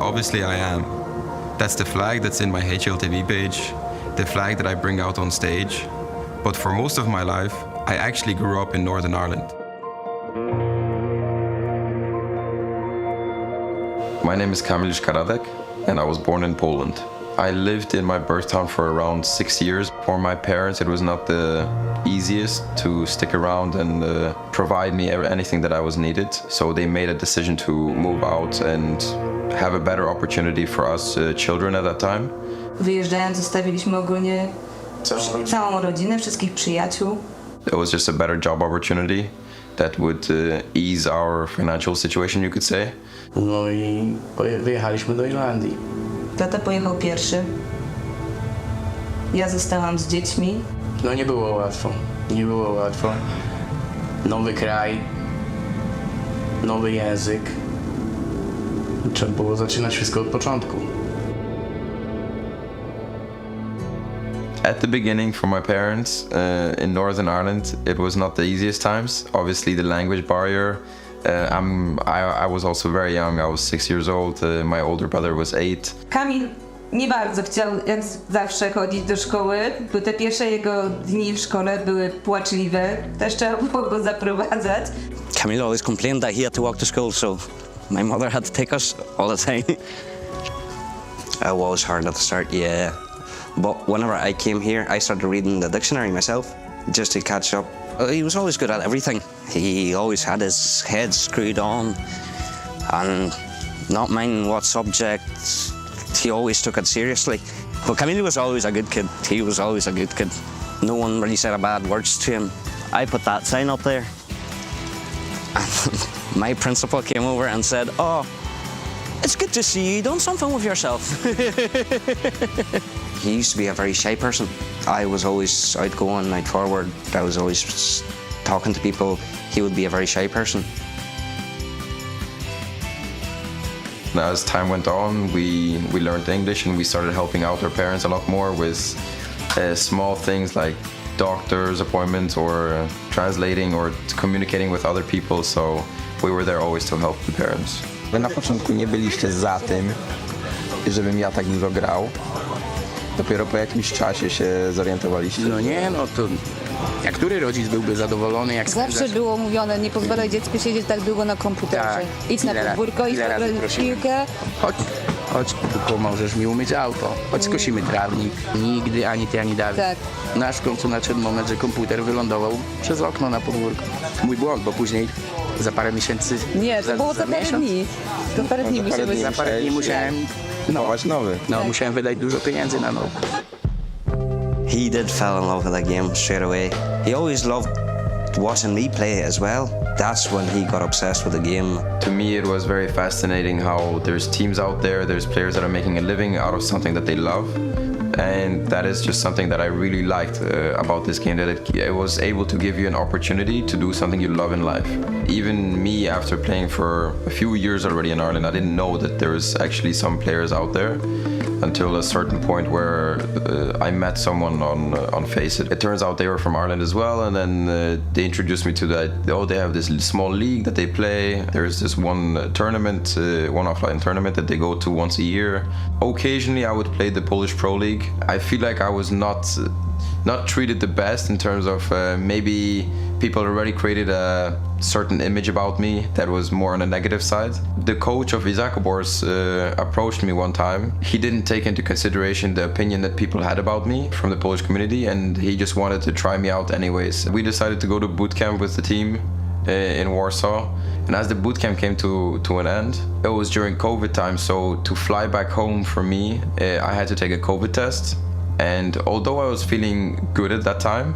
obviously I am. That's the flag that's in my HLTV page, the flag that I bring out on stage. But for most of my life, I actually grew up in Northern Ireland. My name is Kamil Karadek, and I was born in Poland. I lived in my birth town for around 6 years. For my parents, it was not the easiest to stick around and provide me anything that I was needed. So they made a decision to move out and have a better opportunity for us children at that time. Wyjeżdżając zostawiliśmy ogólnie całą rodzinę, wszystkich przyjaciół. It was just a better job opportunity that would ease our financial situation, you could say. No i wyjechaliśmy do Irlandii. Tata pojechał pierwszy. Ja zostałam z dziećmi. No nie było łatwo. Nie było łatwo. Nowy kraj, nowy język. Trzeba było zaczynać wszystko od początku. At the beginning, for my parents in Northern Ireland, it was not the easiest times. Obviously, the language barrier. I was also very young. I was 6 years old. My older brother was 8. Kamil nie bardzo chciał, jak zawsze, chodzić do szkoły, bo te pierwsze jego dni w szkole były płaczliwe. Też trzeba było go zaprowadzać. Kamil always complained that he had to walk to school, so my mother had to take us all the time. It was hard at the start, yeah. But whenever I came here, I started reading the dictionary myself, just to catch up. He was always good at everything. He always had his head screwed on, and not minding what subject, he always took it seriously. But Camille was always a good kid. He was always a good kid. No one really said a bad words to him. I put that sign up there, and my principal came over and said, "Oh, it's good to see you done something with yourself." He used to be a very shy person. I was always outgoing, forward. I was always talking to people. He would be a very shy person. As time went on, we learned English and we started helping out our parents a lot more with small things like doctor's appointments or translating or communicating with other people. So we were there always to help the parents. Wy na początku nie byliście za tym, żebym ja tak dużo grał. Dopiero po jakimś czasie się zorientowaliście. No nie, no to jak który rodzic byłby zadowolony, jak zawsze było mówione, nie pozwalaj dziecku siedzieć tak długo na komputerze. Tak. Idź na podwórko, idź pograć w piłkę. Chodź, tu pomożesz mi umyć auto. Chodź, skosimy trawnik. Nigdy ani ty, ani Dawid. Tak. Nasz w końcu nadszedł moment, że komputer wylądował przez okno na podwórku. Mój błąd, bo później za parę miesięcy... Nie, to było za parę dni. Za parę dni musimy... Za parę dni musiałem... nowy. No, musiałem wydać dużo pieniędzy na nowy. He did fall in love with the game straight away. He always loved watching me play as well. That's when he got obsessed with the game. To me, it was very fascinating how there's teams out there, there's players that are making a living out of something that they love. And that is just something that I really liked about this game, that it was able to give you an opportunity to do something you love in life. Even me, after playing for a few years already in Ireland, I didn't know that there was actually some players out there until a certain point where I met someone on Faceit. It turns out they were from Ireland as well, and then they introduced me to that. Oh, they have this small league that they play. There's this one tournament, one offline tournament that they go to once a year. Occasionally I would play the Polish Pro League. I feel like I was not treated the best in terms of maybe people already created a certain image about me that was more on a negative side. The coach of Esports approached me one time. He didn't take into consideration the opinion that people had about me from the Polish community, and he just wanted to try me out anyways. We decided to go to boot camp with the team in Warsaw. And as the boot camp came to an end, it was during COVID time, so to fly back home for me, I had to take a COVID test. And although I was feeling good at that time,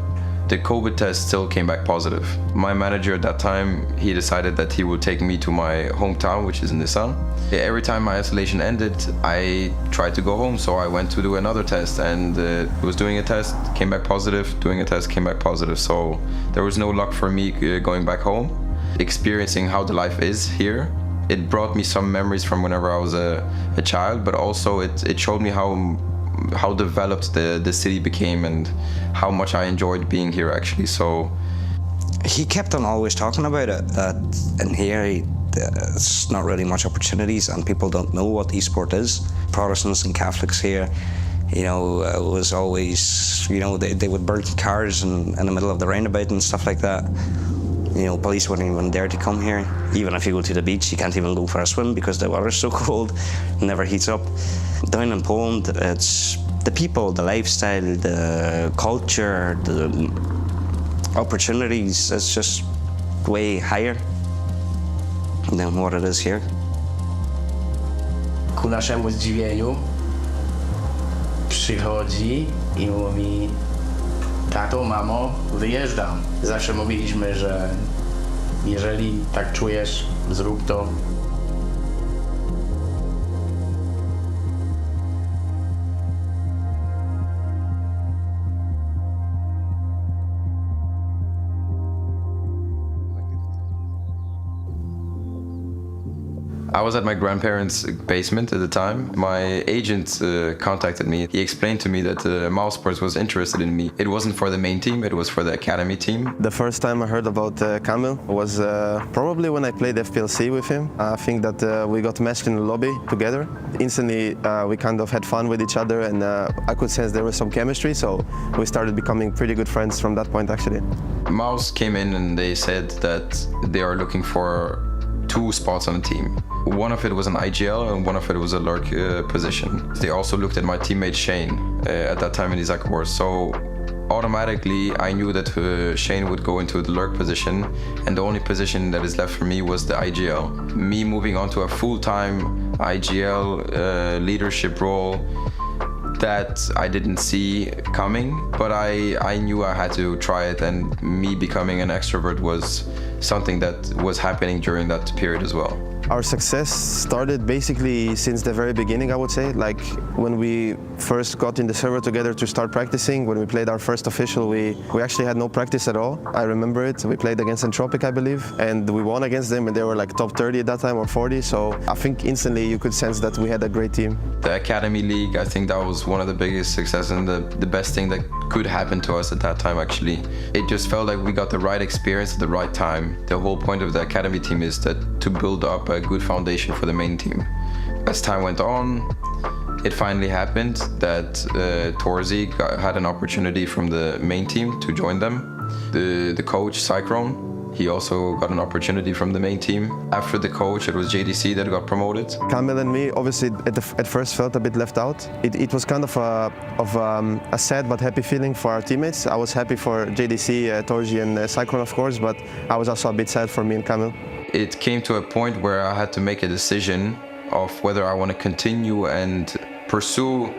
the COVID test still came back positive. My manager at that time, he decided that he would take me to my hometown, which is in Nissan. Every time my isolation ended, I tried to go home, so I went to do another test, and was doing a test, came back positive, doing a test, came back positive. So there was no luck for me going back home. Experiencing how the life is here, it brought me some memories from whenever I was a child, but also it showed me how developed the city became and how much I enjoyed being here actually. So he kept on always talking about it, that in here there's not really much opportunities, and people don't know what esport is. Protestants and Catholics here, you know, it was always, you know, they would burn cars in the middle of the roundabout and stuff like that. You know, police wouldn't even dare to come here. Even if you go to the beach, you can't even go for a swim because the water's so cold, it never heats up. Down in Poland, it's the people, the lifestyle, the culture, the opportunities, it's just way higher than what it is here. Ku naszemu zdziwieniu przychodzi i mówi: tato, mamo, wyjeżdżam. Zawsze mówiliśmy, że jeżeli tak czujesz, zrób to. I was at my grandparents' basement at the time. My agent contacted me. He explained to me that MouZ was interested in me. It wasn't for the main team, it was for the academy team. The first time I heard about Kamil was probably when I played FPLC with him. I think that we got matched in the lobby together. Instantly we kind of had fun with each other, and I could sense there was some chemistry, so we started becoming pretty good friends from that point actually. MouZ came in and they said that they are looking for 2 spots on the team. One of it was an IGL and one of it was a lurk position. They also looked at my teammate Shane at that time in his course. So automatically I knew that Shane would go into the lurk position, and the only position that is left for me was the IGL. Me moving on to a full-time IGL leadership role, that I didn't see coming, but I knew I had to try it, and me becoming an extrovert was something that was happening during that period as well. Our success started basically since the very beginning, I would say. Like when we first got in the server together to start practicing, when we played our first official, we actually had no practice at all. I remember it. We played against Entropic, I believe, and we won against them, and they were like top 30 at that time or 40. So I think instantly you could sense that we had a great team. The Academy League, I think that was one of the biggest successes and the best thing that could happen to us at that time, actually. It just felt like we got the right experience at the right time. The whole point of the Academy team is that to build up a good foundation for the main team. As time went on, it finally happened that Torzi had an opportunity from the main team to join them. The coach, Cyclone, he also got an opportunity from the main team. After the coach, it was JDC that got promoted. Kamil and me obviously at first felt a bit left out. It was kind of a sad but happy feeling for our teammates. I was happy for JDC, Torzi and Cyclone, of course, but I was also a bit sad for me and Kamil. It came to a point where I had to make a decision of whether I want to continue and pursue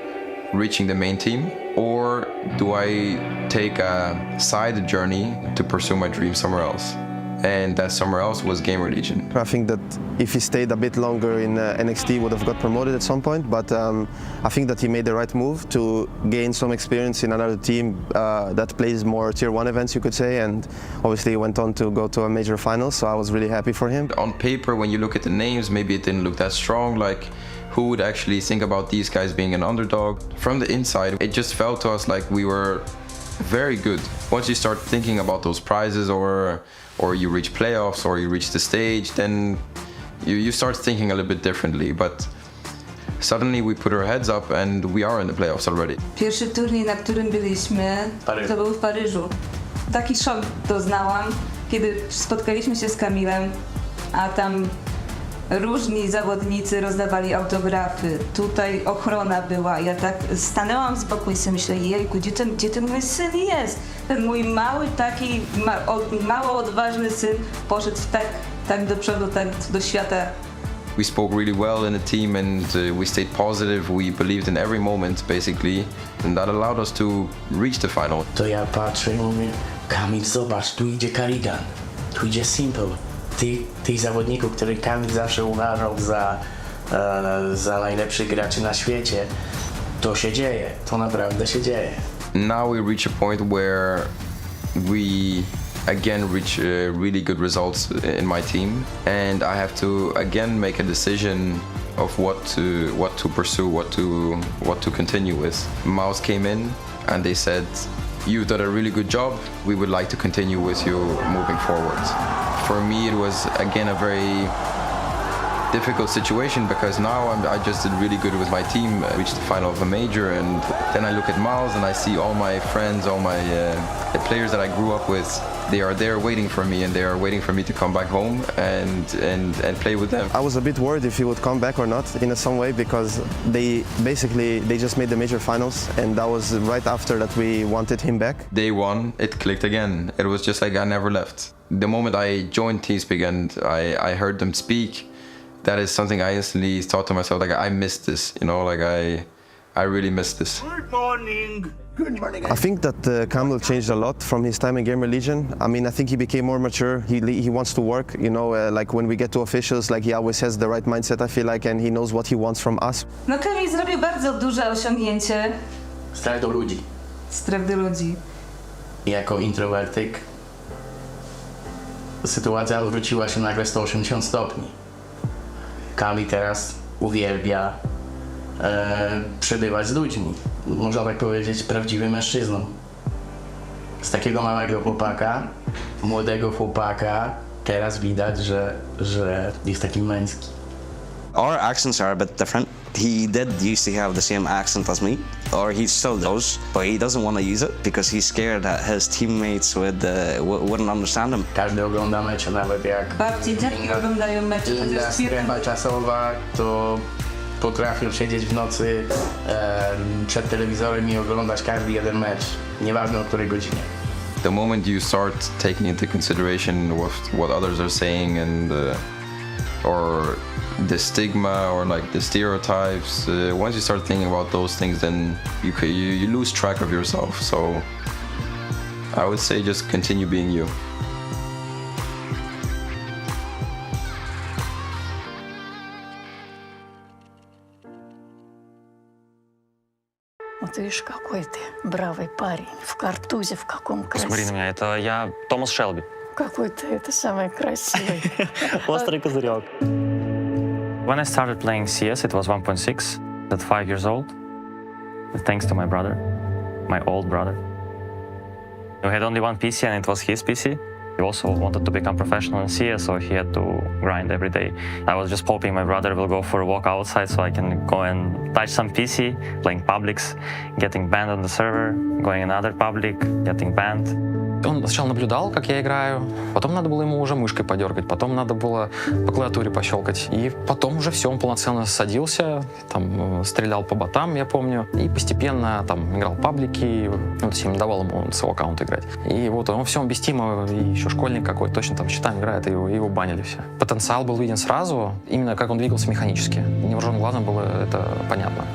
reaching the main team, or do I take a side journey to pursue my dream somewhere else. And that somewhere else was Gamer Legion. I think that if he stayed a bit longer in NXT, he would have got promoted at some point, but I think that he made the right move to gain some experience in another team that plays more tier 1 events, you could say, and obviously he went on to go to a major final, so I was really happy for him. On paper, when you look at the names, maybe it didn't look that strong, like who would actually think about these guys being an underdog? From the inside, it just felt to us like we were very good. Once you start thinking about those prizes, or you reach playoffs, or you reach the stage, then you start thinking a little bit differently. But suddenly we put our heads up and we are in the playoffs already. Pierwszy turniej, na którym byliśmy, to był w Paryżu. Taki szok doznałam, kiedy spotkaliśmy się z Kamilem, a tam różni zawodnicy rozdawali autografy. Tutaj ochrona była. Ja tak stanęłam z boku i sobie myślę, jejku, gdzie ten mój syn jest? Ten mój mały, taki mało odważny syn poszedł tak do przodu, tak do świata. We spoke really well in the team, and we stayed positive. We believed in every moment, basically, and that allowed us to reach the final. To ja patrzę i mówię: Kamil, zobacz, tu idzie Karigan, tu idzie Simple. Tych zawodników, których Kamil zawsze uważał za najlepszych graczy na świecie, to się dzieje, to naprawdę się dzieje. Now we reach a point where we again reach really good results in my team, and I have to again make a decision of what to pursue, what to continue with. MOUZ came in and they said, "You've done a really good job. We would like to continue with you moving forward." For me, it was again a very difficult situation because now I just did really good with my team, reached the final of a major, and then I look at MOUZ and I see all my friends, all my the players that I grew up with. They are there waiting for me, and they are waiting for me to come back home and play with them. I was a bit worried if he would come back or not in some way because they just made the major finals, and that was right after that we wanted him back. Day one, it clicked again. It was just like I never left. The moment I joined TeamSpeak and I heard them speak, that is something I instantly thought to myself, like, I missed this, you know, like I really missed this. Good morning. Good morning. I think that Kamil changed a lot from his time in Gamer Legion. I mean, I think he became more mature. He wants to work, you know, like when we get to officials, like he always has the right mindset, I feel like, and he knows what he wants from us. No Kamil zrobił bardzo duże osiągnięcie. Strach do ludzi. Strach do ludzi. Jako introwertyk sytuacja odwróciła się nagle 180 stopni. Kamil teraz uwielbia przebywać z ludźmi. Można tak powiedzieć, prawdziwym mężczyzną. Z takiego małego chłopaka, młodego chłopaka, teraz widać, że jest taki męski. Our accents are a bit different. He did used to have the same accent as me, or he still does, but he doesn't want to use it because he's scared that his teammates wouldn't understand him. Każdy ogląda mecze, nawet jak Babci, dziadki oglądają mecze. inna strefa czasowa, to potrafią siedzieć w nocy przed telewizorem i oglądać każdy jeden mecz, nieważne o której godzinie. The moment you start taking into consideration what others are saying and or the stigma or like the stereotypes, once you start thinking about those things, then you lose track of yourself. So I would say just continue being you. Вот видишь, какой ты бравый парень, в картузе в каком красивом. Посмотри на меня, это я Томас Шелби. Какой ты, это самый красивый. Острый козырек. When I started playing CS, it was 1.6, at 5 years old, thanks to my brother, my old brother. We had only one PC and it was his PC. He also wanted to become professional in CS, so he had to grind every day. I was just hoping my brother will go for a walk outside so I can go and touch some PC, playing publics, getting banned on the server, going another public, getting banned. Он сначала наблюдал, как я играю, потом надо было ему уже мышкой подергать, потом надо было по клавиатуре пощелкать. И потом уже все, он полноценно садился, там, стрелял по ботам, я помню, и постепенно там играл паблики, ну, то есть я не давал ему с его аккаунта играть. И вот он все, он без тима, и еще школьник какой-то, точно там счетами играет, и его банили все. Потенциал был виден сразу, именно как он двигался механически. Невооруженным глазом было это понятно.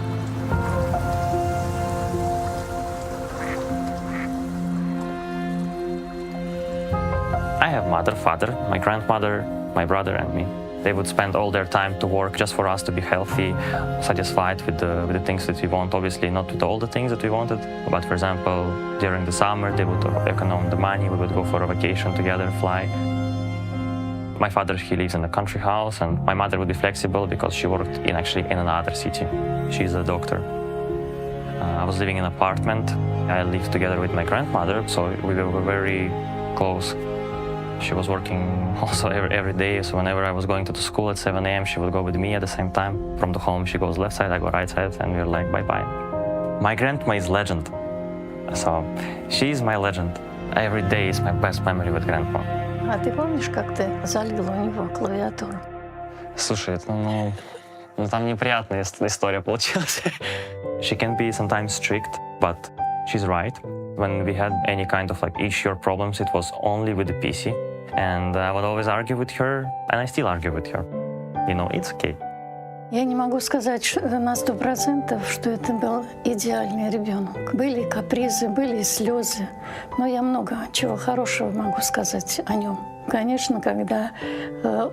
I have mother, father, my grandmother, my brother and me. They would spend all their time to work just for us to be healthy, satisfied with the things that we want. Obviously not with all the things that we wanted, but for example, during the summer they would economize the money, we would go for a vacation together, fly. My father, he lives in a country house, and my mother would be flexible because she worked in another city. She's a doctor. I was living in an apartment. I lived together with my grandmother, so we were very close. She was working also every day, so whenever I was going to the school at 7 a.m., she would go with me at the same time. From the home, she goes left side, I go right side, and we're like, bye-bye. My grandma is legend, so she's my legend. Every day is my best memory with grandma. А ты помнишь, как ты залил у него клавиатуру? Слушай, это, там неприятная история получилась. She can be sometimes strict, but she's right. When we had any kind of issue or problems, it was only with the PC. And I would always argue with her, and I still argue with her. You know, it's okay. Я не могу сказать на 100%, что это был идеальный ребенок. Были капризы, были слезы, но я много чего хорошего могу сказать о нем. Конечно, когда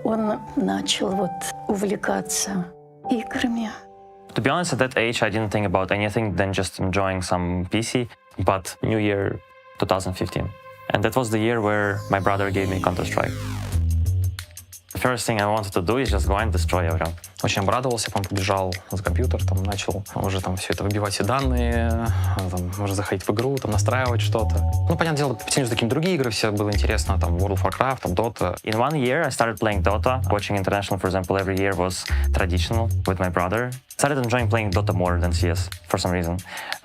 он начал увлекаться играми. To be honest, at that age, I didn't think about anything than just enjoying some PC. But New Year 2015. And that was the year where my brother gave me Counter-Strike. The first thing I wanted to do is just go and destroy everyone. Очень обрадовался, потом побежал за компьютер, там начал уже там все это выбивать все данные, там, уже заходить в игру, там настраивать что-то. Ну, понятное дело, потянулись такие другие игры, все было интересно, там World of Warcraft, там Dota. In 1 year, I started playing Dota. Watching international, for example, every year was traditional with my brother. Started enjoying playing Dota more than CS for some reason.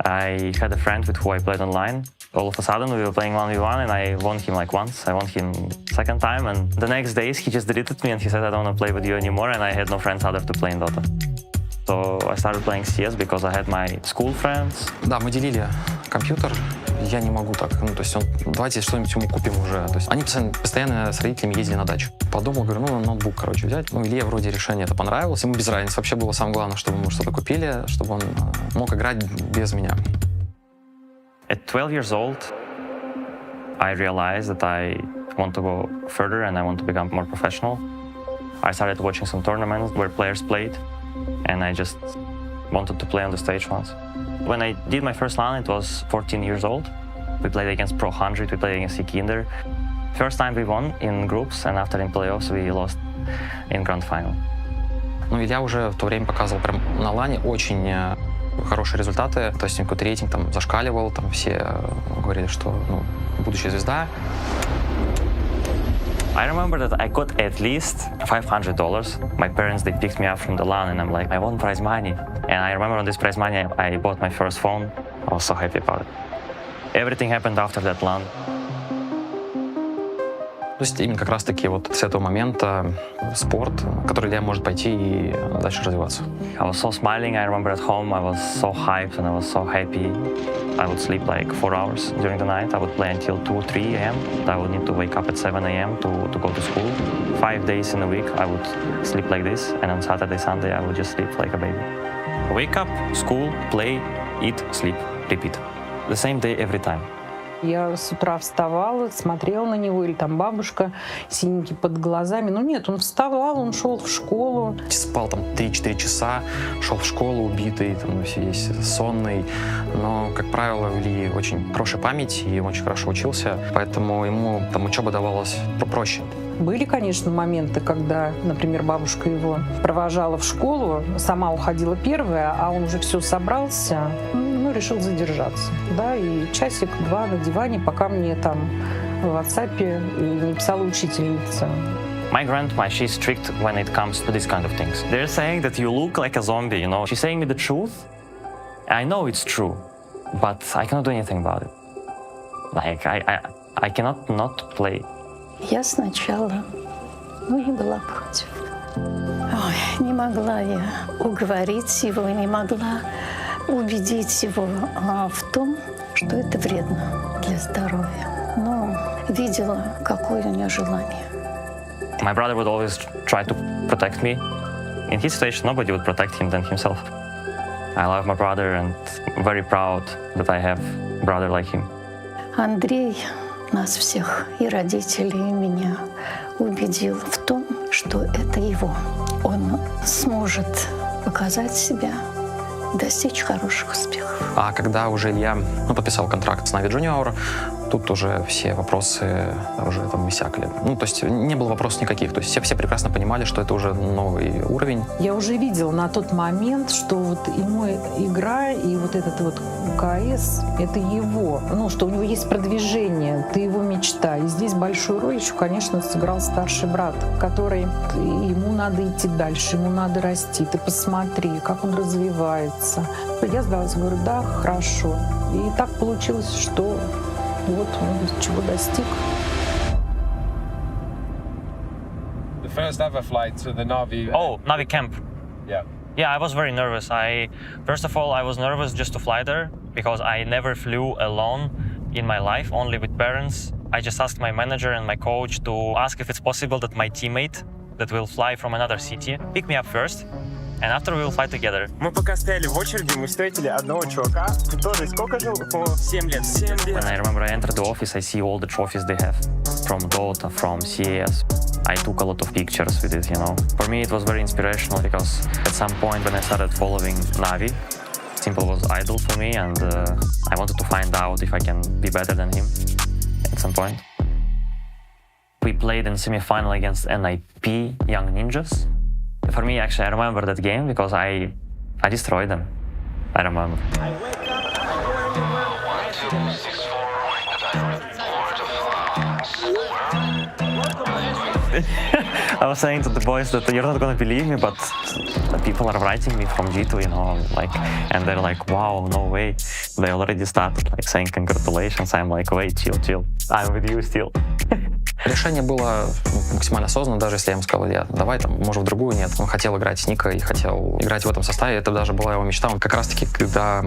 I had a friend with who I played online. All of a sudden, we were playing 1v1 and I won him like once. I won him second time, and the next days he just deleted me and he said, I don't want to play with you anymore, and I had no friends other to play in Dota. So I started playing CS because I had my school friends. Да, мы делили компьютер. Я не могу так. Ну, то есть давайте что-нибудь ему купим уже. То есть они постоянно с родителями ездили на дачу. Подумал, говорю, ну, ноутбук, короче, взять. Ну, Илье вроде решение это понравилось. Ему без разницы. Вообще было самое главное, чтобы мы что-то купили, чтобы он мог играть без меня. At 12 years old, I realized that I want to go further and I want to become more professional. I started watching some tournaments where players played, and I just wanted to play on the stage once. When I did my first LAN, it was 14 years old. We played against Pro 100, we played against Kinder. First time we won in groups, and after in playoffs we lost in grand final. Ну, Илья уже в то время показывал прям на лане очень хорошие результаты. То есть какой-то рейтинг там зашкаливал, там все говорили, что ну, будущая звезда. I remember that I got at least $500. My parents, they picked me up from the LAN and I'm like, I won prize money. And I remember on this prize money, I bought my first phone. I was so happy about it. Everything happened after that LAN. То есть именно как раз-таки вот с этого момента спорт, который Илья может пойти и дальше развиваться. I was so smiling. I remember at home I was so hyped and I was so happy. I would sleep like 4 hours during the night. I would play until 2 or 3 a.m. I would need to wake up at 7 a.m. to go to school. 5 days in a week I would sleep like this, and on Saturday, Sunday I would just sleep like a baby. Wake up, school, play, eat, sleep, repeat. The same day every time. Я с утра вставала, смотрела на него, или там бабушка, синяки под глазами. Ну нет, он вставал, он шел в школу. Спал там 3-4 часа, шел в школу убитый, там весь сонный. Но, как правило, у Ильи очень хорошая память, и он очень хорошо учился, поэтому ему там учеба давалась проще. Были, конечно, моменты, когда, например, бабушка его провожала в школу, сама уходила первая, а он уже все собрался, ну, решил задержаться. Да, и часик-два на диване, пока мне там в WhatsApp не писала учительница. My grandma, she's strict when it comes to these kind of things. They're saying that you look like a zombie, you know. She's saying me the truth. I know it's true, but I cannot do anything about it. Like, I cannot not play. Я сначала, не была против. Ой, не могла я уговорить его, не могла убедить его в том, что это вредно для здоровья. Но видела, какое у него желание. My brother would always try to protect me. In his situation, nobody would protect him than himself. I love my brother and very proud that I have a brother like him. Андрей нас всех, и родителей, и меня, убедил в том, что это его. Он сможет показать себя, достичь хороших успехов. А когда уже Илья подписал контракт с Navi Junior, тут уже все вопросы уже там иссякли. То есть не было вопросов никаких. То есть все прекрасно понимали, что это уже новый уровень. Я уже видела на тот момент, что вот ему игра и вот этот вот КС, это его. Что у него есть продвижение, это его мечта. И здесь большую роль еще, конечно, сыграл старший брат, который ему надо идти дальше, ему надо расти. Ты посмотри, как он развивается. Я сдалась, говорю, да, хорошо. И так получилось, что вот он чего достиг. The first ever flight to the Navi. Oh, Navi camp. Yeah. Yeah, I was very nervous. First of all, I was nervous just to fly there because I never flew alone in my life, only with parents. I just asked my manager and my coach to ask if it's possible that my teammate that will fly from another city pick me up first. And after we will fly together. Мы пока стояли в очереди, мы встретили одного чувака, который сколько жил? 7 лет. 7 лет. When I remember I entered the office, I see all the trophies they have. From Dota, from CS. I took a lot of pictures with it, you know. For me it was very inspirational because at some point when I started following Navi, Simple was idol for me and I wanted to find out if I can be better than him at some point. We played in semi-final against NIP Young Ninjas. For me, actually, I remember that game because I destroyed them. I remember. I was saying to the boys that you're not gonna believe me, but people are writing me from G2, you know, like, and they're like, wow, no way. They already started like saying congratulations. I'm like, wait, chill. I'm with you still. Решение было максимально осознанно, даже если я ему сказал, давай там, может, в другую, нет. Он хотел играть с Ника и хотел играть в этом составе, это даже была его мечта. Он как раз-таки, когда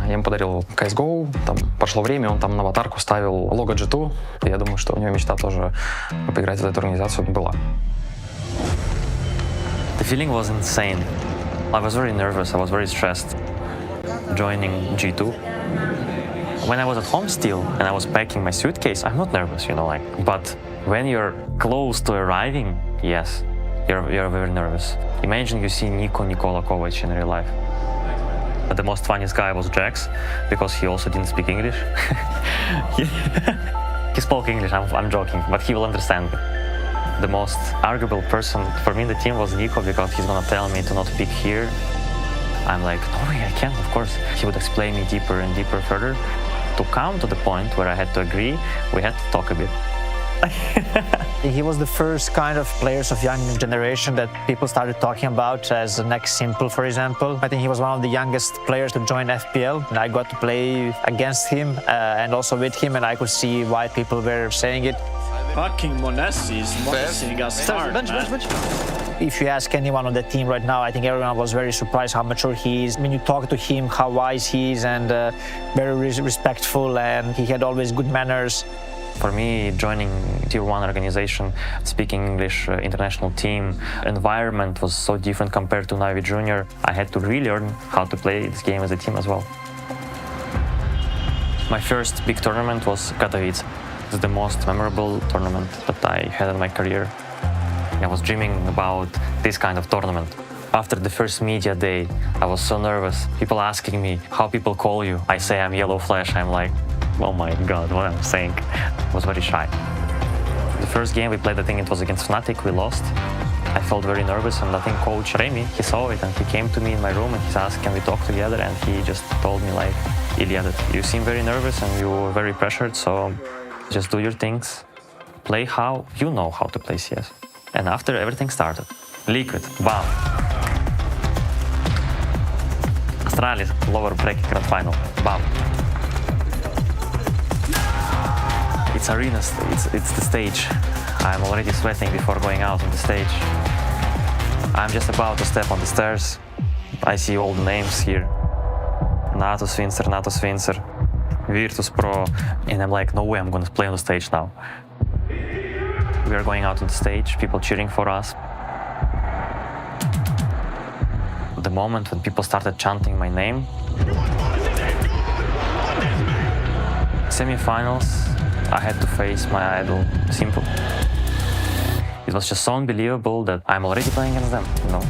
я ему подарил CSGO, там прошло время, он там на аватарку ставил лого G2, и я думаю, что у него мечта тоже поиграть в эту организацию была. The feeling was insane. I was very nervous, I was very stressed joining G2. When I was at home still and I was packing my suitcase, I'm not nervous, you know, like, but when you're close to arriving, yes, you're very nervous. Imagine you see Nikola Kovac in real life. But the most funniest guy was Jax, because he also didn't speak English. He spoke English, I'm joking, but he will understand me. The most arguable person for me in the team was Nico, because he's gonna tell me to not pick here. I'm like, no way, I can't, of course. He would explain me deeper and deeper further. To come to the point where I had to agree, we had to talk a bit. He was the first kind of players of young generation that people started talking about as the next Simple, for example. I think he was one of the youngest players to join FPL, and I got to play against him and also with him, and I could see why people were saying it. Fucking Monesi is monessing us hard, man. If you ask anyone on the team right now, I think everyone was very surprised how mature he is. When you talk to him, how wise he is, and very respectful, and he had always good manners. For me, joining Tier 1 organization, speaking English, international team, environment was so different compared to Navi Junior. I had to relearn how to play this game as a team as well. My first big tournament was Katowice. It's the most memorable tournament that I had in my career. I was dreaming about this kind of tournament. After the first media day, I was so nervous. People asking me how people call you. I say I'm Yellow Flash. I'm like, oh my god, what I'm saying. I was very shy. The first game we played, I think it was against Fnatic, we lost. I felt very nervous, and I think coach Remy, he saw it and he came to me in my room and he asked, can we talk together? And he just told me like, Ilya, that you seem very nervous and you were very pressured, so just do your things. Play how you know how to play CS. And after everything started, Liquid, bam. Astralis, lower bracket grand final, bam. It's arenas, it's the stage. I'm already sweating before going out on the stage. I'm just about to step on the stairs. I see all the names here. Natus, Vincere, Virtus Pro. And I'm like, no way I'm gonna play on the stage now. We are going out on the stage, people cheering for us. The moment when people started chanting my name. Semi-finals, I had to face my idol, Simple. It was just so unbelievable that I'm already playing against them, you know,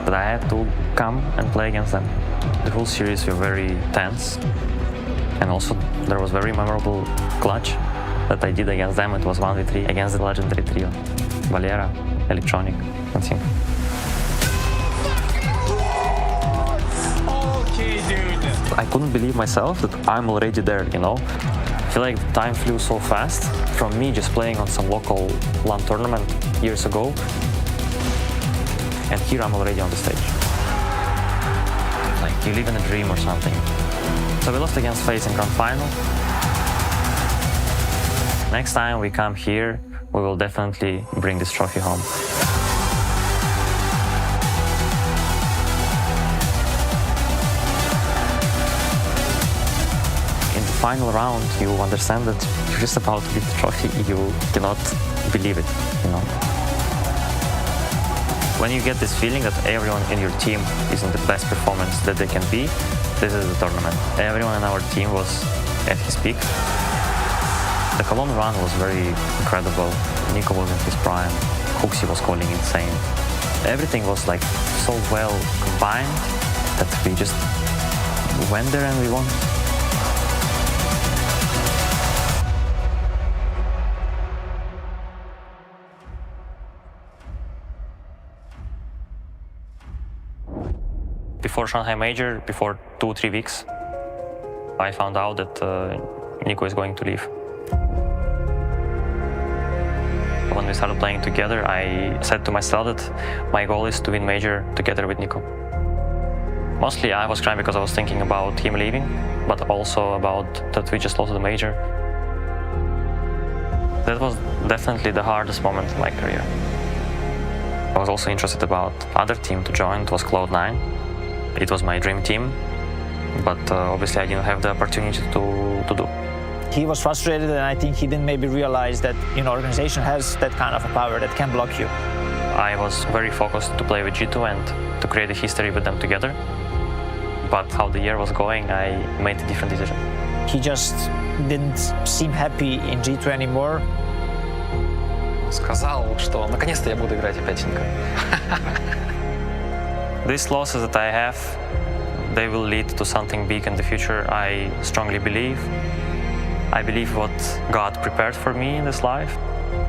that I had to come and play against them. The whole series were very tense, and also there was very memorable clutch that I did against them. It was 1v3 against the legendary trio, Valera, Electronic, and Simple. Okay, dude. I couldn't believe myself that I'm already there, you know. I feel like the time flew so fast from me just playing on some local LAN tournament years ago, and here I'm already on the stage. Like you live in a dream or something. So we lost against FaZe in grand final. Next time we come here, we will definitely bring this trophy home. In the final round, you understand that you're just about to get the trophy. You cannot believe it, you know. When you get this feeling that everyone in your team is in the best performance that they can be, this is the tournament. Everyone in our team was at his peak. The Cologne run was very incredible. Nico was in his prime. Huxi was calling insane. Everything was like so well combined that we just went there and we won. before Shanghai Major, before 2-3 weeks, I found out that Nico is going to leave. When we started playing together, I said to myself that my goal is to win Major together with Nico. Mostly I was crying because I was thinking about him leaving, but also about that we just lost the Major. That was definitely the hardest moment in my career. I was also interested about other team to join. It was Cloud9. It was my dream team, but obviously I didn't have the opportunity to do. He was frustrated, and I think he didn't maybe realize that, you know, organization has that kind of a power that can block you. I was very focused to play with G2 and to create a history with them together. But how the year was going, I made a different decision. He just didn't seem happy in G2 anymore. Сказал, что наконец-то я буду играть опять с Нико. These losses that I have, they will lead to something big in the future, I strongly believe. I believe what God prepared for me in this life,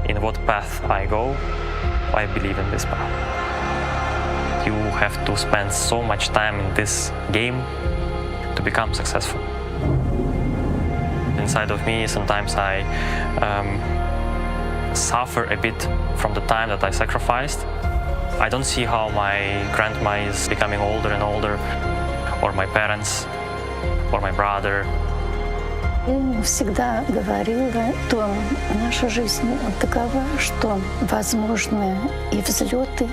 in what path I go, I believe in this path. You have to spend so much time in this game to become successful. Inside of me, sometimes I suffer a bit from the time that I sacrificed. I don't see how my grandma is becoming older and older, or my parents, or my brother. Я ему всегда говорила, что наша жизнь такова, что возможны и взлеты,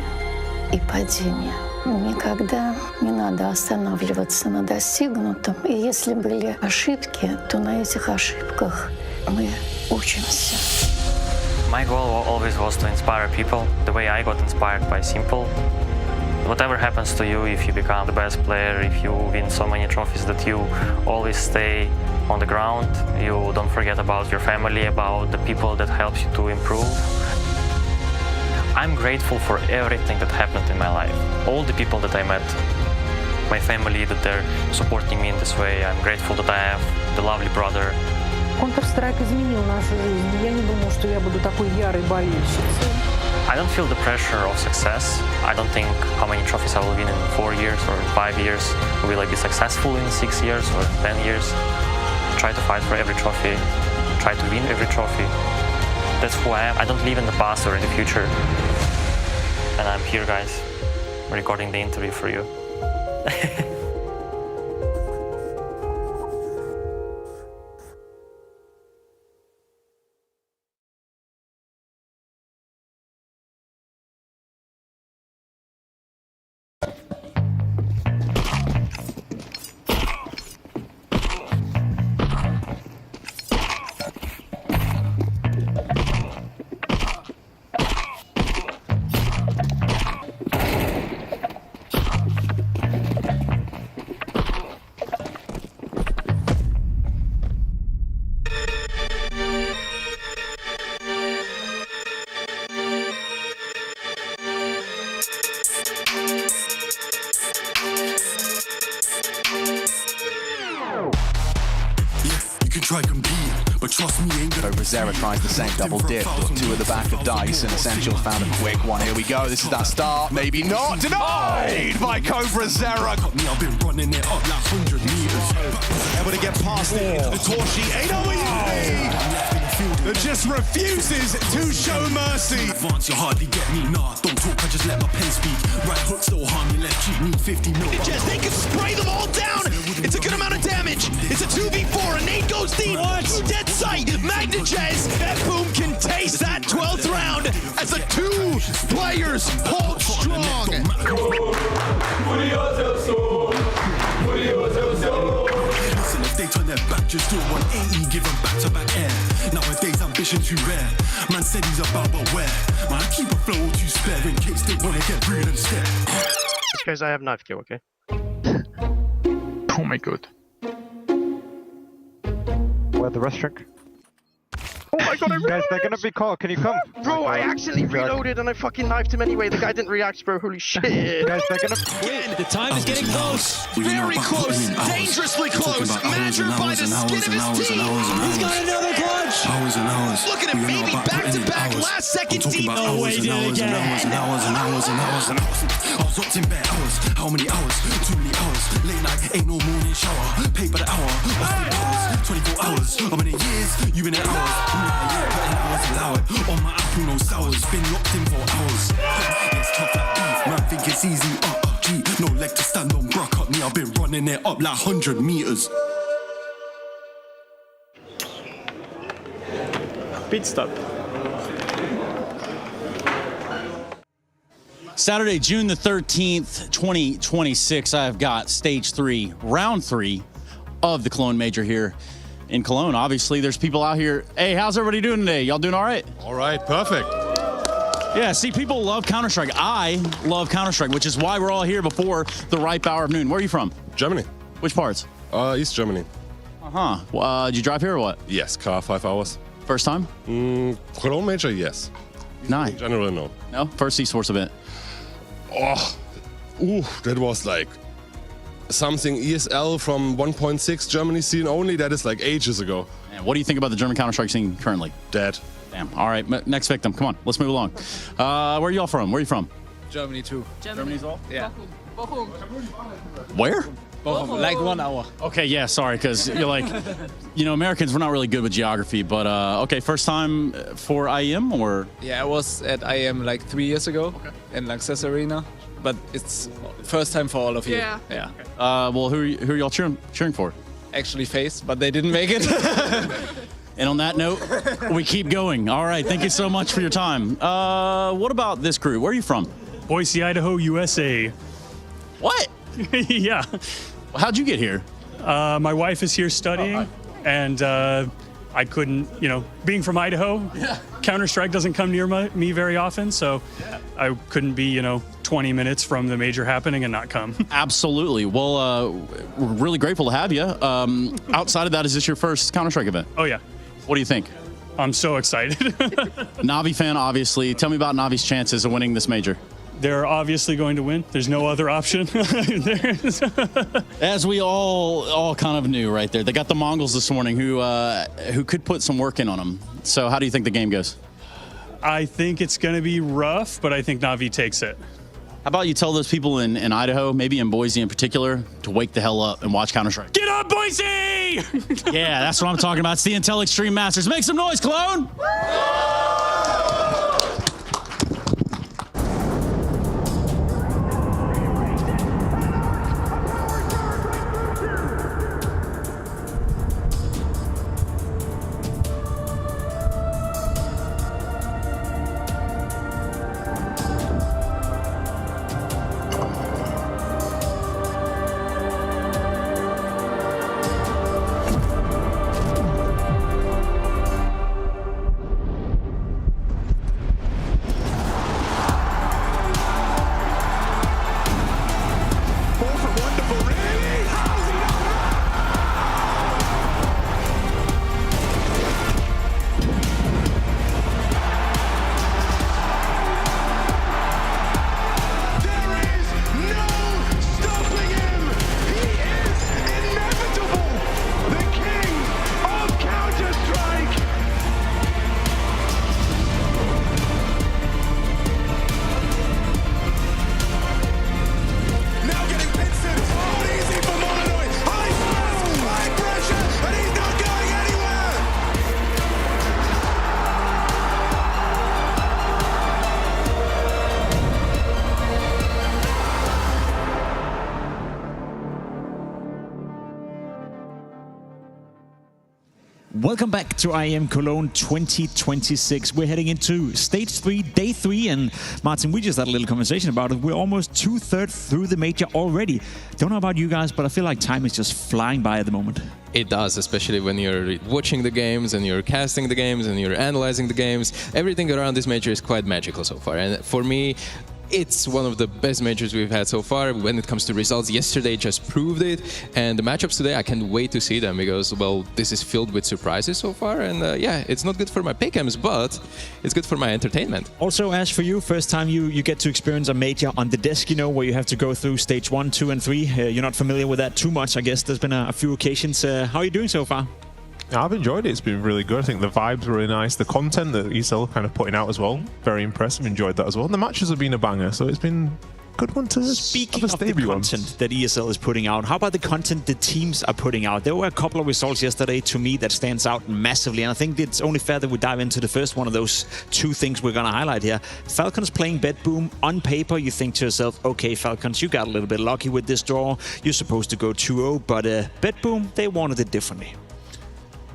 и падения. Никогда не надо останавливаться на достигнутом. И если были ошибки, то на этих ошибках мы учимся. My goal always was to inspire people, the way I got inspired by Simple. Whatever happens to you, if you become the best player, if you win so many trophies that you always stay on the ground, you don't forget about your family, about the people that helps you to improve. I'm grateful for everything that happened in my life. All the people that I met, my family that they're supporting me in this way. I'm grateful that I have the lovely brother. Counter-Strike изменил нашу жизнь. Я не думаю, что я буду такой ярой болельщицей. I don't feel the pressure of success. I don't think how many trophies I will win in 4 years or 5 years. Will I be successful in 6 years or 10 years? Try to fight for every trophy. Try to win every trophy. That's who I am. I don't live in the past or in the future. And I'm here, guys, recording the interview for you. Try competing, but trust me, ain't gonna. Vincere tries the same double dip. Two at the back of Dice, and Essential found a quick one. Here we go. This is that start. Maybe not. Denied by Vincere. I've been running it up like 100 meters. Able to get past it. The Torshi ain't always that just refuses to show mercy. Advance, you hardly get me. Nah, don't talk. I just let my pen speak. Right hook still harm me. Left cheek need 50 mil. They can spray them all down. It's a good amount of damage. It's a 2v4. A nade goes deep. What? Dead sight. MongolZ. BetBoom can taste that 12th round as the two players hold strong. Listen, if they turn their back, just do 180, give them back-to-back air. Nowadays, ambition too rare. Man said he's about but where? Man, keep a flow too spare in case they wanna get real and scared. Guys, I have knife kill, okay? Oh my god. Where the restaurant? Oh my my god, I reloaded! Guys, they're gonna be called. Can you come? Bro, I actually reloaded and I fucking knifed him anyway. The guy didn't react, bro. Holy shit. Guys, they're gonna... Again, the time is getting close. Very close. Dangerously close. Madger by the skin of his teeth. He's got another clutch. Hours and hours. Look at him, baby. Back-to-back last second deep. No way, did it again. Hours and hours and hours and hours and hours. I was locked in bed hours. How many hours? Too many hours. Late night, ain't no morning shower. Paid by the hour. 24 hours. How many years? You been in hours. Putting hours allowed. On my apple, no sours. Been locked in for hours. It's tough like beef. Man, think it's easy. G. No leg to stand on. Brock up me. I've been running it up like 100 meters. Pit stop. Saturday, June the 13th, 2026, I've got stage 3, round 3 of the Cologne Major here in Cologne. Obviously, there's people out here. Hey, how's everybody doing today? Y'all doing all right? All right, perfect. Yeah, see, people love Counter-Strike. I love Counter-Strike, which is why we're all here before the ripe hour of noon. Where are you from? Germany. Which parts? East Germany. Uh-huh. Did you drive here or what? Yes, car, 5 hours. First time? Cologne Major, yes. Nice. In general, no. No? First Esports event? Oh, that was like something ESL from 1.6 Germany scene only. That is like ages ago. And what do you think about the German Counter-Strike scene currently? Dead. Damn. All right, next victim. Come on, let's move along. Where are y'all from? Where are you from? Germany too. Germany as well? Yeah. Where? Bochum, like 1 hour. Okay, yeah, sorry, because you're like, Americans, we're not really good with geography, but okay, first time for IEM or? Yeah, I was at IEM like 3 years ago in Lanxess Arena, but it's first time for all of you. Yeah. Well, who are y'all cheering for? Actually FaZe, but they didn't make it. And on that note, we keep going. All right, thank you so much for your time. What about this crew? Where are you from? Boise, Idaho, USA. What? Yeah. How'd you get here? My wife is here studying, and I couldn't, being from Idaho, Counter-Strike doesn't come near me very often, so I couldn't be, 20 minutes from the major happening and not come. Absolutely. Well, we're really grateful to have you. Outside of that, is this your first Counter-Strike event? Oh, yeah. What do you think? I'm so excited. Navi fan, obviously. Tell me about Navi's chances of winning this major. They're obviously going to win. There's no other option. As we all kind of knew right there. They got the MongolZ this morning who could put some work in on them. So how do you think the game goes? I think it's going to be rough, but I think Navi takes it. How about you tell those people in Idaho, maybe in Boise in particular, to wake the hell up and watch Counter-Strike? Get up, Boise! Yeah, that's what I'm talking about. It's the Intel Extreme Masters. Make some noise, Cologne! Welcome back to IEM Cologne 2026. We're heading into stage 3, day 3, and Martin, we just had a little conversation about it. We're almost 2/3 through the major already. Don't know about you guys, but I feel like time is just flying by at the moment. It does, especially when you're watching the games and you're casting the games and you're analyzing the games. Everything around this major is quite magical so far. And for me, it's one of the best majors we've had so far. When it comes to results, yesterday just proved it. And the matchups today, I can't wait to see them because, well, this is filled with surprises so far. And yeah, it's not good for my pickems, but it's good for my entertainment. Also, Ash, for you, first time you get to experience a major on the desk, you know, where you have to go through stage 1, 2, and 3. You're not familiar with that too much, I guess. There's been a few occasions. How are you doing so far? I've enjoyed it. It's been really good. I think the vibes were really nice. The content that ESL kind of putting out as well, very impressive. Enjoyed that as well. And the matches have been a banger, so it's been a good one to Speaking of the content that ESL is putting out, how about the content the teams are putting out? There were a couple of results yesterday to me that stands out massively, and I think it's only fair that we dive into the first one of those two things we're going to highlight here. Falcons playing BetBoom. On paper, you think to yourself, okay, Falcons, you got a little bit lucky with this draw. You're supposed to go 2-0, but BetBoom, they wanted it differently.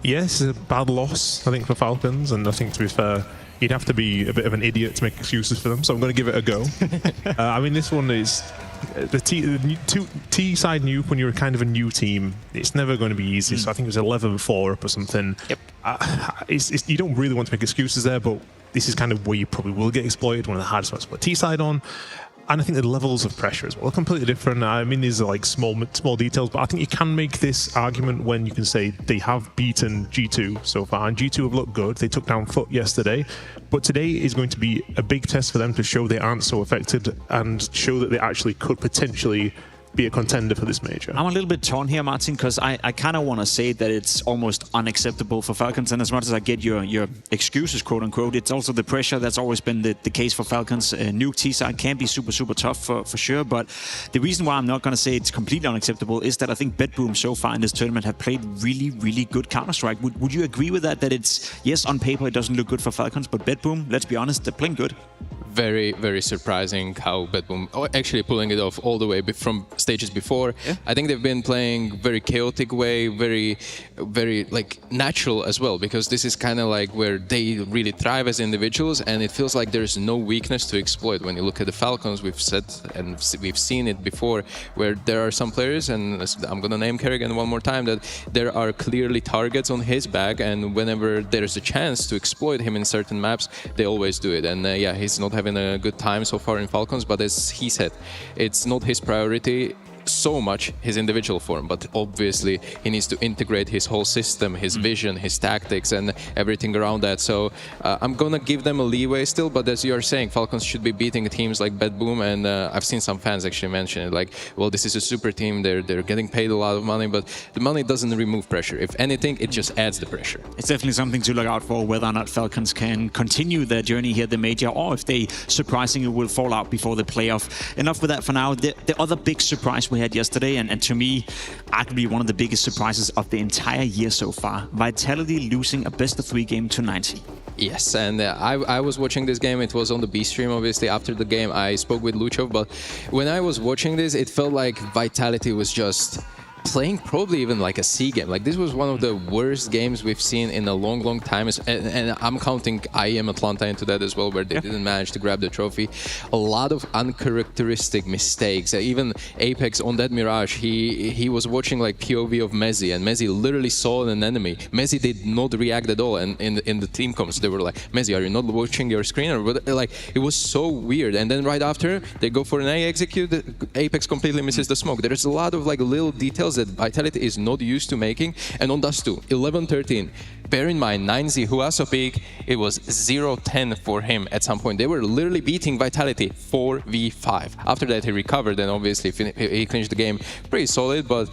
Yes, a bad loss, I think, for Falcons, and I think, to be fair, you'd have to be a bit of an idiot to make excuses for them, so I'm going to give it a go. I mean, this one is the T-side Nuke. When you're kind of a new team, it's never going to be easy. So I think it was 11-4 up or something. Yep. You don't really want to make excuses there, but this is kind of where you probably will get exploited, one of the hardest ones to put T-side on. And I think the levels of pressure as well are completely different. I mean, these are like small details, but I think you can make this argument when you can say they have beaten G2 so far, and G2 have looked good. They took down FUT yesterday, but today is going to be a big test for them to show they aren't so affected and show that they actually could potentially be a contender for this major. I'm a little bit torn here, Martin, because I kind of want to say that it's almost unacceptable for Falcons, and as much as I get your excuses, quote unquote, it's also the pressure that's always been the case for Falcons. Nuke T-side can be super tough for sure, but the reason why I'm not going to say it's completely unacceptable is that I think BetBoom so far in this tournament have played really good Counter-Strike. Would you agree with that it's, yes, on paper it doesn't look good for Falcons, but BetBoom, let's be honest, they're playing good? Very surprising how BetBoom actually pulling it off all the way from stages before. Yeah. I think they've been playing very chaotic way, very like natural as well, because this is kind of like where they really thrive as individuals, and it feels like there's no weakness to exploit. When you look at the Falcons, we've said and we've seen it before, where there are some players, and I'm gonna name Kerrigan one more time, that there are clearly targets on his back, and whenever there's a chance to exploit him in certain maps, they always do it. And yeah, he's not having a good time so far in Falcons, but as he said, it's not his priority so much his individual form, but obviously he needs to integrate his whole system, his vision, his tactics, and everything around that. So I'm gonna give them a leeway still, but as you're saying, Falcons should be beating teams like BetBoom, and I've seen some fans actually mention it, like, well, this is a super team, they're getting paid a lot of money, but the money doesn't remove pressure. If anything, it just adds the pressure. It's definitely something to look out for, whether or not Falcons can continue their journey here at the major, or if they surprisingly will fall out before the playoff. Enough with that for now. The other big surprise we had yesterday, and to me, arguably one of the biggest surprises of the entire year so far, Vitality losing a best-of-3 game to 90. Yes, and I was watching this game. It was on the B stream, obviously. After the game, I spoke with Luchov, but when I was watching this, it felt like Vitality was just playing probably even like a C game. Like, this was one of the worst games we've seen in a long time, and I'm counting IEM Atlanta into that as well, where they didn't manage to grab the trophy. A lot of uncharacteristic mistakes. Even Apex on that Mirage, he was watching like POV of Messi, and Messi literally saw an enemy. Messi did not react at all, and in the team comms they were like, Messi, are you not watching your screen? Or what? Like, it was so weird. And then right after they go for an A execute, Apex completely misses the smoke. There's a lot of like little details that Vitality is not used to making. And on Dust 2, 11-13. Bear in mind, 9Z Huaso peak, it was 0-10 for him at some point. They were literally beating Vitality 4v5. After that, he recovered, and obviously he clinched the game pretty solid, but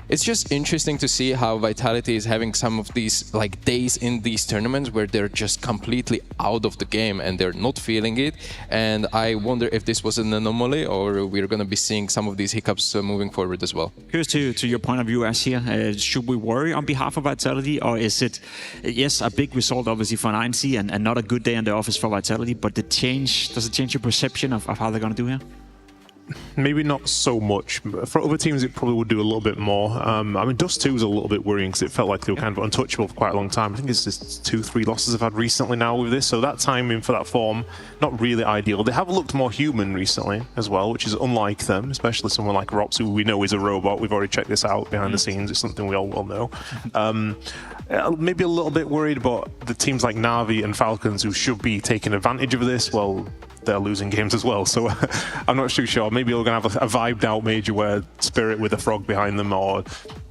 it's just interesting to see how Vitality is having some of these like days in these tournaments where they're just completely out of the game and they're not feeling it. And I wonder if this was an anomaly, or we're going to be seeing some of these hiccups moving forward as well. Here's to your point of view, Ash, here. Should we worry on behalf of Vitality, or is it, yes, a big result obviously for 9C and not a good day in the office for Vitality, but does it change your perception of how they're going to do here? Maybe not so much. For other teams, it probably would do a little bit more. I mean, Dust 2 was a little bit worrying because it felt like they were kind of untouchable for quite a long time. I think it's just 2-3 losses I've had recently now with this, so that timing for that form, not really ideal. They have looked more human recently as well, which is unlike them, especially someone like Rops, who we know is a robot. We've already checked this out behind the scenes. It's something we all well know. Maybe a little bit worried, but the teams like Na'Vi and Falcons, who should be taking advantage of this, well, they're losing games as well. So I'm not too sure. Maybe we're going to have a vibed out major where Spirit with a frog behind them, or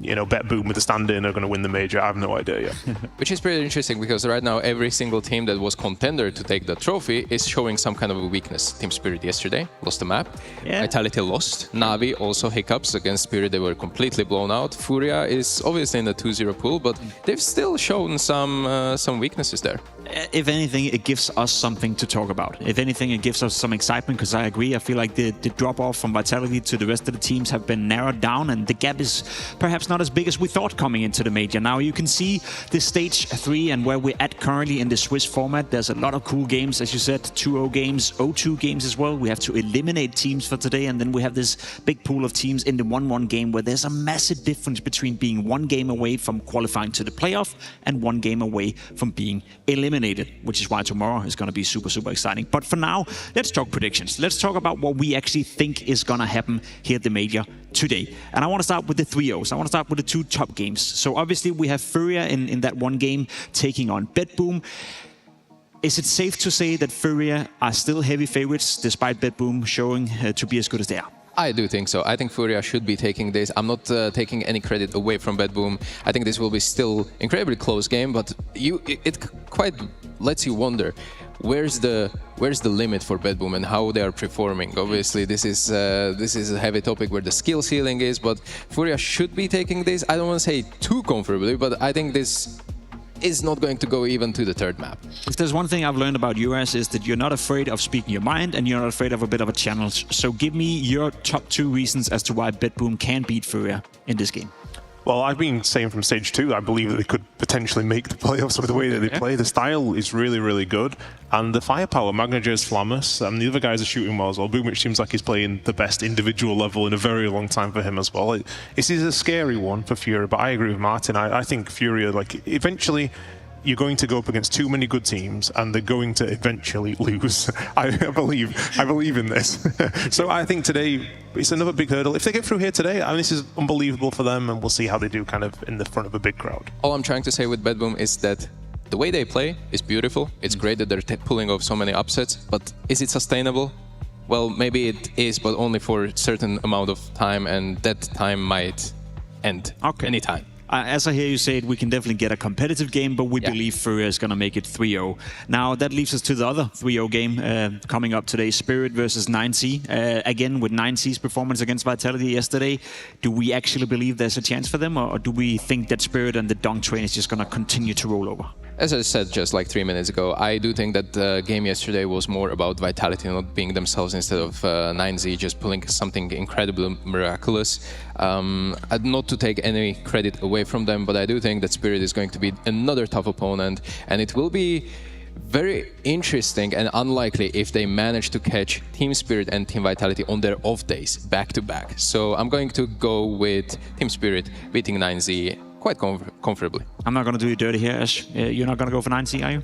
BetBoom with a stand-in are going to win the major. I have no idea yet. Which is pretty interesting, because right now every single team that was contender to take the trophy is showing some kind of a weakness. Team Spirit yesterday lost the map. Yeah. Vitality lost. Navi also hiccups against Spirit. They were completely blown out. FURIA is obviously in the 2-0 pool, but they've still shown some weaknesses there. If anything, it gives us something to talk about. If anything, it gives us some excitement, because I agree. I feel like the drop-off from Vitality to the rest of the teams have been narrowed down, and the gap is perhaps not as big as we thought coming into the major. Now you can see the stage 3 and where we're at currently in the Swiss format. There's a lot of cool games, as you said, 2-0 games, 0-2 games as well. We have to eliminate teams for today, and then we have this big pool of teams in the 1-1 game where there's a massive difference between being 1 game away from qualifying to the playoff and 1 game away from being eliminated, which is why tomorrow is going to be super, super exciting. But for now, let's talk predictions. Let's talk about what we actually think is going to happen here at the major today. And I want to start with the 3-0s. I want to start with the 2 top games. So obviously we have FURIA in that 1 game taking on BetBoom. Is it safe to say that FURIA are still heavy favorites despite BetBoom showing to be as good as they are? I do think so. I think FURIA should be taking this. I'm not taking any credit away from BetBoom. I think this will be still incredibly close game, but it quite lets you wonder where's the limit for BetBoom and how they are performing. Obviously, this is a heavy topic where the skill ceiling is, but FURIA should be taking this. I don't want to say too comfortably, but I think this is not going to go even to the 3rd map. If there's one thing I've learned about you guys, is that you're not afraid of speaking your mind, and you're not afraid of a bit of a challenge. So give me your top 2 reasons as to why BetBoom can beat FURIA in this game. Well, I've been saying from stage 2, I believe that they could potentially make the playoffs with the way that they play. The style is really, really good. And the firepower, MongolZ is Flammus, and the other guys are shooting well as well. Boomich seems like he's playing the best individual level in a very long time for him as well. This is a scary one for FURIA, but I agree with Martin. I think FURIA, eventually, you're going to go up against too many good teams, and they're going to eventually lose. I believe in this. So I think today it's another big hurdle. If they get through here today, I mean, this is unbelievable for them, and we'll see how they do kind of in the front of a big crowd. All I'm trying to say with BetBoom is that the way they play is beautiful. It's great that they're pulling off so many upsets, but is it sustainable? Well, maybe it is, but only for a certain amount of time, and that time might end anytime. As I hear you say it, we can definitely get a competitive game, but we believe FURIA is going to make it 3-0. Now, that leaves us to the other 3-0 game coming up today, Spirit versus 9Z. Again, with 9Z's performance against Vitality yesterday, do we actually believe there's a chance for them, or do we think that Spirit and the Dunk train is just going to continue to roll over? As I said just like 3 minutes ago, I do think that the game yesterday was more about Vitality not being themselves instead of 9Z just pulling something incredibly miraculous. Not to take any credit away from them, but I do think that Spirit is going to be another tough opponent, and it will be very interesting and unlikely if they manage to catch Team Spirit and Team Vitality on their off days back to back. So I'm going to go with Team Spirit beating 9Z quite comfortably. I'm not going to do you dirty here, Ash. You're not going to go for 9Z, are you?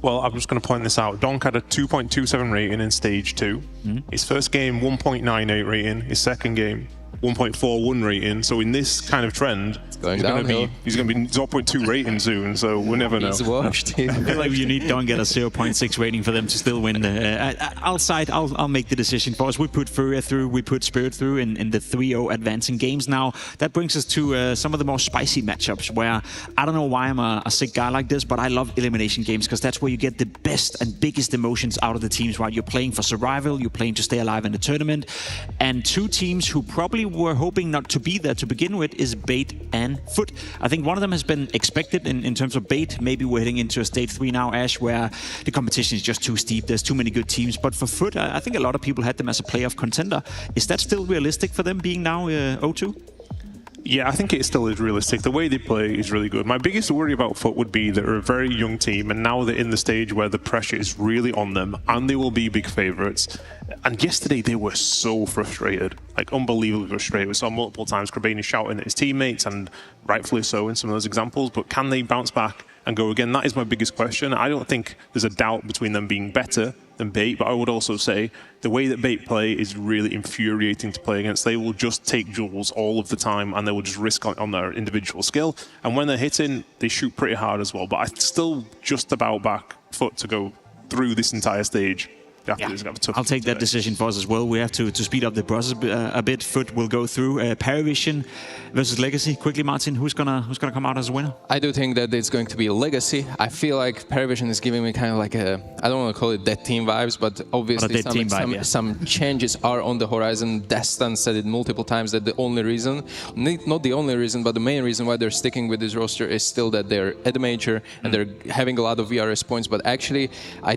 Well, I'm just going to point this out. Donk had a 2.27 rating in stage 2. His first game, 1.98 rating. His second game, 1.41 rating. So in this kind of trend, he's going to be 0.2 rating soon. So we'll never know. He's washed. I feel like you need don't get a 0.6 rating for them to still win. I'll make the decision for us. We put FURIA through, we put Spirit through in the 3-0 advancing games. Now that brings us to some of the more spicy matchups where I don't know why I'm a sick guy like this, but I love elimination games because that's where you get the best and biggest emotions out of the teams. While you're playing for survival, you're playing to stay alive in the tournament, and 2 teams who probably were hoping not to be there to begin with is Bait and FUT. I think one of them has been expected in terms of Bait. Maybe we're heading into a stage 3 now, Ash, where the competition is just too steep. There's too many good teams. But for FUT, I think a lot of people had them as a playoff contender. Is that still realistic for them being now 0-2? Yeah, I think it still is realistic. The way they play is really good. My biggest worry about FUT would be they're a very young team, and now they're in the stage where the pressure is really on them, and they will be big favourites. And yesterday they were so frustrated, like unbelievably frustrated. We saw multiple times Krabani shouting at his teammates, and rightfully so in some of those examples, but can they bounce back and go again? That is my biggest question. I don't think there's a doubt between them being better than Bait, but I would also say the way that Bait play is really infuriating to play against. They will just take jewels all of the time, and they will just risk on their individual skill. And when they're hitting, they shoot pretty hard as well. But I still just about back FUT to go through this entire stage. tough I'll take that decision for us as well. We have to speed up the process a bit. FUT will go through Paravision versus Legacy. Quickly, Martin, who's gonna come out as a winner? I do think that it's going to be Legacy. I feel like Paravision is giving me kind of like I don't want to call it dead team vibes, but obviously some changes are on the horizon. Destan said it multiple times that the only reason, not the only reason, but the main reason why they're sticking with this roster is still that they're at the major and they're having a lot of VRS points. But actually, I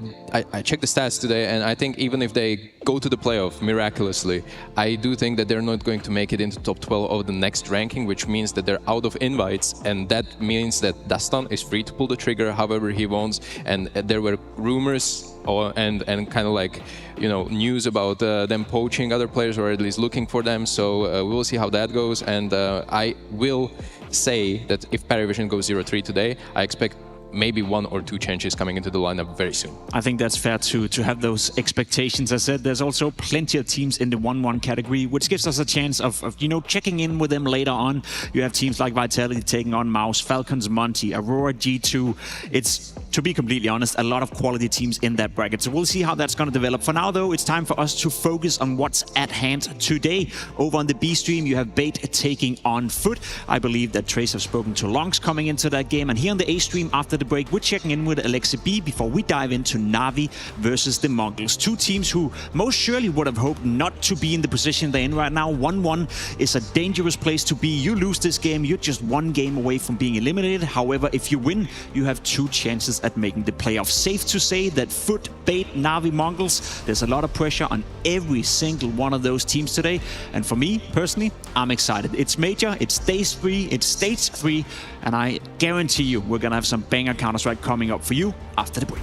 checked the stats today, and I think even if they go to the playoff miraculously, I do think that they're not going to make it into top 12 of the next ranking, which means that they're out of invites, and that means that Destan is free to pull the trigger however he wants. And there were rumors and kind of like, you know, news about them poaching other players, or at least looking for them. So we'll see how that goes. And I will say that if Paravision goes 0-3 today, I expect maybe 1 or 2 changes coming into the lineup very soon. I think that's fair to have those expectations. As I said, there's also plenty of teams in the 1-1 category, which gives us a chance of checking in with them later on. You have teams like Vitality taking on MOUZ, Falcons, Monty, Aurora, G2. It's, to be completely honest, a lot of quality teams in that bracket. So we'll see how that's going to develop. For now, though, it's time for us to focus on what's at hand today. Over on the B stream, you have Bait taking on FUT. I believe that Trace have spoken to Longs coming into that game. And here on the A stream, after the break, we're checking in with Alexa B before we dive into Navi versus the MongolZ. Two teams who most surely would have hoped not to be in the position they're in right now. 1-1 is a dangerous place to be. You lose this game, you're just 1 game away from being eliminated. However, if you win, you have 2 chances at making the playoffs. Safe to say that FUT, Bait, Navi, MongolZ, there's a lot of pressure on every single one of those teams today. And for me, personally, I'm excited. It's major, it's stage 3, it's stage 3, and I guarantee you we're gonna have some banger Counter-Strike coming up for you after the break.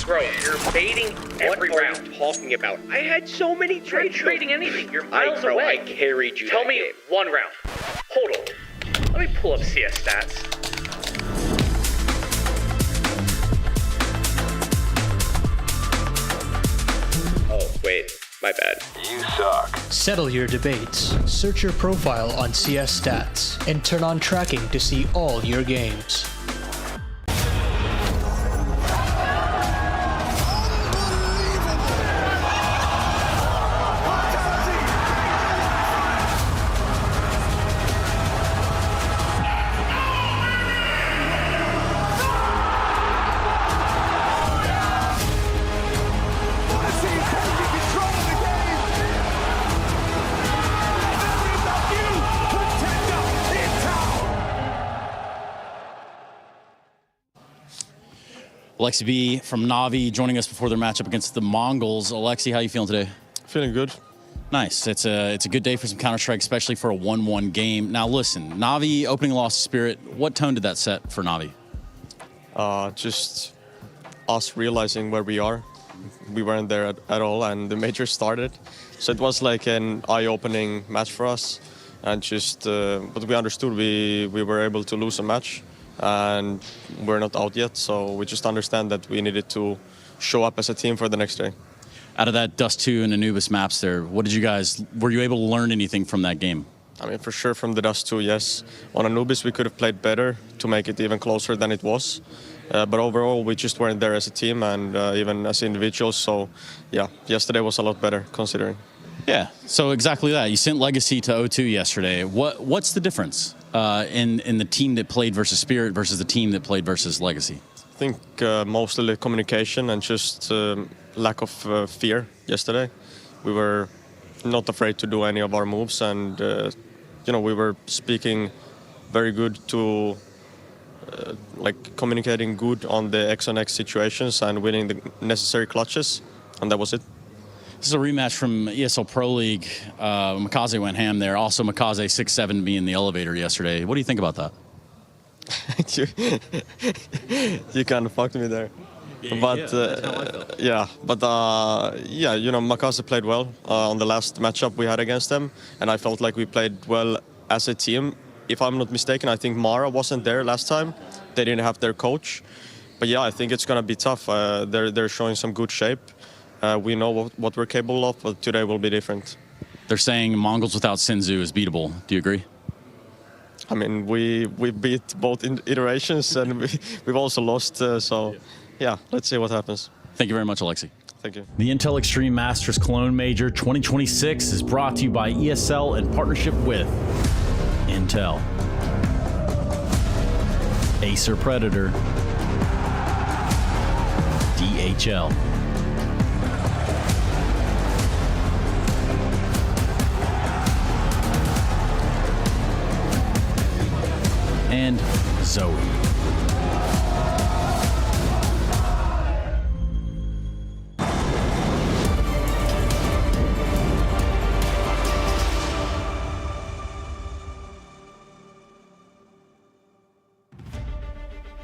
Bro, you're baiting every round. Talking about? I had so many trades. You're trading anything. You're miles away. I carried you. Tell me game. 1 round. Hold on. Let me pull up CS stats. Oh, wait. My bad. You suck. Settle your debates. Search your profile on CS Stats and turn on tracking to see all your games. Alexi B from Navi joining us before their matchup against the MongolZ. Alexi, how are you feeling today? Feeling good. Nice. It's a good day for some Counter-Strike, especially for a 1-1 game. Now listen, Navi opening loss to Spirit. What tone did that set for Navi? Just us realizing where we are. We weren't there at all, and the major started. So it was like an eye-opening match for us. And just, but we understood we were able to lose a match. And we're not out yet, so we just understand that we needed to show up as a team for the next day. Out of that Dust 2 and Anubis maps there, were you able to learn anything from that game? I mean, for sure from the Dust 2, yes. On Anubis, we could have played better to make it even closer than it was. But overall, we just weren't there as a team and even as individuals. So, yeah, yesterday was a lot better considering. Yeah, so exactly that. You sent Legacy to O2 yesterday. What's the difference in the team that played versus Spirit versus the team that played versus Legacy? I think mostly the communication and just lack of fear yesterday. We were not afraid to do any of our moves, and we were speaking very good to like communicating good on the X on X situations and winning the necessary clutches, and that was it. This is a rematch from ESL Pro League. MongolZ went ham there. Also, MongolZ 6-7 me in the elevator yesterday. What do you think about that? You kind of fucked me there. But yeah, you know, MongolZ played well on the last matchup we had against them, and I felt like we played well as a team. If I'm not mistaken, I think Mara wasn't there last time. They didn't have their coach. But yeah, I think it's gonna be tough. They're showing some good shape. We know what we're capable of, but today will be different. They're saying MongolZ without Senzu is beatable. Do you agree? I mean, we beat both iterations, and we've also lost. So yeah, let's see what happens. Thank you very much, Alexi. Thank you. The Intel Extreme Masters Cologne Major 2026 is brought to you by ESL in partnership with Intel, Acer Predator, DHL, and Zoe.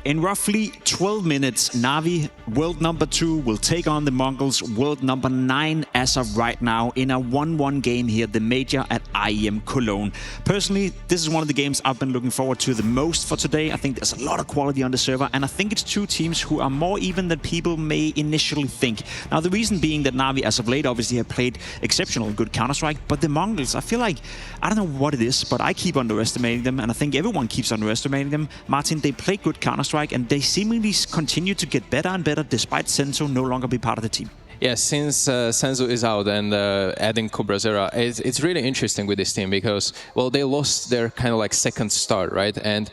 In roughly 12 minutes, Navi, world number 2, will take on the MongolZ, world number 9 as of right now, in a 1-1 game here at the Major at IEM Cologne. Personally, this is one of the games I've been looking forward to the most for today. I think there's a lot of quality on the server, and I think it's two teams who are more even than people may initially think. Now, the reason being that Navi, as of late, obviously have played exceptional good Counter-Strike, but the MongolZ, I feel like, I don't know what it is, but I keep underestimating them, and I think everyone keeps underestimating them. Martin, they play good Counter-Strike, and they seemingly continue to get better and better despite Senzo no longer be part of the team. Yeah, since Senzo is out and adding Cobrazera, it's really interesting with this team because, well, they lost their kind of like second star, right? And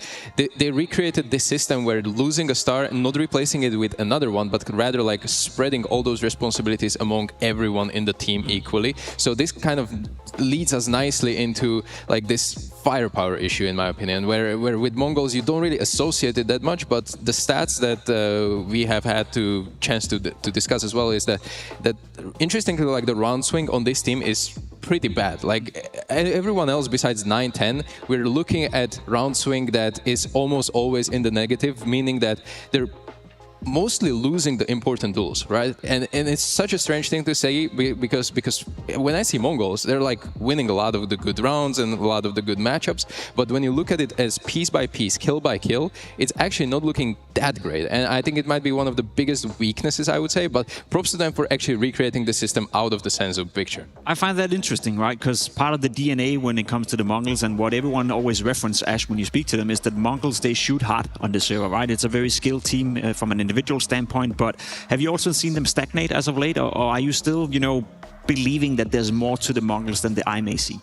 they recreated this system where losing a star and not replacing it with another one, but rather like spreading all those responsibilities among everyone in the team equally. So this kind of leads us nicely into like this firepower issue, in my opinion, where with MongolZ you don't really associate it that much, but the stats that we have had to chance to discuss as well is that interestingly, like the round swing on this team is pretty bad. Like everyone else besides 9-10, we're looking at round swing that is almost always in the negative, meaning that they're mostly losing the important duels, right? And it's such a strange thing to say because when I see MongolZ, they're like winning a lot of the good rounds and a lot of the good matchups, but when you look at it as piece by piece, kill by kill, it's actually not looking that great. And I think it might be one of the biggest weaknesses, I would say, but props to them for actually recreating the system out of the Senzo picture. I find that interesting, right? Because part of the DNA when it comes to the MongolZ and what everyone always references, Ash, when you speak to them, is that MongolZ, they shoot hard on the server, right? It's a very skilled team from an individual standpoint, but have you also seen them stagnate as of late, or are you still, you know, believing that there's more to the MongolZ than the eye may see?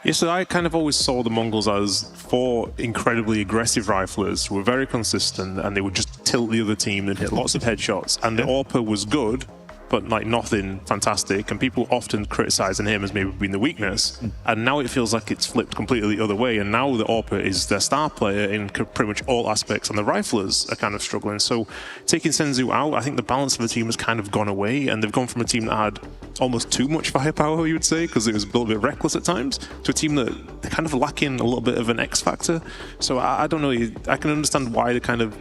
Yeah, so I kind of always saw the MongolZ as 4 incredibly aggressive riflers who were very consistent, and they would just tilt the other team and hit lots of headshots, and the AWPer was good, but like nothing fantastic, and people often criticizing him as maybe being the weakness. And now it feels like it's flipped completely the other way, and now the AWPer is their star player in pretty much all aspects, and the riflers are kind of struggling. So taking Senzu out, I think the balance of the team has kind of gone away, and they've gone from a team that had almost too much firepower, you would say, because it was a little bit reckless at times, to a team that they're kind of lacking a little bit of an X factor. So I don't know, I can understand why they kind of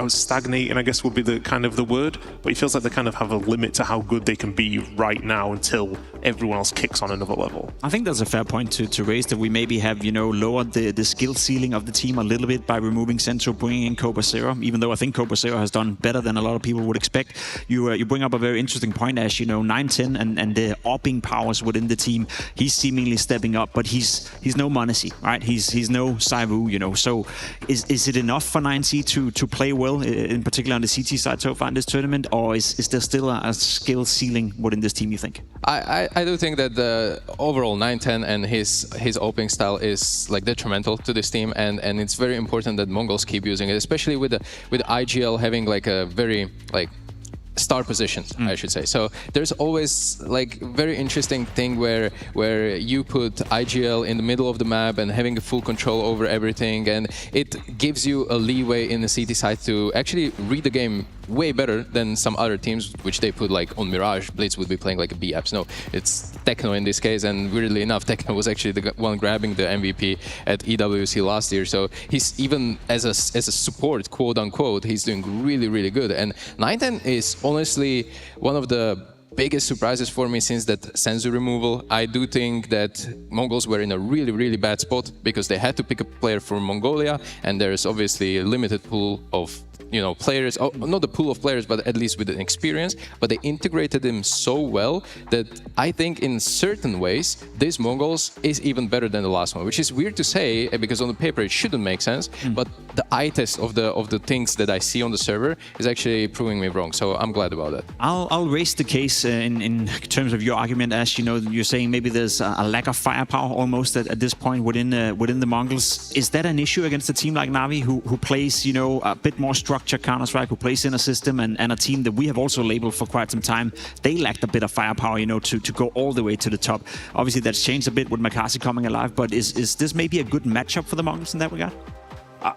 stagnating, I guess would be the kind of the word, but it feels like they kind of have a limit to how good they can be right now until everyone else kicks on another level. I think that's a fair point to raise, that we maybe have, you know, lowered the skill ceiling of the team a little bit by removing Senzo, bringing in Cobrazera, even though I think Cobrazera has done better than a lot of people would expect. You bring up a very interesting point, Ash, you know, 9-10 and the AWPing powers within the team, he's seemingly stepping up, but he's no MONEZ, right? He's no Saivu, you know, so is it enough for 9C to play well, in particular on the CT side so far in this tournament, or is there still a skill ceiling within this team, you think? I do think that the overall 9-10 and his opening style is like detrimental to this team, and it's very important that MongolZ keep using it, especially with IGL having like a very like star positions, I should say. So there's always like very interesting thing where you put IGL in the middle of the map and having a full control over everything, and it gives you a leeway in the CT side to actually read the game way better than some other teams, which they put like on Mirage. Blitz would be playing like a B-Apps. No, it's Techno in this case, and weirdly enough, Techno was actually the one grabbing the MVP at EWC last year. So he's even as a support, quote unquote, he's doing really, really good. And 910 is honestly one of the biggest surprises for me since that Senzu removal. I do think that MongolZ were in a really, really bad spot because they had to pick a player from Mongolia, and there's obviously a limited pool of players, not the pool of players, but at least with an experience. But they integrated them so well that I think in certain ways, this MongolZ is even better than the last one, which is weird to say because on the paper it shouldn't make sense. But the eye test of the things that I see on the server is actually proving me wrong. So I'm glad about that. I'll raise the case in terms of your argument, as you're saying maybe there's a lack of firepower almost at this point within the MongolZ. Is that an issue against a team like Navi who plays a bit more structured Counter-Strike, who plays in a system, and a team that we have also labeled for quite some time? They lacked a bit of firepower, to go all the way to the top. Obviously that's changed a bit with Makasi coming alive, but is this maybe a good matchup for the MongolZ in that regard?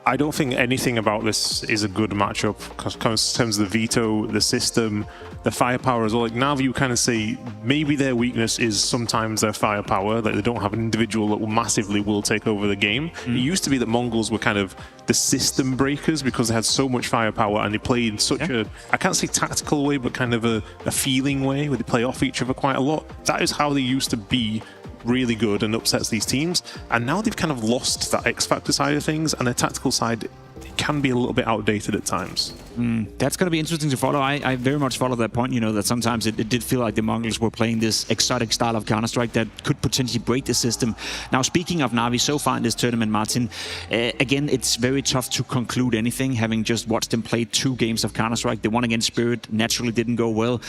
I don't think anything about this is a good matchup in terms of the veto, the system, the firepower as well. Like Navi, you kind of say maybe their weakness is sometimes their firepower, that they don't have an individual that massively will take over the game. It used to be that MongolZ were kind of the system breakers because they had so much firepower and they played in such a, I can't say tactical way, but kind of a feeling way where they play off each other quite a lot. That is how they used to be really good and upsets these teams, and now they've kind of lost that X-Factor side of things, and their tactical side can be a little bit outdated at times. That's going to be interesting to follow. I very much follow that point, that sometimes it did feel like the MongolZ were playing this exotic style of Counter-Strike that could potentially break the system. Now, speaking of Navi, so far in this tournament, Martin, again, it's very tough to conclude anything, having just watched them play 2 games of Counter-Strike. The one against Spirit naturally didn't go well.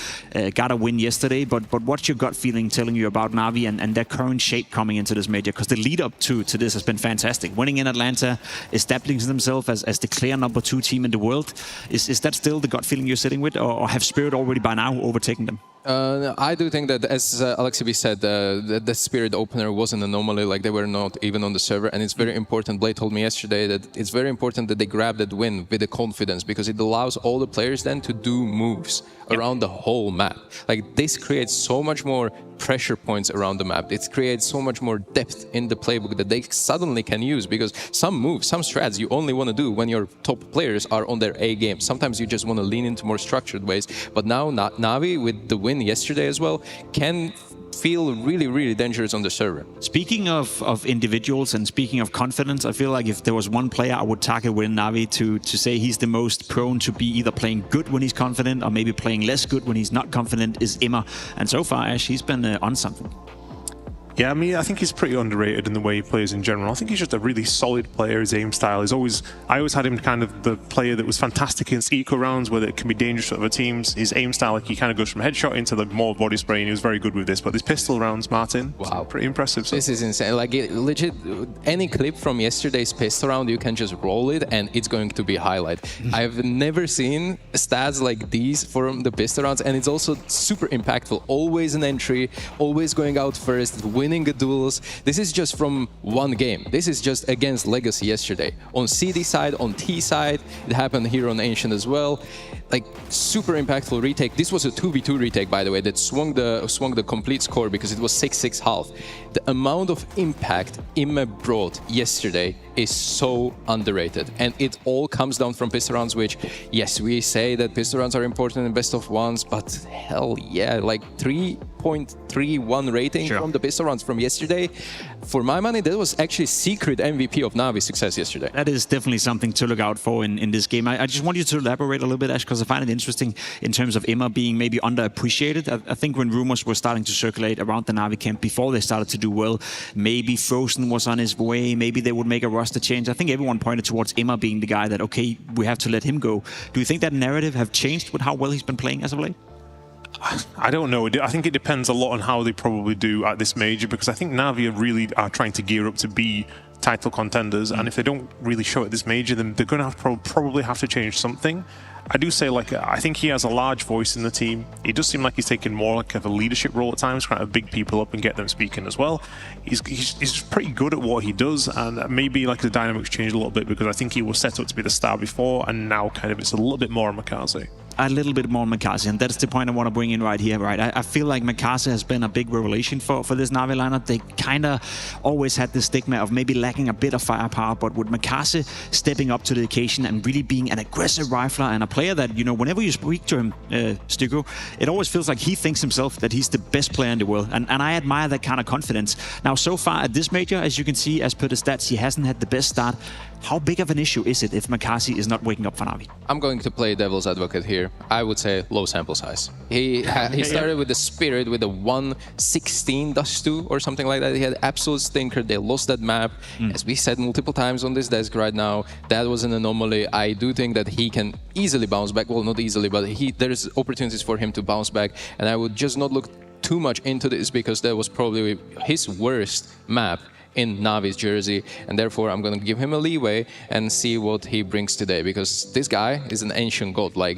Got a win yesterday, but what's your gut feeling telling you about Navi and their current shape coming into this major? Because the lead up to this has been fantastic. Winning in Atlanta, establishing themselves as the clear number 2 team in the world. Is that still the gut feeling you're sitting with, or have Spirit already by now overtaken them? I do think that, as Alexibi said, the Spirit opener was an anomaly, like they were not even on the server, and it's very important. Blade told me yesterday that it's very important that they grab that win with the confidence, because it allows all the players then to do moves around the whole map. Like, this creates so much more pressure points around the map. It creates so much more depth in the playbook that they suddenly can use, because some moves, some strats you only want to do when your top players are on their A game. Sometimes you just want to lean into more structured ways, but now Navi, with the win yesterday as well, can feel really, really dangerous on the server. Speaking of individuals and speaking of confidence, I feel like if there was one player I would target within Navi to say he's the most prone to be either playing good when he's confident or maybe playing less good when he's not confident, is Imma. And so far, Ash, he's been on something. Yeah, I mean, I think he's pretty underrated in the way he plays in general. I think he's just a really solid player. His aim style is always... I always had him kind of the player that was fantastic against eco rounds, where it can be dangerous for other teams. His aim style, like, he kind of goes from headshot into the more body spray, and he was very good with this. But these pistol rounds, Martin, wow, pretty impressive. So. This is insane. Like, legit, any clip from yesterday's pistol round, you can just roll it, and it's going to be a highlight. I've never seen stats like these from the pistol rounds, and it's also super impactful. Always an entry, always going out first, winning the duels. This is just from one game. This is just against Legacy yesterday. On CD side, on T side, it happened here on Ancient as well. Like, super impactful retake. This was a 2v2 retake, by the way, that swung the complete score because it was 6-6 half. The amount of impact Imma brought yesterday is so underrated, and it all comes down from pistol rounds, which, yes, we say that pistol rounds are important in best of ones, but hell yeah, like 3.31 rating from the pistol rounds from yesterday. For my money, that was actually secret MVP of Navi's success yesterday. That is definitely something to look out for in this game. I just want you to elaborate a little bit, Ash, because I find it interesting in terms of Imma being maybe underappreciated. I think when rumors were starting to circulate around the Navi camp before they started to do well, maybe Frozen was on his way, maybe they would make a roster change. I think everyone pointed towards Imma being the guy that, okay, we have to let him go. Do you think that narrative have changed with how well he's been playing as of late? I don't know. I think it depends a lot on how they probably do at this major, because I think Navi really are trying to gear up to be title contenders, and if they don't really show at this major, then they're going to have probably have to change something. I do say, like, I think he has a large voice in the team. He does seem like he's taking more like of a leadership role at times, trying to big people up and get them speaking as well. He's pretty good at what he does, and maybe like the dynamics changed a little bit because I think he was set up to be the star before, and now kind of it's a little bit more on MongolZ. A little bit more on MongolZ, and that's the point I want to bring in right here, right? I feel like MongolZ has been a big revelation for this Na'Vi lineup. They kind of always had the stigma of maybe lacking a bit of firepower, but with MongolZ stepping up to the occasion and really being an aggressive rifler and a player that, you know, whenever you speak to him, Stuko, it always feels like he thinks himself that he's the best player in the world, and I admire that kind of confidence. Now, so far at this major, as you can see, as per the stats, he hasn't had the best start. How big of an issue is it if MongolZ is not waking up for Na'Vi? I'm going to play devil's advocate here. I would say low sample size. He started with the Spirit with a 116 dust 2 or something like that. He had absolute stinker. They lost that map. As we said multiple times on this desk right now, that was an anomaly. I do think that he can easily bounce back. Well, not easily, but there's opportunities for him to bounce back. And I would just not look too much into this because that was probably his worst map in Navi's jersey, and therefore I'm going to give him a leeway and see what he brings today, because this guy is an ancient god. Like,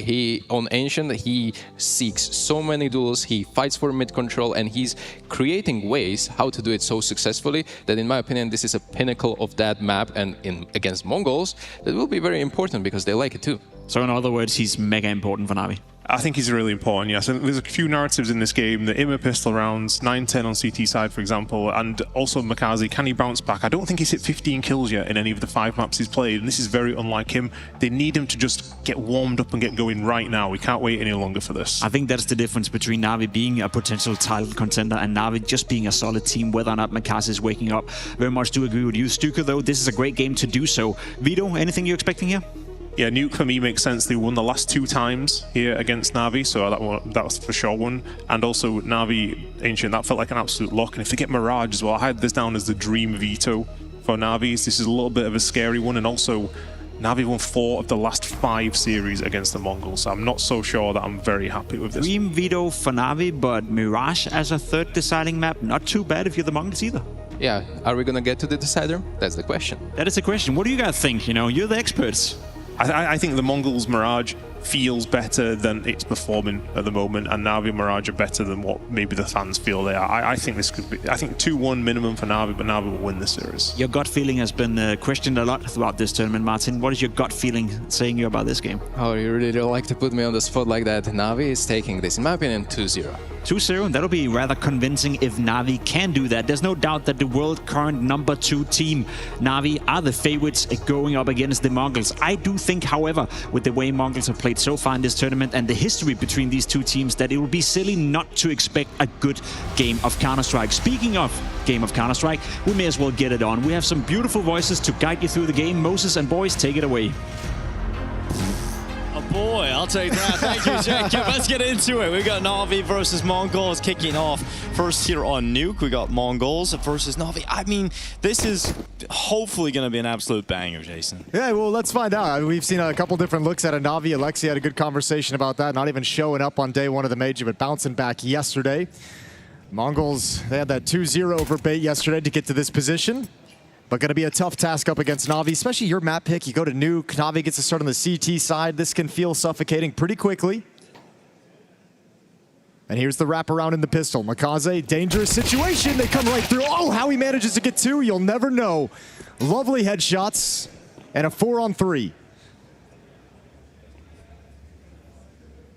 on ancient, he seeks so many duels, he fights for mid control, and he's creating ways how to do it so successfully that, in my opinion, this is a pinnacle of that map, and against Mongols, that will be very important because they like it too. So in other words, he's mega important for Na'Vi. I think he's really important, yes. And there's a few narratives in this game. The IMA pistol rounds, 9-10 on CT side, for example, and also MongolZ, can he bounce back? I don't think he's hit 15 kills yet in any of the 5 maps he's played, and this is very unlike him. They need him to just get warmed up and get going right now. We can't wait any longer for this. I think that's the difference between Na'Vi being a potential title contender and Na'Vi just being a solid team, whether or not MongolZ is waking up. Very much do agree with you, Stuka, though. This is a great game to do so. Vito, anything you're expecting here? Yeah, Nuke for me makes sense. They won the last 2 times here against Na'Vi, so that was for sure one. And also Na'Vi Ancient, that felt like an absolute lock. And if they get Mirage as well, I had this down as the dream veto for Na'Vis. This is a little bit of a scary one, and also Na'Vi won 4 of the last 5 series against the Mongols, so I'm not so sure that I'm very happy with this. Dream veto for Na'Vi, but Mirage as a 3rd deciding map, not too bad if you're the Mongols either. Yeah, are we gonna get to the decider? That's the question. That is the question. What do you guys think? You know, you're the experts. I think the Mongols Mirage feels better than it's performing at the moment, and Na'Vi Mirage are better than what maybe the fans feel they are. I think this could be, I think 2-1 minimum for Na'Vi, but Na'Vi will win this series. Your gut feeling has been questioned a lot throughout this tournament, Martin. What is your gut feeling saying you about this game? Oh, you really don't like to put me on the spot like that. Na'Vi is taking this, in my opinion, 2-0. 2-0, that'll be rather convincing if Na'Vi can do that. There's no doubt that the world current number 2 team, Na'Vi, are the favorites going up against the Mongols. I do think, however, with the way Mongols have played so far in this tournament and the history between these 2 teams, that it would be silly not to expect a good game of Counter-Strike. Speaking of game of Counter-Strike, we may as well get it on. We have some beautiful voices to guide you through the game. Moses and boys, take it away. Boy, I'll take that. Thank you, Jacob. Let's get into it. We've got Na'Vi versus MongolZ kicking off first here on Nuke. We got MongolZ versus Na'Vi. I mean, this is hopefully going to be an absolute banger, Jason. Yeah, well, let's find out. We've seen a couple different looks at a Na'Vi. Alexi had a good conversation about that, not even showing up on day 1 of the major, but bouncing back yesterday. Mongols, they had that 2-0 over bait yesterday to get to this position. But going to be a tough task up against Na'Vi, especially your map pick. You go to Nuke, Na'Vi gets to start on the CT side. This can feel suffocating pretty quickly. And here's the wraparound in the pistol. MongolZ, dangerous situation. They come right through. Oh, how he manages to get 2, you'll never know. Lovely headshots and a 4-on-3.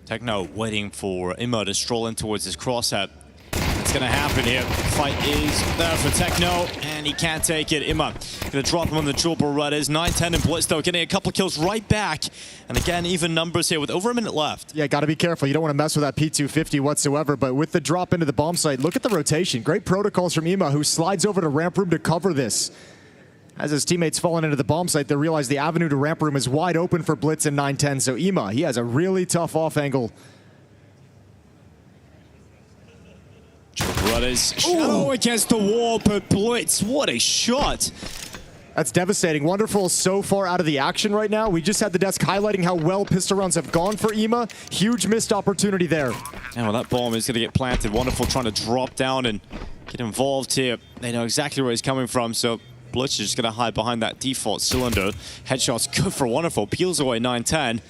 Techno waiting for Immo to stroll in towards his crosshead. It's gonna happen here. Fight is there for Techno, and he can't take it. Immo gonna drop him on the dual Berettas. 9-10 and Blitz, though, getting a couple kills right back. And again, even numbers here with over a minute left. Yeah, gotta be careful. You don't want to mess with that P250 whatsoever, but with the drop into the bomb site, look at the rotation. Great protocols from Immo, who slides over to ramp room to cover this. As his teammates falling into the bomb site, they realize the avenue to ramp room is wide open for Blitz and 9-10, so Immo, he has a really tough off angle. Brothers, shadow against the wall, but Blitz, what a shot. That's devastating. Wonderful so far out of the action right now. We just had the desk highlighting how well pistol rounds have gone for Immo. Huge missed opportunity there. And well, that bomb is going to get planted. Wonderful trying to drop down and get involved here. They know exactly where he's coming from, so Blitz is just going to hide behind that default cylinder. Headshots good for Wonderful. Peels away 9-10.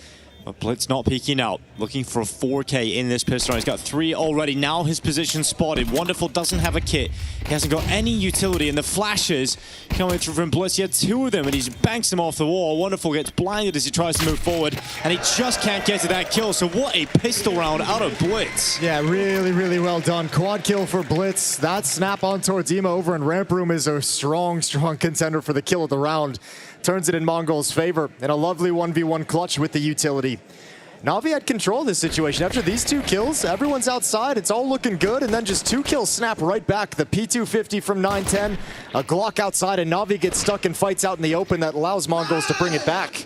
But Blitz not peeking out, looking for a 4K in this pistol. He's got 3 already. Now his position spotted. Wonderful doesn't have a kit. He hasn't got any utility, and the flashes coming through from Blitz. He had 2 of them, and he banks them off the wall. Wonderful gets blinded as he tries to move forward, and he just can't get to that kill. So what a pistol round out of Blitz. Yeah, really, really well done. Quad kill for Blitz. That snap on towards Emo over in Ramp Room is a strong, strong contender for the kill of the round. Turns it in MongolZ's favor, and a lovely 1v1 clutch with the utility. Na'Vi had control of this situation. After these 2 kills, everyone's outside. It's all looking good, and then just 2 kills snap right back. The P250 from 910, a Glock outside, and Na'Vi gets stuck and fights out in the open that allows MongolZ to bring it back.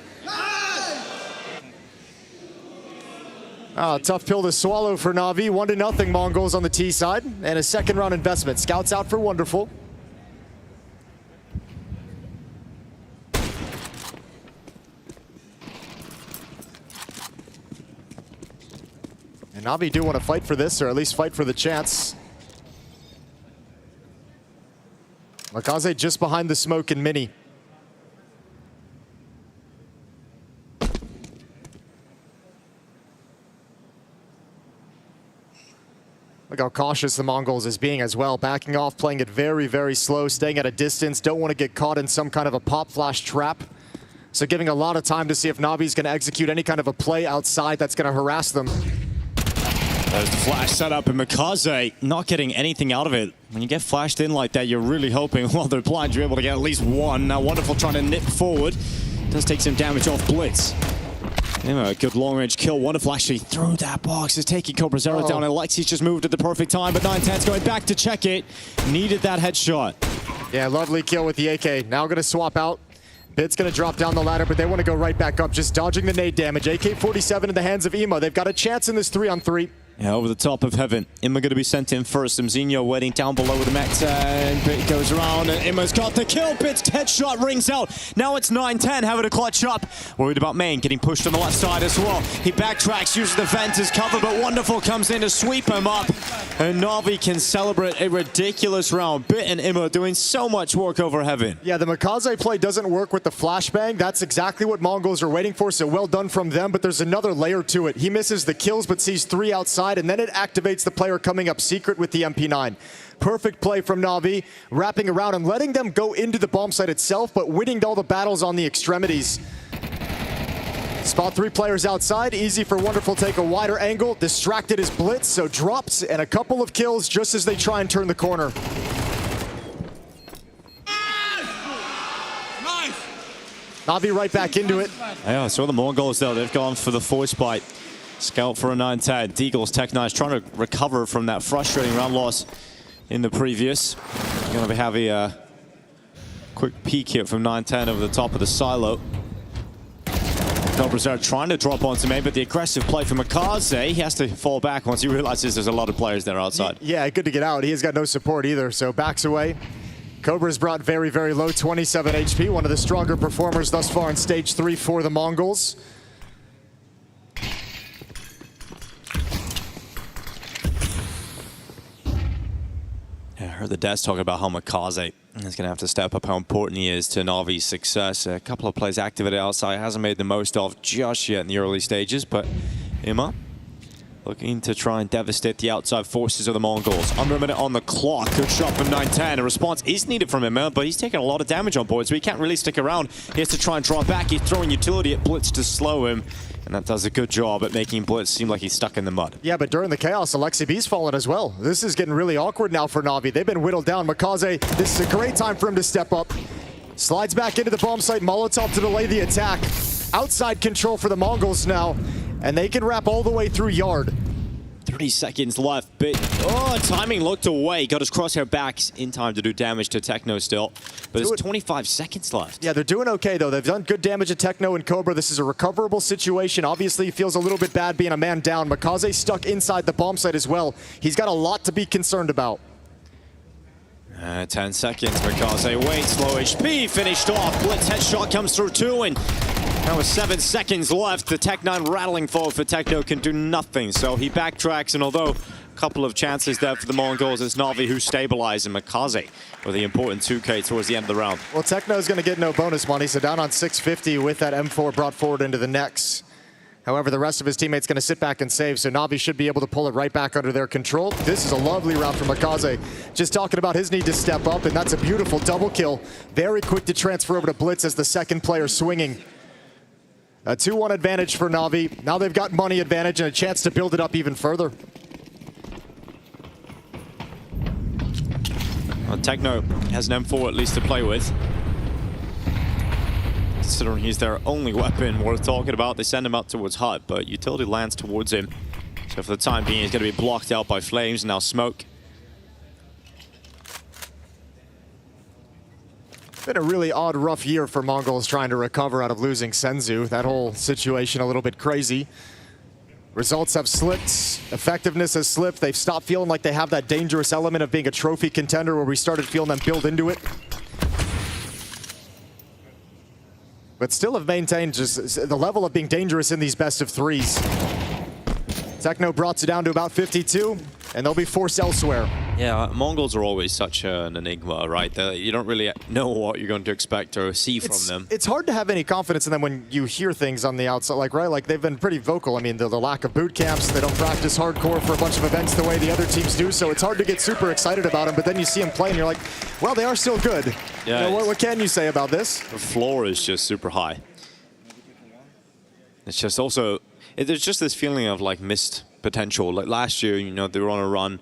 Tough pill to swallow for Na'Vi. 1-0 MongolZ on the T side, and a second round investment. Scouts out for Wonderful. And Na'Vi do want to fight for this, or at least fight for the chance. MongolZ just behind the smoke in Mini. Look how cautious the MongolZ is being as well. Backing off, playing it very, very slow, staying at a distance. Don't want to get caught in some kind of a pop flash trap. So giving a lot of time to see if Na'Vi's going to execute any kind of a play outside that's going to harass them. There's the flash setup, and MongolZ not getting anything out of it. When you get flashed in like that, you're really hoping, while they're blind, you're able to get at least 1. Now Wonderful trying to nip forward. Does take some damage off Blitz. A good long-range kill. Wonderful actually through that box. Is taking CobraZero down, and Alexi's just moved at the perfect time, but 910's going back to check it. Needed that headshot. Yeah, lovely kill with the AK. Now going to swap out. Bid's going to drop down the ladder, but they want to go right back up, just dodging the nade damage. AK-47 in the hands of Ema. They've got a chance in this 3-on-3. Yeah, over the top of Heaven. Imma going to be sent in first. Mzinho waiting down below with the mech, and Bit goes around, and Imma's got the kill. Bit's headshot rings out. Now it's 910 having to clutch up. Worried about Main getting pushed on the left side as well. He backtracks, uses the vent as cover, but Wonderful comes in to sweep him up. And Na'Vi can celebrate a ridiculous round. Bit and Imma doing so much work over Heaven. Yeah, the MongolZ play doesn't work with the flashbang. That's exactly what MongolZ are waiting for, so well done from them, but there's another layer to it. He misses the kills, but sees 3 outside, and then it activates the player coming up secret with the MP9. Perfect play from Na'Vi, wrapping around and letting them go into the bomb site itself, but winning all the battles on the extremities. Spot 3 players outside, easy for Wonderful to take a wider angle. Distracted is Blitz, so drops and a couple of kills just as they try and turn the corner. Na'Vi right back into it. Yeah, so the MongolZ though, they've gone for the force bite. Scout for a 910. Deagle's Tech9 trying to recover from that frustrating round loss in the previous. Going to be having a quick peek here from 910 over the top of the silo. CobraZero trying to drop onto Main, but the aggressive play from MongolZ, he has to fall back once he realizes there's a lot of players there outside. Yeah, good to get out. He has got no support either, so backs away. Cobra's brought very, very low, 27 HP. One of the stronger performers thus far in stage 3 for the MongolZ. I heard the devs talking about how MongolZ is going to have to step up how important he is to Na'Vi's success. A couple of plays activated outside, hasn't made the most of just yet in the early stages, but Imma looking to try and devastate the outside forces of the MongolZ. Under a minute on the clock. Good shot from 910. A response is needed from Imma, but he's taking a lot of damage on board, so he can't really stick around. He has to try and draw back. He's throwing utility at Blitz to slow him, and that does a good job at making Blitz seem like he's stuck in the mud. Yeah, but during the chaos, Alexi B's fallen as well. This is getting really awkward now for Na'Vi. They've been whittled down. MongolZ, this is a great time for him to step up. Slides back into the bomb site. Molotov to delay the attack. Outside control for the MongolZ now, and they can wrap all the way through Yard. 30 seconds left. Bit, timing looked away. Got his crosshair back in time to do damage to Techno still. But there's 25 seconds left. Yeah, they're doing okay, though. They've done good damage to Techno and Cobra. This is a recoverable situation. Obviously, he feels a little bit bad being a man down. MongolZ stuck inside the bomb site as well. He's got a lot to be concerned about. 10 seconds. MongolZ waits. Low HP. Finished off. Blitz headshot comes through too. And now with 7 seconds left, the Tech9 rattling forward for Techno can do nothing. So he backtracks, and although a couple of chances there for the MongolZ, it's Na'Vi who stabilize, and MongolZ with the important 2K towards the end of the round. Well, Techno's going to get no bonus money, so down on 650 with that M4 brought forward into the next. However, the rest of his teammates going to sit back and save, so Na'Vi should be able to pull it right back under their control. This is a lovely round from MongolZ. Just talking about his need to step up, and that's a beautiful double kill. Very quick to transfer over to Blitz as the second player swinging. A 2-1 advantage for Na'Vi. Now they've got money advantage and a chance to build it up even further. Well, Techno has an M4 at least to play with. Considering he's their only weapon worth talking about, they send him up towards Hut, but utility lands towards him. So for the time being, he's going to be blocked out by flames, now smoke. Been a really odd, rough year for Mongols trying to recover out of losing Senzu. That whole situation a little bit crazy. Results have slipped. Effectiveness has slipped. They've stopped feeling like they have that dangerous element of being a trophy contender where we started feeling them build into it. But still have maintained just the level of being dangerous in these best of threes. Techno brought it down to about 52, and they'll be forced elsewhere. Yeah, Mongols are always such an enigma, right? You don't really know what you're going to expect or see from them. It's hard to have any confidence in them when you hear things on the outside, like they've been pretty vocal. I mean, the lack of boot camps, they don't practice hardcore for a bunch of events the way the other teams do, so it's hard to get super excited about them, but then you see them play and you're like, well, they are still good. Yeah, you know, what can you say about this? The floor is just super high. It's just also, there's just this feeling of like missed potential. Like last year, you know, they were on a run.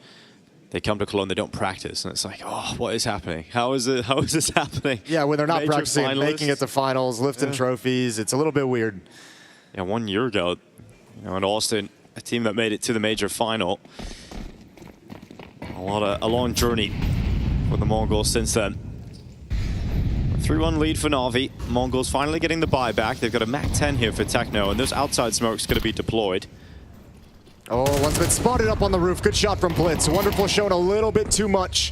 They come to Cologne, they don't practice, and it's like, oh, what is happening? How is this happening? Yeah, when they're not Major practicing, finalists. making it to finals, lifting trophies, it's a little bit weird. Yeah, 1 year ago, you know, in Austin, a team that made it to the major final. A long journey for the Mongols since then. 3-1 lead for Na'Vi. Mongols finally getting the buyback. They've got a MAC-10 here for Techno, and those outside smokes going to be deployed. Oh, one's been spotted up on the roof. Good shot from Blitz. Wonderful, showing a little bit too much.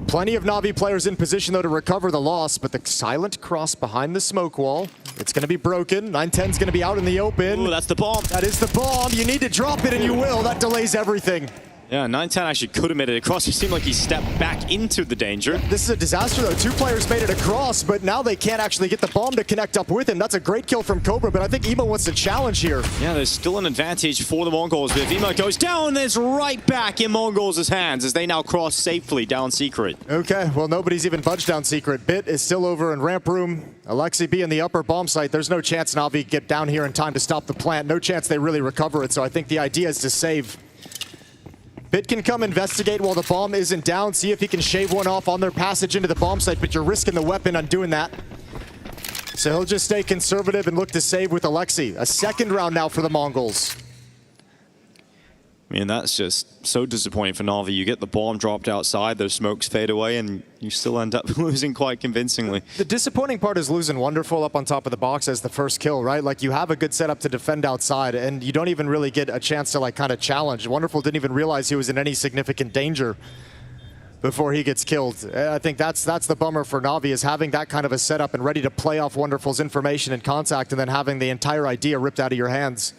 Plenty of Na'Vi players in position, though, to recover the loss, but the silent cross behind the smoke wall. It's going to be broken. 910's going to be out in the open. Ooh, that's the bomb. That is the bomb. You need to drop it, and you will. That delays everything. Yeah, 910 actually could have made it across. It seemed like he stepped back into the danger. This is a disaster, though. Two players made it across, but now they can't actually get the bomb to connect up with him. That's a great kill from Cobra, but I think Emo wants to challenge here. Yeah, there's still an advantage for the Mongols, but if Emo goes down, it's right back in Mongols' hands as they now cross safely down Secret. Okay, well, nobody's even budged down Secret. Bit is still over in ramp room. Alexi B in the upper bomb site. There's no chance Na'Vi get down here in time to stop the plant. No chance they really recover it, so I think the idea is to save. Bit can come investigate while the bomb isn't down, see if he can shave one off on their passage into the bomb site, but you're risking the weapon on doing that. So he'll just stay conservative and look to save with Alexi. A second round now for the Mongols. I mean, that's just so disappointing for Na'Vi. You get the bomb dropped outside, those smokes fade away, and you still end up losing quite convincingly. The disappointing part is losing Wonderful up on top of the box as the first kill, right? Like, you have a good setup to defend outside, and you don't even really get a chance to, like, kind of challenge. Wonderful didn't even realize he was in any significant danger before he gets killed. I think that's the bummer for Na'Vi, is having that kind of a setup and ready to play off Wonderful's information and contact, and then having the entire idea ripped out of your hands.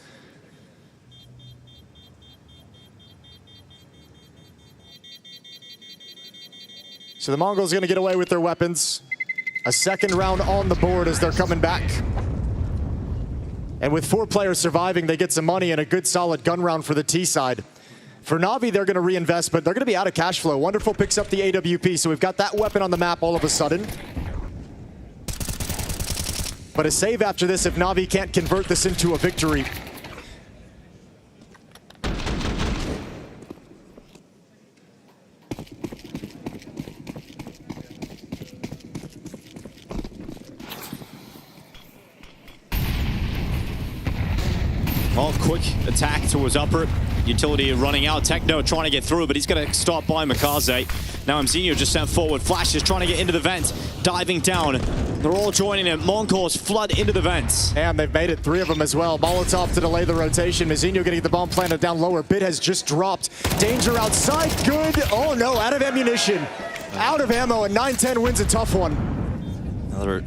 So the Mongols going to get away with their weapons. A second round on the board as they're coming back. And with 4 players surviving, they get some money and a good solid gun round for the T side. For Na'Vi, they're going to reinvest, but they're going to be out of cash flow. Wonderful picks up the AWP, so we've got that weapon on the map all of a sudden. But a save after this if Na'Vi can't convert this into a victory. Well, quick attack towards upper. Utility running out. Techno trying to get through, but he's going to stop by MongolZ. Now MZ just sent forward. Flash is trying to get into the vent. Diving down. They're all joining him. Mongols flood into the vents. And they've made it, 3 of them as well. Molotov to delay the rotation. Mizinho getting the bomb planted down lower. Bit has just dropped. Danger outside. Good. Oh no, out of ammunition. Out of ammo, and 910 wins a tough one. Another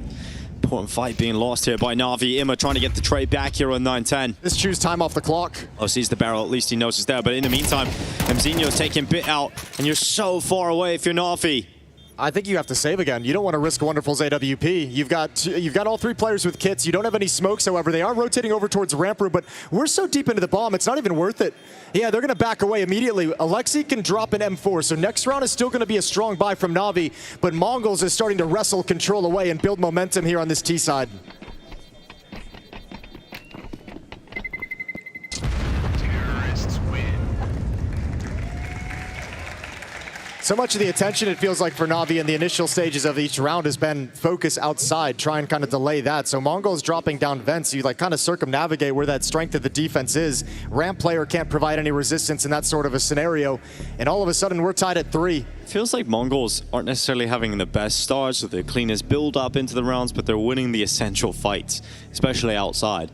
important fight being lost here by Na'Vi. Imma trying to get the trade back here on 910. This chews time off the clock. Oh, sees the barrel. At least he knows it's there. But in the meantime, Mzinho's taking Bit out. And you're so far away if you're Na'Vi. I think you have to save again. You don't want to risk Wonderful's AWP. You've got all three players with kits. You don't have any smokes, however. They are rotating over towards ramp room, but we're so deep into the bomb, it's not even worth it. Yeah, they're going to back away immediately. Alexi can drop an M4, so next round is still going to be a strong buy from Na'Vi, but MongolZ is starting to wrestle control away and build momentum here on this T side. So much of the attention, it feels like, for Na'Vi in the initial stages of each round has been focus outside, try and kind of delay that. So MongolZ dropping down vents, you like kind of circumnavigate where that strength of the defense is. Ramp player can't provide any resistance in that sort of a scenario. And all of a sudden, we're tied at 3. Feels like MongolZ aren't necessarily having the best starts or the cleanest build up into the rounds, but they're winning the essential fights, especially outside.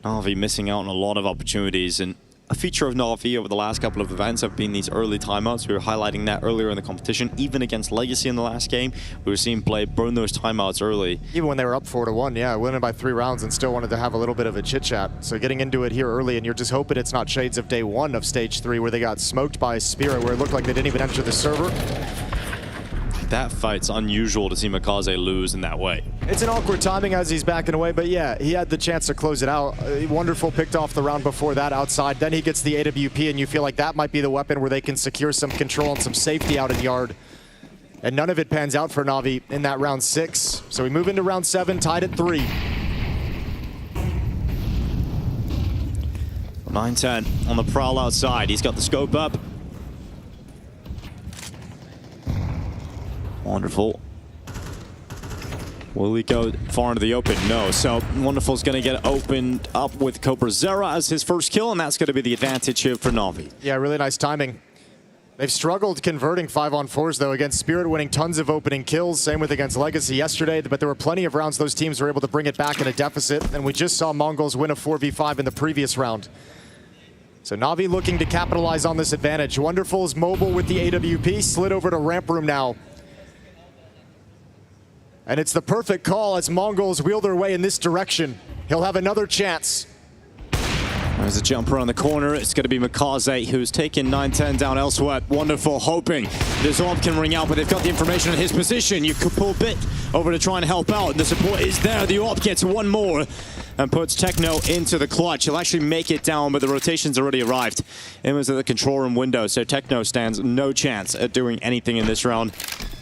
Na'Vi missing out on a lot of opportunities, and a feature of Na'Vi over the last couple of events have been these early timeouts. We were highlighting that earlier in the competition. Even against Legacy in the last game, we were seeing Play burn those timeouts early. Even when they were up 4-1, yeah, winning by 3 rounds and still wanted to have a little bit of a chit-chat. So getting into it here early, and you're just hoping it's not shades of day 1 of stage 3 where they got smoked by Spirit, where it looked like they didn't even enter the server. That fight's unusual to see MongolZ lose in that way. It's an awkward timing as he's backing away, but yeah, he had the chance to close it out. Wonderful picked off the round before that outside. Then he gets the AWP, and you feel like that might be the weapon where they can secure some control and some safety out in yard. And none of it pans out for Na'Vi in that round 6. So we move into round 7, tied at 3. 9-10 on the prowl outside. He's got the scope up. Wonderful. Will he go far into the open? No. So Wonderful's going to get opened up with CobraZera as his first kill, and that's going to be the advantage here for Na'Vi. Yeah, really nice timing. They've struggled converting 5-on-4s, though, against Spirit, winning tons of opening kills. Same with against Legacy yesterday, but there were plenty of rounds those teams were able to bring it back in a deficit, and we just saw MongolZ win a 4v5 in the previous round. So Na'Vi looking to capitalize on this advantage. Wonderful's mobile with the AWP, slid over to ramp room now. And it's the perfect call as MongolZ wheel their way in this direction. He'll have another chance. There's a jumper on the corner. It's going to be MongolZ who's taken 9-10 down elsewhere. Wonderful, hoping this AWP can ring out, but they've got the information on his position. You could pull Bit over to try and help out. The support is there. The AWP gets one more and puts Techno into the clutch. He'll actually make it down, but the rotation's already arrived. It was at the control room window, so Techno stands no chance at doing anything in this round.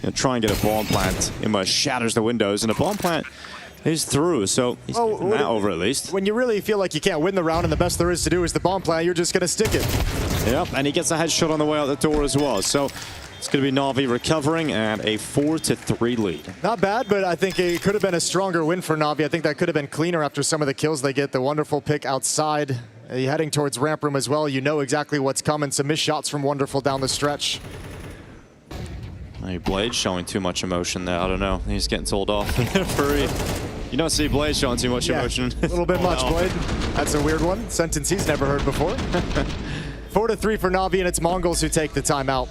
He'll try and get a bomb plant. Ima shatters the windows, and a bomb plant is through, so he's getting that over at least. When you really feel like you can't win the round and the best there is to do is the bomb plant, you're just going to stick it. Yep, and he gets a headshot on the way out the door as well. So it's going to be Na'Vi recovering and a 4-3 lead. Not bad, but I think it could have been a stronger win for Na'Vi. I think that could have been cleaner after some of the kills they get. The wonderful pick outside. Heading towards ramp room as well. You know exactly what's coming. Some missed shots from Wonderful down the stretch. Hey, Blade showing too much emotion there. I don't know. He's getting told off. FURIA. You don't see Blade showing too much emotion. A little bit much, Blade. That's a weird one. Sentence he's never heard before. 4-3 for Na'Vi, and it's MongolZ who take the timeout.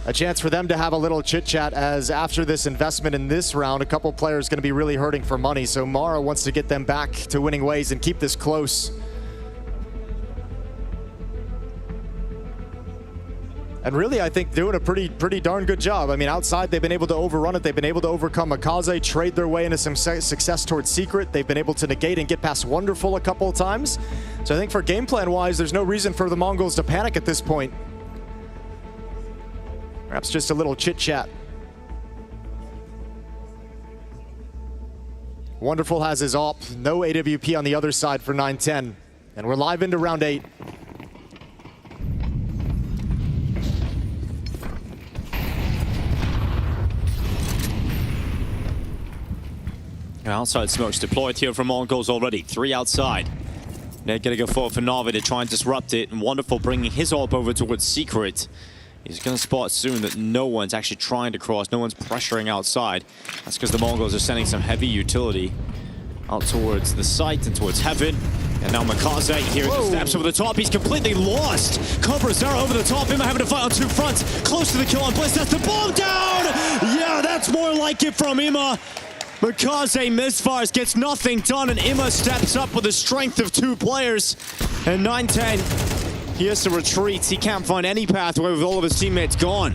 A chance for them to have a little chit-chat, as after this investment in this round, a couple players going to be really hurting for money. So Mara wants to get them back to winning ways and keep this close. And really, I think doing a pretty darn good job. I mean, outside, they've been able to overrun it. They've been able to overcome MongolZ, trade their way into some success towards Secret. They've been able to negate and get past Wonderful a couple of times. So I think for game plan-wise, there's no reason for the MongolZ to panic at this point. Perhaps just a little chit-chat. Wonderful has his AWP. No AWP on the other side for 9-10. And we're live into round 8. Outside smokes deployed here from MongolZ already. 3 outside. They're going to go forward for Na'Vi to try and disrupt it. And Wonderful bringing his AWP over towards Secret. He's going to spot soon that no one's actually trying to cross. No one's pressuring outside. That's because the MongolZ are sending some heavy utility out towards the site and towards heaven. And now MongolZ here at the steps over the top. He's completely lost. CobraZera over the top. Ima having to fight on 2 fronts. Close to the kill on Bliss. That's the bomb down! Yeah, that's more like it from Ima. MongolZ misfires, gets nothing done, and Ima steps up with the strength of 2 players. And 9-10, he has to retreat. He can't find any pathway with all of his teammates gone.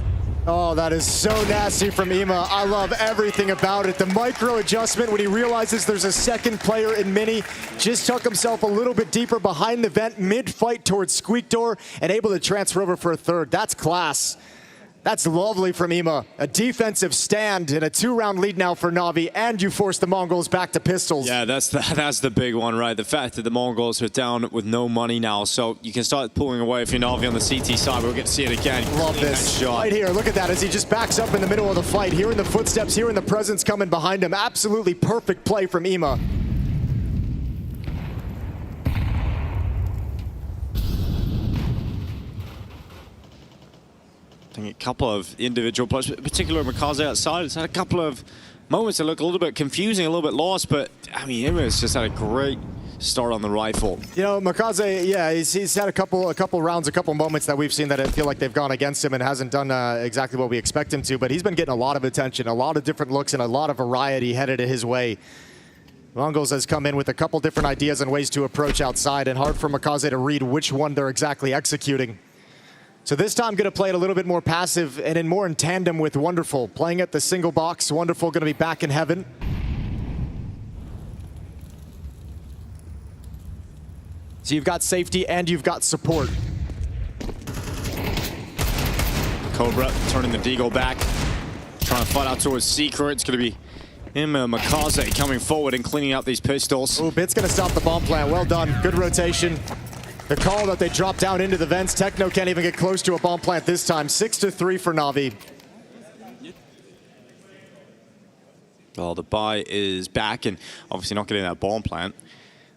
Oh, that is so nasty from Ima. I love everything about it. The micro adjustment when he realizes there's a second player in Mini, just tuck himself a little bit deeper behind the vent, mid-fight towards Squeak Door, and able to transfer over for a third. That's class. That's lovely from Ima. A defensive stand and a 2-round lead now for Na'Vi, and you force the Mongols back to pistols. Yeah, that's the big one, right? The fact that the Mongols are down with no money now, so you can start pulling away if you're Na'Vi on the CT side. We'll get to see it again. Love this. Right here, look at that as he just backs up in the middle of the fight. Hearing the footsteps, hearing the presence coming behind him. Absolutely perfect play from Ima. A couple of individual players, particularly MongolZ outside, has had a couple of moments that look a little bit confusing, a little bit lost, but I mean, Ima's just had a great start on the rifle. You know, MongolZ, yeah, he's had a couple rounds, a couple moments that we've seen that I feel like they've gone against him and hasn't done exactly what we expect him to, but he's been getting a lot of attention, a lot of different looks, and a lot of variety headed his way. MongolZ has come in with a couple different ideas and ways to approach outside, and hard for MongolZ to read which one they're exactly executing. So this time going to play it a little bit more passive and more in tandem with Wonderful. Playing at the single box, Wonderful going to be back in heaven. So you've got safety and you've got support. Cobra turning the Deagle back, trying to fight out towards Secret. It's going to be MongolZ coming forward and cleaning out these pistols. Oh, Bit's going to stop the bomb plant. Well done. Good rotation. The call that they drop down into the vents. Techno can't even get close to a bomb plant this time. 6-3 for Na'Vi. Well, the buy is back and obviously not getting that bomb plant.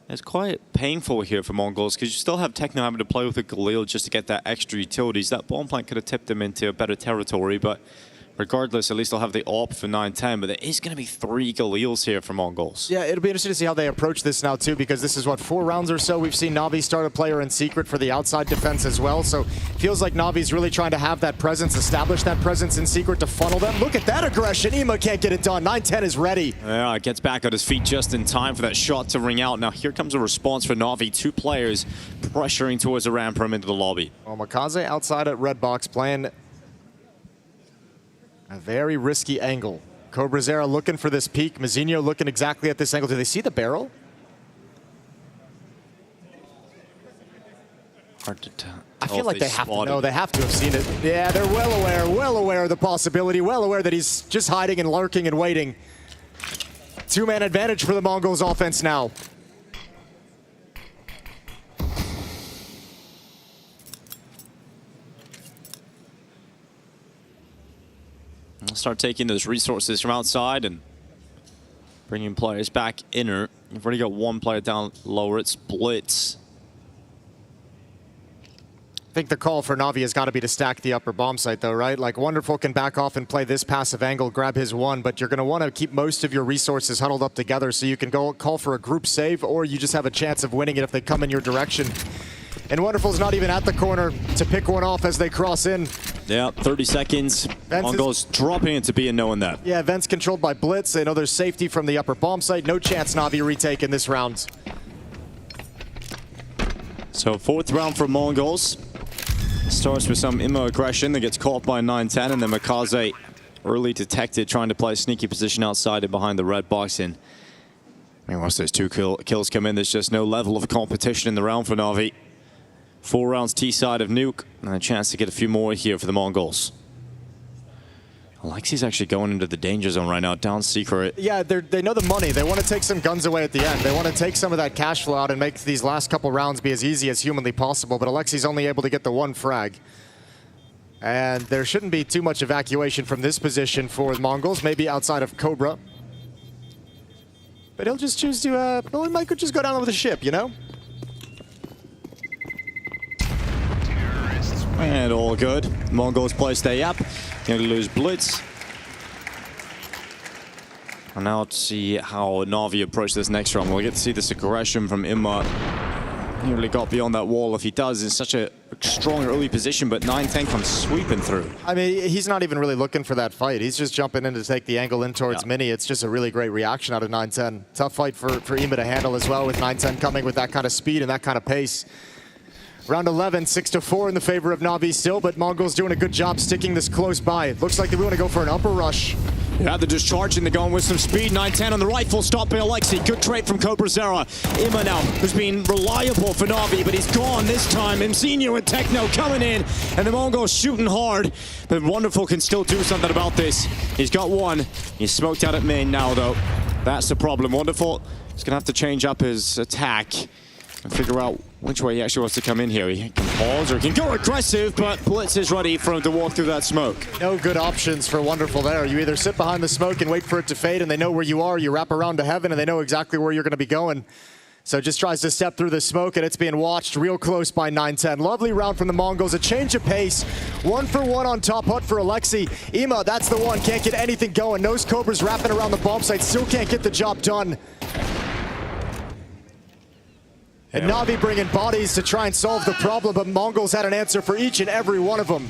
It's quite painful here for Mongols because you still have Techno having to play with a Galil just to get that extra utilities. That bomb plant could have tipped them into a better territory, but regardless, at least they'll have the AWP for 9-10, but there is going to be 3 Galils here for Mongols. Yeah, it'll be interesting to see how they approach this now, too, because this is, what, 4 rounds or so? We've seen Na'Vi start a player in Secret for the outside defense as well, so feels like Navi's really trying to have that presence, establish that presence in Secret to funnel them. Look at that aggression. Ima can't get it done. 9-10 is ready. Yeah, gets back on his feet just in time for that shot to ring out. Now, here comes a response for Na'Vi. 2 players pressuring towards the ramp from into the lobby. Well, MongolZ outside at red box playing a very risky angle. Cobrazera looking for this peek. Mazinho looking exactly at this angle. Do they see the barrel? Hard to tell. I feel like they have to know. They have to have seen it. Yeah, they're well aware of the possibility, well aware that he's just hiding and lurking and waiting. 2-man advantage for the Mongols offense now. We'll start taking those resources from outside and bringing players back inner. You've already got 1 player down lower. It's Blitz. I think the call for Na'Vi has got to be to stack the upper bomb site, though, right? Like, Wonderful can back off and play this passive angle, grab his 1, but you're going to want to keep most of your resources huddled up together so you can go call for a group save, or you just have a chance of winning it if they come in your direction. And Wonderful's not even at the corner to pick one off as they cross in. Yeah, 30 seconds. Mongols dropping into B and knowing that. Yeah, Vent's controlled by Blitz. They know there's safety from the upper bomb site. No chance Na'Vi retake in this round. So 4th round for Mongols. Starts with some immo aggression that gets caught by 9-10, and then MongolZ early detected trying to play a sneaky position outside and behind the red box. And I mean, once those 2 kills come in, there's just no level of competition in the round for Na'Vi. 4 rounds T-side of Nuke, and a chance to get a few more here for the Mongols. Alexi's actually going into the danger zone right now, down Secret. Yeah, they know the money. They want to take some guns away at the end. They want to take some of that cash flow out and make these last couple rounds be as easy as humanly possible, but Alexi's only able to get the 1 frag. And there shouldn't be too much evacuation from this position for the Mongols, maybe outside of Cobra. But he'll just choose to, well, he might just go down with the ship, you know? And all good. Mongols play stay up. Going to lose Blitz. And now to see how Na'Vi approach this next round. We'll get to see this aggression from Imma. He really got beyond that wall. If he does, it's such a strong early position, but 9-10 comes sweeping through. I mean, he's not even really looking for that fight. He's just jumping in to take the angle in towards Mini. It's just a really great reaction out of 9-10. Tough fight for Imma to handle as well, with 9-10 coming with that kind of speed and that kind of pace. Round 11, 6-4 in the favor of Na'Vi still, but MongolZ doing a good job sticking this close by. Looks like they want to go for an upper rush. Yeah, they're just charging. They're going with some speed. 9-10 on the rifle. Stop by Alexi. Good trade from CobraZera. Ima now, who's been reliable for Na'Vi, but he's gone this time. Mzinho and Techno coming in, and the Mongols shooting hard. But Wonderful can still do something about this. He's got one. He's smoked out at main now, though. That's the problem. Wonderful is going to have to change up his attack and figure out which way he actually wants to come in here. He can pause or he can go aggressive, but Blitz is ready for him to walk through that smoke. No good options for Wonderful there. You either sit behind the smoke and wait for it to fade and they know where you are, you wrap around to heaven and they know exactly where you're going to be going. So just tries to step through the smoke and it's being watched real close by 9-10. Lovely round from the Mongols, a change of pace. 1-for-1 on top hut for Alexi. Ima, that's the one, can't get anything going. Knows Cobra's wrapping around the bomb site, still can't get the job done. And Na'Vi bringing bodies to try and solve the problem, but MongolZ had an answer for each and every one of them.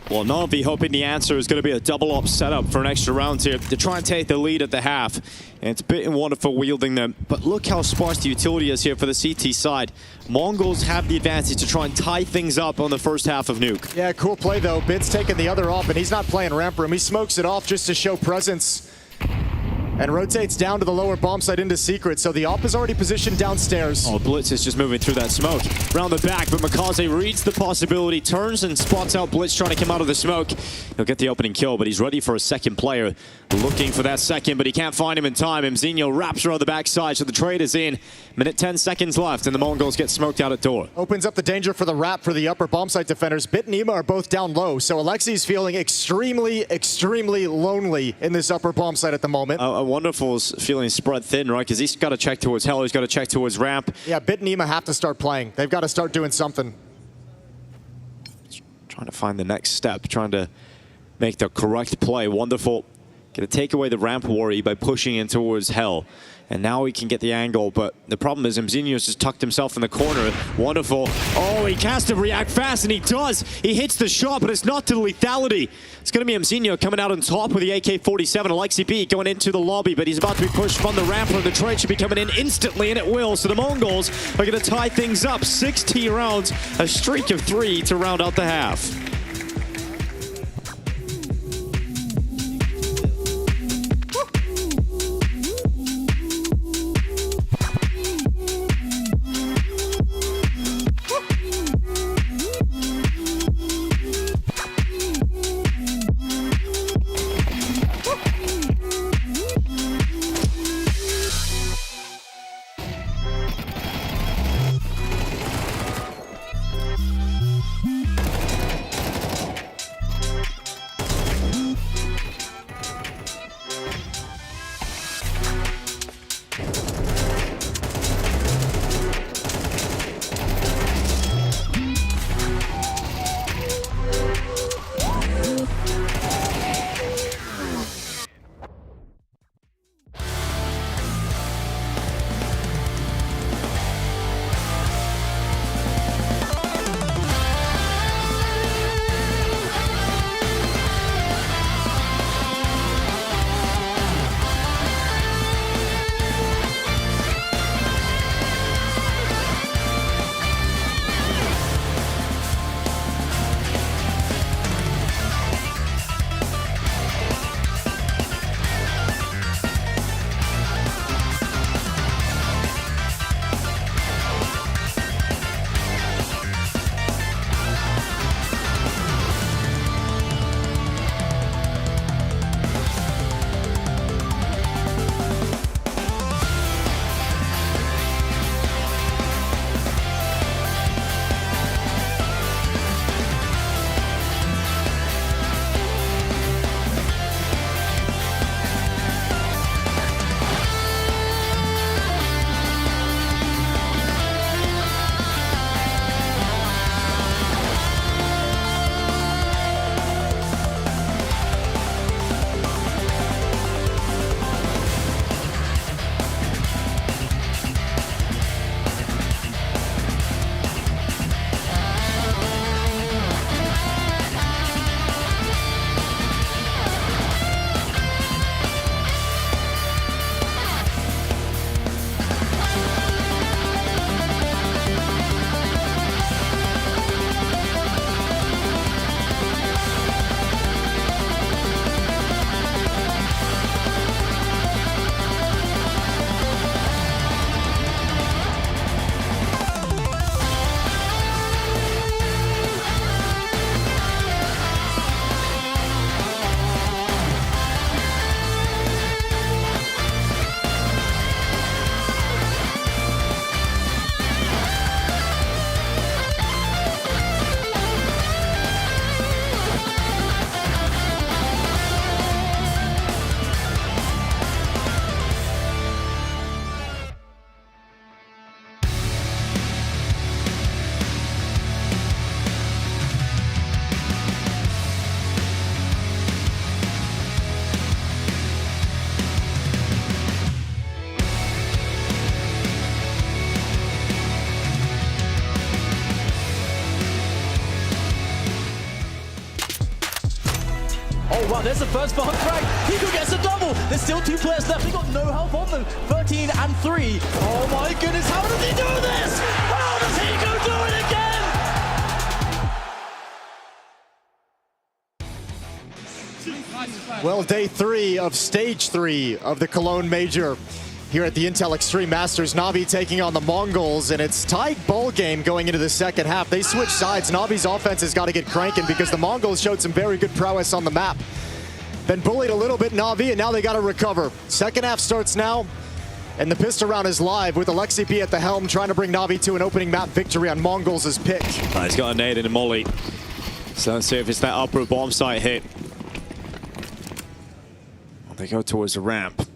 Well, Na'Vi hoping the answer is going to be a double up setup for an extra round here to try and take the lead at the half. And it's a bit Wonderful wielding them. But look how sparse the utility is here for the CT side. Mongols have the advantage to try and tie things up on the first half of Nuke. Yeah, cool play though. Bid's taking the other off and he's not playing ramp room. He smokes it off just to show presence. And rotates down to the lower bomb site into Secret, so the op is already positioned downstairs. Oh, Blitz is just moving through that smoke. Round the back, but MongolZ reads the possibility, turns and spots out Blitz trying to come out of the smoke. He'll get the opening kill, but he's ready for a second player. Looking for that second, but he can't find him in time. Mzinho wraps around the backside, so the trade is in. Minute 10 seconds left, and the Mongols get smoked out at door. Opens up the danger for the wrap for the upper bomb site defenders. Bit and Ima are both down low, so Alexi's feeling extremely, extremely lonely in this upper bomb site at the moment. Wonderful's feeling spread thin, right? Because he's got to check towards Hell, he's got to check towards ramp. Yeah, Bit and Ima have to start playing. They've got to start doing something. Trying to find the next step, trying to make the correct play. Wonderful. Going to take away the ramp worry by pushing in towards Hell. And now he can get the angle, but the problem is Mzinho's just tucked himself in the corner. Wonderful. Oh, he has to react fast, and he does. He hits the shot, but it's not to lethality. It's going to be Mzinho coming out on top with the AK-47. Alexi B going into the lobby, but he's about to be pushed from the ramp, and the trade should be coming in instantly, and it will. So the Mongols are going to tie things up. 16 rounds, a streak of 3 to round out the half. Wow, there's the first bomb frag. Hiko gets a double. There's still 2 players left. They got no help on them. 13 and 3. Oh my goodness, how does he do this? How does Hiko do it again? Well, day 3 of stage 3 of the Cologne Major here at the Intel Extreme Masters. Navi taking on the Mongols, and it's tight ball game going into the second half. They switch sides. Navi's offense has got to get cranking because the Mongols showed some very good prowess on the map. Been bullied a little bit, Navi, and now they got to recover. Second half starts now, and the pistol round is live with Alexi P at the helm, trying to bring Navi to an opening map victory on MongolZ pick. He's got a nade and a molly. So let's see if it's that upper bomb site hit. They go towards the ramp.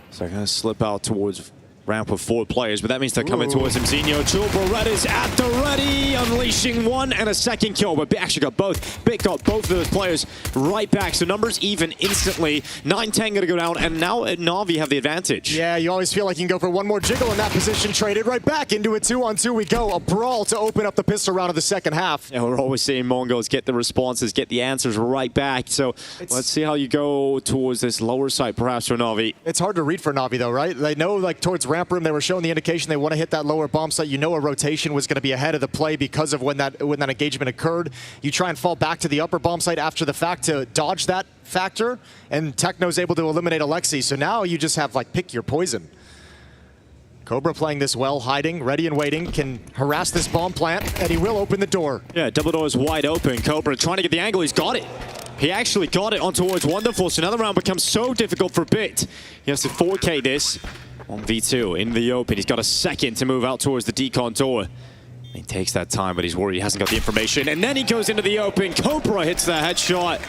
So they're going to slip out towards ramp with 4 players, but that means they're coming towards him. Zinho, Red is at the ready, unleashing 1 and a second kill, but Bit actually got both. Bit got both of those players right back, so numbers even instantly. 9-10 going to go down, and now Navi have the advantage. Yeah, you always feel like you can go for one more jiggle in that position. Traded right back into a 2-on-2 we go. A brawl to open up the pistol round of the second half. Yeah, we're always seeing Mongols get the responses, get the answers right back. So let's see how you go towards this lower side, perhaps, for Navi. It's hard to read for Navi, though, right? They know, like, towards ramp room, they were showing the indication they want to hit that lower bomb site. You know a rotation was going to be ahead of the play because of when that engagement occurred. You try and fall back to the upper bomb site after the fact to dodge that factor, and Techno's able to eliminate Alexi. So now you just have, like, pick your poison. Cobra playing this well, hiding, ready and waiting, can harass this bomb plant, and he will open the door. Yeah, double door is wide open. Cobra trying to get the angle. He's got it. He actually got it on towards Wonderful, so another round becomes so difficult for Bit. He has to 4K this on V2 in the open. He's got a second to move out towards the decon door. He takes that time, but he's worried he hasn't got the information. And then he goes into the open. Cobra hits the headshot.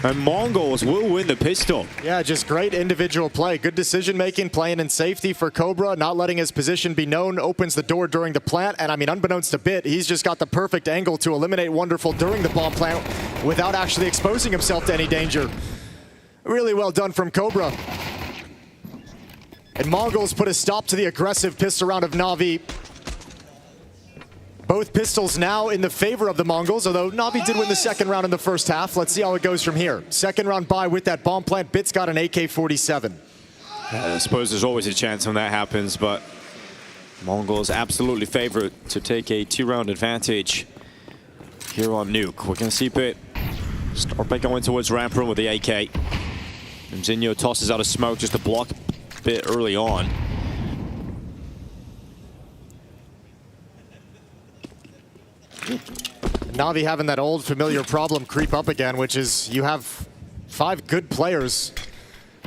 And Mongols will win the pistol. Yeah, just great individual play. Good decision-making, playing in safety for Cobra, not letting his position be known, opens the door during the plant. And I mean, unbeknownst to Bit, he's just got the perfect angle to eliminate Wonderful during the bomb plant without actually exposing himself to any danger. Really well done from Cobra. And Mongols put a stop to the aggressive pistol round of Navi. Both pistols now in the favor of the Mongols, although Navi did win the second round in the first half. Let's see how it goes from here. Second round bye with that bomb plant. Bit's got an AK-47. I suppose there's always a chance when that happens, but Mongols absolutely favorite to take a 2-round advantage here on Nuke. We're going to see Bit start by going towards ramp room with the AK. And Zinho tosses out a smoke just to block Bit early on. Navi having that old familiar problem creep up again, which is you have 5 good players,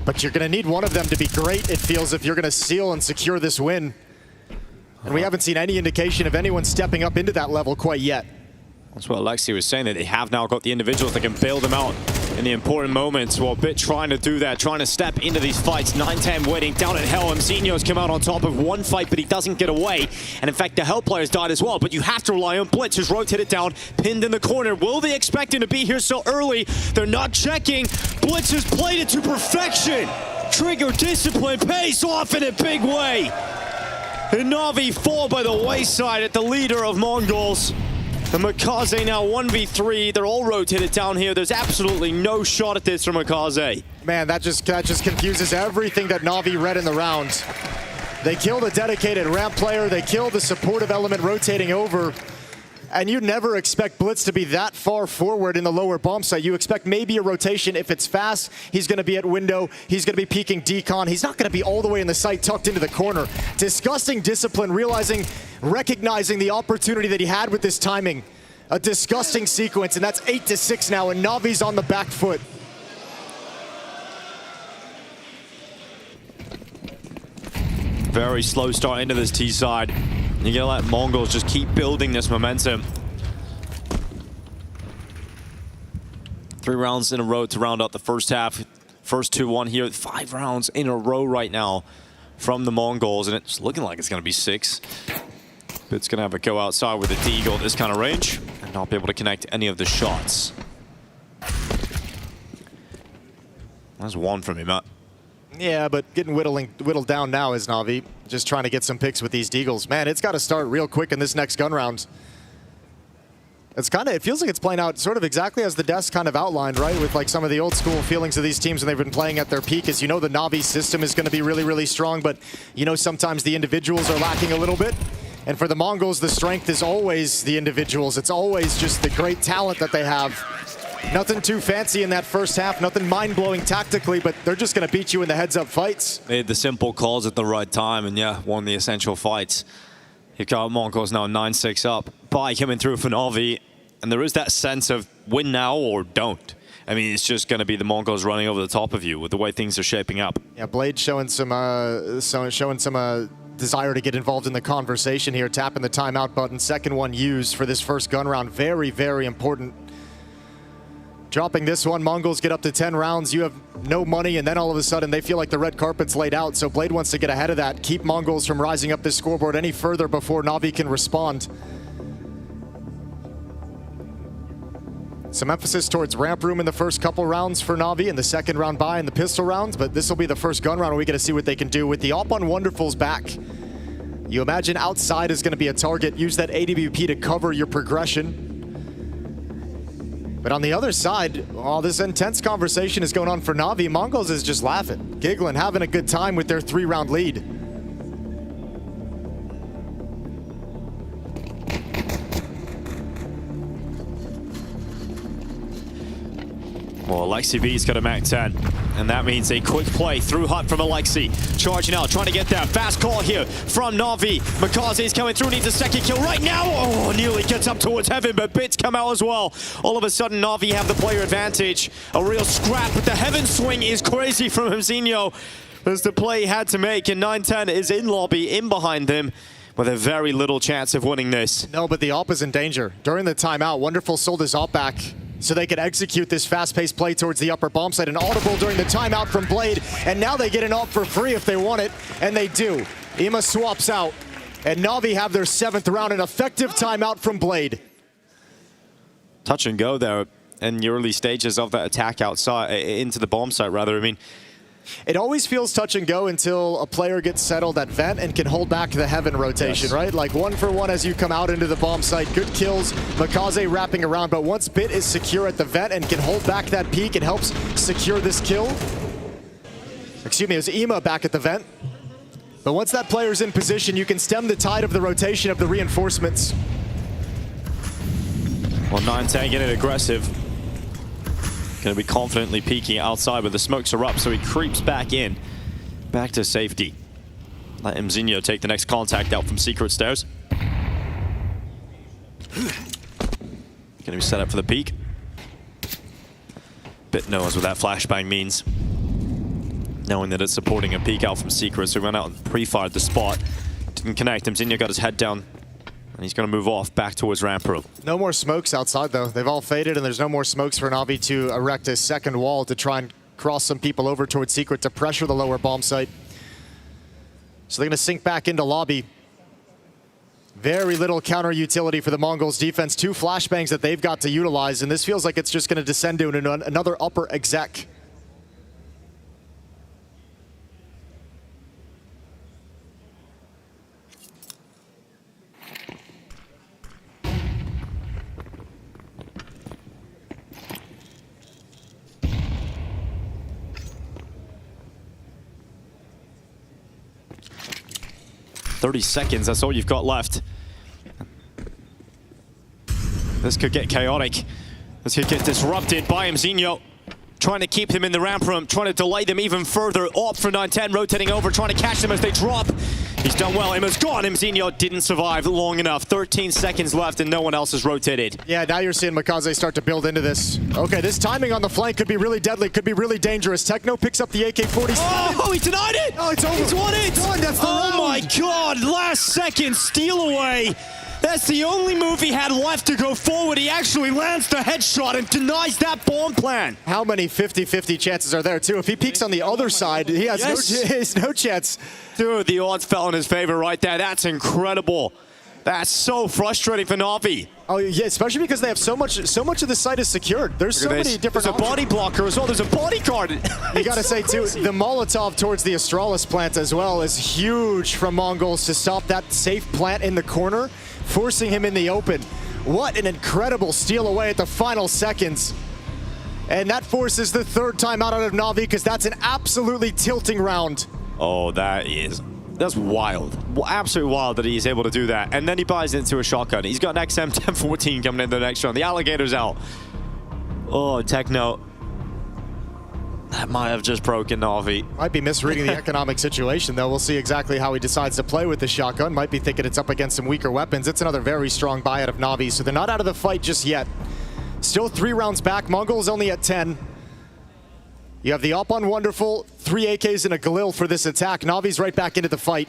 but you're going to need one of them to be great, it feels, if you're going to seal and secure this win. And we haven't seen any indication of anyone stepping up into that level quite yet. That's what Alexi was saying, that they have now got the individuals that can bail them out in the important moments. Well, Bit trying to do that, trying to step into these fights. 9-10 waiting down at Helm. Zinho's come out on top of one fight, but he doesn't get away. And in fact, the Hell players died as well, but you have to rely on Blitz, who's rotated down, pinned in the corner. Will they expect him to be here so early? They're not checking. Blitz has played it to perfection. Trigger discipline pays off in a big way. And Navi fall by the wayside at the leader of Mongols. The MongolZ now 1v3. They're all rotated down here. There's absolutely no shot at this from MongolZ. Man, that just confuses everything that Navi read in the round. They kill the dedicated ramp player. They kill the supportive element rotating over. And you never expect Blitz to be that far forward in the lower bomb site. You expect maybe a rotation. If it's fast, he's going to be at window. He's going to be peeking decon. He's not going to be all the way in the site tucked into the corner. Disgusting discipline, recognizing the opportunity that he had with this timing. A disgusting sequence, and that's 8-6 now, and Navi's on the back foot. Very slow start into this T side. You're gonna let Mongols just keep building this momentum. 3 rounds in a row to round out the first half. First 2-1 here. 5 rounds in a row right now from the Mongols, and it's looking like it's gonna be 6. Bit's gonna have a go outside with a Deagle at this kind of range and not be able to connect any of the shots. That's 1 from him, Matt. Yeah, but getting whittled down now is Navi. Just trying to get some picks with these Deagles. Man, it's got to start real quick in this next gun round. It feels like it's playing out sort of exactly as the desk kind of outlined, right? With like some of the old school feelings of these teams when they've been playing at their peak. As you know, the Navi system is going to be really, really strong, but you know, sometimes the individuals are lacking a little bit. And for the Mongols, the strength is always the individuals. It's always just the great talent that they have. Nothing too fancy in that first half, nothing mind-blowing tactically, but they're just going to beat you in the heads-up fights. Made the simple calls at the right time and yeah, won the essential fights. You've got Mongols now 9-6 up. Bai coming through for Navi, and there is that sense of win now or don't. I mean, it's just going to be the Mongols running over the top of you with the way things are shaping up. Yeah, Blade showing some desire to get involved in the conversation here, tapping the timeout button. Second one used for this first gun round. Very, very important. Dropping this one, Mongols get up to 10 rounds. You have no money, and then all of a sudden they feel like the red carpet's laid out. So Blade wants to get ahead of that, keep Mongols from rising up this scoreboard any further before Navi can respond. Some emphasis towards ramp room in the first couple rounds for Navi, and the second round Bai in the pistol rounds, but this will be the first gun round where we get to see what they can do with the op on Wonderful's back. You imagine outside is going to be a target. Use that AWP to cover your progression. But on the other side, while this intense conversation is going on for Navi, MongolZ is just laughing, giggling, having a good time with their 3-round lead. Well, Alexi B's got a Mac 10, and that means a quick play through Hut from Alexi. Charging out, trying to get that fast call here from Navi. MongolZ's coming through, needs a second kill right now. Oh, nearly gets up towards heaven, but bits come out as well. All of a sudden, Navi have the player advantage. A real scrap, but the heaven swing is crazy from Himzinho. As the play he had to make, and 9-10 is in lobby, in behind them, with a very little chance of winning this. No, but the op is in danger. During the timeout, Wonderful sold his op back so they could execute this fast-paced play towards the upper bomb site. An audible during the timeout from Blade, and now they get an op for free if they want it, and they do. Ima swaps out, and Navi have their 7th round, an effective timeout from Blade. Touch and go there in the early stages of that attack outside, into the bomb site rather. I mean, it always feels touch and go until a player gets settled at vent and can hold back the heaven rotation, right? Like 1-for-1 as you come out into the bomb site. Good kills, MongolZ wrapping around, but once Bit is secure at the vent and can hold back that peak, it helps secure this kill. Excuse me, it was Ima back at the vent. But once that player's in position, you can stem the tide of the rotation of the reinforcements. Well, 9-10 getting aggressive. Going to be confidently peeking outside, but the smokes are up, so he creeps back in. Back to safety. Let Himzinho take the next contact out from secret stairs. Going to be set up for the peek. Bit knows what that flashbang means. Knowing that it's supporting a peek out from secret, so he went out and pre-fired the spot. Didn't connect. Himzinho got his head down. And he's going to move off back towards ramp room. No more smokes outside, though. They've all faded, and there's no more smokes for Navi to erect a second wall to try and cross some people over towards secret to pressure the lower bomb site. So they're going to sink back into lobby. Very little counter utility for the Mongols defense. 2 flashbangs that they've got to utilize, and this feels like it's just going to descend to another upper exec. .30 seconds, that's all you've got left. This could get chaotic. This could get disrupted by Himzinho. Trying to keep them in the ramp room, trying to delay them even further. Op for 9-10, rotating over, trying to catch them as they drop. He's done well, Ima's gone. Himzinho didn't survive long enough. 13 seconds left and no one else has rotated. Yeah, now you're seeing MongolZ start to build into this. Okay, this timing on the flank could be really deadly, could be really dangerous. Techno picks up the AK-47. Oh, he denied it! Oh, it's over. He's won it! Done. That's the round. My God, last second steal away. That's the only move he had left to go forward. He actually lands the headshot and denies that bomb plan. How many 50-50 chances are there, too? If he peeks on the other side, he has no chance. Dude, the odds fell in his favor right there. That's incredible. That's so frustrating for Na'Vi. Oh yeah, especially because they have so much of the site is secured. There's so many different There's a body blocker as well. There's a bodyguard. You gotta say too, the Molotov towards the Astralis plant as well is huge from MongolZ to stop that safe plant in the corner, forcing him in the open. What an incredible steal away at the final seconds. And that forces the third time out of Na'Vi because that's an absolutely tilting round. Oh, that's wild. Absolutely wild that he's able to do that. And then he buys into a shotgun. He's got an XM 1014 coming in the next round. The alligator's out. Oh, Techno. That might have just broken Na'Vi. Might be misreading the economic situation, though. We'll see exactly how he decides to play with the shotgun. Might be thinking it's up against some weaker weapons. It's another very strong buy out of Na'Vi, so they're not out of the fight just yet. Still 3 rounds back. MongolZ only at 10. You have the Op on Wonderful, 3 AKs and a Galil for this attack. Na'Vi's right back into the fight.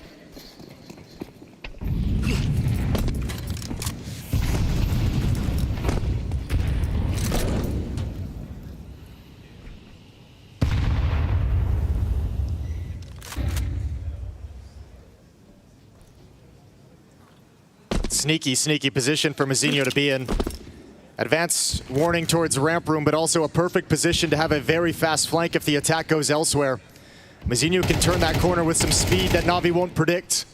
Sneaky position for Mazinho to be in. Advance warning towards ramp room, but also a perfect position to have a very fast flank if the attack goes elsewhere. Mazinho can turn that corner with some speed that Na'Vi won't predict.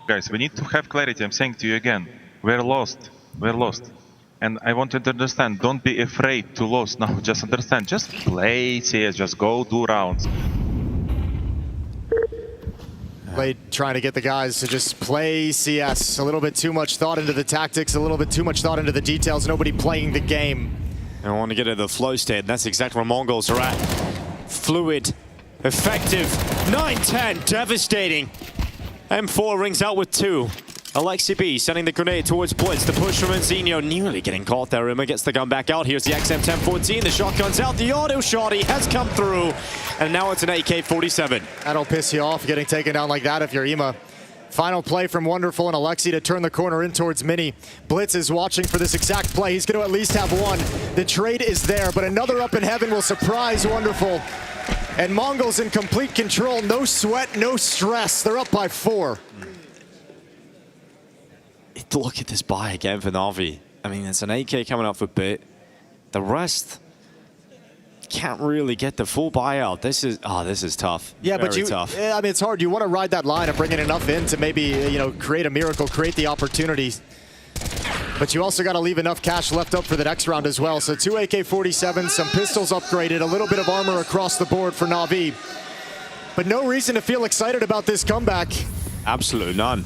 Guys, we need to have clarity. I'm saying to you again, we're lost. We're lost. And I want you to understand, don't be afraid to lose. No, just understand. Just play CS, just go do rounds. Trying to get the guys to just play CS. A little bit too much thought into the tactics, a little bit too much thought into the details. Nobody playing the game. I want to get into the flow state, and that's exactly where MongolZ are at. Fluid, effective, 9-10, devastating. M4 rings out with 2. Alexi B sending the grenade towards Blitz. The push from Mazinho nearly getting caught there. Ima gets the gun back out. Here's the XM 1014. The shotgun's out. The auto shotty has come through. And now it's an AK-47. That'll piss you off getting taken down like that if you're Ima. Final play from Wonderful and Alexi to turn the corner in towards Mini. Blitz is watching for this exact play. He's going to at least have one. The trade is there, but another up in heaven will surprise Wonderful. And MongolZ in complete control. No sweat, no stress. They're up by 4. Look at this buy again for Na'Vi. I mean, it's an AK coming up for Bit. The rest can't really get the full buyout. This is tough. Yeah, Very but tough. I mean, it's hard. You want to ride that line of bringing enough in to maybe, create a miracle, create the opportunity. But you also got to leave enough cash left up for the next round as well. So 2 AK-47s, some pistols upgraded, a little bit of armor across the board for Na'Vi. But no reason to feel excited about this comeback. Absolutely none.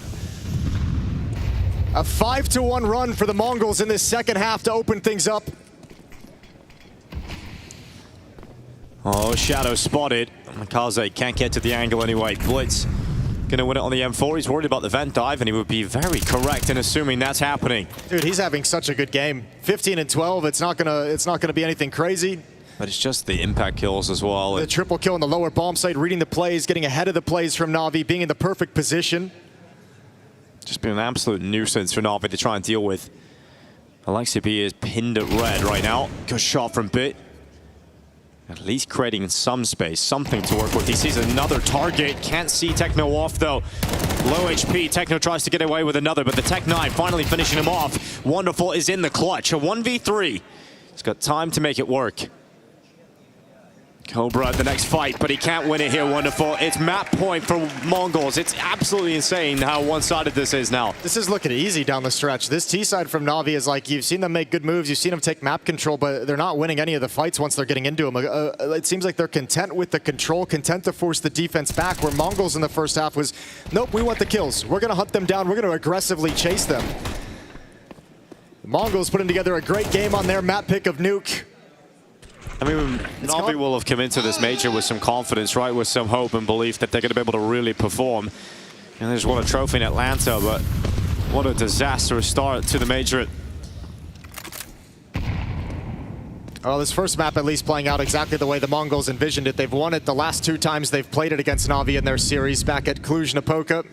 A 5-1 run for the MongolZ in this second half to open things up. Oh, Shadow spotted. MongolZ can't get to the angle anyway. Blitz gonna win it on the M4. He's worried about the vent dive, and he would be very correct in assuming that's happening. Dude, he's having such a good game. 15 and 12. It's not gonna be anything crazy. But it's just the impact kills as well. The triple kill on the lower bomb site, reading the plays, getting ahead of the plays from Na'Vi, being in the perfect position. Just been an absolute nuisance for Na'Vi to try and deal with. Alexi B is pinned at red right now. Good shot from Bit. At least creating some space, something to work with. He sees another target. Can't see Techno off though. Low HP. Techno tries to get away with another, but the Tech 9 finally finishing him off. Wonderful is in the clutch. A 1v3. He's got time to make it work. Cobra at the next fight, but he can't win it here. Wonderful. It's map point for MongolZ. It's absolutely insane how one-sided this is now. This is looking easy down the stretch. This T side from Na'Vi is like, you've seen them make good moves, you've seen them take map control, but they're not winning any of the fights once they're getting into them. It seems like they're content with the control, content to force the defense back, where MongolZ in the first half was, nope, we want the kills. We're going to hunt them down. We're going to aggressively chase them. The MongolZ putting together a great game on their map pick of Nuke. I mean, Na'Vi will have come into this major with some confidence, right? With some hope and belief that they're going to be able to really perform. And they just won a trophy in Atlanta, but what a disastrous start to the major. Well, this first map at least playing out exactly the way the MongolZ envisioned it. They've won it the last 2 times they've played it against Na'Vi in their series, back at Cluj-Napoca,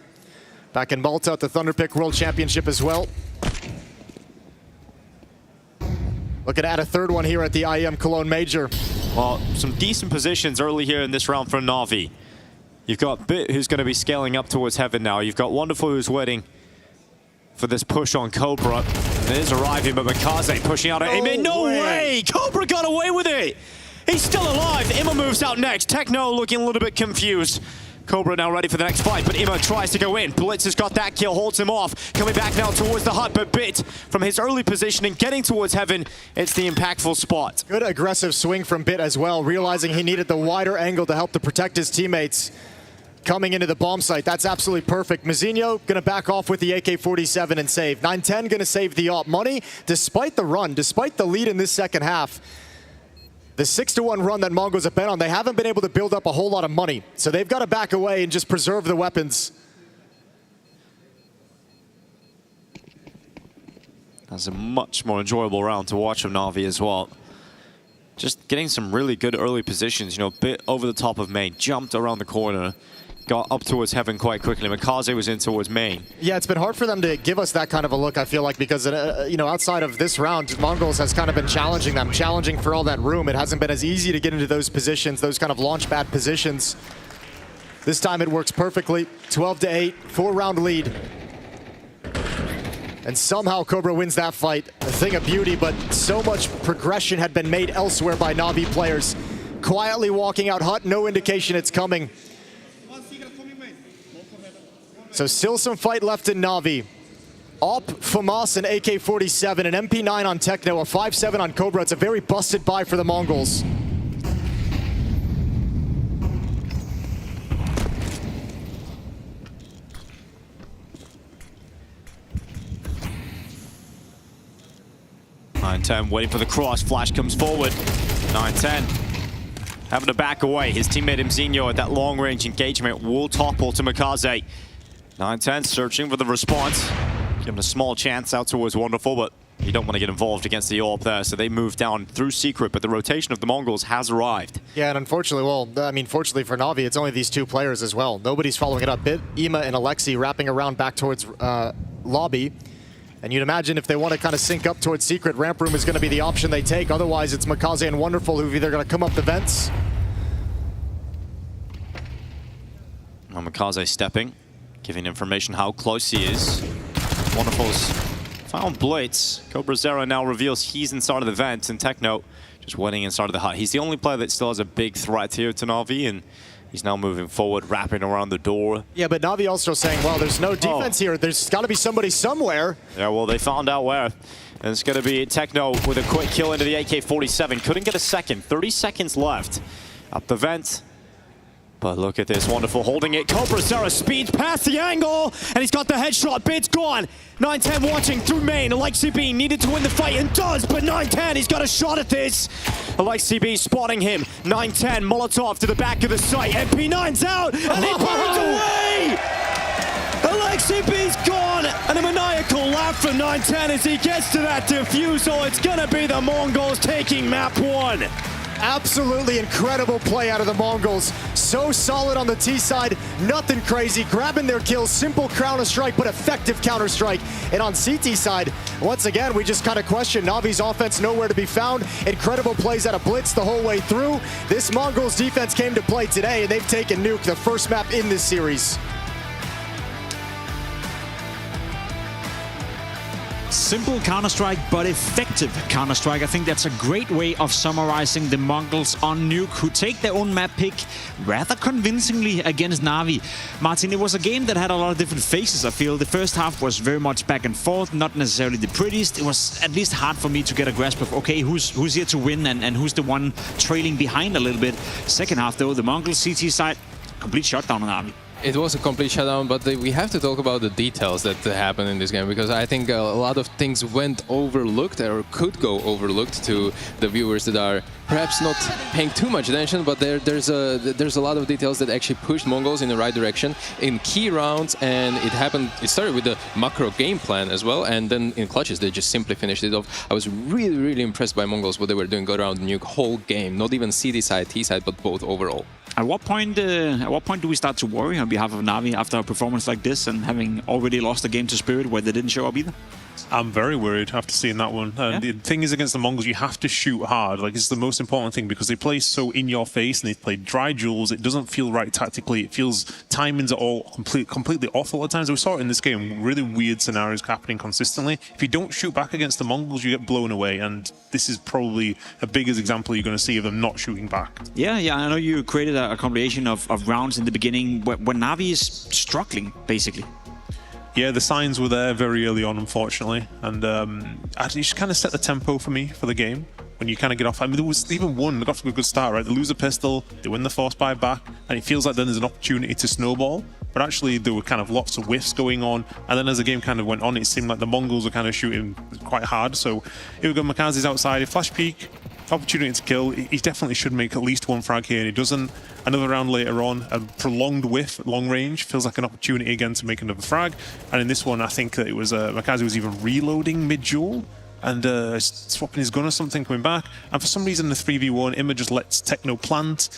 back in Malta at the Thunderpick World Championship as well. Looking at a third one here at the IEM Cologne Major. Well, some decent positions early here in this round for Na'Vi. You've got Bit, who's going to be scaling up towards Heaven now. You've got Wonderful, who's waiting for this push on Cobra. It is arriving, but MongolZ pushing out. No way! Cobra got away with it! He's still alive. Ima moves out next. Techno looking a little bit confused. Cobra now ready for the next fight, but Ima tries to go in. Blitz has got that kill, holds him off. Coming back now towards the hut, but Bit, from his early positioning, getting towards Heaven, it's the impactful spot. Good aggressive swing from Bit as well, realizing he needed the wider angle to help to protect his teammates. Coming into the bomb site, that's absolutely perfect. Mazinho gonna back off with the AK-47 and save. 910 gonna save the op. Money, despite the run, despite the lead in this second half, the 6-1 run that MongolZ have been on, they haven't been able to build up a whole lot of money. So they've got to back away and just preserve the weapons. That's a much more enjoyable round to watch from Na'Vi as well. Just getting some really good early positions, you know, Bit over the top of main, jumped around the corner, got up towards Heaven quite quickly. MongolZ was in towards main. Yeah, it's been hard for them to give us that kind of a look, I feel like, because, you know, outside of this round, MongolZ has kind of been challenging them, challenging for all that room. It hasn't been as easy to get into those positions, those kind of launch pad positions. This time it works perfectly. 12-8, 4-round lead. And somehow Cobra wins that fight. A thing of beauty, but so much progression had been made elsewhere by Na'Vi players. Quietly walking out hut, no indication it's coming. So still some fight left in Na'Vi. Op, FAMAS, and AK-47, an MP9 on Techno, a 5-7 on Cobra. It's a very busted buy for the Mongols. (910) waiting for the cross. Flash comes forward. (910) having to back away. His teammate Mzinho at that long-range engagement will topple to MongolZ. (910) searching for the response. Give him a small chance out towards Wonderful, but you don't want to get involved against the AWP there, so they move down through secret, but the rotation of the Mongols has arrived. Yeah, and unfortunately, well, I mean, fortunately for Na'Vi, it's only these two players as well. Nobody's following it up. Bit, Ima, and Alexi wrapping around back towards lobby. And you'd imagine if they want to kind of sync up towards secret, ramp room is going to be the option they take. Otherwise, it's MongolZ and Wonderful who've either going to come up the vents. Now MongolZ stepping, giving information how close he is. Wonderful's found Blitz. Cobra Zero now reveals he's inside of the vent, and Techno just waiting inside of the hut. He's the only player that still has a big threat here to Na'Vi, and he's now moving forward, wrapping around the door. Yeah, but Na'Vi also saying, well, there's no defense here. There's got to be somebody somewhere. Yeah, well, they found out where. And it's going to be Techno with a quick kill into the AK-47. Couldn't get a second. 30 seconds left. Up the vent. But look at this, Wonderful holding it. Cobra Zero speeds past the angle, and he's got the headshot. Bit's gone. 910 watching through main. Alexi B needed to win the fight and does, but 910, he's got a shot at this. Alexi B spotting him. 910, Molotov to the back of the site. MP9's out, and he burns away! Alexi B's gone, and a maniacal laugh from 910 as he gets to that defusal. It's gonna be the Mongols taking map 1. Absolutely incredible play out of the Mongols. So solid on the T side, nothing crazy, grabbing their kills, simple counter-strike, but effective counter-strike. And on CT side, once again, we just kind of question Na'Vi's offense nowhere to be found. Incredible plays out of Blitz the whole way through. This Mongols defense came to play today, and they've taken Nuke, the first map in this series. Simple Counter-Strike, but effective Counter-Strike. I think that's a great way of summarizing the Mongols on Nuke, who take their own map pick rather convincingly against Na'Vi. Martin, it was a game that had a lot of different phases, I feel. The first half was very much back and forth, not necessarily the prettiest. It was at least hard for me to get a grasp of, okay, who's here to win and who's the one trailing behind a little bit. Second half, though, the Mongols CT side, complete shutdown on Na'Vi. It was a complete shutdown, but we have to talk about the details that happened in this game, because I think a lot of things went overlooked or could go overlooked to the viewers that are perhaps not paying too much attention, but there's a lot of details that actually pushed Mongols in the right direction in key rounds, and it started with the macro game plan as well, and then in clutches they just simply finished it off. I was really impressed by Mongols, what they were doing, go around the Nuke whole game, not even CD side, T side, but both overall. At what point do we start to worry on behalf of Na'Vi after a performance like this and having already lost a game to Spirit where they didn't show up either? I'm very worried after seeing that one. And the thing is, against the Mongols, you have to shoot hard. Like, it's the most important thing because they play so in your face and they play dry duels. It doesn't feel right tactically. It feels timings are all completely off all the times. We saw it in this game. Really weird scenarios happening consistently. If you don't shoot back against the Mongols, you get blown away. And this is probably the biggest example you're going to see of them not shooting back. Yeah, I know you created a compilation of rounds in the beginning when Navi is struggling, basically. Yeah, the signs were there very early on, unfortunately, and it just kind of set the tempo for me for the game. When you kind of get off, I mean, there was even one that got to a good start, right? They lose a pistol, they win the force buy back, and it feels like then there's an opportunity to snowball. But actually, there were kind of lots of whiffs going on, and then as the game kind of went on, it seemed like the Mongols were kind of shooting quite hard. So here we go, MongolZ's outside, flash peek, opportunity to kill. He definitely should make at least one frag here, and he doesn't. Another round later on, a prolonged whiff at long range feels like an opportunity again to make another frag. And in this one, I think that it was MongolZ was even reloading mid-duel and swapping his gun or something, coming back. And for some reason, the 3v1, Imma just lets Techno plant.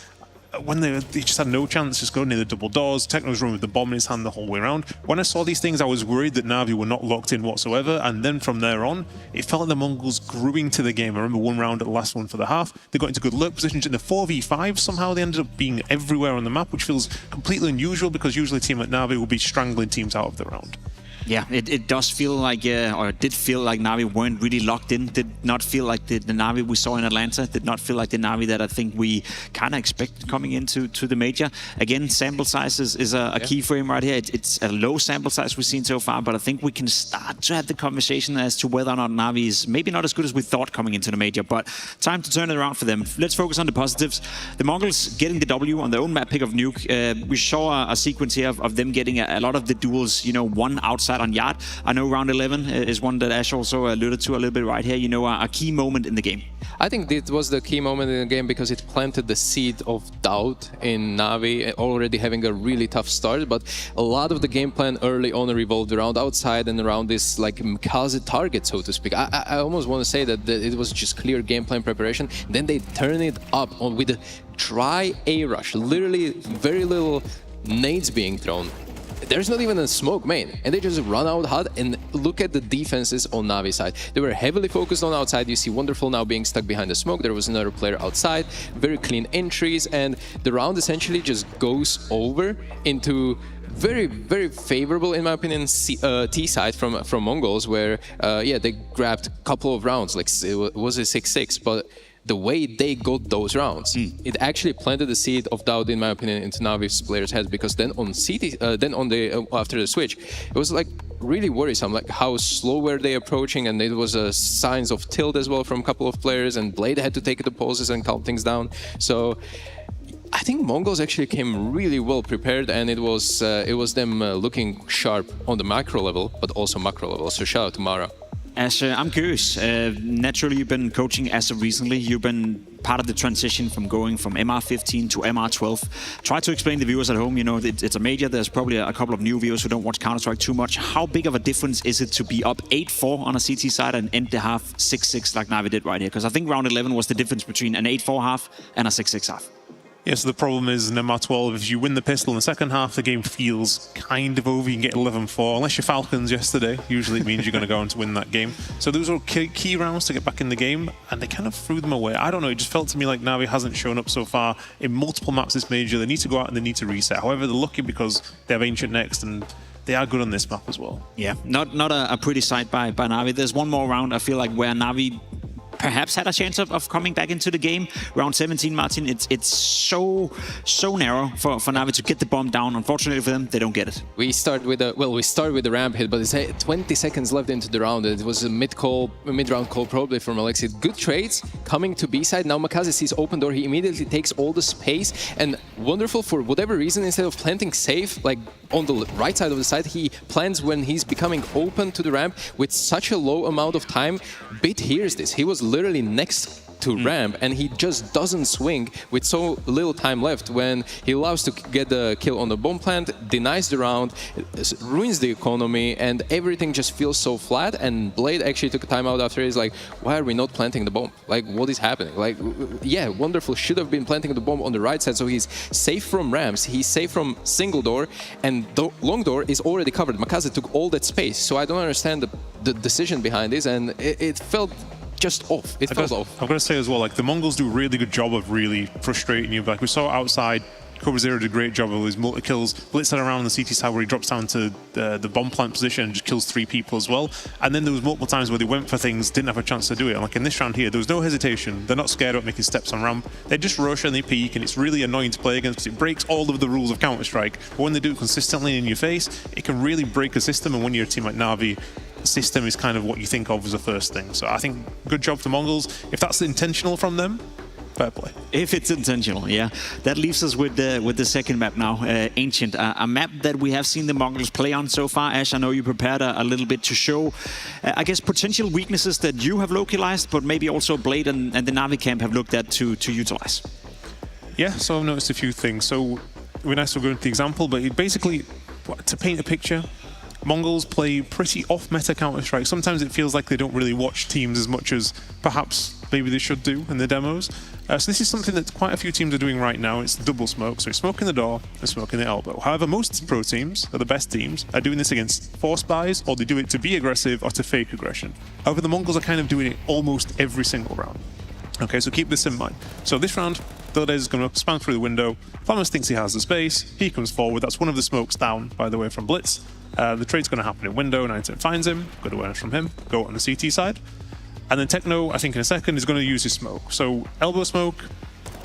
When they just had no chance, just going near the double doors. Techno's running with the bomb in his hand the whole way around. When I saw these things, I was worried that Na'Vi were not locked in whatsoever. And then from there on, it felt like the Mongols grew into the game. I remember one round at the last one for the half. They got into good lurk positions in the 4v5. Somehow they ended up being everywhere on the map, which feels completely unusual because usually a team like Na'Vi will be strangling teams out of the round. Yeah, it does feel like, or it did feel like Na'Vi weren't really locked in. Did not feel like the Na'Vi we saw in Atlanta. Did not feel like the Na'Vi that I think we kind of expect coming into the major. Again, sample size is a key frame right here. It's a low sample size we've seen so far, but I think we can start to have the conversation as to whether or not Na'Vi is maybe not as good as we thought coming into the major, but time to turn it around for them. Let's focus on the positives. The Mongols getting the W on their own map pick of Nuke. We saw a sequence here of them getting a lot of the duels, you know, one outside on Yard. I know round 11 is one that Ash also alluded to a little bit right here, you know, a key moment in the game. I think it was the key moment in the game because it planted the seed of doubt in Na'Vi, already having a really tough start, but a lot of the game plan early on revolved around outside and around this like MongolZ target, so to speak. I almost want to say that it was just clear game plan preparation. Then they turn it up with a dry A rush, literally very little nades being thrown. There's not even a smoke main, and they just run out hot. And look at the defenses on Navi side. They were heavily focused on outside. You see Wonderful now being stuck behind the smoke. There was another player outside, very clean entries, and the round essentially just goes over into very, very favorable, in my opinion, T side from MongolZ, where yeah, they grabbed a couple of rounds, like it was a 6-6, but the way they got those rounds, it actually planted the seed of doubt, in my opinion, into Navi's players' heads, because then on after the switch, it was like really worrisome, like how slow were they approaching, and it was signs of tilt as well from a couple of players, and Blade had to take the pauses and calm things down. So I think MongolZ actually came really well prepared, and it was them looking sharp on the macro level, but also macro level. So shout out to Mara. Ash, I'm curious. Naturally, you've been coaching as of recently. You've been part of the transition from going from MR15 to MR12. Try to explain to the viewers at home, you know, it's a major. There's probably a couple of new viewers who don't watch Counter-Strike too much. How big of a difference is it to be up 8-4 on a CT side and end the half 6-6 like Na'Vi did right here? Because I think round 11 was the difference between an 8-4 half and a 6-6 half. Yeah, so the problem is in MR12, if you win the pistol in the second half, the game feels kind of over. You can get 11-4, unless you're Falcons yesterday. Usually it means you're going to go on to win that game. So those are key rounds to get back in the game, and they kind of threw them away. I don't know, it just felt to me like Na'Vi hasn't shown up so far in multiple maps this major. They need to go out and they need to reset. However, they're lucky because they have Ancient next, and they are good on this map as well. Yeah, not a pretty sight by Na'Vi. There's one more round, I feel like, where Na'Vi perhaps had a chance of coming back into the game. Round 17, Martin, it's so narrow for Na'Vi to get the bomb down. Unfortunately for them, they don't get it. We start with the ramp hit, but it's 20 seconds left into the round. It was a mid-round call probably from Alexei. Good trades coming to B side. Now MongolZ sees open door. He immediately takes all the space, and Wonderful, for whatever reason, instead of planting safe, like on the right side of the side, he plans when he's becoming open to the ramp with such a low amount of time. Bit hears this. He was literally next to ramp, and he just doesn't swing with so little time left when he allows to get the kill on the bomb plant, denies the round, ruins the economy, and everything just feels so flat. And Blade actually took a timeout after. He's like, why are we not planting the bomb? Like, what is happening? Like, yeah, Wonderful should have been planting the bomb on the right side, so he's safe from ramps, he's safe from single door, and the long door is already covered. MongolZ took all that space, so I don't understand the decision behind this, and it felt just off. It felt off. I've got to say as well, like the Mongols do a really good job of really frustrating you. Like we saw outside, Cobra0 did a great job of his multi-kills, blitzed around on the CT side where he drops down to the bomb plant position and just kills 3 people as well. And then there was multiple times where they went for things, didn't have a chance to do it. And like in this round here, there was no hesitation. They're not scared of making steps on ramp. They just rush and they peek, and it's really annoying to play against because it breaks all of the rules of Counter-Strike. But when they do it consistently in your face, it can really break a system. And when you're a team like Na'Vi, the system is kind of what you think of as the first thing. So I think good job to Mongols. If that's intentional from them, fair play. If it's intentional, yeah. That leaves us with the second map now, Ancient. A map that we have seen the Mongols play on so far. Ash, I know you prepared a little bit to show, I guess, potential weaknesses that you have localized, but maybe also Blade and the Na'Vi camp have looked at to utilize. Yeah, so I've noticed a few things. So we're nice to go into the example, but basically, to paint a picture, Mongols play pretty off-meta Counter-Strike. Sometimes it feels like they don't really watch teams as much as perhaps maybe they should do in the demos. So this is something that quite a few teams are doing right now. It's double smoke, so it's smoking the door and smoking the elbow. However, most pro teams, or the best teams, are doing this against force buys, or they do it to be aggressive or to fake aggression. However, the Mongols are kind of doing it almost every single round. Okay, so keep this in mind. So this round, Vildes is going to span through the window. Farmers thinks he has the space. He comes forward. That's one of the smokes down, by the way, from Blitz. The trade's going to happen in window. 910 finds him. Good awareness from him. Go on the CT side. And then Techno, I think in a second, is going to use his smoke. So elbow smoke,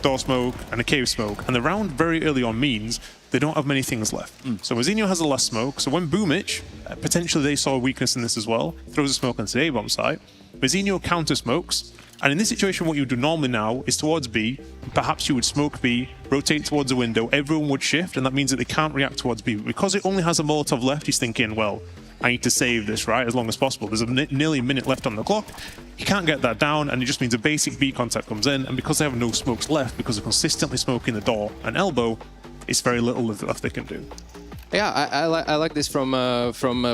door smoke, and a cave smoke. And the round very early on means they don't have many things left. So Mazinho has the last smoke. So when Boomich, potentially they saw a weakness in this as well, throws a smoke onto the A-bomb site. Mazinho counter smokes. And in this situation, what you would do normally now is towards B. Perhaps you would smoke B, rotate towards a window, everyone would shift, and that means that they can't react towards B. But because it only has a Molotov left, he's thinking, well, I need to save this, right, as long as possible. There's nearly a minute left on the clock. He can't get that down, and it just means a basic B contact comes in, and because they have no smokes left, because they're consistently smoking the door and elbow, it's very little left they can do. Yeah, I like this from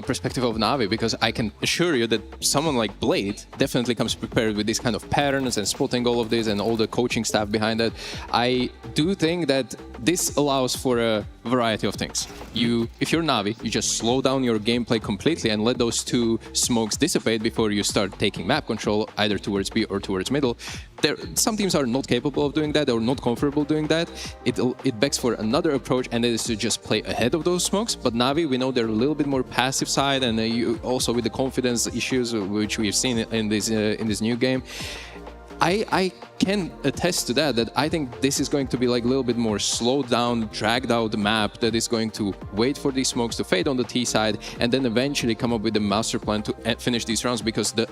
perspective of Na'Vi, because I can assure you that someone like Blade definitely comes prepared with these kind of patterns and spotting all of this and all the coaching staff behind it. I do think that this allows for a variety of things. If you're Na'Vi, you just slow down your gameplay completely and let those 2 smokes dissipate before you start taking map control either towards B or towards middle. Some teams are not capable of doing that or not comfortable doing that. It begs for another approach, and that is to just play ahead of those smokes. But Na'Vi, we know they're a little bit more passive side, and also with the confidence issues which we've seen in this new game. I can attest to that I think this is going to be like a little bit more slowed down, dragged out map that is going to wait for these smokes to fade on the T side and then eventually come up with a master plan to finish these rounds, because the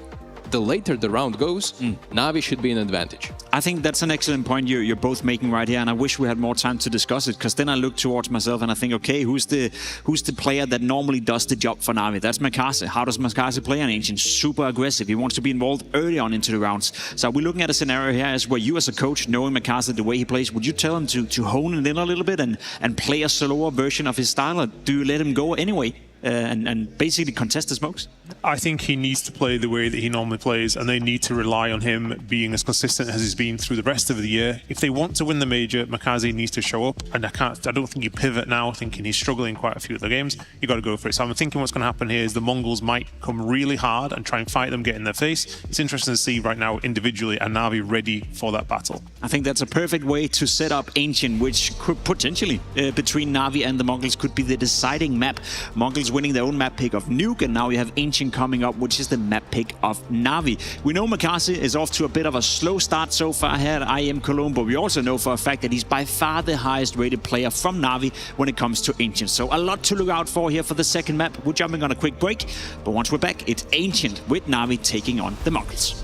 later the round goes, Na'Vi should be an advantage. I think that's an excellent point you're both making right here, and I wish we had more time to discuss it, because then I look towards myself and I think, okay, who's the player that normally does the job for Na'Vi? That's MongolZ. How does MongolZ play on Ancient? Super aggressive. He wants to be involved early on into the rounds. So we're looking at a scenario here as where you as a coach, knowing MongolZ the way he plays, would you tell him to hone it in a little bit and play a slower version of his style, or do you let him go anyway? And basically contest the smokes? I think he needs to play the way that he normally plays, and they need to rely on him being as consistent as he's been through the rest of the year. If they want to win the major, MongolZ needs to show up, and I don't think you pivot now thinking he's struggling quite a few of the games. You got to go for it. So I'm thinking what's going to happen here is the Mongols might come really hard and try and fight them, get in their face. It's interesting to see right now individually and Na'Vi ready for that battle. I think that's a perfect way to set up Ancient, which could potentially between Na'Vi and the Mongols could be the deciding map. Mongols winning their own map pick of Nuke, and now you have Ancient coming up, which is the map pick of Na'Vi. We know MongolZ is off to a bit of a slow start so far here at IEM Cologne, but we also know for a fact that he's by far the highest rated player from Na'Vi when it comes to Ancient. So a lot to look out for here for the second map. We're jumping on a quick break, but once we're back, it's Ancient with Na'Vi taking on the Mongols.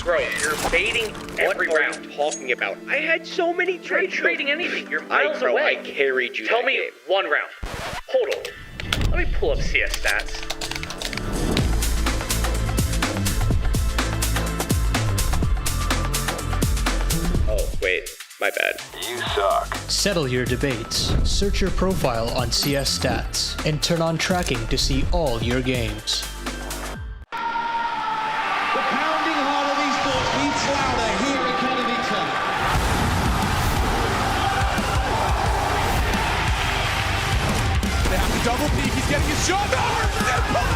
Bro, you're baiting every round talking about. I had so many trades. You're trading anything. You're miles away. I carried you. Tell me one round. Hold on. Let me pull up CS stats. Oh, wait. My bad. You suck. Settle your debates. Search your profile on CS Stats and turn on tracking to see all your games. The pounding heart of Esports beats louder here at Katowice. They have to double peek. He's getting his shot. Unbelievable!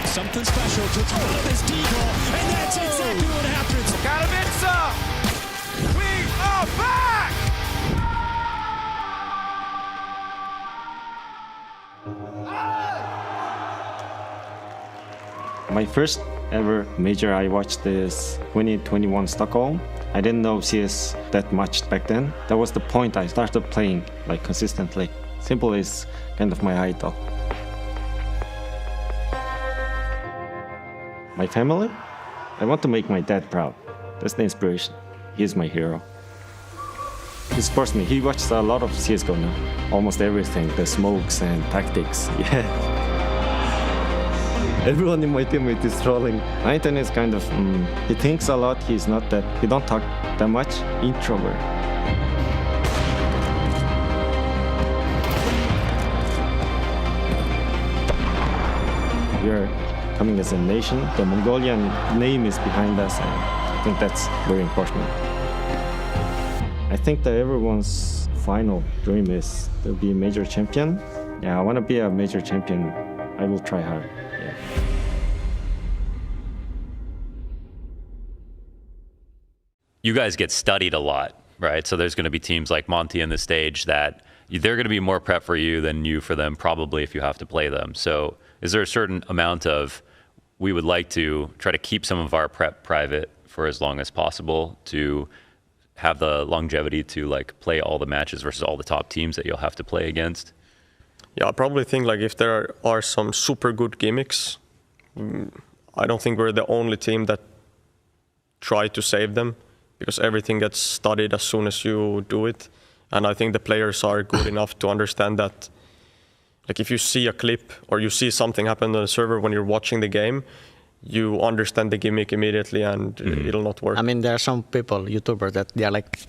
Something special to throw up his deagle, and that's exactly what happens. Katowice! We are back! My first ever major I watched is 2021 Stockholm. I didn't know CS that much back then. That was the point I started playing like consistently. Simple is kind of my idol. My family? I want to make my dad proud. That's the inspiration. He's my hero. He supports me. He watches a lot of CSGO now. Almost everything, the smokes and tactics. Yeah. Everyone in my team is trolling. Nathan is kind of, he thinks a lot. He don't talk that much. Introvert. We're coming as a nation. The Mongolian name is behind us, and I think that's very important. I think that everyone's final dream is to be a major champion. Yeah, I want to be a major champion. I will try hard. Yeah. You guys get studied a lot, right? So there's going to be teams like Monty in the stage that they're going to be more prep for you than you for them, probably, if you have to play them. So is there a certain amount of, we would like to try to keep some of our prep private for as long as possible to have the longevity to like play all the matches versus all the top teams that you'll have to play against? Yeah, I probably think like if there are some super good gimmicks, I don't think we're the only team that try to save them, because everything gets studied as soon as you do it. And I think the players are good enough to understand that, like if you see a clip or you see something happen on the server when you're watching the game, you understand the gimmick immediately and it'll not work. I mean, there are some people, YouTubers, that they are like,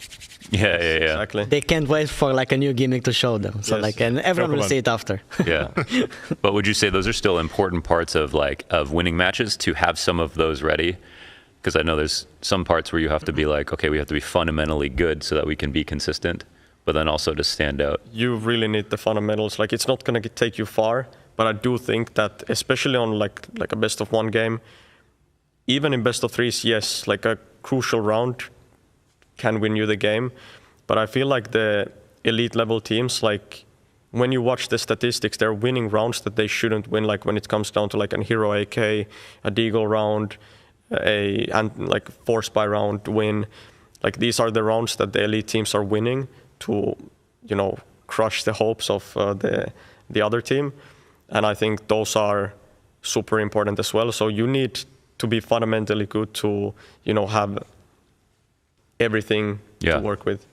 yeah, exactly. They can't wait for like a new gimmick to show them. So Yes. like, and everyone will see it after. Yeah. But would you say those are still important parts of winning matches, to have some of those ready? Because I know there's some parts where you have to be like, okay, we have to be fundamentally good so that we can be consistent, but then also to stand out. You really need the fundamentals. Like it's not going to take you far, but I do think that especially on like a best of one game, even in best of threes, yes, like a crucial round can win you the game. But I feel like the elite level teams, like when you watch the statistics, they're winning rounds that they shouldn't win. Like when it comes down to like an hero AK, a deagle round, and like 4-spy round win. Like these are the rounds that the elite teams are winning to, crush the hopes of the other team. And I think those are super important as well. So you need to be fundamentally good to, have everything to work with.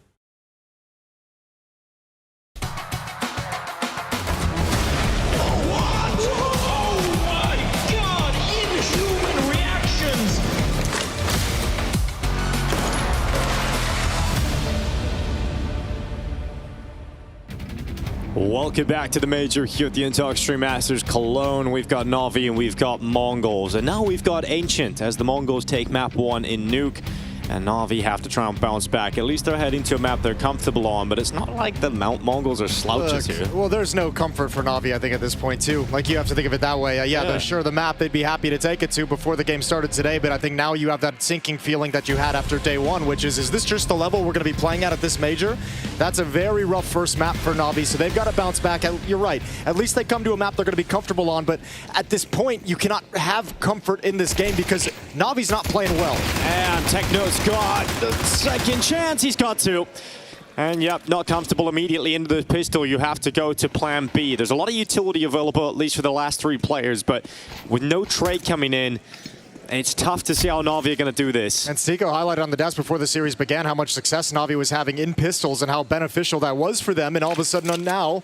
Welcome back to the major here at the Intel Extreme Masters Cologne. We've got Na'Vi and we've got MongolZ. And now we've got Ancient as the Mongols take map 1 in Nuke. And Na'Vi have to try and bounce back. At least they're heading to a map they're comfortable on, but it's not like the Mongols are slouches here. Well, there's no comfort for Na'Vi, I think, at this point, too. Like, you have to think of it that way. They're sure the map they'd be happy to take it to before the game started today, but I think now you have that sinking feeling that you had after day one, which is this just the level we're going to be playing at this major? That's a very rough first map for Na'Vi, so they've got to bounce back. You're right. At least they come to a map they're going to be comfortable on, but at this point, you cannot have comfort in this game because Na'Vi's not playing well. And Techno's got the second chance. He's got 2. And yep, not comfortable immediately into the pistol. You have to go to plan B. There's a lot of utility available, at least for the last 3 players, but with no trade coming in, it's tough to see how Na'Vi are going to do this. And Stico highlighted on the desk before the series began how much success Na'Vi was having in pistols and how beneficial that was for them, and all of a sudden now,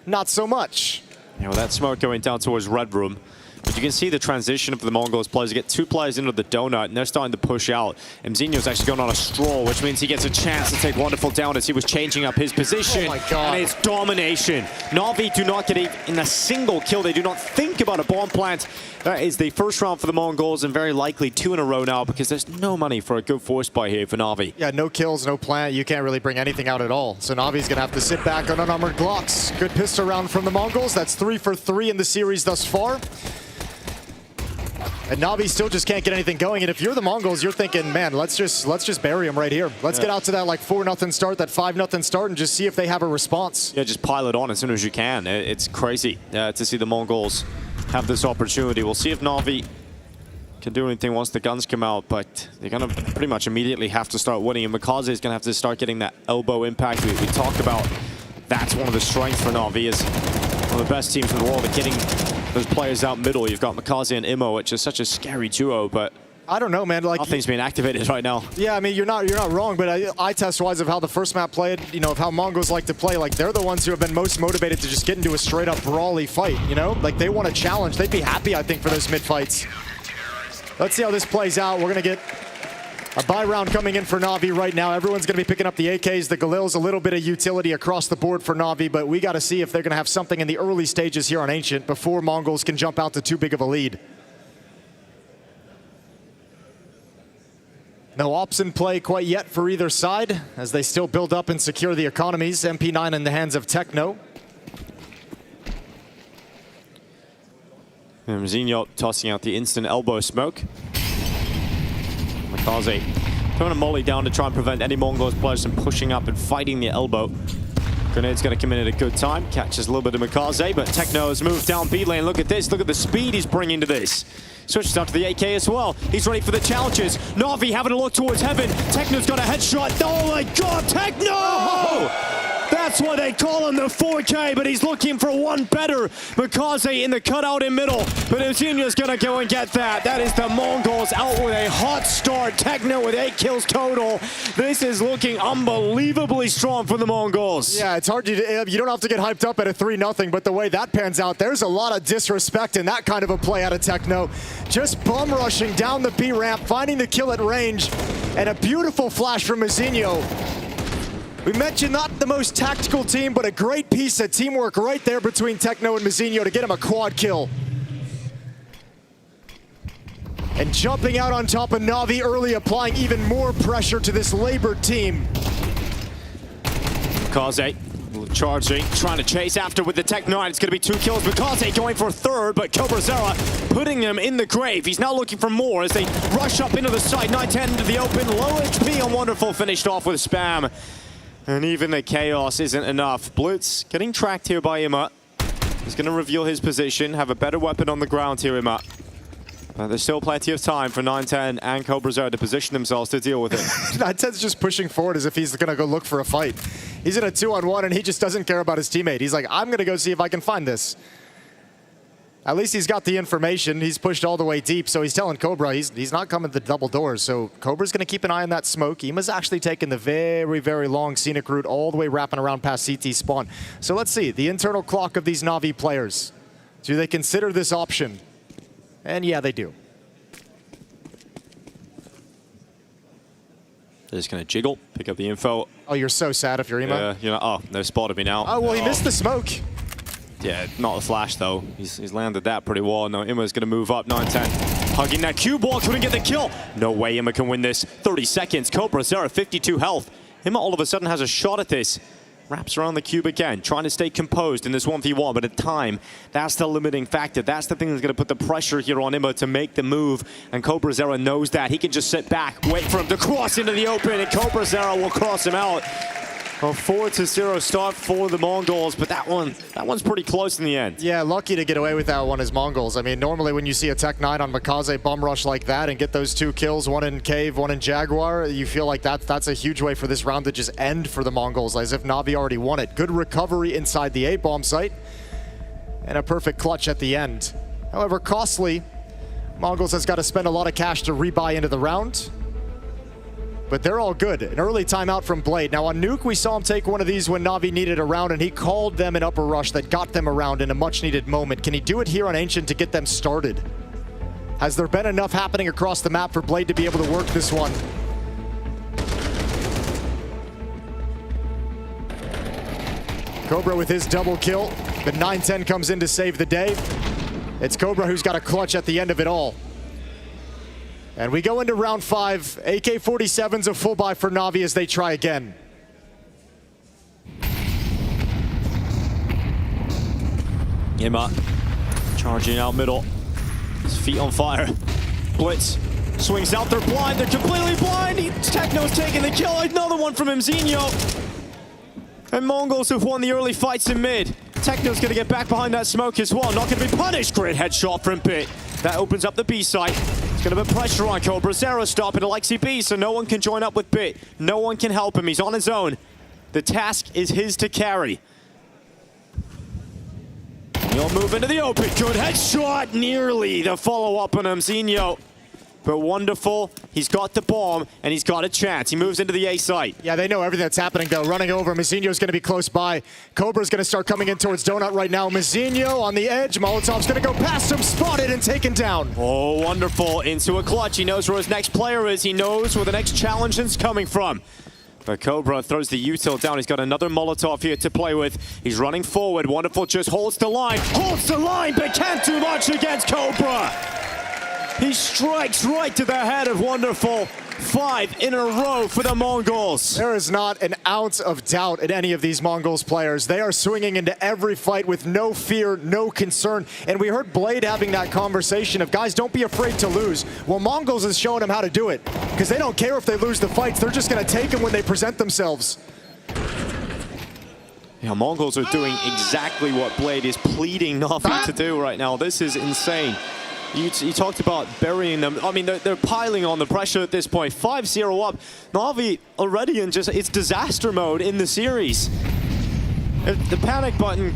not so much. Yeah, well, that smoke going down towards Red Room. But you can see the transition of the MongolZ players. You get 2 players into the donut, and they're starting to push out. MZinho's actually going on a stroll, which means he gets a chance to take Wonderful down as he was changing up his position. Oh my God. And it's domination. Na'Vi do not get in a single kill. They do not think about a bomb plant. That is the first round for the MongolZ, and very likely 2 in a row now, because there's no money for a good force buy here for Na'Vi. Yeah, no kills, no plant. You can't really bring anything out at all. So Na'Vi's going to have to sit back on unarmored Glocks. Good pistol round from the MongolZ. That's 3 for 3 in the series thus far. And Na'Vi still just can't get anything going. And if you're the MongolZ, you're thinking, man, let's just bury them right here. Let's get out to that like 4-0 start, that 5-0 start, and just see if they have a response. Yeah, just pile it on as soon as you can. It's crazy to see the MongolZ have this opportunity. We'll see if Na'Vi can do anything once the guns come out, but they're going to pretty much immediately have to start winning. And MongolZ is going to have to start getting that elbow impact we talked about. That's one of the strengths for Na'Vi, is one of the best teams in the world at getting those players out middle. You've got MongolZ and Immo, which is such a scary duo, but I don't know, man. Like, nothing's being activated right now. Yeah, I mean, you're not wrong, but eye test wise of how the first map played, you know, of how MongolZ like to play, like they're the ones who have been most motivated to just get into a straight up brawly fight, you know? Like they want a challenge. They'd be happy, I think, for those mid fights. Let's see how this plays out. We're gonna get a buy round coming in for Na'Vi right now. Everyone's going to be picking up the AKs, the Galils, a little bit of utility across the board for Na'Vi, but we got to see if they're going to have something in the early stages here on Ancient before MongolZ can jump out to too big of a lead. No ops in play quite yet for either side as they still build up and secure the economies. MP9 in the hands of Techno. And MZinho tossing out the instant elbow smoke. MongolZ throwing a molly down to try and prevent any MongolZ players from pushing up and fighting the elbow. Grenade's going to come in at a good time. Catches a little bit of MongolZ, but Techno has moved down B lane. Look at this. Look at the speed he's bringing to this. Switches out to the AK as well. He's ready for the challenges. Na'Vi having a look towards heaven. Techno's got a headshot. Oh my God, Techno! Oh! That's why they call him the 4K, but he's looking for one better. MongolZ in the cutout in middle, but MZinho's gonna go and get that. That is the MongolZ out with a hot start. Techno with 8 kills total. This is looking unbelievably strong for the MongolZ. Yeah, it's hard to, you don't have to get hyped up at a 3-0, but the way that pans out, there's a lot of disrespect in that kind of a play out of Techno. Just bum rushing down the B ramp, finding the kill at range, and a beautiful flash from MZinho. We mentioned not the most tactical team, but a great piece of teamwork right there between Techno and MZinho to get him a quad kill. And jumping out on top of Na'Vi early, applying even more pressure to this labored team. MongolZ charging, trying to chase after with the Tech 9. It's going to be 2 kills. MongolZ going for a 3rd, but CobraZera putting him in the grave. He's now looking for more as they rush up into the side. 9-10 into the open. Low HP on Wonderful, finished off with spam. And even the chaos isn't enough. Blitz getting tracked here by Imma. He's going to reveal his position, have a better weapon on the ground here, Imma. But there's still plenty of time for 9-10 and CobraZera to position themselves to deal with it. 9-10's just pushing forward as if he's going to go look for a fight. He's in a 2-on-1 and he just doesn't care about his teammate. He's like, I'm going to go see if I can find this. At least he's got the information. He's pushed all the way deep, so he's telling Cobra he's not coming to the double doors. So Cobra's going to keep an eye on that smoke. Ima's actually taking the very, very long scenic route all the way wrapping around past CT spawn. So let's see, the internal clock of these Na'Vi players. Do they consider this option? And yeah, they do. They're just going to jiggle, pick up the info. Oh, you're so sad if you're Ima. Yeah, you know, oh, they spotted me now. Oh, well, he missed the smoke. Yeah, not the flash, though. He's landed that pretty well. No, Imma's going to move up, 9-10. Hugging that cue ball, couldn't get the kill. No way Imma can win this. 30 seconds, CobraZera, 52 health. Imma all of a sudden has a shot at this. Wraps around the cube again, trying to stay composed in this 1v1, but at time, that's the limiting factor. That's the thing that's going to put the pressure here on Imma to make the move, and CobraZera knows that. He can just sit back, wait for him to cross into the open, and CobraZera will cross him out. A 4-0 start for the Mongols, but that one's pretty close in the end. Yeah, lucky to get away with that one as Mongols. I mean, normally when you see a Tech9 on MongolZ bum rush like that and get those 2 kills, one in Cave, one in Jaguar, you feel like that's a huge way for this round to just end for the Mongols, as if Na'Vi already won it. Good recovery inside the A-bomb site, and a perfect clutch at the end. However, costly. MongolZ has got to spend a lot of cash to rebuy into the round. But they're all good. An early timeout from Blade. Now on Nuke, we saw him take one of these when Na'Vi needed a round, and he called them an upper rush that got them around in a much needed moment. Can he do it here on Ancient to get them started? Has there been enough happening across the map for Blade to be able to work this one? Cobra with his double kill. The 9-10 comes in to save the day. It's Cobra who's got a clutch at the end of it all. And we go into round 5. AK-47's a full buy for Na'Vi as they try again. Ima charging out middle. His feet on fire. Blitz swings out. They're blind. They're completely blind. Techno's taking the kill. Another one from Mzinho. And Mongols have won the early fights in mid. Techno's going to get back behind that smoke as well. Not going to be punished. Great headshot from Bit. That opens up the B site. It's going to put pressure on Cobra. Zero stop at Alexi B, so no one can join up with Bit. No one can help him. He's on his own. The task is his to carry. He'll move into the open. Good headshot. Nearly the follow-up on Mzinho. But wonderful. He's got the bomb, and he's got a chance. He moves into the A site. Yeah, they know everything that's happening, though. Running over. Mzinho's going to be close by. Cobra's going to start coming in towards Donut right now. Mzinho on the edge. Molotov's going to go past him, spotted, and taken down. Oh, wonderful. Into a clutch. He knows where his next player is. He knows where the next challenge is coming from. But Cobra throws the util down. He's got another Molotov here to play with. He's running forward. Wonderful just holds the line. Holds the line, but can't do much against Cobra. He strikes right to the head of Wonderful. 5 in a row for the Mongols. There is not an ounce of doubt in any of these Mongols players. They are swinging into every fight with no fear, no concern. And we heard Blade having that conversation of, guys, don't be afraid to lose. Well, Mongols is showing them how to do it, because they don't care if they lose the fights. They're just going to take them when they present themselves. Yeah, Mongols are doing exactly what Blade is pleading Na'Vi to do right now. This is insane. You talked about burying them. I mean, they're piling on the pressure at this point. 5-0 up. Na'Vi already in it's disaster mode in the series. The panic button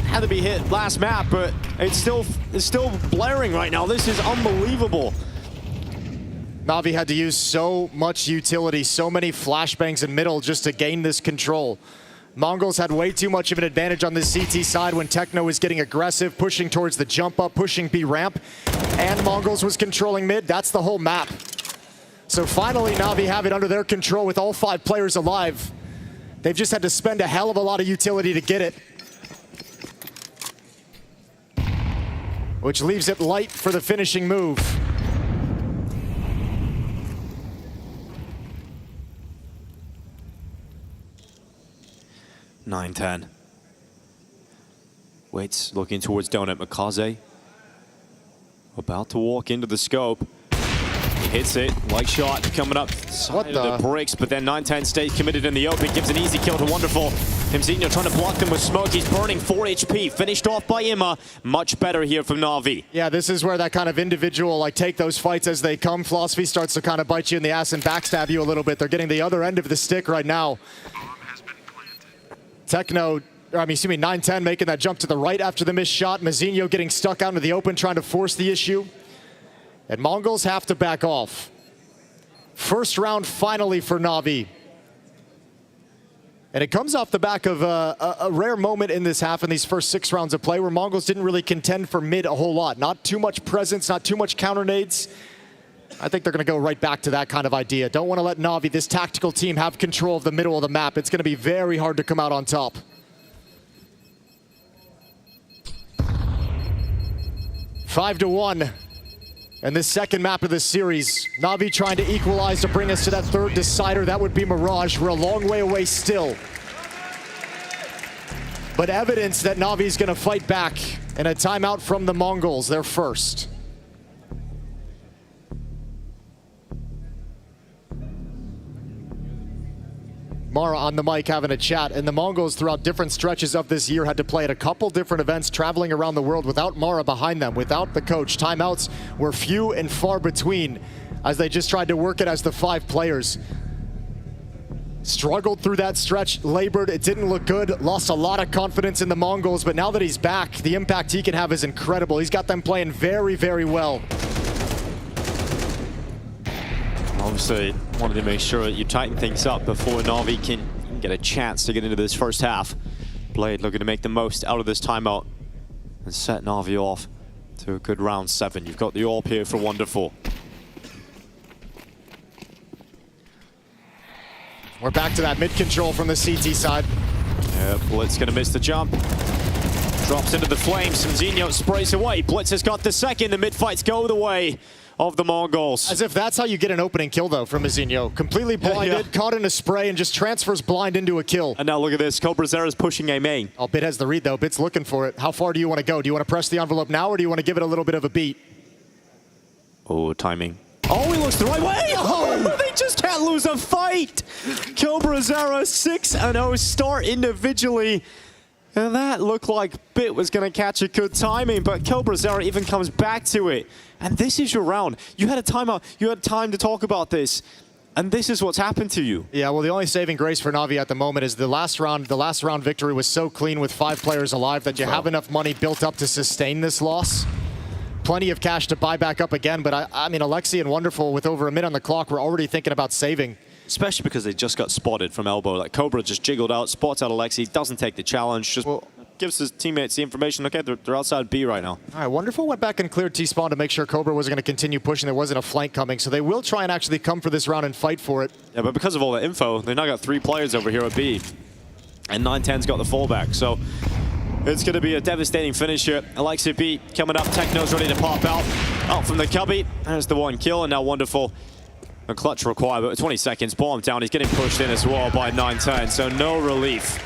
had to be hit last map, but it's still blaring right now. This is unbelievable. Na'Vi had to use so much utility, so many flashbangs in middle just to gain this control. Mongols had way too much of an advantage on this CT side when Techno was getting aggressive, pushing towards the jump up, pushing B ramp, and Mongols was controlling mid. That's the whole map. So finally, Na'Vi have it under their control with all 5 players alive. They've just had to spend a hell of a lot of utility to get it, which leaves it light for the finishing move. 9-10. Waits, looking towards Donut. MongolZ about to walk into the scope. He hits it, like shot coming up side of the bricks, but then 9-10 stays committed in the open, gives an easy kill to Wonderful. Mzinho trying to block them with smoke. He's burning 4 HP, finished off by Ima. Much better here from Na'Vi. Yeah, this is where that kind of individual, like, take those fights as they come philosophy starts to kind of bite you in the ass and backstab you a little bit. They're getting the other end of the stick right now. Techno, 9-10 making that jump to the right after the missed shot. Mzinho getting stuck out into the open, trying to force the issue. And Mongols have to back off. First round finally for Na'Vi. And it comes off the back of a rare moment in this half in these first 6 rounds of play where Mongols didn't really contend for mid a whole lot. Not too much presence, not too much counter nades. I think they're going to go right back to that kind of idea. Don't want to let Na'Vi, this tactical team, have control of the middle of the map. It's going to be very hard to come out on top. Five to 1. And this second map of this series, Na'Vi trying to equalize to bring us to that third decider. That would be Mirage. We're a long way away still. But evidence that Na'Vi's going to fight back. And a timeout from the Mongols, their first. Mara on the mic having a chat. And the Mongols throughout different stretches of this year had to play at a couple different events traveling around the world without Mara behind them, without the coach. Timeouts were few and far between as they just tried to work it as the 5 players. Struggled through that stretch, labored, it didn't look good, lost a lot of confidence in the Mongols, but now that he's back, the impact he can have is incredible. He's got them playing very, very well. Obviously, wanted to make sure that you tighten things up before Na'Vi can get a chance to get into this first half. Blade looking to make the most out of this timeout and set Na'Vi off to a good round 7. You've got the AWP here for Wonderful. We're back to that mid-control from the CT side. Yeah, Blitz gonna miss the jump. Drops into the flames, Zinho sprays away. Blitz has got the second, the mid-fights go the way of the Mongols. As if that's how you get an opening kill, though, from Zinho. Completely blinded, caught in a spray, and just transfers blind into a kill. And now look at this, CobraZera's pushing a main. Oh, Bit has the read, though. Bit's looking for it. How far do you want to go? Do you want to press the envelope now, or do you want to give it a little bit of a beat? Oh, timing. Oh, he looks the right way! Oh, they just can't lose a fight! CobraZera 6-0 start individually. And that looked like Bit was going to catch a good timing, but CobraZera even comes back to it. And this is your round. You had a timeout. You had time to talk about this. And this is what's happened to you. Yeah, well, the only saving grace for Na'Vi at the moment is the last round victory was so clean with 5 players alive that you have enough money built up to sustain this loss. Plenty of cash to buy back up again, but I mean, Alexi and Wonderful with over a minute on the clock were already thinking about saving. Especially because they just got spotted from elbow. Like Cobra just jiggled out, spots out Alexi, doesn't take the challenge, just gives his teammates the information. Okay, they're outside B right now. All right, Wonderful went back and cleared T-spawn to make sure Cobra wasn't going to continue pushing. There wasn't a flank coming, so they will try and actually come for this round and fight for it. Yeah, but because of all the info, they've now got 3 players over here at B. And 9-10's got the fallback, so it's going to be a devastating finish here. Alexi B coming up, Techno's ready to pop out from the cubby. There's the 1 kill, and now Wonderful. A clutch required, but 20 seconds, bomb down. He's getting pushed in as well by 9-10, so no relief.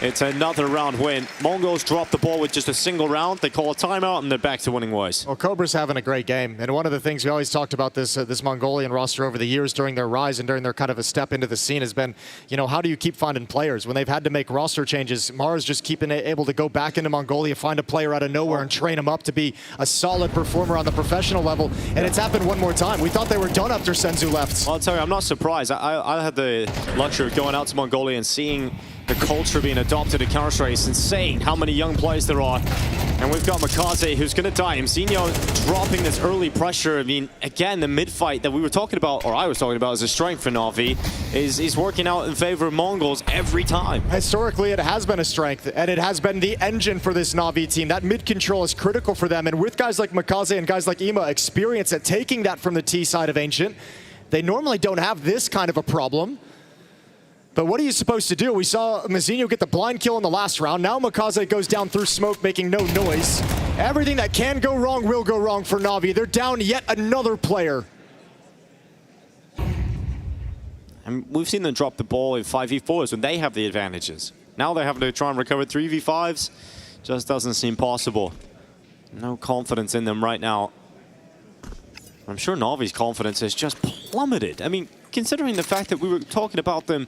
It's another round win. Mongols drop the ball with just a single round. They call a timeout, and they're back to winning ways. Well, Cobra's having a great game, and one of the things we always talked about this Mongolian roster over the years during their rise and during their kind of a step into the scene has been, you know, how do you keep finding players? When they've had to make roster changes, Mara's just keeping able to go back into Mongolia, find a player out of nowhere, and train him up to be a solid performer on the professional level, and it's happened one more time. We thought they were done after Senzu left. Well, I'll tell you, I'm not surprised. I had the luxury of going out to Mongolia and seeing the culture being adopted at Counter-Strike. It's insane how many young players there are. And we've got MongolZ who's going to die. Zinho dropping this early pressure. I mean, again, the mid-fight that we were talking about, or I was talking about as a strength for Na'Vi, is working out in favor of Mongols every time. Historically, it has been a strength, and it has been the engine for this Na'Vi team. That mid-control is critical for them, and with guys like MongolZ and guys like Ima experience at taking that from the T side of Ancient, they normally don't have this kind of a problem. But what are you supposed to do? We saw Zinho get the blind kill in the last round. Now MongolZ goes down through smoke, making no noise. Everything that can go wrong will go wrong for Na'Vi. They're down yet another player. And we've seen them drop the ball in 5v4s when they have the advantages. Now they're having to try and recover 3v5s. Just doesn't seem possible. No confidence in them right now. I'm sure Na'Vi's confidence has just plummeted. I mean, considering the fact that we were talking about them,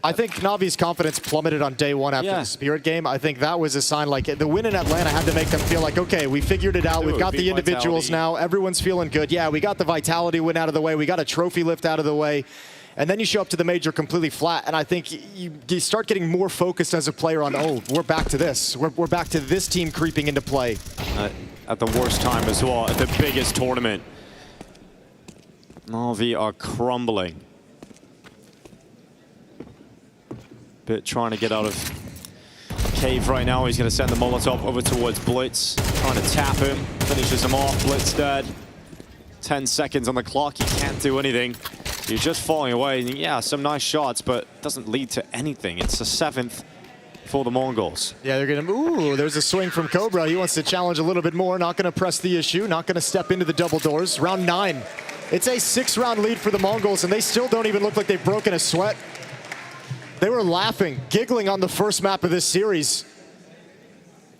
I think Na'Vi's confidence plummeted on day 1 after the Spirit game. I think that was a sign, like, the win in Atlanta had to make them feel like, okay, we figured it out. We've got the individuals now. Everyone's feeling good. Yeah, we got the Vitality win out of the way. We got a trophy lift out of the way. And then you show up to the major completely flat. And I think you start getting more focused as a player on, oh, we're back to this. We're back to this team creeping into play. At the worst time as well, at the biggest tournament. Na'Vi are crumbling. Bit trying to get out of cave right now. He's going to send the Molotov over towards Blitz. Trying to tap him. Finishes him off. Blitz dead. 10 seconds on the clock. He can't do anything. You're just falling away. Yeah, some nice shots, but it doesn't lead to anything. It's a 7th for the Mongols. Yeah, they're going to... Ooh, there's a swing from Cobra. He wants to challenge a little bit more. Not going to press the issue. Not going to step into the double doors. Round 9. It's a 6-round lead for the Mongols, and they still don't even look like they've broken a sweat. They were laughing, giggling on the first map of this series.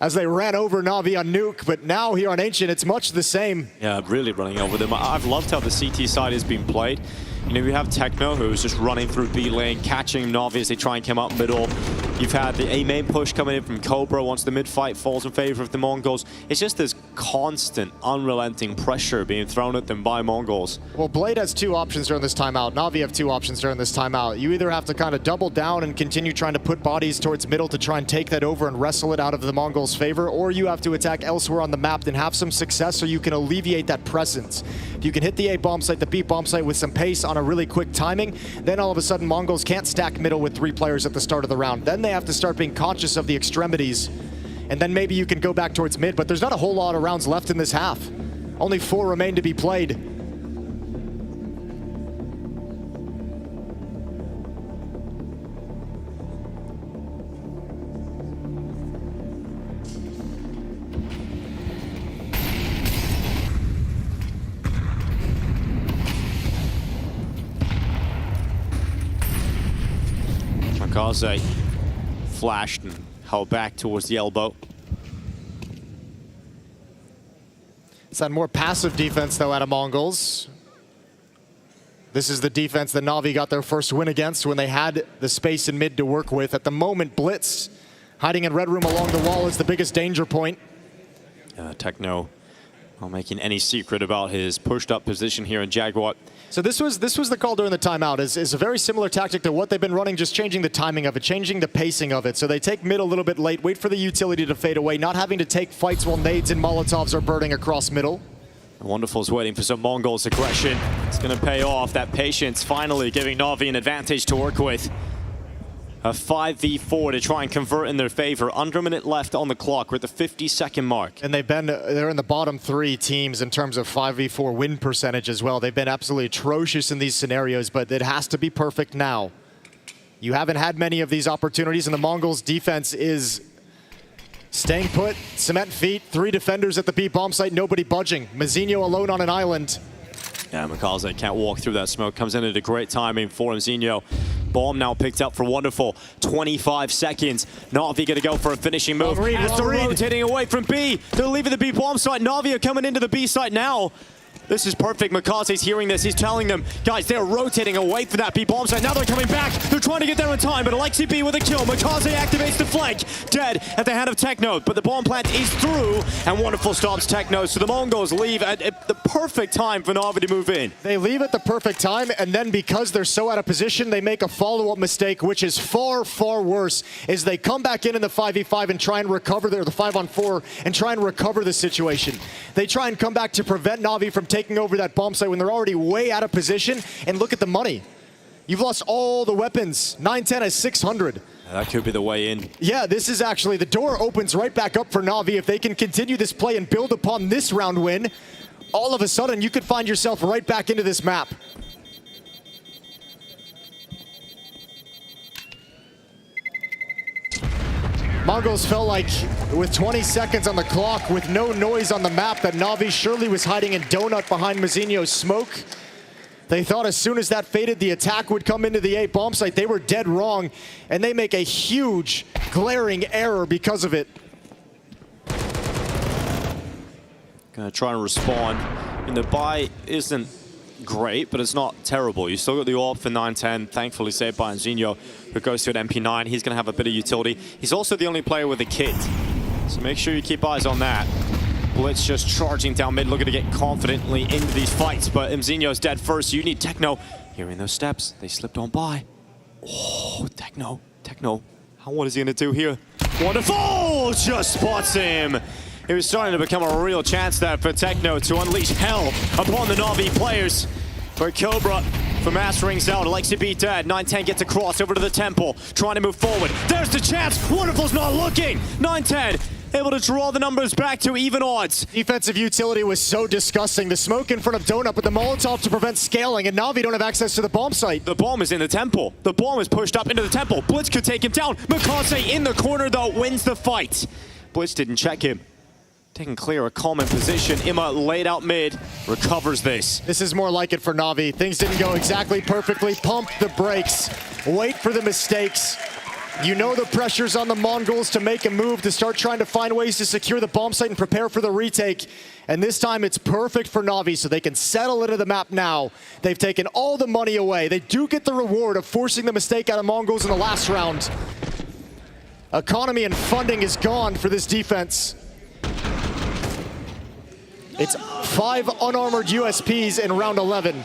as they ran over Na'Vi on Nuke, but now here on Ancient, it's much the same. Yeah, really running over them. I've loved how the CT side has been played. You know, we have Techno, who's just running through B lane, catching Na'Vi as they try and come up middle. You've had the A main push coming in from Cobra once the mid fight falls in favor of the Mongols. It's just this constant, unrelenting pressure being thrown at them by Mongols. Well, Blade has two options during this timeout. Na'Vi have two options during this timeout. You either have to kind of double down and continue trying to put bodies towards middle to try and take that over and wrestle it out of the Mongols' favor, or you have to attack elsewhere on the map and have some success so you can alleviate that presence. If you can hit the A bomb site, the B bomb site with some pace on a really quick timing, then all of a sudden Mongols can't stack middle with 3 players at the start of the round. Then they have to start being conscious of the extremities, and then maybe you can go back towards mid, but there's not a whole lot of rounds left in this half. Only 4 remain to be played. MongolZ flashed and held back towards the elbow. It's that more passive defense, though, out of Mongols. This is the defense that Na'Vi got their first win against when they had the space in mid to work with. At the moment, Blitz, hiding in Red Room along the wall, is the biggest danger point. Techno not making any secret about his pushed up position here in Jaguar. So this was the call during the timeout, is a very similar tactic to what they've been running, just changing the timing of it, changing the pacing of it. So they take mid a little bit late, wait for the utility to fade away, not having to take fights while nades and Molotovs are burning across middle. Wonderful's waiting for some Mongols aggression. It's going to pay off. That patience finally giving Na'Vi an advantage to work with. A 5v4 to try and convert in their favor. Under a minute left on the clock. We're at the 50-second mark. And they're in the bottom 3 teams in terms of 5v4 win percentage as well. They've been absolutely atrocious in these scenarios, but it has to be perfect now. You haven't had many of these opportunities, and the Mongols' defense is staying put, cement feet, 3 defenders at the B bomb site, nobody budging. Mzinho alone on an island. Yeah, MongolZ can't walk through that smoke. Comes in at a great timing for Mzinho. Bomb now picked up for Wonderful. 25 seconds. Na'Vi going to go for a finishing move. As they're rotating away from B. They're leaving the B bomb site. Na'Vi are coming into the B site now. This is perfect. MongolZ's hearing this. He's telling them, guys, they're rotating away from that B bomb site. Now they're coming back. They're trying to get there in time, but Alexi B with a kill. MongolZ activates the flank. Dead at the hand of Techno, but the bomb plant is through, and Wonderful stops Techno. So the Mongols leave at the perfect time for Na'Vi to move in. They leave at the perfect time, and then because they're so out of position, they make a follow-up mistake, which is far, far worse, is they come back in the 5v5 and try and recover the 5-on-4 and try and recover the situation. They try and come back to prevent Na'Vi from taking over that bomb site when they're already way out of position, and look at the money. You've lost all the weapons. 910 has 600. That could be the way in. Yeah, this is actually, the door opens right back up for Na'Vi. If they can continue this play and build upon this round win, all of a sudden you could find yourself right back into this map. Mongols felt like with 20 seconds on the clock, with no noise on the map, that Na'Vi surely was hiding in donut behind Mzinho's smoke. They thought as soon as that faded, the attack would come into the A bomb site. They were dead wrong, and they make a huge, glaring error because of it. Gonna try and respond. And the buy isn't great, but it's not terrible. You still got the AWP for 910, thankfully saved by Mzinho, who goes to an MP9. He's going to have a bit of utility. He's also the only player with a kit, so make sure you keep eyes on that. Blitz just charging down mid, looking to get confidently into these fights, but Mzinho's dead first. You need Techno. Hearing those steps, they slipped on by. Oh, Techno. What is he going to do here? Wonderful! Just spots him. It was starting to become a real chance there for Techno to unleash hell upon the Na'Vi players. But Cobra for Masterings out. Alexi B dead. 910 gets across over to the temple, trying to move forward. There's the chance. Wonderful's not looking. 910 able to draw the numbers back to even odds. Defensive utility was so disgusting. The smoke in front of Donut, but the Molotov to prevent scaling, and Na'Vi don't have access to the bomb site. The bomb is in the temple. The bomb is pushed up into the temple. Blitz could take him down. MongolZ in the corner, though, wins the fight. Blitz didn't check him. Taking clear a common position. Imma laid out mid, recovers this. This is more like it for Na'Vi. Things didn't go exactly perfectly. Pump the brakes. Wait for the mistakes. You know the pressure's on the Mongols to make a move, to start trying to find ways to secure the bomb site and prepare for the retake. And this time it's perfect for Na'Vi, so they can settle into the map now. They've taken all the money away. They do get the reward of forcing the mistake out of Mongols in the last round. Economy and funding is gone for this defense. It's 5 unarmored USPs in round 11.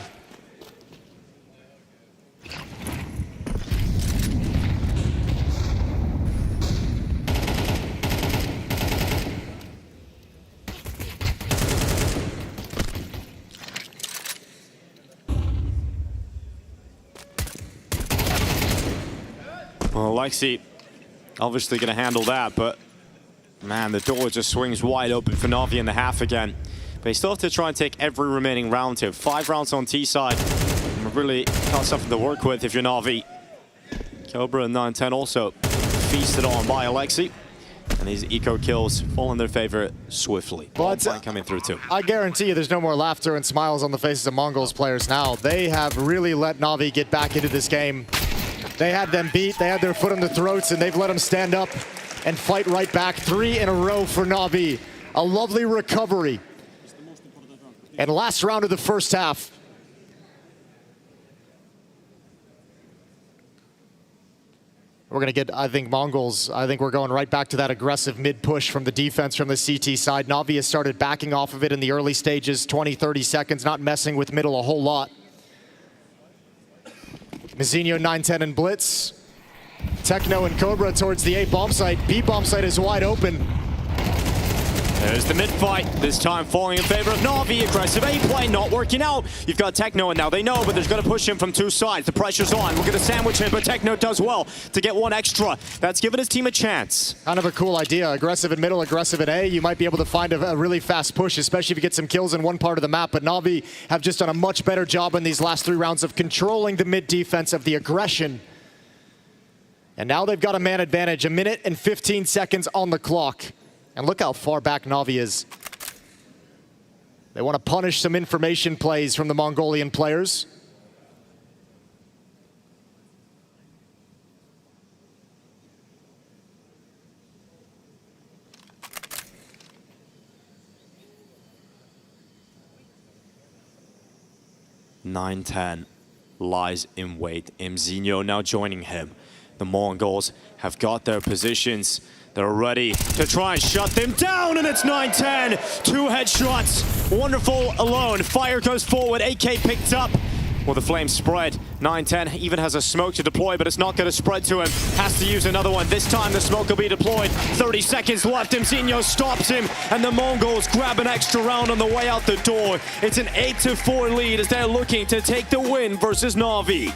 Well, Alexi obviously going to handle that, but man, the door just swings wide open for Na'Vi in the half again. But you still have to try and take every remaining round here. 5 rounds on T side. Really got something to work with if you're Na'Vi. Cobra and 9-10 also feasted on by Alexi. And these eco kills fall in their favor swiftly. But coming through too. I guarantee you there's no more laughter and smiles on the faces of Mongols players now. They have really let Na'Vi get back into this game. They had them beat, they had their foot on their throats, and they've let them stand up and fight right back. 3 in a row for Na'Vi. A lovely recovery. And last round of the first half. We're going to get, I think, Mongols. I think we're going right back to that aggressive mid-push from the defense from the CT side. Na'Vi has started backing off of it in the early stages, 20, 30 seconds, not messing with middle a whole lot. Mizinho 9-10 and Blitz. Techno and Cobra towards the A bomb site. B bomb site is wide open. There's the mid-fight, this time falling in favor of Na'Vi. Aggressive A-play, not working out. You've got Techno, and now they know, but there's going to push him from 2 sides. The pressure's on. We're going to sandwich him, but Techno does well to get 1 extra. That's given his team a chance. Kind of a cool idea. Aggressive in middle, aggressive in A. You might be able to find a really fast push, especially if you get some kills in one part of the map. But Na'Vi have just done a much better job in these last 3 rounds of controlling the mid-defense, of the aggression. And now they've got a man advantage. 1 minute and 15 seconds on the clock. And look how far back Na'Vi is. They want to punish some information plays from the Mongolian players. (9-10) lies in wait. Mzinho now joining him. The Mongols have got their positions. They're ready to try and shut them down, and it's 9-10. 2 headshots. Wonderful alone. Fire goes forward. AK picked up. Well, the flames spread. 9-10 even has a smoke to deploy, but it's not going to spread to him. Has to use another one. This time the smoke will be deployed. 30 seconds left. Mzinho stops him, and the Mongols grab an extra round on the way out the door. It's an 8-4 lead as they're looking to take the win versus Na'Vi.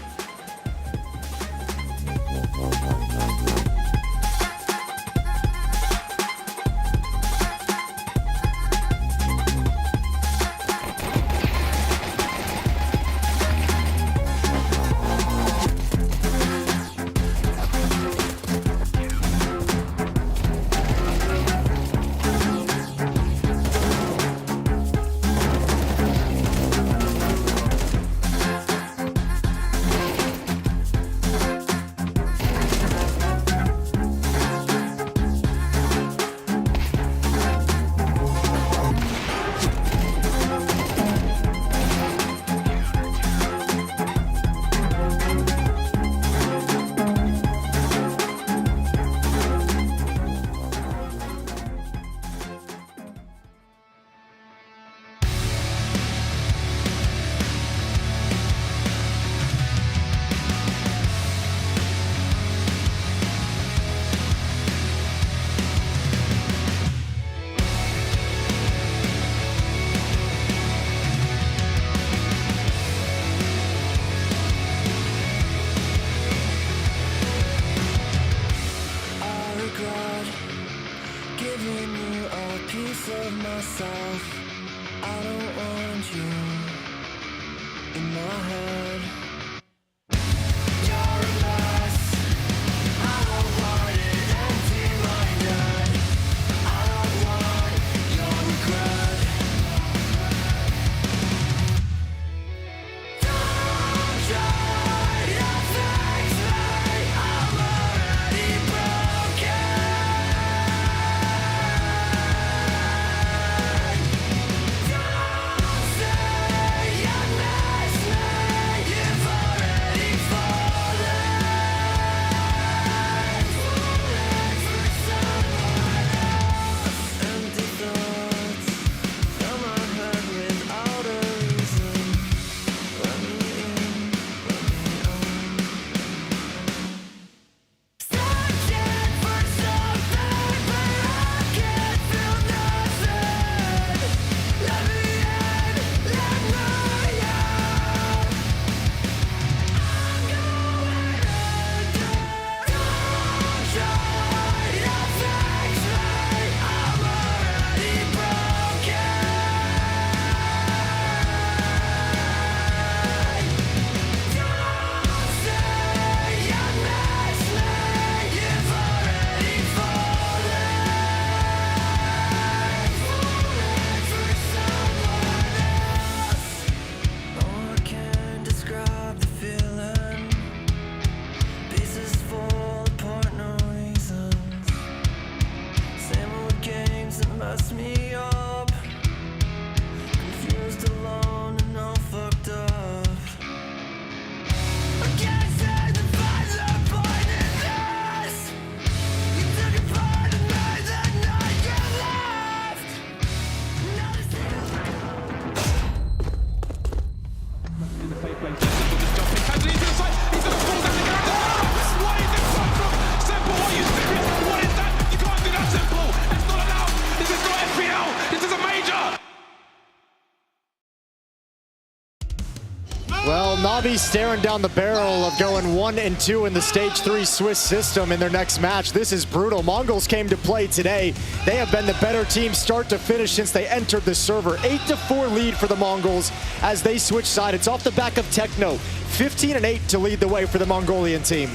Navi staring down the barrel of going 1-2 in the Stage 3 Swiss system in their next match. This is brutal. Mongols came to play today. They have been the better team start to finish since they entered the server. 8-4 lead for the Mongols as they switch side. It's off the back of Techno. 15-8 to lead the way for the Mongolian team.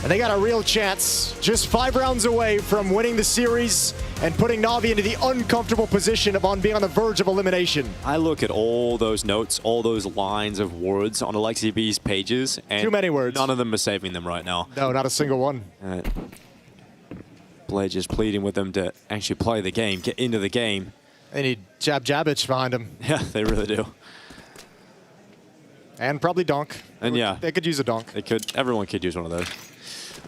And they got a real chance, just 5 rounds away from winning the series and putting Navi into the uncomfortable position of being on the verge of elimination. I look at all those notes, all those lines of words on Alexi B's pages, and too many words. None of them are saving them right now. No, not a single one. Blade just pleading with them to actually play the game, get into the game. They need Jab-Jabich behind them. Yeah, they really do. And probably Donk. And yeah. They could use a Donk. They could. Everyone could use one of those.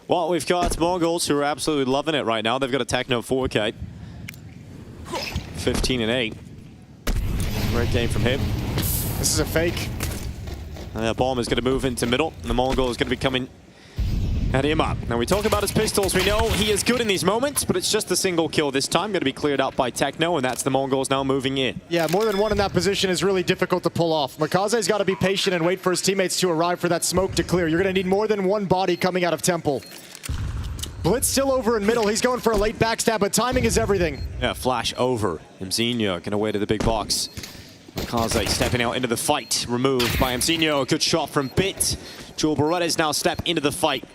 Well, we've got Mongols who are absolutely loving it right now. They've got a Techno 4K. 15-8. Great game from him. This is a fake. Bomb is going to move into middle. And the Mongol is going to be coming at him up. Now, we talk about his pistols. We know he is good in these moments, but it's just a single kill this time. Going to be cleared out by Techno, and that's the Mongols now moving in. Yeah, more than one in that position is really difficult to pull off. MongolZ's got to be patient and wait for his teammates to arrive for that smoke to clear. You're going to need more than one body coming out of Temple. Blitz still over in middle. He's going for a late backstab, but timing is everything. Yeah, flash over. Mzinho going away to the big box. MongolZ stepping out into the fight. Removed by Mzinho. Good shot from Bit. Jewel Berettas now step into the fight.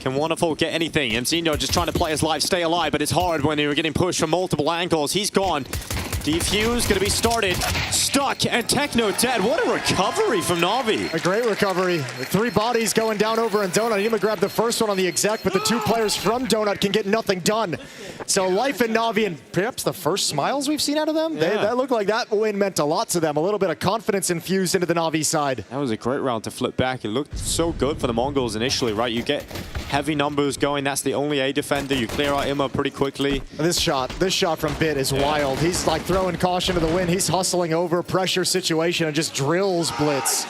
Can Wonderful get anything? Mzinho just trying to play his life, stay alive, but it's hard when you're getting pushed from multiple angles. He's gone. Defuse going to be started. Stuck, and Techno dead. What a recovery from Navi. A great recovery. 3 bodies going down over in Donut. He even grabbed the first one on the exec, but the 2 players from Donut can get nothing done. So life in Navi, and perhaps the first smiles we've seen out of them. Yeah. That looked like that win meant a lot to them. A little bit of confidence infused into the Navi side. That was a great round to flip back. It looked so good for the Mongols initially, right? You get heavy numbers going. That's the only A defender. You clear out Imma pretty quickly. This shot from Bit is wild. He's like throwing caution to the wind. He's hustling over pressure situation and just drills Blitz.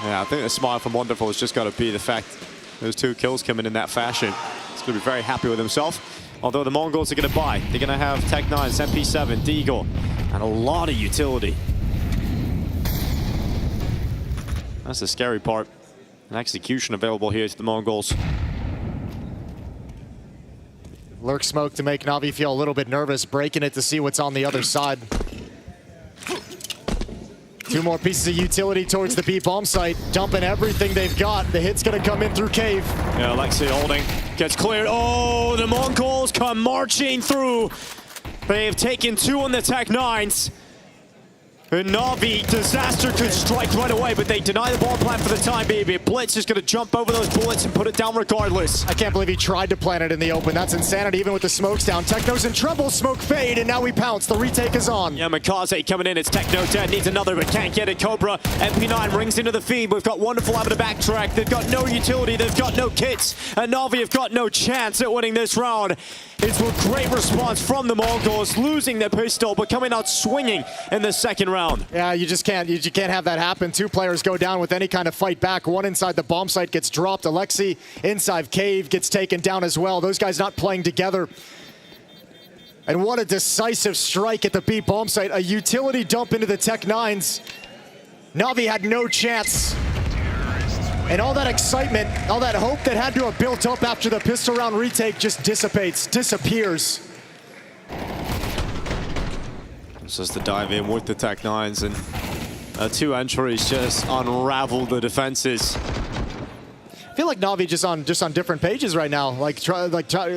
Yeah, I think the smile from Wonderful has just got to be the fact those 2 kills coming in that fashion. He's going to be very happy with himself. Although the Mongols are going to buy. They're going to have Tech 9, MP7, Deagle, and a lot of utility. That's the scary part. An execution available here to the Mongols. Lurk smoke to make Navi feel a little bit nervous, breaking it to see what's on the other side. 2 more pieces of utility towards the B bomb site, dumping everything they've got. The hit's gonna come in through cave. Yeah, Alexi holding, gets cleared. Oh, the Mongols come marching through. They've taken 2 on the Tech 9s. And Navi, disaster could strike right away, but they deny the bomb plant for the time being. Blitz is going to jump over those bullets and put it down regardless. I can't believe he tried to plant it in the open. That's insanity, even with the smokes down. Techno's in trouble, smoke fade, and now we pounce. The retake is on. Yeah, MongolZ coming in. It's Techno dead, needs another, but can't get it. Cobra, MP9 rings into the feed. We've got Wonderful having to backtrack. They've got no utility, they've got no kits, and Navi have got no chance at winning this round. It's a great response from the Mongols, losing their pistol, but coming out swinging in the second round. Yeah, you can't have that happen. 2 players go down with any kind of fight back. One inside the bomb site gets dropped. Alexi inside cave gets taken down as well. Those guys not playing together. And what a decisive strike at the B bomb site. A utility dump into the Tech 9s. Navi had no chance. And all that excitement, all that hope that had to have built up after the pistol round retake just dissipates, disappears. Just to dive in with the Tech 9s, and 2 entries just unravel the defenses. I feel like Navi just on different pages right now, like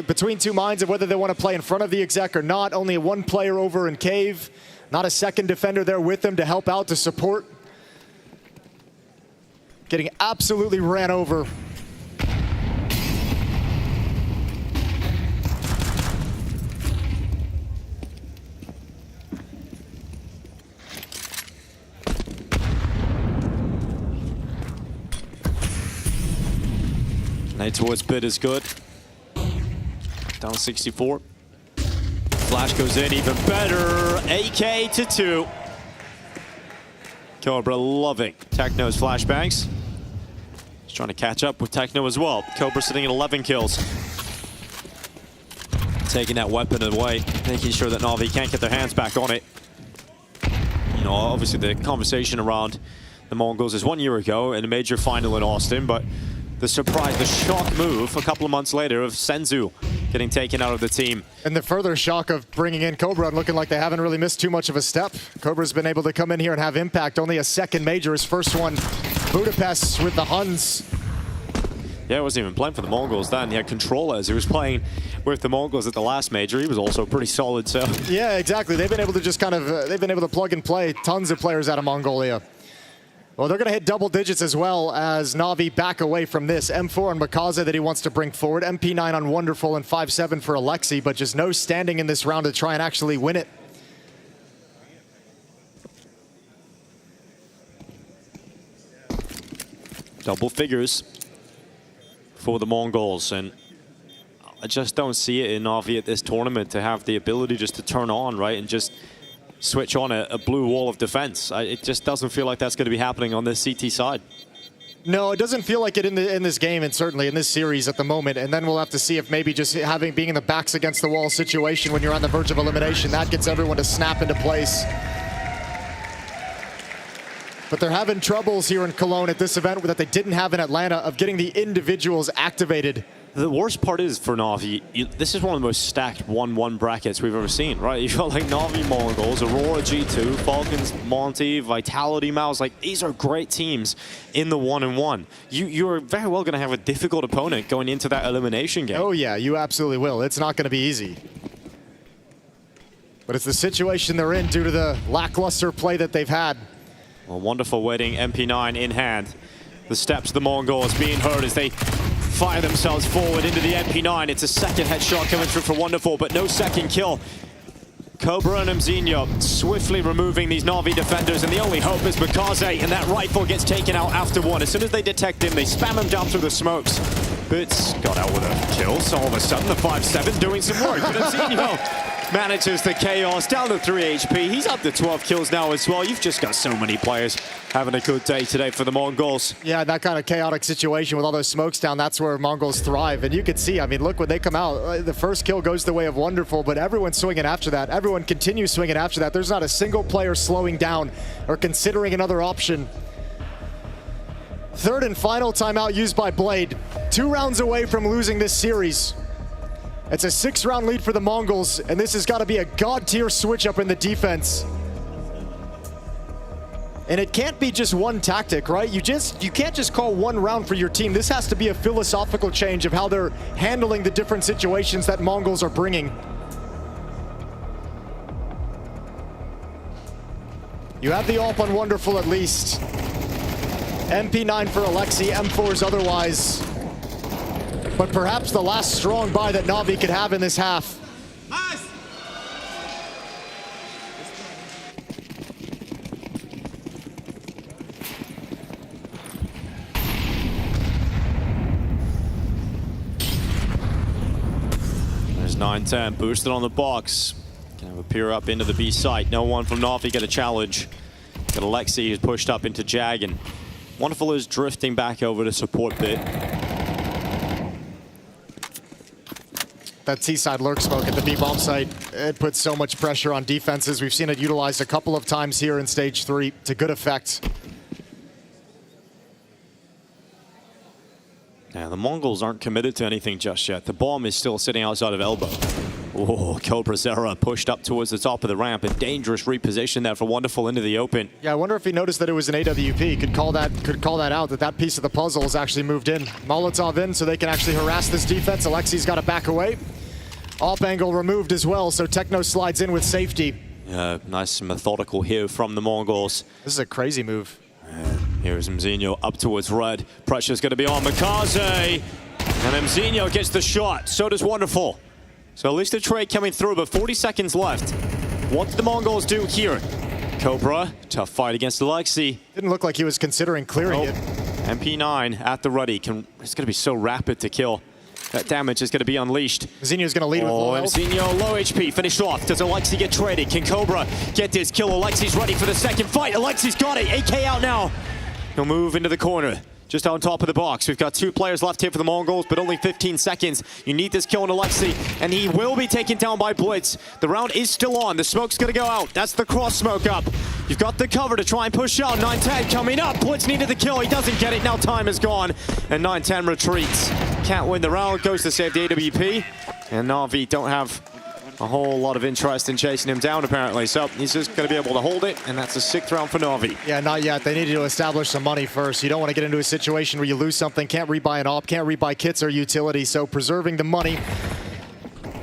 between 2 minds of whether they want to play in front of the exec or not. Only 1 player over in cave, not a second defender there with them to help out, to support. Getting absolutely ran over. Nade towards Bit is good. Down 64. Flash goes in even better. AK to 2. Cobra loving Techno's flashbangs. He's trying to catch up with Techno as well. Cobra sitting at 11 kills. Taking that weapon away, making sure that Navi can't get their hands back on it. You know, obviously the conversation around the MongolZ is 1 year ago in a major final in Austin, but the surprise, the shock move a couple of months later of Senzu getting taken out of the team. And the further shock of bringing in Cobra and looking like they haven't really missed too much of a step. Cobra's been able to come in here and have impact. Only a second major, his first one, Budapest with the Huns. Yeah, he wasn't even playing for the MongolZ then. He had controllers. He was playing with the MongolZ at the last major. He was also pretty solid, so. Yeah, exactly. They've been able to just kind of, they've been able to plug and play tons of players out of Mongolia. Well, they're going to hit double digits as well as Na'Vi back away from this. M4 on MongolZ that he wants to bring forward. MP9 on Wonderful and 5-7 for Alexi, but just no standing in this round to try and actually win it. Double figures for the MongolZ, and I just don't see it in Na'Vi at this tournament to have the ability just to turn on, right, and just switch on a blue wall of defense. It just doesn't feel like that's going to be happening on the CT side. No, it doesn't feel like it in this game, and certainly in this series at the moment. And then we'll have to see if maybe just being in the backs against the wall situation when you're on the verge of elimination, that gets everyone to snap into place. But they're having troubles here in Cologne at this event that they didn't have in Atlanta of getting the individuals activated. The worst part is for Na'Vi, this is one of the most stacked 1-1 brackets we've ever seen, right? You've got like Na'Vi MongolZ, Aurora G2, Falcons, Monty, Vitality, MOUZ. Like, these are great teams in the 1-1. You're very well going to have a difficult opponent going into that elimination game. Oh yeah, you absolutely will. It's not going to be easy. But it's the situation they're in due to the lackluster play that they've had. Well, Wonderful waiting, MP9 in hand. The steps of the MongolZ being heard as they fire themselves forward into the MP9. It's a second headshot coming through for Wonderful, but no second kill. Cobra and Mzinho swiftly removing these Na'Vi defenders, and the only hope is MongolZ, and that rifle gets taken out after one. As soon as they detect him, they spam him down through the smokes. Boots got out with a kill, so all of a sudden the 5-7 doing some work. But Mzinho manages the chaos, down to 3 HP. He's up to 12 kills now as well. You've just got so many players having a good day today for the MongolZ. Yeah, that kind of chaotic situation with all those smokes down, that's where MongolZ thrive. And you can see, I mean, look, when they come out, the first kill goes the way of Wonderful, but everyone's swinging after that. Everyone continues swinging after that. There's not a single player slowing down or considering another option. Third and final timeout used by Blade. 2 rounds away from losing this series. It's a 6-round lead for the MongolZ, and this has got to be a god-tier switch up in the defense. And it can't be just one tactic, right? You can't just call one round for your team. This has to be a philosophical change of how they're handling the different situations that MongolZ are bringing. You have the AWP on Wonderful at least. MP9 for Alexi, M4s otherwise. But perhaps the last strong buy that Na'Vi could have in this half. There's 9-10, boosted on the box. Can have a peer up into the B site. No one from Na'Vi get a challenge. Got Alexi who's pushed up into Jag, and Wonderful is drifting back over to support bit. That T-side lurk smoke at the B-bomb site, it puts so much pressure on defenses. We've seen it utilized a couple of times here in stage 3 to good effect. Yeah, the MongolZ aren't committed to anything just yet. The bomb is still sitting outside of elbow. Oh, Cobra Zera pushed up towards the top of the ramp. A dangerous reposition there for Wonderful into the open. Yeah, I wonder if he noticed that it was an AWP. Could call that out, that piece of the puzzle has actually moved in. MongolZ in so they can actually harass this defense. Alexi's got to back away. Off angle removed as well, so Techno slides in with safety. Yeah, nice methodical here from the MongolZ. This is a crazy move. Here's Mzinho up towards red. Pressure's going to be on MongolZ. And Mzinho gets the shot. So does Wonderful. So at least a trade coming through, but 40 seconds left. What did the MongolZ do here? Cobra, tough fight against Alexi. Didn't look like he was considering clearing it. MP9 at the ready. It's going to be so rapid to kill. That damage is going to be unleashed. Mzinho's going to lead with low health. Mzinho, low HP, finished off. Does Alexi get traded? Can Cobra get this kill? Alexi's ready for the second fight. Alexi's got it. AK out now. He'll move into the corner. just on top of the box. We've got 2 players left here for the Mongols, but only 15 seconds. You need this kill on Alexi, and he will be taken down by Blitz. The round is still on. The smoke's going to go out. That's the cross smoke up. You've got the cover to try and push out. 910 coming up. Blitz needed the kill. He doesn't get it. Now time is gone, and 910 retreats. Can't win the round. Goes to save the AWP, and Na'Vi don't have a whole lot of interest in chasing him down, apparently. So he's just going to be able to hold it, and that's a 6th round for Na'Vi. Yeah, not yet. They need to establish some money first. You don't want to get into a situation where you lose something, can't rebuy an AWP, can't rebuy kits or utility, so preserving the money.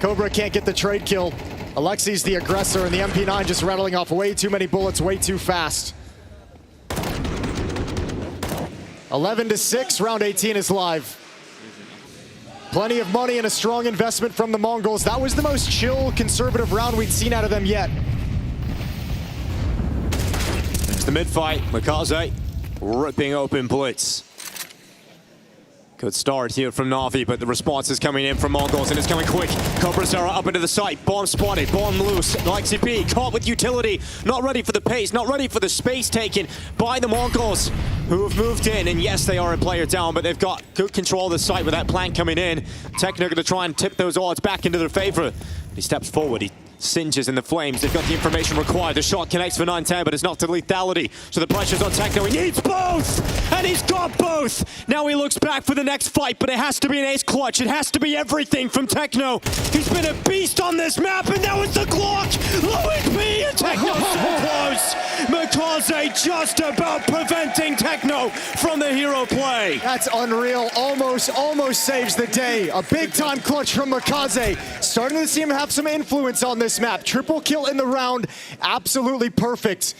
Cobra can't get the trade kill. Alexi's the aggressor, and the MP9 just rattling off way too many bullets, way too fast. 11-6, round 18 is live. Plenty of money and a strong investment from the Mongols. That was the most chill, conservative round we'd seen out of them yet. It's the mid-fight. MongolZ ripping open Blitz. Good start here from Na'Vi, but the response is coming in from Mongols, and it's coming quick. Cobra Zara up into the site. Bomb spotted. Bomb loose. Lexi P caught with utility. Not ready for the pace. Not ready for the space taken by the Mongols, who have moved in. And yes, they are a player down, but they've got good control of the site with that plant coming in. Techno going to try and tip those odds back into their favor. He steps forward. He singes in the flames. They've got the information required. The shot connects for 910, but it's not to lethality. So the pressure's on Techno. He needs both! And he's got both! Now he looks back for the next fight, but it has to be an ace clutch. It has to be everything from Techno. He's been a beast on this map, and now it's the Glock! Low HP, and Techno so close! MongolZ just about preventing Techno from the hero play. That's unreal. Almost saves the day. A big-time clutch from MongolZ. Starting to see him have some influence on this map. Triple kill in the round. Absolutely perfect.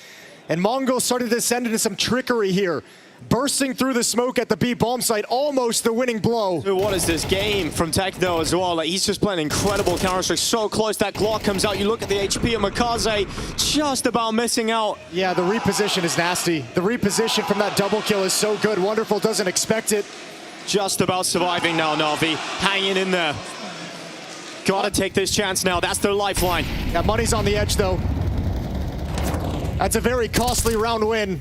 And Mongols started to descend into some trickery here. Bursting through the smoke at the B bomb site, almost the winning blow. What is this game from Techno as well? Like, he's just playing incredible Counter-Strike, so close. That Glock comes out. You look at the HP of MongolZ, just about missing out. Yeah, the reposition is nasty. The reposition from that double kill is so good. Wonderful doesn't expect it. Just about surviving now, Na'Vi, hanging in there. Gotta take this chance now. That's their lifeline. Yeah, money's on the edge, though. That's a very costly round win.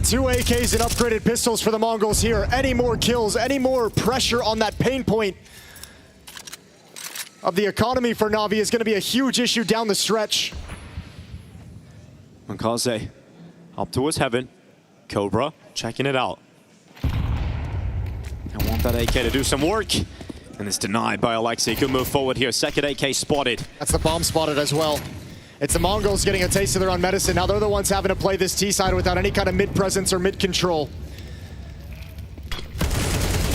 2 AKs and upgraded pistols for the Mongols here. Any more kills, any more pressure on that pain point of the economy for Na'Vi is going to be a huge issue down the stretch. MongolZ up towards heaven. Cobra checking it out. I want that AK to do some work. And it's denied by Alexi. Good move forward here. Second AK spotted. That's the bomb spotted as well. It's the Mongols getting a taste of their own medicine. Now they're the ones having to play this T-side without any kind of mid-presence or mid-control.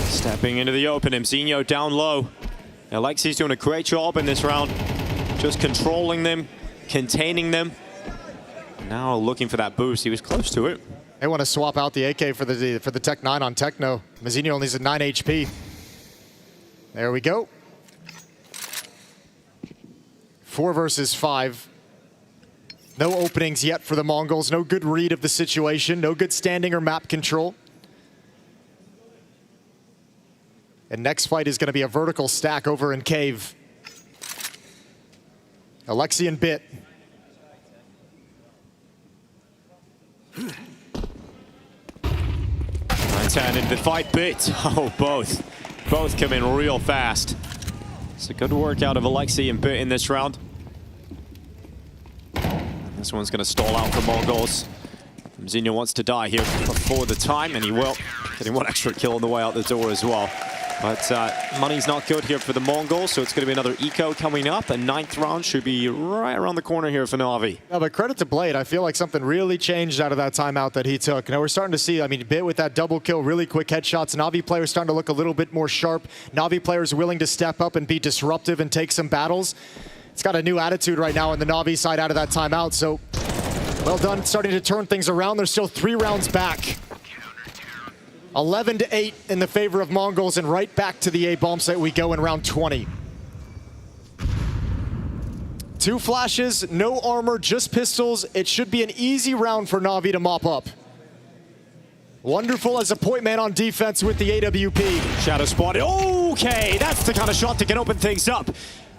Stepping into the open, Mzinho down low. Alexi's doing a great job in this round. Just controlling them, containing them. Now looking for that boost. He was close to it. They want to swap out the AK for the Tech 9 on Techno. Mzinho only has a 9 HP. There we go. 4 versus 5. No openings yet for the Mongols. No good read of the situation. No good standing or map control. And next fight is going to be a vertical stack over in Cave. Alexi and Bit. Turn into the fight. Bit. Oh, both come in real fast. It's a good work out of Alexi and Bit in this round. This one's going to stall out for Mongols. Mzinho wants to die here before the time, and he will. Getting one extra kill on the way out the door as well. But money's not good here for the Mongols, so it's going to be another eco coming up. A 9th round should be right around the corner here for Na'Vi. Yeah, but credit to Blade. I feel like something really changed out of that timeout that he took. Now we're starting to see, I mean, Bit with that double kill, really quick headshots. Na'Vi players starting to look a little bit more sharp. Na'Vi players willing to step up and be disruptive and take some battles. It's got a new attitude right now on the Na'Vi side out of that timeout, so well done starting to turn things around. They're still 3 rounds back. 11-8 in the favor of Mongols, and right back to the A bomb site we go in round 20. 2 flashes, no armor, just pistols. It should be an easy round for Na'Vi to mop up. Wonderful as a point man on defense with the AWP. Shadow spotted. Okay, that's the kind of shot that can open things up.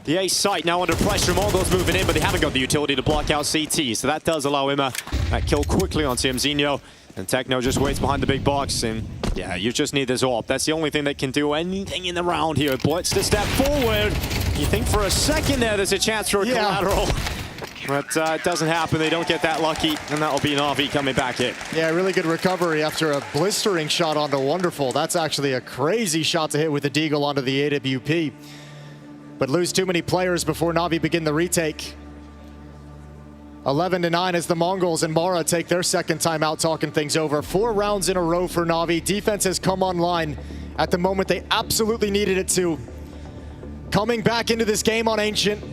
The ace site now under pressure. MongolZ moving in, but they haven't got the utility to block out CT. So that does allow Ima that kill quickly onto MZ. And Techno just waits behind the big box. And yeah, you just need this AWP. That's the only thing that can do anything in the round here. Blitz to step forward. You think for a second there's a chance for a collateral. But it doesn't happen. They don't get that lucky. And that'll be Na'Vi coming back in. Yeah, really good recovery after a blistering shot onto Wonderful. That's actually a crazy shot to hit with the Deagle onto the AWP. But lose too many players before Na'Vi begin the retake. 11-9 as the MongolZ and Mara take their second time out, talking things over. 4 rounds in a row for Na'Vi. Defense has come online at the moment they absolutely needed it to. Coming back into this game on Ancient.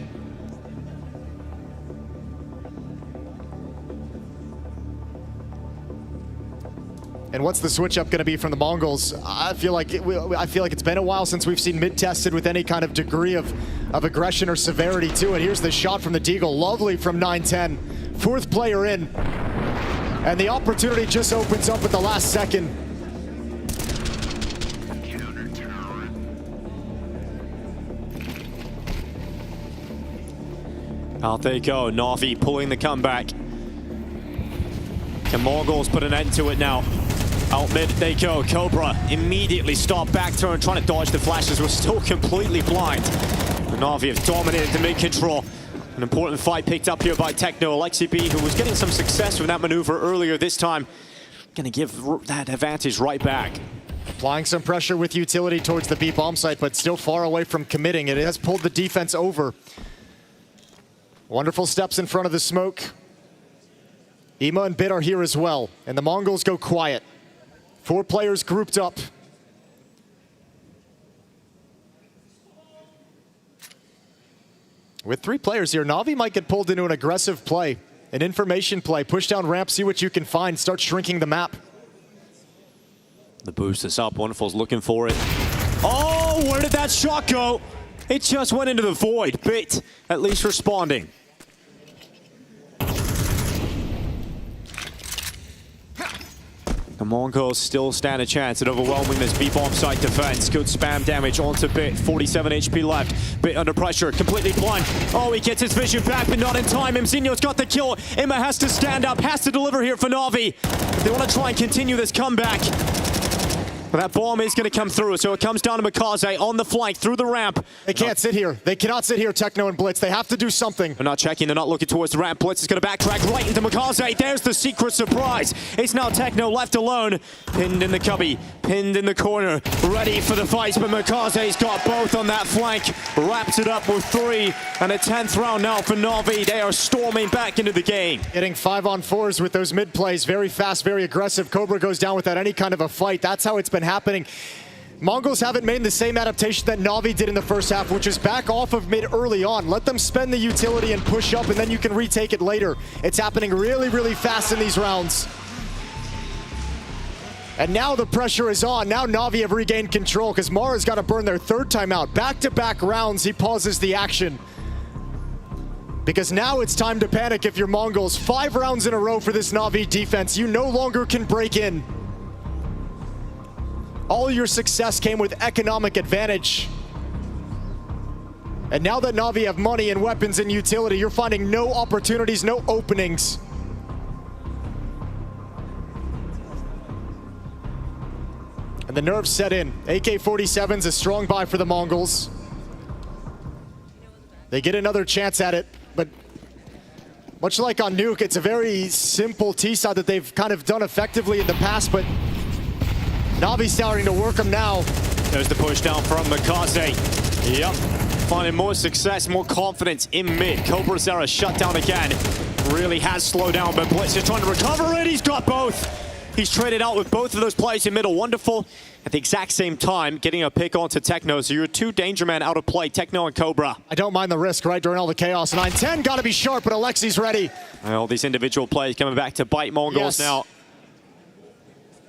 And what's the switch up going to be from the MongolZ? I feel like it's been a while since we've seen mid tested with any kind of degree of aggression or severity to it. Here's the shot from the Deagle, lovely from 9-10. 4th player in, and the opportunity just opens up at the last second. Out they go, Na'Vi pulling the comeback. Can MongolZ put an end to it now? Out mid they go. Cobra immediately stop back turn, trying to dodge the flashes. We're still completely blind. The Na'Vi have dominated the mid control. An important fight picked up here by Techno. AlexiB, who was getting some success with that maneuver earlier, this time gonna give that advantage right back. Applying some pressure with utility towards the B bomb site, but still far away from committing. It has pulled the defense over. Wonderful steps in front of the smoke. Ima and Bit are here as well, and the MongolZ go quiet. 4 players grouped up. With 3 players here, Na'Vi might get pulled into an aggressive play, an information play. Push down ramp, see what you can find, start shrinking the map. The boost is up, Wonderful's looking for it. Oh, where did that shot go? It just went into the void. Bit at least responding. The MongolZ still stand a chance at overwhelming this B-bomb site defense. Good spam damage onto Bit. 47 HP left. Bit under pressure, completely blind. Oh, he gets his vision back, but not in time. MZ's got the kill. Ima has to stand up, has to deliver here for Na'Vi. They want to try and continue this comeback. But that bomb is going to come through, so it comes down to MongolZ on the flank through the ramp. They can't sit here. They cannot sit here, Techno and Blitz. They have to do something. They're not checking. They're not looking towards the ramp. Blitz is going to backtrack right into MongolZ. There's the secret surprise. It's now Techno left alone. Pinned in the cubby. Pinned in the corner. Ready for the fight, but MongolZ's got both on that flank. Wraps it up with 3. And a 10th round now for Na'Vi. They are storming back into the game. Getting 5-on-4s with those mid plays. Very fast, very aggressive. Cobra goes down without any kind of a fight. That's how it's been happening. MongolZ haven't made the same adaptation that Na'Vi did in the first half, which is back off of mid early on. Let them spend the utility and push up, and then you can retake it later. It's happening really, really fast in these rounds. And now the pressure is on. Now Na'Vi have regained control because Mara's got to burn their 3rd timeout. Back-to-back rounds, he pauses the action. Because now it's time to panic if you're MongolZ. 5 rounds in a row for this Na'Vi defense. You no longer can break in. All your success came with economic advantage. And now that Na'Vi have money and weapons and utility, you're finding no opportunities, no openings. And the nerves set in. AK-47's a strong buy for the MongolZ. They get another chance at it, but much like on Nuke, it's a very simple T-side that they've kind of done effectively in the past, but Na'Vi's starting to work them now. There's the push down from MongolZ. Yep, finding more success, more confidence in mid. Cobra Zera shut down again. Really has slowed down, but Blitz is trying to recover it. He's got both. He's traded out with both of those players in middle. Wonderful at the exact same time, getting a pick onto Techno. So you're 2 danger men out of play, Techno and Cobra. I don't mind the risk, right, during all the chaos. 9-10, gotta be sharp, but Alexi's ready. All these individual plays coming back to bite MongolZ now.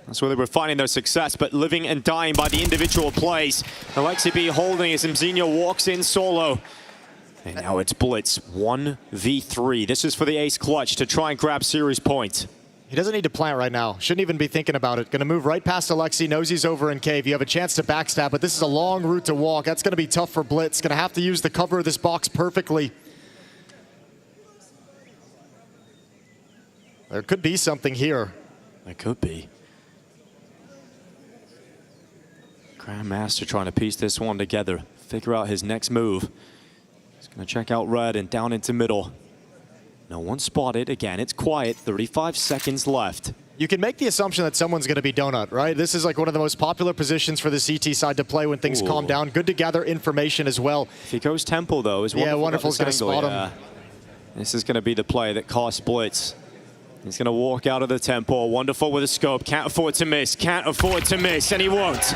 That's where they were finding their success, but living and dying by the individual plays. AlexiB holding as MZ walks in solo. And now it's Blitz, 1v3. This is for the ace clutch to try and grab series point. He doesn't need to plant right now. Shouldn't even be thinking about it. Going to move right past Alexi. Knows he's over in cave. You have a chance to backstab, but this is a long route to walk. That's going to be tough for Blitz. Going to have to use the cover of this box perfectly. There could be something here. There could be. Grandmaster trying to piece this one together. Figure out his next move. He's going to check out red and down into middle. No one spotted. Again, it's quiet. 35 seconds left. You can make the assumption that someone's going to be donut, right? This is like one of the most popular positions for the CT side to play when things calm down. Good to gather information as well. If he goes temple, though, is Wonderful. Yeah, Wonderful's going to spot him. This is going to be the play that costs Blitz. He's going to walk out of the temple. Wonderful with a scope. Can't afford to miss. Can't afford to miss, and he won't.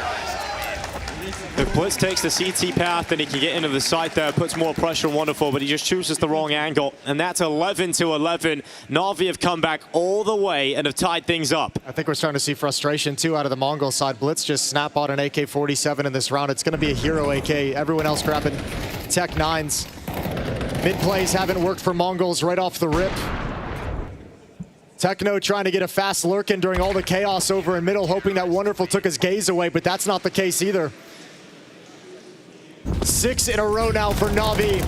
If Blitz takes the CT path, then he can get into the site there, puts more pressure on Wonderful, but he just chooses the wrong angle. And that's 11-11. Na'Vi have come back all the way and have tied things up. I think we're starting to see frustration, too, out of the Mongol side. Blitz just snap out an AK-47 in this round. It's going to be a hero AK. Everyone else grabbing Tech 9s. Mid plays haven't worked for Mongols right off the rip. Techno trying to get a fast lurk in during all the chaos over in middle, hoping that Wonderful took his gaze away, but that's not the case either. 6 in a row now for Na'Vi.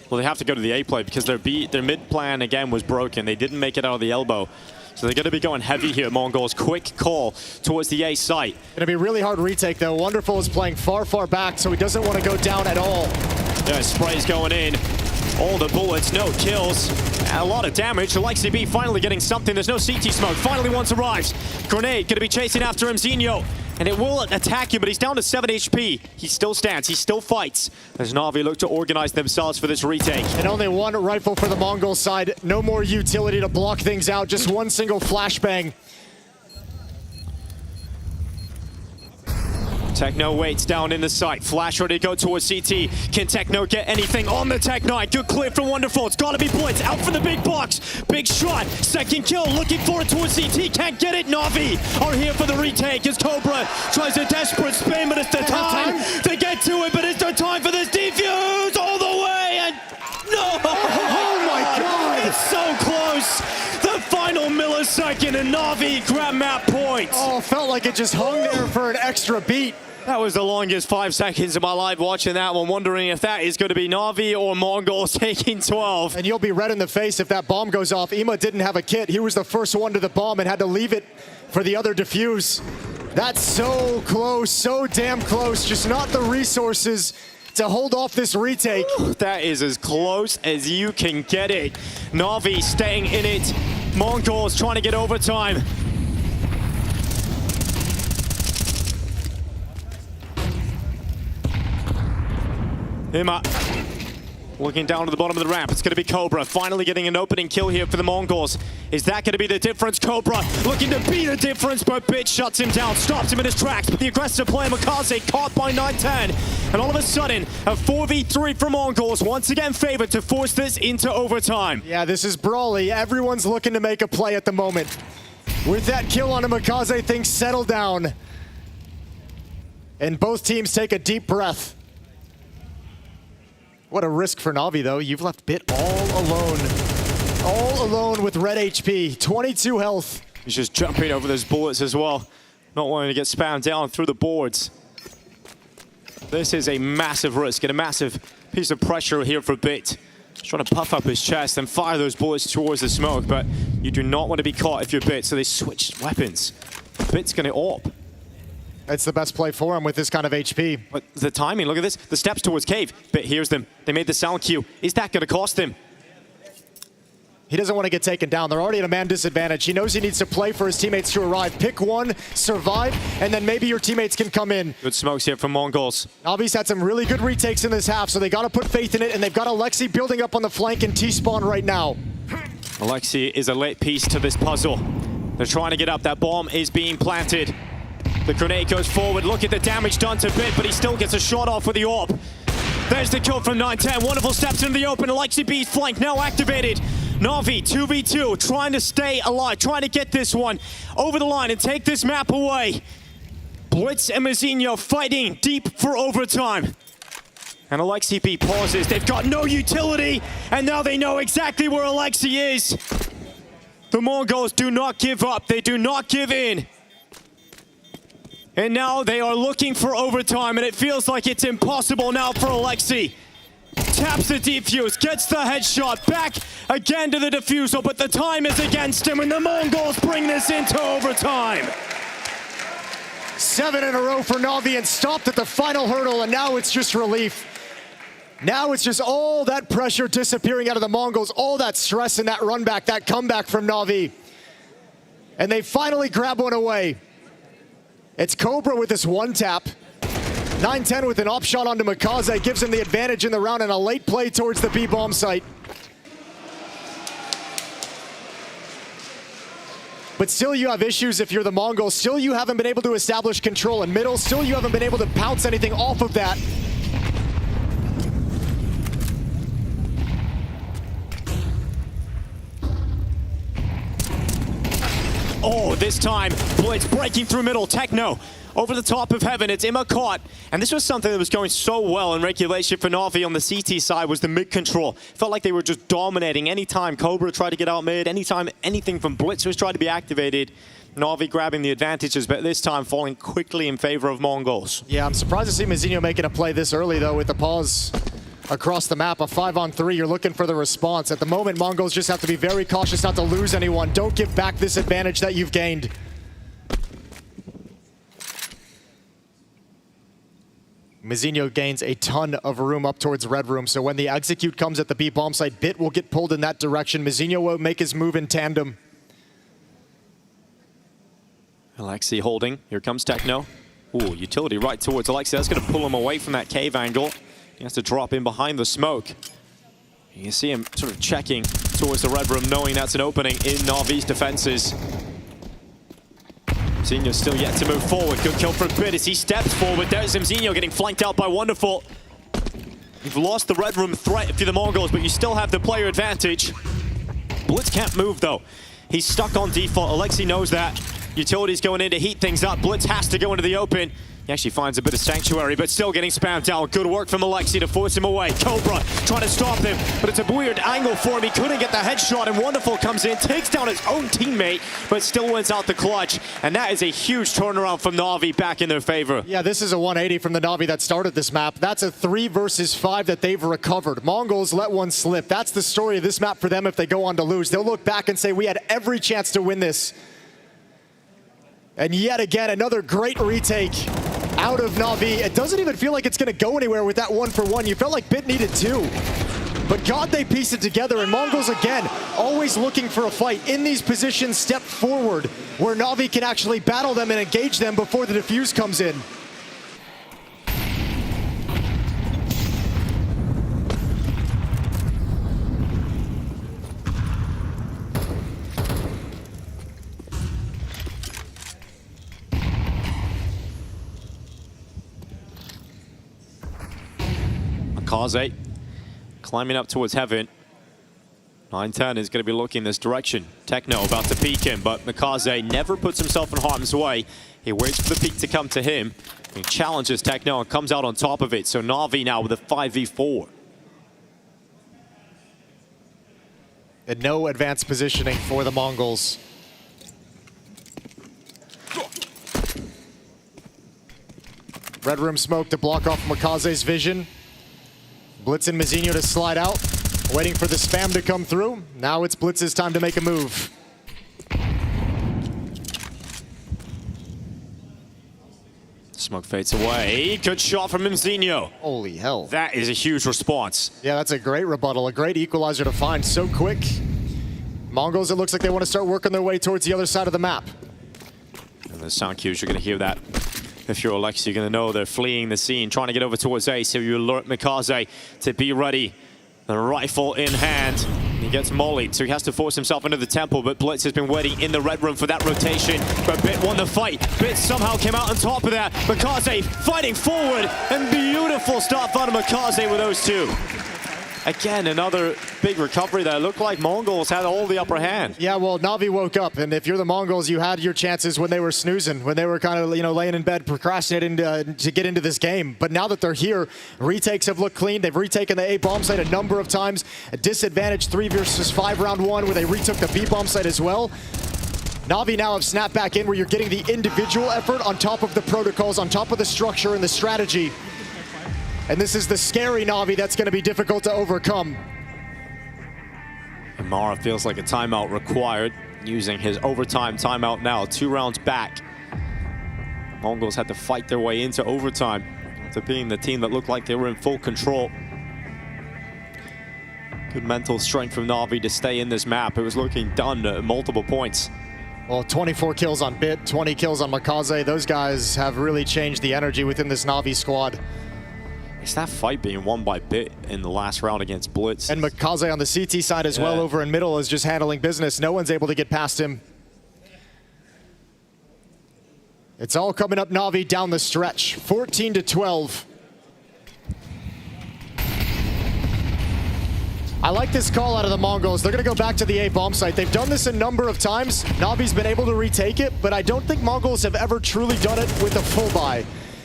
Well, they have to go to the A play because their mid plan again was broken. They didn't make it out of the elbow. So they're going to be going heavy here, Mongols. Quick call towards the A site. Going to be really hard retake though. Wonderful is playing far, far back, so he doesn't want to go down at all. Yeah, spray's going in. All the bullets, no kills. A lot of damage. Alexi B finally getting something. There's no CT smoke. Finally one survives. Grenade going to be chasing after him, Zinho. And it will attack him, but he's down to 7 HP. He still stands. He still fights. As Na'Vi look to organize themselves for this retake. And only one rifle for the Mongol side. No more utility to block things out. Just one single flashbang. Techno waits down in the site. Flash ready to go towards CT. Can Techno get anything on the Tech 9? Good clear from Wonderful. It's got to be Blitz. Out for the big box. Big shot. Second kill. Looking for it towards CT. Can't get it. Na'Vi are here for the retake as Cobra tries a desperate spin, but it's the time to get to it. But it's the time for this defuse all the way. And no! Oh my God! It's so close. The final millisecond and Na'Vi grab map points. Oh, felt like it just hung there for an extra beat. That was the longest 5 seconds of my life watching that one, wondering if that is going to be Na'Vi or Mongols taking 12. And you'll be red in the face if that bomb goes off. Ima didn't have a kit. He was the first one to the bomb and had to leave it for the other defuse. That's so close, so damn close. Just not the resources to hold off this retake. That is as close as you can get it. Na'Vi staying in it. Mongols trying to get overtime. Ima looking down to the bottom of the ramp. It's going to be Cobra finally getting an opening kill here for the Mongols. Is that going to be the difference? Cobra looking to be the difference, but Bitch shuts him down, stops him in his tracks. But the aggressive player MongolZ caught by 9-10. And all of a sudden, a 4v3 for Mongols, once again favored to force this into overtime. Yeah, this is brawly. Everyone's looking to make a play at the moment. With that kill on a MongolZ, things settle down. And both teams take a deep breath. What a risk for Na'Vi, though. You've left Bit all alone. All alone with red HP, 22 health. He's just jumping over those bullets as well. Not wanting to get spammed down through the boards. This is a massive risk and a massive piece of pressure here for Bit. He's trying to puff up his chest and fire those bullets towards the smoke, but you do not want to be caught if you're Bit, so they switched weapons. Bit's going to AWP. It's the best play for him with this kind of HP. But the timing, look at this. The steps towards cave. Bit hears them. They made the sound cue. Is that going to cost him? He doesn't want to get taken down. They're already at a man disadvantage. He knows he needs to play for his teammates to arrive. Pick one, survive, and then maybe your teammates can come in. Good smokes here from Mongols. Na'Vi's had some really good retakes in this half, so they got to put faith in it, and they've got Alexi building up on the flank and T-spawn right now. Alexi is a late piece to this puzzle. They're trying to get up. That bomb is being planted. The grenade goes forward. Look at the damage done to Bit, but he still gets a shot off with the AWP. There's the kill from 9-10. Wonderful steps into the open. Alexi B's flank now activated. Na'Vi 2v2, trying to stay alive, trying to get this one over the line and take this map away. Blitz and Mazinho fighting deep for overtime. And Alexi B pauses. They've got no utility, and now they know exactly where Alexi is. The Mongols do not give up. They do not give in. And now they are looking for overtime, and it feels like it's impossible now for Alexi. Taps the defuse, gets the headshot, back again to the defusal, but the time is against him, and the Mongols bring this into overtime. 7 in a row for Na'Vi, and stopped at the final hurdle, and now it's just relief. Now it's just all that pressure disappearing out of the Mongols, all that stress and that run back, that comeback from Na'Vi. And they finally grab one away. It's Cobra with this one tap. 9-10 with an op shot onto MongolZ, gives him the advantage in the round, and a late play towards the B-bomb site. But still you have issues if you're the Mongols. Still you haven't been able to establish control in middle. Still you haven't been able to pounce anything off of that. Oh, this time, Blitz breaking through middle. Techno over the top of heaven. It's Imma caught. And this was something that was going so well in regulation for Na'Vi on the CT side, was the mid control. Felt like they were just dominating. Anytime Cobra tried to get out mid, anytime anything from Blitz was tried to be activated, Na'Vi grabbing the advantages, but this time falling quickly in favor of Mongols. Yeah, I'm surprised to see MouZ making a play this early, though, with the pause across the map. A 5-on-3, you're looking for the response. At the moment, Mongols just have to be very cautious not to lose anyone. Don't give back this advantage that you've gained. MouZ gains a ton of room up towards red room, so when the execute comes at the B bomb site, Bit will get pulled in that direction. MouZ will make his move in tandem. Alexi holding. Here comes Techno. Ooh, utility right towards Alexi. That's going to pull him away from that cave angle. He has to drop in behind the smoke. You can see him sort of checking towards the red room, knowing that's an opening in Na'Vi's defenses. MouZ still yet to move forward. Good kill from Bit as he steps forward. There's MouZ getting flanked out by Wonderful. You've lost the red room threat for the Mongols, but you still have the player advantage. Blitz can't move though. He's stuck on default. Alexi knows that. Utility's going in to heat things up. Blitz has to go into the open. He actually finds a bit of sanctuary, but still getting spammed down. Good work from Alexi to force him away. Cobra trying to stop him, but it's a weird angle for him. He couldn't get the headshot, and Wonderful comes in, takes down his own teammate, but still wins out the clutch. And that is a huge turnaround from Na'Vi back in their favor. Yeah, this is a 180 from the Na'Vi that started this map. That's a 3 versus 5 that they've recovered. Mongols let one slip. That's the story of this map for them if they go on to lose. They'll look back and say, we had every chance to win this. And yet again, another great retake out of Na'Vi. It doesn't even feel like it's going to go anywhere with that 1-for-1. You felt like Bit needed 2. But God, they piece it together, and Mongols again, always looking for a fight. In these positions, step forward, where Na'Vi can actually battle them and engage them before the defuse comes in. MongolZ climbing up towards heaven. 9-10 is going to be looking this direction. Techno about to peek him, but MongolZ never puts himself in harm's way. He waits for the peek to come to him. He challenges Techno and comes out on top of it. So Na'Vi now with a 5v4. And no advanced positioning for the Mongols. Red room smoke to block off MongolZ's vision. Blitz and MouZ to slide out, waiting for the spam to come through. Now it's Blitz's time to make a move. Smoke fades away. Good shot from MouZ. Holy hell. That is a huge response. Yeah, that's a great rebuttal, a great equalizer to find so quick. Mongols, it looks like they want to start working their way towards the other side of the map. And the sound cues, you're going to hear that. If you're Alexi, you're going to know they're fleeing the scene, trying to get over towards A, so you alert MongolZ to be ready. The rifle in hand. He gets mollied, so he has to force himself into the temple, but Blitz has been waiting in the red room for that rotation. But Bit won the fight. Bit somehow came out on top of that. MongolZ fighting forward, and beautiful start from MongolZ with those two. Again, another big recovery there. It looked like MongolZ had all the upper hand. Yeah, well, Na'Vi woke up, and if you're the MongolZ, you had your chances when they were snoozing, when they were kind of, laying in bed, procrastinating to get into this game. But now that they're here, retakes have looked clean. They've retaken the A bomb site a number of times. A disadvantage 3 versus 5 round 1, where they retook the B bomb site as well. Na'Vi now have snapped back in, where you're getting the individual effort on top of the protocols, on top of the structure and the strategy. And this is the scary Na'Vi that's going to be difficult to overcome. Amara feels like a timeout required, using his overtime timeout now, 2 rounds back. MongolZ had to fight their way into overtime after being the team that looked like they were in full control. Good mental strength from Na'Vi to stay in this map. It was looking done at multiple points. Well, 24 kills on Bit, 20 kills on MongolZ. Those guys have really changed the energy within this Na'Vi squad. It's that fight being won by Bit in the last round against Blitz. And MongolZ on the CT side as well, over in middle, is just handling business. No one's able to get past him. It's all coming up Na'Vi down the stretch, 14-12. I like this call out of the MongolZ. They're going to go back to the A bomb site. They've done this a number of times. Na'Vi's been able to retake it, but I don't think MongolZ have ever truly done it with a full buy.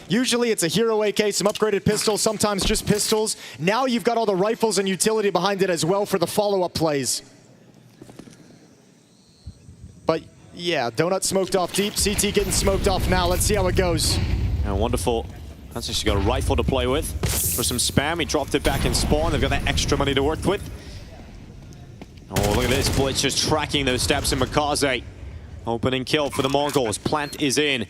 Usually it's a hero AK, some upgraded pistols, sometimes just pistols. Now you've got all the rifles and utility behind it as well for the follow-up plays. But yeah, Donut smoked off deep, CT getting smoked off now. Let's see how it goes. And wonderful. That's just got a rifle to play with. For some spam, he dropped it back in spawn. They've got that extra money to work with. Oh, look at this. Blitz just tracking those steps in MongolZ. Opening kill for the MongolZ. Plant is in.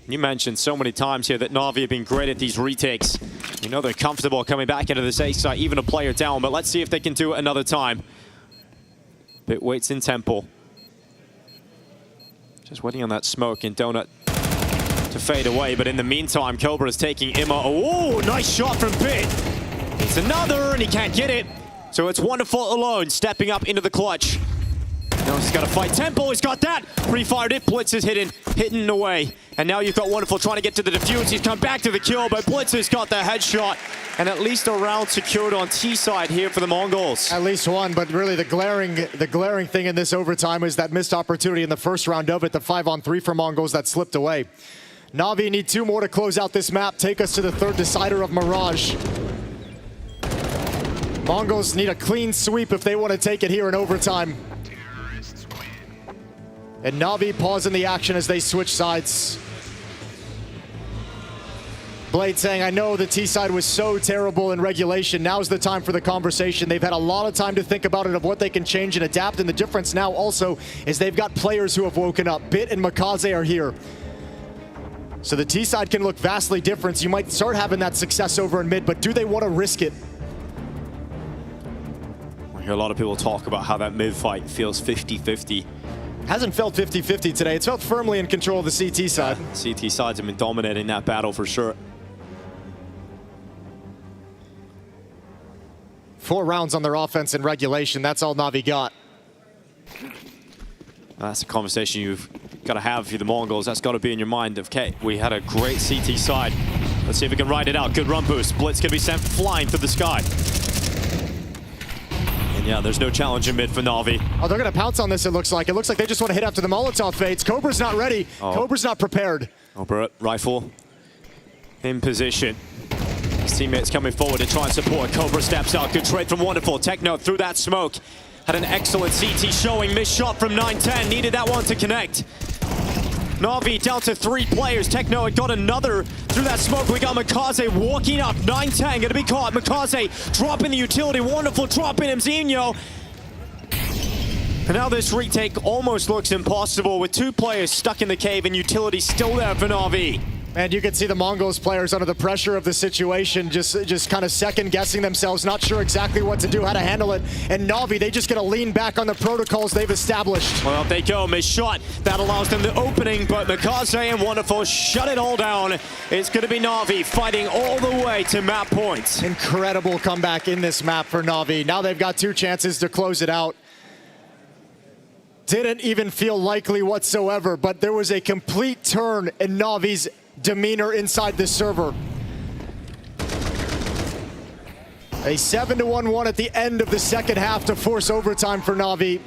You mentioned so many times here that Na'Vi have been great at these retakes. You know they're comfortable coming back into this A site, even a player down, but let's see if they can do it another time. Bit waits in temple. Just waiting on that smoke and Donut to fade away, but in the meantime, Cobra is taking Imma. Oh, nice shot from Bit. It's another, and he can't get it. So it's Wonderful alone, stepping up into the clutch. Now he's got to fight Temple. He's got that. Pre-fired it. Blitz is hidden away. And now you've got Wonderful trying to get to the defuse. He's come back to the kill, but Blitz has got the headshot. And at least a round secured on T side here for the MongolZ. At least one, but really the glaring thing in this overtime is that missed opportunity in the first round of it, the 5-on-3 for MongolZ that slipped away. Na'Vi need 2 more to close out this map, take us to the 3rd decider of Mirage. MongolZ need a clean sweep if they want to take it here in overtime. And Na'Vi pausing the action as they switch sides. Blade saying, I know the T side was so terrible in regulation. Now's the time for the conversation. They've had a lot of time to think about it, of what they can change and adapt. And the difference now also is they've got players who have woken up. Bit and MongolZ are here. So the T side can look vastly different. You might start having that success over in mid, but do they want to risk it? I hear a lot of people talk about how that mid fight feels 50-50. Hasn't felt 50-50 today. It's felt firmly in control of the CT side. CT sides have been dominating that battle for sure. 4 rounds on their offense in regulation. That's all Na'Vi got. That's a conversation you've got to have for the MongolZ. That's got to be in your mind of, okay, we had a great CT side. Let's see if we can ride it out. Good run boost. Blitz can be sent flying through the sky. And yeah, there's no challenge in mid for Na'Vi. Oh, they're going to pounce on this, it looks like. It looks like they just want to hit after the Molotov fades. Cobra's not ready. Cobra's not prepared. Cobra, rifle in position. His teammates coming forward to try and support. Cobra steps out. Good trade from Wonderful. Techno through that smoke. Had an excellent CT showing. Missed shot from 910. Needed that one to connect. Na'Vi down to 3 players. Techno had got another through that smoke. We got MongolZ walking up. 910 going to be caught. MongolZ dropping the utility. Wonderful dropping him. Zinho. And now this retake almost looks impossible with 2 players stuck in the cave and utility still there for Na'Vi. And you can see the MongolZ players under the pressure of the situation, just kind of second-guessing themselves, not sure exactly what to do, how to handle it. And Na'Vi, they just got to lean back on the protocols they've established. Well, up they go. Missed shot. That allows them the opening, but MongolZ and Wonderful shut it all down. It's going to be Na'Vi fighting all the way to map points. Incredible comeback in this map for Na'Vi. Now they've got 2 chances to close it out. Didn't even feel likely whatsoever, but there was a complete turn in Na'Vi's demeanor inside the server. A 7-1-1 at the end of the second half to force overtime for Na'Vi.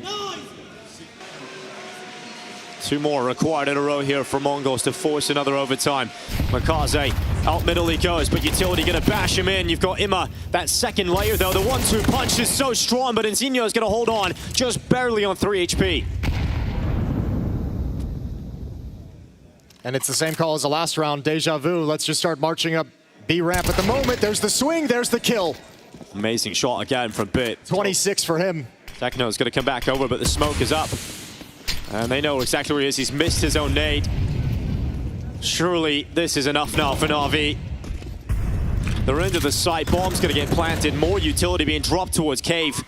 2 more required in a row here for MongolZ to force another overtime. MongolZ out middle he goes, but Utility gonna bash him in. You've got Imma, that second layer though. The 1-2 punch is so strong, but Inferno is gonna hold on just barely on 3 HP. And it's the same call as the last round, Deja Vu. Let's just start marching up B ramp at the moment. There's the swing, there's the kill. Amazing shot again from Bit. 26 for him. Techno's gonna come back over, but the smoke is up. And they know exactly where he is. He's missed his own nade. Surely this is enough now for Na'Vi. They're into the site. Bomb's gonna get planted. More utility being dropped towards Cave.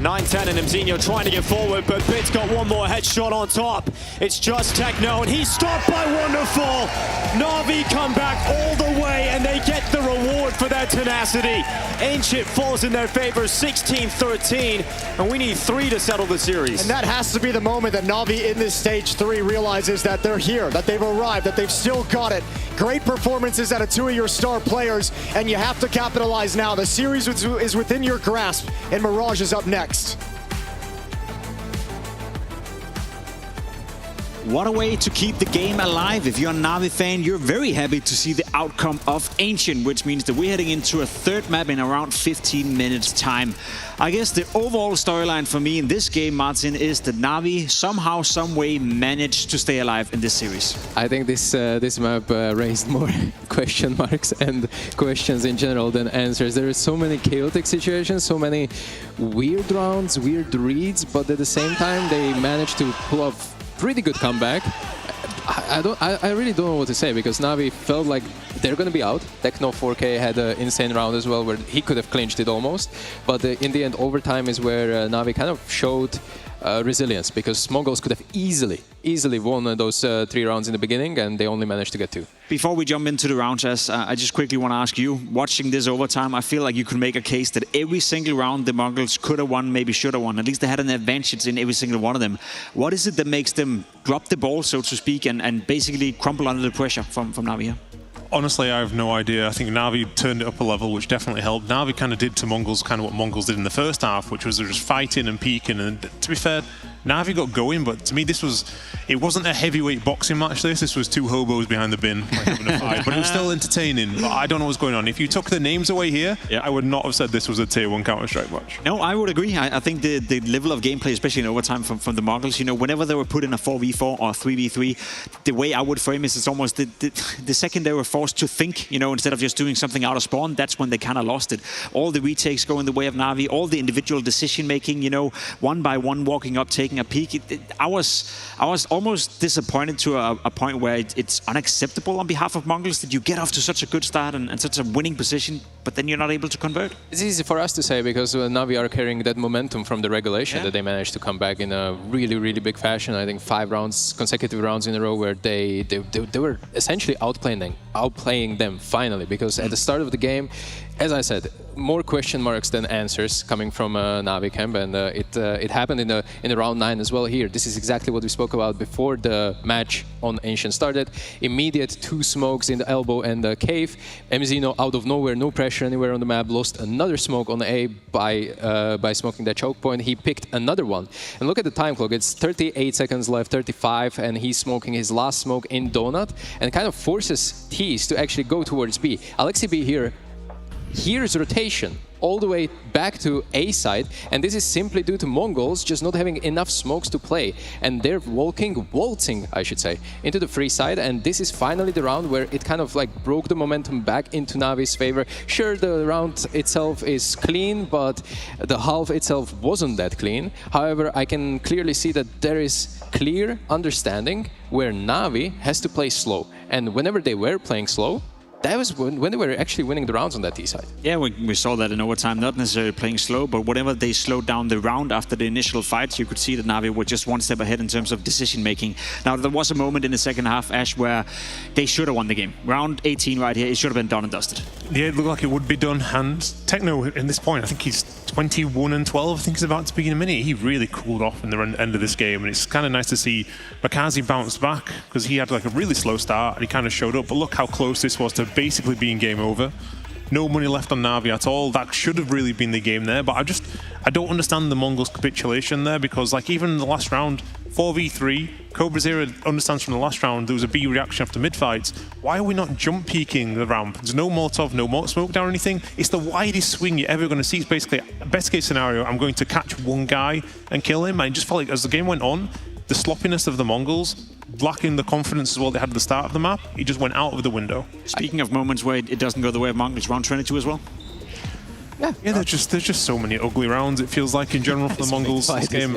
9-10 and Inferno trying to get forward, but Bit's got one more headshot on top. It's just Techno, and he's stopped by Wonderful. Na'Vi come back all the way, and they get the reward for their tenacity. Ancient falls in their favor, 16-13, and we need 3 to settle the series. And that has to be the moment that Na'Vi in this stage 3 realizes that they're here, that they've arrived, that they've still got it. Great performances out of 2 of your star players, and you have to capitalize now. The series is within your grasp, and Mirage is up next. What a way to keep the game alive. If you're a Na'Vi fan, you're very happy to see the outcome of Ancient, which means that we're heading into a third map in around 15 minutes time. I guess the overall storyline for me in this game, Martin, is that Na'Vi somehow, some way managed to stay alive in this series. I think this map raised more question marks and questions in general than answers. There are so many chaotic situations, so many weird rounds, weird reads, but at the same time they managed to pull off pretty good comeback. I really don't know what to say, because Na'Vi felt like they're going to be out. Techno 4K had an insane round as well, where he could have clinched it almost. But in the end, overtime is where Na'Vi kind of showed resilience, because MongolZ could have easily won those 3 rounds in the beginning, and they only managed to get 2. Before we jump into the rounds, I just quickly want to ask you, watching this overtime, I feel like you could make a case that every single round the MongolZ could have won, maybe should have won. At least they had an advantage in every single one of them. What is it that makes them drop the ball, so to speak, and basically crumble under the pressure from Na'Vi here? Honestly, I have no idea. I think Na'Vi turned it up a level, which definitely helped. Na'Vi kind of did to MongolZ kind of what MongolZ did in the first half, which was they're just fighting and peeking. And to be fair, Na'Vi got going, but to me, it wasn't a heavyweight boxing match. This was 2 hobos behind the bin, like having a fight. But it was still entertaining. But I don't know what's going on. If you took the names away here, I would not have said this was a tier 1 Counter-Strike match. No, I would agree. I think the level of gameplay, especially in overtime from the MongolZ, you know, whenever they were put in a 4v4 or 3v3, the way I would frame it is almost the second they were forced to think, you know, instead of just doing something out of spawn, that's when they kind of lost it. All the retakes go in the way of Na'Vi, all the individual decision making, you know, one by one walking up, taking a peek. I was almost disappointed to a point where it's unacceptable on behalf of MongolZ that you get off to such a good start and such a winning position, but then you're not able to convert. It's easy for us to say, because Na'Vi are carrying that momentum from the regulation that they managed to come back in a really big fashion. I think 5 rounds, consecutive rounds in a row, where they were essentially outplaying them finally, because at the start of the game, as I said, more question marks than answers coming from Na'Vi camp, and it happened in the round 9 as well here. This is exactly what we spoke about before the match on Ancient started. Immediate 2 smokes in the elbow and the cave. MZino out of nowhere, no pressure anywhere on the map, lost another smoke on the A by smoking that choke point. He picked another one. And look at the time clock, it's 38 seconds left, 35, and he's smoking his last smoke in Donut, and kind of forces Tease to actually go towards B. Alexi B here here's rotation all the way back to A side, and this is simply due to MongolZ just not having enough smokes to play, and they're waltzing, I should say, into the free side, and this is finally the round where it kind of like broke the momentum back into Na'Vi's favor. Sure, the round itself is clean, but the half itself wasn't that clean. However, I can clearly see that there is clear understanding where Na'Vi has to play slow, and whenever they were playing slow, that was when they were actually winning the rounds on that T side. Yeah, we saw that in overtime, not necessarily playing slow, but whenever they slowed down the round after the initial fights, you could see that Na'Vi were just one step ahead in terms of decision making. Now, there was a moment in the second half, Ash, where they should have won the game. Round 18 right here, it should have been done and dusted. Yeah, it looked like it would be done, and Techno, in this point, I think he's 21-12, I think he's about to begin a minute. He really cooled off in the end of this game, and it's kind of nice to see Bakazi bounce back, because he had like a really slow start, and he kind of showed up, but look how close this was to basically being game over. no money left on Na'Vi at all. That should have really been the game there, but I don't understand the Mongols' capitulation there, because like even in the last round, 4v3, CobraZero understands from the last round there was a B reaction after mid-fights. Why are we not jump peeking the ramp? There's no Molotov, no smoke down or anything. It's the widest swing you're ever going to see. It's basically, best case scenario, I'm going to catch one guy and kill him. And it just felt like as the game went on, the sloppiness of the Mongols, lacking the confidence as well they had at the start of the map, it just went out of the window. Speaking of moments where it doesn't go the way of Mongols, round 22 as well? Yeah, there's just so many ugly rounds, it feels like, in general for the Mongols this game.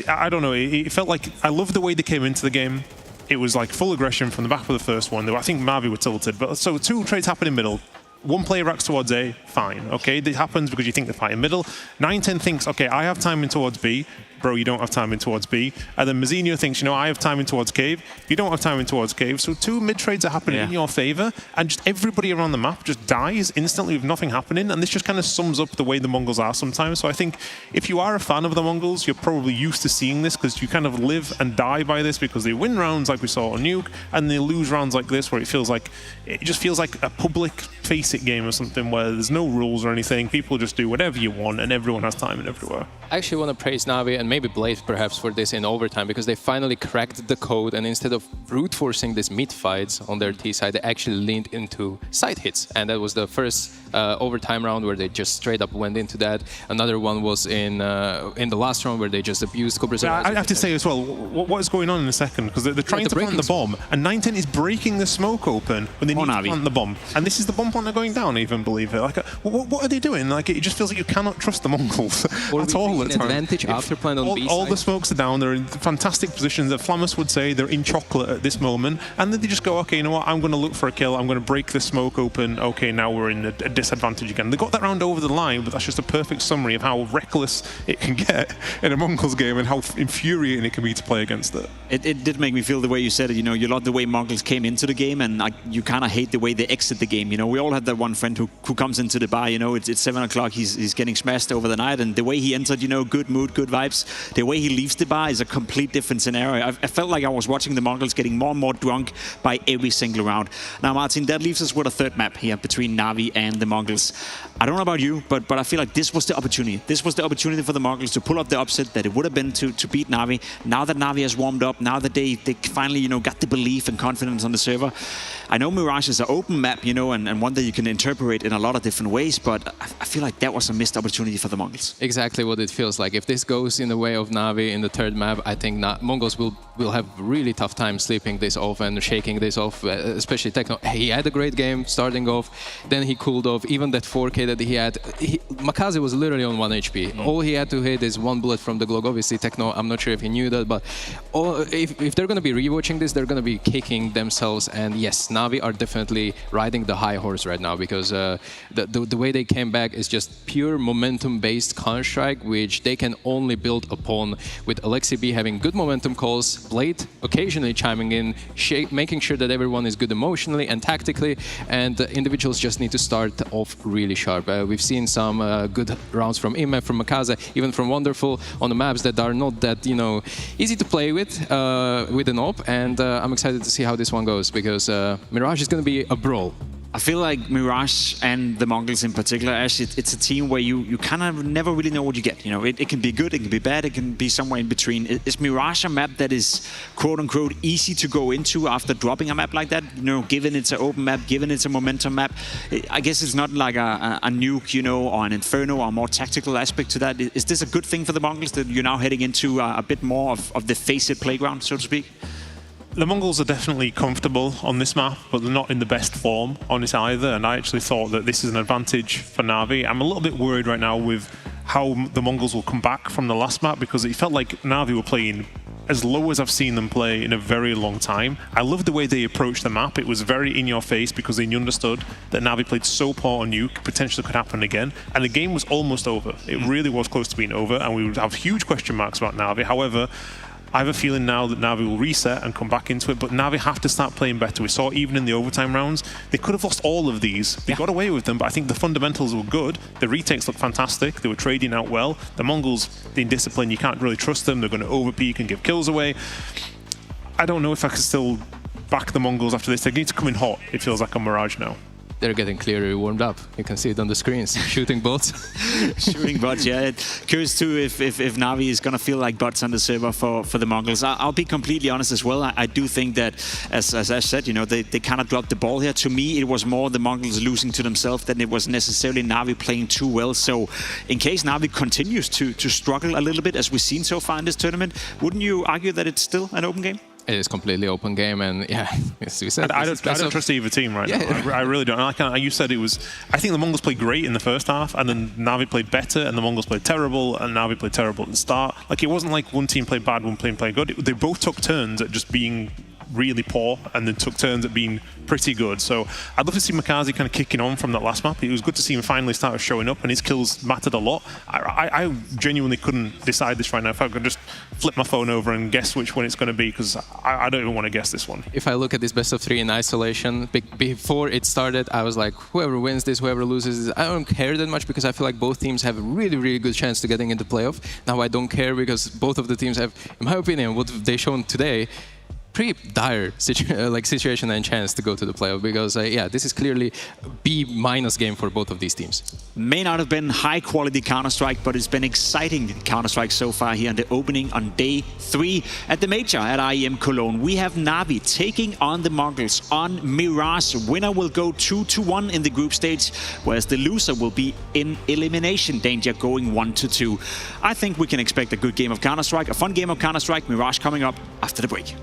I don't know, it felt like, I love the way they came into the game. It was like full aggression from the back of the first one. I think Mavi were tilted, but so 2 trades happen in middle. One player racks towards A, fine, okay? It happens because you think they're fighting middle. 9-10 thinks, okay, I have timing towards B. Bro, you don't have timing towards B. And then Mazzinho thinks, you know, I have timing towards Cave. You don't have timing towards Cave. So 2 mid-trades are happening in your favor, and just everybody around the map just dies instantly with nothing happening. And this just kind of sums up the way the Mongols are sometimes. So I think if you are a fan of the Mongols, you're probably used to seeing this, because you kind of live and die by this, because they win rounds like we saw on Nuke, and they lose rounds like this, where it just feels like a public face-it game or something, where there's no rules or anything. People just do whatever you want, and everyone has timing everywhere. I actually want to praise Na'Vi and maybe Blade perhaps for this in overtime, because they finally cracked the code, and instead of brute forcing these mid fights on their T side, they actually leaned into side hits, and that was the first overtime round where they just straight up went into that. Another one was in the last round where they just abused CobraZero. I have to say as well, what is going on in a second, because they're trying to plant the bomb, and 9-10 is breaking the smoke open when they need to plant the bomb, and this is the bomb planter going down. I even believe it. Like, what are they doing? Like, it just feels like you cannot trust the Mongols at all. An advantage after plant on B all the smokes are down. They're in fantastic positions. That Flammus would say they're in chocolate at this moment, and then they just go, okay, you know what? I'm going to look for a kill. I'm going to break the smoke open. Okay, now we're in a disadvantage again. They got that round over the line, but that's just a perfect summary of how reckless it can get in a Mongols game and how infuriating it can be to play against it. It did make me feel the way you said it. You know, you love the way Mongols came into the game, and you kind of hate the way they exit the game. You know, we all had that one friend who comes into the bar. You know, it's 7 o'clock. He's getting smashed over the night, and the way he entered, you know, good mood, good vibes. The way he leaves the bar is a complete different scenario. I felt like I was watching the Mongols getting more and more drunk by every single round. Now, Martin, that leaves us with a third map here between Na'Vi and the Mongols. I don't know about you, but I feel like this was the opportunity. This was the opportunity for the Mongols to pull up the upset that it would have been to beat Na'Vi. Now that Na'Vi has warmed up, now that they finally, you know, got the belief and confidence on the server. I know Mirage is an open map, you know, and one that you can interpret in a lot of different ways, but I feel like that was a missed opportunity for the Mongols. Exactly what it feels like. If this goes in the way of Na'Vi in the third map, I think Mongols will have really tough time sleeping this off and shaking this off, especially Techno. He had a great game starting off, then he cooled off. Even that 4K that he had, MongolZ was literally on 1 HP. All he had to hit is 1 bullet from the Glock. Obviously, Techno, I'm not sure if he knew that, but if they're going to be rewatching this, they're going to be kicking themselves. And yes, Na'Vi are definitely riding the high horse right now, because the way they came back is just pure momentum-based Counter-Strike, which they can only build upon, with Alexi B having good momentum calls, Blade occasionally chiming in, making sure that everyone is good emotionally and tactically, and individuals just need to start off really sharp. We've seen some good rounds from IEM, from MongolZ, even from Wonderful on the maps that are not that, you know, easy to play with an op, and I'm excited to see how this one goes, because Mirage is going to be a brawl. I feel like Mirage and the Mongols in particular, actually, it's a team where you kind of never really know what you get. You know, it can be good, it can be bad, it can be somewhere in between. Is Mirage a map that is, quote-unquote, easy to go into after dropping a map like that? You know, given it's an open map, given it's a momentum map. I guess it's not like a Nuke, you know, or an Inferno, or a more tactical aspect to that. Is this a good thing for the Mongols, that you're now heading into a bit more of the face-it playground, so to speak? The Mongols are definitely comfortable on this map, but they're not in the best form on it either, and I actually thought that this is an advantage for Na'Vi. I'm a little bit worried right now with how the Mongols will come back from the last map, because it felt like Na'Vi were playing as low as I've seen them play in a very long time. I loved the way they approached the map. It was very in your face, because they understood that Na'Vi played so poor on Nuke, potentially could happen again, and the game was almost over. It really was close to being over, and we would have huge question marks about Na'Vi. However, I have a feeling now that Na'Vi will reset and come back into it, but Na'Vi have to start playing better. We saw even in the overtime rounds, they could have lost all of these. They got away with them, but I think the fundamentals were good. The retakes looked fantastic. They were trading out well. The Mongols, in discipline, you can't really trust them. They're going to overpeak and give kills away. I don't know if I can still back the Mongols after this. They need to come in hot, it feels like, on Mirage now. they're getting clearly warmed up. You can see it on the screens, shooting bots. Shooting bots, yeah. Curious too if Na'Vi is gonna feel like bots on the server for the Mongols. I'll be completely honest as well. I do think that, as I said, you know, they kind of dropped the ball here. To me, it was more the Mongols losing to themselves than it was necessarily Na'Vi playing too well. So, in case Na'Vi continues to struggle a little bit, as we've seen so far in this tournament, wouldn't you argue that it's still an open game? It is completely open game, and yeah, as we said, I don't trust either team right now. I really don't. You said it was. I think the Mongols played great in the first half, and then Na'Vi played better, and the Mongols played terrible, and Na'Vi played terrible at the start. Like, it wasn't like one team played bad, one team played good. They both took turns at just being really poor, and then took turns at being pretty good. So I'd love to see MongolZ kind of kicking on from that last map. It was good to see him finally start showing up, and his kills mattered a lot. I genuinely couldn't decide this right now. If I could just flip my phone over and guess which one it's going to be, because I don't even want to guess this one. If I look at this best of 3 in isolation, before it started, I was like, whoever wins this, whoever loses this, I don't care that much, because I feel like both teams have a really, really good chance to getting into playoff. Now I don't care, because both of the teams have, in my opinion, what they've shown today, pretty dire situation and chance to go to the playoff, because yeah, this is clearly a B- game for both of these teams. May not have been high quality Counter-Strike, but it's been exciting Counter-Strike so far here in the opening on day 3 at the Major at IEM Cologne. We have Na'Vi taking on the Mongols on Mirage. Winner will go 2-1 in the group stage, whereas the loser will be in elimination danger going 1-2. I think we can expect a good game of Counter-Strike, a fun game of Counter-Strike. Mirage coming up after the break.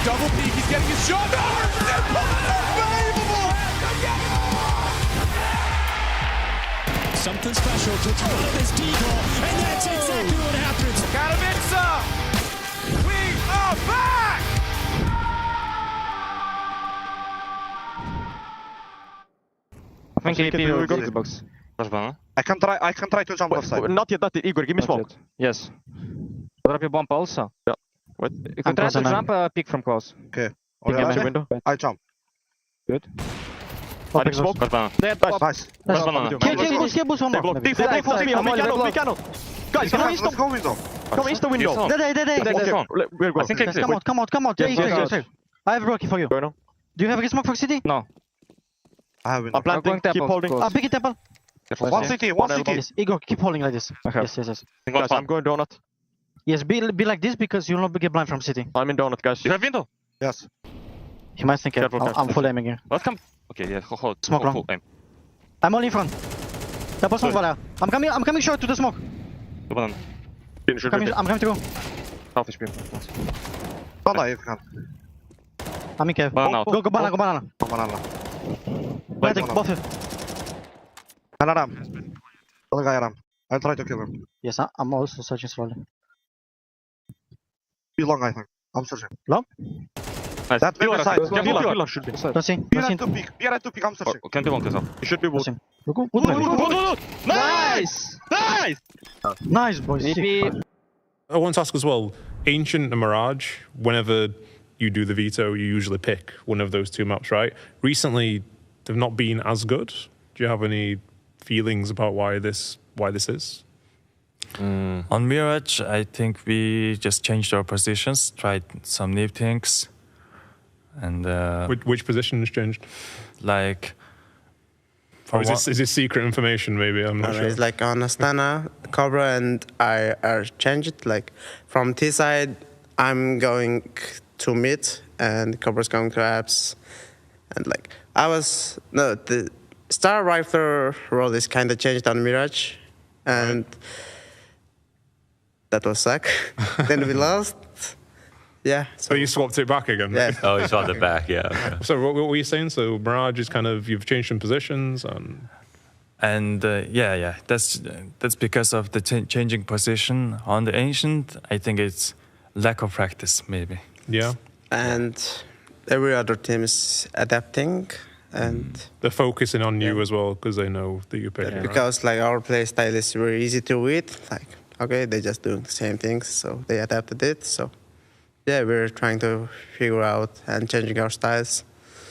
Double peek, he's getting his shot. Unbelievable! Something special to throw this decoy, and that's exactly what happens. Katowice! We are back! I think AP will go to the box. I can try to jump offside. Not yet, Igor, give me smoke. Yes. Drop your bomb also. Yeah. What? You can try to jump pick from close. Okay. Window. I jump. Good. Pick smoke. Nice. Kill boost one more. We cannot. Guys, come insta. Go window. Come insta window. We're good. Come out. Yes. I have Rocky for you. Do you have a smoke for city? No. I have window. I'm planting. Keep holding. Big temple. One city. Yes. Igor, keep holding like this. Yes. Guys, I'm going donut. Yes, be like this, because you'll not get blind from city. I'm in donut, guys. You have window? Yes. He might think I'm full aiming here. Let's come. Okay, yeah, hold. Smoke long. Aim. I'm only in front. Double smoke, Valère. I'm coming short to the smoke. I'm coming to go. Half HP. Banana, you can. I'm in cave. Go banana. Planting, both here. Banana. Other guy around. I'll try to kill him. Yes, I'm also searching slowly. Be long, I think. I'm searching. Long? Nice. That pillar side. Pillar should be. Don't see. Be right to pick. I'm searching. Can be long as well. It should be wood. Good. Nice! Nice, boys. I want to ask as well, Ancient and Mirage, whenever you do the veto, you usually pick one of those two maps, right? Recently, they've not been as good. Do you have any feelings about why this is? On Mirage, I think we just changed our positions, tried some new things, and which position has changed? Like, or is this secret information? Maybe I'm not sure. It's like on Astana, Cobra, and I changed. Like from T side, I'm going to mid, and Cobra's going to apps, and like the Star Rifler role is kind of changed on Mirage, and that was suck. Then we lost, Yeah. So you swapped it back again? Yeah. Oh, you swapped it back, yeah. Okay. So what were you saying? So Mirage is kind of, you've changed some positions And yeah, that's because of the changing position on the Ancient. I think it's lack of practice, maybe. Yeah. And every other team is adapting, and they're focusing on you as well because they know that you're picking. Because like our play style is very easy to read. Like, okay, they're just doing the same things, so they adapted it. So yeah, we're trying to figure out and changing our styles.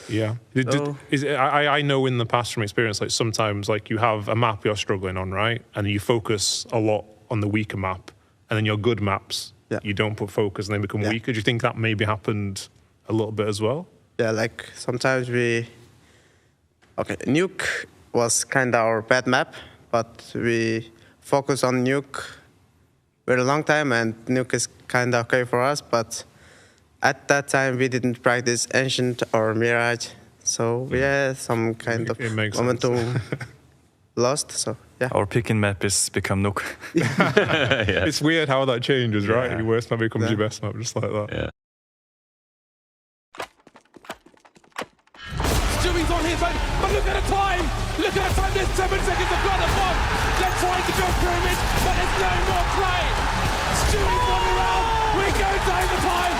Yeah. I know in the past from experience, like sometimes like you have a map you're struggling on, right? And you focus a lot on the weaker map, and then your good maps, you don't put focus and they become weaker. Do you think that maybe happened a little bit as well? Yeah, like sometimes Nuke was kind of our bad map, but we focus on Nuke very long time, and Nuke is kind of okay for us, but at that time we didn't practice Ancient or Mirage, so we had some kind of momentum lost, so yeah. Our picking map is become Nuke. Yeah. It's weird how that changes, right? Your worst map becomes your best map, just like that. Yeah. Stewie's on his own, but look at the time! Look at the time, there's 7 seconds of blood upon! They're trying to go pyramid, but there's no more play! Stewie's won the round, we go to overtime!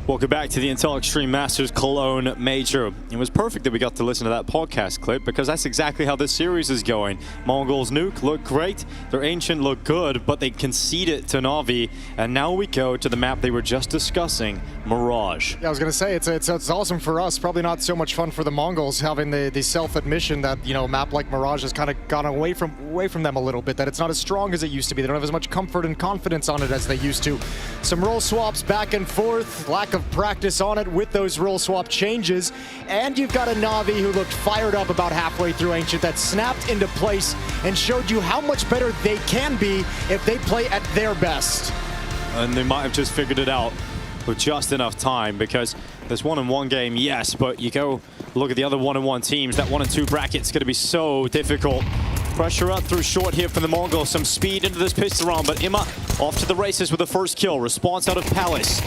Welcome back to the Intel Extreme Masters Cologne Major. It was perfect that we got to listen to that podcast clip because that's exactly how this series is going. MongolZ Nuke looked great, their Ancient looked good, but they conceded to Na'Vi, and now we go to the map they were just discussing, Mirage. Yeah, I was going to say, it's awesome for us, probably not so much fun for the Mongols having the self-admission that, you know, a map like Mirage has kind of gone away from them a little bit, that it's not as strong as it used to be. They don't have as much comfort and confidence on it as they used to. Some role swaps back and forth, lack of practice on it with those role swap changes, and you've got a Na'Vi who looked fired up about halfway through Ancient that snapped into place and showed you how much better they can be if they play at their best. And they might have just figured it out with just enough time, because this 1-on-1 game, yes, but you go look at the other 1-on-1 teams, that 1-and-2 bracket's going to be so difficult. Pressure up through short here for the Mongols, some speed into this pistol round, but Imma off to the races with the first kill. Response out of Palace.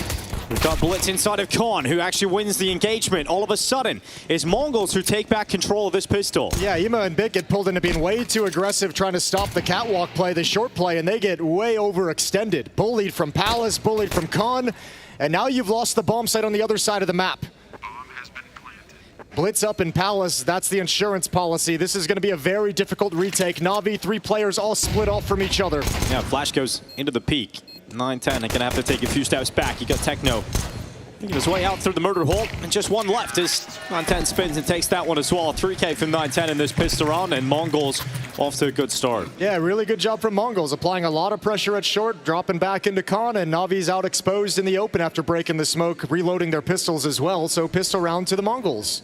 We've got Blitz inside of Khan, who actually wins the engagement. All of a sudden, it's MongolZ who take back control of this pistol. Yeah, Imma and Bit get pulled into being way too aggressive, trying to stop the catwalk play, the short play, and they get way overextended. Bullied from Palace, bullied from Khan, and now you've lost the bomb site on the other side of the map. Blitz up in Palace, that's the insurance policy. This is going to be a very difficult retake. Na'Vi, 3 players all split off from each other. Yeah, Flash goes into the peak. 9-10, they're going to have to take a few steps back. You got Techno making his way out through the murder hole, and just one left as 9-10 spins and takes that one as well. 3K from 9-10 in this pistol round, and MongolZ off to a good start. Yeah, really good job from MongolZ, applying a lot of pressure at short, dropping back into Khan, and Na'Vi's out exposed in the open after breaking the smoke, reloading their pistols as well, so pistol round to the MongolZ.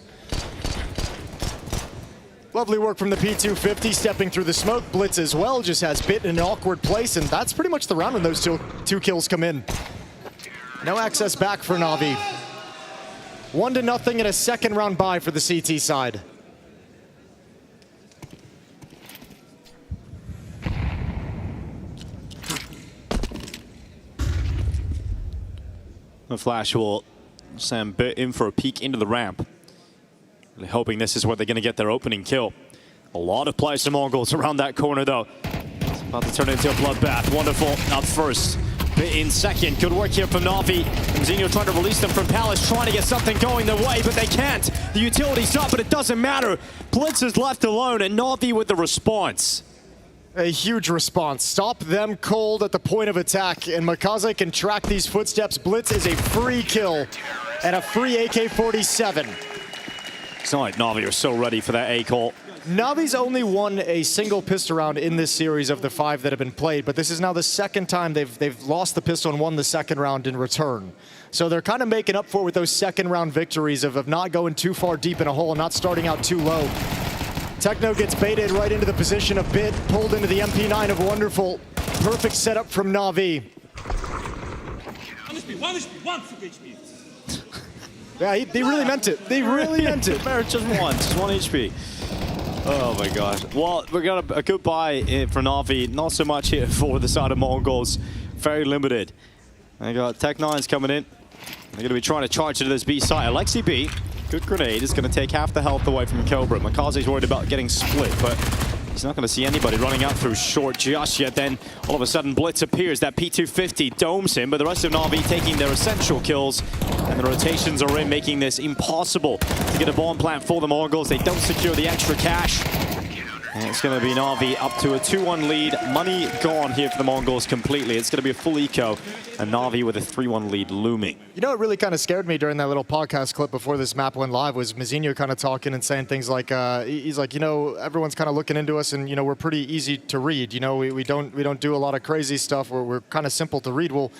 Lovely work from the P250, stepping through the smoke. Blitz as well, just has Bit in an awkward place, and that's pretty much the round when those two kills come in. No access back for Na'Vi. 1-0 and a second round bye for the CT side. The Flash will send Bit in for a peek into the ramp. Really hoping this is where they're going to get their opening kill. A lot of players from MongolZ around that corner, though. It's about to turn into a bloodbath. Wonderful up first. Bit in second. Good work here from Na'Vi. Zinho trying to release them from Palace, trying to get something going their way, but they can't. The utility's up, but it doesn't matter. Blitz is left alone, and Na'Vi with the response. A huge response. Stop them cold at the point of attack, and MongolZ can track these footsteps. Blitz is a free kill and a free AK-47. It's not like Na'Vi are so ready for that A-call. Na'Vi's only won a single pistol round in this series of the 5 that have been played, but this is now the second time they've lost the pistol and won the second round in return. So they're kind of making up for it with those second round victories of not going too far deep in a hole and not starting out too low. Techno gets baited right into the position of Bit, pulled into the MP9 of Wonderful. Perfect setup from Na'Vi. 1 HP. Yeah, they really meant it. They really meant it. Just 1 HP. Oh my gosh. Well, we got a good buy for Na'Vi. Not so much here for the side of MongolZ. Very limited. They got Tech9's coming in. They're going to be trying to charge into this B side. Alexi B, good grenade, is going to take half the health away from Cobra. MongolZ's worried about getting split, but he's not going to see anybody running out through short just yet. Then all of a sudden Blitz appears. That P250 domes him, but the rest of Na'Vi taking their essential kills. And the rotations are in, making this impossible to get a bomb plant for the MongolZ. They don't secure the extra cash. And it's going to be Na'Vi up to a 2-1 lead. Money gone here for the MongolZ completely. It's going to be a full eco. And Na'Vi with a 3-1 lead looming. You know what really kind of scared me during that little podcast clip before this map went live was MouZ kind of talking and saying things like, he's like, you know, everyone's kind of looking into us and, you know, we're pretty easy to read. You know, we don't do a lot of crazy stuff. We're kind of simple to read. Well,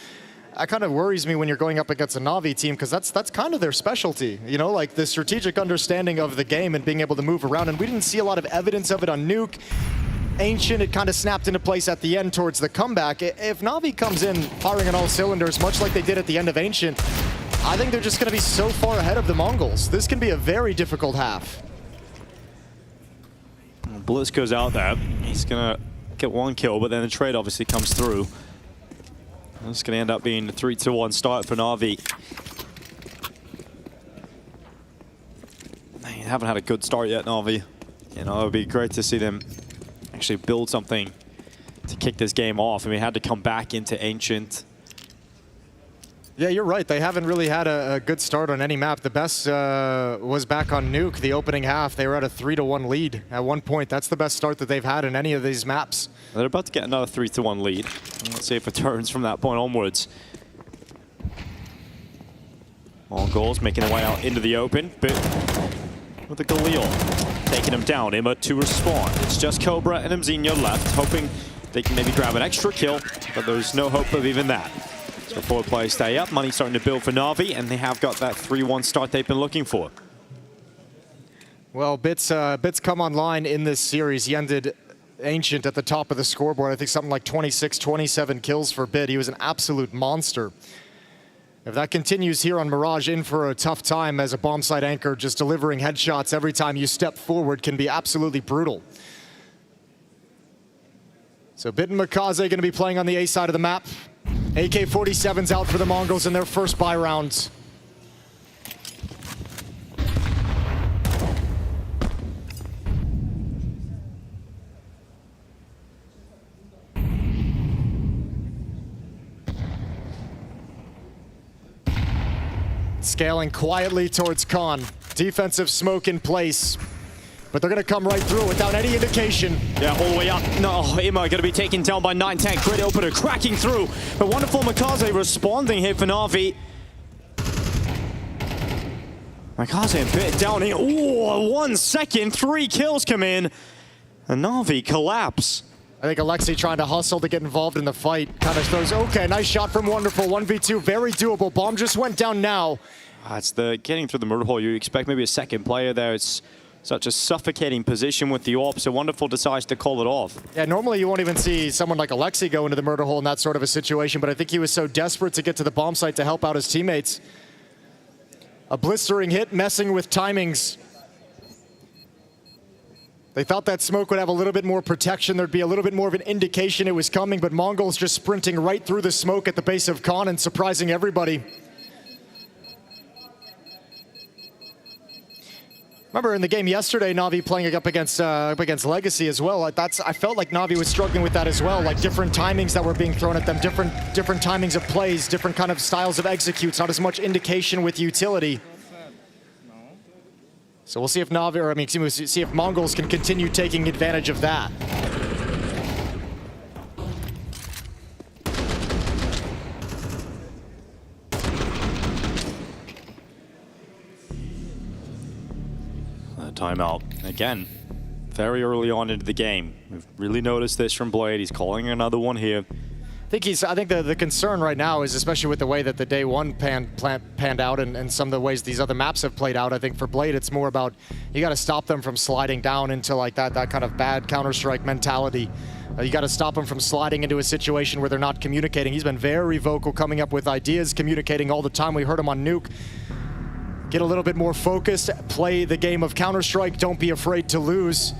that kind of worries me when you're going up against a Na'Vi team because that's kind of their specialty, you know, like the strategic understanding of the game and being able to move around. And we didn't see a lot of evidence of it on Nuke. Ancient, it kind of snapped into place at the end towards the comeback. If Na'Vi comes in firing on all cylinders, much like they did at the end of Ancient, I think they're just going to be so far ahead of the MongolZ. This can be a very difficult half. Blitz goes out there. He's going to get one kill, but then the trade obviously comes through. It's going to end up being a 3-1 start for Na'Vi. They haven't had a good start yet, Na'Vi. You know, it would be great to see them actually build something to kick this game off. I mean, had to come back into Ancient. Yeah, you're right. They haven't really had a good start on any map. The best was back on Nuke, the opening half. They were at a 3-1 lead at one point. That's the best start that they've had in any of these maps. They're about to get another 3-1 lead. Let's see if it turns from that point onwards. MongolZ making their way out into the open, but with the Galil taking him down. Imma to respond. It's just Cobra and MZ left, hoping they can maybe grab an extra kill, but there's no hope of even that. So forward players stay up, money starting to build for Na'Vi, and they have got that 3-1 start they've been looking for. Well, Bits come online in this series. He ended Ancient at the top of the scoreboard. I think something like 26, 27 kills for Bit. He was an absolute monster. If that continues here on Mirage, in for a tough time as a bomb site anchor, just delivering headshots every time you step forward can be absolutely brutal. So Bit and MongolZ going to be playing on the A side of the map. AK-47's out for the MongolZ in their first buy round. Scaling quietly towards Khan. Defensive smoke in place. But they're going to come right through without any indication. Yeah, all the way up. No, Imma going to be taken down by 9-10. Grid opener cracking through. But wonderful MongolZ responding here for Na'Vi. MongolZ a bit down here. Ooh, 1 second. 3 kills come in. And Na'Vi collapse. I think Alexi trying to hustle to get involved in the fight. Kind of throws, okay, nice shot from Wonderful. 1v2, very doable. Bomb just went down now. It's the getting through the murder hole. You expect maybe a second player there. It's such a suffocating position with the AWP, so Wonderful decides to call it off. Yeah, normally you won't even see someone like Alexi go into the murder hole in that sort of a situation, but I think he was so desperate to get to the bomb site to help out his teammates. A blistering hit, messing with timings. They thought that smoke would have a little bit more protection. There'd be a little bit more of an indication it was coming, but MongolZ just sprinting right through the smoke at the base of Khan and surprising everybody. Remember in the game yesterday, Na'Vi playing up against Legacy as well. I felt like Na'Vi was struggling with that as well, like different timings that were being thrown at them, different timings of plays, different kind of styles of executes, not as much indication with utility. So we'll see if Na'Vi, or I mean, see if MongolZ can continue taking advantage of that. Timeout again. Very early on into the game. We've really noticed this from Blade. He's calling another one here. I think the concern right now is, especially with the way that the day one panned out and some of the ways these other maps have played out, I think for Blade it's more about you got to stop them from sliding down into like that kind of bad Counter-Strike mentality. You got to stop them from sliding into a situation where they're not communicating. He's been very vocal, coming up with ideas, communicating all the time. We heard him on Nuke. Get a little bit more focused, play the game of Counter-Strike, don't be afraid to lose.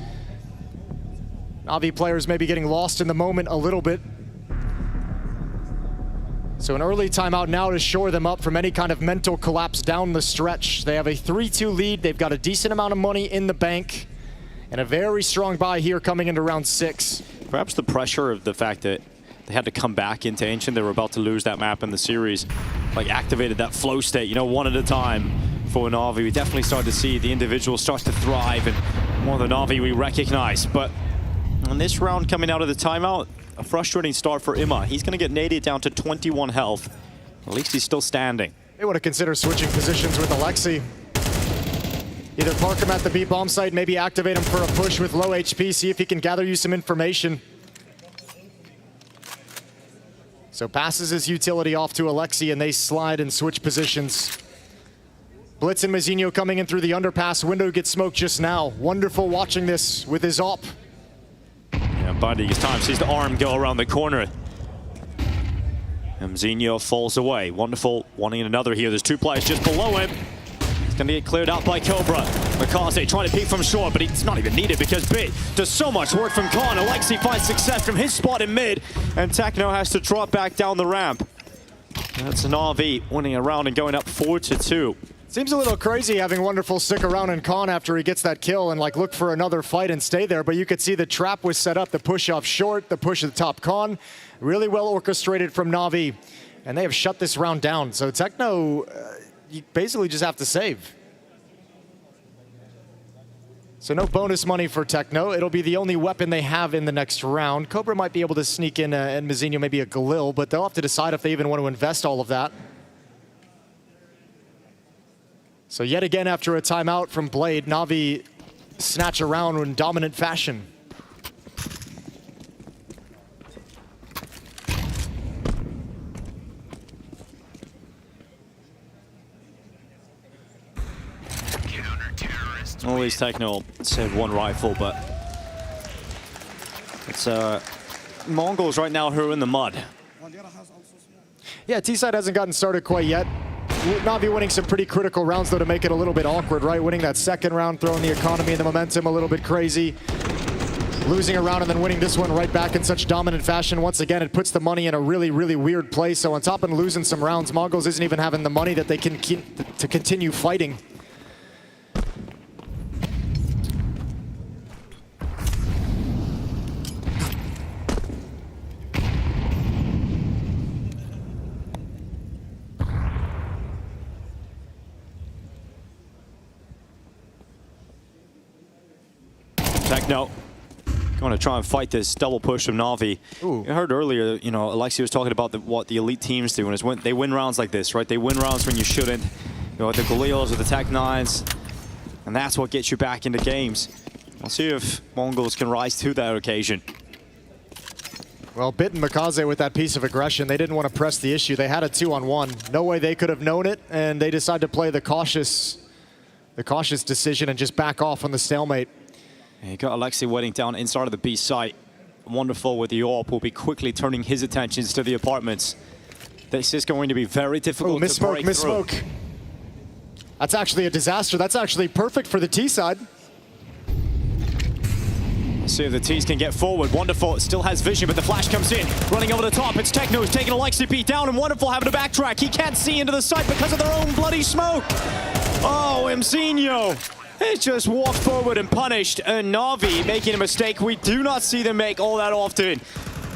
Navi players maybe getting lost in the moment a little bit. So an early timeout now to shore them up from any kind of mental collapse down the stretch. They have a 3-2 lead. They've got a decent amount of money in the bank and a very strong buy here coming into round 6. Perhaps the pressure of the fact that they had to come back into Ancient. They were about to lose that map in the series. Like activated that flow state, you know, one at a time for Navi. We definitely started to see the individuals start to thrive and more than Navi we recognize. But in this round coming out of the timeout, a frustrating start for Ima. He's going to get naded down to 21 health. At least he's still standing. They want to consider switching positions with Alexi. Either park him at the B bomb site, maybe activate him for a push with low HP, see if he can gather you some information. So passes his utility off to Alexi and they slide and switch positions. Blitz and Mazinho coming in through the underpass. Window gets smoked just now. Wonderful watching this with his op. Yeah, Buddy gets time, sees the arm go around the corner. And Mazinho falls away. Wonderful, wanting another here. There's 2 players just below him. It's going to get cleared out by Cobra. MongolZ trying to peek from short, but it's not even needed because Bit does so much work from Khan. Alexi finds success from his spot in mid, and Techno has to drop back down the ramp. That's an RV winning a round and going up 4-2. Seems a little crazy having Wonderful stick around in Khan after he gets that kill and like look for another fight and stay there, but you could see the trap was set up, the push off short, the push at the top Khan. Really well orchestrated from Navi, and they have shut this round down. So Techno, you basically just have to save. So no bonus money for Techno. It'll be the only weapon they have in the next round. Cobra might be able to sneak in and Mazinho maybe a Galil, but they'll have to decide if they even want to invest all of that. So yet again, after a timeout from Blade, Navi snatch a round in dominant fashion. Always Techno said 1 rifle, but it's Mongols right now who are in the mud. Yeah, T-side hasn't gotten started quite yet. Navi winning some pretty critical rounds though to make it a little bit awkward, right? Winning that second round, throwing the economy and the momentum a little bit crazy. Losing a round and then winning this one right back in such dominant fashion. Once again, it puts the money in a really, really weird place. So on top of losing some rounds, MongolZ isn't even having the money that they can to continue fighting. Techno going to try and fight this double push from Navi. You heard earlier, you know, Alexi was talking about what the elite teams do, and it's when they win rounds like this, right? They win rounds when you shouldn't. You know, the Galils or the Tech-9s, and that's what gets you back into games. We'll see if Mongols can rise to that occasion. Well, Bit and MongolZ with that piece of aggression, they didn't want to press the issue. They had a 2-on-1. No way they could have known it, and they decided to play the cautious decision and just back off on the stalemate. You got Alexi waiting down inside of the B site. Wonderful with the AWP will be quickly turning his attentions to the apartments. This is going to be very difficult to break through. Misspoke. That's actually a disaster. That's actually perfect for the T side. Let's see if the T's can get forward. Wonderful still has vision, but the flash comes in. Running over the top, it's Techno who's taking Alexi beat down, and Wonderful having to backtrack. He can't see into the site because of their own bloody smoke. Oh, Mazinho. They just walked forward and punished Navi, making a mistake we do not see them make all that often.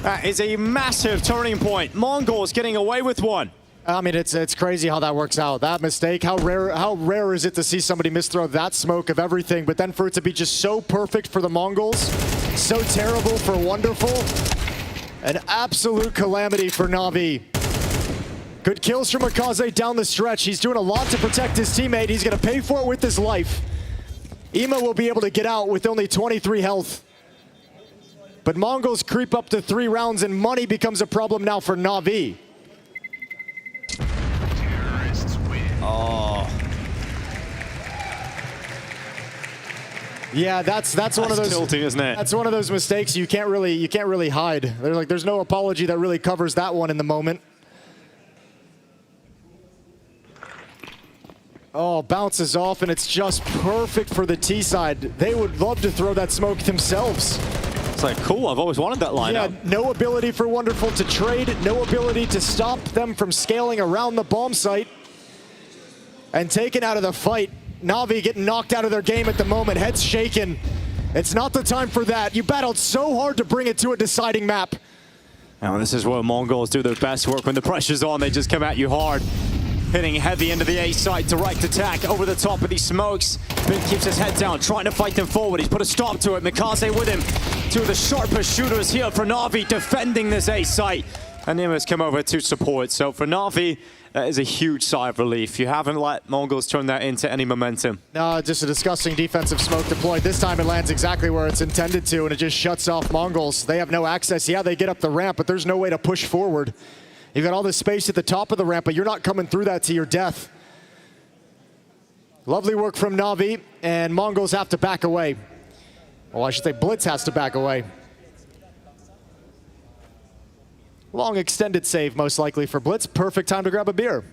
That is a massive turning point. Mongols getting away with one. I mean, it's crazy how that works out. That mistake, how rare is it to see somebody misthrow that smoke of everything, but then for it to be just so perfect for the Mongols, so terrible for Wonderful, an absolute calamity for Navi. Good kills from MongolZ down the stretch. He's doing a lot to protect his teammate. He's gonna pay for it with his life. Ema will be able to get out with only 23 health. But Mongols creep up to 3 rounds and money becomes a problem now for Navi. Oh. Yeah, that's one of those tilting, isn't it? That's one of those mistakes you can't really hide. There's no apology that really covers that one in the moment. Oh, bounces off, and it's just perfect for the T side. They would love to throw that smoke themselves. It's like, cool, I've always wanted that lineup. Yeah, no ability for Wonderful to trade, no ability to stop them from scaling around the bomb site. And taken out of the fight. Na'Vi getting knocked out of their game at the moment, heads shaking. It's not the time for that. You battled so hard to bring it to a deciding map. Now this is where Mongols do their best work. When the pressure's on, they just come at you hard. Hitting heavy into the A site, direct attack over the top of these smokes. Bit keeps his head down, trying to fight them forward. He's put a stop to it. MongolZ with him. Two of the sharpest shooters here for Na'Vi defending this A site. And Nim has come over to support. So for Na'Vi, that is a huge sigh of relief. You haven't let Mongols turn that into any momentum. No, just a disgusting defensive smoke deployed. This time it lands exactly where it's intended to, and it just shuts off Mongols. They have no access. Yeah, they get up the ramp, but there's no way to push forward. You've got all this space at the top of the ramp, but you're not coming through that to your death. Lovely work from Na'Vi, and Mongols have to back away. Well, I should say Blitz has to back away. Long extended save, most likely for Blitz. Perfect time to grab a beer.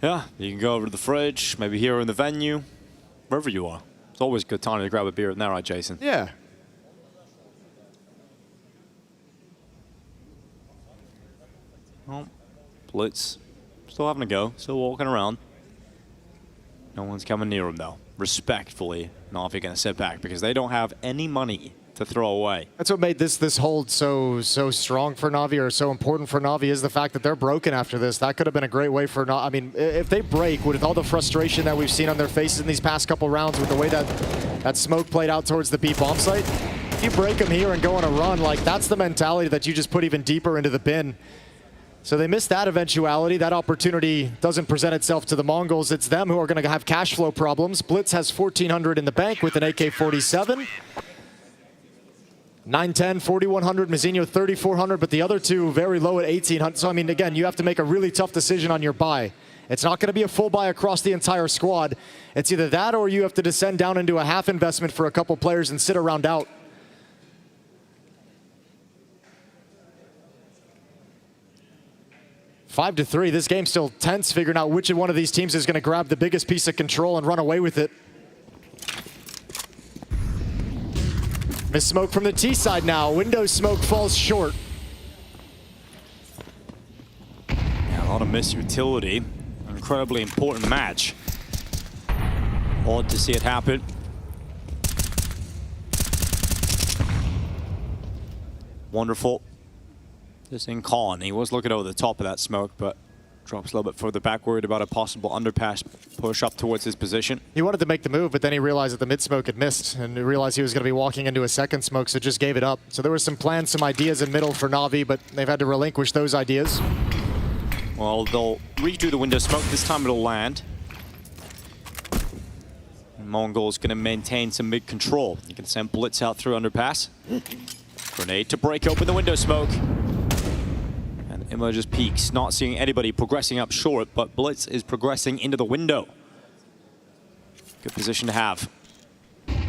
Yeah, you can go over to the fridge, maybe here in the venue, wherever you are. It's always a good time to grab a beer, isn't that right, Jason? Yeah. Well, Blitz still having a go, still walking around. No one's coming near him, though. Respectfully, Na'Vi going to sit back because they don't have any money to throw away. That's what made this hold so strong for Na'Vi, or so important for Na'Vi, is the fact that they're broken after this. That could have been a great way for Na'Vi. I mean, if they break, with all the frustration that we've seen on their faces in these past couple rounds, with the way that smoke played out towards the B bomb site, if you break them here and go on a run, like, that's the mentality that you just put even deeper into the bin. So they missed that eventuality. That opportunity doesn't present itself to the Mongols. It's them who are going to have cash flow problems. Blitz has 1,400 in the bank with an AK-47. 910, 4,100, Mizinho 3,400, but the other two very low at 1,800. So, I mean, again, you have to make a really tough decision on your buy. It's not going to be a full buy across the entire squad. It's either that or you have to descend down into a half investment for a couple players and sit a round out. Five to 3. This game's still tense, figuring out which one of these teams is going to grab the biggest piece of control and run away with it. Miss smoke from the T side now. Window smoke falls short. Yeah, a lot of missed utility. An incredibly important match. Odd to see it happen. Wonderful. Just in Cologne. He was looking over the top of that smoke, but drops a little bit further back, worried about a possible underpass push up towards his position. He wanted to make the move, but then he realized that the mid smoke had missed, and he realized he was going to be walking into a second smoke, so just gave it up. So there were some plans, some ideas in middle for Na'Vi, but they've had to relinquish those ideas. Well, they'll redo the window smoke. This time it'll land. And Mongol's going to maintain some mid control. You can send Blitz out through underpass. Grenade to break open the window smoke. Immo just peeks, not seeing anybody progressing up short, but Blitz is progressing into the window. Good position to have.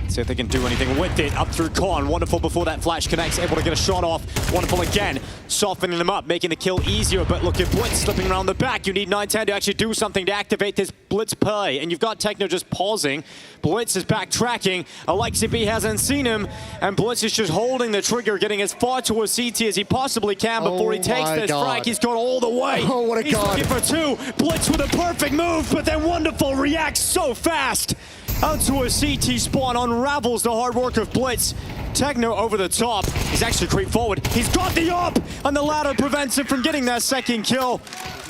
See if they can do anything with it. Up through Con. Wonderful before that flash connects. Able to get a shot off. Wonderful again. Softening them up. Making the kill easier. But look at Blitz slipping around the back. You need 910 to actually do something to activate this Blitz play. And you've got Techno just pausing. Blitz is backtracking. Alexi B hasn't seen him. And Blitz is just holding the trigger. Getting as far towards CT as he possibly can before he takes this frag. He's gone all the way. Oh, what a god. He's looking for 2. Blitz with a perfect move. But then Wonderful reacts so fast. Out to a CT spawn, unravels the hard work of Blitz. Techno over the top. He's actually creeped forward. He's got the up, and the ladder prevents him from getting that second kill.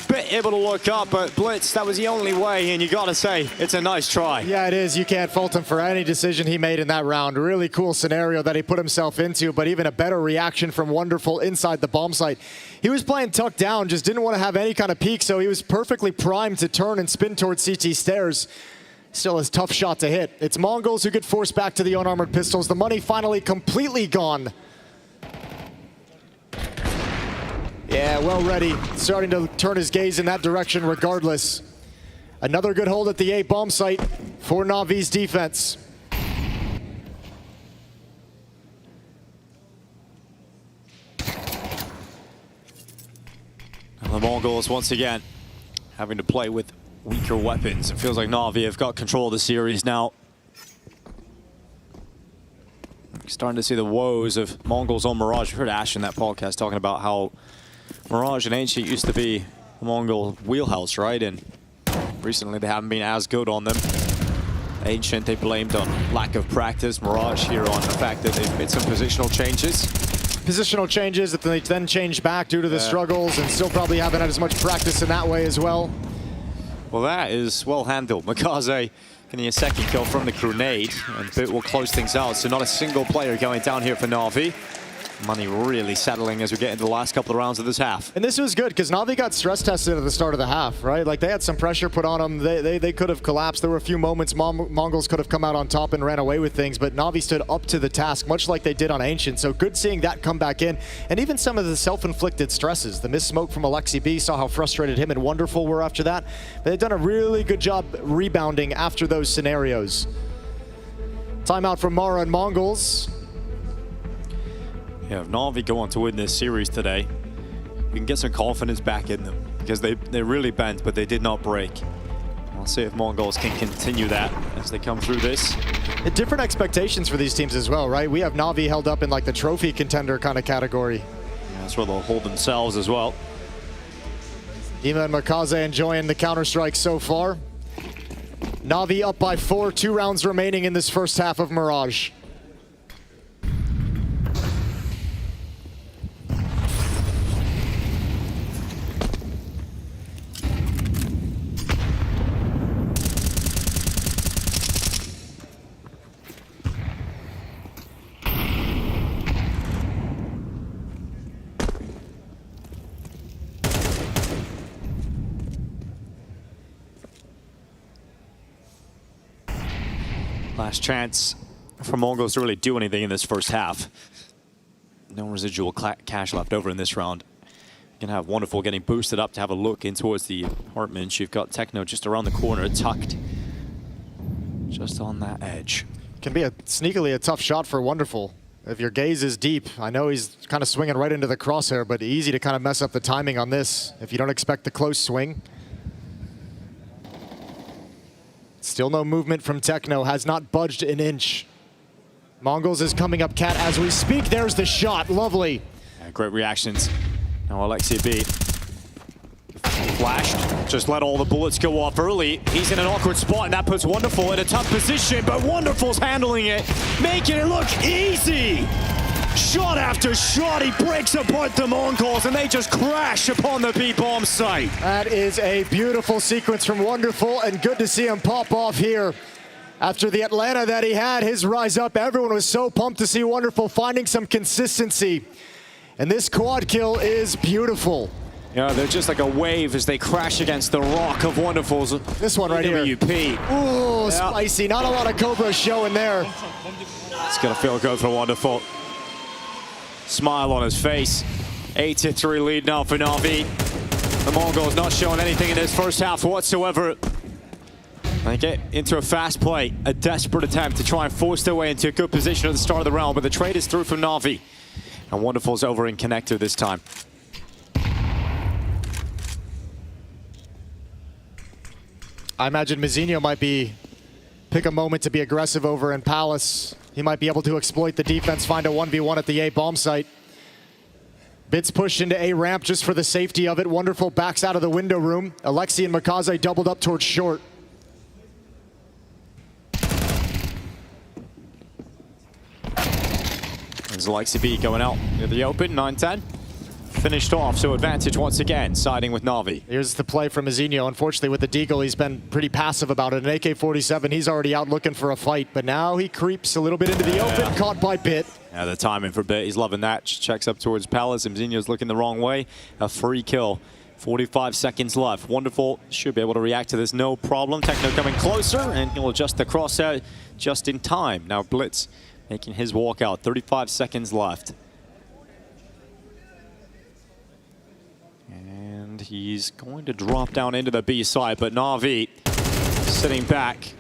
Bit able to look up, but Blitz, that was the only way, and you gotta say, it's a nice try. Yeah, it is. You can't fault him for any decision he made in that round. Really cool scenario that he put himself into, but even a better reaction from Wonderful inside the bomb site. He was playing tucked down, just didn't want to have any kind of peek, so he was perfectly primed to turn and spin towards CT stairs. Still a tough shot to hit. It's Mongols who get forced back to the unarmored pistols. The money finally completely gone. Yeah, well ready. Starting to turn his gaze in that direction regardless. Another good hold at the A bomb site for Na'Vi's defense. And the Mongols once again having to play with weaker weapons. It feels like Na'Vi have got control of the series now. Starting to see the woes of MongolZ on Mirage. I heard Ash in that podcast talking about how Mirage and Ancient used to be a Mongol wheelhouse, right? And recently they haven't been as good on them. Ancient they blamed on lack of practice. Mirage here on the fact that they've made some positional changes. Positional changes that they then changed back due to the struggles, and still probably haven't had as much practice in that way as well. Well, that is well handled. MongolZ getting a second kill from the grenade, and Bit will close things out. So not a single player going down here for Na'Vi. Money really settling as we get into the last couple of rounds of this half. And this was good because Na'Vi got stress tested at the start of the half, right? Like they had some pressure put on them. They could have collapsed. There were a few moments Mongols could have come out on top and ran away with things, but Na'Vi stood up to the task, much like they did on Ancient. So good seeing that come back in. And even some of the self-inflicted stresses. The missed smoke from Alexi B, saw how frustrated him and Wonderful were after that. But they've done a really good job rebounding after those scenarios. Timeout from Mara and MongolZ. Yeah, if Na'Vi go on to win this series today, we can get some confidence back in them because they really bent, but they did not break. We'll see if MongolZ can continue that as they come through this. Different expectations for these teams as well, right? We have Na'Vi held up in like the trophy contender kind of category. Yeah, that's where they'll hold themselves as well. Ima and MongolZ enjoying the counter-strike so far. Na'Vi up by 4, 2 rounds remaining in this first half of Mirage. Last chance for MongolZ to really do anything in this first half. No residual cash left over in this round. Gonna have Wonderful getting boosted up to have a look in towards the apartment. You've got Techno just around the corner, tucked just on that edge. Can be sneakily a tough shot for Wonderful. If your gaze is deep, I know he's kind of swinging right into the crosshair, but easy to kind of mess up the timing on this if you don't expect the close swing. Still no movement from Techno, has not budged an inch. MongolZ is coming up cat as we speak. There's the shot, lovely. Yeah, great reactions. Now Alexia B. Flashed, just let all the bullets go off early. He's in an awkward spot and that puts Wonderful in a tough position, but Wonderful's handling it, making it look easy. Shot after shot, he breaks apart the MongolZ and they just crash upon the B-bomb site. That is a beautiful sequence from Wonderful, and good to see him pop off here. After the Atlanta that he had, his rise up, everyone was so pumped to see Wonderful finding some consistency. And this quad kill is beautiful. Yeah, they're just like a wave as they crash against the rock of Wonderful's. This one right here. Ooh, yeah. Spicy. Not a lot of Cobra showing there. It's gonna feel good for Wonderful. Smile on his face. 8-3 lead now for Na'Vi. The MongolZ not showing anything in this first half whatsoever. They get into a fast play, a desperate attempt to try and force their way into a good position at the start of the round, but the trade is through from Na'Vi. And Wonderful's over in connector this time. I imagine Mizinho might pick a moment to be aggressive over in Palace. He might be able to exploit the defense, find a 1v1 at the A bomb site. Bits pushed into A ramp just for the safety of it. Wonderful backs out of the window room. Alexi and MongolZ doubled up towards short. There's Alexi B going out near the open, 9-10. Finished off, so advantage once again, siding with Na'Vi. Here's the play from Mizinho. Unfortunately, with the Deagle, he's been pretty passive about it. An AK-47, he's already out looking for a fight, but now he creeps a little bit into the open, caught by Bit. Yeah, the timing for Bit, he's loving that. Checks up towards Palace, and Mizinho's looking the wrong way. A free kill. 45 seconds left. Wonderful should be able to react to this, no problem. Techno coming closer, and he'll adjust the crosshair just in time. Now Blitz making his walkout. 35 seconds left. And he's going to drop down into the B side, but Na'Vi sitting back.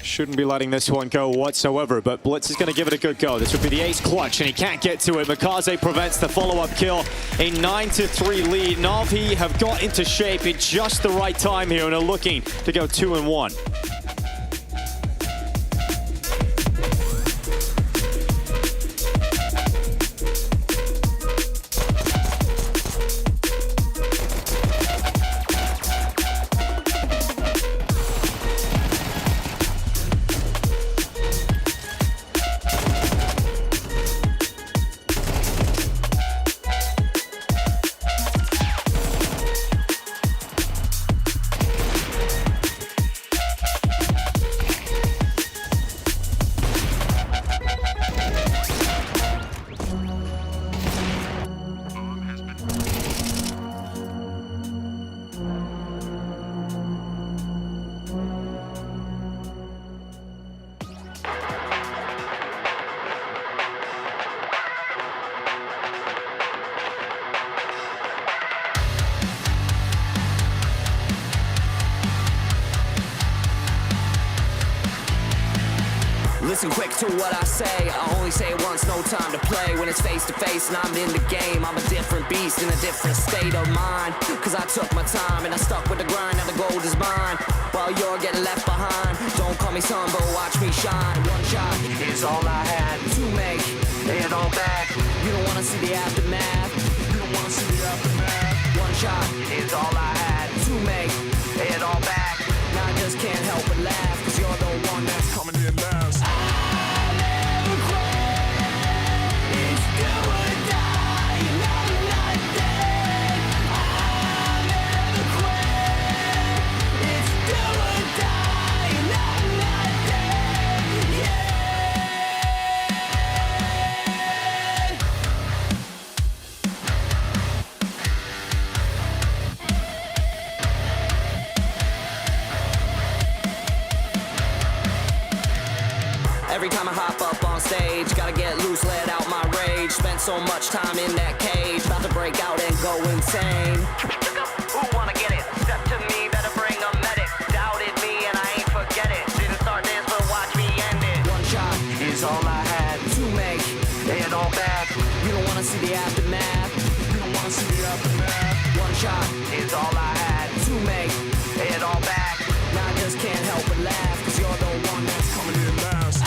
Shouldn't be letting this one go whatsoever, but Blitz is going to give it a good go. This would be the ace clutch, and he can't get to it. MongolZ prevents the follow-up kill. A 9-3 lead. Na'Vi have got into shape at just the right time here and are looking to go 2-1. listen quick to what I say. I only say it once, no time to play. When it's face to face and I'm in the game, I'm a different beast in a different state of mind. Cause I took my time and I stuck with the grind, now the gold is mine. While you're getting left behind, don't call me son, but watch me shine. One shot is all I had to make it all back. You don't wanna see the aftermath. You don't wanna see the aftermath. One shot is all I had to make it all back. Now I just can't help but laugh, cause you're the one that's coming in last. I'll never quit. It's do or die, and I'm not dead. I'll never quit. It's do or die, and I'm not dead. Yeah. Every time I hop up on stage, gotta get loose, let out my rage. Spent so much time in that cage, about to break out and go insane. Who wanna get it? Step to me, better bring a medic. Doubted me and I ain't forget it. Didn't start this, but watch me end it. One shot is all I had to make it all back. You don't wanna see the aftermath. You don't wanna see the aftermath. One shot is all I had to make it all back. Now I just can't help but laugh, cause you're the one that's coming in last.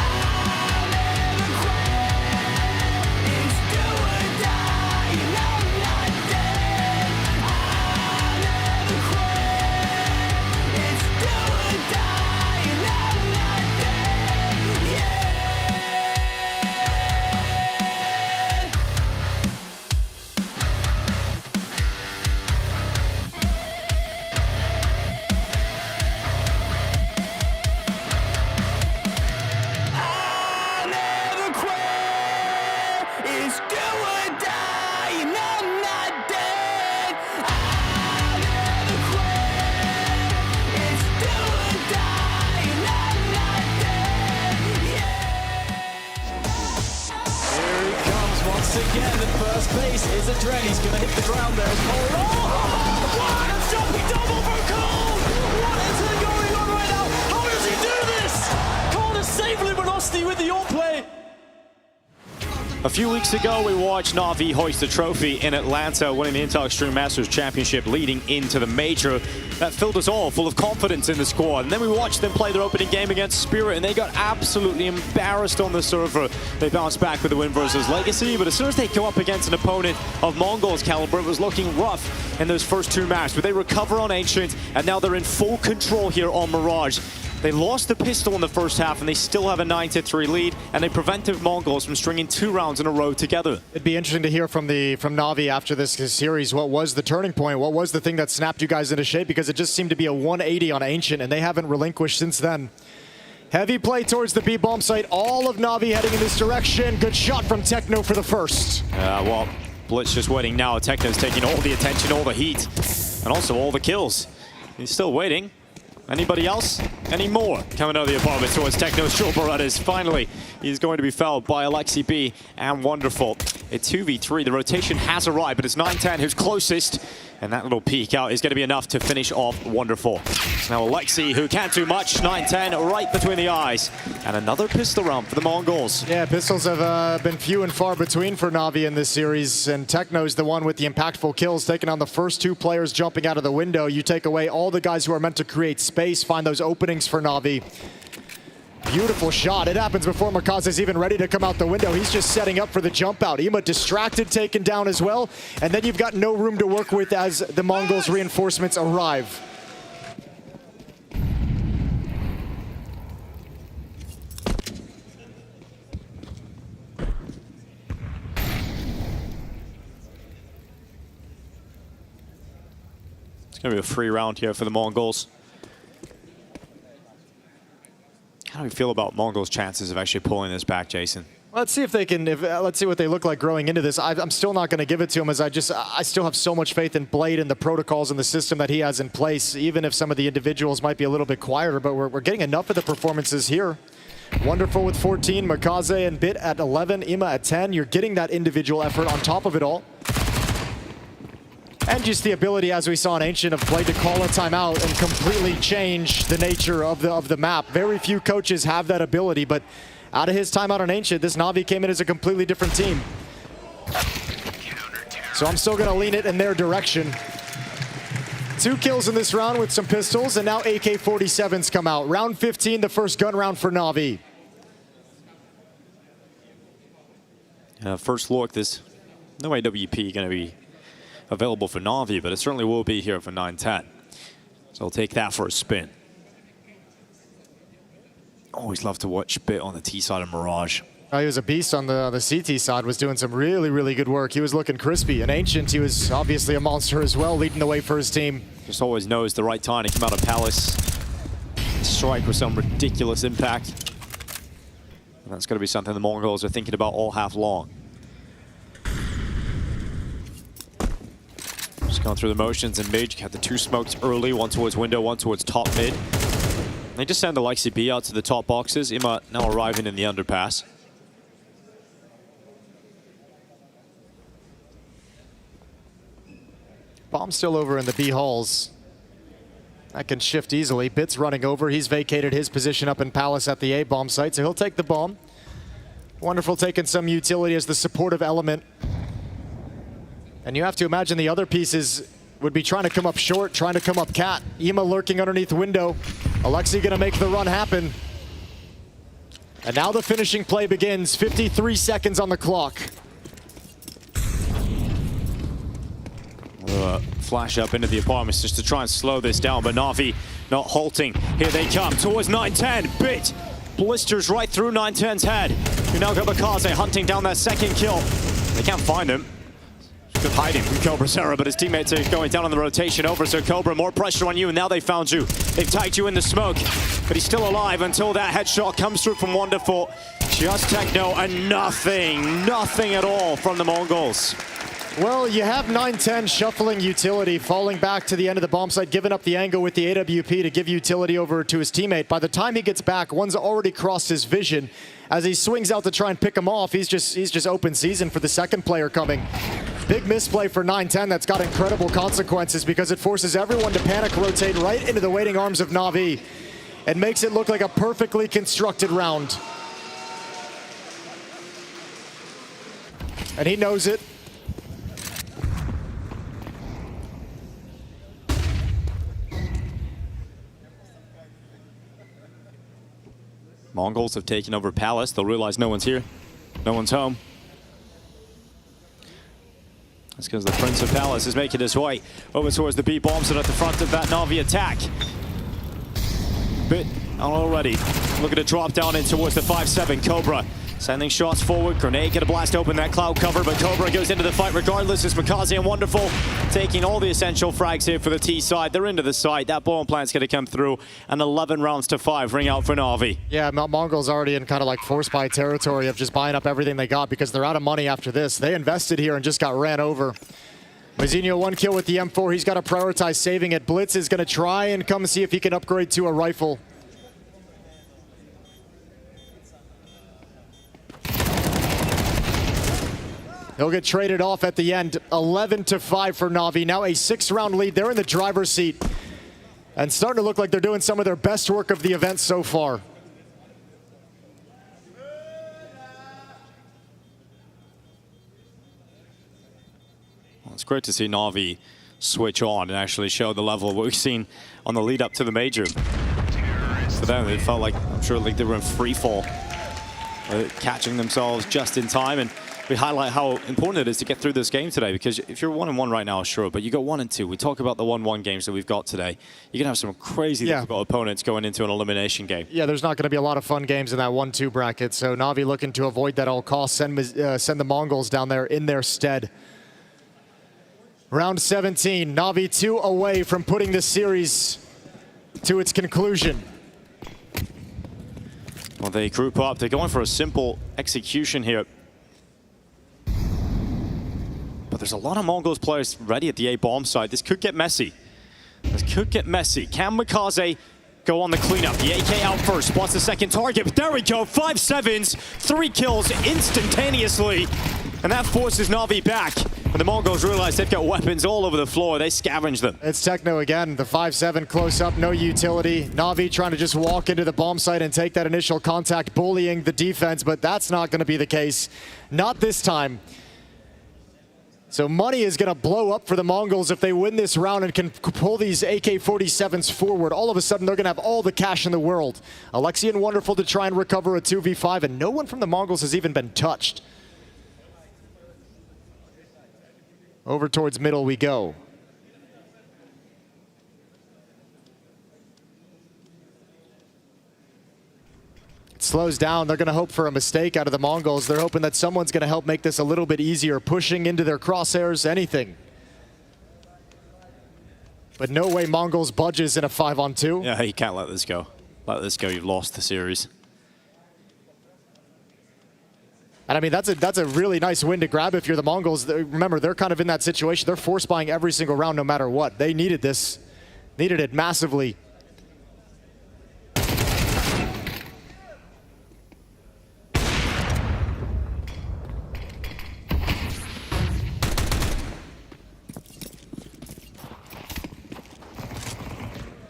Again, the first base is a Dren. He's going to hit the ground there. Oh, what a jumping double for Cole! What is going on right now? How does he do this? Cole is safe luminosity with the on play. A few weeks ago, we watched Na'Vi hoist the trophy in Atlanta, winning the Intel Extreme Masters Championship, leading into the major. That filled us all full of confidence in the squad. And then we watched them play their opening game against Spirit, and they got absolutely embarrassed on the server. They bounced back with a win versus Legacy, but as soon as they go up against an opponent of MongolZ caliber, it was looking rough in those first two matches. But they recover on Ancient, and now they're in full control here on Mirage. They lost the pistol in the first half, and they still have a 9-3 lead, and they prevented MongolZ from stringing 2 rounds in a row together. It'd be interesting to hear from Na'Vi after this series. What was the turning point? What was the thing that snapped you guys into shape? Because it just seemed to be a 180 on Ancient, and they haven't relinquished since then. Heavy play towards the B-bomb site. All of Na'Vi heading in this direction. Good shot from Techno for the first. Well, Blitz just waiting now. Techno's taking all the attention, all the heat, and also all the kills. He's still waiting. Anybody else? Any more? Coming out of the apartment towards Techno's short Berettas. Finally, he's going to be felled by Alexi B and Wonderful. It's 2v3. The rotation has arrived, but it's 9-10 who's closest. And that little peek out is going to be enough to finish off Wonderful. Now Alexi, who can't do much, 9-10 right between the eyes. And another pistol round for the MongolZ. Yeah, pistols have been few and far between for Na'Vi in this series. And Techno's the one with the impactful kills, taking on the first 2 players jumping out of the window. You take away all the guys who are meant to create space, find those openings for Na'Vi. Beautiful shot. It happens before MongolZ is even ready to come out the window. He's just setting up for the jump out. Ima distracted, taken down as well. And then you've got no room to work with as the MongolZ reinforcements arrive. It's going to be a free round here for the MongolZ. How do we feel about MongolZ chances of actually pulling this back, Jason? Let's see if they can. Let's see what they look like growing into this. I'm still not going to give it to him, as I still have so much faith in Blade and the protocols and the system that he has in place. Even if some of the individuals might be a little bit quieter, but we're getting enough of the performances here. Wonderful with 14, MongolZ and Bit at 11, Ima at 10. You're getting that individual effort on top of it all. And just the ability, as we saw in Ancient, of Blade to call a timeout and completely change the nature of the map. Very few coaches have that ability, but out of his timeout on Ancient, this Na'Vi came in as a completely different team. So I'm still gonna lean it in their direction. 2 kills in this round with some pistols, and now AK-47s come out. Round 15, the first gun round for Na'Vi. First look, there's no AWP going to be available for Na'Vi, but it certainly will be here for 9-10. So I'll take that for a spin. Always love to watch Bit on the T side of Mirage. He was a beast on the CT side, was doing some really, really good work. He was looking crispy. And Ancient, he was obviously a monster as well, leading the way for his team. Just always knows the right time to come out of Palace. Strike with some ridiculous impact. And that's going to be something the Mongols are thinking about all half long. Just going through the motions, and mid, you have the 2 smokes early, one towards window, one towards top mid. They just send the Lexi B out to the top boxes. Ima now arriving in the underpass. Bomb still over in the B halls. That can shift easily. Bit's running over. He's vacated his position up in Palace at the A bomb site, so he'll take the bomb. Wonderful taking some utility as the supportive element. And you have to imagine the other pieces would be trying to come up short, trying to come up cat. Ima lurking underneath window. Alexi gonna make the run happen. And now the finishing play begins. 53 seconds on the clock. Flash up into the apartments just to try and slow this down, but Na'Vi not halting. Here they come towards 9-10. Bit blisters right through 9-10's head. You now got MongolZ hunting down that second kill. They can't find him. Good hiding from Cobra, but his teammates are going down on the rotation over, so Cobra, more pressure on you, and now they found you. They've tagged you in the smoke, but he's still alive until that headshot comes through from Wonderful. Just Techno and nothing at all from the Mongols. Well, you have 9-10 shuffling utility, falling back to the end of the bomb site, giving up the angle with the AWP to give utility over to his teammate. By the time he gets back, one's already crossed his vision. As he swings out to try and pick him off, he's just open season for the second player coming. Big misplay for 9-10 that's got incredible consequences because it forces everyone to panic rotate right into the waiting arms of Na'Vi and makes it look like a perfectly constructed round. And he knows it. Mongols have taken over Palace. They'll realize no one's here. No one's home. That's because the Prince of Palace is making his way over towards the B bombs and at the front of that Na'Vi attack. Bit already. Look at it drop down in towards the 5-7. Cobra sending shots forward. Grenade gonna blast open that cloud cover, but Cobra goes into the fight regardless. It's MongolZ and Wonderful taking all the essential frags here for the T side. They're into the site. That bomb plant's gonna come through, and 11 rounds to 5 ring out for Na'Vi. Yeah, Mongols already in kind of like force buy territory of just buying up everything they got because they're out of money after this. They invested here and just got ran over. Mazinho 1 kill with the M4. He's got to prioritize saving it. Blitz is gonna try and come see if he can upgrade to a rifle. He'll get traded off at the end. 11-5 for Na'Vi. Now a 6-round lead. They're in the driver's seat and starting to look like they're doing some of their best work of the event so far. Well, it's great to see Na'Vi switch on and actually show the level of what we've seen on the lead up to the major. For them, it felt like, I'm sure, like they were in free fall, catching themselves just in time. And we highlight how important it is to get through this game today, because if you're 1-1 right now, sure, but you go 1-2. We talk about the 1-1 games that we've got today. You're gonna have some crazy difficult opponents going into an elimination game. Yeah, there's not gonna be a lot of fun games in that 1-2 bracket, so Na'Vi looking to avoid that at all costs, send the Mongols down there in their stead. Round 17, Na'Vi 2 away from putting this series to its conclusion. Well, they group up. They're going for a simple execution here. But there's a lot of Mongols players ready at the A bomb side. This could get messy. This could get messy. Can MongolZ go on the cleanup? The AK out first, spots the second target, but there we go. 5-7s, 3 kills instantaneously. And that forces Na'Vi back When the Mongols realize they've got weapons all over the floor, they scavenge them. It's Techno again, the 5-7 close up, no utility. Na'Vi trying to just walk into the bomb site and take that initial contact, bullying the defense, but that's not going to be the case. Not this time. So money is going to blow up for the Mongols if they win this round and can pull these AK-47s forward. All of a sudden, they're going to have all the cash in the world. Alexi and Wonderful to try and recover a 2v5, and no one from the Mongols has even been touched. Over towards middle we go. It slows down. They're going to hope for a mistake out of the Mongols. They're hoping that someone's going to help make this a little bit easier, pushing into their crosshairs, anything. But no way Mongols budges in a 5-on-2. Yeah, you can't let this go. Let this go, you've lost the series. And I mean, that's a really nice win to grab if you're the Mongols. Remember, they're kind of in that situation. They're force buying every single round no matter what. They needed this. Needed it massively.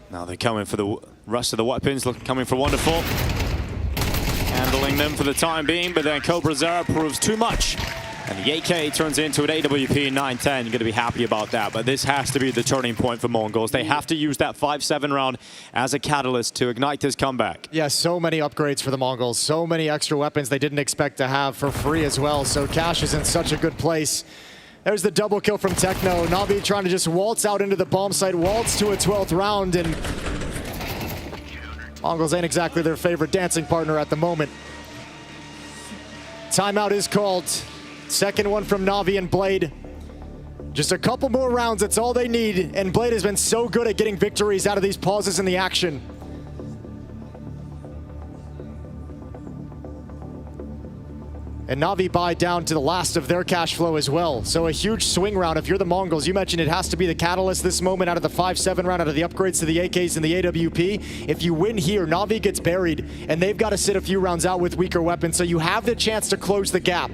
Now they're coming for the rest of the weapons, coming for Wonderful. Handling them for the time being, but then MongolZ proves too much. And the AK turns into an AWP 9-10. You're going to be happy about that, but this has to be the turning point for Mongols. They have to use that 5-7 round as a catalyst to ignite this comeback. Yeah, so many upgrades for the Mongols. So many extra weapons they didn't expect to have for free as well. So Cash is in such a good place. There's the double kill from Techno. Na'Vi trying to just waltz out into the bomb site, waltz to a 12th round, and Mongols ain't exactly their favorite dancing partner at the moment. Timeout is called. Second one from Na'Vi and Blade. Just a couple more rounds, that's all they need, and Blade has been so good at getting victories out of these pauses in the action. And Na'Vi buy down to the last of their cash flow as well. So a huge swing round. If you're the Mongols, you mentioned it has to be the catalyst this moment out of the 5-7 round, out of the upgrades to the AKs and the AWP. If you win here, Na'Vi gets buried, and they've got to sit a few rounds out with weaker weapons, so you have the chance to close the gap.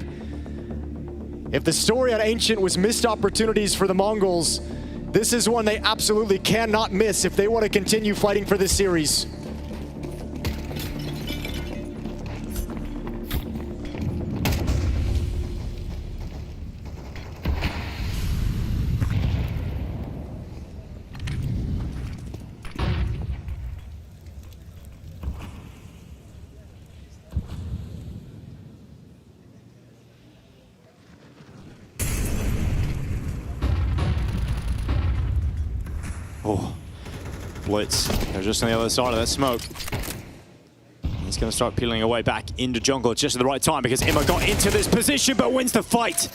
If the story at Ancient was missed opportunities for the Mongols, this is one they absolutely cannot miss if they want to continue fighting for this series. Oh, Blitz. They're just on the other side of that smoke. He's going to start peeling away back into jungle just at the right time because Imma got into this position but wins the fight.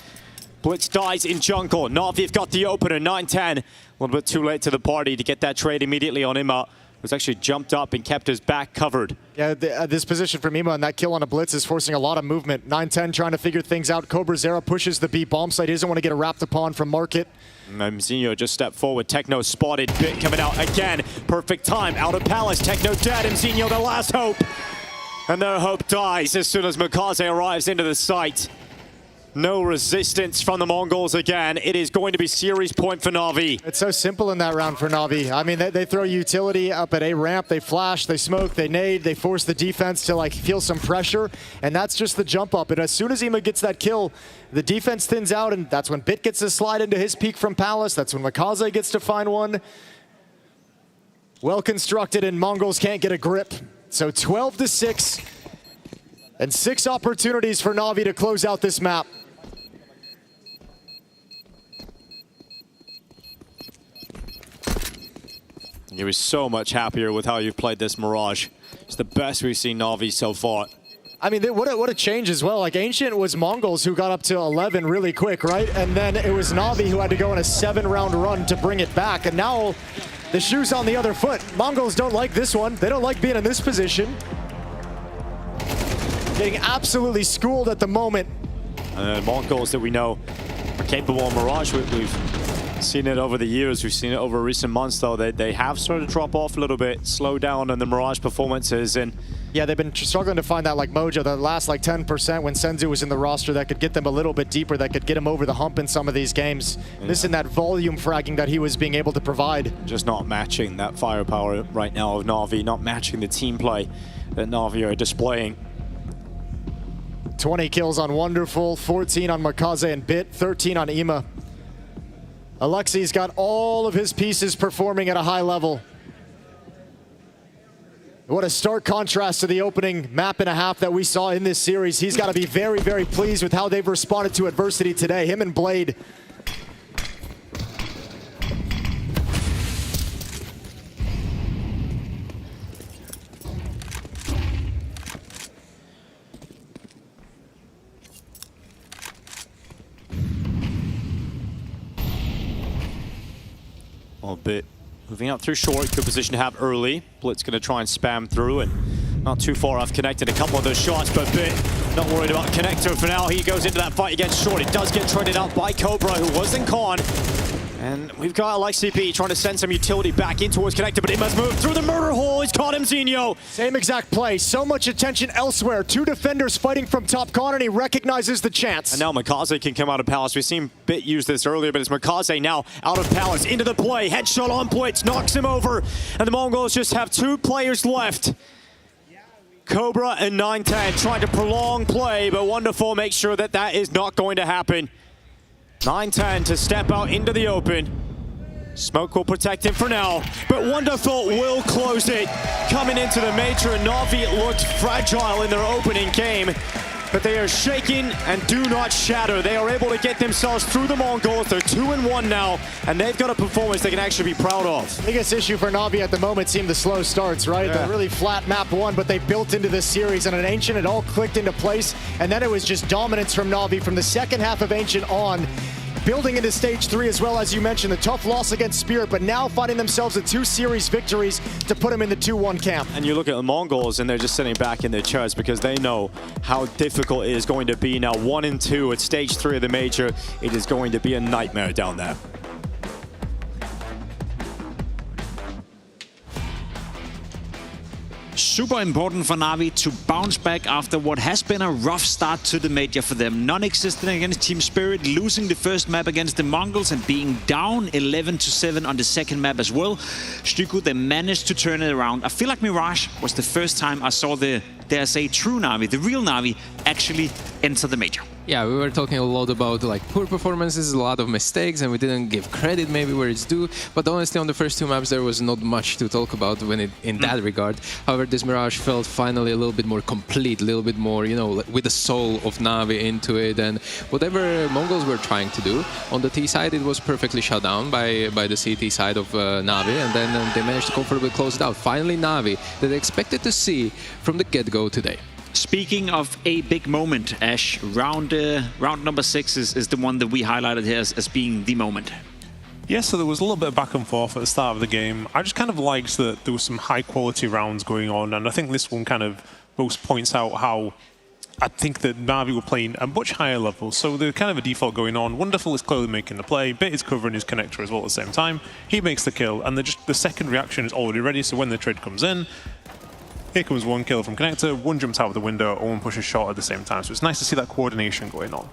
Blitz dies in jungle. Na'Vi have got the opener, 9-10. A little bit too late to the party to get that trade immediately on Imma. Who's actually jumped up and kept his back covered. Yeah, this position from Imma and that kill on a blitz is forcing a lot of movement. 9-10 trying to figure things out. MongolZ pushes the B bomb site. He doesn't want to get wrapped upon from Market. MZ just stepped forward. Techno spotted. Bit coming out again. Perfect time. Out of Palace. Techno dead. MZ the last hope. And their hope dies as soon as MongolZ arrives into the site. No resistance from the Mongols again. It is going to be series point for Na'Vi. It's so simple in that round for Na'Vi. I mean, they throw utility up at A ramp, they flash, they smoke, they nade, they force the defense to like feel some pressure, and that's just the jump up. And as soon as Imma gets that kill, the defense thins out, and that's when Bit gets to slide into his peak from Palace. That's when MongolZ gets to find one. Well constructed, and Mongols can't get a grip. So 12-6, and 6 opportunities for Na'Vi to close out this map. He was so much happier with how you've played this Mirage. It's the best we've seen Na'Vi so far. I mean, what a change as well. Like, Ancient was Mongols who got up to 11 really quick, right? And then it was Na'Vi who had to go on a 7-round run to bring it back. And now the shoe's on the other foot. Mongols don't like this one. They don't like being in this position. Getting absolutely schooled at the moment. And Mongols that we know are capable of Mirage. We've seen it over the years. We've seen it over recent months, though. They have started to drop off a little bit, slow down on the Mirage performances, and Yeah, they've been struggling to find that like mojo, the last like 10% when Senzu was in the roster that could get them a little bit deeper, that could get them over the hump in some of these games. Yeah. Missing that volume fragging that he was being able to provide. Just not matching that firepower right now of Na'Vi, not matching the team play that Na'Vi are displaying. 20 kills on Wonderful, 14 on MongolZ and Bit, 13 on Ima. Alexi's got all of his pieces performing at a high level. What a stark contrast to the opening map and a half that we saw in this series. He's got to be very, very pleased with how they've responded to adversity today. Him and Blade. A bit moving up through short, good position to have early. Blitz going to try and spam through and not too far off connected. A couple of those shots, but Bit not worried about connector for now. He goes into that fight against short. It does get traded out by Cobra, who was in con. And we've got AlexiP trying to send some utility back in towards connector, but it must move through the murder hole. He's caught him, Zinho. Same exact play. So much attention elsewhere. Two defenders fighting from top con, and he recognizes the chance. And now MongolZ can come out of Palace. We've seen Bit use this earlier, but it's MongolZ now out of Palace into the play. Headshot on Blitz, knocks him over. And the Mongols just have 2 players left. Cobra and 910 trying to prolong play, but Wonderful makes sure that that is not going to happen. 910 to step out into the open. Smoke will protect him for now, but Wonderful will close it. Coming into the major, Na'Vi looked fragile in their opening game, but they are shaken and do not shatter. They are able to get themselves through the Mongols. They're 2-1 now, and they've got a performance they can actually be proud of. Biggest issue for Na'Vi at the moment seemed the slow starts, right? Yeah. The really flat map one, but they built into this series, and at Ancient it all clicked into place, and then it was just dominance from Na'Vi from the second half of Ancient on. Building into stage 3 as well, as you mentioned, the tough loss against Spirit, but now finding themselves in 2 series victories to put them in the 2-1 camp. And you look at the Mongols and they're just sitting back in their chairs because they know how difficult it is going to be now. 1-2 at stage 3 of the major. It is going to be a nightmare down there. Super important for Na'Vi to bounce back after what has been a rough start to the major for them. Non-existent against Team Spirit, losing the first map against the Mongols and being down 11-7 on the second map as well. Stuku, they managed to turn it around. I feel like Mirage was the first time I saw the, dare I say, true Na'Vi, the real Na'Vi, actually enter the major. Yeah, we were talking a lot about like poor performances, a lot of mistakes, and we didn't give credit maybe where it's due. But honestly, on the first 2 maps, there was not much to talk about in that regard. However, this Mirage felt finally a little bit more complete, a little bit more, you know, with the soul of Na'Vi into it. And whatever Mongols were trying to do, on the T side, it was perfectly shut down by the CT side of Na'Vi. And then they managed to comfortably close it out. Finally, Na'Vi, that they expected to see from the get-go today. Speaking of a big moment, Ash, round number 6 is the one that we highlighted here as being the moment. Yeah, so there was a little bit of back and forth at the start of the game. I just kind of liked that there was some high-quality rounds going on, and I think this one kind of most points out how I think that Na'Vi were playing a much higher level, so there's kind of a default going on. Wonderful is clearly making the play, Bit is covering his connector as well at the same time. He makes the kill, and the second reaction is already ready, so when the trade comes in, here comes 1 kill from connector, 1 jumps out of the window, and 1 pushes shot at the same time. So it's nice to see that coordination going on.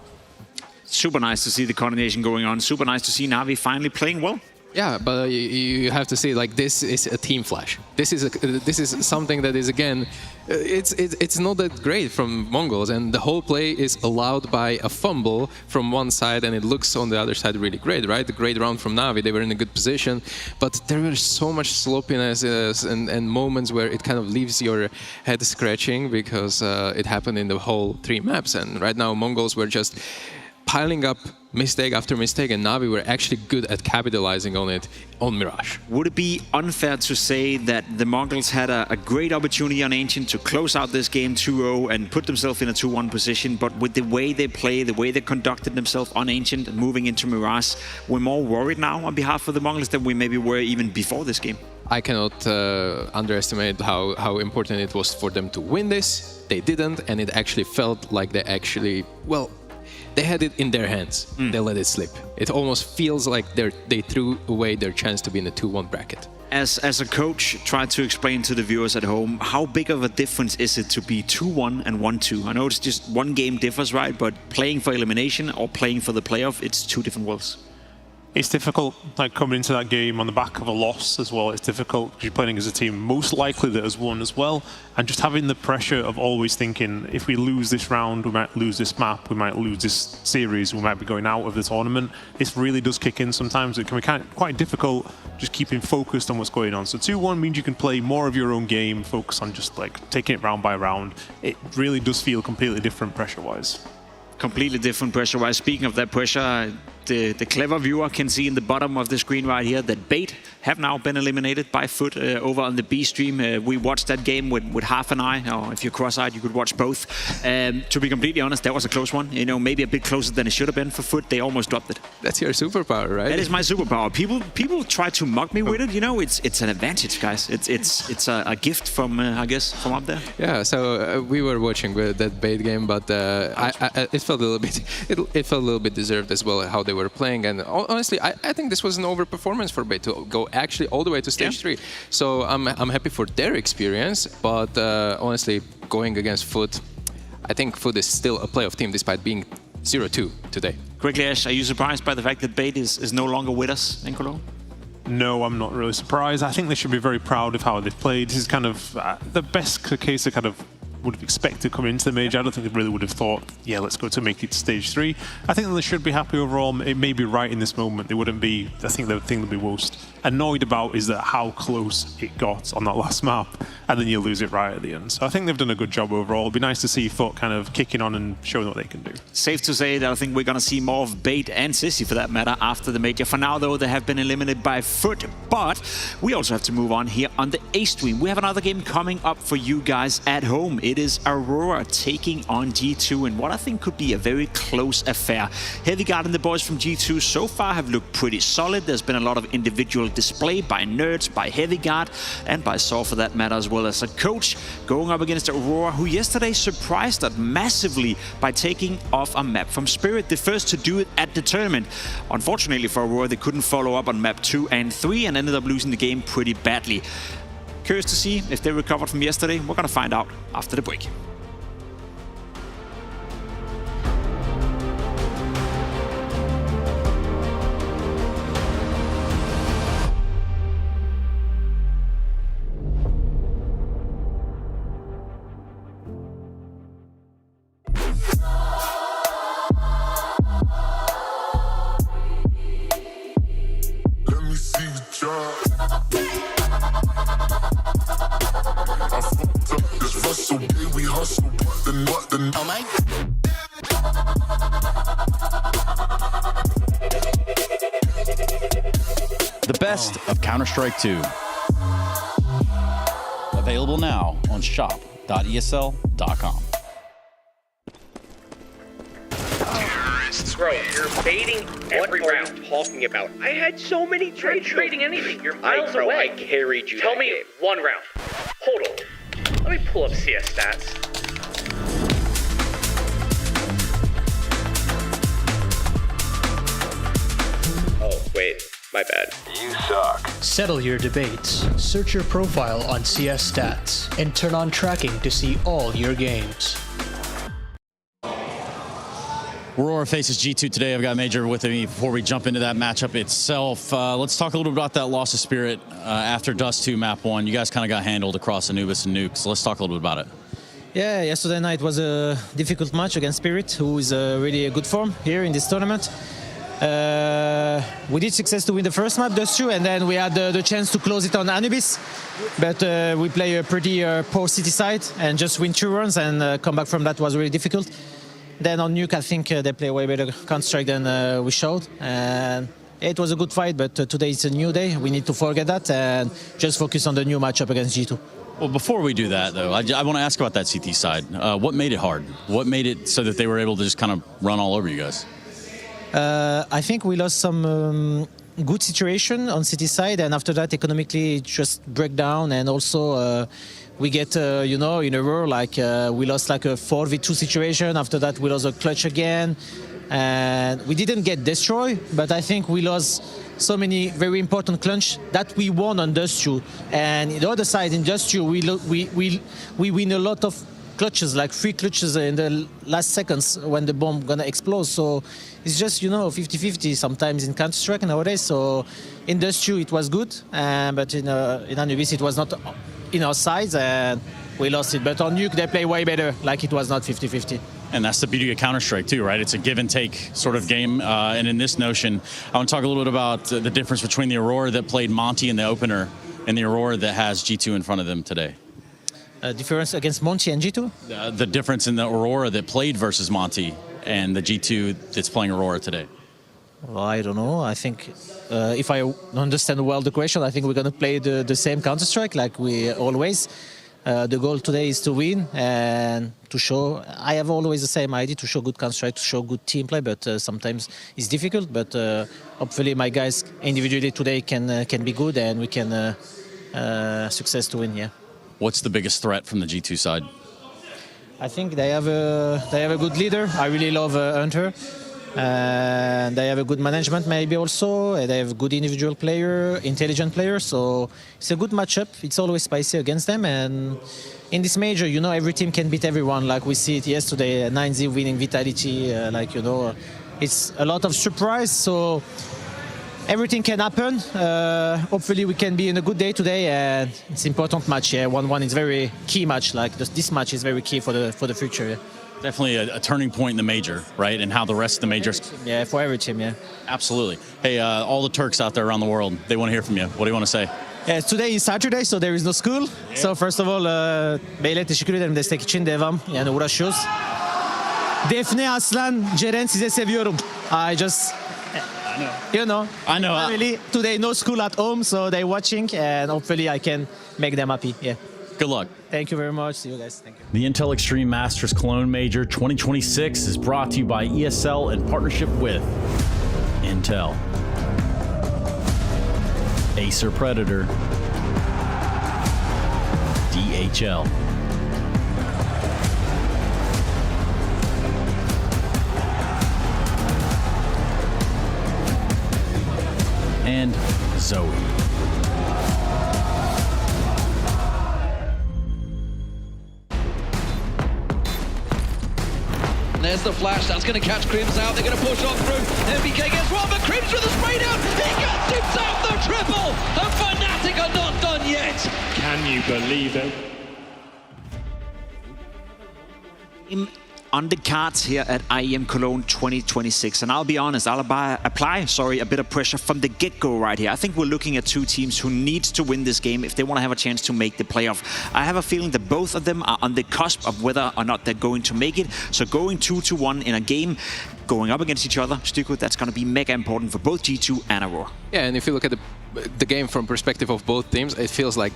Super nice to see the coordination going on. Super nice to see Na'Vi finally playing well. Yeah, but you have to see, like, this is a team flash. This is something that is, again, it's not that great from Mongols, and the whole play is allowed by a fumble from one side, and it looks on the other side really great, right? The great round from Na'Vi, they were in a good position, but there was so much sloppiness and moments where it kind of leaves your head scratching because it happened in the whole 3 maps, and right now Mongols were just piling up mistake after mistake, and Na'Vi were actually good at capitalizing on it on Mirage. Would it be unfair to say that the Mongols had a great opportunity on Ancient to close out this game 2-0 and put themselves in a 2-1 position, but with the way they play, the way they conducted themselves on Ancient and moving into Mirage, we're more worried now on behalf of the Mongols than we maybe were even before this game? I cannot underestimate how important it was for them to win this. They didn't, and it actually felt like they actually, well, they had it in their hands. They let it slip. It almost feels like they threw away their chance to be in the 2-1 bracket. As a coach, try to explain to the viewers at home, how big of a difference is it to be 2-1 and 1-2? I know it's just one game differs, right? But playing for elimination or playing for the playoff, it's two different worlds. It's difficult, like coming into that game on the back of a loss as well. It's difficult because you're playing as a team most likely that has won as well, and just having the pressure of always thinking, if we lose this round, we might lose this map, we might lose this series, we might be going out of the tournament. This really does kick in sometimes. It can be quite difficult just keeping focused on what's going on. So 2-1 means you can play more of your own game, focus on just like taking it round by round. It really does feel completely different pressure-wise. Completely different pressure-wise. Speaking of that pressure, the clever viewer can see in the bottom of the screen right here that Bait have now been eliminated by FUT over on the B stream. We watched that game with half an eye, or if you're cross-eyed, you could watch both. To be completely honest, that was a close one. You know, maybe a bit closer than it should have been for FUT. They almost dropped it. That's your superpower, right? That is my superpower. People try to mock me with it. You know, it's an advantage, guys. It's a gift from I guess from up there. Yeah. So we were watching that Bait game, but it felt a little bit. It felt a little bit deserved as well how they were playing. And honestly, I think this was an overperformance for Bait to go actually all the way to stage 3. So I'm happy for their experience, but honestly, going against FUT, I think FUT is still a playoff team despite being 0-2 today. Quickly, Ash, are you surprised by the fact that Bait is no longer with us in Cologne? No, I'm not really surprised. I think they should be very proud of how they've played. This is kind of the best case they kind of would have expected coming into the major. I don't think they really would have thought, yeah, let's go to make it to stage 3. I think they should be happy overall. It may be right in this moment. They wouldn't be. I think the thing they'll be most annoyed about is that how close it got on that last map, and then you lose it right at the end. So I think they've done a good job overall. It'd be nice to see FUT kind of kicking on and showing what they can do. Safe to say that I think we're going to see more of Bait and Sissy for that matter after the major. For now, though, they have been eliminated by FUT, but we also have to move on here on the A stream. We have another game coming up for you guys at home. It is Aurora taking on G2 in what I think could be a very close affair. Heavy Guard and the boys from G2 so far have looked pretty solid. There's been a lot of individual display by Nerds, by Heavy Guard, and by Saw for that matter, as well as a coach going up against Aurora, who yesterday surprised us massively by taking off a map from Spirit, the first to do it at the tournament. Unfortunately for Aurora, they couldn't follow up on map 2 and 3 and ended up losing the game pretty badly. Curious to see if they recovered from yesterday. We're going to find out after the break. The best of Counter-Strike 2. Available now on shop.esl.com. Bro, you're baiting every round talking about, I had so many trades. Trading anything. You're miles away. I carried you. Tell me game. One round. Hold on. Let me pull up CS stats. Oh, wait. My bad. You suck. Settle your debates. Search your profile on CS Stats and turn on tracking to see all your games. Aurora faces G2 today. I've got Major with me before we jump into that matchup itself. Let's talk a little bit about that loss of spirit after Dust 2 map 1. You guys kind of got handled across Anubis and Nuke, so let's talk a little bit about it. Yeah, yesterday night was a difficult match against Spirit, who is really a good form here in this tournament. We did success to win the first map, Dust 2, and then we had the chance to close it on Anubis. But we play a pretty poor city side and just win 2 runs, and come back from that was really difficult. Then on Nuke, I think they play way better Counter-Strike than we showed. And it was a good fight, but today it's a new day. We need to forget that and just focus on the new matchup against G2. Well, before we do that, though, I want to ask about that CT side. What made it hard? What made it so that they were able to just kind of run all over you guys? I think we lost some good situation on city side, and after that, economically, it just break down, and also we get, you know, in a row, like we lost like a 4v2 situation. After that, we lost a clutch again. And we didn't get destroyed, but I think we lost so many very important clutch that we won on Dust 2. And the other side, in Dust 2, we win a lot of clutches, like 3 clutches in the last seconds when the bomb gonna explode. So it's just, 50-50 sometimes in Counter-Strike nowadays. So in Dust 2 it was good, but in Anubis it was not in our sides and we lost it. But on Nuke they play way better, like it was not 50-50. And that's the beauty of Counter-Strike too, right? It's a give and take sort of game. And in this notion, I want to talk a little bit about the difference between the Aurora that played Monty in the opener and the Aurora that has G2 in front of them today. Difference against Monty and G2? The difference in the Aurora that played versus Monty and the G2 that's playing Aurora today. Well, I don't know. I think if I understand well the question, I think we're going to play the same Counter-Strike like we always. The goal today is to win and to show. I have always the same idea, to show good Counter-Strike, to show good team play, but sometimes it's difficult. But hopefully my guys individually today can be good and we can success to win. Yeah. What's the biggest threat from the G2 side? I think they have a good leader. I really love Hunter. And they have a good management maybe also. They have a good individual player, intelligent player. So it's a good matchup. It's always spicy against them. And in this major, every team can beat everyone. Like we see it yesterday, 9-0 winning Vitality. It's a lot of surprise. So everything can happen. Hopefully we can be in a good day today. And it's an important match. Yeah, 1-1 is very key match. Like this match is very key for the future. Yeah. Definitely a turning point in the major, right? And how the rest of the majors... Yeah, for every team, yeah. Absolutely. Hey, all the Turks out there around the world, they want to hear from you. What do you want to say? Yeah, today is Saturday, so there is no school. Yeah. So first of all, beyler teşekkür ederim destek için. Devam, yani uğraşıyoruz. Defne, Aslan, Ceren, size seviyorum. I just... I know. Family, today no school at home, so they're watching, and hopefully I can make them happy, yeah. Good luck. Thank you very much. See you guys. Thank you. The Intel Extreme Masters Cologne Major 2026 is brought to you by ESL in partnership with Intel, Acer Predator, DHL, and Zoe. There's the flash, that's going to catch Crims out, they're going to push on through, MBK gets one, but Crims with the spray down, he gets himself the triple, and Fnatic are not done yet. Can you believe it? On the cards here at IEM Cologne 2026, and I'll be honest, I'll apply a bit of pressure from the get-go right here. I think we're looking at two teams who need to win this game if they want to have a chance to make the playoff. I have a feeling that both of them are on the cusp of whether or not they're going to make it. So going 2-1 in a game, going up against each other, Styko, that's going to be mega important for both G2 and Aurora. Yeah, and if you look at the game from perspective of both teams, it feels like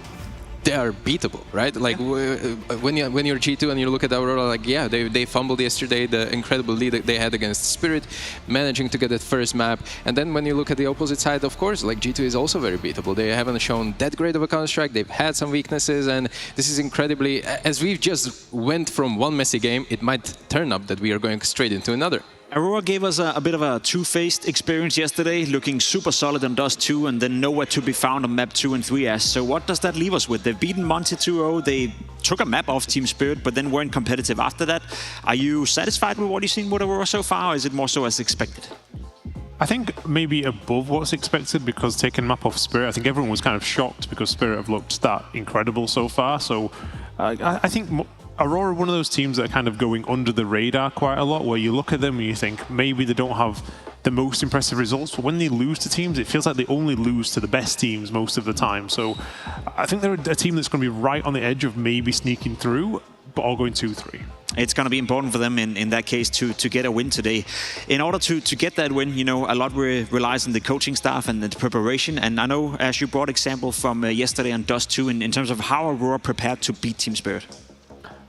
they are beatable, right? Like when you're G2 and you look at Aurora, like yeah, they fumbled yesterday, the incredible lead that they had against Spirit, managing to get that first map. And then when you look at the opposite side, of course, like G2 is also very beatable. They haven't shown that great of a Counter-Strike. They've had some weaknesses, and this is incredibly, as we've just went from one messy game, it might turn up that we are going straight into another. Aurora gave us a bit of a two-faced experience yesterday, looking super solid on Dust 2 and then nowhere to be found on map 2 and 3S. So what does that leave us with? They've beaten Monty 2-0, they took a map off Team Spirit, but then weren't competitive after that. Are you satisfied with what you've seen with Aurora so far, or is it more so as expected? I think maybe above what's expected, because taking map off Spirit, I think everyone was kind of shocked because Spirit have looked that incredible so far. So I think Aurora are one of those teams that are kind of going under the radar quite a lot, where you look at them and you think maybe they don't have the most impressive results, but when they lose to teams, it feels like they only lose to the best teams most of the time. So I think they're a team that's going to be right on the edge of maybe sneaking through, but all going 2-3. It's going to be important for them in that case to get a win today. In order to get that win, you know, a lot relies on the coaching staff and the preparation. And I know, as you brought example from yesterday on Dust 2 in terms of how Aurora prepared to beat Team Spirit.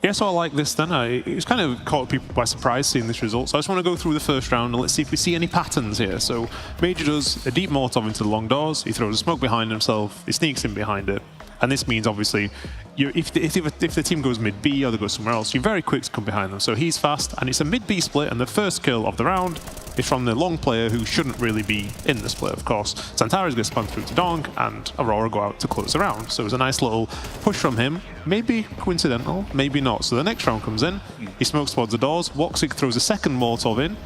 Yeah, so I like this then. It's kind of caught people by surprise seeing this result. So I just want to go through the first round and let's see if we see any patterns here. So Major does a deep Molotov into the long doors. He throws a smoke behind himself. He sneaks in behind it. And this means, obviously, if the team goes mid-B or they go somewhere else, you're very quick to come behind them. So he's fast, and it's a mid-B split, and the first kill of the round is from the long player who shouldn't really be in the split, of course. Santaris gets spun through to Donk, and Aurora go out to close the round. So it was a nice little push from him. Maybe coincidental, maybe not. So the next round comes in, he smokes towards the doors, Woxic throws a second Molotov in,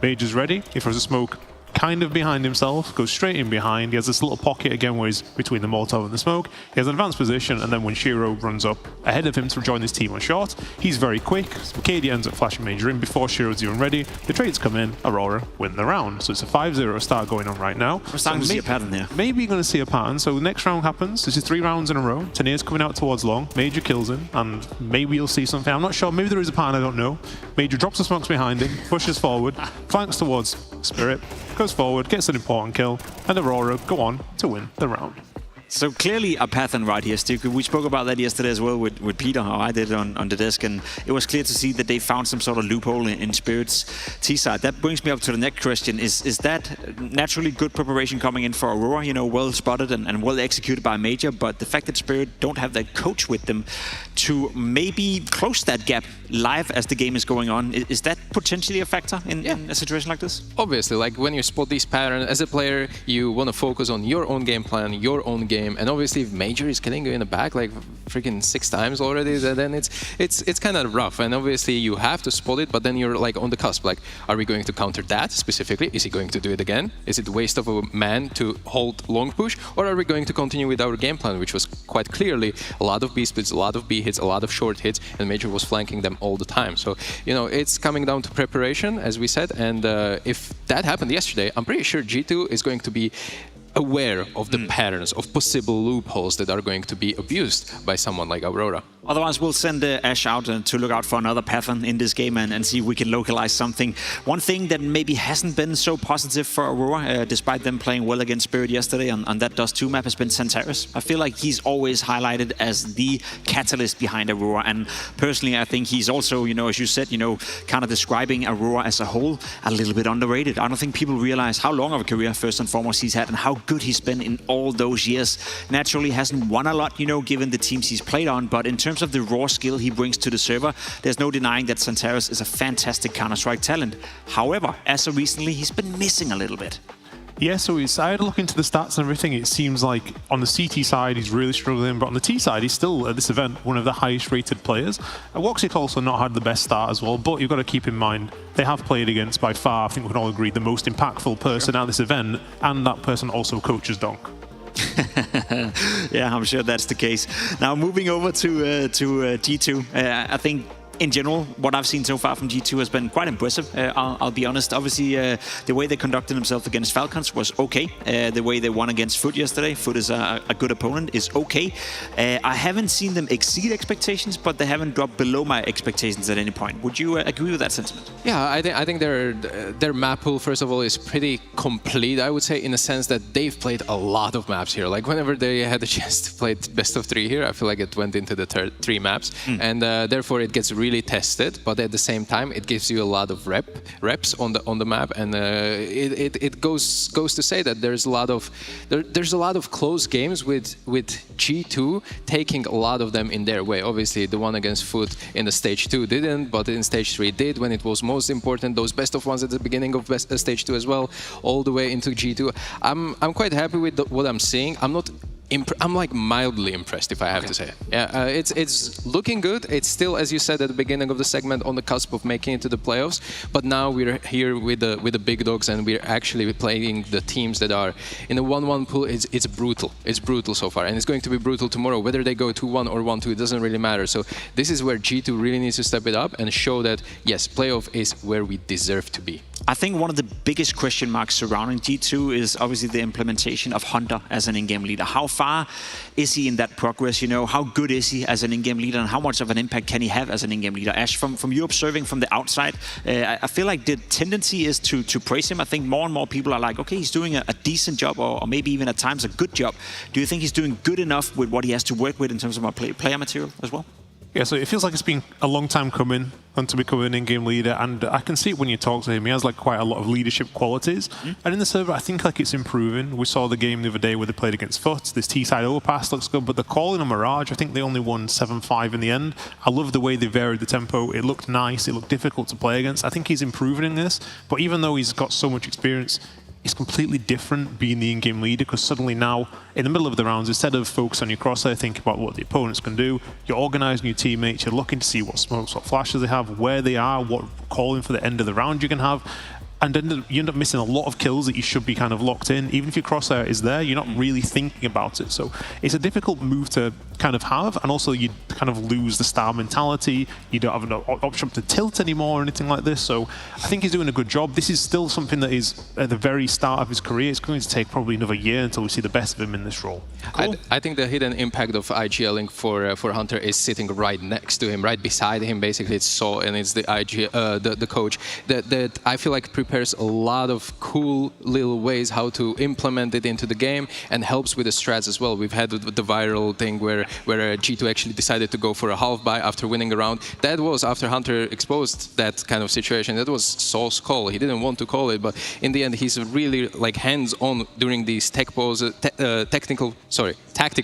Mage is ready, he throws a smoke kind of behind himself, goes straight in behind. He has this little pocket again where he's between the Molotov and the smoke. He has an advanced position, and then when Shiro runs up ahead of him to join his team on short, he's very quick. So KD ends up flashing Major in before Shiro's even ready. The trades come in, Aurora win the round. So it's a 5-0 start going on right now. We're starting to see a pattern there. Maybe you're going to see a pattern. So the next round happens. This is 3 rounds in a row. Tanir's coming out towards long. Major kills him, and maybe you'll see something. I'm not sure. Maybe there is a pattern, I don't know. Major drops the smokes behind him, pushes forward, flanks towards Spirit, goes forward, gets an important kill, and Aurora go on to win the round. So clearly a pattern right here, Steve. We spoke about that yesterday as well with Peter, how I did it on the desk, and it was clear to see that they found some sort of loophole in Spirit's T-side. That brings me up to the next question. Is that naturally good preparation coming in for Aurora? You know, well spotted and well executed by Major, but the fact that Spirit don't have that coach with them to maybe close that gap live as the game is going on, is that potentially a factor in a situation like this? Obviously, like when you spot these patterns, as a player, you want to focus on your own game plan, your own game. And obviously, if Major is killing you in the back like freaking 6 times already, then it's kind of rough. And obviously, you have to spot it, but then you're like on the cusp. Like, are we going to counter that specifically? Is he going to do it again? Is it a waste of a man to hold long push? Or are we going to continue with our game plan, which was quite clearly a lot of B splits, a lot of B hits, a lot of short hits, and Major was flanking them all the time. So, you know, it's coming down to preparation, as we said. And if that happened yesterday, I'm pretty sure G2 is going to be aware of the patterns of possible loopholes that are going to be abused by someone like Aurora. Otherwise, we'll send Ash out to look out for another pattern in this game and see if we can localize something. One thing that maybe hasn't been so positive for Aurora, despite them playing well against Spirit yesterday on that Dust 2 map, has been Santaris. I feel like he's always highlighted as the catalyst behind Aurora. And personally, I think he's also, you know, as you said, you know, kind of describing Aurora as a whole a little bit underrated. I don't think people realize how long of a career, first and foremost, he's had and how good he's been in all those years. Naturally, hasn't won a lot, you know, given the teams he's played on, but in terms of the raw skill he brings to the server, there's no denying that Santaris is a fantastic Counter-Strike talent. However, as of recently, he's been missing a little bit. Yeah, so I had a look into the stats and everything. It seems like on the CT side, he's really struggling, but on the T side, he's still, at this event, one of the highest rated players. Woxic also not had the best start as well, but you've got to keep in mind, they have played against, by far, I think we can all agree, the most impactful person at this event, and that person also coaches Donk. Yeah, I'm sure that's the case. Now, moving over to G2, I think in general, what I've seen so far from G2 has been quite impressive, I'll be honest. Obviously, the way they conducted themselves against Falcons was okay. The way they won against Foot yesterday, Foot is a good opponent, is okay. I haven't seen them exceed expectations, but they haven't dropped below my expectations at any point. Would you agree with that sentiment? Yeah, I think their map pool, first of all, is pretty complete, I would say, in a sense that they've played a lot of maps here. Like, whenever they had the chance to play best of 3 here, I feel like it went into the 3 maps. And therefore, it gets really tested, but at the same time it gives you a lot of reps on the map, and it goes to say that there's a lot of close games with G2 taking a lot of them in their way. Obviously, the one against Foot in the stage 2 didn't, but in stage 3 did when it was most important. Those best of ones at the beginning of stage 2 as well, all the way into G2. I'm quite happy with what I'm seeing. I'm like mildly impressed, if I have to say. Yeah, it's looking good. It's still, as you said at the beginning of the segment, on the cusp of making it to the playoffs. But now we're here with the big dogs, and we're actually playing the teams that are in a 1-1 pool. It's brutal. It's brutal so far, and it's going to be brutal tomorrow. Whether they go 2-1 or 1-2, it doesn't really matter. So this is where G2 really needs to step it up and show that yes, playoff is where we deserve to be. I think one of the biggest question marks surrounding G2 is obviously the implementation of Hunter as an in-game leader. How far is he in that progress? You know, how good is he as an in-game leader, and how much of an impact can he have as an in-game leader? Ash, from you observing from the outside, I feel like the tendency is to praise him. I think more and more people are like, okay, he's doing a decent job, or maybe even at times a good job. Do you think he's doing good enough with what he has to work with in terms of player material as well? Yeah, so it feels like it's been a long time coming, Hunter becoming an in-game leader, and I can see it when you talk to him. He has like quite a lot of leadership qualities, and in the server, I think like it's improving. We saw the game the other day where they played against FUT. This T-side overpass looks good, but the calling on Mirage, I think they only won 7-5 in the end. I love the way they varied the tempo. It looked nice. It looked difficult to play against. I think he's improving in this, but even though he's got so much experience, it's completely different being the in-game leader, because suddenly now, in the middle of the rounds, instead of focus on your crosshair, think about what the opponents can do, you're organising your teammates, you're looking to see what smokes, what flashes they have, where they are, what calling for the end of the round you can have, and then you end up missing a lot of kills that you should be kind of locked in. Even if your crosshair is there, you're not really thinking about it. So it's a difficult move to kind of have, and also you kind of lose the star mentality. You don't have an option to tilt anymore or anything like this. So I think he's doing a good job. This is still something that is at the very start of his career. It's going to take probably another year until we see the best of him in this role. Cool. I think the hidden impact of IGLing for Hunter is sitting right next to him, right beside him. Basically, it's Saul and it's the the coach that I feel like prepares a lot of cool little ways how to implement it into the game, and helps with the strats as well. We've had the viral thing where G2 actually decided to go for a half buy after winning a round. That was after Hunter exposed that kind of situation. That was Saul's call. He didn't want to call it, but in the end, he's really like hands-on during these tactical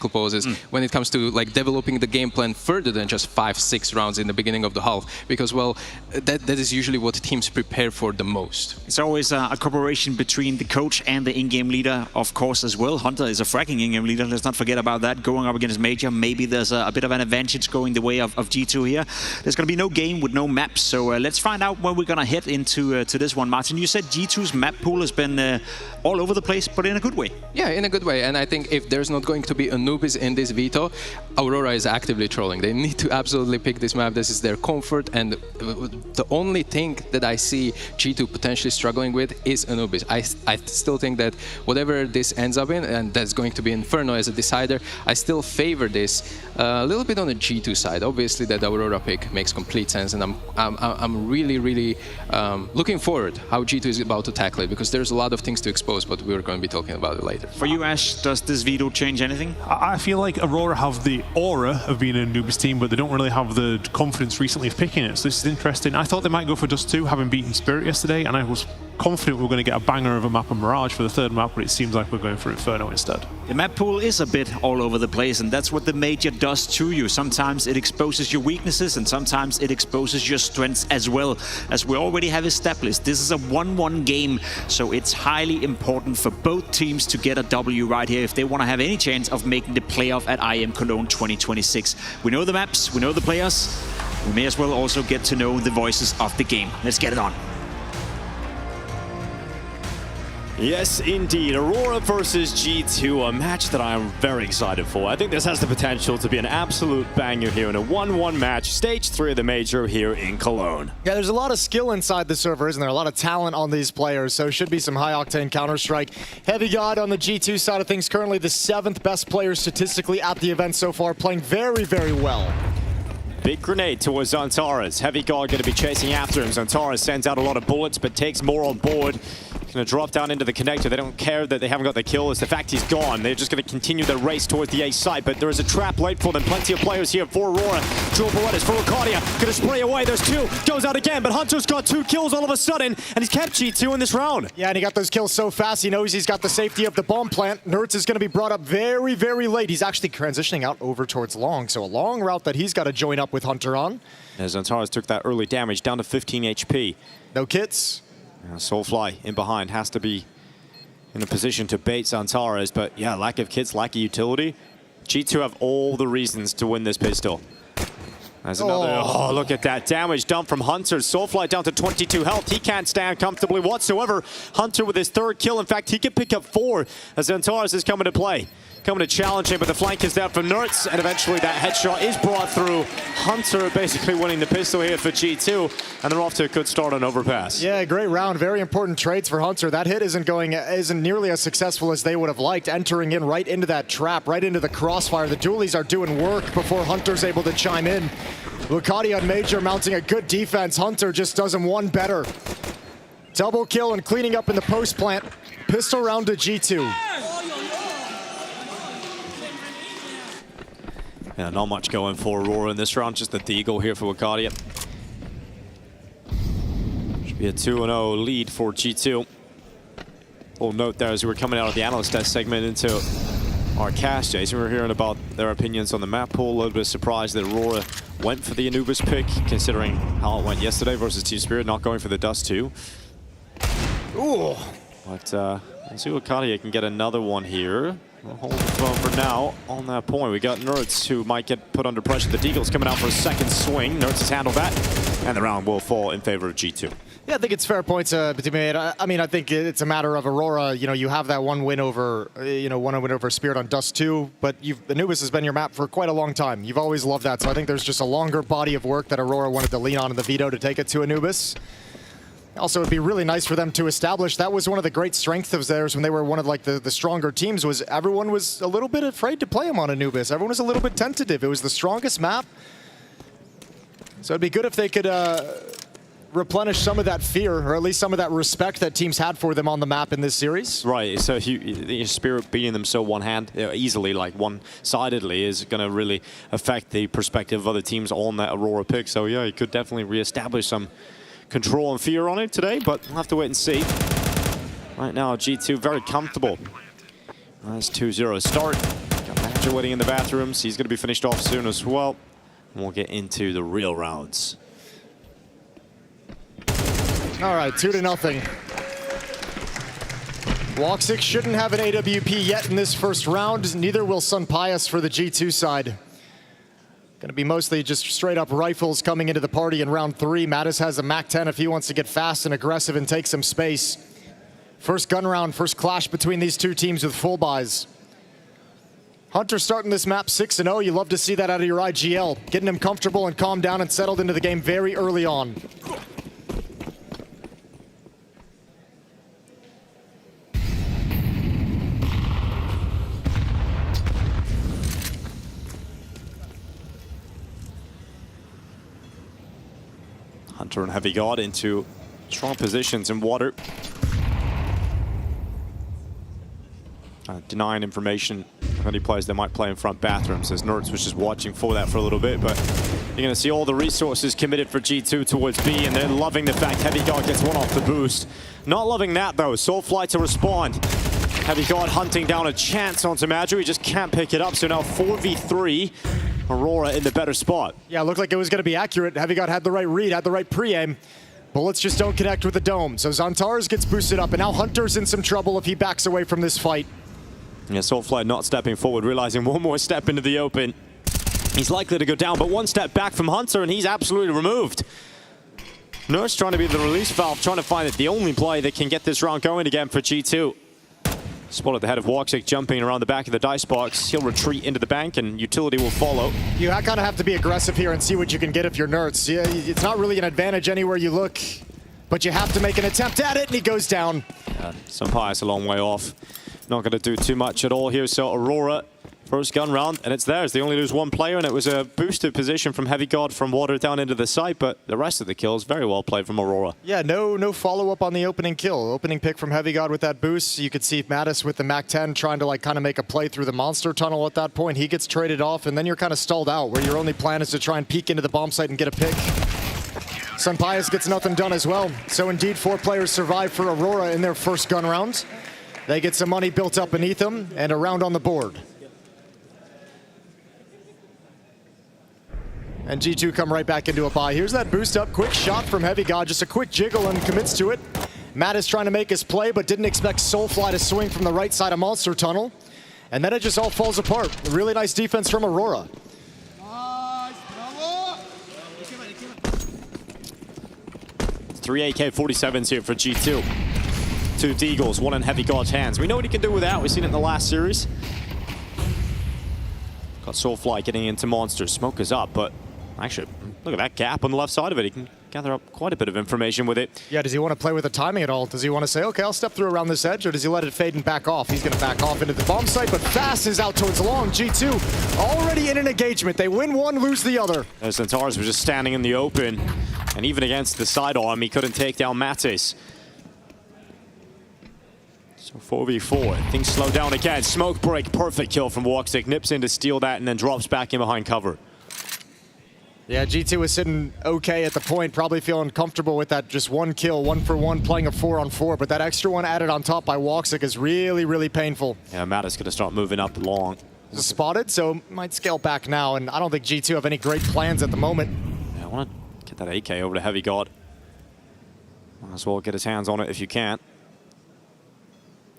poses when it comes to like developing the game plan further than just 5-6 rounds in the beginning of the half, because well, that is usually what teams prepare for the most. It's always a cooperation between the coach and the in-game leader, of course, as well. Hunter is a fracking in-game leader. Let's not forget about that. Going up against Major, maybe there's a bit of an advantage going the way of G2 here. There's going to be no game with no maps, so let's find out where we're going to head into to this one. Martin, you said G2's map pool has been all over the place, but in a good way. Yeah, in a good way. And I think if there's not going to be Anubis in this veto, Aurora is actively trolling. They need to absolutely pick this map. This is their comfort, and the only thing that I see G2 potentially struggling with is Anubis. I still think that whatever this ends up in, and that's going to be Inferno as a decider, I still favor this a little bit on the G2 side. Obviously, that Aurora pick makes complete sense, and I'm really looking forward how G2 is about to tackle it, because there's a lot of things to expose, but we're going to be talking about it later. For you, Ash, does this veto change anything? I feel like Aurora have the aura of being an Anubis team, but they don't really have the confidence recently of picking it. So this is interesting. I thought they might go for Dust 2, having beaten Spirit yesterday, and I was confident we were going to get a banger of a map on Mirage for the third map, but it seems like we're going for Inferno instead. The map pool is a bit all over the place, and that's what the Major does to you. Sometimes it exposes your weaknesses, and sometimes it exposes your strengths as well. As we already have established, this is a 1-1 game, so it's highly important for both teams to get a W right here if they want to have any chance of making the playoff at IEM Cologne 2026. We know the maps, we know the players, we may as well also get to know the voices of the game. Let's get it on. Yes, indeed. Aurora versus G2, a match that I'm very excited for. I think this has the potential to be an absolute banger here in a 1-1 match, stage 3 of the Major here in Cologne. Yeah, there's a lot of skill inside the server, isn't there? A lot of talent on these players, so should be some high-octane Counter-Strike. Heavy God on the G2 side of things, currently the 7th best player statistically at the event so far, playing very, very well. Big grenade towards Zantares. Heavy God going to be chasing after him. Zantares sends out a lot of bullets, but takes more on board. Going to drop down into the connector. They don't care that they haven't got the kill. It's the fact he's gone. They're just going to continue their race towards the A site, but there is a trap late for them. Plenty of players here for Aurora. Dual Berettas for Arcadia. Going to spray away. There's 2. Goes out again, but Hunter's got 2 kills all of a sudden, and he's kept G2 in this round. Yeah, and he got those kills so fast, he knows he's got the safety of the bomb plant. Nertz is going to be brought up very, very late. He's actually transitioning out over towards Long, so a long route that he's got to join up with Hunter on. As Zantares took that early damage, down to 15 HP. No kits. Soulfly in behind has to be in a position to bait Zantares, but yeah, lack of kits, lack of utility. G2 have all the reasons to win this pistol. There's another, oh, look at that damage done from Hunter. Soulfly down to 22 health. He can't stand comfortably whatsoever. Hunter with his 3rd kill. In fact, he can pick up 4 as Zantares is coming to play. Coming to challenge him, but the flank is down from Nertz, and eventually that headshot is brought through. Hunter basically winning the pistol here for G2, and they're off to a good start on Overpass. Yeah, great round. Very important trades for Hunter. That hit isn't nearly as successful as they would have liked, entering in right into that trap, right into the crossfire. The dualies are doing work before Hunter's able to chime in. Lucati on Major mounting a good defense. Hunter just does him one better. Double kill and cleaning up in the post plant. Pistol round to G2. Yeah, not much going for Aurora in this round, just the Deagle here for Wakadia. Should be a 2-0 lead for G2. We'll note there as we were coming out of the analyst test segment into our cast, Jason, we were hearing about their opinions on the map pool. A little bit surprised that Aurora went for the Anubis pick, considering how it went yesterday versus Team Spirit, not going for the Dust 2. Ooh. But let's see what Wakadia can get another one here. We'll hold the phone for now. On that point, we got Nerds who might get put under pressure. The Deagle's coming out for a second swing. Nerds has handled that, and the round will fall in favor of G2. Yeah, I think it's fair points to be made. I mean, I think it's a matter of Aurora. You know, you have that one win over, one win over Spirit on Dust 2, but Anubis has been your map for quite a long time. You've always loved that, so I think there's just a longer body of work that Aurora wanted to lean on in the veto to take it to Anubis. Also, it'd be really nice for them to establish. That was one of the great strengths of theirs when they were one of like the stronger teams, was everyone was a little bit afraid to play them on Anubis. Everyone was a little bit tentative. It was the strongest map. So it'd be good if they could replenish some of that fear, or at least some of that respect that teams had for them on the map in this series. Right, so Spirit beating them so easily, like one-sidedly, is going to really affect the perspective of other teams on that Aurora pick. So yeah, you could definitely reestablish some control and fear on it today, but we'll have to wait and see. Right now, G2 very comfortable. That's 2-0 start. Got Manager waiting in the bathrooms. He's going to be finished off soon as well. And we'll get into the real rounds. All right, 2-0. Woxic shouldn't have an AWP yet in this first round. Neither will Sunpius for the G2 side. Going to be mostly just straight up rifles coming into the party in round 3. Natus has a MAC-10 if he wants to get fast and aggressive and take some space. First gun round, first clash between these two teams with full buys. Hunter starting this map 6-0. You love to see that out of your IGL. Getting him comfortable and calmed down and settled into the game very early on. Hunter and Heavy God into strong positions in water. Denying information of any players that might play in front bathrooms, as Nerds was just watching for that for a little bit, but you're going to see all the resources committed for G2 towards B, and they're loving the fact Heavy God gets one off the boost. Not loving that though, Soulfly to respond. Heavy God hunting down a chance onto Madru, he just can't pick it up, so now 4v3. Aurora in the better spot. Yeah, it looked like it was going to be accurate. Heavy God had the right read, had the right pre-aim. Bullets just don't connect with the dome. So Xantares gets boosted up, and now Hunter's in some trouble if he backs away from this fight. Yeah, Soulfly not stepping forward, realizing one more step into the open. He's likely to go down, but one step back from Hunter, and he's absolutely removed. Nurse trying to be the release valve, trying to find the only play that can get this round going again for G2. Spot at the head of Woxic jumping around the back of the dice box. He'll retreat into the bank and utility will follow. You kind of have to be aggressive here and see what you can get if you're Nerds. Yeah, it's not really an advantage anywhere you look, but you have to make an attempt at it, and he goes down. Yeah, Sunpius a long way off. Not going to do too much at all here. So Aurora, first gun round, and it's theirs. They only lose one player, and it was a boosted position from Heavy God from water down into the site, but the rest of the kills very well played from Aurora. Yeah, no follow-up on the opening kill. Opening pick from Heavy God with that boost. You could see Natus with the MAC-10 trying to kind of make a play through the monster tunnel at that point. He gets traded off, and then you're kind of stalled out, where your only plan is to try and peek into the bomb site and get a pick. Sunpius gets nothing done as well. So indeed, 4 players survive for Aurora in their first gun round. They get some money built up beneath them, and a round on the board. And G2 come right back into a buy. Here's that boost up, quick shot from Heavy God, just a quick jiggle and commits to it. Matt is trying to make his play, but didn't expect Soulfly to swing from the right side of Monster Tunnel. And then it just all falls apart. A really nice defense from Aurora. Three AK-47s here for G2. 2 Deagles, one in Heavy God's hands. We know what he can do with that. We've seen it in the last series. Got Soulfly getting into Monster. Smoke is up, but actually, look at that gap on the left side of it. He can gather up quite a bit of information with it. Yeah, does he want to play with the timing at all? Does he want to say, okay, I'll step through around this edge, or does he let it fade and back off? He's going to back off into the bomb site, but Fast is out towards long. G2 already in an engagement. They win one, lose the other. Xantares was just standing in the open, and even against the sidearm, he couldn't take down Natus. So 4v4, things slow down again. Smoke break, perfect kill from Woxic. Nips in to steal that and then drops back in behind cover. Yeah, G2 was sitting okay at the point, probably feeling comfortable with that just one kill, 1-for-1, playing a 4-on-4, but that extra one added on top by Woxic is really, really painful. Yeah, Natus gonna start moving up long. Spotted, so might scale back now, and I don't think G2 have any great plans at the moment. Yeah, I wanna get that AK over to Heavy God. Might as well get his hands on it if you can.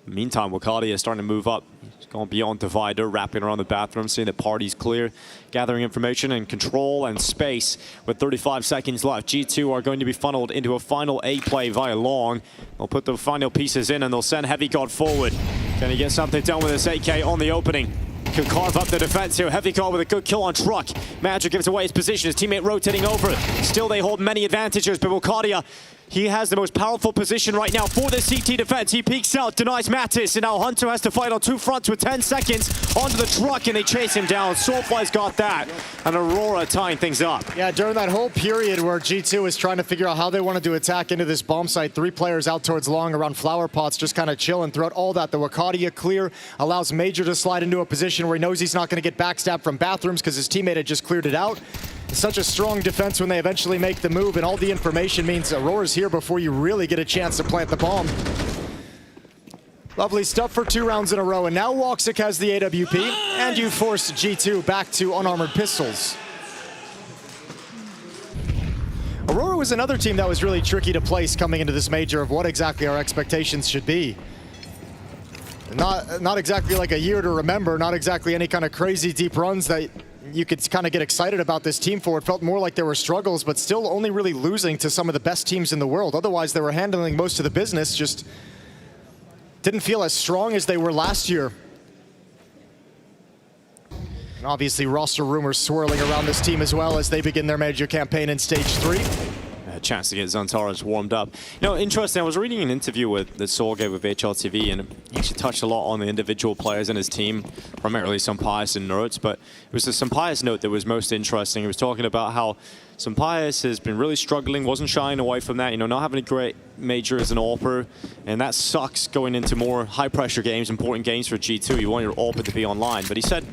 Meantime, Wakadia is starting to move up. He's going beyond Divider, wrapping around the bathroom, seeing the party's clear, gathering information and control and space. With 35 seconds left, G2 are going to be funneled into a final A play via long. They'll put the final pieces in and they'll send Heavy God forward. Can he get something done with this AK on the opening? Could carve up the defense here. Heavy God with a good kill on Truck. Magic gives away his position. His teammate rotating over. Still, they hold many advantages, but Wakadia, he has the most powerful position right now for the CT defense. He peeks out, denies Natus, and now Hunter has to fight on two fronts with 10 seconds onto the Truck, and they chase him down. Soulfly's got that, and Aurora tying things up. Yeah, during that whole period where G2 was trying to figure out how they wanted to attack into this bomb site, 3 players out towards long around flower pots, just kind of chilling. Throughout all that, the Wakadia clear allows Major to slide into a position where he knows he's not going to get backstabbed from bathrooms because his teammate had just cleared it out. Such a strong defense when they eventually make the move, and all the information means Aurora's here before you really get a chance to plant the bomb. Lovely stuff for 2 rounds in a row, and now Woxic has the AWP, and you force G2 back to unarmored pistols. Aurora was another team that was really tricky to place coming into this major of what exactly our expectations should be. Not exactly like a year to remember, not exactly any kind of crazy deep runs that you could kind of get excited about this team for. It felt more like there were struggles, but still only really losing to some of the best teams in the world. Otherwise, they were handling most of the business, just didn't feel as strong as they were last year. And obviously, roster rumors swirling around this team as well as they begin their major campaign in Stage 3. A chance to get Xantares warmed up. You know, interesting, I was reading an interview that Saul gave with HLTV, and he actually touched a lot on the individual players in his team, primarily Sampaius and Nerds, but it was the Sampaius note that was most interesting. He was talking about how Sampaius has been really struggling, wasn't shying away from that, you know, not having a great major as an AWPer, and that sucks going into more high-pressure games, important games for G2. You want your AWPer to be online, but he said,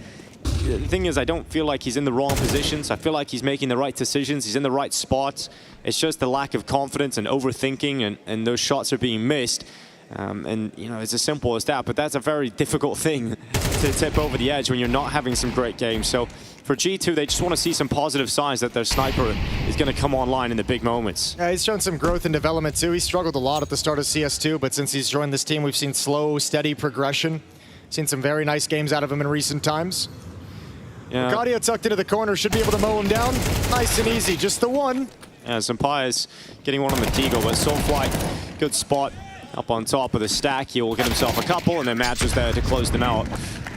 the thing is, I don't feel like he's in the wrong positions. I feel like he's making the right decisions. He's in the right spots. It's just the lack of confidence and overthinking, and those shots are being missed. And, you know, it's as simple as that. But that's a very difficult thing to tip over the edge when you're not having some great games. So for G2, they just want to see some positive signs that their sniper is going to come online in the big moments. Yeah, he's shown some growth and development, too. He struggled a lot at the start of CS2, but since he's joined this team, we've seen slow, steady progression. Seen some very nice games out of him in recent times. Yeah. Wakadia tucked into the corner, should be able to mow him down. Nice and easy, just the one. Yeah, Sampaius getting one on the Deagle, but Soulfly, good spot up on top of the stack. He will get himself a couple, and then Match is there to close them out.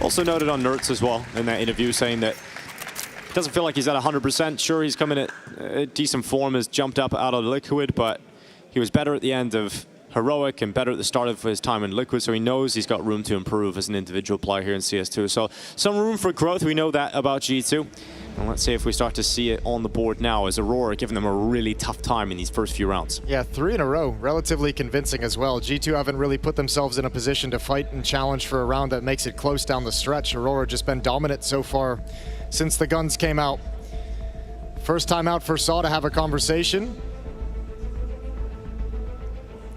Also noted on Nerds as well in that interview, saying that doesn't feel like he's at 100%. Sure, he's coming at a decent form, has jumped up out of Liquid, but he was better at the end of Heroic and better at the start of his time in Liquid, so he knows he's got room to improve as an individual player here in CS2. So some room for growth, we know that about G2. And let's see if we start to see it on the board now as Aurora giving them a really tough time in these first few rounds. Yeah, 3 in a row, relatively convincing as well. G2 haven't really put themselves in a position to fight and challenge for a round that makes it close down the stretch. Aurora just been dominant so far since the guns came out. First time out for Saw to have a conversation.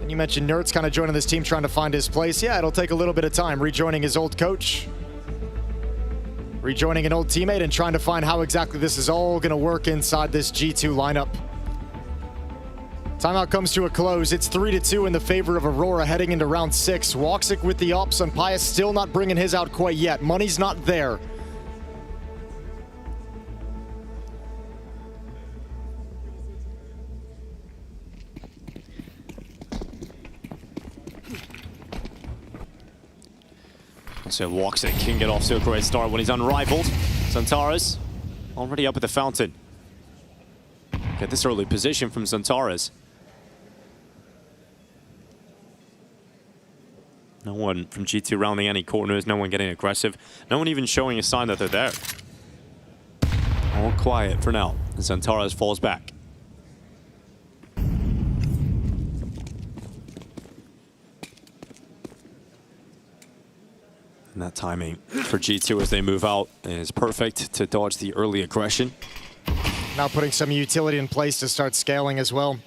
You mentioned Nerds kind of joining this team, trying to find his place. Yeah, it'll take a little bit of time. Rejoining his old coach, rejoining an old teammate, and trying to find how exactly this is all going to work inside this G2 lineup. Timeout comes to a close. It's 3-2 in the favor of Aurora heading into round 6. Woxic with the ops, and Pius still not bringing his out quite yet. Money's not there. So Woxic can get off to a great start when he's unrivaled. Xantares already up at the fountain. Get this early position from Xantares. No one from G2 rounding any corners, no one getting aggressive, no one even showing a sign that they're there. All quiet for now, and Xantares falls back. And that timing for G2 as they move out is perfect to dodge the early aggression. Now putting some utility in place to start scaling as well.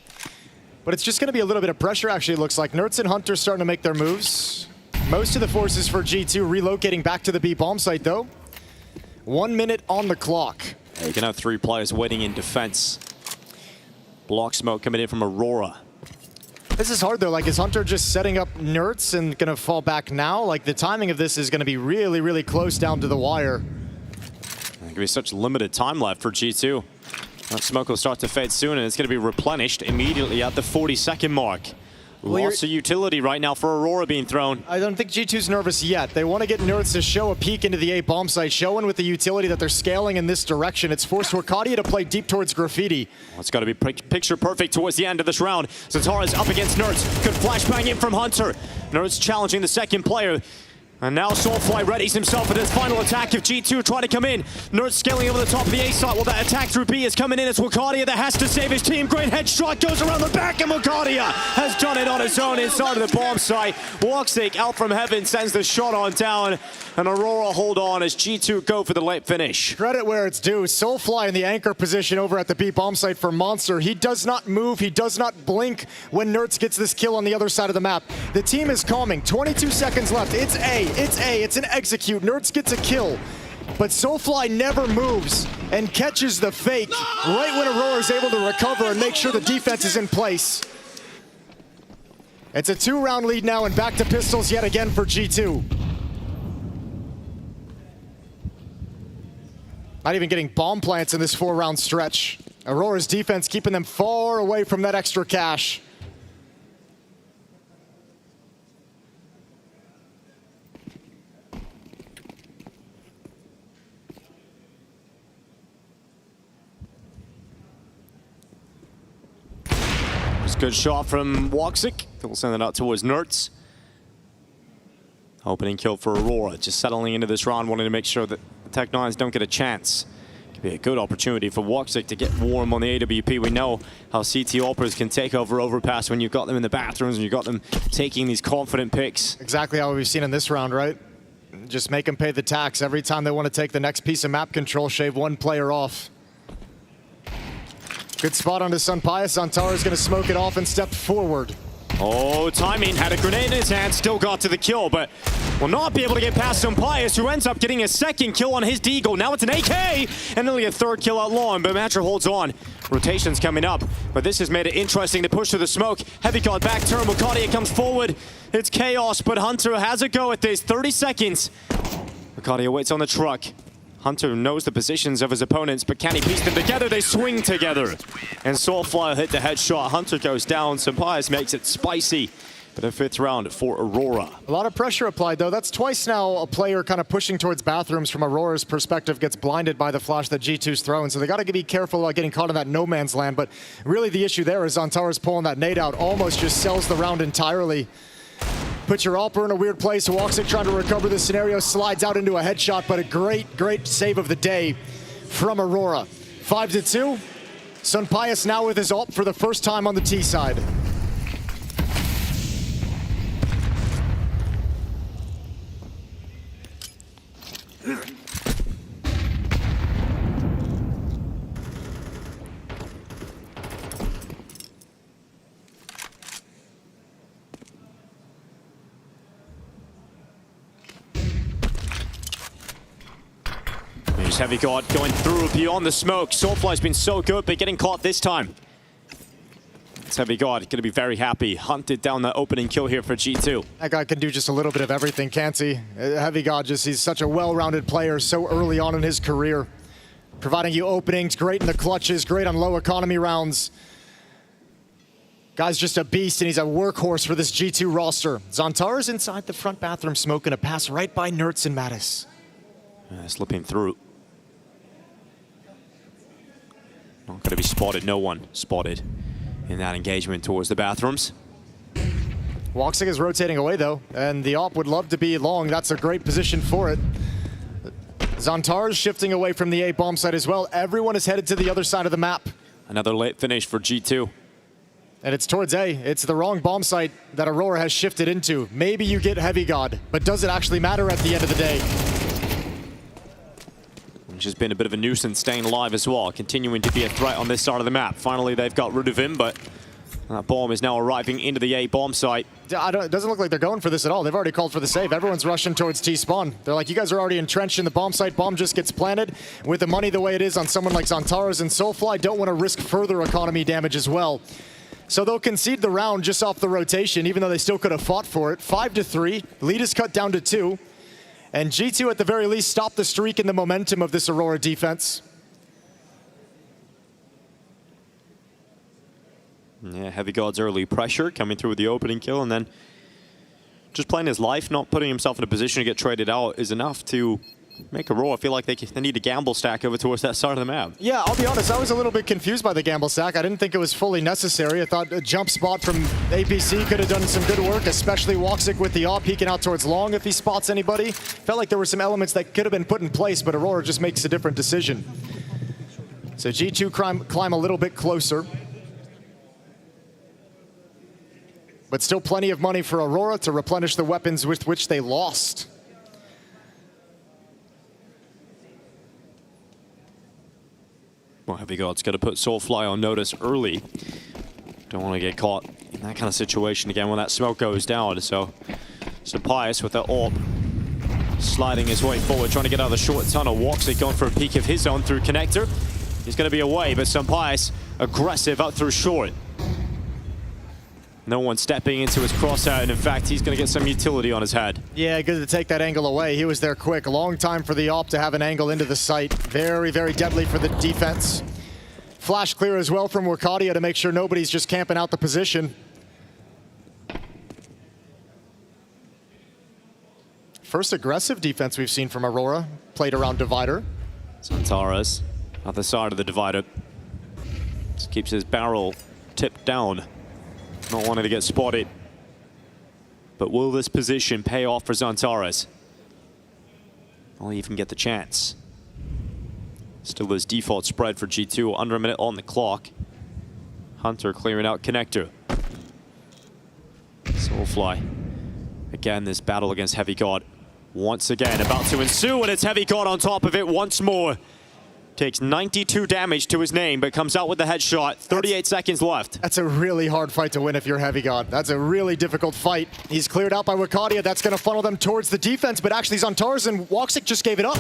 But it's just going to be a little bit of pressure, actually, it looks like. Nerds and Hunter starting to make their moves. Most of the forces for G2 relocating back to the B bomb site, though. 1 minute on the clock. Yeah, you can have 3 players waiting in defense. Block smoke coming in from Aurora. This is hard, though. Like, is Hunter just setting up Nerds and going to fall back now? Like, the timing of this is going to be really, really close down to the wire. There's going to be such limited time left for G2. That smoke will start to fade soon, and it's going to be replenished immediately at the 40-second mark. Lots of utility right now for Aurora being thrown. I don't think G2's nervous yet. They want to get Nerds to show a peek into the A bomb site, showing with the utility that they're scaling in this direction. It's forced Wakadia to play deep towards Graffiti. Well, it's got to be picture perfect towards the end of this round. Zatara's up against Nerds. Good flashbang in from Hunter. Nerds challenging the second player. And now Soulfly readies himself for this final attack if G2 try to come in. Nerds scaling over the top of the A site. Well, that attack through B is coming in. It's Wakadia that has to save his team. Great headshot goes around the back, and Wakadia has done it on his own inside of the bomb site. Walksik out from heaven sends the shot on down, and Aurora hold on as G2 go for the late finish. Credit where it's due. Soulfly in the anchor position over at the B bomb site for Monster. He does not move. He does not blink when Nerds gets this kill on the other side of the map. The team is calming. 22 seconds left. It's A. It's A. It's an execute. Nerds gets a kill. But Soulfly never moves and catches the fake right when Aurora is able to recover and make sure the defense is in place. It's a 2-round lead now, and back to pistols yet again for G2. Not even getting bomb plants in this 4-round stretch. Aurora's defense keeping them far away from that extra cash. Good shot from Walksik. We'll send it out towards Nerds. Opening kill for Aurora. Just settling into this round, wanting to make sure that the Tech-9s don't get a chance. Could be a good opportunity for Walksik to get warm on the AWP. We know how CT Operas can take over Overpass when you've got them in the bathrooms and you've got them taking these confident picks. Exactly how we've seen in this round, right? Just make them pay the tax. Every time they want to take the next piece of map control, shave one player off. Good spot onto Sunpius. Zantara's going to smoke it off and step forward. Oh, timing. Had a grenade in his hand, still got to the kill, but will not be able to get past Sunpius, who ends up getting a second kill on his Deagle. Now it's an AK, and nearly a third kill out long, but Matcher holds on. Rotation's coming up, but this has made it interesting to push through the smoke. Heavy guard back turn, Wakadia comes forward. It's chaos, but Hunter has a go at this. 30 seconds. Wakadia waits on the truck. Hunter knows the positions of his opponents, but can he piece them together? They swing together. And Soulfly hit the headshot. Hunter goes down. Sunpius makes it spicy. But a 5th round for Aurora. A lot of pressure applied, though. That's twice now a player kind of pushing towards bathrooms from Aurora's perspective gets blinded by the flash that G2's throwing. So they got to be careful about getting caught in that no man's land. But really the issue there is Zantara's pulling that nade out. Almost just sells the round entirely. Put your Alper in a weird place. Walksik trying to recover the scenario, slides out into a headshot, but a great save of the day from Aurora. 5-2. Sunpius now with his ult for the first time on the T side. Here's Heavy Guard going through beyond the smoke. Soulfly's been so good, but getting caught this time. It's Heavy Guard going to be very happy. Hunted down that opening kill here for G2. That guy can do just a little bit of everything, can't he? Heavy God, he's such a well-rounded player so early on in his career. Providing you openings, great in the clutches, great on low economy rounds. Guy's just a beast, and he's a workhorse for this G2 roster. Zantara's inside the front bathroom smoking a pass right by Nerds and Natus. Slipping through. Not going to be spotted. No one spotted in that engagement towards the bathrooms. Walksik is rotating away, though, and the op would love to be long. That's a great position for it. Zantar's shifting away from the A bomb site as well. Everyone is headed to the other side of the map. Another late finish for G2. And it's towards A. It's the wrong bomb site that Aurora has shifted into. Maybe you get Heavy God, but does it actually matter at the end of the day? Which has been a bit of a nuisance staying alive as well, continuing to be a threat on this side of the map. Finally, they've got rid of him, but that bomb is now arriving into the A bomb site. It doesn't look like they're going for this at all. They've already called for the save. Everyone's rushing towards T-spawn. They're like, you guys are already entrenched in the bomb site. Bomb just gets planted. With the money the way it is on someone like Xantares and Soulfly, don't want to risk further economy damage as well. So they'll concede the round just off the rotation, even though they still could have fought for it. 5-3. Lead is cut down to 2. And G2 at the very least stopped the streak and the momentum of this Aurora defense. Yeah, Heavy God's early pressure coming through with the opening kill, and then just playing his life, not putting himself in a position to get traded out is enough to make Aurora feel like they need a gamble stack over towards that side of the map. Yeah, I'll be honest, I was a little bit confused by the gamble stack. I didn't think it was fully necessary. I thought a jump spot from APC could have done some good work, especially Woxic with the AWP peeking out towards long if he spots anybody. Felt like there were some elements that could have been put in place, but Aurora just makes a different decision. So G2 climb a little bit closer. But still plenty of money for Aurora to replenish the weapons with which they lost. Well, Heavy God's got to put Soulfly on notice early. Don't want to get caught in that kind of situation again when that smoke goes down. So Pius with that AWP sliding his way forward, trying to get out of the short tunnel. Woxic going for a peek of his own through connector. He's going to be away, but Pius aggressive out through short. No one stepping into his crosshair, and in fact, he's going to get some utility on his head. Yeah, good to take that angle away. He was there quick. Long time for the AWP to have an angle into the site. Very, very deadly for the defense. Flash clear as well from Wakadia to make sure nobody's just camping out the position. First aggressive defense we've seen from Aurora. Played around Divider. Xantares, other side of the Divider. Just keeps his barrel tipped down. Not wanting to get spotted. But will this position pay off for Xantares? Will he even get the chance? Still his default spread for G2, under a minute on the clock. Hunter clearing out connector. Soulfly. Again, this battle against Heavy God once again about to ensue, and it's Heavy God on top of it once more. Takes 92 damage to his name, but comes out with the headshot. 38 seconds left. That's a really hard fight to win if you're Heavy God. That's a really difficult fight. He's cleared out by Wakadia. That's going to funnel them towards the defense, but actually Xantares and Woxic just gave it up.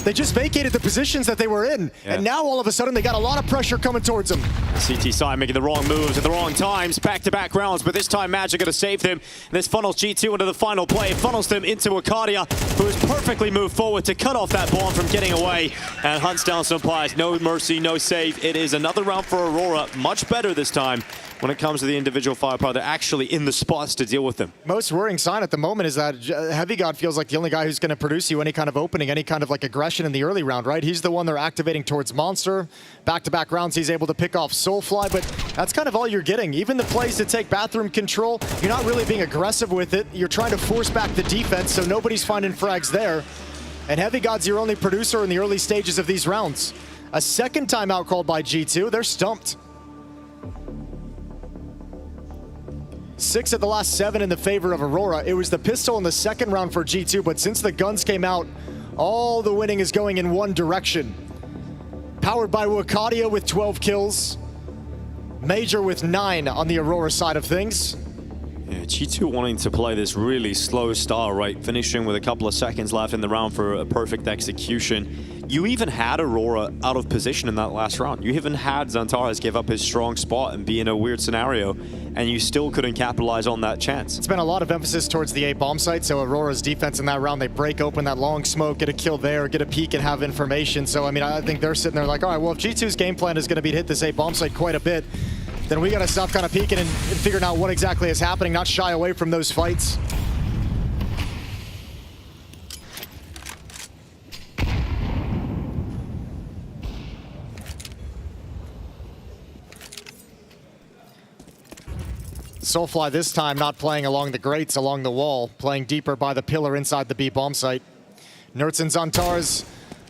They just vacated the positions that they were in, and now all of a sudden they got a lot of pressure coming towards them. CT side making the wrong moves at the wrong times, back-to-back rounds, but this time Magic going to save them. And this funnels G2 into the final play. It funnels them into Wakadia, who has perfectly moved forward to cut off that bomb from getting away, and hunts down some Pies. No mercy, no save. It is another round for Aurora. Much better this time when it comes to the individual firepower. They're actually in the spots to deal with them. Most worrying sign at the moment is that Heavy God feels like the only guy who's going to produce you any kind of opening, any kind of like aggression in the early round, right? He's the one they're activating towards Monster. Back-to-back rounds, he's able to pick off Soulfly, but that's kind of all you're getting. Even the plays to take bathroom control, you're not really being aggressive with it. You're trying to force back the defense, so nobody's finding frags there. And Heavy God's your only producer in the early stages of these rounds. A second time out called by G2, they're stumped. 6 of the last 7 in the favor of Aurora. It was the pistol in the second round for G2, but since the guns came out, all the winning is going in one direction. Powered by Wakadia with 12 kills. Major with 9 on the Aurora side of things. Yeah, G2 wanting to play this really slow style, right? Finishing with a couple of seconds left in the round for a perfect execution. You even had Aurora out of position in that last round. You even had Xantares give up his strong spot and be in a weird scenario, and you still couldn't capitalize on that chance. It's been a lot of emphasis towards the A bomb site, so Aurora's defense in that round, they break open that long smoke, get a kill there, get a peek and have information. So, I mean, I think they're sitting there like, all right, well, if G2's game plan is going to be to hit this A bomb site quite a bit, then we got to stop kind of peeking and figuring out what exactly is happening, not shy away from those fights. Soulfly this time not playing along the grates, along the wall, playing deeper by the pillar inside the B bomb site. Nertz and Xantares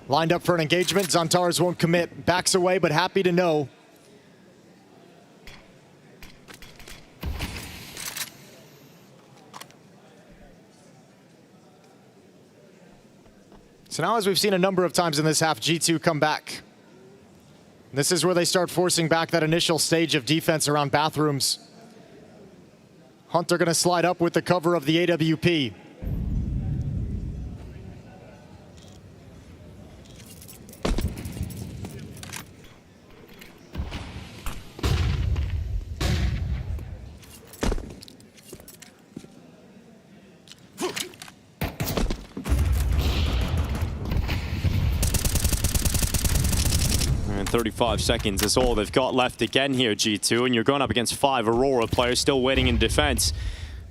lined up for an engagement. Xantares won't commit, backs away, but happy to know So now, as we've seen a number of times in this half, G2 come back. This is where they start forcing back that initial stage of defense around bathrooms. Hunter going to slide up with the cover of the AWP. And 35 seconds is all they've got left again here, G2, and you're going up against 5 Aurora players still waiting in defense.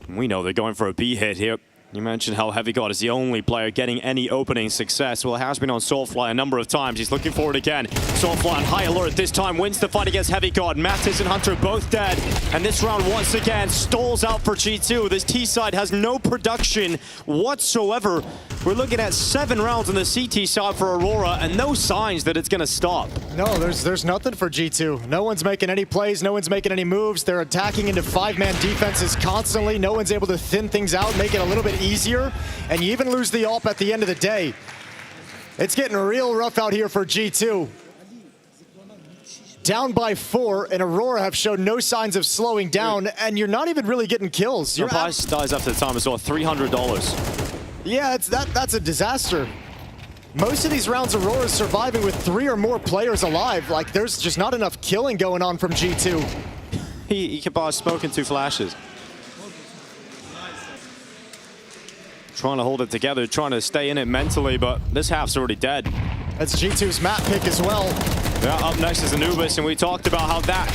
We know they're going for a B hit here. You mentioned how Heavy God is the only player getting any opening success. Well, it has been on Soulfly a number of times. He's looking for it again. Soulfly on high alert this time, wins the fight against Heavy God. Natus and Hunter both dead. And this round once again stalls out for G2. This T side has no production whatsoever. We're looking at 7 rounds on the CT side for Aurora and no signs that it's going to stop. No, there's nothing for G2. No one's making any plays, no one's making any moves. They're attacking into 5-man defenses constantly. No one's able to thin things out, make it a little bit easier, and you even lose the AWP at the end of the day. It's getting real rough out here for G2. Down by 4, and Aurora have shown no signs of slowing down, and you're not even really getting kills. Your price dies after the time as well, $300. Yeah, that's a disaster. Most of these rounds, Aurora's surviving with 3 or more players alive. Like, there's just not enough killing going on from G2. He can buy smoke and 2 flashes. Trying to hold it together, trying to stay in it mentally, but this half's already dead. That's G2's map pick as well. Yeah, up next is Anubis, and we talked about how that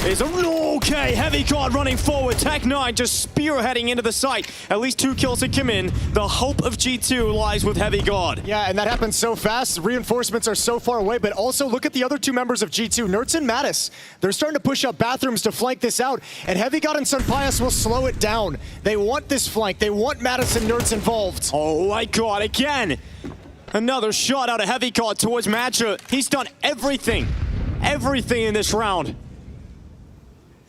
is okay. Heavy God running forward. Tech9 just spearheading into the site. At least 2 kills to come in. The hope of G2 lies with Heavy God. Yeah, and that happens so fast. Reinforcements are so far away, but also look at the other 2 members of G2, Nertz and Natus. They're starting to push up bathrooms to flank this out, and Heavy God and Sunpias will slow it down. They want this flank. They want Natus and Nertz involved. Oh my God, again. Another shot out of Heavy God towards Matcha. He's done everything in this round.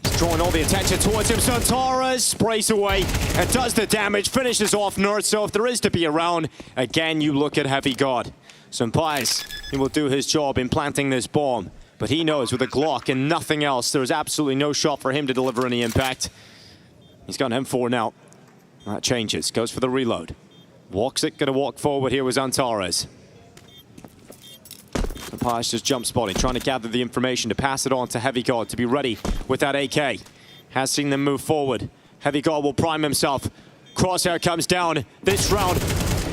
He's drawing all the attention towards him. Santaras sprays away and does the damage, finishes off Nertz. So if there is to be a round, again, you look at Heavy God. Sunpias, he will do his job in planting this bomb. But he knows with a Glock and nothing else, there's absolutely no shot for him to deliver any impact. He's got an M4 now. That changes, goes for the reload. Woxic gonna walk forward here with Antares. Sunpias just jump spotting, trying to gather the information to pass it on to Heavy God to be ready with that AK. Has seen them move forward. Heavy God will prime himself. Crosshair comes down this round.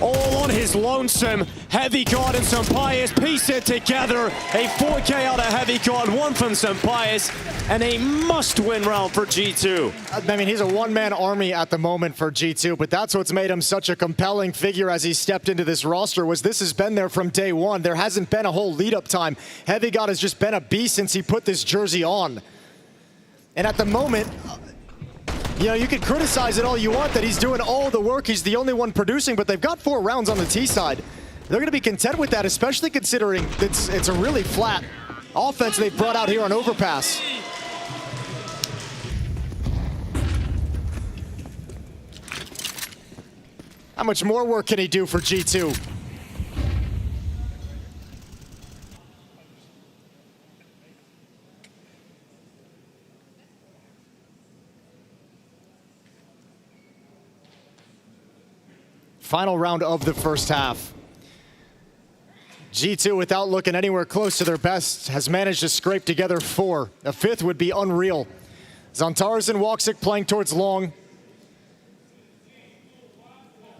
All on his lonesome. Heavy God and Sunpias piece it together. A 4K out of Heavy God, 1 from Sunpias, and a must-win round for G2. I mean, he's a one-man army at the moment for G2, but that's what's made him such a compelling figure as he stepped into this roster, was this has been there from day one. There hasn't been a whole lead-up time. Heavy God has just been a beast since he put this jersey on. And at the moment, you know, you can criticize it all you want that he's doing all the work, he's the only one producing, but they've got 4 rounds on the T side. They're going to be content with that, especially considering it's a really flat offense they've brought out here on Overpass. How much more work can he do for G2? Final round of the first half. G2, without looking anywhere close to their best, has managed to scrape together 4. A 5th would be unreal. Zantaras and Woxic playing towards long.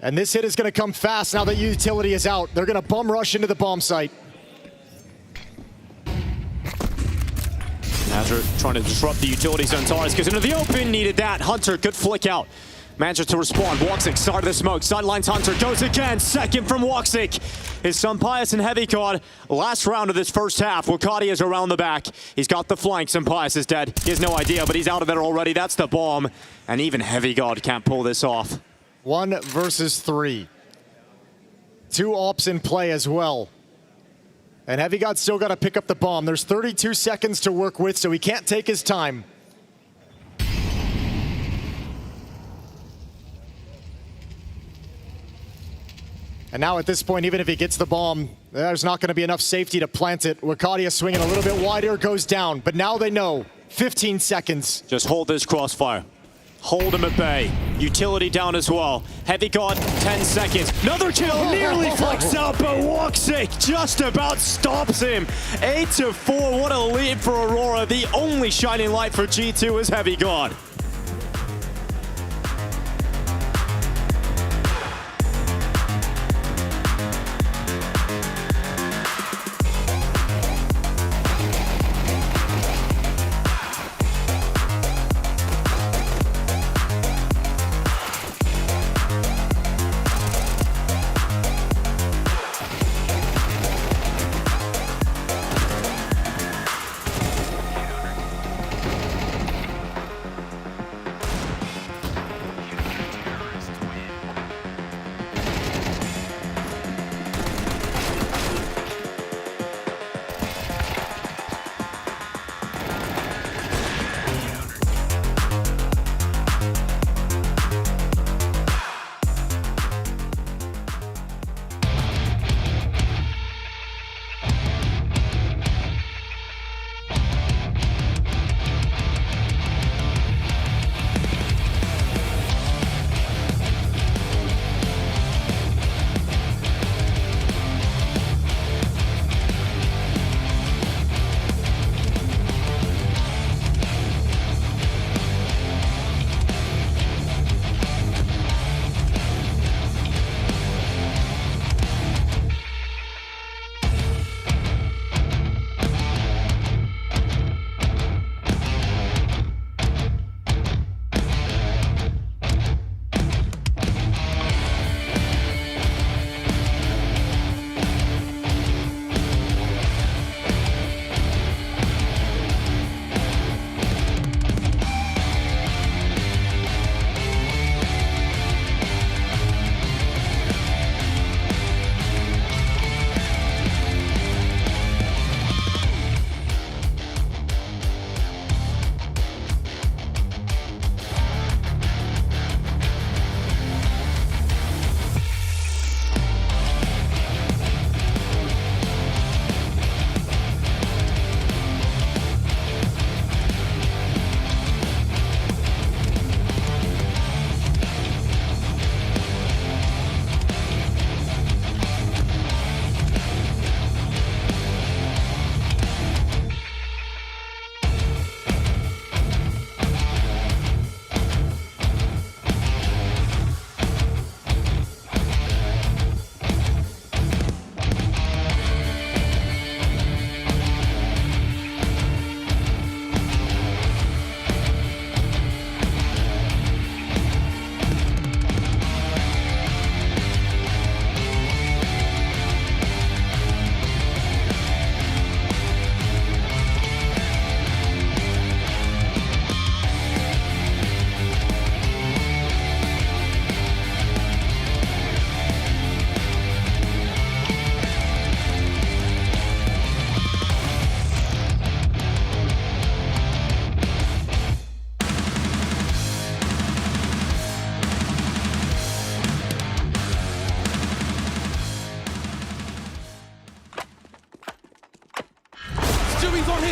And this hit is going to come fast now that utility is out. They're going to bum rush into the bomb site. Nazar trying to disrupt the utility. Zantaras goes into the open, needed that. Hunter, good flick out. Manager to respond. Woxic started the smoke. Sidelines Hunter goes again. Second from Woxic. Is Sunpias and Heavy God. Last round of this first half. Wakati is around the back. He's got the flank. Sunpias is dead. He has no idea, but he's out of there already. That's the bomb. And even Heavy God can't pull this off. 1 versus 3. 2 ops in play as well. And Heavy God's still got to pick up the bomb. There's 32 seconds to work with, so he can't take his time. And now at this point, even if he gets the bomb, there's not going to be enough safety to plant it. Wakadia swinging a little bit wider, goes down. But now they know, 15 seconds. Just hold this crossfire. Hold him at bay. Utility down as well. Heavy guard, 10 seconds. Another kill, nearly flexed out, but Woxic just about stops him. 8-4, what a lead for Aurora. The only shining light for G2 is Heavy guard.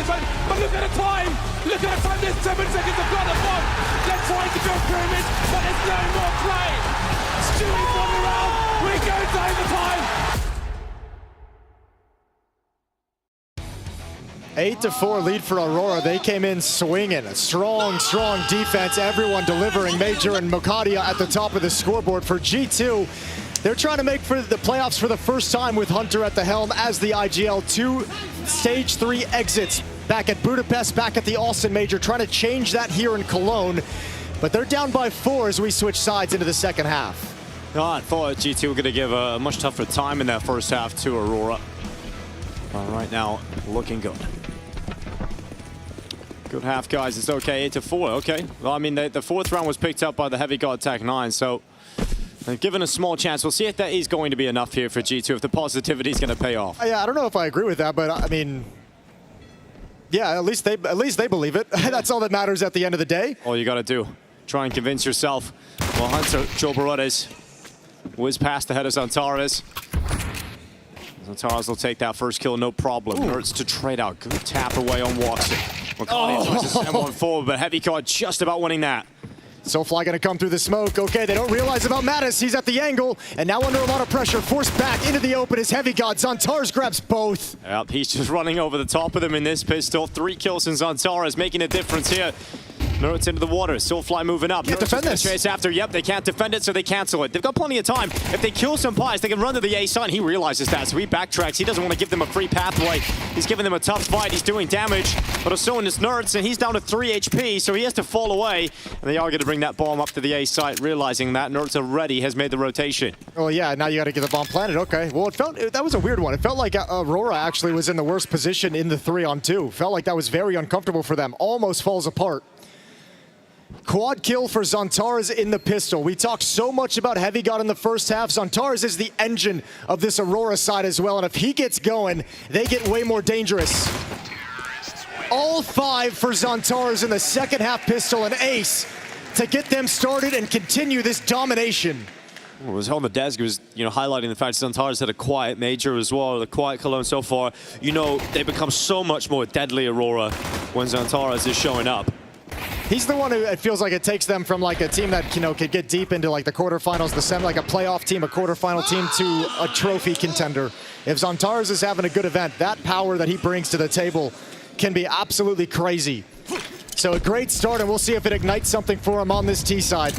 But look at the time! Look at the time! There's 7 seconds of got the bomb! They're trying to build pyramids, but there's no more play! Stewie's on the round! We go to overtime! 8-4 lead for Aurora. They came in swinging. A strong defense. Everyone delivering. Major and Mokadia at the top of the scoreboard for G2. They're trying to make for the playoffs for the first time with Hunter at the helm as the IGL. 2 Stage 3 exits back at Budapest, back at the Austin Major, trying to change that here in Cologne. But they're down by 4 as we switch sides into the second half. I thought G2 were going to give a much tougher time in that first half to Aurora. Well, right now, looking good. Good half, guys. It's okay. 8-4. Okay. Well, I mean, the fourth round was picked up by the Heavy God Tech 9, so they've given a small chance. We'll see if that is going to be enough here for G2, if the positivity is going to pay off. Yeah, I don't know if I agree with that, but I mean, yeah, at least they believe it. That's all that matters at the end of the day. All you got to do, try and convince yourself. Well, Hunter, Joe Barottes Whiz past the head of Xantares. Xantares will take that first kill, no problem. Nerds to trade out. Good tap away on Watson. Wakadi tries to send one forward, but Heavy Card just about winning that. Soulfly gonna come through the smoke. Okay, they don't realize about Natus. He's at the angle, and now under a lot of pressure, forced back into the open is Heavy God. Xantares grabs both. Yep, he's just running over the top of them in this pistol. 3 kills in Xantares, making a difference here. Nerds into the water. Soulfly moving up. Can't defend this. Chase after. Yep, they can't defend it, so they cancel it. They've got plenty of time. If they kill some pies, they can run to the A side. He realizes that, so he backtracks. He doesn't want to give them a free pathway. He's giving them a tough fight. He's doing damage, but so in his Nerds, and he's down to 3 HP, so he has to fall away. And they are going to bring that bomb up to the A site, realizing that Nerds already has made the rotation. Oh yeah, now you got to get the bomb planted. Okay, well that was a weird one. It felt like Aurora actually was in the worst position in the 3-on-2. Felt like that was very uncomfortable for them. Almost falls apart. Quad kill for Xantares in the pistol. We talked so much about Heavy God in the first half. Xantares is the engine of this Aurora side as well, and if he gets going, they get way more dangerous. All 5 for Xantares in the second half pistol and ace to get them started and continue this domination. It was on the desk. It was, highlighting the fact Xantares had a quiet major as well. The quiet Cologne so far. They become so much more deadly, Aurora, when Xantares is showing up. He's the one who it feels like it takes them from like a team that could get deep into like the quarterfinals, the semi, like a playoff team, a quarterfinal team, to a trophy contender. If Xantares is having a good event, that power that he brings to the table can be absolutely crazy. So a great start, and we'll see if it ignites something for him on this T side.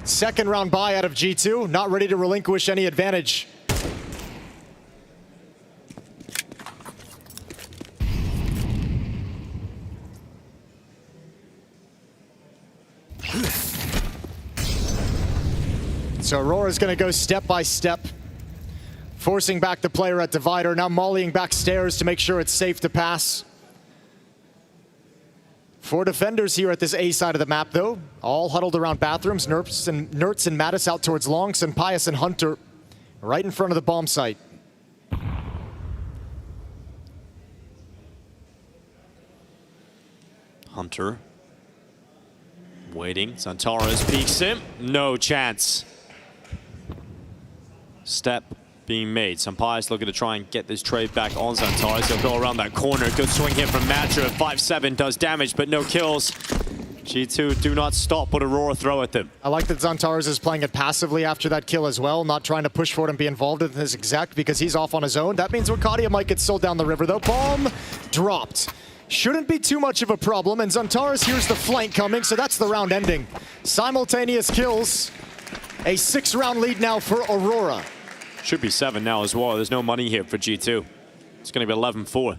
Second round bye out of G2, not ready to relinquish any advantage. So Aurora's going to go step by step, forcing back the player at divider, now mollying back stairs to make sure it's safe to pass. 4 defenders here at this A side of the map, though, all huddled around bathrooms. Nerts and Natus out towards Long, Pius and Hunter right in front of the bomb site. Hunter waiting. Xantares peeks him. No chance. Step being made. Pius looking to try and get this trade back on Xantares. He'll go around that corner. Good swing here from Matra. 5-7 does damage, but no kills. G2 do not stop what Aurora throw at them. I like that Xantares is playing it passively after that kill as well, not trying to push for it and be involved in this exec because he's off on his own. That means Wakadia might get sold down the river, though. Bomb dropped. Shouldn't be too much of a problem, and Xantares hears the flank coming, so that's the round ending. Simultaneous kills. A 6-round lead now for Aurora. Should be 7 now as well. There's no money here for G2. It's going to be 11-4.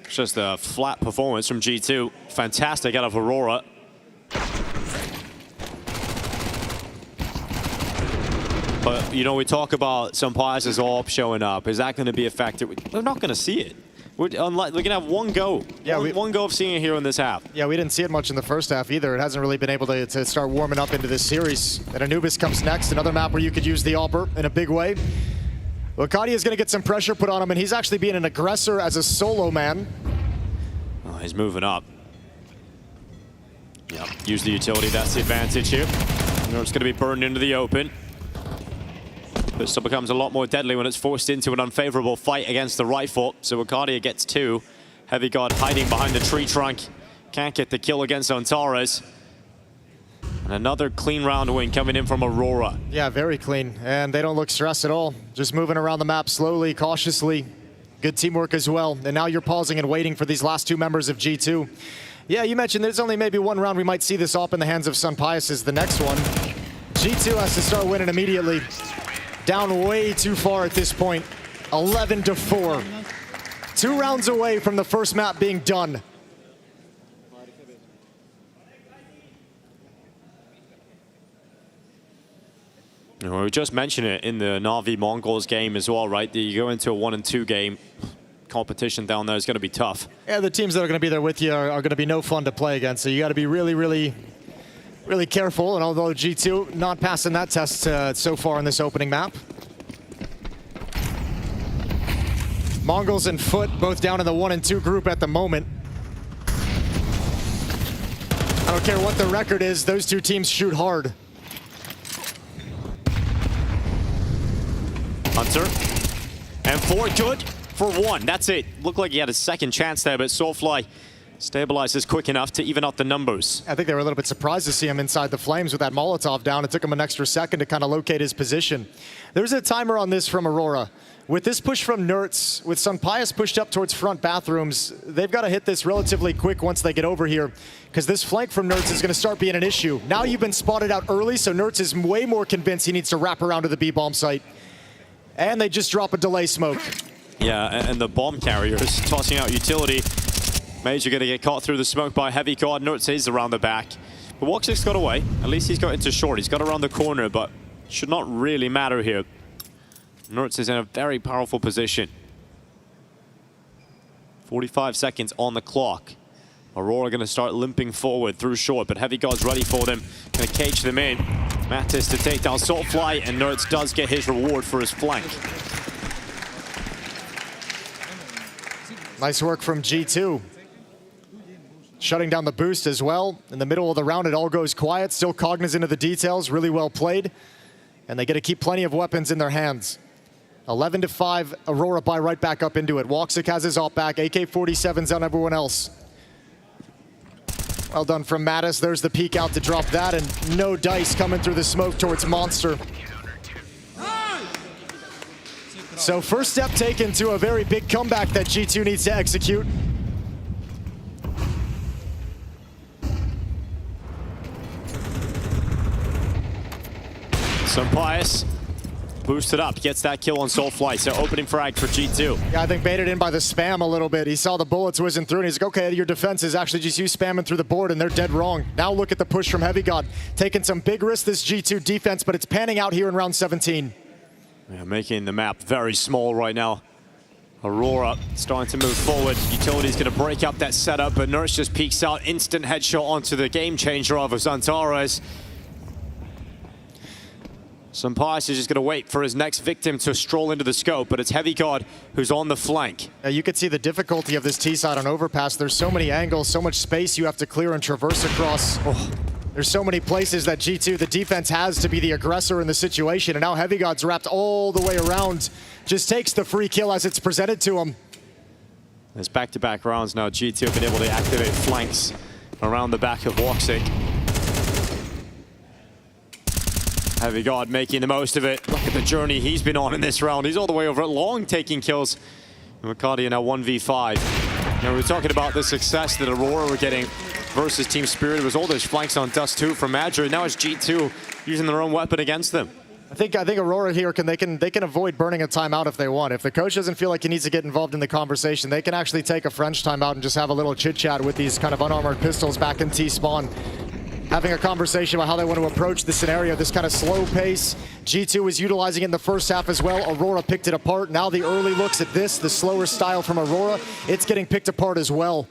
It's just a flat performance from G2. Fantastic out of Aurora. But, we talk about Pius' AWP showing up. Is that going to be a factor? We're not going to see it. We're going to have one go. Yeah, one go of seeing it here in this half. Yeah, we didn't see it much in the first half either. It hasn't really been able to start warming up into this series. And Anubis comes next, another map where you could use the AWPer in a big way. Wakadia is going to get some pressure put on him, and he's actually being an aggressor as a solo man. Oh, he's moving up. Yep, use the utility. That's the advantage here. It's going to be burned into the open. Pistol becomes a lot more deadly when it's forced into an unfavorable fight against the rifle. So Wakadia gets 2. Heavy God hiding behind the tree trunk. Can't get the kill against Xantares. And another clean round win coming in from Aurora. Yeah, very clean. And they don't look stressed at all. Just moving around the map slowly, cautiously. Good teamwork as well. And now you're pausing and waiting for these last 2 members of G2. Yeah, you mentioned there's only maybe 1 round we might see this AWP in the hands of Pius is the next one. G2 has to start winning immediately. Down way too far at this point. 11-4. 2 rounds away from the first map being done. We just mentioned it in the Na'Vi MongolZ game as well, right? You go into a 1-2 game. Competition down there is going to be tough. Yeah, the teams that are going to be there with you are going to be no fun to play against. So you got to be really, really careful. And although G2 not passing that test so far in this opening map. MongolZ and Foot both down in the 1 and 2 group at the moment. I don't care what the record is, those two teams shoot hard. Hunter. And 4 good for 1. That's it. Looked like he had a second chance there, but Soulfly stabilizes quick enough to even out the numbers. I think they were a little bit surprised to see him inside the flames with that Molotov down. It took him an extra second to kind of locate his position. There's a timer on this from Aurora. With this push from Nertz, with Sunpius pushed up towards front bathrooms, they've got to hit this relatively quick once they get over here, because this flank from Nertz is going to start being an issue. Now you've been spotted out early, so Nertz is way more convinced he needs to wrap around to the B-bomb site. And they just drop a delay smoke. Yeah, and the bomb carriers tossing out utility. Major going to get caught through the smoke by Heavy God. Nertz is around the back. But Woxic's got away. At least he's got into short. He's got around the corner, but should not really matter here. Nertz is in a very powerful position. 45 seconds on the clock. Aurora going to start limping forward through short, but Heavy God's ready for them. Going to cage them in. Natus to take down Soulfly, and Nertz does get his reward for his flank. Nice work from G2. Shutting down the boost as well. In the middle of the round, it all goes quiet. Still cognizant of the details. Really well played. And they get to keep plenty of weapons in their hands. 11-5, Aurora buy right back up into it. Woxic has his op back. AK-47's on everyone else. Well done from Mattis. There's the peek out to drop that, and no dice coming through the smoke towards Monster. So first step taken to a very big comeback that G2 needs to execute. Sunpius boosted up, gets that kill on Soulfly, so opening frag for G2. Yeah, I think baited in by the spam a little bit. He saw the bullets whizzing through, and he's like, okay, your defense is actually just you spamming through the board, and they're dead wrong. Now look at the push from Heavy God. Taking some big risks, this G2 defense, but it's panning out here in round 17. Yeah, making the map very small right now. Aurora starting to move forward. Utility's going to break up that setup, but Nertz just peeks out. Instant headshot onto the game changer of Zantares. Sunpius is just going to wait for his next victim to stroll into the scope, but it's Heavy God who's on the flank. You can see the difficulty of this T-side on Overpass. There's so many angles, so much space you have to clear and traverse across. Oh, there's so many places that G2, the defense, has to be the aggressor in the situation, and now Heavy God's wrapped all the way around. Just takes the free kill as it's presented to him. There's back-to-back rounds now. G2 have been able to activate flanks around the back of Woxic. Heavy God making the most of it. Look at the journey he's been on in this round. He's all the way over at long, taking kills. And Ricardia now 1v5. Now, we were talking about the success that Aurora were getting versus Team Spirit. It was all those flanks on Dust 2 from Madrid. Now it's G2 using their own weapon against them. I think Aurora here they can avoid burning a timeout if they want. If the coach doesn't feel like he needs to get involved in the conversation, they can actually take a French timeout and just have a little chit-chat with these kind of unarmored pistols back in T-spawn. Having a conversation about how they want to approach the scenario, this kind of slow pace. G2 was utilizing it in the first half as well. Aurora picked it apart. Now the early looks at this, the slower style from Aurora, it's getting picked apart as well.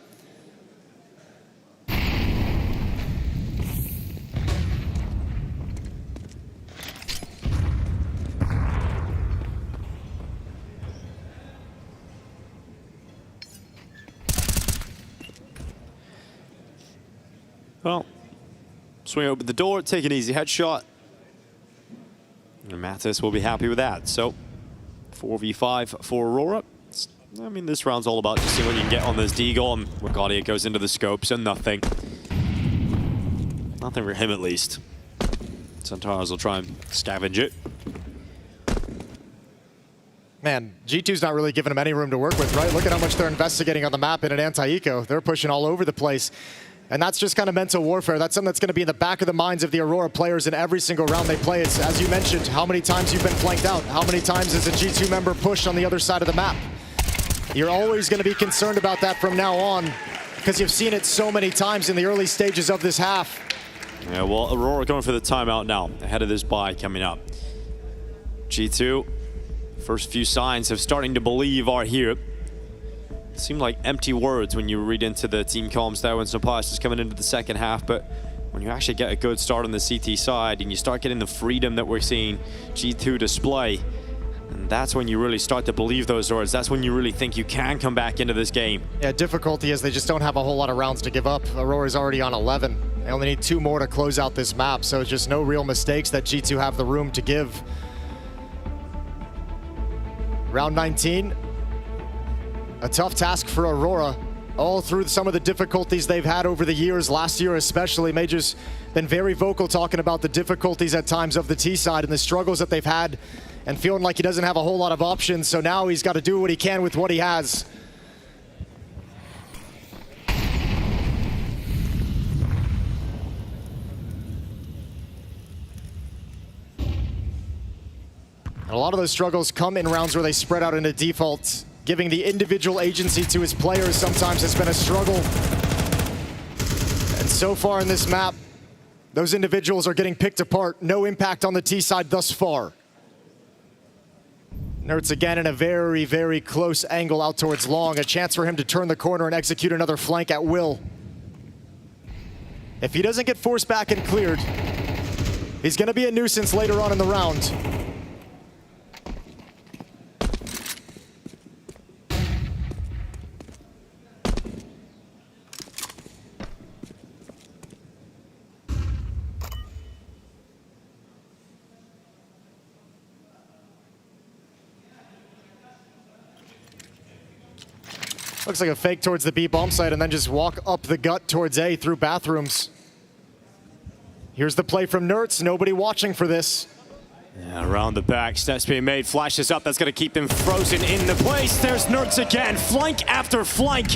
Well, swing open the door, take an easy headshot. And Natus will be happy with that. So, 4v5 for Aurora. I mean, this round's all about just seeing what you can get on this Deagle. And Ricardia goes into the scope, so nothing. Nothing for him, at least. Centaurs will try and scavenge it. Man, G2's not really giving him any room to work with, right? Look at how much they're investigating on the map in an anti-eco. They're pushing all over the place. And that's just kind of mental warfare. That's something that's going to be in the back of the minds of the Aurora players in every single round they play. It's, as you mentioned, how many times you've been flanked out. How many times is a G2 member pushed on the other side of the map? You're always going to be concerned about that from now on, because you've seen it so many times in the early stages of this half. Yeah, well, Aurora going for the timeout now, ahead of this bye coming up. G2, first few signs of starting to believe are here. Seemed like empty words when you read into the team comms there when Sunpius is coming into the second half, but when you actually get a good start on the CT side and you start getting the freedom that we're seeing G2 display, and And that's when you really start to believe those words. That's when you really think you can come back into this game. Yeah, difficulty is they just don't have a whole lot of rounds to give up. Aurora's already on 11. They only need 2 more to close out this map, so just no real mistakes that G2 have the room to give. Round 19, a tough task for Aurora. All through some of the difficulties they've had over the years, last year especially. Major's been very vocal talking about the difficulties at times of the T side and the struggles that they've had and feeling like he doesn't have a whole lot of options, so now he's got to do what he can with what he has. And a lot of those struggles come in rounds where they spread out into defaults. Giving the individual agency to his players sometimes has been a struggle. And so far in this map, those individuals are getting picked apart. No impact on the T side thus far. Nertz again in a very, very close angle out towards long. A chance for him to turn the corner and execute another flank at will. If he doesn't get forced back and cleared, he's going to be a nuisance later on in the round. Looks like a fake towards the B bomb site and then just walk up the gut towards A through bathrooms. Here's the play from Nertz. Nobody watching for this. Yeah, around the back, steps being made, flashes up. That's going to keep them frozen in the place. There's Nertz again, flank after flank,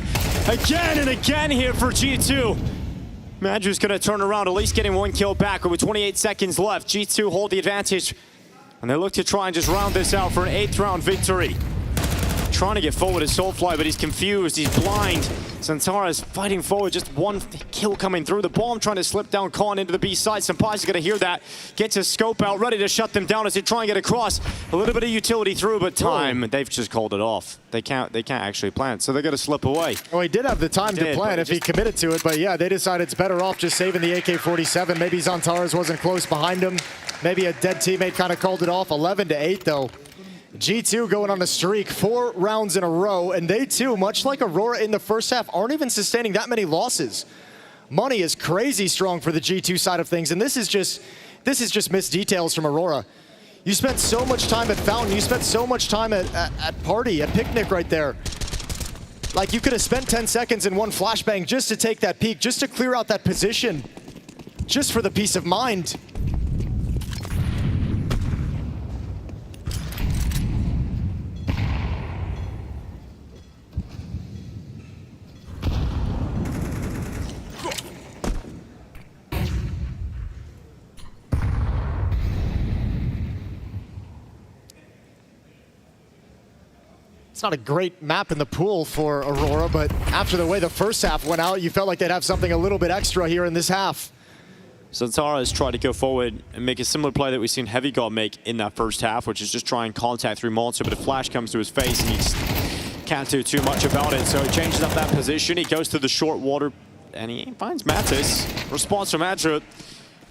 again and again here for G2. Madru's going to turn around, at least getting 1 kill back with 28 seconds left. G2 hold the advantage, and they look to try and just round this out for an 8th round victory. Trying to get forward is Soulfly, but he's confused, he's blind. Santara's fighting forward, just 1 kill coming through. The bomb trying to slip down Khan into the B side. Sampai's gonna hear that. Gets his scope out, ready to shut them down as they try and get across. A little bit of utility through, but time, they've just called it off. They can't actually plant, so they're gonna slip away. Well, he did have the time to plant if he committed to it, but yeah, they decided it's better off just saving the AK-47. Maybe Xantares wasn't close behind him. Maybe a dead teammate kind of called it off. 11-8 though. G2 going on a streak, 4 rounds in a row, and they too, much like Aurora in the first half, aren't even sustaining that many losses. Money is crazy strong for the G2 side of things, and this is just missed details from Aurora. You spent so much time at Fountain, you spent so much time at Party, at Picnic right there. Like, you could have spent 10 seconds in one flashbang just to take that peek, just to clear out that position, just for the peace of mind. It's not a great map in the pool for Aurora, but after the way the first half went out, you felt like they'd have something a little bit extra here in this half. Zantara has tried to go forward and make a similar play that we've seen Heavy God make in that first half, which is just try and contact through Monster, but a flash comes to his face and he just can't do too much about it. So he changes up that position, he goes to the short water, and he finds Natus. Response from Adra,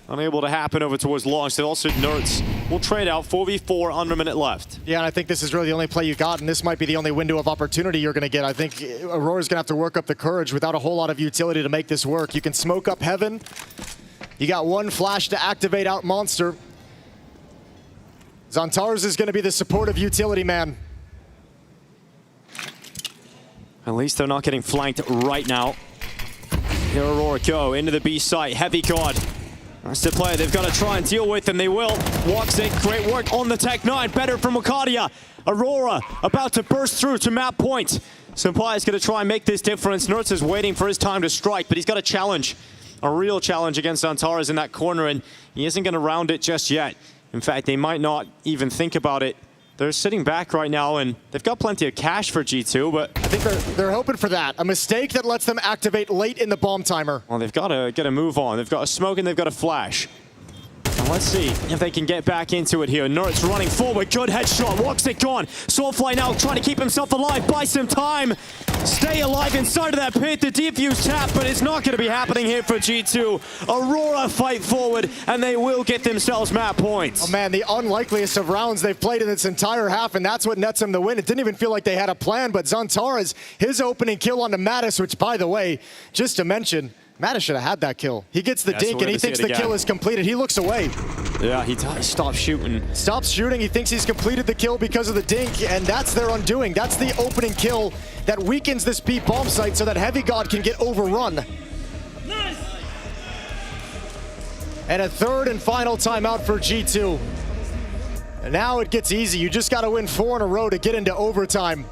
unable to happen over towards long, so also Nertz will trade out 4v4 under a minute left. Yeah, and I think this is really the only play you got, and this might be the only window of opportunity you're going to get. I think Aurora's going to have to work up the courage without a whole lot of utility to make this work. You can smoke up Heaven. You got 1 flash to activate out Monster. Xantares is going to be the supportive utility man. At least they're not getting flanked right now. Here Aurora go into the B site. Heavy God. That's the play they've got to try and deal with, and they will. Walks it, great work on the Tech 9. Better from Okadia. Aurora about to burst through to map point. Senpai is going to try and make this difference. Nertz is waiting for his time to strike, but he's got a challenge. A real challenge against Xantares in that corner, and he isn't going to round it just yet. In fact, they might not even think about it. They're sitting back right now, and they've got plenty of cash for G2, but I think they're hoping for that. A mistake that lets them activate late in the bomb timer. Well, they've got to get a move on. They've got a smoke and they've got a flash. Let's see if they can get back into it here. Nert's running forward. Good headshot. Walks it gone. Soulfly now trying to keep himself alive. Buy some time. Stay alive inside of that pit. The defuse tap, but it's not going to be happening here for G2. Aurora fight forward, and they will get themselves map points. Oh man, the unlikeliest of rounds they've played in this entire half, and that's what nets them the win. It didn't even feel like they had a plan, but Xantares, his opening kill onto Natus, which, by the way, just to mention, Natus should have had that kill. He gets the dink, and he thinks the kill is completed. He looks away. Yeah, he stops shooting. Stops shooting. He thinks he's completed the kill because of the dink, and that's their undoing. That's the opening kill that weakens this P bomb site so that Heavy God can get overrun. Nice. And a third and final timeout for G2. And now it gets easy. You just got to win 4 in a row to get into overtime.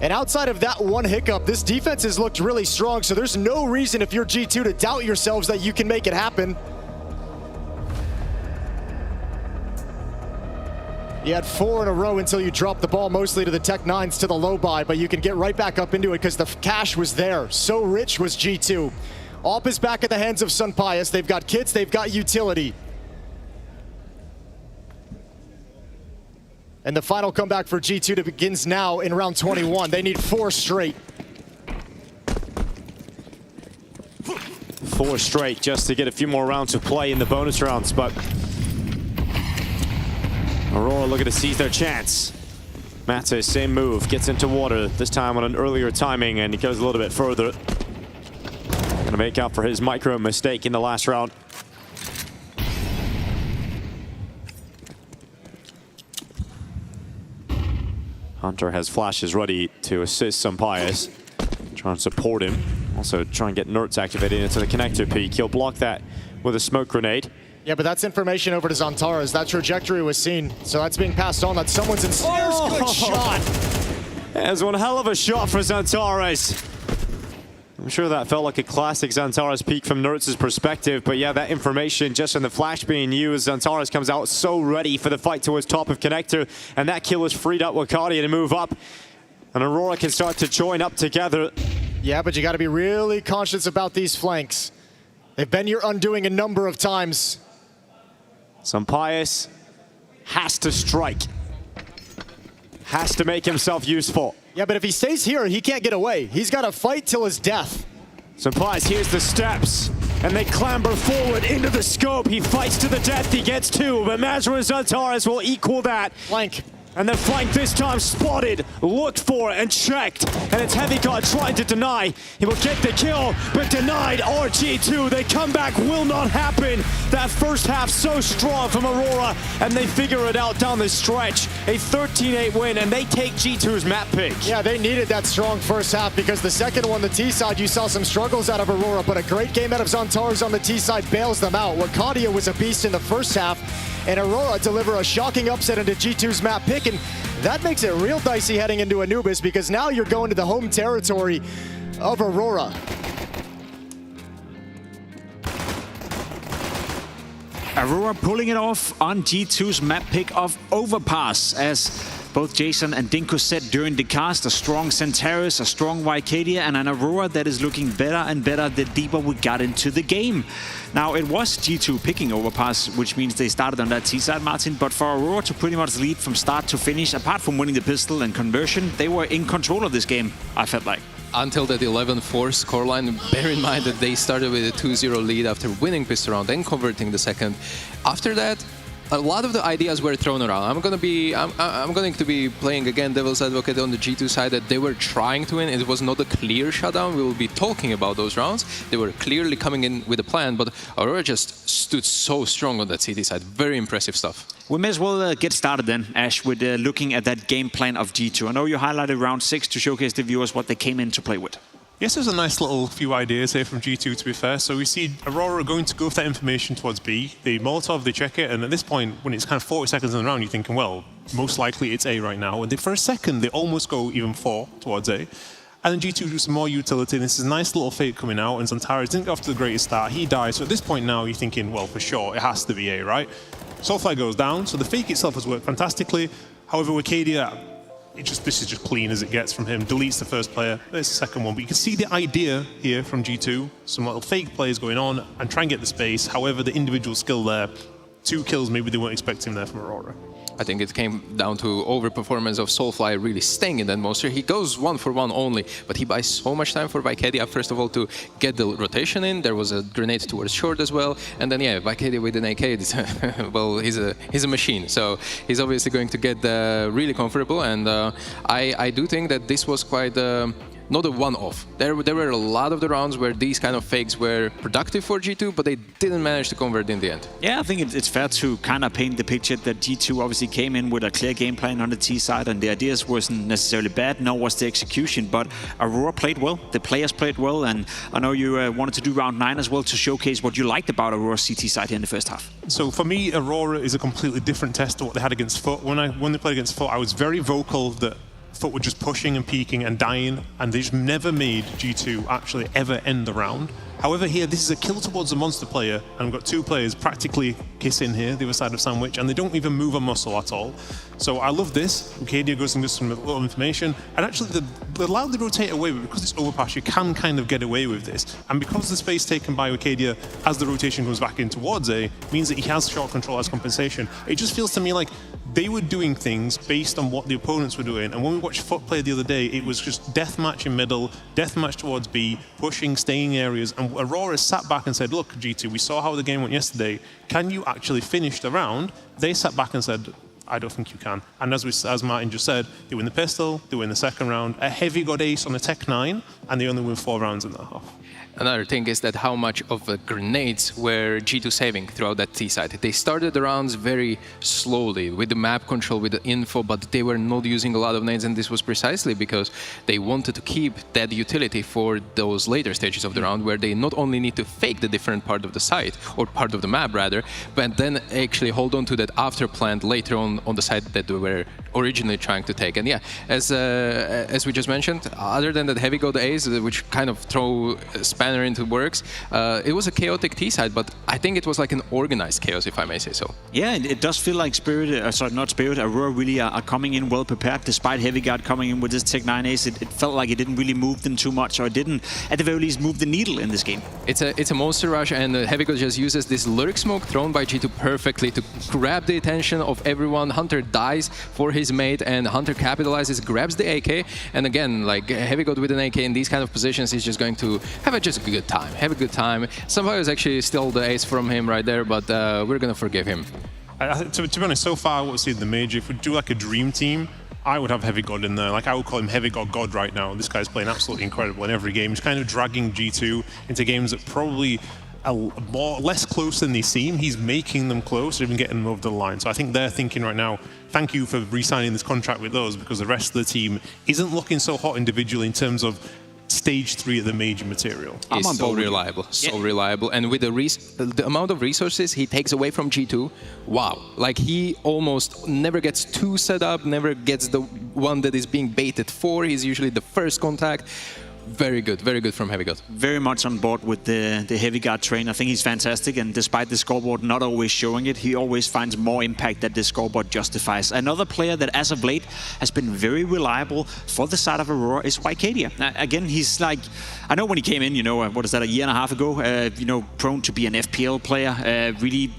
And outside of that one hiccup, this defense has looked really strong, so there's no reason if you're G2 to doubt yourselves that you can make it happen. You had 4 in a row until you dropped the ball mostly to the Tech-9s to the low buy, but you can get right back up into it because the cash was there. So rich was G2. AWP is back at the hands of Sunpius. They've got kits, they've got utility. And the final comeback for G2 begins now in round 21. They need 4 straight. 4 straight just to get a few more rounds of play in the bonus rounds, but Aurora looking to seize their chance. Natus, same move, gets into water, this time on an earlier timing, and he goes a little bit further. Gonna make up for his micro mistake in the last round. Hunter has flashes ready to assist Sunpius. Try and support him. Also try and get Nertz activated into the connector peak. He'll block that with a smoke grenade. Yeah, but that's information over to Xantares. That trajectory was seen, so that's being passed on. That someone's in stairs. Good shot. There's one hell of a shot for Xantares. I'm sure that felt like a classic Xantares peak from Nertz's perspective, but yeah, that information just in the flash being used, Xantares comes out so ready for the fight towards top of connector, and that kill has freed up Wakadia to move up, and Aurora can start to join up together. Yeah, but you got to be really conscious about these flanks. They've been your undoing a number of times. Sunpius has to strike. Has to make himself useful. Yeah, but if he stays here, he can't get away. He's got to fight till his death. Sunpius hears the steps, and they clamber forward into the scope. He fights to the death, he gets 2, but Mazra and Xantares will equal that. Flank. And the flank this time spotted, looked for, and checked. And it's Heavy God trying to deny. He will get the kill, but denied. RG2, the comeback will not happen. That first half so strong from Aurora, and they figure it out down the stretch. A 13-8 win, and they take G2's map pick. Yeah, they needed that strong first half because the second one, the T side, you saw some struggles out of Aurora, but a great game out of Xantares on the T side bails them out. Wakadia was a beast in the first half, and Aurora deliver a shocking upset into G2's map pick, and that makes it real dicey heading into Anubis because now you're going to the home territory of Aurora. Aurora pulling it off on G2's map pick of Overpass, as both Jason and Dinko said during the cast. A strong Xantares, a strong Wakadia, and an Aurora that is looking better and better the deeper we got into the game. Now, it was G2 picking Overpass, which means they started on that T side, Martin, but for Aurora to pretty much lead from start to finish, apart from winning the pistol and conversion, they were in control of this game, I felt like. Until that 11-4 scoreline, bear in mind that they started with a 2-0 lead after winning pistol round, then converting the second. After that, a lot of the ideas were thrown around. I'm going to be playing again devil's advocate on the G2 side, that they were trying to win. It was not a clear shutdown. We will be talking about those rounds. They were clearly coming in with a plan, but Aurora just stood so strong on that CT side. Very impressive stuff. We may as well get started then, Ash, with looking at that game plan of G2. I know you highlighted round 6 to showcase the viewers what they came in to play with. Yes, there's a nice little few ideas here from G2, to be fair. So we see Aurora going to go for that information towards B. They Molotov, they check it, and at this point, when it's kind of 40 seconds in the round, you're thinking, well, most likely it's A right now. And for a second, they almost go even 4 towards A. And then G2 do some more utility, and this is a nice little fake coming out, and Xantares didn't get off to the greatest start. He dies, so at this point now, you're thinking, well, for sure, it has to be A, right? Soulfly goes down, so the fake itself has worked fantastically. However, Wakadia, this is just clean as it gets from him. Deletes the first player. There's the second one. But you can see the idea here from G2. Some little fake plays going on and try and get the space. However, the individual skill there 2 kills maybe they weren't expecting there from Aurora. I think it came down to overperformance of Soulfly really staying in that monster. He goes 1-for-1 only, but he buys so much time for Vicadia, first of all, to get the rotation in. There was a grenade towards short as well. And then, yeah, Vicadia with an AK, well, he's a machine. So he's obviously going to get really comfortable. And I do think that this was quite... not a one-off. There were a lot of the rounds where these kind of fakes were productive for G2, but they didn't manage to convert in the end. Yeah, I think it's fair to kind of paint the picture that G2 obviously came in with a clear game plan on the T side, and the ideas wasn't necessarily bad, nor was the execution, but Aurora played well, the players played well, and I know you wanted to do round 9 as well to showcase what you liked about Aurora's CT side here in the first half. So for me, Aurora is a completely different test to what they had against FUT. When they played against FUT, I was very vocal that FUT were just pushing and peeking and dying, and they just never made G2 actually ever end the round. However, here, this is a kill towards a monster player, and we've got 2 players practically kissing here, the other side of Sandwich, and they don't even move a muscle at all. So I love this. Vicadia goes and gives some little information, and actually they allowed the rotate away, but because it's Overpass, you can kind of get away with this. And because the space taken by Vicadia as the rotation goes back in towards A means that he has short control as compensation. It just feels to me like they were doing things based on what the opponents were doing, and when we watched FUT play the other day, it was just deathmatch in middle, deathmatch towards B, pushing, staying areas, and Aurora sat back and said, look, G2, we saw how the game went yesterday. Can you actually finish the round? They sat back and said, I don't think you can. And as Martin just said, they win the pistol, they win the second round. A heavy got ace on the Tech 9, and they only win 4 rounds in the half. Another thing is that how much of the grenades were G2 saving throughout that T side. They started the rounds very slowly with the map control, with the info, but they were not using a lot of nades, and this was precisely because they wanted to keep that utility for those later stages of the round where they not only need to fake the different part of the site, or part of the map rather, but then actually hold on to that after plant later on the side that they were originally trying to take. And yeah, as we just mentioned, other than that heavy gold ace, which kind of throw spanner into works, it was a chaotic T side, but I think it was like an organized chaos, if I may say so. Yeah, it does feel like Aurora really are coming in well prepared, despite Heavy Guard coming in with this Tech 9 ace. It felt like it didn't really move them too much, or it didn't, at the very least, move the needle in this game. It's a monster rush, and Heavy Guard just uses this lyric smoke thrown by G2 perfectly to grab the attention of everyone. Hunter dies for his mate, and Hunter capitalizes, grabs the AK, and again, like Heavy Guard with an AK in these kind of positions is just going to have just a good time. Have a good time. Somehow it's actually still the ace from him right there, but we're gonna forgive him. To be honest, so far what we've seen in the major, if we do like a dream team, I would have Heavy God in there. Like, I would call him Heavy God right now. This guy's playing absolutely incredible in every game. He's kind of dragging G2 into games that probably are less close than they seem. He's making them close, even getting them over the line. So I think they're thinking right now, thank you for re-signing this contract with us, because the rest of the team isn't looking so hot individually in terms of stage 3 of the major material. He's so reliable, reliable, and with the amount of resources he takes away from G2, wow! Like, he almost never gets 2 set up, never gets the one that is being baited for. He's usually the first contact. Very good from Heavy Guard. Very much on board with the Heavy Guard train. I think he's fantastic, and despite the scoreboard not always showing it, he always finds more impact that the scoreboard justifies. Another player that as of late has been very reliable for the side of Aurora is Vicadia. Again, he's like, I know when he came in, you know, what is that, a year and a half ago, you know, prone to be an FPL player, really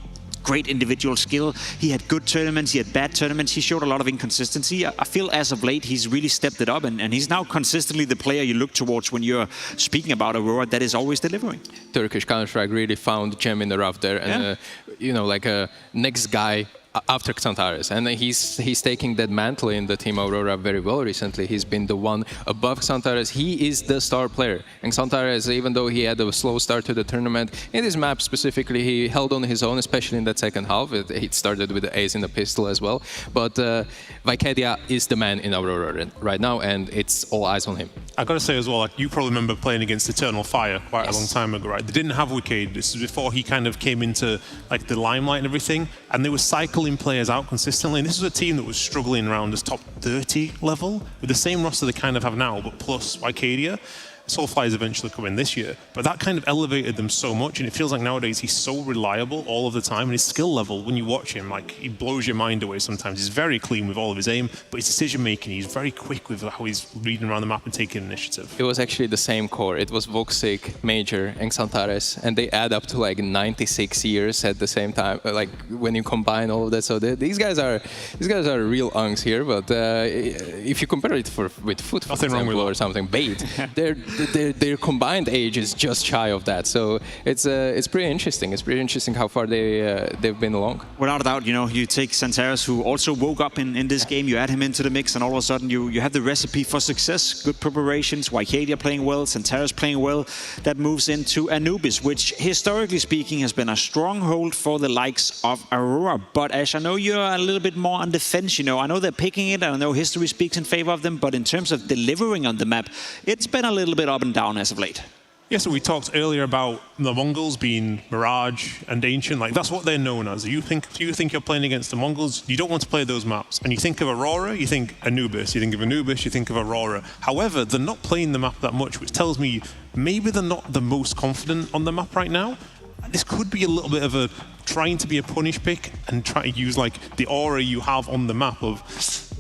great individual skill. He had good tournaments, he had bad tournaments, he showed a lot of inconsistency. I feel as of late he's really stepped it up, and he's now consistently the player you look towards when you're speaking about Aurora that is always delivering. Turkish Counter-Strike really found gem in the rough there, and you know, like a next guy after Xantares, and he's taking that mantle in the team Aurora very well recently. He's been the one above Xantares. He is the star player, and Xantares, even though he had a slow start to the tournament, in this map specifically, he held on his own, especially in that second half. It started with the ace in the pistol as well, but Vicadia is the man in Aurora right now, and it's all eyes on him. I gotta say as well, like, you probably remember playing against Eternal Fire quite a long time ago, right? They didn't have Vicadia. This was before he kind of came into like the limelight and everything, and they were cycling players out consistently, and this was a team that was struggling around this top 30 level with the same roster they kind of have now, but plus Vicadia. Soulfly is eventually coming this year, but that kind of elevated them so much, and it feels like nowadays he's so reliable all of the time, and his skill level, when you watch him, like, he blows your mind away sometimes. He's very clean with all of his aim, but his decision making, he's very quick with how he's reading around the map and taking initiative. It was actually the same core. It was Voxic, Major, and Xantares, and they add up to like 96 years at the same time, like when you combine all of that. So these guys are real unks here, but if you compare it with Foot, for example, or something, Bait, their combined age is just shy of that. So it's pretty interesting. It's pretty interesting how far they've been along. Without a doubt, you know, you take Xantares, who also woke up in this game, you add him into the mix, and all of a sudden you have the recipe for success. Good preparations, Wycadia playing well, Xantares playing well. That moves into Anubis, which historically speaking has been a stronghold for the likes of Aurora. But as I know you're a little bit more on the fence, you know, I know they're picking it, and I know history speaks in favor of them, but in terms of delivering on the map, it's been a little bit up and down as of late. Yeah, so we talked earlier about the Mongols being Mirage and Ancient. Like, that's what they're known as. You think you're playing against the Mongols, you don't want to play those maps. And you think of Aurora, you think Anubis. You think of Anubis, you think of Aurora. However, they're not playing the map that much, which tells me maybe they're not the most confident on the map right now. This could be a little bit of a trying to be a punish pick and try to use like the aura you have on the map of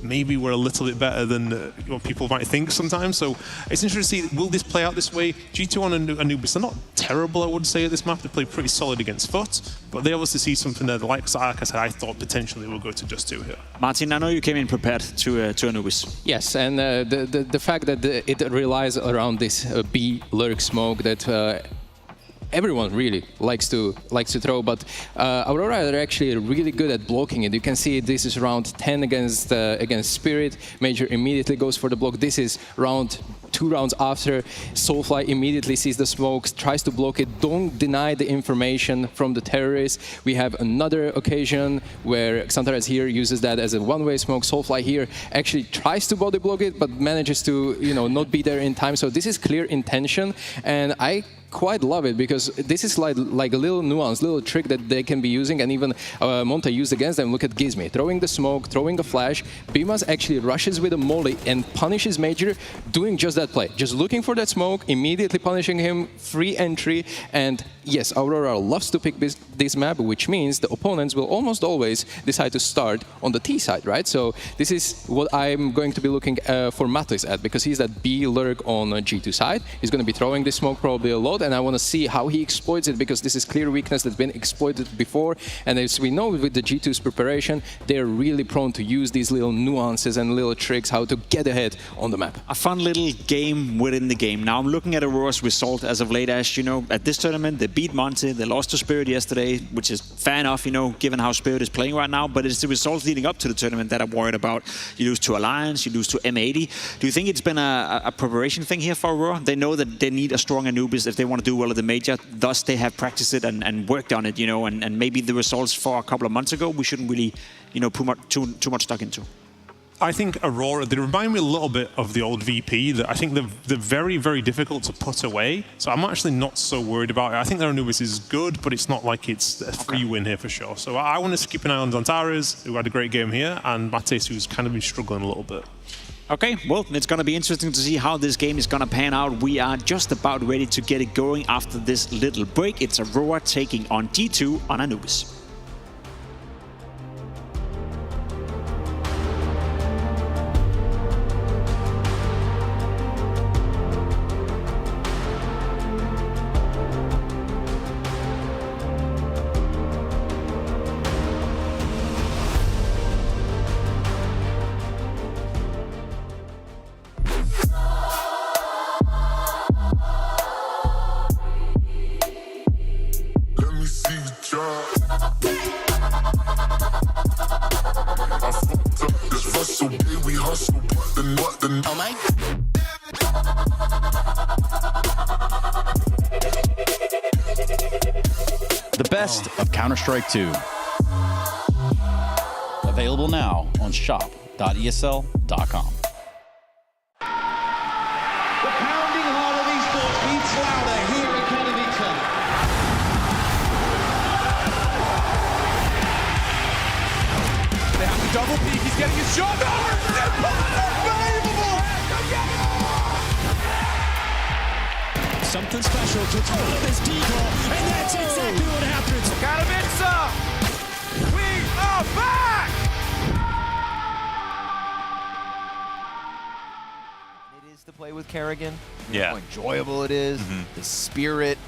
maybe we're a little bit better than what people might think sometimes. So it's interesting to see, will this play out this way? G2 on Anubis, they're not terrible, I would say, at this map. They play pretty solid against Foot, but they obviously see something there. Like I said, I thought potentially we'll go to just 2 here. Martin, I know you came in prepared to Anubis. Yes, and the fact that it relies around this B lurk smoke that everyone really likes to throw, but Aurora are actually really good at blocking it. You can see this is round 10 against Spirit. Major immediately goes for the block. This is round 2 rounds after. Soulfly immediately sees the smokes, tries to block it. Don't deny the information from the terrorists. We have another occasion where Xantares here uses that as a one-way smoke. Soulfly here actually tries to body block it, but manages to, you know, not be there in time. So this is clear intention, and I quite love it because this is like a little nuance, little trick that they can be using, and even Monta used against them. Look at Gizmi, throwing the smoke, throwing the flash. Bimas actually rushes with a molly and punishes Major, doing just that play. Just looking for that smoke, immediately punishing him, free entry, and yes, Aurora loves to pick this map, which means the opponents will almost always decide to start on the T side, right? So this is what I'm going to be looking for Natus at, because he's that B lurk on G2 side. He's going to be throwing this smoke probably a lot, and I want to see how he exploits it, because this is clear weakness that's been exploited before. And as we know with the G2's preparation, they're really prone to use these little nuances and little tricks how to get ahead on the map. A fun little game within the game. Now I'm looking at Aurora's result as of late, as you know, at this tournament they beat Monte, they lost to Spirit yesterday, which is fair enough, you know, given how Spirit is playing right now, but it's the results leading up to the tournament that I'm worried about. You lose to Alliance, you lose to M80. Do you think it's been a preparation thing here for Aurora? They know that they need a strong Anubis if they want to do well at the major, thus they have practiced it and worked on it, you know, and maybe the results for a couple of months ago we shouldn't really, you know, put too much stock into. I think Aurora, they remind me a little bit of the old VP, that I think they're very, very difficult to put away. So I'm actually not so worried about it. I think their Anubis is good, but it's not like it's a free win here for sure. So I want to keep an eye on Xantares, who had a great game here, and Mates, who's kind of been struggling a little bit. Okay, well, it's going to be interesting to see how this game is going to pan out. We are just about ready to get it going after this little break. It's Aurora taking on G2 on Anubis. The best of Counter-Strike 2. Available now on shop.esl.com. The pounding heart of esports beats louder here in Katowice. They have to double peek. He's getting his shot. Unbelievable! something special. Control of this decoy, and that's exactly what happens. Katowice, we are back! It is to play with Kerrigan. Yeah. How enjoyable it is, his spirit,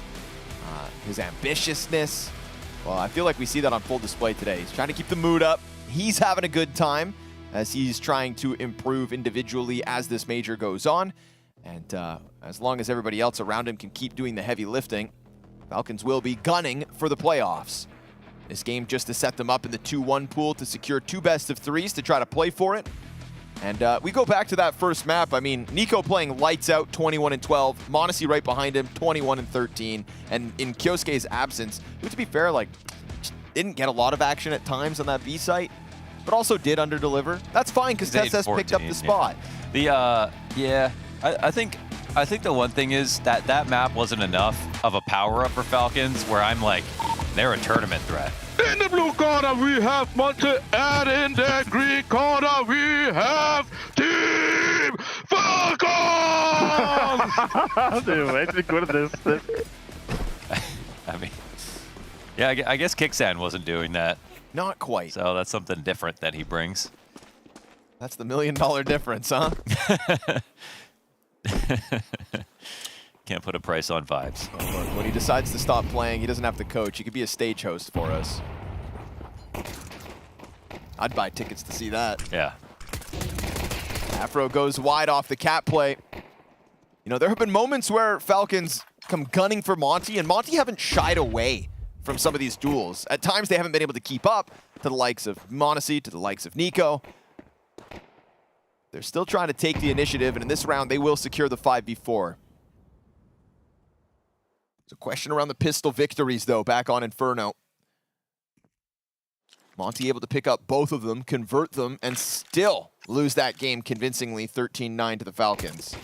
his ambitiousness. Well, I feel like we see that on full display today. He's trying to keep the mood up. He's having a good time as he's trying to improve individually as this major goes on. And as long as everybody else around him can keep doing the heavy lifting, Falcons will be gunning for the playoffs. This game just to set them up in the 2-1 pool to secure 2 best-of-3s to try to play for it. And we go back to that first map. I mean, Nico playing lights out, 21-12. m0NESY right behind him, 21-13. And in Kyosuke's absence, who, to be fair, like, didn't get a lot of action at times on that B site, but also did underdeliver. That's fine because TSS picked up the spot. Yeah. I think the one thing is that that map wasn't enough of a power-up for Falcons where I'm like, they're a tournament threat. In the blue corner, we have MongolZ, and in the green corner, we have Team Falcons! Dude, way too good at this. I mean, yeah, I guess Kicksan wasn't doing that. Not quite. So that's something different that he brings. That's the $1 million difference, huh? Can't put a price on vibes. Oh, look, when he decides to stop playing, he doesn't have to coach. He could be a stage host for us. I'd buy tickets to see that. Yeah. Afro goes wide off the cat play. You know, there have been moments where Falcons come gunning for Monty, and Monty haven't shied away from some of these duels. At times, they haven't been able to keep up to the likes of m0NESY, to the likes of Nico. They're still trying to take the initiative, and in this round, they will secure the 5v4. There's a question around the pistol victories, though, back on Inferno. Monty able to pick up both of them, convert them, and still lose that game convincingly, 13-9 to the Falcons.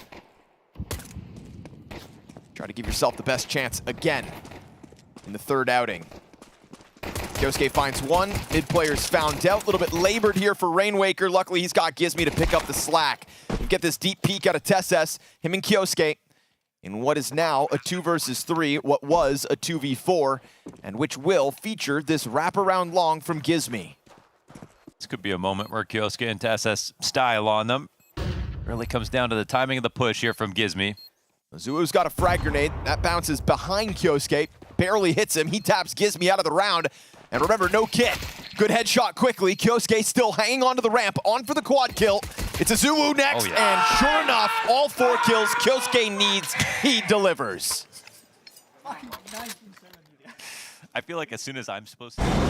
Try to give yourself the best chance again in the third outing. Kyosuke finds one. Mid players found out. A little bit labored here for Rainwaker. Luckily, he's got Gizmy to pick up the slack. We get this deep peek out of TSS. Him and Kyosuke in what is now a 2 versus 3, what was a 2v4, and which will feature this wraparound long from Gizmy. This could be a moment where Kyosuke and TSS style on them. Really comes down to the timing of the push here from Gizmy. Zuu's got a frag grenade. That bounces behind Kyosuke. Barely hits him. He taps Gizmy out of the round. And remember, no kit. Good headshot quickly. Kyosuke still hanging onto the ramp. On for the quad kill. It's a Zuu next. Oh, yeah. And sure enough, all 4 kills Kyosuke needs, he delivers. I feel like as soon as I'm supposed to...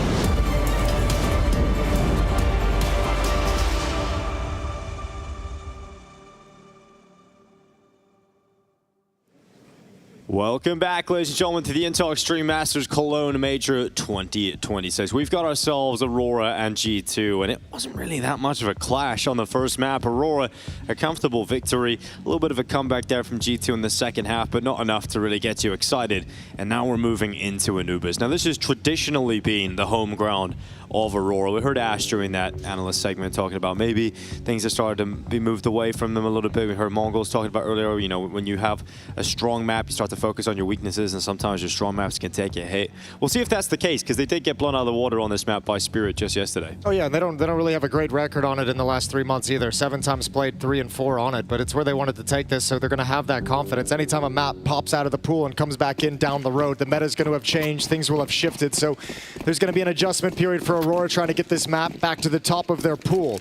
Welcome back, ladies and gentlemen, to the Intel Extreme Masters Cologne Major 2026. We've got ourselves Aurora and G2, and it wasn't really that much of a clash on the first map. Aurora, a comfortable victory, a little bit of a comeback there from G2 in the second half, but not enough to really get you excited. And now we're moving into Anubis. Now, this has traditionally been the home ground of Aurora. We heard Ash during that analyst segment talking about maybe things have started to be moved away from them a little bit. We heard MongolZ talking about earlier, you know, when you have a strong map, you start to focus on your weaknesses, and sometimes your strong maps can take a hit. We'll see if that's the case, because they did get blown out of the water on this map by Spirit just yesterday. Oh yeah, they don't really have a great record on it in the last 3 months either. 7 times played, 3 and 4 on it, but it's where they wanted to take this, so they're going to have that confidence. Anytime a map pops out of the pool and comes back in down the road, the meta's going to have changed, things will have shifted, so there's going to be an adjustment period for Aurora trying to get this map back to the top of their pool.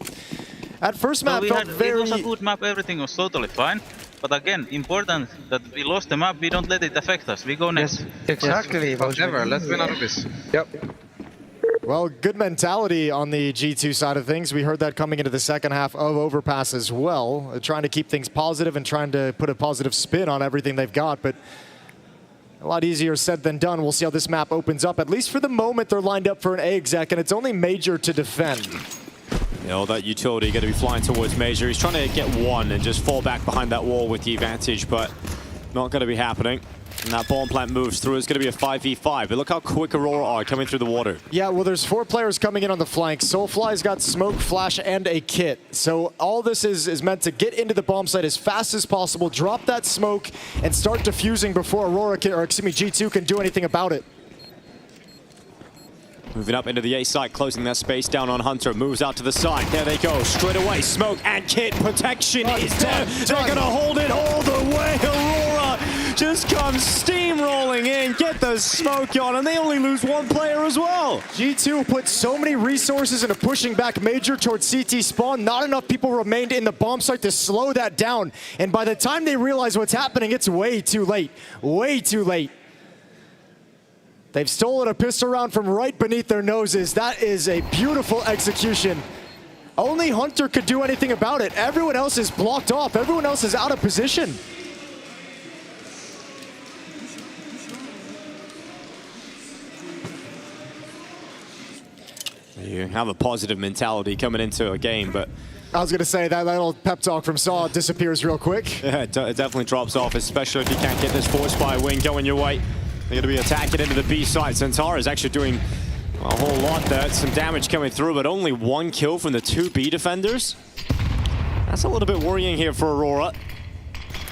At first map felt very... It was a good map, everything was totally fine. But again, important that we lost the map, we don't let it affect us. We go next. Yes, exactly. Whatever, let's win Anubis. Yep. Well, good mentality on the G2 side of things. We heard that coming into the second half of Overpass as well. Trying to keep things positive and trying to put a positive spin on everything they've got, but a lot easier said than done. We'll see how this map opens up. At least for the moment, they're lined up for an A exec, and it's only Major to defend. You know, that utility going to be flying towards Major. He's trying to get one and just fall back behind that wall with the advantage, but not going to be happening. And that bomb plant moves through. It's going to be a 5v5. But look how quick Aurora are coming through the water. Yeah, well, there's 4 players coming in on the flank. Soulfly's got smoke, flash, and a kit. So all this is meant to get into the bomb site as fast as possible, drop that smoke, and start defusing before Aurora can, or excuse me, G2 can do anything about it. Moving up into the A site, closing that space down on Hunter. Moves out to the side. There they go. Straight away. Smoke and kit. Protection is there. They're going to hold it all the way. Aurora just comes steamrolling in. Get the smoke on. And they only lose 1 player as well. G2 put so many resources into pushing back Major towards CT spawn. Not enough people remained in the bomb site to slow that down. And by the time they realize what's happening, it's way too late. Way too late. They've stolen a pistol round from right beneath their noses. That is a beautiful execution. Only Hunter could do anything about it. Everyone else is blocked off. Everyone else is out of position. You have a positive mentality coming into a game, but I was going to say that little pep talk from Saw disappears real quick. Yeah, it definitely drops off, especially if you can't get this force fire wing going your way. They're going to be attacking into the B side. Centaur is actually doing a whole lot there. Some damage coming through, but only 1 kill from the 2 B defenders. That's a little bit worrying here for Aurora.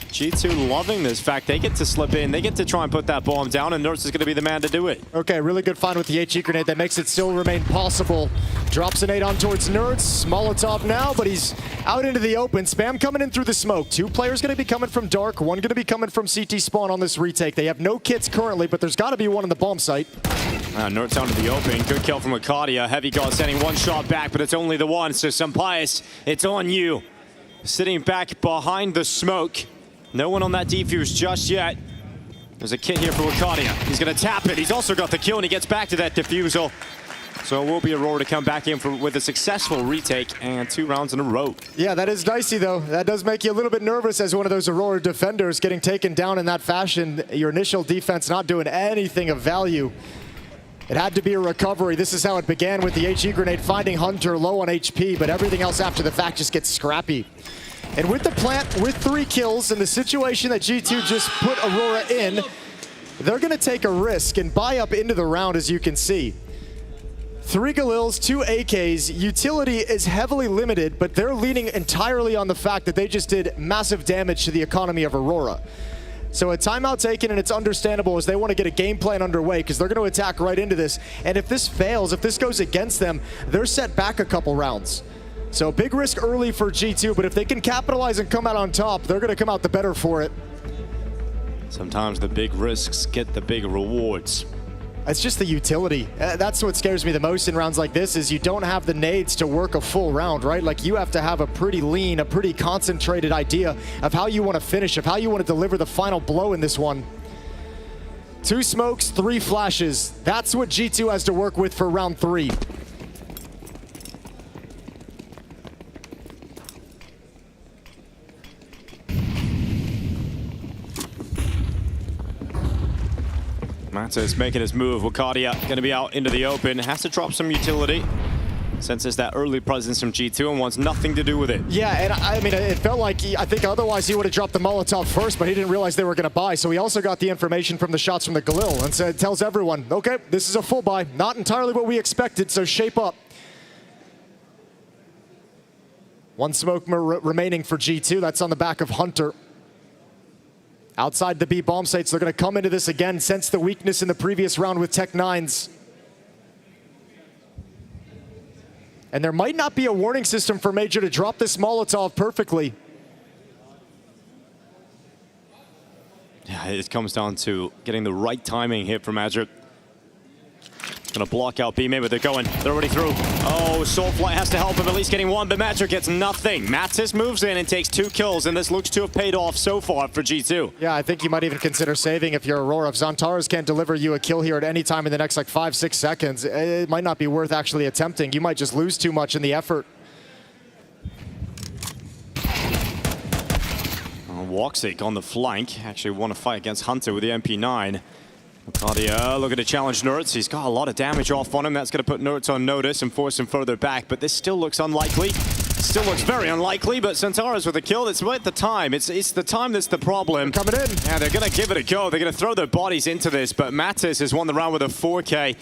G2 loving this fact. They get to slip in. They get to try and put that bomb down, and Natus is going to be the man to do it. Okay, really good find with the HE grenade that makes it still remain possible. Drops a nade on towards Nerds. Molotov now, but he's out into the open. Spam coming in through the smoke. 2 players going to be coming from Dark. 1 going to be coming from CT spawn on this retake. They have no kits currently, but there's got to be one in the bomb site. Nerds down to the open. Good kill from Arcadia. Heavy God sending 1 shot back, but it's only the 1. So Sampius, it's on you. Sitting back behind the smoke. No one on that defuse just yet. There's a kit here for Arcadia. He's going to tap it. He's also got the kill, and he gets back to that defusal. So it will be Aurora to come back in with a successful retake and 2 rounds in a row. Yeah, that is dicey, though. That does make you a little bit nervous as one of those Aurora defenders getting taken down in that fashion. Your initial defense not doing anything of value. It had to be a recovery. This is how it began with the HE grenade finding Hunter low on HP, but everything else after the fact just gets scrappy. And with the plant, with 3 kills, and the situation that G2 just put Aurora in, they're going to take a risk and buy up into the round, as you can see. 3 Galils, 2 AKs. Utility is heavily limited, but they're leaning entirely on the fact that they just did massive damage to the economy of Aurora. So a timeout taken, and it's understandable as they want to get a game plan underway because they're going to attack right into this. And if this fails, if this goes against them, they're set back a couple rounds. So big risk early for G2, but if they can capitalize and come out on top, they're going to come out the better for it. Sometimes the big risks get the big rewards. It's just the utility. That's what scares me the most in rounds like this is you don't have the nades to work a full round, right? Like you have to have a pretty lean, a pretty concentrated idea of how you want to finish, of how you want to deliver the final blow in this one. 2 smokes, 3 flashes. That's what G2 has to work with for round 3. Natus making his move. Arcadia going to be out into the open. Has to drop some utility. Senses that early presence from G2 and wants nothing to do with it. Yeah, and I mean, it felt like, I think otherwise he would have dropped the Molotov first, but he didn't realize they were going to buy. So he also got the information from the shots from the Galil and said, tells everyone, okay, this is a full buy. Not entirely what we expected, so shape up. 1 smoke remaining for G2. That's on the back of Hunter. Outside the B bomb sites, they're going to come into this again, sense the weakness in the previous round with Tech-9s. And there might not be a warning system for Major to drop this Molotov perfectly. Yeah, it comes down to getting the right timing hit from Major. Gonna block out B, maybe they're going. They're already through. Oh, Soulfly has to help him, at least getting 1, but Major gets nothing. Natus moves in and takes 2 kills, and this looks to have paid off so far for G2. Yeah, I think you might even consider saving if you're Aurora. If Zantaras can't deliver you a kill here at any time in the next like 5-6 seconds, it might not be worth actually attempting. You might just lose too much in the effort. Woxic on the flank. Actually won a fight against Hunter with the MP9. Arcadia looking to challenge Nerds. He's got a lot of damage off on him. That's going to put Nerds on notice and force him further back, but this still looks unlikely. Still looks very unlikely, but Centaurus with a kill. It's right the time. It's the time that's the problem. Coming in. Yeah, they're going to give it a go. They're going to throw their bodies into this, but Natus has won the round with a 4K.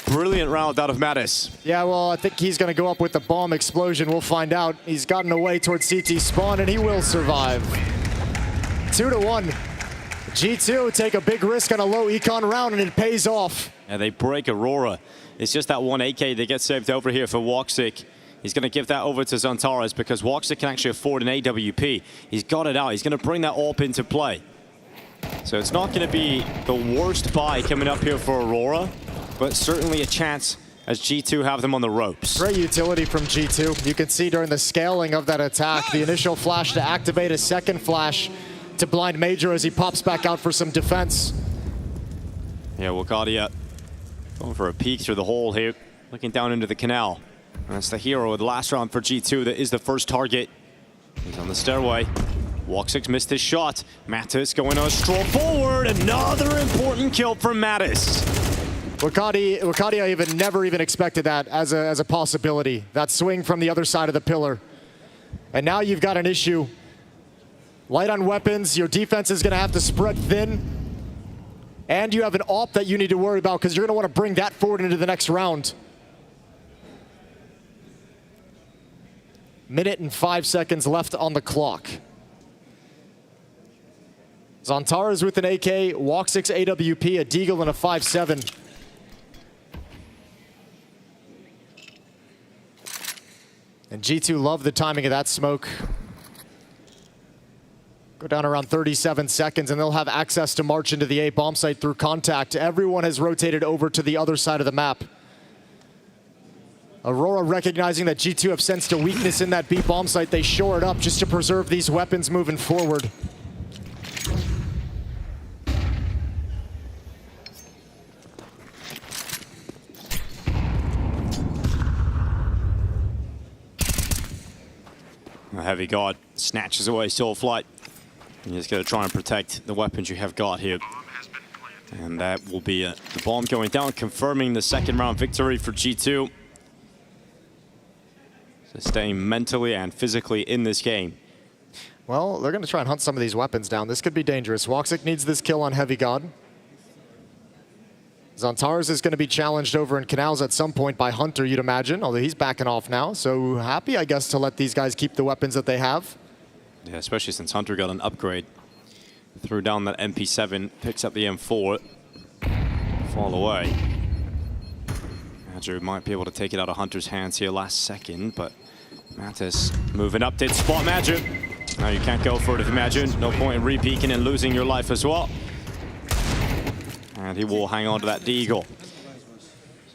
Brilliant round out of Natus. Yeah, well, I think he's going to go up with the bomb explosion. We'll find out. He's gotten away towards CT spawn, and he will survive. 2-1. G2 take a big risk on a low econ round, and it pays off. Yeah, they break Aurora. It's just that one AK that gets saved over here for Woxic. He's going to give that over to Zantares because Woxic can actually afford an AWP. He's got it out. He's going to bring that AWP into play. So it's not going to be the worst buy coming up here for Aurora, but certainly a chance as G2 have them on the ropes. Great utility from G2. You can see during the scaling of that attack, the initial flash to activate a second flash to blind Major as he pops back out for some defense. Yeah, Wakadia going for a peek through the hole here, looking down into the canal. And that's the hero of the last round for G2 that is the first target. He's on the stairway. Woxic missed his shot. Natus going on a stroll forward. Another important kill from Natus. Wakadia never even expected that as a possibility. That swing from the other side of the pillar. And now you've got an issue. Light on weapons, your defense is going to have to spread thin. And you have an AWP that you need to worry about because you're going to want to bring that forward into the next round. Minute and 5 seconds left on the clock. Zantares with an AK, Woxic's AWP, a Deagle, and a 5-7. And G2 love the timing of that smoke. Go down around 37 seconds, and they'll have access to march into the A bomb site through contact. Everyone has rotated over to the other side of the map. Aurora recognizing that G2 have sensed a weakness in that B bomb site. They shore it up just to preserve these weapons moving forward. A heavy guard snatches away Soul Flight. You just got to try and protect the weapons you have got here. And that will be the bomb going down, confirming the second round victory for G2. So staying mentally and physically in this game. Well, they're going to try and hunt some of these weapons down. This could be dangerous. Woxic needs this kill on Heavy God. Zantares is going to be challenged over in Canals at some point by Hunter, you'd imagine, although he's backing off now. So happy, I guess, to let these guys keep the weapons that they have. Yeah, especially since Hunter got an upgrade. Threw down that MP7, picks up the M4. Fall away. Andrew might be able to take it out of Hunter's hands here last second, but Natus moving up, did spot Magic. Now you can't go for it if you imagine. No point in re-peeking and losing your life as well. And he will hang on to that Deagle.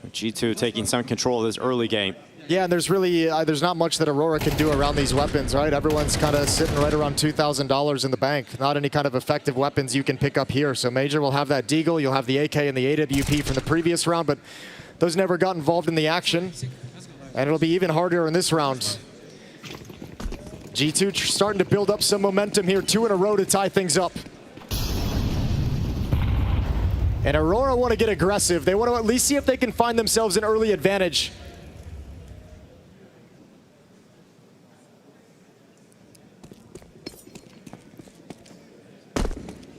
So G2 taking some control of this early game. Yeah, and there's really, there's not much that Aurora can do around these weapons, right? Everyone's kind of sitting right around $2,000 in the bank. Not any kind of effective weapons you can pick up here. So Major will have that Deagle, you'll have the AK and the AWP from the previous round, but those never got involved in the action. And it'll be even harder in this round. G2 starting to build up some momentum here, 2 in a row to tie things up. And Aurora want to get aggressive. They want to at least see if they can find themselves an early advantage.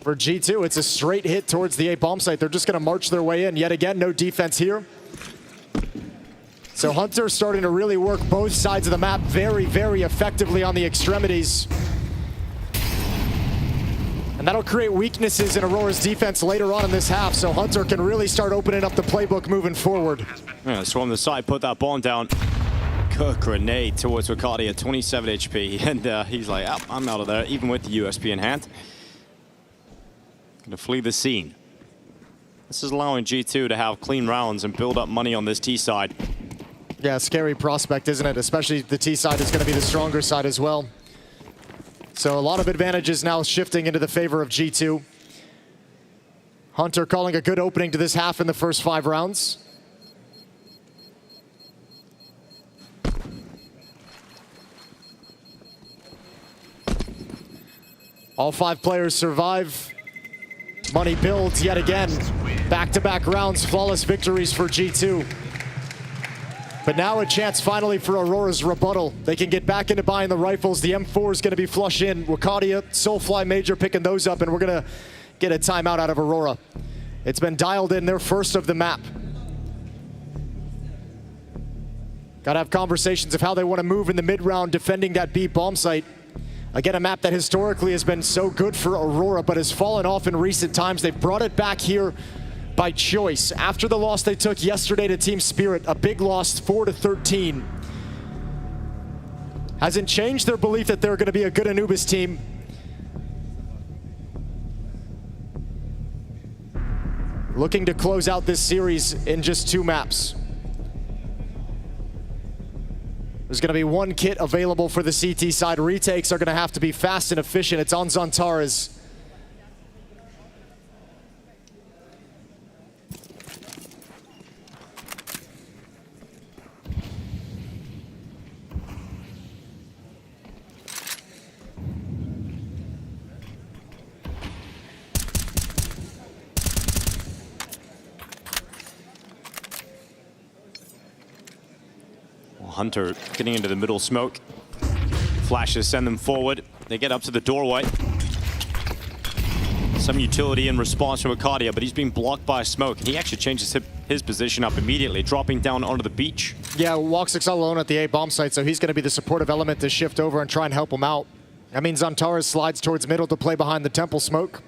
For G2, it's a straight hit towards the A bomb site. They're just going to march their way in. Yet again, no defense here. So Hunter starting to really work both sides of the map very, very effectively on the extremities. And that'll create weaknesses in Aurora's defense later on in this half, so Hunter can really start opening up the playbook moving forward. Yeah, swarm the side, put that bomb down. Good grenade towards Wakadia, 27 HP. And he's like, oh, I'm out of there, even with the USP in hand. Gonna flee the scene. This is allowing G2 to have clean rounds and build up money on this T side. Yeah, scary prospect, isn't it? Especially the T side is going to be the stronger side as well. So a lot of advantages now shifting into the favor of G2. Hunter calling a good opening to this half in the first 5 rounds. All 5 players survive. Money builds yet again. Back-to-back rounds, flawless victories for G2. But now a chance finally for Aurora's rebuttal. They can get back into buying the rifles. The M4 is going to be flush in. Wakadia, Soulfly, Major picking those up, and we're going to get a timeout out of Aurora. It's been dialed in, their first of the map. Got to have conversations of how they want to move in the mid-round defending that B bomb site. Again, a map that historically has been so good for Aurora, but has fallen off in recent times. They've brought it back here by choice. After the loss they took yesterday to Team Spirit, a big loss, 4-13. Hasn't changed their belief that they're going to be a good Anubis team. Looking to close out this series in just 2 maps. There's going to be 1 kit available for the CT side. Retakes are going to have to be fast and efficient. It's on Zontaras. Hunter getting into the middle smoke. Flashes send them forward. They get up to the doorway. Some utility in response from Wakadia, but he's being blocked by smoke. He actually changes his position up immediately, dropping down onto the beach. Yeah, Walksix all alone at the A bomb site, so he's going to be the supportive element to shift over and try and help him out. That means Zontaras slides towards middle to play behind the temple smoke.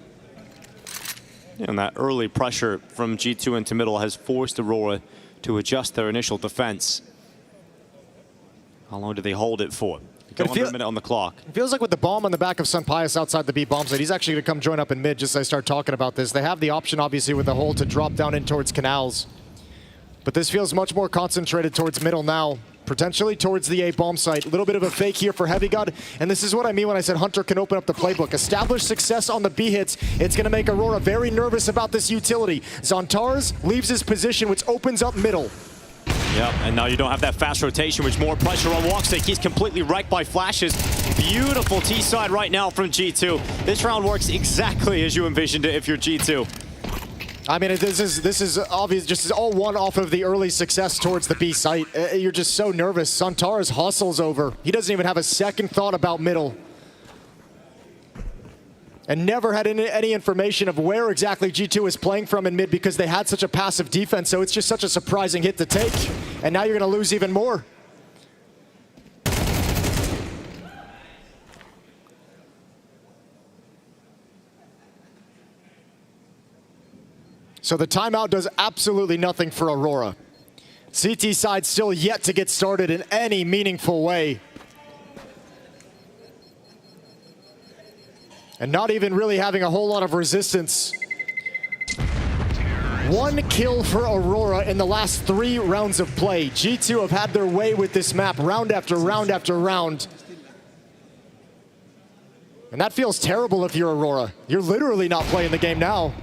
And that early pressure from G2 into middle has forced Aurora to adjust their initial defense. How long do they hold it for? Go under a minute on the clock. It feels like with the bomb on the back of Sun Pius outside the B bomb site, he's actually going to come join up in mid just as I start talking about this. They have the option, obviously, with the hole to drop down in towards canals. But this feels much more concentrated towards middle now, potentially towards the A bomb site. A little bit of a fake here for Heavy God, and this is what I mean when I said Hunter can open up the playbook. Establish success on the B hits. It's going to make Aurora very nervous about this utility. Zontaras leaves his position, which opens up middle. Yep, and now you don't have that fast rotation, which more pressure on Walksix. He's completely wrecked by flashes. Beautiful T-side right now from G2. This round works exactly as you envisioned it if you're G2. I mean, this is obvious, just all one off of the early success towards the B site. You're just so nervous. Zontaras hustles over. He doesn't even have a second thought about middle. And never had any information of where exactly G2 is playing from in mid because they had such a passive defense, so it's just such a surprising hit to take. And now you're going to lose even more. So the timeout does absolutely nothing for Aurora. CT side still yet to get started in any meaningful way. And not even really having a whole lot of resistance. 1 kill for Aurora in the last 3 rounds of play. G2 have had their way with this map round after round after round. And that feels terrible if you're Aurora. You're literally not playing the game now.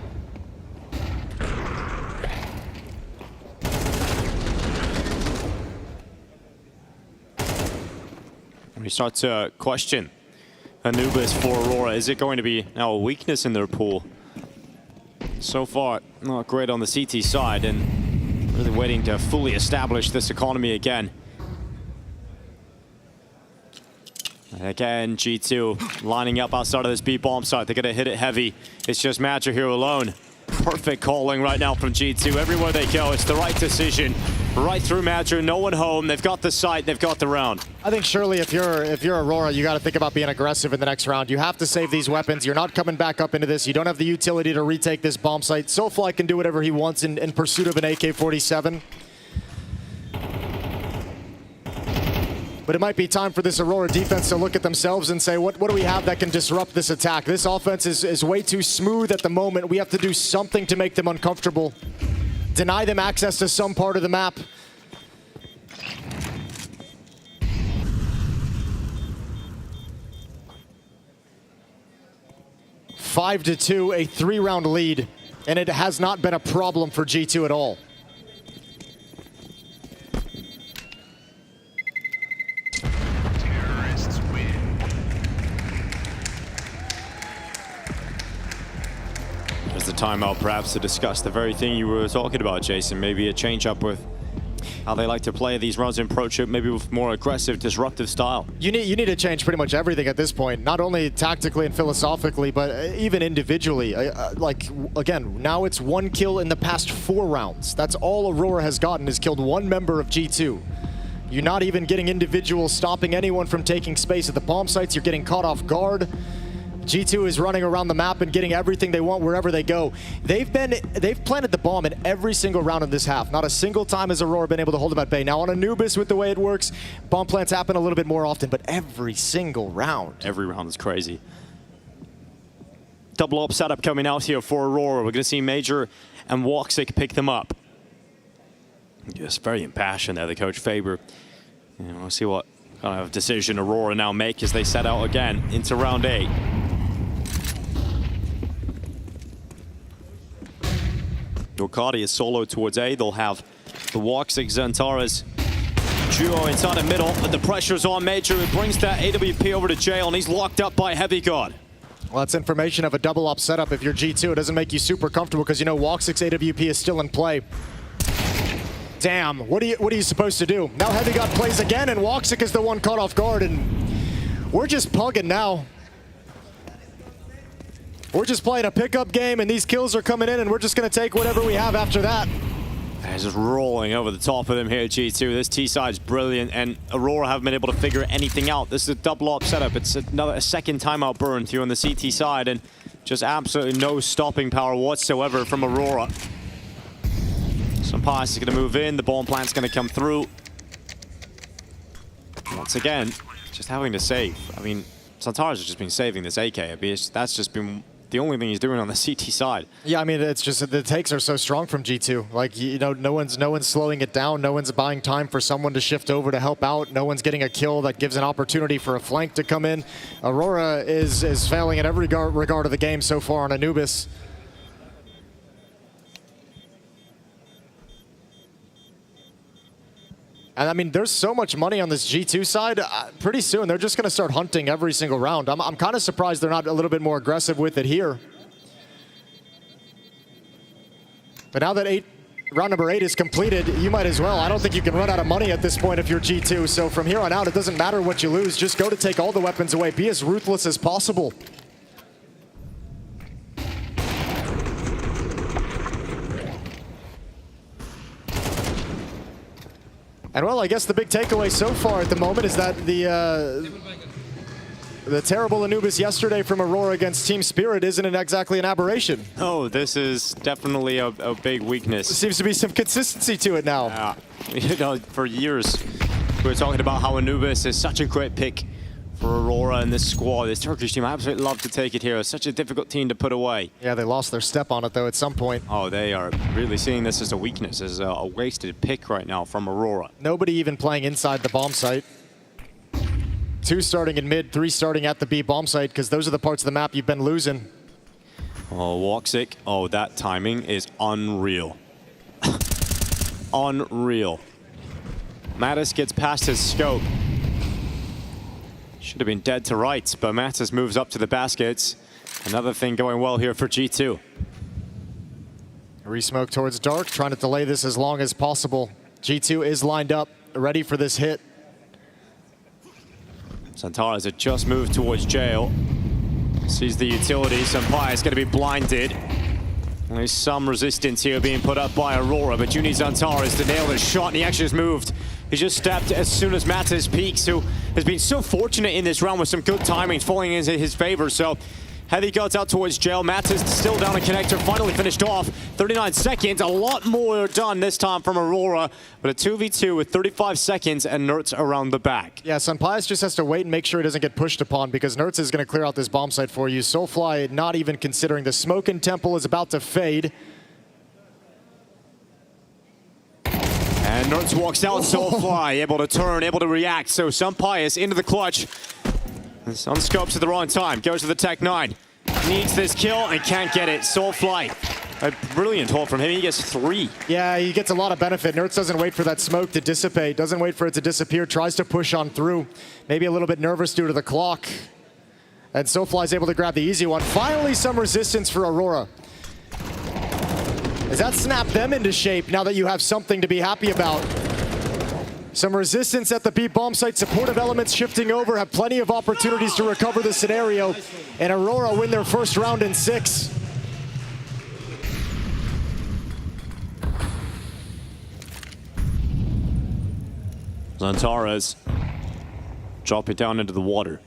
We start to question Anubis for Aurora. Is it going to be now a weakness in their pool? So far, not great on the CT side, and really waiting to fully establish this economy again. And again, G2 lining up outside of this B bomb site. They're going to hit it heavy. It's just Matcher here alone. Perfect calling right now from G2. Everywhere they go, it's the right decision. Right through Matcher, no one home. They've got the site, they've got the round. I think surely if you're Aurora, you got to think about being aggressive in the next round. You have to save these weapons. You're not coming back up into this. You don't have the utility to retake this bomb site. Soulfly can do whatever he wants in pursuit of an AK-47. But it might be time for this Aurora defense to look at themselves and say, what do we have that can disrupt this attack? This offense is way too smooth at the moment. We have to do something to make them uncomfortable. Deny them access to some part of the map. Five to 2, a 3-round lead, and it has not been a problem for G2 at all. There's the timeout perhaps to discuss the very thing you were talking about, Jason. Maybe a change up with how they like to play these rounds in Pro Chip, maybe with more aggressive, disruptive style. You need to change pretty much everything at this point, not only tactically and philosophically, but even individually. Like, again, now it's 1 kill in the past 4 rounds. That's all Aurora has gotten, is killed 1 member of G2. You're not even getting individuals stopping anyone from taking space at the bomb sites. You're getting caught off guard. G2 is running around the map and getting everything they want wherever they go. They've planted the bomb in every single round of this half. Not a single time has Aurora been able to hold them at bay. Now on Anubis, with the way it works, bomb plants happen a little bit more often, but every single round. Every round is crazy. Double up setup coming out here for Aurora. We're going to see Major and Woxic pick them up. Just very impassioned there, the coach Faber. We'll see what kind of decision Aurora now make as they set out again into round 8. Yorkadi is solo towards A. They'll have the Woxic Xantaras duo inside the middle, but the pressure's on Major, who brings that AWP over to jail, and he's locked up by Heavy God. Well, that's information of a double up setup. If you're G2, it doesn't make you super comfortable because you know Woxic's AWP is still in play. Damn, what are you supposed to do? Now Heavy God plays again, and Woxic is the one caught off guard, and we're just pugging now. We're just playing a pickup game, and these kills are coming in, and we're just going to take whatever we have after that. They're just rolling over the top of them here at G2. This T-side's brilliant, and Aurora haven't been able to figure anything out. This is a double op setup. It's a second timeout burn here on the CT side, and just absolutely no stopping power whatsoever from Aurora. Sampass is going to move in. The bomb plant's going to come through. Once again, just having to save. I mean, Xantaras has just been saving this AK. That's just been the only thing he's doing on the CT side. Yeah, I mean, it's just the takes are so strong from G2. Like, you know, no one's slowing it down. No one's buying time for someone to shift over to help out. No one's getting a kill that gives an opportunity for a flank to come in. Aurora is failing in every regard of the game so far on Anubis. And I mean, there's so much money on this G2 side. Pretty soon, they're just going to start hunting every single round. I'm kind of surprised they're not a little bit more aggressive with it here. But now that round number 8 is completed, you might as well. I don't think you can run out of money at this point if you're G2. So from here on out, it doesn't matter what you lose. Just go to take all the weapons away. Be as ruthless as possible. And well, I guess the big takeaway so far at the moment is that the terrible Anubis yesterday from Aurora against Team Spirit isn't exactly an aberration. Oh, this is definitely a big weakness. There seems to be some consistency to it now. Yeah. You know, for years, we were talking about how Anubis is such a great pick for Aurora and this squad. This Turkish team, I absolutely love to take it here. It's such a difficult team to put away. Yeah, they lost their step on it, though, at some point. Oh, they are really seeing this as a weakness, as a wasted pick right now from Aurora. Nobody even playing inside the bomb site. 2 starting in mid, 3 starting at the B bomb site, because those are the parts of the map you've been losing. Oh, Woxic. Oh, that timing is unreal. Unreal. Natus gets past his scope. Should have been dead to rights, but Natus moves up to the baskets. Another thing going well here for G2. Resmoke towards Dark, trying to delay this as long as possible. G2 is lined up, ready for this hit. Xantaras had just moved towards jail. Sees the utility. Sampaio is going to be blinded. There's some resistance here being put up by Aurora, but you need Xantaras to nail this shot, and he actually just moved. He just stepped as soon as Natus peaks, who has been so fortunate in this round with some good timings falling into his favor. So Heavy God's out towards jail. Natus still down a connector, finally finished off. 39 seconds, a lot more done this time from Aurora, but a 2v2 with 35 seconds and Nertz around the back. Yeah, Sampaio just has to wait and make sure he doesn't get pushed upon, because Nertz is going to clear out this bomb site for you. Soulfly not even considering. The smoke in Temple is about to fade. And Nertz walks out, Soulfly able to turn, able to react. So Sampaio into the clutch. Unscopes at the wrong time, goes to the Tech 9. Needs this kill and can't get it. Soulfly, a brilliant hold from him. He gets 3. Yeah, he gets a lot of benefit. Nertz doesn't wait for that smoke to dissipate, doesn't wait for it to disappear, tries to push on through. Maybe a little bit nervous due to the clock. And Soulfly's able to grab the easy one. Finally, some resistance for Aurora. Does that snap them into shape now that you have something to be happy about? Some resistance at the B bomb site, supportive elements shifting over, have plenty of opportunities to recover the scenario, and Aurora win their first round in 6. Zantares drop it down into the water,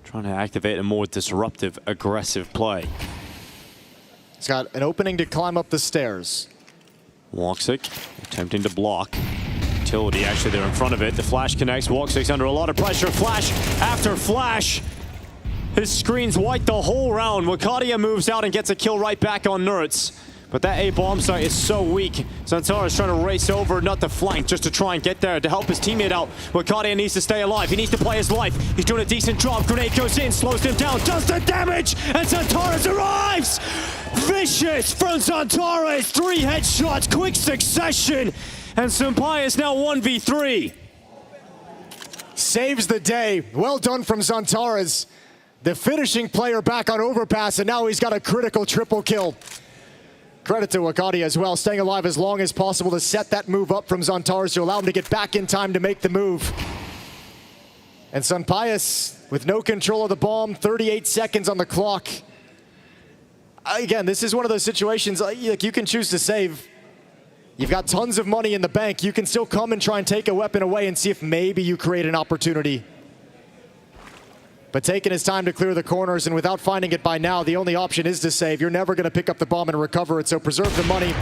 trying to activate a more disruptive, aggressive play. He's got an opening to climb up the stairs. Woxic attempting to block. Utility actually there in front of it. The flash connects. Woxic's under a lot of pressure. Flash after flash. His screen's white the whole round. Wakadia moves out and gets a kill right back on Nerds. But that A bomb site is so weak. Zantares trying to race over, not the flank, just to try and get there to help his teammate out. Wakadia needs to stay alive. He needs to play his life. He's doing a decent job. Grenade goes in, slows him down, does the damage, and Zantares arrives! Vicious from Zantares. 3 headshots, quick succession. And Senpai is now 1v3. Saves the day. Well done from Zantares. The finishing player back on Overpass, and now he's got a critical triple kill. Credit to Wakadia as well, staying alive as long as possible to set that move up from Zantares to allow him to get back in time to make the move. And Senpai with no control of the bomb, 38 seconds on the clock. Again, this is one of those situations, like you can choose to save. You've got tons of money in the bank. You can still come and try and take a weapon away and see if maybe you create an opportunity. But taking his time to clear the corners, and without finding it by now, the only option is to save. You're never going to pick up the bomb and recover it, so preserve the money.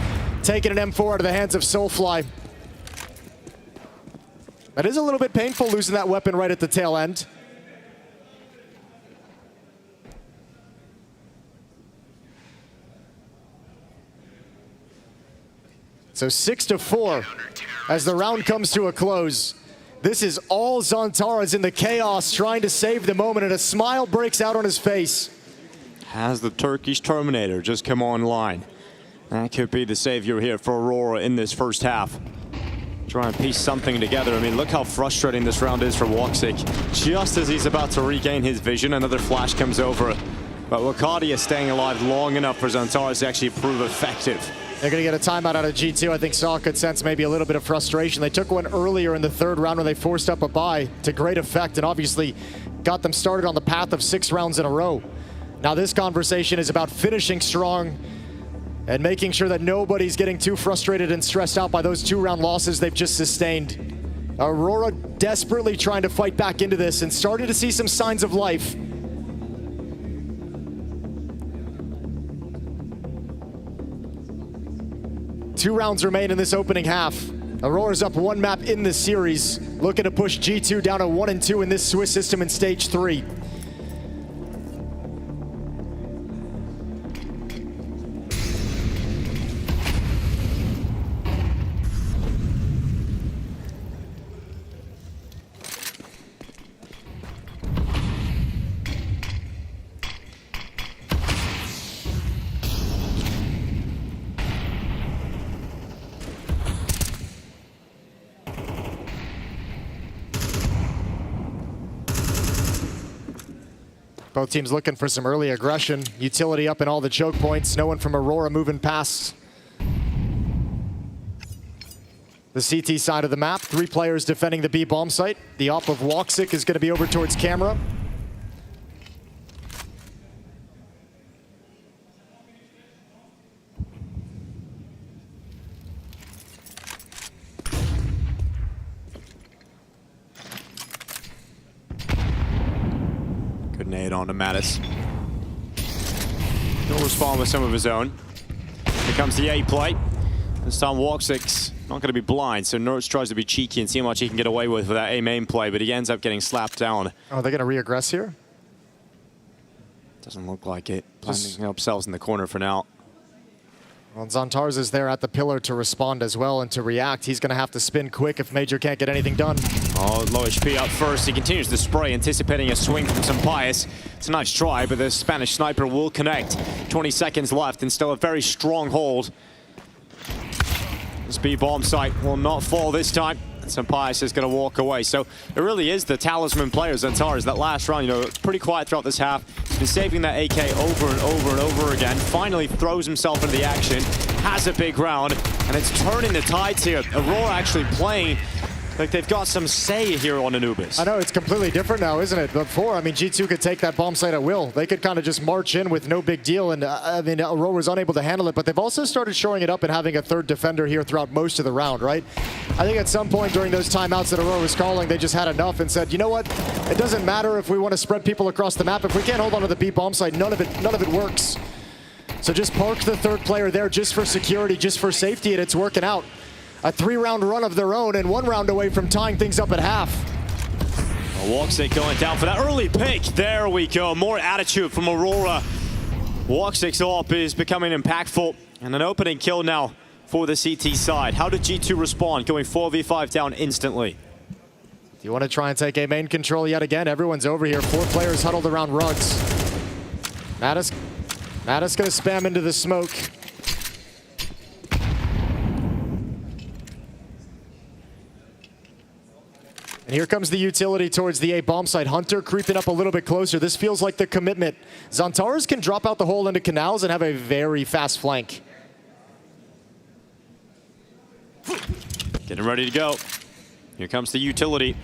Taking an M4 out of the hands of Soulfly. That is a little bit painful, losing that weapon right at the tail end. So 6-4 as the round comes to a close. This is all Zantares in the chaos, trying to save the moment, and a smile breaks out on his face. Has the Turkish Terminator just come online? That could be the savior here for Aurora in this first half. Trying to piece something together. I mean, look how frustrating this round is for Woxic. Just as he's about to regain his vision, another flash comes over. But Wakadia staying alive long enough for Zantares to actually prove effective. They're going to get a timeout out of G2. I think Saw could sense maybe a little bit of frustration. They took one earlier in the 3rd round when they forced up a bye to great effect, and obviously got them started on the path of 6 rounds in a row. Now this conversation is about finishing strong and making sure that nobody's getting too frustrated and stressed out by those 2-round losses they've just sustained. Aurora desperately trying to fight back into this and starting to see some signs of life. Two rounds remain in this opening half. Aurora's up 1 map in this series, looking to push G2 down to 1-2 in this Swiss system in stage 3. Both teams looking for some early aggression. Utility up in all the choke points. No one from Aurora moving past the CT side of the map. 3 players defending the B bomb site. The op of Woxic is going to be over towards camera. Good nade on to Natus. He'll respond with some of his own. Here comes the A play. This time Woxic's not going to be blind, so Nerds tries to be cheeky and see how much he can get away with that A main play, but he ends up getting slapped down. Oh, they're going to re-aggress here? Doesn't look like it. Planting themselves in the corner for now. Well, Zantares is there at the pillar to respond as well and to react. He's going to have to spin quick if Major can't get anything done. Oh, low HP up first. He continues to spray, anticipating a swing from Senpai. It's a nice try, but the Spanish sniper will connect. 20 seconds left and still a very strong hold. This B bomb site will not fall this time. Senpai is going to walk away. So it really is the talisman player, Zantares. That last round, you know, pretty quiet throughout this half. He's been saving that AK over and over and over again. Finally throws himself into the action. Has a big round, and it's turning the tides here. Aurora actually playing Like they've got some say here on Anubis. I know, it's completely different now, isn't it? Before, I mean, G2 could take that bomb site at will. They could kind of just march in with no big deal, and I mean, Aurora was unable to handle it, but they've also started showing it up and having a third defender here throughout most of the round, right? I think at some point during those timeouts that Aurora was calling, they just had enough and said, you know what? It doesn't matter if we want to spread people across the map. If we can't hold on to the B bomb site, none of it works. So just park the third player there just for security, just for safety, and it's working out. A 3-round run of their own and 1 round away from tying things up at half. Woxic going down for that early pick. There we go. More attitude from Aurora. Woxic's AWP is becoming impactful. And an opening kill now for the CT side. How did G2 respond, going 4v5 down instantly? Do you want to try and take a main control yet again? Everyone's over here. 4 players huddled around rugs. Natus going to spam into the smoke. And here comes the utility towards the A bomb site. Hunter creeping up a little bit closer. This feels like the commitment. Xantares can drop out the hole into canals and have a very fast flank. Getting ready to go. Here comes the utility.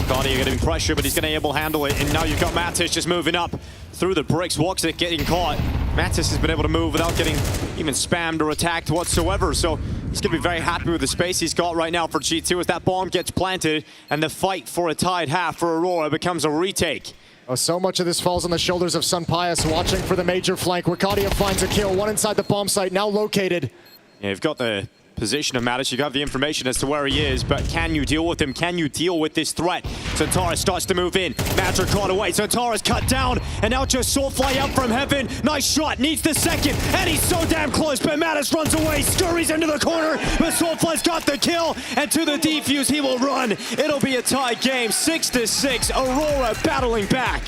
Cardi getting pressure, but he's going to be able to handle it. And now you've got Natus just moving up through the bricks. Woxic getting caught. Natus has been able to move without getting even spammed or attacked whatsoever. So he's going to be very happy with the space he's got right now for G2 as that bomb gets planted and the fight for a tied half for Aurora becomes a retake. Oh, so much of this falls on the shoulders of Sunpius watching for the major flank. Wakadia finds a kill, 1 inside the bomb site, now located. Yeah, you've got the position of Natus, you have the information as to where he is, but can you deal with him? Can you deal with this threat? Xantares starts to move in. Matra caught away. Xantares cut down, and now just Soulfly up from heaven. Nice shot, needs the second, and he's so damn close, but Natus runs away, scurries into the corner, but Soulfly's got the kill, and to the defuse he will run. It'll be a tie game, 6-6, Aurora battling back.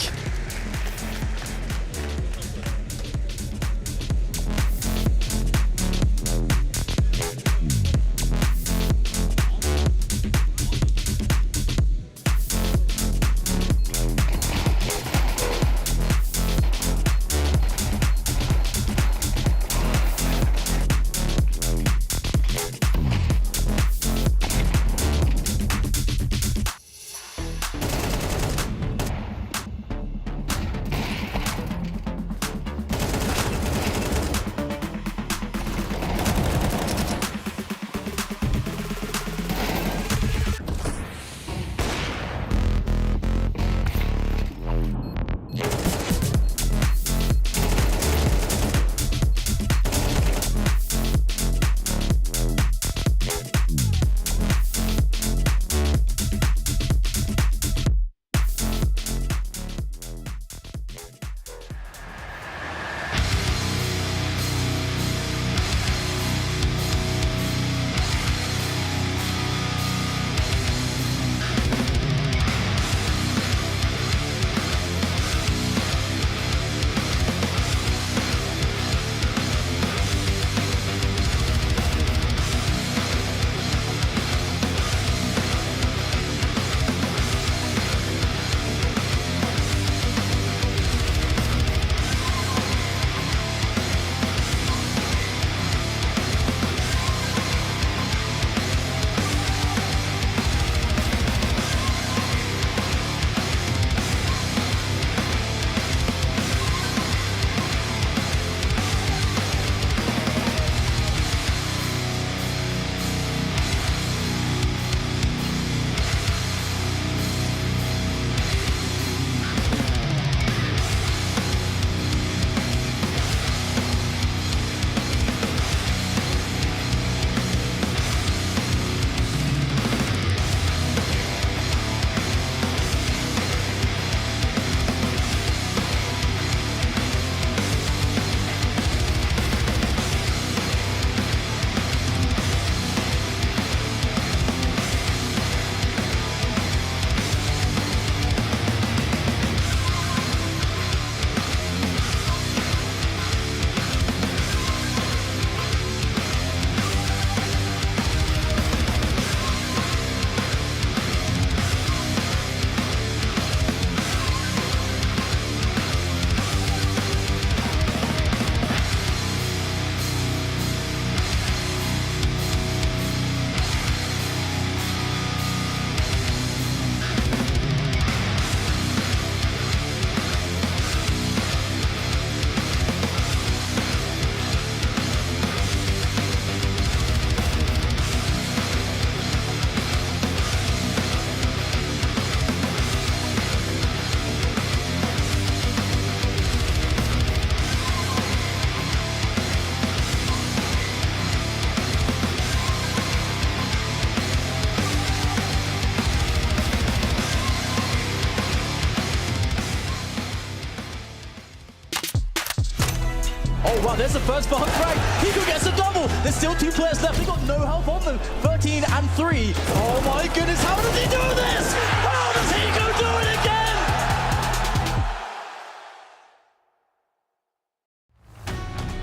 there's the first for Huntfrag. Hiko gets a double. There's still 2 players left. They got no help on them. 13 and 3. Oh my goodness, how does he do this? How does Hiko do it again?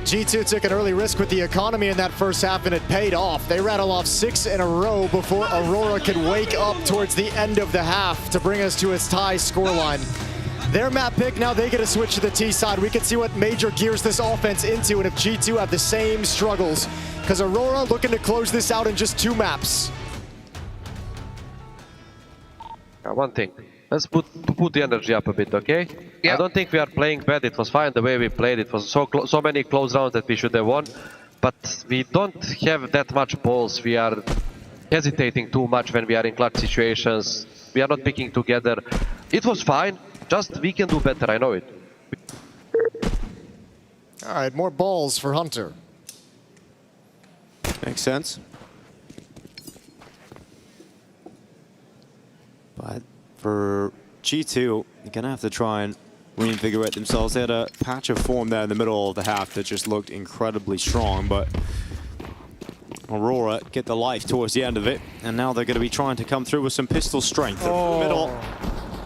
G2 took an early risk with the economy in that first half, and it paid off. They rattle off 6 in a row before Aurora could wake up towards the end of the half to bring us to a tie scoreline. Their map pick, now they get a switch to the T side. We can see what Major gears this offense into, and if G2 have the same struggles, because Aurora looking to close this out in just 2 maps. One thing. Let's put the energy up a bit, okay? Yeah. I don't think we are playing bad. It was fine the way we played. It was so many close rounds that we should have won. But we don't have that much balls. We are hesitating too much when we are in clutch situations. We are not picking together. It was fine. Just we can do better. I know it. All right, more balls for Hunter. Makes sense. But for G2, they're going to have to try and reinvigorate themselves. They had a patch of form there in the middle of the half that just looked incredibly strong, but Aurora get the life towards the end of it, and now they're going to be trying to come through with some pistol strength. Oh. Middle.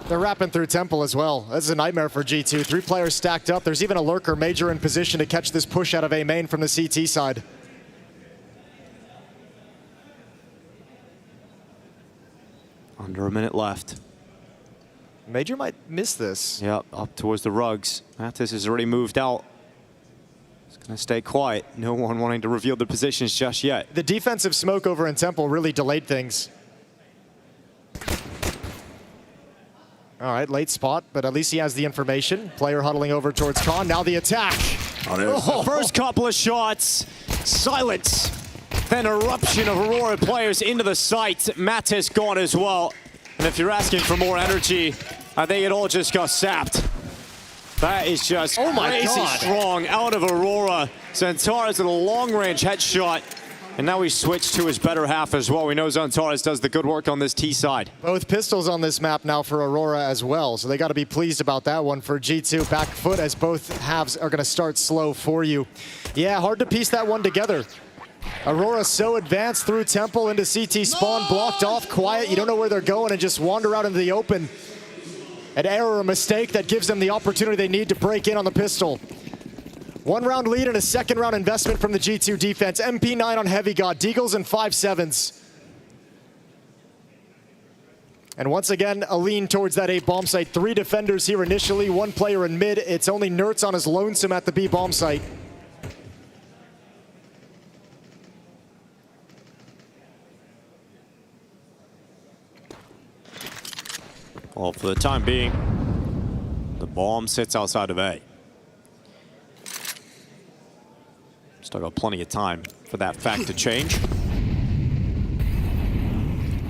They're wrapping through Temple as well. This is a nightmare for G2. 3 players stacked up. There's even a lurker Major in position to catch this push out of A main from the CT side. Under a minute left. Major might miss this. Yep, up towards the rugs. Natus has already moved out. It's going to stay quiet. No one wanting to reveal the positions just yet. The defensive smoke over in Temple really delayed things. All right, late spot, but at least he has the information. Player huddling over towards Khan. Now the attack. Oh, first couple of shots. Silence. Then eruption of Aurora players into the site. Natus gone as well. And if you're asking for more energy, I think it all just got sapped. That is just crazy strong out of Aurora. Zantares with a long-range headshot. And now we switch to his better half as well. We know Zantares does the good work on this T side. Both pistols on this map now for Aurora as well. So they got to be pleased about that one for G2. Back foot as both halves are going to start slow for you. Yeah, hard to piece that one together. Aurora so advanced through Temple into CT spawn, blocked off, quiet. You don't know where they're going and just wander out into the open. An error, a mistake that gives them the opportunity they need to break in on the pistol. 1 round lead and a 2nd round investment from the G2 defense. MP9 on Heavy God, Deagles and 5.7s. And once again, a lean towards that A bomb site. 3 defenders here initially, 1 player in mid. It's only Nertz on his lonesome at the B bomb site. Well, for the time being, the bomb sits outside of A. Still got plenty of time for that fact to change.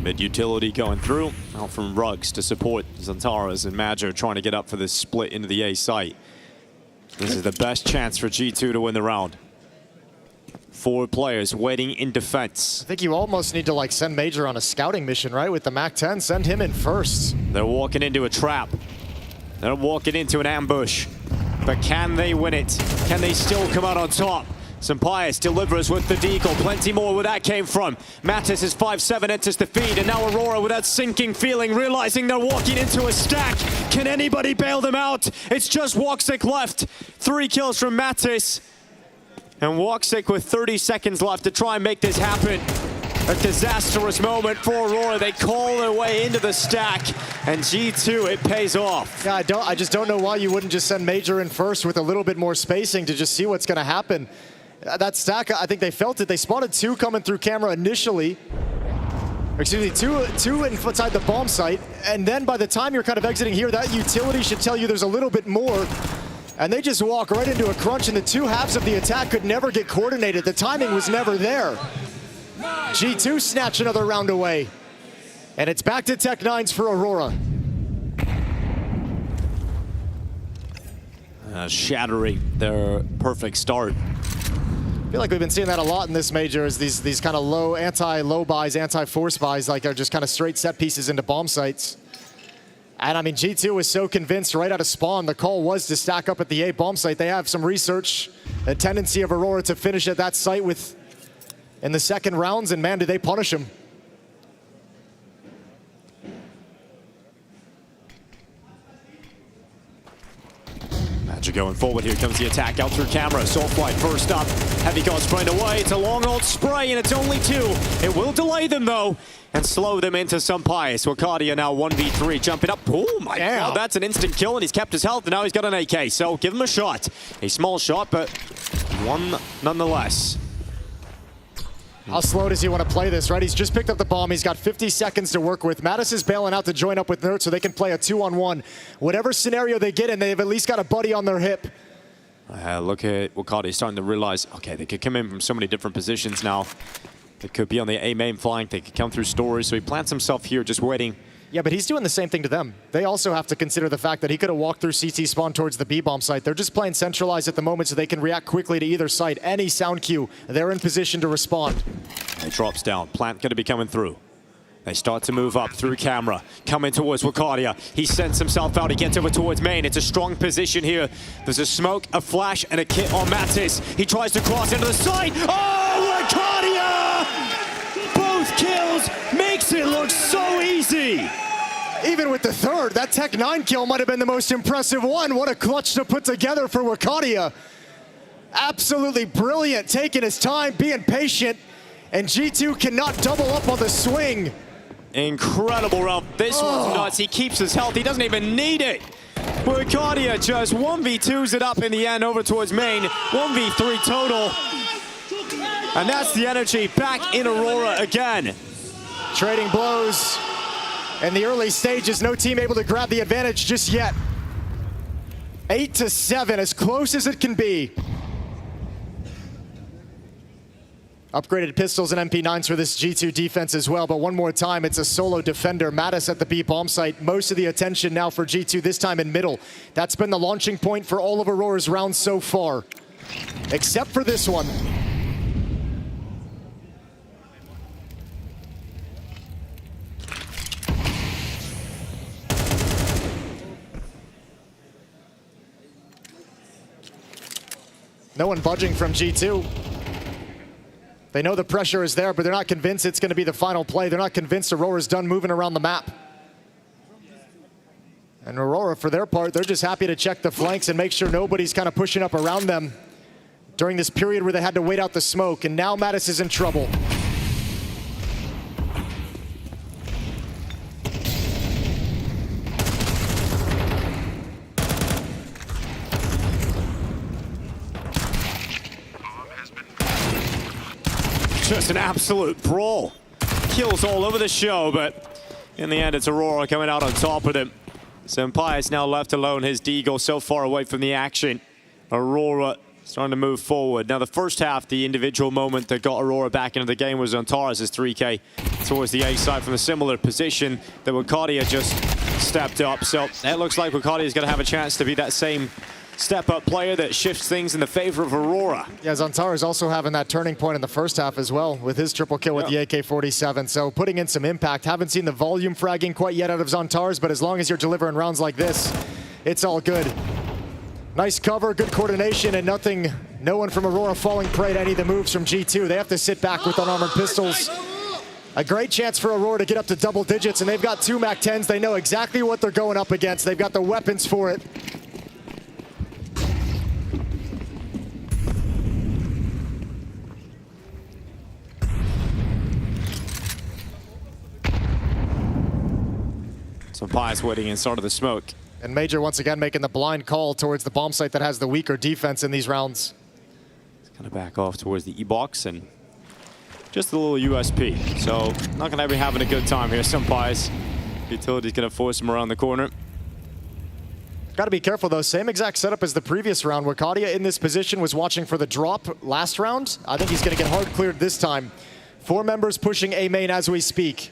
Mid-utility going through, out from Rugs to support Zantares and Major trying to get up for this split into the A site. This is the best chance for G2 to win the round. 4 players waiting in defense. I think you almost need to like send Major on a scouting mission, right? With the MAC-10, send him in first. They're walking into a trap. They're walking into an ambush. But can they win it? Can they still come out on top? Sampaio delivers with the deagle. Plenty more where that came from. Natus is 5-7, enters the feed, and now Aurora with that sinking feeling, realizing they're walking into a stack. Can anybody bail them out? It's just Woxic left. 3 kills from Natus. And Woxic with 30 seconds left to try and make this happen. A disastrous moment for Aurora. They call their way into the stack, and G2, it pays off. Yeah, I just don't know why you wouldn't just send Major in first with a little bit more spacing to just see what's going to happen. That stack, I think they felt it. They spotted 2 coming through camera initially. Excuse me, two inside the bomb site. And then by the time you're kind of exiting here, that utility should tell you there's a little bit more. And they just walk right into a crunch, and the 2 halves of the attack could never get coordinated. The timing was never there. G2 snatch another round away. And it's back to Tech9's for Aurora. Shattering their perfect start. I feel like we've been seeing that a lot in this major, is these kind of anti-low buys, anti-force buys, like are just kind of straight set pieces into bomb sites. And I mean, G2 was so convinced right out of spawn, the call was to stack up at the A bomb site. They have some research, a tendency of Aurora to finish at that site in the second rounds, and man, did they punish him. Magic going forward. Here comes the attack out through camera. Soulflight first up. Heavy Guard spraying away. It's a long old spray, and it's only 2. It will delay them, though, and slow them into some pious. Wakadia now 1v3, jumping up. Oh, my God. That's an instant kill, and he's kept his health, and now he's got an AK. So give him a shot. A small shot, but one nonetheless. How slow does he want to play this, right? He's just picked up the bomb. He's got 50 seconds to work with. Natus is bailing out to join up with Nerd so they can play a 2-on-1. Whatever scenario they get in, they've at least got a buddy on their hip. Look at Wakadi starting to realize, okay, they could come in from so many different positions now. They could be on the A main flank. They could come through stores. So he plants himself here just waiting. Yeah, but he's doing the same thing to them. They also have to consider the fact that he could have walked through CT spawn towards the B bomb site. They're just playing centralized at the moment so they can react quickly to either side. Any sound cue, they're in position to respond. He drops down. Plant going to be coming through. They start to move up through camera, coming towards Wakadia. He sends himself out. He gets over towards main. It's a strong position here. There's a smoke, a flash, and a kit on Natus. He tries to cross into the side. Oh, Wakadia! Both kills makes it look so easy. Even with the third, that Tech 9 kill might have been the most impressive one. What a clutch to put together for Wakadia. Absolutely brilliant, taking his time, being patient, and G2 cannot double up on the swing. Incredible round. This one's nuts. He keeps his health. He doesn't even need it. Wakadia just 1v2s it up in the end over towards main. 1v3 total. And that's the energy back in Aurora again. Trading blows. In the early stages, no team able to grab the advantage just yet. 8-7, as close as it can be. Upgraded pistols and MP9s for this G2 defense as well, but one more time, it's a solo defender. Natus at the B bomb site. Most of the attention now for G2, this time in middle. That's been the launching point for all of Aurora's rounds so far, except for this one. No one budging from G2. They know the pressure is there, but they're not convinced it's going to be the final play. They're not convinced Aurora's done moving around the map. And Aurora, for their part, they're just happy to check the flanks and make sure nobody's kind of pushing up around them during this period where they had to wait out the smoke. And now Natus is in trouble. Just an absolute brawl. Kills all over the show, but in the end, it's Aurora coming out on top of him. Senpai is now left alone. His Deagle so far away from the action. Aurora starting to move forward. Now, the first half, the individual moment that got Aurora back into the game was Antares' 3K towards the A side from a similar position that Wakadia just stepped up. So it looks like Wakadia is going to have a chance to be that same step-up player that shifts things in the favor of Aurora. Yeah, Zantar is also having that turning point in the first half as well with his triple kill with the AK-47. So putting in some impact. Haven't seen the volume fragging quite yet out of Zantar's, but as long as you're delivering rounds like this, it's all good. Nice cover, good coordination, and no one from Aurora falling prey to any of the moves from G2. They have to sit back with unarmored pistols. A great chance for Aurora to get up to double digits, and they've got 2 MAC-10s. They know exactly what they're going up against. They've got the weapons for it. So Pius waiting inside of the smoke. And Major once again making the blind call towards the bomb site that has the weaker defense in these rounds. He's going to back off towards the E-box and just a little USP. So not going to be having a good time here. Some Pius. Utility's going to force him around the corner. Got to be careful though. Same exact setup as the previous round. Wakadia in this position was watching for the drop last round. I think he's going to get hard cleared this time. 4 members pushing A main as we speak.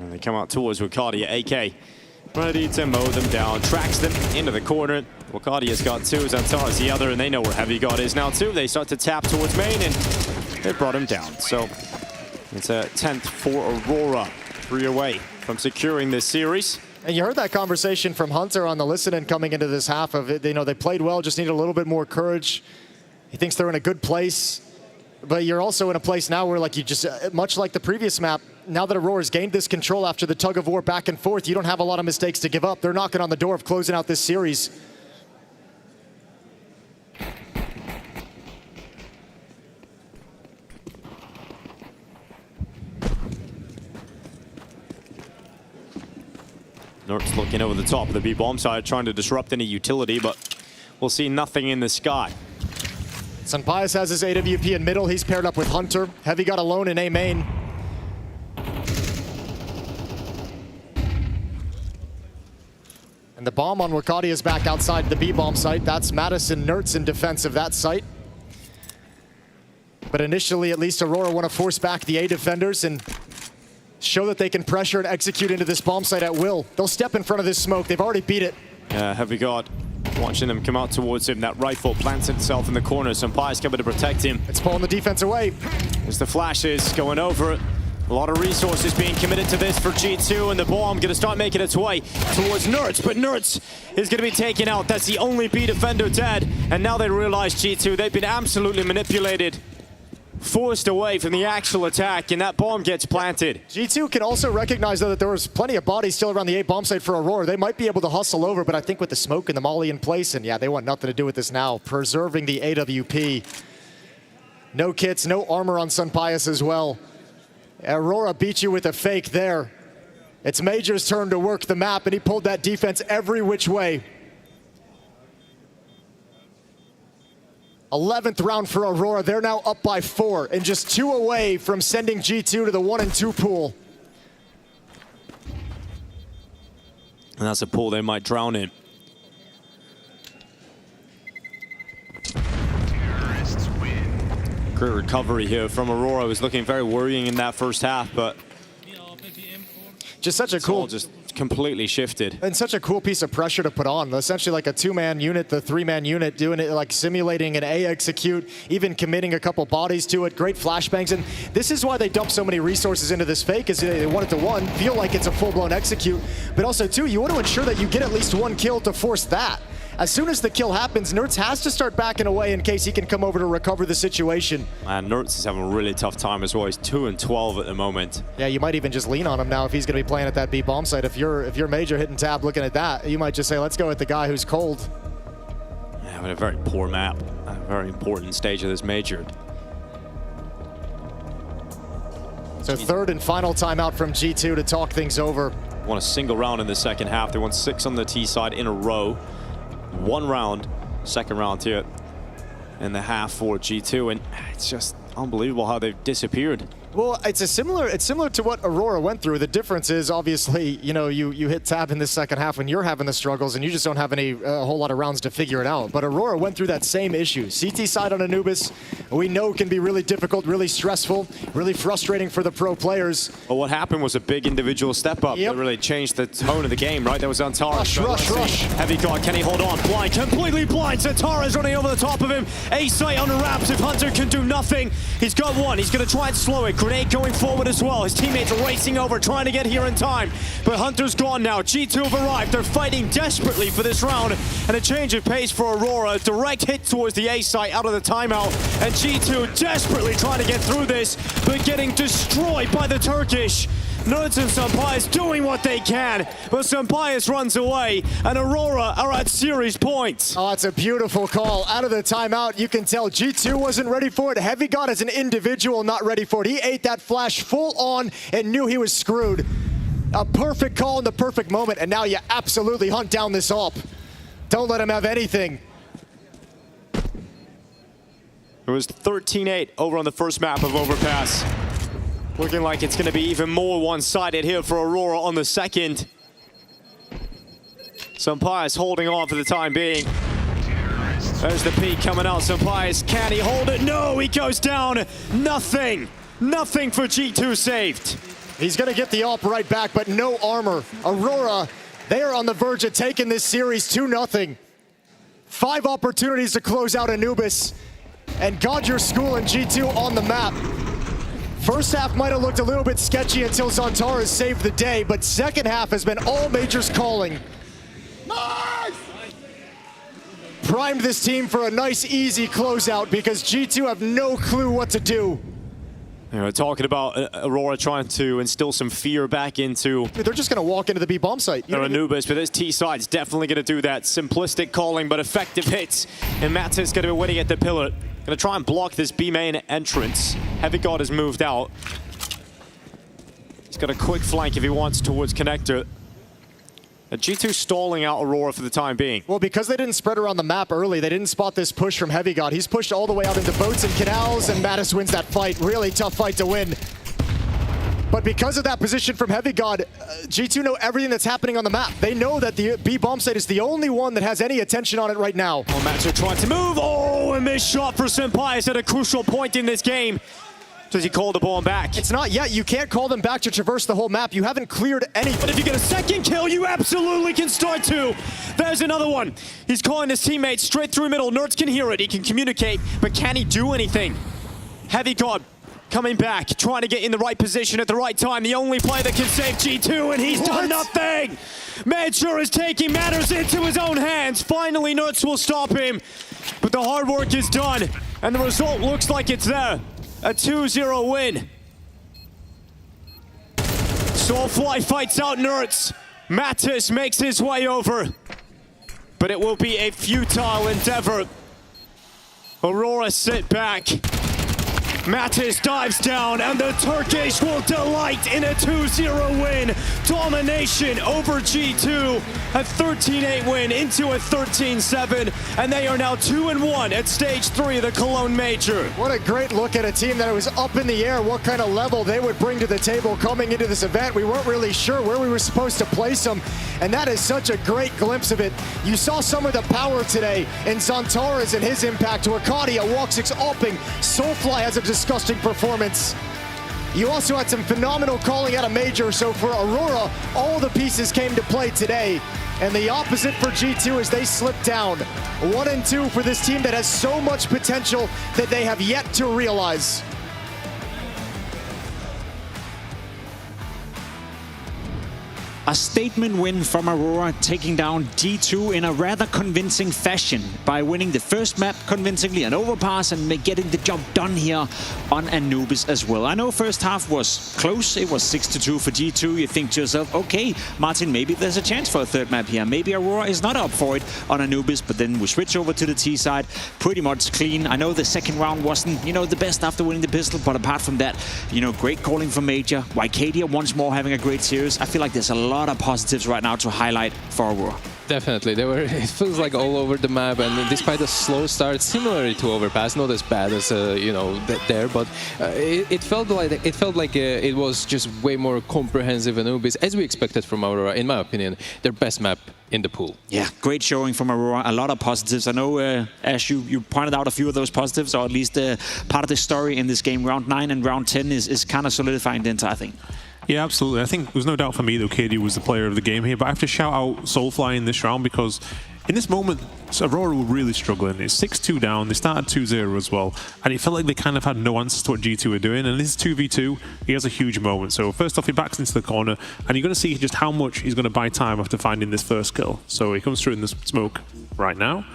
And they come out towards Wakadia. AK ready to mow them down. Tracks them into the corner. Wakadia's got 2. Zantar's the other, and they know where Heavy God is now too. They start to tap towards main, and they brought him down. So it's a 10th for Aurora. 3 away from securing this series. And you heard that conversation from Hunter on the listen-in coming into this half of it. You know, they played well, just needed a little bit more courage. He thinks they're in a good place. But you're also in a place now where, like, you just, much like the previous map, now that Aurora's gained this control after the tug of war back and forth, you don't have a lot of mistakes to give up. They're knocking on the door of closing out this series. Nuke's looking over the top of the B-bomb side, trying to disrupt any utility, but we'll see nothing in the sky. Sampaio has his AWP in middle. He's paired up with Hunter. Heavy got alone in A main. And the bomb on Wakati is back outside the B-bomb site. That's Madison Nertz in defense of that site. But initially, at least Aurora want to force back the A defenders and show that they can pressure and execute into this bomb site at will. They'll step in front of this smoke. They've already beat it. Yeah, Heavy God watching them come out towards him. That rifle plants itself in the corner. Sampaio's coming to protect him. It's pulling the defense away. As the flashes going over it. A lot of resources being committed to this for G2, and the bomb going to start making its way towards Nertz, but Nertz is going to be taken out. That's the only B defender dead, and now they realize G2, they've been absolutely manipulated. Forced away from the actual attack, and that bomb gets planted. G2 can also recognize, though, that there was plenty of bodies still around the A bomb site for Aurora. They might be able to hustle over, but I think with the smoke and the molly in place, and yeah, they want nothing to do with this now. Preserving the AWP. No kits, no armor on Sampaio as well. Aurora beat you with a fake there. It's Major's turn to work the map, and he pulled that defense every which way. 11th round for Aurora. They're now up by 4 and just 2 away from sending G2 to the 1 and 2 pool. And that's a pool they might drown in. Great recovery here from Aurora. It was looking very worrying in that first half, but just such a cool, just completely shifted. And such a cool piece of pressure to put on. Essentially like a 2-man unit, the 3-man unit, doing it like simulating an A execute, even committing a couple bodies to it. Great flashbangs, and this is why they dump so many resources into this fake, is they want it to, 1, feel like it's a full-blown execute, but also 2, you want to ensure that you get at least 1 kill to force that. As soon as the kill happens, Nertz has to start backing away in case he can come over to recover the situation. Man, Nertz is having a really tough time as well. He's 2 and 12 at the moment. Yeah, you might even just lean on him now if he's going to be playing at that B bomb site. If you're Major hitting tab looking at that, you might just say, let's go with the guy who's cold. Yeah, but a very poor map. A very important stage of this Major. So 3rd and final timeout from G2 to talk things over. Won a single round in the second half. They won 6 on the T side in a row. 1 round, second round here in the half for G2, and it's just unbelievable how they've disappeared. Well, it's similar to what Aurora went through. The difference is obviously, you know, you hit tab in the second half when you're having the struggles and you just don't have a whole lot of rounds to figure it out. But Aurora went through that same issue. CT side on Anubis, we know can be really difficult, really stressful, really frustrating for the pro players. Well, what happened was a big individual step up that really changed the tone of the game, right? That was Antara. Rush. Heavy God, can he hold on? Blind, completely blind. Antara's running over the top of him. A-site under wraps if Hunter can do nothing. He's got 1. He's going to try and slow it. Grenade going forward as well. His teammates are racing over, trying to get here in time. But Hunter's gone now. G2 have arrived. They're fighting desperately for this round. And a change of pace for Aurora. A direct hit towards the A site out of the timeout. And G2 desperately trying to get through this, but getting destroyed by the Turkish. Nertz and Sampaio doing what they can, but Sampaio runs away, and Aurora are at series points. Oh, it's a beautiful call. Out of the timeout, you can tell G2 wasn't ready for it. Heavy God as an individual not ready for it. He ate that flash full on and knew he was screwed. A perfect call in the perfect moment, and now you absolutely hunt down this AWP. Don't let him have anything. It was 13-8 over on the first map of Overpass. Looking like it's going to be even more one-sided here for Aurora on the second. Sampaio holding on for the time being. There's the peak coming out. Sampaio, can he hold it? No, he goes down. Nothing for G2 saved. He's going to get the AWP right back, but no armor. Aurora, they are on the verge of taking this series 2-0. 5 opportunities to close out Anubis. And God, your school and G2 on the map. First half might have looked a little bit sketchy until Xantares saved the day, but second half has been all majors calling. Nice! Primed this team for a nice, easy closeout because G2 have no clue what to do. You know, talking about Aurora trying to instill some fear back into... Dude, they're just going to walk into the B bomb site. Anubis, but this T side's definitely going to do that. Simplistic calling, but effective hits. And Natus going to be waiting at the pillar. Going to try and block this B main entrance. Heavy God has moved out. He's got a quick flank if he wants towards connector. G2 stalling out Aurora for the time being. Well, because they didn't spread around the map early, they didn't spot this push from Heavy God. He's pushed all the way out into boats and canals, and Natus wins that fight. Really tough fight to win. But because of that position from Heavy God, G2 know everything that's happening on the map. They know that the B bomb site is the only one that has any attention on it right now. Oh, Matcher trying to move. Oh, a missed shot for Senpai at a crucial point in this game. Does he call the bomb back? It's not yet. You can't call them back to traverse the whole map. You haven't cleared anything. But if you get a second kill, you absolutely can start to. There's another one. He's calling his teammates straight through middle. Nerds can hear it. He can communicate, but can he do anything? Heavy God coming back, trying to get in the right position at the right time. The only player that can save G2, and he's done nothing. Major is taking matters into his own hands. Finally, Nerds will stop him, but the hard work is done, and the result looks like it's there. A 2-0 win. Soulfly fights out Nerds. Natus makes his way over, but it will be a futile endeavor. Aurora sit back. Natus dives down, and the Turkish will delight in a 2-0 win. Domination over G2. A 13-8 win into a 13-7, and they are now 2-1 at stage 3 of the Cologne Major. What a great look at a team that was up in the air, what kind of level they would bring to the table coming into this event. We weren't really sure where we were supposed to place them, and that is such a great glimpse of it. You saw some of the power today in Xantares and his impact to Arcadia, Walk6 Alping. Soulfly has a disgusting performance. You also had some phenomenal calling out of Major, so for Aurora, all the pieces came to play today. And the opposite for G2 as they slip down. 1-2 for this team that has so much potential that they have yet to realize. A statement win from Aurora, taking down G2 in a rather convincing fashion by winning the first map convincingly, an overpass, and getting the job done here on Anubis as well. I know first half was close. It was 6-2 for G2. You think to yourself, okay, Martin, maybe there's a chance for a third map here. Maybe Aurora is not up for it on Anubis, but then we switch over to the T side. Pretty much clean. I know the second round wasn't, the best after winning the pistol, but apart from that, great calling from Major. Wycadia once more having a great series. I feel like there's a lot of positives right now to highlight for Aurora. Definitely, it feels like all over the map, and despite a slow start, similarly to Overpass, not as bad as there, but it felt like it was just way more comprehensive Anubis, as we expected from Aurora. In my opinion, their best map in the pool. Yeah, great showing from Aurora. A lot of positives. I know, Ash, you pointed out a few of those positives, or at least part of the story in this game. Round 9 and round 10 is kind of solidifying the entire thing. Yeah, absolutely. I think there's no doubt for me that KD was the player of the game here, but I have to shout out Soulfly in this round because in this moment, Aurora were really struggling. It's 6-2 down. They started 2-0 as well, and it felt like they kind of had no answers to what G2 were doing. And this is 2v2. He has a huge moment. So first off, he backs into the corner, and you're going to see just how much he's going to buy time after finding this first kill. So he comes through in the smoke right now.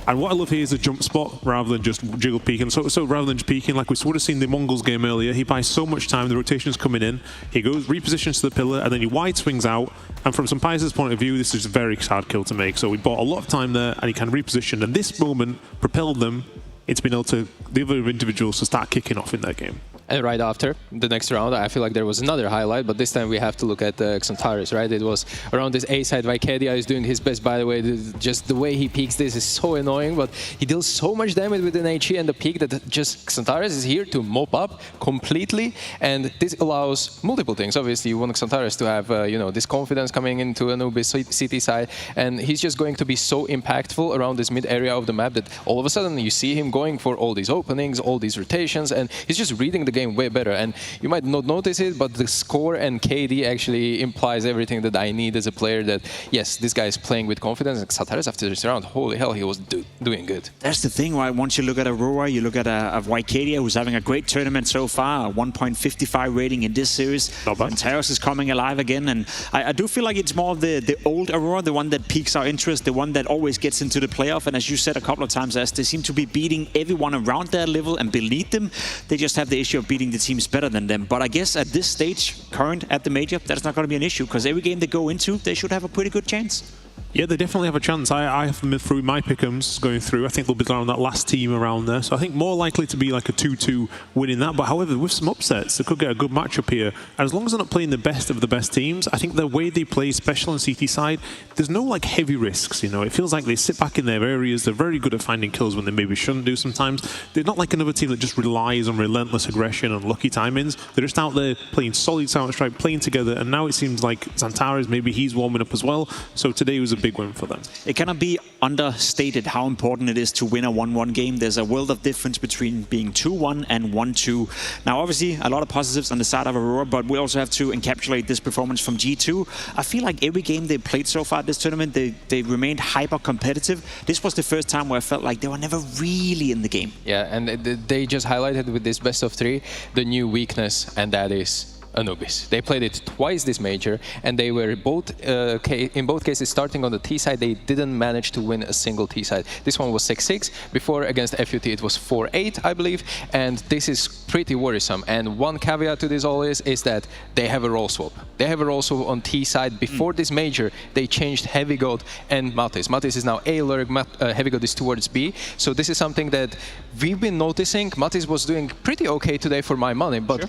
And what I love here is a jump spot rather than just jiggle peeking. So rather than just peeking, like we would have seen the MongolZ game earlier, he buys so much time, the rotation's coming in, he goes, repositions to the pillar, and then he wide swings out. And from Senpai's point of view, this is a very hard kill to make. So we bought a lot of time there, and he kind of repositioned. And this moment propelled them into being able to, the other individuals to start kicking off in their game. And right after the next round, I feel like there was another highlight, but this time we have to look at Xantares, right? It was around this A side. Wycadia is doing his best, by the way. Just the way he peeks this is so annoying, but he deals so much damage with an HE and the peek that just Xantares is here to mop up completely, and this allows multiple things. Obviously, you want Xantares to have, this confidence coming into Anubis city side, and he's just going to be so impactful around this mid area of the map that all of a sudden you see him going for all these openings, all these rotations, and he's just reading the game game way better. And you might not notice it, but the score and KD actually implies everything that I need as a player, that yes, this guy is playing with confidence. And Xatares after this round, holy hell, he was doing good. That's the thing, right? Once you look at Aurora, you look at a Wycadia who's having a great tournament so far, a 1.55 rating in this series. And Natus is coming alive again, and I do feel like it's more of the old Aurora, the one that piques our interest, the one that always gets into the playoff. And as you said a couple of times, as they seem to be beating everyone around their level and beneath them. They just have the issue of beating the teams better than them. But I guess at this stage, current at the major, that's not going to be an issue, because every game they go into, they should have a pretty good chance. Yeah, they definitely have a chance. I have them through my pick'ems going through. I think they'll be around that last team around there. So I think more likely to be like a 2-2 winning that. But however, with some upsets, they could get a good matchup here. And as long as they're not playing the best of the best teams, I think the way they play, especially on CT side, there's no like heavy risks, you know. It feels like they sit back in their areas. They're very good at finding kills when they maybe shouldn't do sometimes. They're not like another team that just relies on relentless aggression and lucky timings. They're just out there playing solid Counter-Strike, playing together. And now it seems like Xantares, maybe he's warming up as well. So today was a big win for them. It cannot be understated how important it is to win a 1-1 game. There's a world of difference between being 2-1 and 1-2. Now, obviously, a lot of positives on the side of Aurora, but we also have to encapsulate this performance from G2. I feel like every game they played so far this tournament, they remained hyper competitive. This was the first time where I felt like they were never really in the game. Yeah, and they just highlighted with this best of 3 the new weakness, and that is Anubis. They played it twice this major, and they were both in both cases starting on the T side. They didn't manage to win a single T side. This one was 6-6. Before against FUT it was 4-8, I believe, and this is pretty worrisome. And one caveat to this always is that they have a role swap. They have a role swap on T side. Before this major, they changed Heavy Goat and Matis. Matis is now A lurk, Heavy Goat is towards B. So this is something that we've been noticing. Matis was doing pretty okay today for my money, but sure,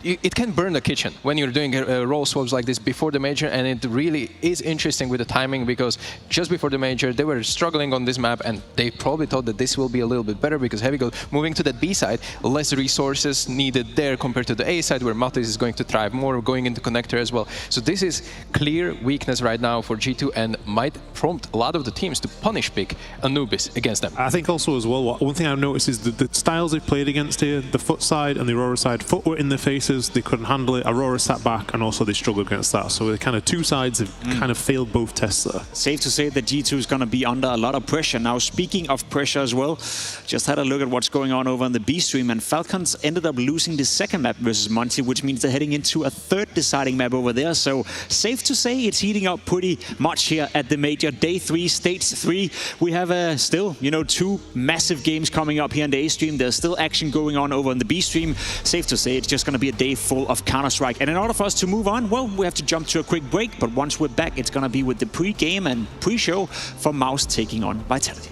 it can burn the kitchen when you're doing role swaps like this before the major, and it really is interesting with the timing, because just before the major they were struggling on this map, and they probably thought that this will be a little bit better because Heavy Goat moving to that B side, less resources needed there compared to the A side where Matis is going to thrive more, going into connector as well. So this is clear weakness right now for G2 and might prompt a lot of the teams to punish pick Anubis against them. I think also as well, one thing I've noticed is the styles they've played against here, the Foot side and the Aurora side, Foot were in their faces, they couldn't handle it, Aurora sat back, and also they struggled against that. So the kind of two sides have kind of failed both tests there. Safe to say that G2 is going to be under a lot of pressure. Now, speaking of pressure as well, just had a look at what's going on over on the B stream, and Falcons ended up losing the second map versus MongolZ, which means they're heading into a third deciding map over there. So safe to say it's heating up pretty much here at the major. Day 3, stage 3. We have still, you know, 2 massive games coming up here on the A stream. There's still action going on over on the B stream. Safe to say it's just going to be a day full of Counter-Strike. And in order for us to move on, well, we have to jump to a quick break. But once we're back, it's going to be with the pre-game and pre-show for MOUZ taking on Vitality.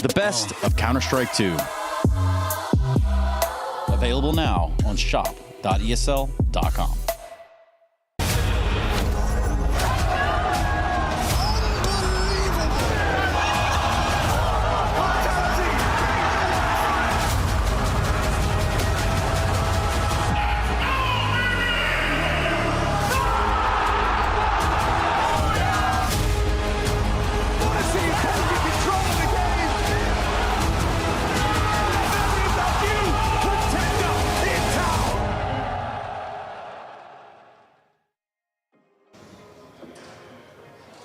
The best of Counter-Strike 2. Available now on shop.esl.com.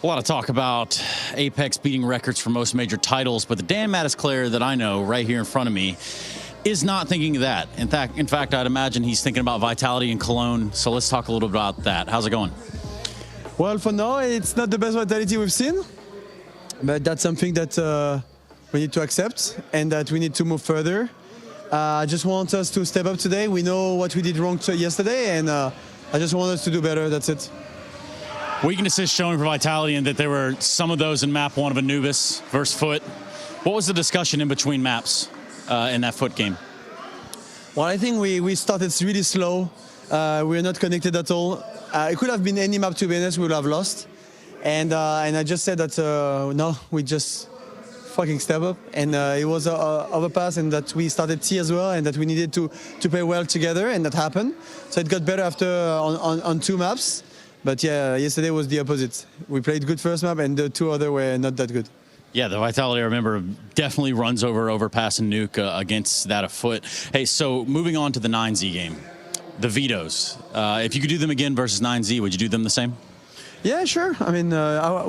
A lot of talk about Apex beating records for most major titles, but the Dan Mattis player that I know right here in front of me is not thinking of that. In fact, I'd imagine he's thinking about Vitality in Cologne. So let's talk a little about that. How's it going? Well, for now, it's not the best Vitality we've seen, but that's something that we need to accept and that we need to move further. I just want us to step up today. We know what we did wrong yesterday, and I just want us to do better. That's it. Weaknesses showing for Vitality, and that there were some of those in map 1 of Anubis versus Foot. What was the discussion in between maps in that Foot game? Well, I think we started really slow. We were not connected at all. It could have been any map, to be honest, we would have lost. And I just said that, no, we just fucking step up. And it was an overpass, and that we started T as well, and that we needed to play well together, and that happened. So it got better after on 2 maps. But yeah, yesterday was the opposite. We played good first map, and the 2 other were not that good. Yeah, the Vitality, I remember, definitely runs over Overpass and Nuke against that of Foot. Hey, so moving on to the 9Z game, the vetoes. If you could do them again versus 9Z, would you do them the same? Yeah, sure. I mean,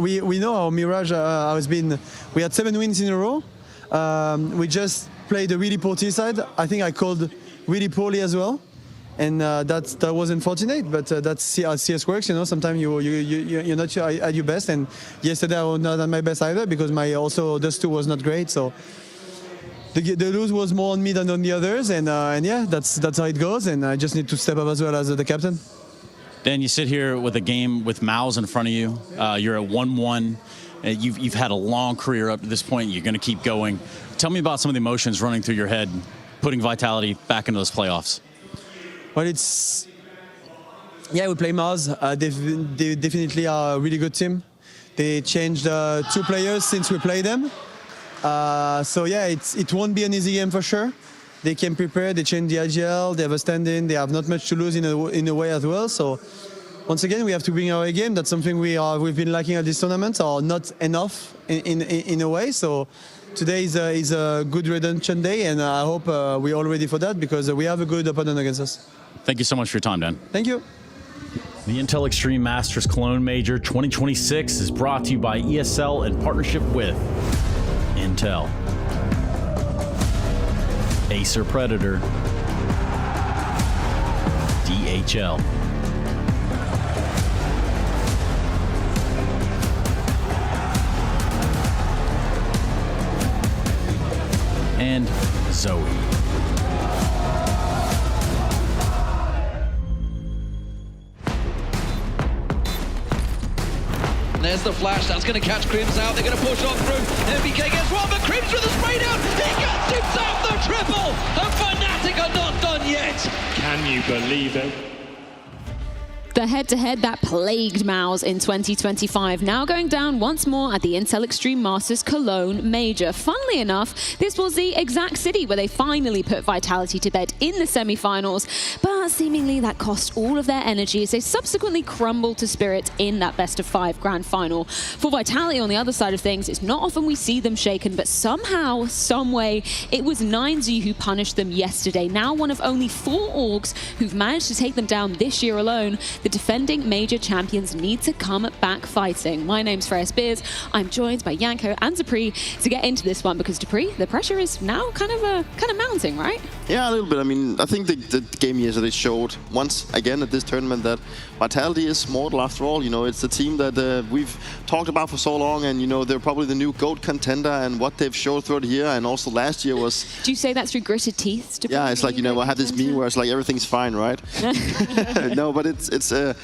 we know how Mirage has been. We had 7 wins in a row. We just played a really poor T side. I think I called really poorly as well. And that was unfortunate, but that's how CS works, you know. Sometimes you're not at your best, and yesterday I was not at my best either because my also Dust 2 was not great. So the lose was more on me than on the others, and yeah, that's how it goes. And I just need to step up as well as the captain. Dan, you sit here with a game with MOUZ in front of you. You're at 1-1. You've had a long career up to this point. You're going to keep going. Tell me about some of the emotions running through your head, putting Vitality back into those playoffs. Well, we play MOUZ. They definitely are a really good team. They changed 2 players since we played them. So yeah, it won't be an easy game for sure. They came prepared, they changed the IGL, they have a stand-in, they have not much to lose in a way as well. So once again, we have to bring our A game. That's something we've been lacking at this tournament, or not enough in a way. So today is a good redemption day, and I hope we're all ready for that because we have a good opponent against us. Thank you so much for your time, Dan. Thank you. The Intel Extreme Masters Cologne Major 2026 is brought to you by ESL in partnership with Intel, Acer Predator, DHL, and Zoe. There's the flash, that's going to catch Crims out, they're going to push on through, MBK gets one, but Crims with the spray down, he got tipped out the triple, and Fnatic are not done yet. Can you believe it? The head-to-head that plagued MOUZ in 2025 now going down once more at the Intel Extreme Masters Cologne Major. Funnily enough, this was the exact city where they finally put Vitality to bed in the semi-finals, but seemingly that cost all of their energy as they subsequently crumbled to Spirit in that best-of-5 grand final. For Vitality on the other side of things, it's not often we see them shaken, but somehow, someway, it was 9Z who punished them yesterday. Now one of only 4 orgs who've managed to take them down this year alone. The defending major champions need to come back fighting. My name's Freya Spears. I'm joined by Yanko and Dupree to get into this one because Dupree, the pressure is now kind of mounting, right? Yeah, a little bit. I mean, I think the game yesterday showed once again at this tournament that Vitality is mortal after all. You know, it's the team that we've talked about for so long, and you know, they're probably the new GOAT contender, and what they've showed throughout the year and also last year was... Do you say that through gritted teeth? Yeah, it's like, you know, I have this meme where it's like everything's fine, right? No, but it's a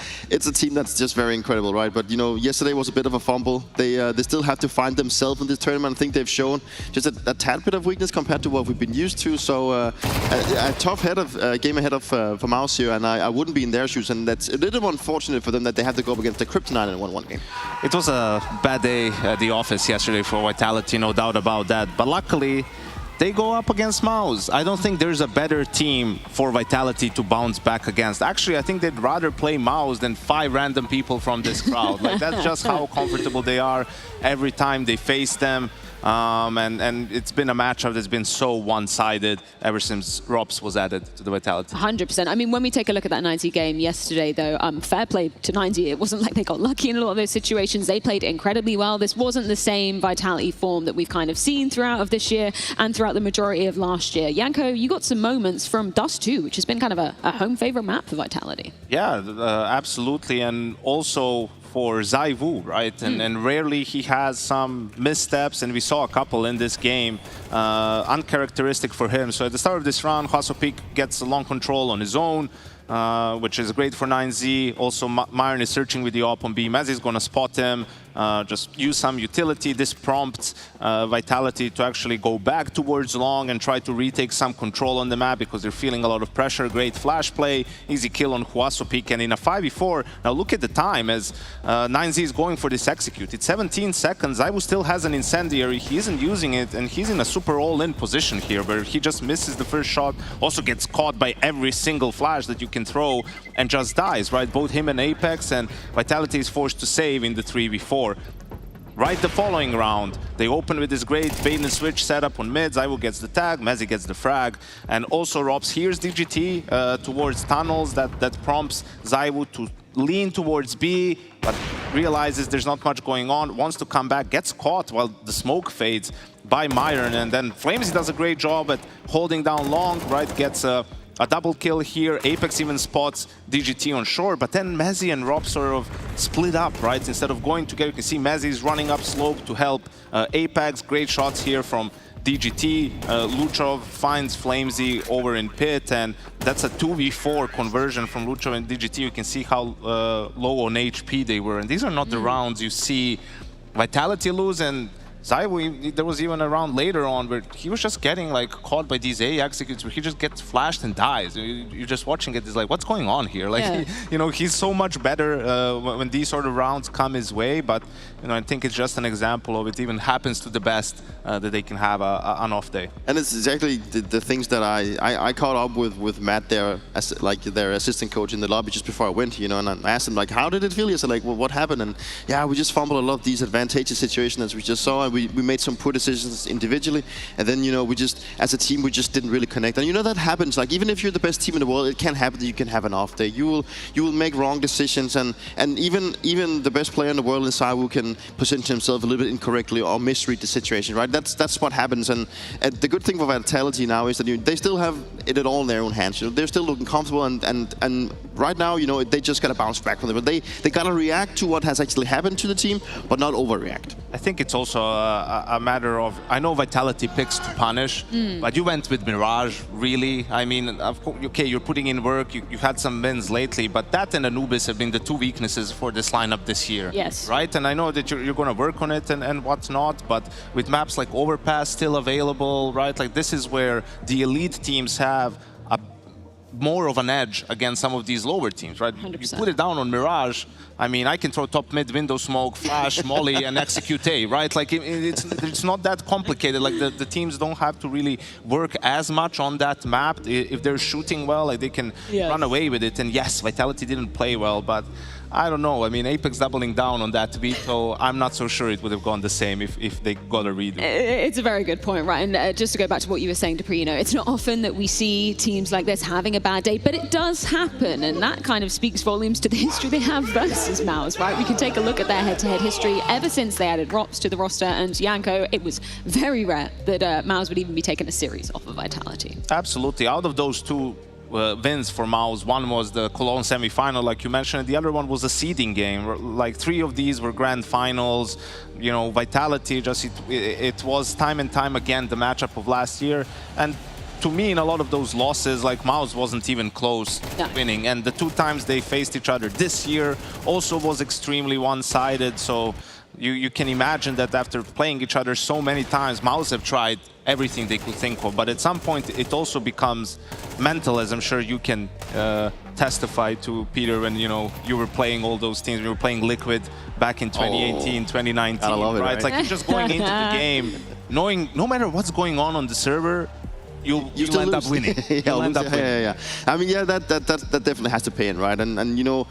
team that's just very incredible, right? But you know, yesterday was a bit of a fumble. They still have to find themselves in this tournament. I think they've shown just a tad bit of weakness compared to what we've been used to. So a tough game ahead of for MOUZ here, and I wouldn't be in their shoes. And that's a little unfortunate for them that they have to go up against the Kryptonite in a 1-1 game. It was a bad day at the office yesterday for Vitality, no doubt about that. But luckily, they go up against MOUZ. I don't think there's a better team for Vitality to bounce back against. Actually, I think they'd rather play MOUZ than 5 random people from this crowd. Like, that's just how comfortable they are every time they face them. And it's been a matchup that's been so one-sided ever since Rops was added to the Vitality. 100%. I mean, when we take a look at that 90 game yesterday, though, fair play to 90. It wasn't like they got lucky in a lot of those situations. They played incredibly well. This wasn't the same Vitality form that we've kind of seen throughout of this year and throughout the majority of last year. Janko, you got some moments from Dust 2, which has been kind of a home favorite map for Vitality. Yeah, absolutely. And also for ZywOo, right? And rarely he has some missteps, and we saw a couple in this game, uncharacteristic for him. So at the start of this round, Hwasopik gets a long control on his own, which is great for 9Z. Also, Myron is searching with the op on B. Mezi is going to spot him. Just use some utility. This prompts Vitality to actually go back towards long and try to retake some control on the map because they're feeling a lot of pressure. Great flash play, easy kill on Hwasopik, and in a 5v4, now look at the time as 9Z is going for this execute. It's 17 seconds. ZywOo still has an incendiary. He isn't using it, and he's in a super all-in position here where he just misses the first shot, also gets caught by every single flash that you can throw and just dies, right? Both him and Apex, and Vitality is forced to save in the 3v4. Right the following round, they open with this great bait and switch setup on mid. ZywOo gets the tag, Mezi gets the frag, and also Rops hears DGT towards tunnels. That prompts ZywOo to lean towards B, but realizes there's not much going on, wants to come back, gets caught while the smoke fades by Myron, and then Flamesy does a great job at holding down long, right? Gets a double kill here. Apex even spots DGT on shore, but then Mezi and Rob sort of split up, right? Instead of going together, you can see Mezi's running up slope to help Apex. Great shots here from DGT. Luchov finds Flamesy over in pit, and that's a 2v4 conversion from Luchov and DGT. You can see how low on HP they were, and these are not the rounds you see Vitality lose. And ZywOo, there was even a round later on where he was just getting like caught by these A executes where he just gets flashed and dies. You're just watching it, it's like, what's going on here? Like, Yeah. you know, he's so much better when these sort of rounds come his way, but you know, I think it's just an example of it even happens to the best that they can have an off day. And it's exactly the things that I caught up with Matt there, as like their assistant coach in the lobby just before I went, you know, and I asked him like, how did it feel? He said like, well, what happened? And yeah, we just fumbled a lot of these advantageous situations as we just saw, and we made some poor decisions individually, and then, you know, we just, as a team, we just didn't really connect. And you know, that happens, like even if you're the best team in the world, it can happen that you can have an off day. You will make wrong decisions, and even the best player in the world in ZywOo can position himself a little bit incorrectly or misread the situation, right? That's what happens, and the good thing for Vitality now is that they still have it all in their own hands. You know, they're still looking comfortable, and right now, you know, they just gotta bounce back from it. But they gotta react to what has actually happened to the team, but not overreact. I think it's also a matter of, I know Vitality picks to punish, but you went with Mirage, really. I mean, of course, okay, you're putting in work, you had some wins lately, but that and Anubis have been the two weaknesses for this lineup this year. Yes. Right? And I know that you're going to work on it and whatnot, but with maps like Overpass still available, right? Like, this is where the elite teams have more of an edge against some of these lower teams, right? 100%. You put it down on Mirage, I mean, I can throw top mid, window smoke, flash, molly, and execute A, right? Like, it's not that complicated. Like, the teams don't have to really work as much on that map. If they're shooting well, like, they can run away with it. And yes, Vitality didn't play well, but I don't know. I mean, Apex doubling down on that veto, I'm not so sure it would have gone the same if they got a redo. It's a very good point, right? And just to go back to what you were saying, Dupree, you know, it's not often that we see teams like this having a bad day, but it does happen, and that kind of speaks volumes to the history they have versus MOUZ, right? We can take a look at their head-to-head history ever since they added Rops to the roster, and Janko, it was very rare that MOUZ would even be taking a series off of Vitality. Absolutely. Out of those two wins for MOUZ, one was the Cologne semi-final, like you mentioned, and the other one was a seeding game. Like, 3 of these were grand finals. You know, Vitality, just it was time and time again the matchup of last year. And to me, in a lot of those losses, like, MOUZ wasn't even close to winning. And the 2 times they faced each other this year also was extremely one-sided. So you can imagine that after playing each other so many times, MOUZ have tried everything they could think of. But at some point, it also becomes mental, as I'm sure you can testify to, Peter, when, you know, you were playing all those teams. We were playing Liquid back in 2018, 2019, I love it, right? Like, you're just going into the game, knowing no matter what's going on the server, you'll end up winning. You'll end up winning. Yeah. I mean, yeah, that definitely has to pay in, right? And you know,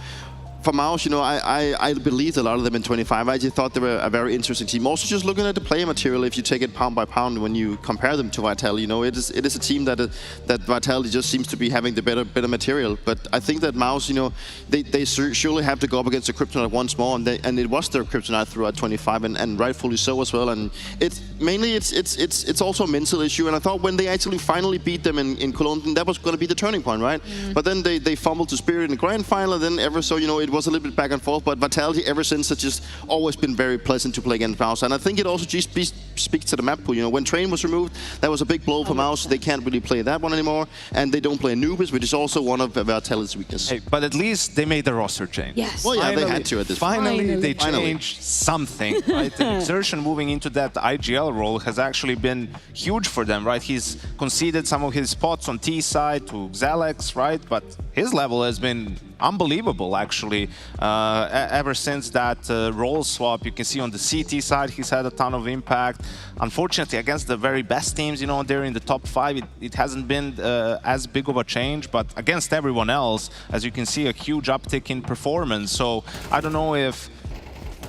for MOUZ, you know, I believed a lot of them in 25. I just thought they were a very interesting team. Also, just looking at the player material, if you take it pound by pound, when you compare them to Vitality, you know, it is a team that Vitality just seems to be having the better material. But I think that MOUZ, you know, they surely have to go up against the Kryptonite once more, and it was their Kryptonite throughout 25, and rightfully so as well. And it's mainly it's also a mental issue. And I thought when they actually finally beat them in Cologne, that was going to be the turning point, right? But then they fumbled to Spirit in the grand final, and then ever so, you know, it was a little bit back and forth. But Vitality ever since has just always been very pleasant to play against MOUZ. And I think it also just speaks to the map pool. You know, when Train was removed, that was a big blow for MOUZ. They can't really play that one anymore, and they don't play Anubis, which is also one of Vitality's weaknesses. Hey, but at least they made the roster change. Yes. Well, yeah, they had to at this point. Finally, they changed something, right? And Exertion moving into that IGL role has actually been huge for them, right? He's conceded some of his spots on T side to Xalex, right? But his level has been unbelievable, actually. Ever since that role swap, you can see on the CT side, he's had a ton of impact. Unfortunately, against the very best teams, you know, they're in the top 5. It hasn't been as big of a change, but against everyone else, as you can see, a huge uptick in performance. So I don't know if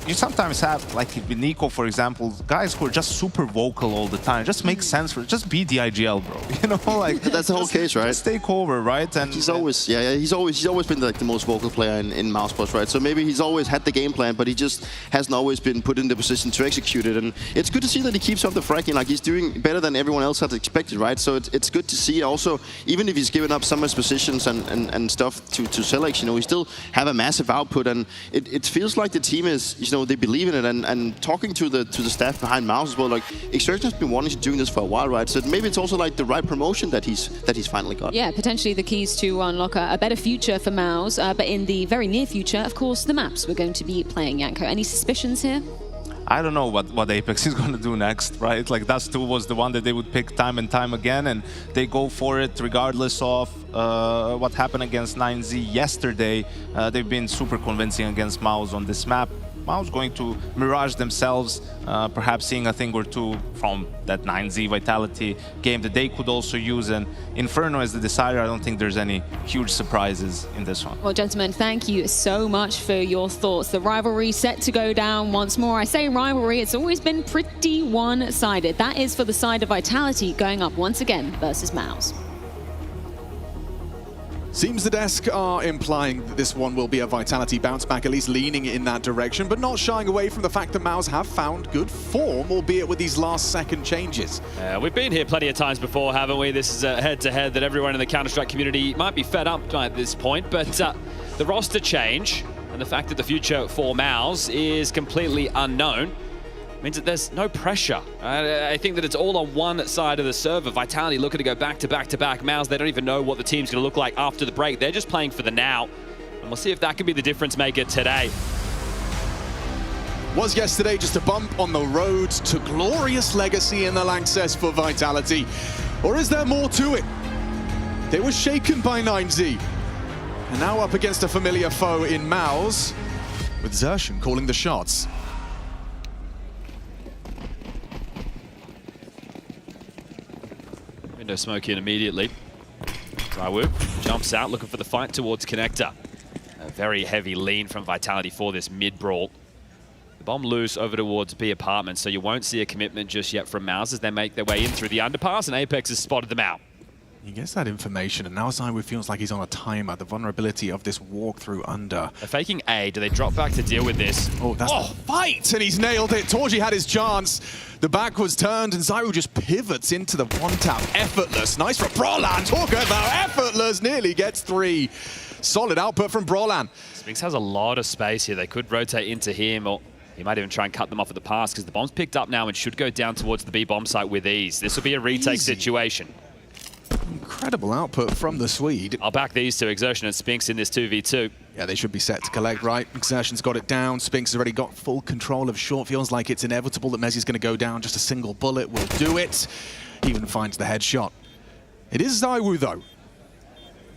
you sometimes have, like with Nico, for example, guys who are just super vocal all the time. It just makes sense for just be the IGL, bro. You know, like that's the whole case, right? Just take over, right? And he's always, he's always been like the most vocal player in MOUZ, right? So maybe he's always had the game plan, but he just hasn't always been put in the position to execute it. And it's good to see that he keeps up the fracking. Like he's doing better than everyone else had expected, right? So it's good to see. Also, even if he's given up some of his positions and stuff to Selex, you know, we still have a massive output, and it feels like the team is, you know, they believe in it. And talking to the staff behind MOUZ as well, like Exertion has been wanting to do this for a while, right? So maybe it's also like the right promotion that he's finally got. Yeah, potentially the keys to unlock a better future for MOUZ, but in the very near future, of course, the maps we're going to be playing. Yanko, any suspicions here? I don't know what Apex is going to do next, right? Like Dust 2 was the one that they would pick time and time again, and they go for it regardless of what happened against 9Z yesterday. They've been super convincing against MOUZ on this map. MOUZ going to Mirage themselves, perhaps seeing a thing or two from that 9Z Vitality game that they could also use. And Inferno as the decider, I don't think there's any huge surprises in this one. Well, gentlemen, thank you so much for your thoughts. The rivalry set to go down once more. I say rivalry, it's always been pretty one-sided. That is for the side of Vitality going up once again versus MOUZ. Seems the desk are implying that this one will be a Vitality bounce back, at least leaning in that direction, but not shying away from the fact that MOUZ have found good form, albeit with these last-second changes. We've been here plenty of times before, haven't we? This is a head-to-head that everyone in the Counter-Strike community might be fed up at this point, but the roster change and the fact that the future for MOUZ is completely unknown means that there's no pressure. I think that it's all on one side of the server. Vitality looking to go back to back to back. MOUZ, they don't even know what the team's going to look like after the break. They're just playing for the now. And we'll see if that can be the difference maker today. Was yesterday just a bump on the road to glorious legacy in the Lanxess for Vitality? Or is there more to it? They were shaken by 9Z. And now up against a familiar foe in MOUZ, with Xertion calling the shots. Window smoke in immediately. Raiwu jumps out looking for the fight towards Connector. A very heavy lean from Vitality for this mid-brawl. The bomb loose over towards B apartment, so you won't see a commitment just yet from MOUZ as they make their way in through the underpass, and Apex has spotted them out. He gets that information, and now Zywoo feels like he's on a timer. The vulnerability of this walk through under. They're faking A. Do they drop back to deal with this? Oh, that's the fight! And he's nailed it. Torji had his chance. The back was turned, and Zywoo just pivots into the one-tap. Effortless. Nice from Brolan. Talk about effortless. Nearly gets 3. Solid output from Brolan. Spinks has a lot of space here. They could rotate into him, or he might even try and cut them off at the pass, because the bomb's picked up now and should go down towards the B bomb site with ease. This will be a retake situation. Incredible output from the Swede. I'll back these two, Exertion and Spinks, in this 2v2. Yeah, they should be set to collect, right? Exertion's got it down. Spinks has already got full control of short. Feels like it's inevitable that Mezzi's going to go down. Just a single bullet will do it. He even finds the headshot. It is Zywoo, though.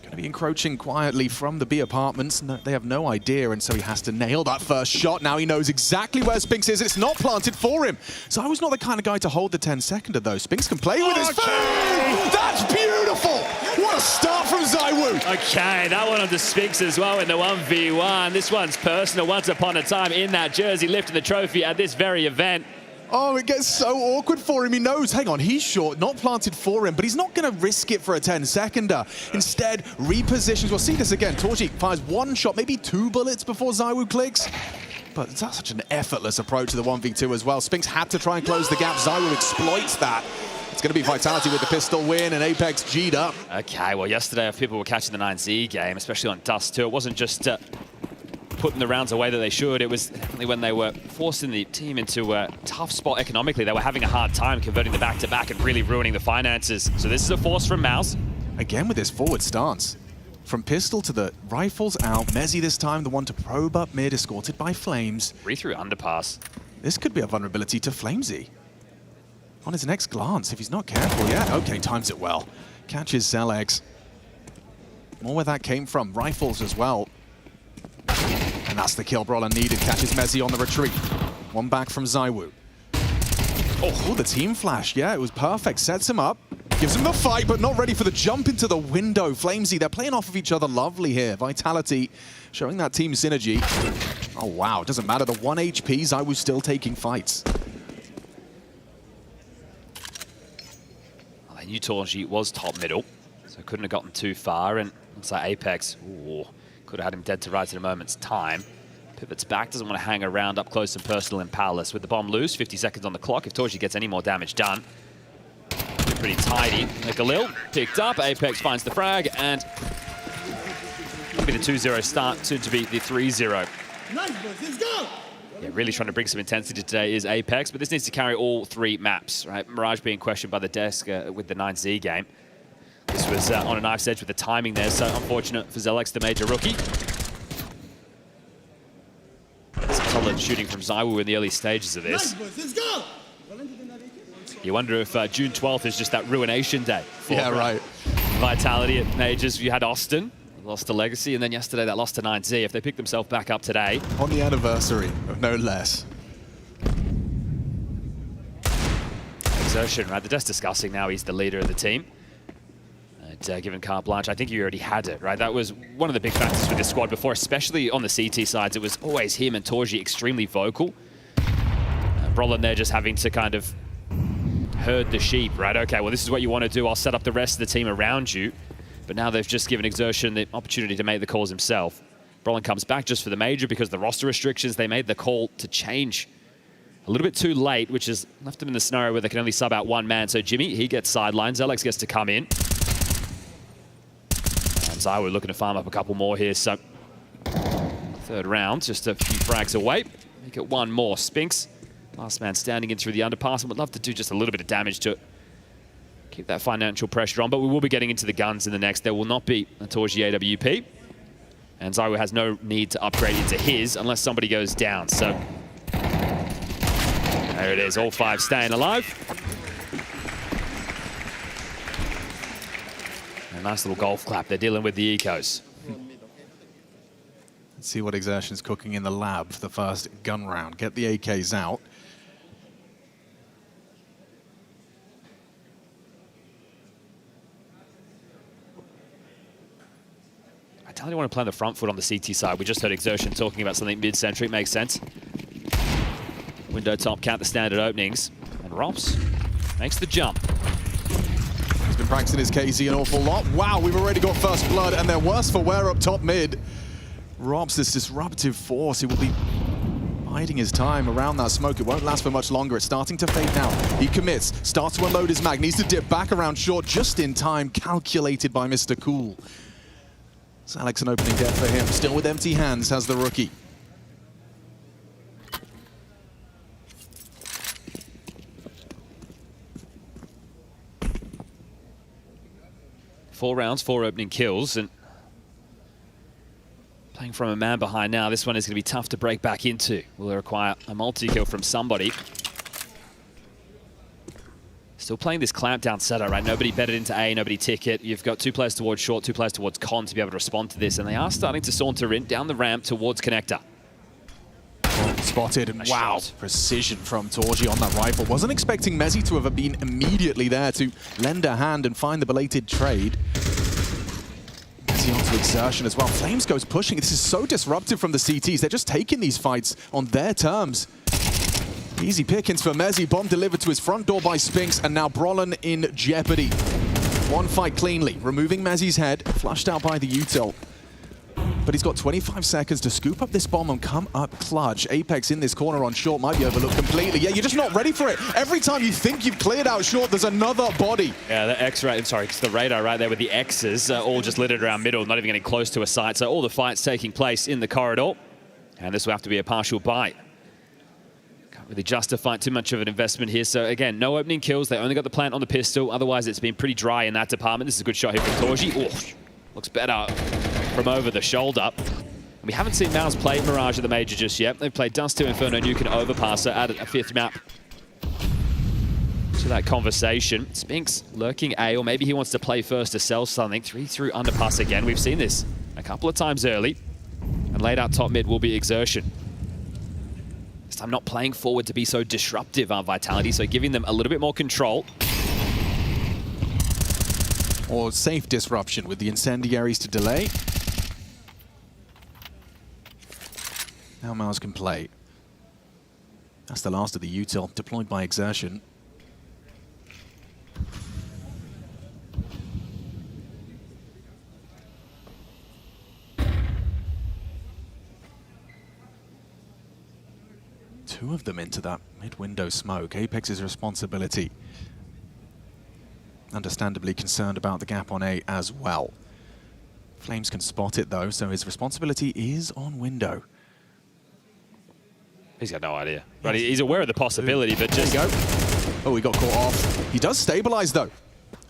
Going to be encroaching quietly from the B apartments. No, they have no idea, and so he has to nail that first shot. Now he knows exactly where Spinks is. It's not planted for him. Zywoo's not the kind of guy to hold the 10-seconder, though. Spinks can play with his food! That's beautiful! What a start from ZywOo! Okay, that one on the Sphinx as well in the 1v1. This one's personal. Once upon a time in that jersey, lifting the trophy at this very event. Oh, it gets so awkward for him. He knows, hang on, he's short, not planted for him, but he's not going to risk it for a 10-seconder. Instead, repositions. We'll see this again. Torji fires one shot, maybe 2 bullets before ZywOo clicks. But it's such an effortless approach to the 1v2 as well. Spinks had to try and close the gap. ZywOo exploits that. It's going to be Vitality with the pistol win and Apex G'd up. Okay, well, yesterday if people were catching the 9Z game, especially on Dust 2, it wasn't just putting the rounds away that they should. It was when they were forcing the team into a tough spot economically. They were having a hard time converting the back-to-back and really ruining the finances. So this is a force from MOUZ. Again with this forward stance. From pistol to the rifles out. Mezzy this time, the one to probe up mid, escorted by Flames. Re-through underpass. This could be a vulnerability to Flamesy. On his next glance, if he's not careful, yeah, okay, times it well. Catches Zelex. More where that came from. Rifles as well. And that's the kill Brawler needed. Catches Mezzy on the retreat. One back from ZywOo. Oh, the team flash. Yeah, it was perfect. Sets him up. Gives him the fight, but not ready for the jump into the window. Flamesy, they're playing off of each other lovely here. Vitality showing that team synergy. Oh, wow. Doesn't matter. The 1 HP, ZywOo's still taking fights. Well, they knew Torji was top middle, so couldn't have gotten too far. And looks like Apex, ooh, could have had him dead to rights in a moment's time. Pivots back, doesn't want to hang around up close and personal and powerless. With the bomb loose, 50 seconds on the clock. If Torji gets any more damage done, pretty tidy. Galil picked up, Apex finds the frag, and it'll be the 2-0 start, soon to be the 3-0. Yeah, really trying to bring some intensity today is Apex, but this needs to carry all 3 maps, right? Mirage being questioned by the desk with the 9Z game. This was on a knife's edge with the timing there, so unfortunate for Zelex, the major rookie. Some solid shooting from ZywOo in the early stages of this. You wonder if June 12th is just that ruination day for Vitality at Majors. You had Austin, lost to Legacy, and then yesterday that lost to 9Z. If they pick themselves back up today. On the anniversary, no less. Exertion, right? The desk discussing now he's the leader of the team. Given carte blanche, I think you already had it, right? That was one of the big factors with this squad before, especially on the CT sides. It was always him and Torji extremely vocal. Brolin there just having to kind of herd the sheep, right? Okay, well, this is what you want to do. I'll set up the rest of the team around you. But now they've just given Exertion the opportunity to make the calls himself. Brolin comes back just for the major because of the roster restrictions. They made the call to change a little bit too late, which has left them in the scenario where they can only sub out 1 man. So Jimmy, he gets sidelined. Zelex gets to come in. ZywOo looking to farm up a couple more here, so 3rd round, just a few frags away. Make it 1 more. Spinks, last man standing in through the underpass, and would love to do just a little bit of damage to keep that financial pressure on, but we will be getting into the guns in the next. There will not be a Torji AWP, and ZywOo has no need to upgrade into his unless somebody goes down, so there it is, all 5 staying alive. A nice little golf clap. They're dealing with the ecos. Let's see what Exertion's cooking in the lab for the first gun round. Get the AKs out. I tell you, want to play on the front foot on the CT side. We just heard Exertion talking about something mid-century. It makes sense. Window top, count the standard openings. And Rops makes the jump. He's been practicing his KZ an awful lot. Wow, we've already got first blood, and they're worse for wear up top mid. Robs this disruptive force. He will be biding his time around that smoke. It won't last for much longer. It's starting to fade now. He commits, starts to unload his mag, needs to dip back around short just in time, calculated by Mr. Cool. It's Alex an opening death for him. Still with empty hands has the rookie. 4 rounds, 4 opening kills, and playing from a man behind now, this one is going to be tough to break back into. Will it require a multi-kill from somebody? Still playing this clampdown setup, right? Nobody betted into A, nobody ticket. You've got 2 players towards short, 2 players towards con to be able to respond to this, and they are starting to saunter in down the ramp towards connector. Spotted, and wow, precision from Torji on that rifle. Wasn't expecting Mezzy to have been immediately there to lend a hand and find the belated trade. to Exertion as well. Flames goes pushing. This is so disruptive from the CTs. They're just taking these fights on their terms. Easy pickings for Mezzi. Bomb delivered to his front door by Spinks, and now Brollan in jeopardy. One fight cleanly, removing Mezzi's head, flushed out by the util. But he's got 25 seconds to scoop up this bomb and come up clutch. Apex in this corner on short might be overlooked completely. Yeah, you're just not ready for it. Every time you think you've cleared out short, there's another body. Yeah, the X-ray, sorry, it's the radar right there with the X's, all just littered around middle, not even getting close to a site. So all the fights taking place in the corridor. And this will have to be a partial bite. Can't really justify too much of an investment here. So again, no opening kills. They only got the plant on the pistol. Otherwise, it's been pretty dry in that department. This is a good shot here from Torji. Oh, looks better from over the shoulder. We haven't seen MOUZ play Mirage at the Major just yet. They've played Dust 2, Inferno, Nuke, and Overpass, so added a 5th map to that conversation. Spinks lurking A, or maybe he wants to play first to sell something. 3 through underpass again. We've seen this a couple of times early. And laid out top mid will be Exertion. This time not playing forward to be so disruptive on Vitality, so giving them a little bit more control. Or safe disruption with the incendiaries to delay. Now MOUZ can play. That's the last of the util deployed by Exertion. Two of them into that mid-window smoke. Apex's responsibility. Understandably concerned about the gap on A as well. Flames can spot it though, so his responsibility is on window. He's got no idea. Right, he's aware of the possibility, but just... There you go. Oh, he got caught off. He does stabilize though.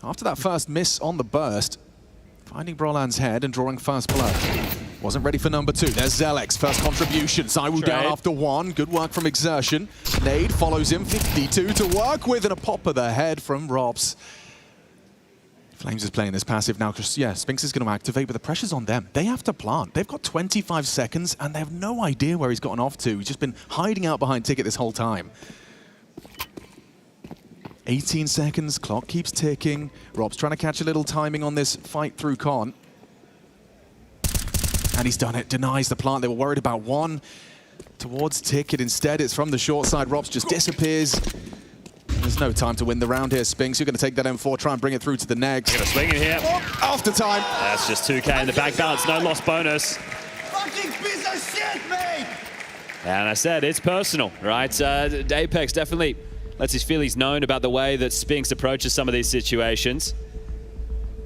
After that first miss on the burst, finding Brollan's head and drawing first blood. Wasn't ready for number 2. There's Zelex, first contribution. Zywoo down after 1. Good work from Exertion. Nade follows him, 52 to work with, and a pop of the head from Robs. Flames is playing this passive now because, yeah, Spinks is going to activate, but the pressure's on them. They have to plant. They've got 25 seconds, and they have no idea where he's gotten off to. He's just been hiding out behind Ticket this whole time. 18 seconds, clock keeps ticking. Rob's trying to catch a little timing on this fight through Con. And he's done it, denies the plant. They were worried about 1 towards Ticket. Instead, it's from the short side. Robs just disappears. There's no time to win the round here, Spinks. You're going to take that M4, try and bring it through to the next. Gonna swing in here. After time. That's just 2K in the back balance, no loss bonus. Fucking piece of shit, mate! And I said, it's personal, right? Apex definitely lets his feelings known about the way that Spinks approaches some of these situations.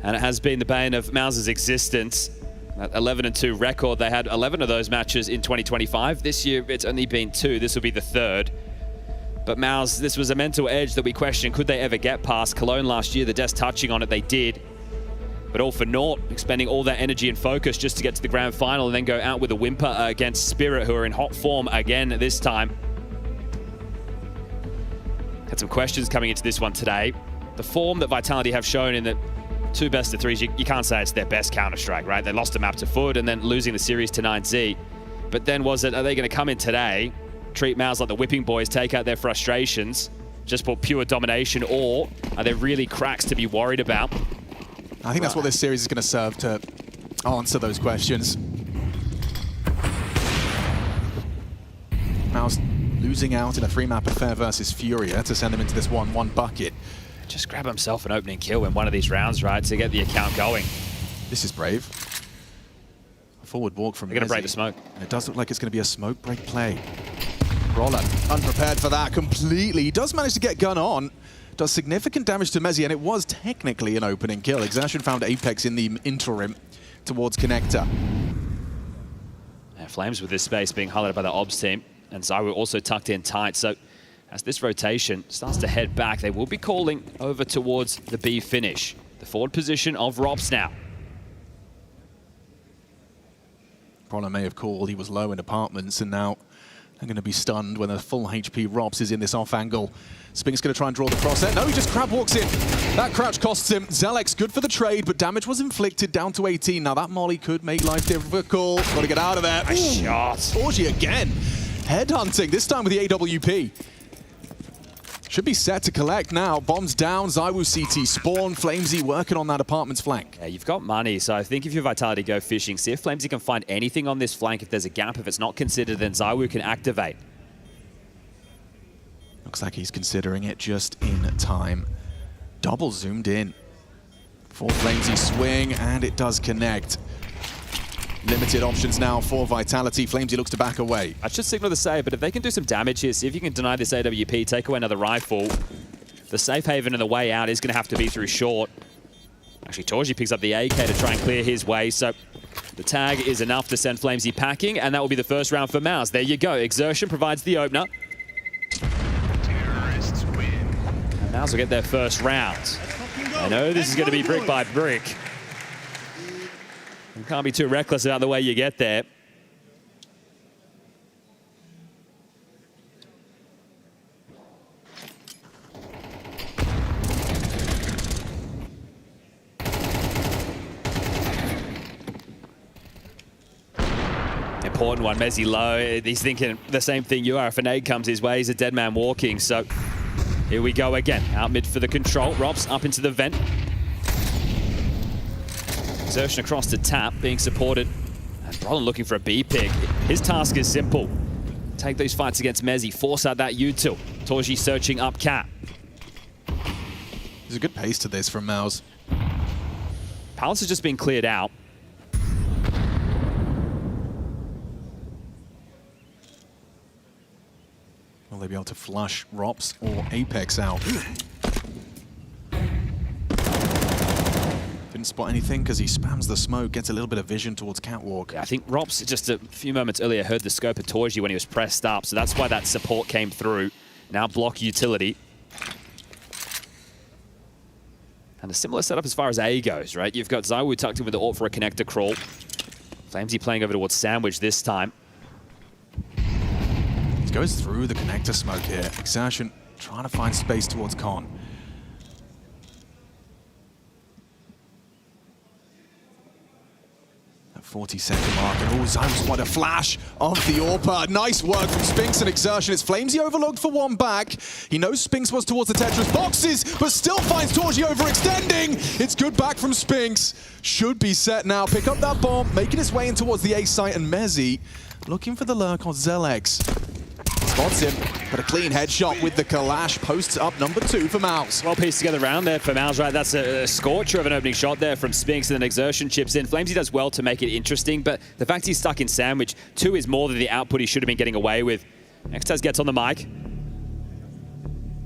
And it has been the bane of MOUZ's existence. That 11-2 record, they had 11 of those matches in 2025. This year, it's only been 2. This will be the 3rd. But MOUZ, this was a mental edge that we questioned. Could they ever get past Cologne last year? The Des touching on it, they did. But all for naught, expending all their energy and focus just to get to the grand final and then go out with a whimper against Spirit, who are in hot form again this time. Had some questions coming into this one today. The form that Vitality have shown in the 2 best-of-3s, you can't say it's their best Counter-Strike, right? They lost a map to FURIA and then losing the series to 9Z. But then are they going to come in today, treat MOUZ like the whipping boys, take out their frustrations just for pure domination, or are there really cracks to be worried about? I think that's what this series is going to serve to answer those questions. MOUZ losing out in a 3-map affair versus FURIA to send them into this 1-1 bucket. Just grab himself an opening kill in one of these rounds, right, to get the account going. This is brave. A forward walk from They're going to break the smoke. And it does look like it's going to be a smoke break play. Brollan, unprepared for that completely. He does manage to get gun on. Does significant damage to Mezzi, and it was technically an opening kill. Exertion found Apex in the interim towards Connector. Yeah, Flames with this space being highlighted by the OBS team. And Zywoo also tucked in tight. So as this rotation starts to head back, they will be calling over towards the B finish. The forward position of Robs now. Brollan may have called, he was low in apartments, and now they're going to be stunned when a full HP Robs is in this off angle. Spinks going to try and draw the crosshair. No, he just crab walks in. That crouch costs him. Zelex good for the trade, but damage was inflicted down to 18. Now that molly could make life difficult. Got to get out of there. Nice shot. Orgy again. Headhunting, this time with the AWP. Should be set to collect now. Bombs down, ZywOo CT spawn. FlamZ working on that apartment's flank. Yeah, you've got money, so I think if you're Vitality, go fishing. See if FlamZ can find anything on this flank. If there's a gap, if it's not considered, then ZywOo can activate. Looks like he's considering it just in time. Double zoomed in for FlamZ swing, and it does connect. Limited options now for Vitality. FlamZ looks to back away. I should signal the save, but if they can do some damage here, see if you can deny this AWP, take away another rifle. The safe haven and the way out is going to have to be through short. Actually, Torji picks up the AK to try and clear his way, so the tag is enough to send FlamZ packing, and that will be the first round for MOUZ. There you go. Exertion provides the opener. And MOUZ will get their first round. I know this is going to be brick by brick. You can't be too reckless about the way you get there. Important one, Mezzy low. He's thinking the same thing you are. If a nade comes his way, he's a dead man walking. So here we go again. Out mid for the control. Robs up into the vent. Exertion across to tap, being supported. And Brolin looking for a B pick. His task is simple. Take those fights against Mezzy, force out that util. Torji searching up cap. There's a good pace to this from MOUZ. Palace has just been cleared out. Will they be able to flush Rops or Apex out? Didn't spot anything because he spams the smoke, gets a little bit of vision towards Catwalk. Yeah, I think Rops just a few moments earlier heard the scope of Torji when he was pressed up, so that's why that support came through. Now block utility. And a similar setup as far as A goes, right? You've got ZywOo tucked in with the ult for a connector crawl. FlamZ playing over towards Sandwich this time. He goes through the connector smoke here. Exertion trying to find space towards Con. That 40-second mark, and ZywOo's what a flash of the AWP. Nice work from Spinks and Exertion. It's FlamZ overlooked for one back. He knows Spinks was towards the Tetris boxes, but still finds Torji overextending. It's good back from Spinks. Should be set now. Pick up that bomb, making his way in towards the A site, and Mezzy looking for the lurk on Zelex. Spots him, but a clean headshot with the Kalash. Posts up number 2 for MOUZ. Well pieced together round there for MOUZ, right? That's a scorcher of an opening shot there from Spinks, and then Exertion chips in. FlamZ does well to make it interesting, but the fact he's stuck in Sandwich, 2 is more than the output he should have been getting away with. Xtaz gets on the mic.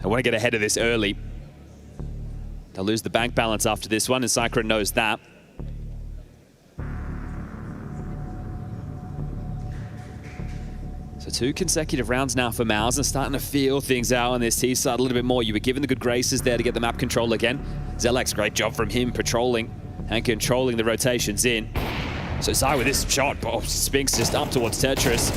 I want to get ahead of this early. They'll lose the bank balance after this one, and Cyclone knows that. So 2 consecutive rounds now for MOUZ, and starting to feel things out on this T side a little bit more. You were given the good graces there to get the map control again. Zelex, great job from him patrolling and controlling the rotations in. So Zai with this shot, oh, Spinks just up towards Tetris.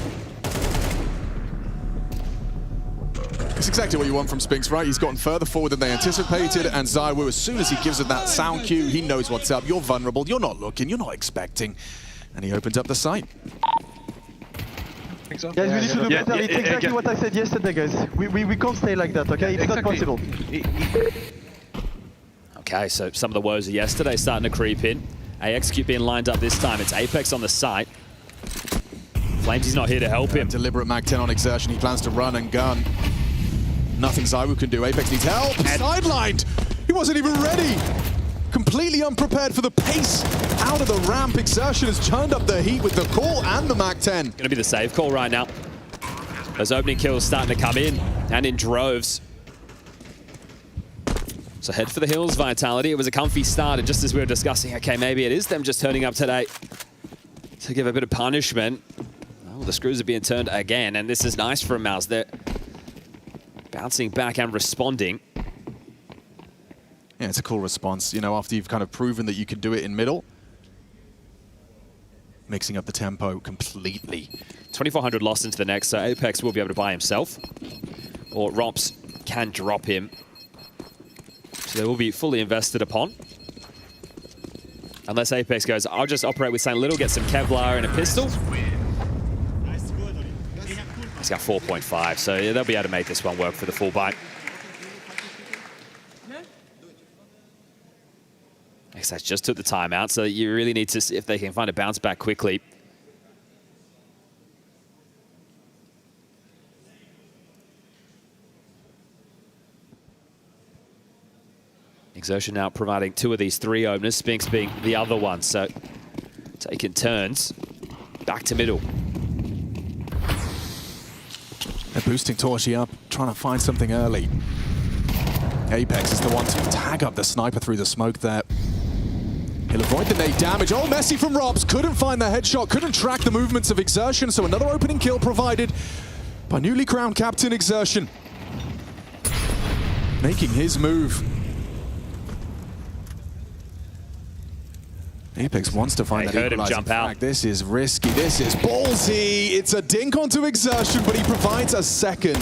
It's exactly what you want from Spinks, right? He's gotten further forward than they anticipated, and ZywOo, as soon as he gives it that sound cue, he knows what's up. You're vulnerable, you're not looking, you're not expecting, and he opens up the site. Guys, we need to do better. It's exactly what I said yesterday, guys. We can't stay like that, okay? It's not possible. Okay, so some of the woes of yesterday starting to creep in. AXQ being lined up this time. It's Apex on the site. FlamZ not here to help him. Deliberate Mag 10 on Exertion. He plans to run and gun. Nothing ZywOo can do. Apex needs help. Sidelined. He wasn't even ready. Completely unprepared for the pace out of the ramp. Exertion has turned up the heat with the call and the Mag 10. Gonna be the save call right now. Those opening kills starting to come in, and in droves. So head for the hills, Vitality. It was a comfy start, and just as we were discussing, okay, maybe it is them just turning up today to give a bit of punishment. Oh, the screws are being turned again, and this is nice for MOUZ. They're bouncing back and responding. Yeah, it's a cool response, you know, after you've kind of proven that you can do it in middle. Mixing up the tempo completely. 2,400 lost into the next, so Apex will be able to buy himself. Or Rops can drop him. So they will be fully invested upon. Unless Apex goes, I'll just operate with something little, get some Kevlar and a pistol. He's got 4.5, so yeah, they'll be able to make this one work for the full bite. Apex just took the timeout, so you really need to see if they can find a bounce back quickly. Exertion now providing 2 of these 3 openers, Spinks being the other one, so taking turns. Back to middle. They're boosting Torshi up, trying to find something early. Apex is the one to tag up the sniper through the smoke there. He'll avoid the nade damage. Oh, messy from Robs. Couldn't find the headshot, couldn't track the movements of Exertion, so another opening kill provided by newly crowned captain Exertion. Making his move. Apex wants to find that equalizing jump out. frag. This is risky. This is ballsy. It's a dink onto Exertion, but he provides a second.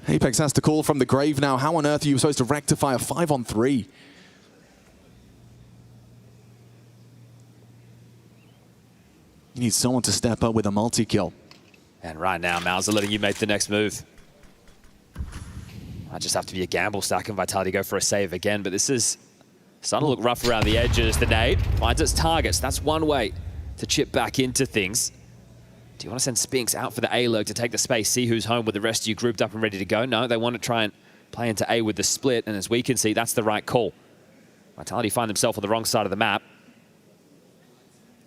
Apex has to call from the grave now. How on earth are you supposed to rectify a 5-on-3? You need someone to step up with a multi-kill. And right now, MOUZ are letting you make the next move. Might just have to be a gamble. Stack and Vitality go for a save again, but this is starting to look rough around the edges. The nade finds its targets. That's one way to chip back into things. Do you want to send Spinks out for the A lurk to take the space, see who's home with the rest of you grouped up and ready to go? No, they want to try and play into A with the split, and as we can see, that's the right call. Vitality find themselves on the wrong side of the map.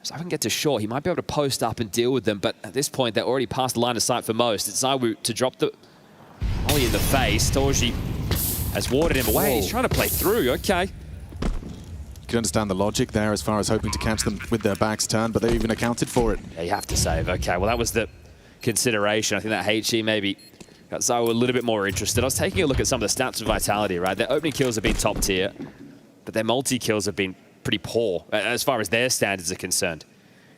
So I can get to short. He might be able to post up and deal with them, but at this point, they're already past the line of sight for most. It's Zawu to drop the Ollie in the face. Torshi has warded him away. He's trying to play through. Okay. You can understand the logic there as far as hoping to catch them with their backs turned, but they even accounted for it. Yeah, you have to save. Okay, well, that was the consideration. I think that HE maybe got Zawu a little bit more interested. I was taking a look at some of the stats of Vitality, right? Their opening kills have been top tier, but their multi-kills have been pretty poor as far as their standards are concerned.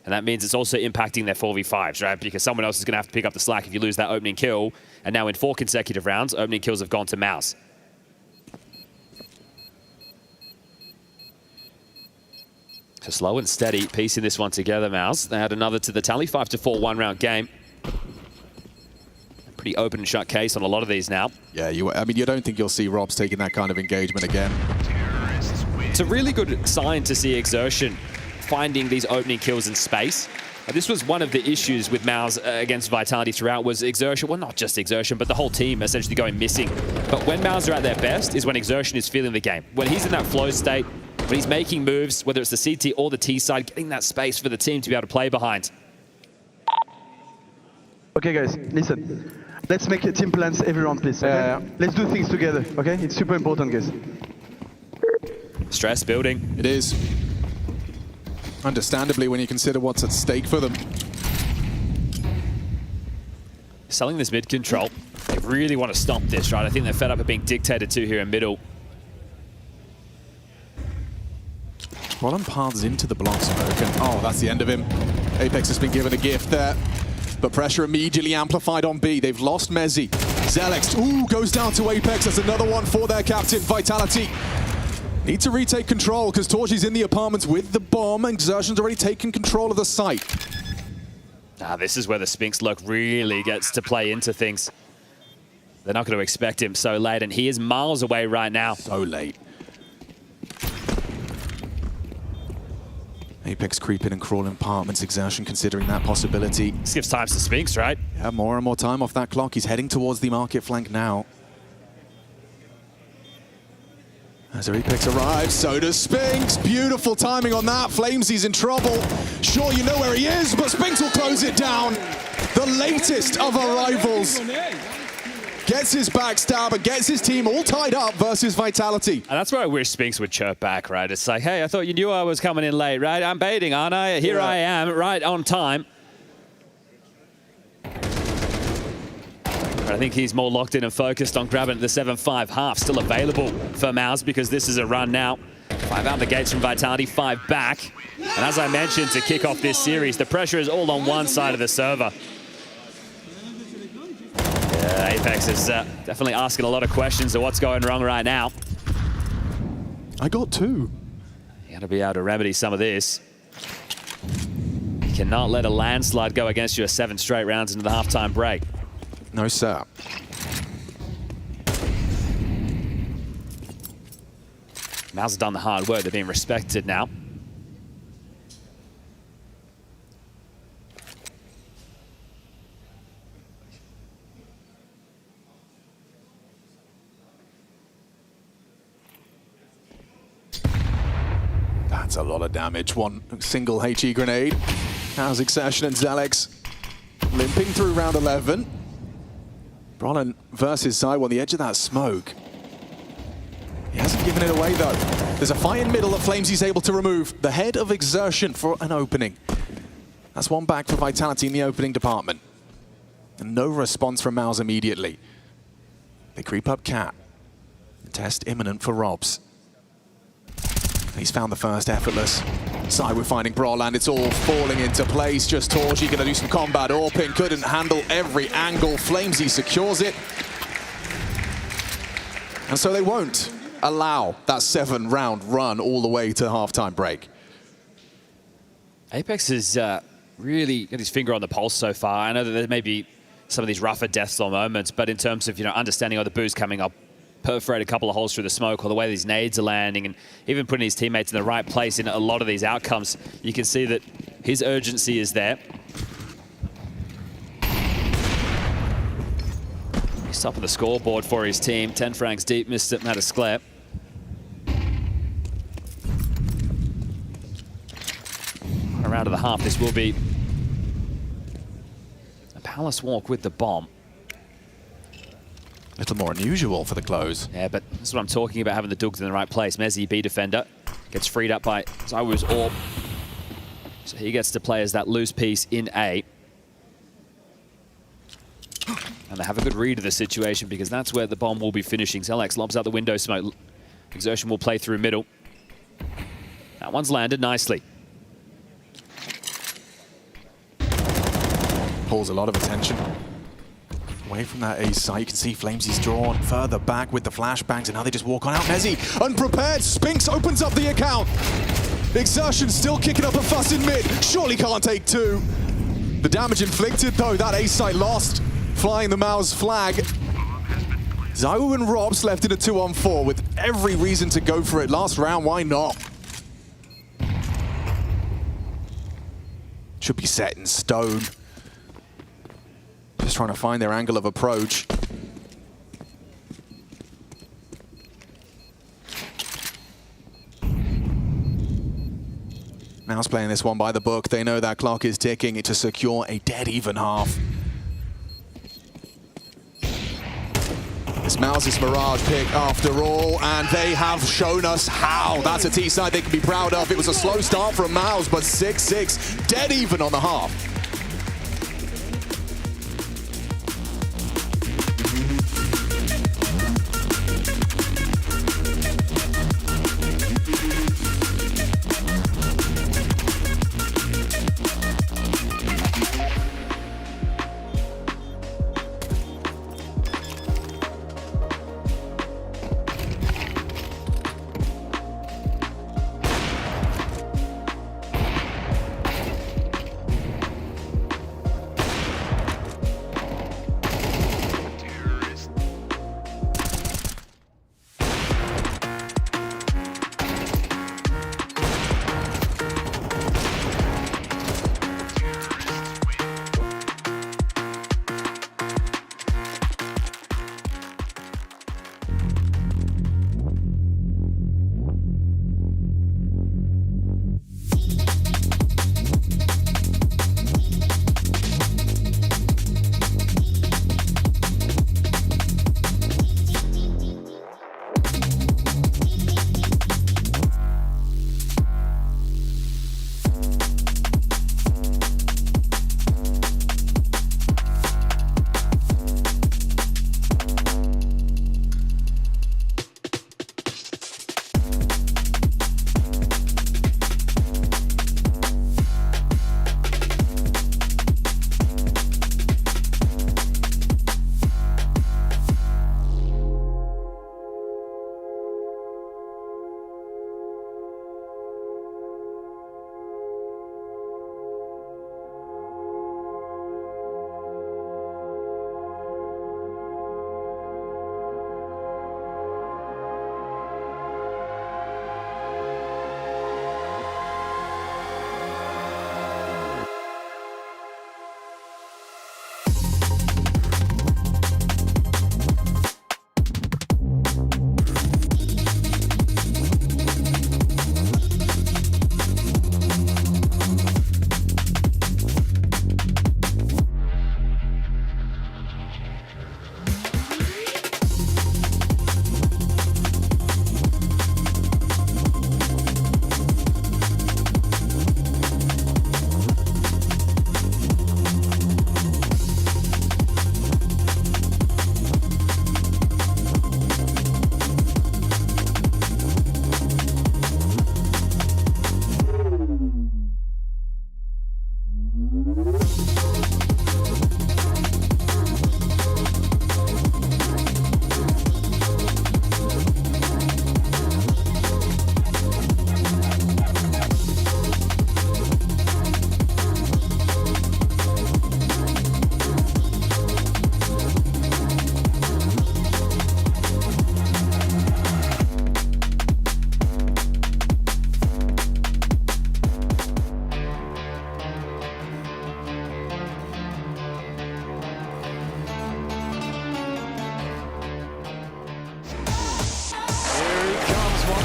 And that means it's also impacting their 4v5s, right? Because someone else is going to have to pick up the slack if you lose that opening kill. And now in 4 consecutive rounds, opening kills have gone to MOUZ. So slow and steady, piecing this one together, MOUZ. They had another to the tally, 5-4 one-round game. Pretty open and shut case on a lot of these now. Yeah, I mean, you don't think you'll see Robs taking that kind of engagement again. It's a really good sign to see Exertion finding these opening kills in space. This was one of the issues with MOUZ against Vitality throughout, was Exertion, well, not just Exertion, but the whole team essentially going missing. But when MOUZ are at their best is when Exertion is feeling the game. When he's in that flow state, when he's making moves, whether it's the CT or the T side, getting that space for the team to be able to play behind. Okay, guys, listen. Let's make team plans every round, please. Okay? Let's do things together, okay? It's super important, guys. Stress building. It is. Understandably, when you consider what's at stake for them. Selling this mid control. They really want to stop this, right? I think they're fed up of being dictated to here in middle. Roland paths into the block smoke, and oh, that's the end of him. Apex has been given a gift there, but pressure immediately amplified on B. They've lost Mezzi. Zelex, ooh, goes down to Apex. That's another one for their captain, Vitality. Need to retake control, because Torshi's in the apartments with the bomb, and Exertion's already taken control of the site. This is where the Spinks look really gets to play into things. They're not going to expect him so late, and he is miles away right now. So late. Apex creeping and crawling apartments, Exertion considering that possibility. This gives time to Spinks, right? Yeah, more and more time off that clock. He's heading towards the market flank now. As Apex arrives, so does Spinks. Beautiful timing on that. Flamesy's in trouble. Sure, you know where he is, but Spinks will close it down. The latest of arrivals. Gets his backstab and gets his team all tied up versus Vitality. And that's where I wish Spinks would chirp back, right? It's like, hey, I thought you knew I was coming in late, right? I'm baiting, aren't I? Here I am, right on time. I think he's more locked in and focused on grabbing the 7-5 half. Still available for MOUZ because this is a run now. 5 out the gates from Vitality, 5 back. And as I mentioned, to kick off this series, the pressure is all on one side of the server. Yeah, Apex is definitely asking a lot of questions of what's going wrong right now. I got 2. You gotta be able to remedy some of this. You cannot let a landslide go against you 7 straight rounds into the halftime break. No, sir. MOUZ have done the hard work. They're being respected now. That's a lot of damage. One single HE grenade. How's Exertion and Zalex limping through round 11. Brolin versus Zaiwu on the edge of that smoke. He hasn't given it away though. There's a fight in middle that Flamesy's able to remove. The head of Exertion for an opening. That's one back for Vitality in the opening department. And no response from MOUZ immediately. They creep up Cat. The test imminent for Robs. He's found the first effortless. Zaiwu finding Brawl, and it's all falling into place. Just Torji gonna do some combat. Orpin couldn't handle every angle. Flamesy secures it. And so they won't allow that 7-round run all the way to halftime break. Apex has really got his finger on the pulse so far. I know that there may be some of these rougher deaths or moments, but in terms of, understanding all the boost coming up, perforate a couple of holes through the smoke, or the way these nades are landing, and even putting his teammates in the right place in a lot of these outcomes, you can see that his urgency is there. He's top of the scoreboard for his team. 10 frags deep, Mr. Natus. Around to the half, this will be a palace walk with the bomb. A little more unusual for the close. Yeah, but that's what I'm talking about, having the Dugs in the right place. MOUZ B defender gets freed up by Zaiwu's orb. So he gets to play as that loose piece in A. And they have a good read of the situation because that's where the bomb will be finishing. Zelex lobs out the window smoke. Exertion will play through middle. That one's landed nicely. Pulls a lot of attention away from that A site. You can see Flamesy's drawn further back with the flashbangs, and now they just walk on out. MOUZ unprepared. Spinks opens up the account. Exertion still kicking up a fuss in mid. Surely can't take two. The damage inflicted though, that A site lost. Flying the MOUZ flag. Zaiwu and Robs left in a 2-on-4 with every reason to go for it. Last round, why not? Should be set in stone. Just trying to find their angle of approach. MOUZ playing this one by the book. They know that clock is ticking to secure a dead even half. It's MOUZ's Mirage pick after all, and they have shown us how. That's a T-side they can be proud of. It was a slow start from MOUZ, but 6-6, dead even on the half.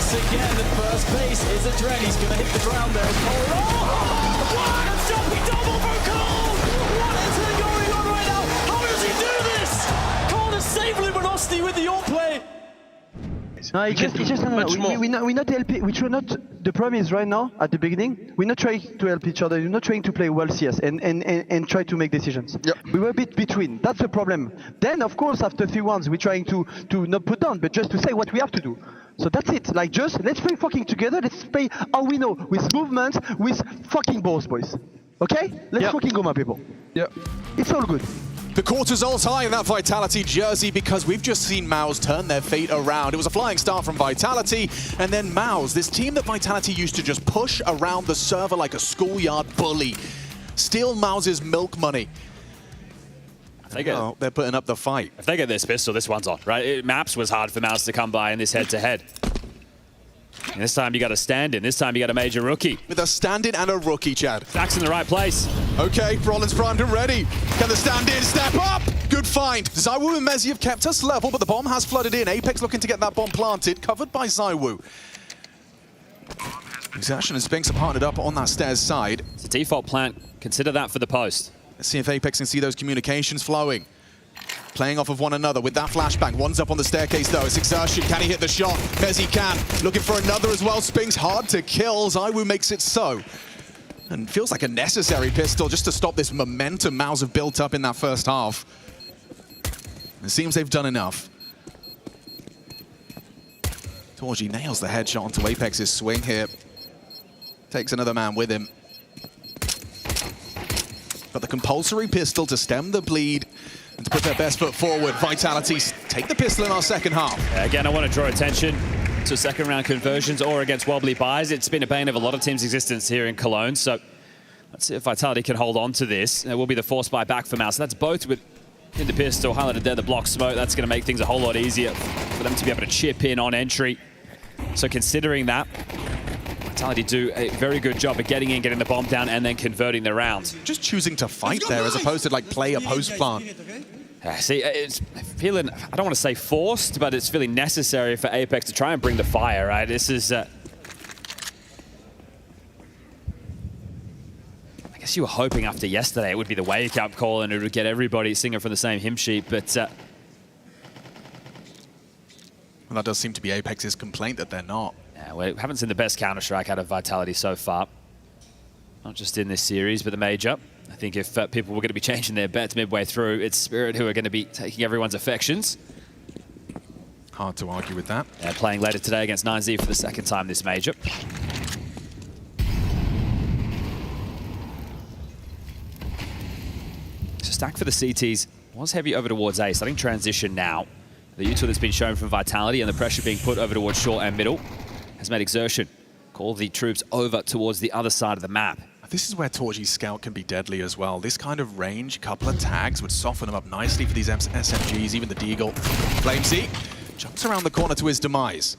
once again, the first base is a Dren. He's going to hit the ground there. Cole. Oh, what a jumping double from Cole! What is going on right now? How does he do this? Cole is saved Luminosity with the all-play. No, it's just we not help. We try not. The problem is right now at the beginning, we're not trying to help each other. We're not trying to play well CS and try to make decisions. Yep. We were a bit between. That's the problem. Then of course after 3-1s, we're trying to not put down, but just to say what we have to do. So that's it. Like just let's play fucking together. Let's play how we know with movement, with fucking balls, boys. Okay? Let's fucking go, my people. Yeah. It's all good. The cortisol's high in that Vitality jersey because we've just seen MOUZ turn their fate around. It was a flying start from Vitality, and then MOUZ, this team that Vitality used to just push around the server like a schoolyard bully. Steal MOUZ's milk money. They're putting up the fight. If they get this pistol, this one's on, right? Maps was hard for MOUZ to come by in this head-to-head. And this time you got a stand-in. This time you got a major rookie. With a stand-in and a rookie, Chad. Zach's in the right place. Okay, Brollin's primed and ready. Can the stand-in step up? Good find. ZywOo and Mezi have kept us level, but the bomb has flooded in. Apex looking to get that bomb planted, covered by ZywOo. Exertion and Spinks are partnered up on that stairs side. It's a default plant. Consider that for the post. Let's see if Apex can see those communications flowing. Playing off of one another with that flashbang. One's up on the staircase though. It's Exertion. Can he hit the shot? Mezi can. Looking for another as well. Spinks hard to kill. ZywOo makes it so. And feels like a necessary pistol just to stop this momentum MOUZ have built up in that first half. It seems they've done enough. Torji nails the headshot onto Apex's swing here. Takes another man with him. Got the compulsory pistol to stem the bleed and to put their best foot forward. Vitality take the pistol in our second half. Again, I want to draw attention to second round conversions or against wobbly buys. It's been a bane of a lot of teams' existence here in Cologne. So let's see if Vitality can hold on to this. It will be the force buy back for MOUZ. So that's both with the pistol highlighted there, the block smoke. That's going to make things a whole lot easier for them to be able to chip in on entry. So considering that, Vitality do a very good job of getting in, getting the bomb down, and then converting the rounds. Just choosing to fight there as opposed to like play a post plant. See, it's feeling, I don't want to say forced, but it's feeling necessary for Apex to try and bring the fire, right? This is, I guess you were hoping after yesterday it would be the wake-up call and it would get everybody singing from the same hymn sheet, but... well, that does seem to be Apex's complaint that they're not. Yeah, we haven't seen the best Counter-Strike out of Vitality so far. Not just in this series, but the major. I think if people were going to be changing their bets midway through, it's Spirit who are going to be taking everyone's affections. Hard to argue with that. Yeah, playing later today against 9Z for the second time this major. So stack for the CTs was heavy over towards A, starting transition now. The util that's been shown from Vitality and the pressure being put over towards short and middle has made Exertion call the troops over towards the other side of the map. This is where Torji's scout can be deadly as well. This kind of range, couple of tags would soften them up nicely for these SMGs, even the Deagle. FlameZ jumps around the corner to his demise.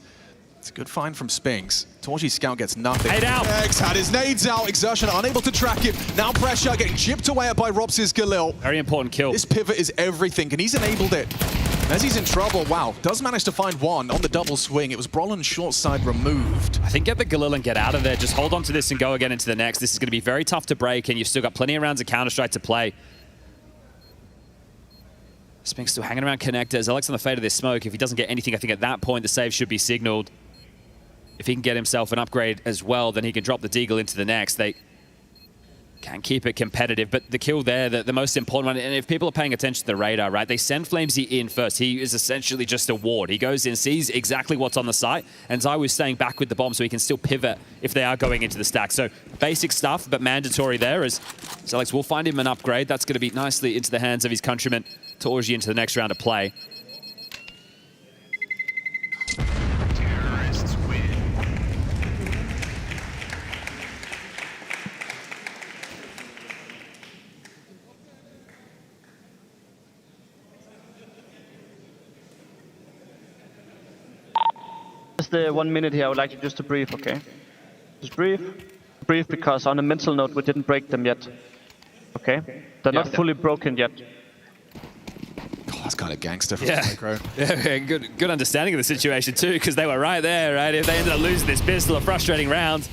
It's a good find from Spinks. Torji's scout gets nothing. Nade out. X had his nades out. Exertion unable to track him. Now pressure getting chipped away by Robs' Galil. Very important kill. This pivot is everything, and he's enabled it. As he's in trouble, wow, does manage to find one on the double swing. It was Brollin's short side removed. I think get the Galil and get out of there. Just hold on to this and go again into the next. This is going to be very tough to break, and you've still got plenty of rounds of Counter-Strike to play. Spinks still hanging around connectors. Alex on the fade of this smoke. If he doesn't get anything, I think at that point the save should be signaled. If he can get himself an upgrade as well, then he can drop the Deagle into the next. They can keep it competitive, but the kill there, the most important one, and if people are paying attention to the radar, right, they send FlameZ in first. He is essentially just a ward. He goes in, sees exactly what's on the site, and ZywOo's staying back with the bomb so he can still pivot if they are going into the stack. So basic stuff, but mandatory there as Alex will find him an upgrade. That's going to be nicely into the hands of his countryman, Torji into the next round of play. Just 1 minute here, I would like you just to breathe, okay? Just breathe. Breathe, because on a mental note, we didn't break them yet. Okay? They're not fully broken yet. kind of gangster from Yeah. Micro. Yeah, good understanding of the situation too, because they were right there, right? If they ended up losing this pistol, a frustrating round.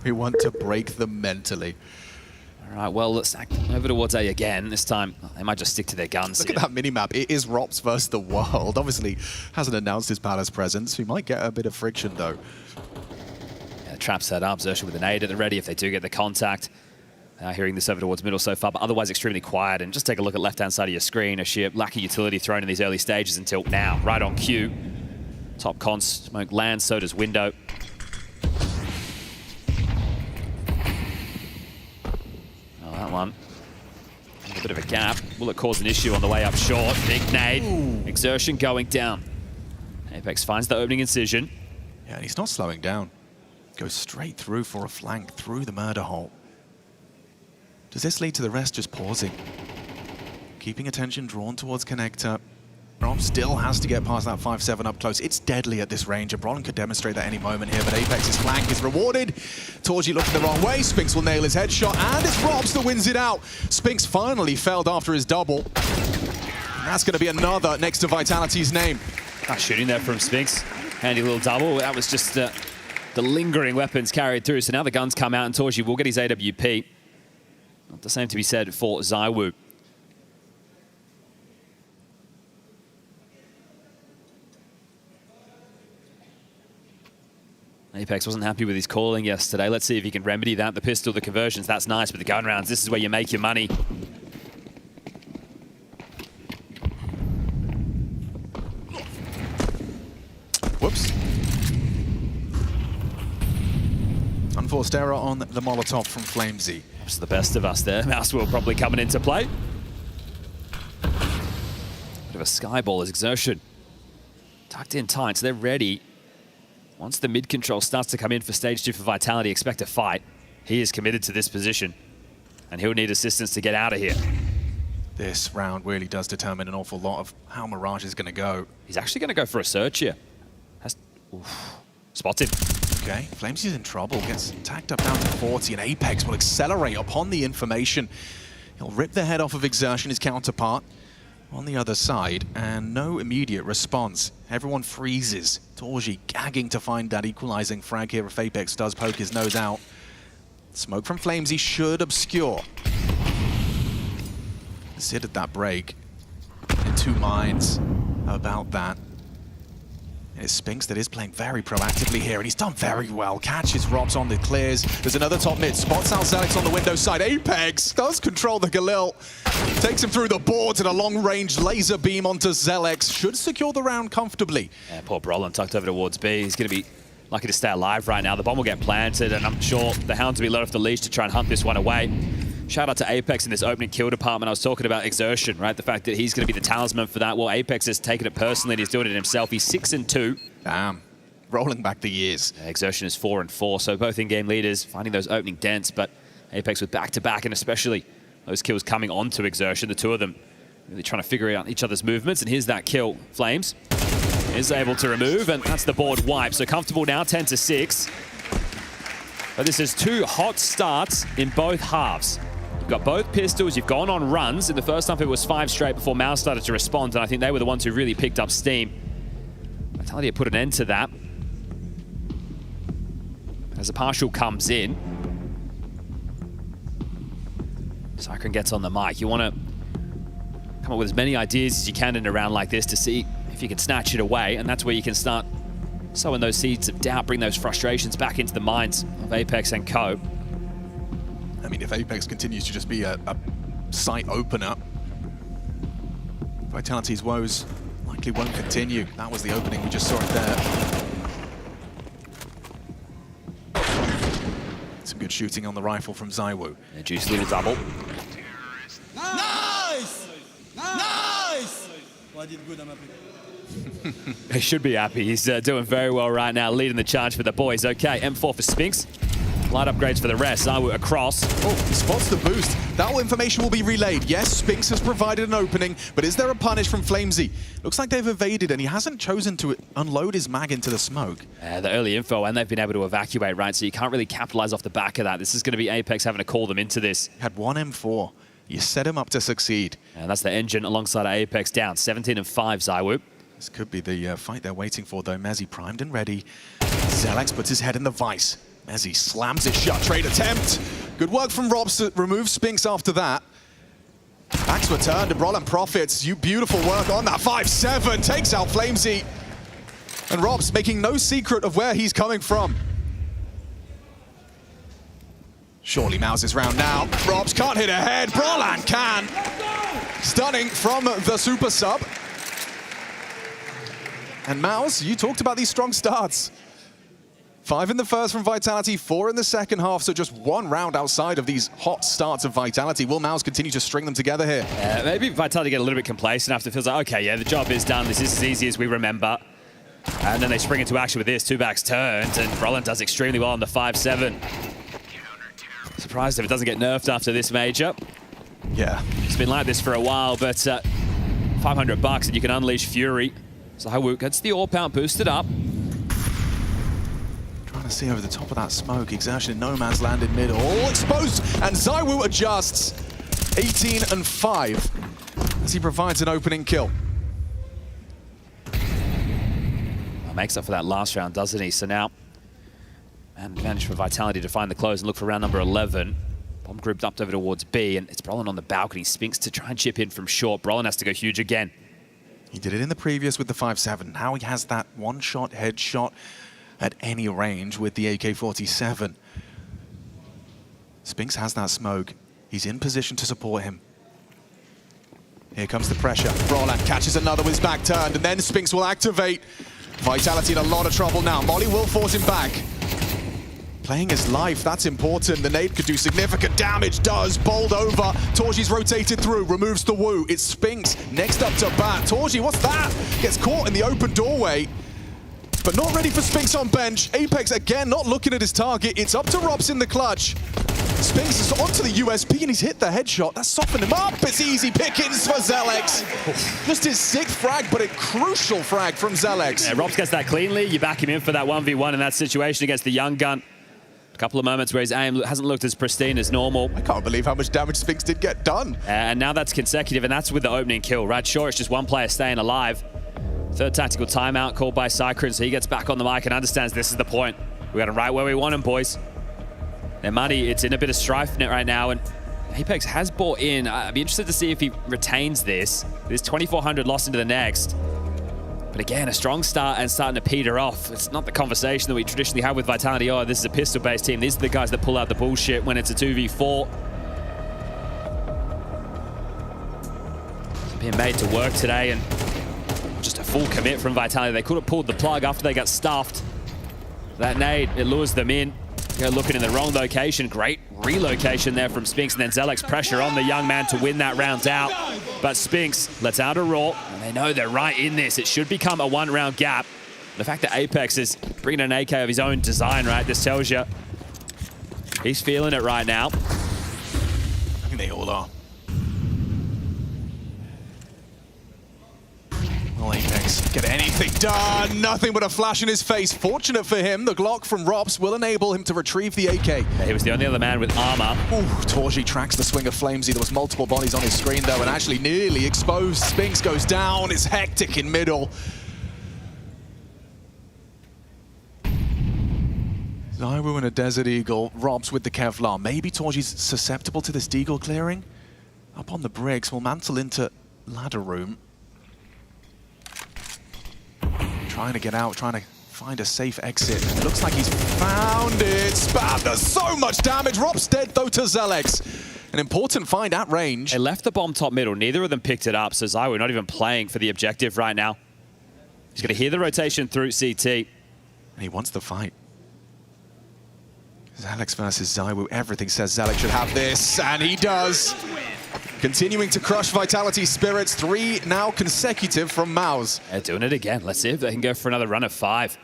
We want to break them mentally. All right, well, let's over towards A again. This time, they might just stick to their guns. Look at that mini-map. It is Rops versus the world. Obviously, hasn't announced his Palace presence. We might get a bit of friction, though. Yeah, trap set up. Xerxes with an aid at the ready if they do get the contact. Hearing this over towards middle so far, but otherwise extremely quiet. And just take a look at left-hand side of your screen. A sheer lack of utility thrown in these early stages until now. Right on cue. Top cons, smoke lands, so does window. That one. A bit of a gap. Will it cause an issue on the way up short? Big nade. Ooh. Exertion going down. Apex finds the opening incision. Yeah, and he's not slowing down. Goes straight through for a flank, through the murder hole. Does this lead to the rest just pausing? Keeping attention drawn towards connector. Rob still has to get past that 5-7 up close. It's deadly at this range. Bron could demonstrate that any moment here, but Apex's flank is rewarded. Torgy looking the wrong way. Spinks will nail his headshot, and it's Robs that wins it out. Spinks finally failed after his double. And that's going to be another next to Vitality's name. Shooting there from Spinks. Handy little double. That was just the lingering weapons carried through. So now the guns come out, and Torgy will get his AWP. Not the same to be said for ZywOo. Apex wasn't happy with his calling yesterday. Let's see if he can remedy that. The pistol, the conversions, that's nice. But the gun rounds, this is where you make your money. Whoops. Unforced error on the Molotov from FlamZ. That's the best of us there. MOUZ will probably coming into play. Bit of a skyball as Exertion. Tucked in tight, so they're ready. Once the mid control starts to come in for stage 2 for Vitality, expect a fight. He is committed to this position, and he'll need assistance to get out of here. This round really does determine an awful lot of how Mirage is going to go. He's actually going to go for a search here. Spotted. Okay, FlamZ is in trouble, gets tacked up down to 40, and Apex will accelerate upon the information. He'll rip the head off of Exertion, his counterpart, on the other side, and no immediate response. Everyone freezes. Torgy gagging to find that equalizing frag here if Apex does poke his nose out. Smoke from FlamZ should obscure. Sit at that break. In two minds about that. It's Spinks that is playing very proactively here, and he's done very well. Catches Robs on the clears. There's another top mid. Spots out Zelix on the window side. Apex does control the Galil. Takes him through the boards and a long-range laser beam onto Zelix. Should secure the round comfortably. Yeah, poor Brolin tucked over towards B. He's going to be lucky to stay alive right now. The bomb will get planted, and I'm sure the Hounds will be let off the leash to try and hunt this one away. Shout out to Apex in this opening kill department. I was talking about Exertion, right? The fact that he's going to be the talisman for that. Well, Apex has taken it personally and he's doing it himself. He's 6-2. Damn. Rolling back the years. Yeah, Exertion is 4-4, so both in-game leaders finding those opening dents, but Apex with back-to-back, and especially those kills coming onto Exertion, the two of them really trying to figure out each other's movements, and here's that kill. Flames is able to remove, and that's the board wipe. So comfortable now, 10-6. But this is two hot starts in both halves. You've got both pistols, you've gone on runs. In the first half, it was 5 straight before MOUZ started to respond, and I think they were the ones who really picked up steam. Vitality put an end to that. As a partial comes in, Cyclone gets on the mic. You want to come up with as many ideas as you can in a round like this to see if you can snatch it away, and that's where you can start sowing those seeds of doubt, bring those frustrations back into the minds of Apex and co. I mean, if Apex continues to just be a sight opener, Vitality's woes likely won't continue. That was the opening, we just saw it there. Some good shooting on the rifle from ZywOo. A juicy little double. Nice! Nice! Well, I did good, I'm happy. He should be happy. He's doing very well right now, leading the charge for the boys. Okay, M4 for Spinks. Light upgrades for the rest. ZywOo across. Oh, he spots the boost. That information will be relayed. Yes, Spinks has provided an opening, but is there a punish from FlamZ? Looks like they've evaded, and he hasn't chosen to unload his mag into the smoke. The early info, and they've been able to evacuate, right? So you can't really capitalize off the back of that. This is going to be Apex having to call them into this. Had one M4. You set him up to succeed. And that's the engine alongside Apex down. 17-5, ZywOo. This could be the fight they're waiting for, though. MOUZ primed and ready. Zelex puts his head in the vice. MOUZ slams it shut. Trade attempt. Good work from Robs to remove Spinks after that. Backs were turned, and Brolin profits. You beautiful work on that. 5-7 takes out Flamesy. And Robs making no secret of where he's coming from. Surely MOUZ's round now. Robs can't hit ahead. Brolin can. Stunning from the super sub. And MOUZ, you talked about these strong starts. 5 in the first from Vitality, 4 in the second half, so just 1 round outside of these hot starts of Vitality. Will MOUZ continue to string them together here? Maybe Vitality get a little bit complacent after it feels like, okay, yeah, the job is done. This is as easy as we remember. And then they spring into action with this. 2 backs turned, and Brolin does extremely well on the 5-7. Surprised if it doesn't get nerfed after this major. Yeah. It's been like this for a while, but $500 and you can unleash Fury. ZywOo gets the AWP out, boosted up. Trying to see over the top of that smoke. Exertion in no man's land in mid. All exposed, and ZywOo adjusts. 18-5 as he provides an opening kill. Well, makes up for that last round, doesn't he? So now, advantage for Vitality to find the close and look for round number 11. Bomb grouped up over towards B, and it's Brolin on the balcony. Spinks to try and chip in from short. Brolin has to go huge again. He did it in the previous with the 5-7. Now he has that one-shot headshot at any range with the AK-47. Spinks has that smoke. He's in position to support him. Here comes the pressure. Brolin catches another with his back turned, and then Spinks will activate. Vitality in a lot of trouble now. Molly will force him back. Playing his life, that's important. The nade could do significant damage, does. Bowled over. Torji's rotated through, removes the Woo. It's Spinks next up to bat. Torji, what's that? Gets caught in the open doorway, but not ready for Spinks on bench. Apex again, not looking at his target. It's up to Robs in the clutch. Spinks is onto the USP and he's hit the headshot. That's softened him up. It's easy pickings for Zelex. Just his 6th frag, but a crucial frag from Zelex. Yeah, Robs gets that cleanly. You back him in for that 1v1 in that situation against the young gun. A couple of moments where his aim hasn't looked as pristine as normal. I can't believe how much damage Spinks did get done. And now that's consecutive, and that's with the opening kill. Rad sure it's just one player staying alive. 3rd tactical timeout called by Cycron, so he gets back on the mic and understands this is the point. We got him right where we want him, boys. Their money, it's in a bit of strife net right now, and Apex has bought in. I'd be interested to see if he retains this. There's 2,400 lost into the next. But again, a strong start and starting to peter off. It's not the conversation that we traditionally have with Vitality. Oh, this is a pistol-based team. These are the guys that pull out the bullshit when it's a 2v4. It's being made to work today, and just a full commit from Vitality. They could have pulled the plug after they got stuffed. That nade, it lures them in. They're looking in the wrong location. Great relocation there from Spinks, and then Zelex pressure on the young man to win that round out. But Spinks lets out Aurora, and they know they're right in this. It should become a 1-round gap. The fact that Apex is bringing an AK of his own design, right, this tells you he's feeling it right now. I think they all are. Will Apex get anything done? Nothing but a flash in his face. Fortunate for him, the Glock from Robs will enable him to retrieve the AK. Yeah, he was the only other man with armor. Ooh, Torji tracks the swing of Flamesy. There was multiple bodies on his screen though, and actually nearly exposed. Spinks goes down. It's hectic in middle. ZywOo and a Desert Eagle. Robs with the Kevlar. Maybe Torji's susceptible to this Deagle clearing. Up on the bricks, will mantle into ladder room. Trying to get out, trying to find a safe exit. It looks like he's found it. Spam does so much damage. Rob's dead though to Zelex. An important find at range. They left the bomb top middle. Neither of them picked it up, so ZywOo not even playing for the objective right now. He's going to hear the rotation through CT. And he wants the fight. Zelex versus ZywOo. Everything says Zelex should have this, and he does. Continuing to crush Vitality's spirits. 3 now consecutive from MOUZ. They're doing it again. Let's see if they can go for another run of 5.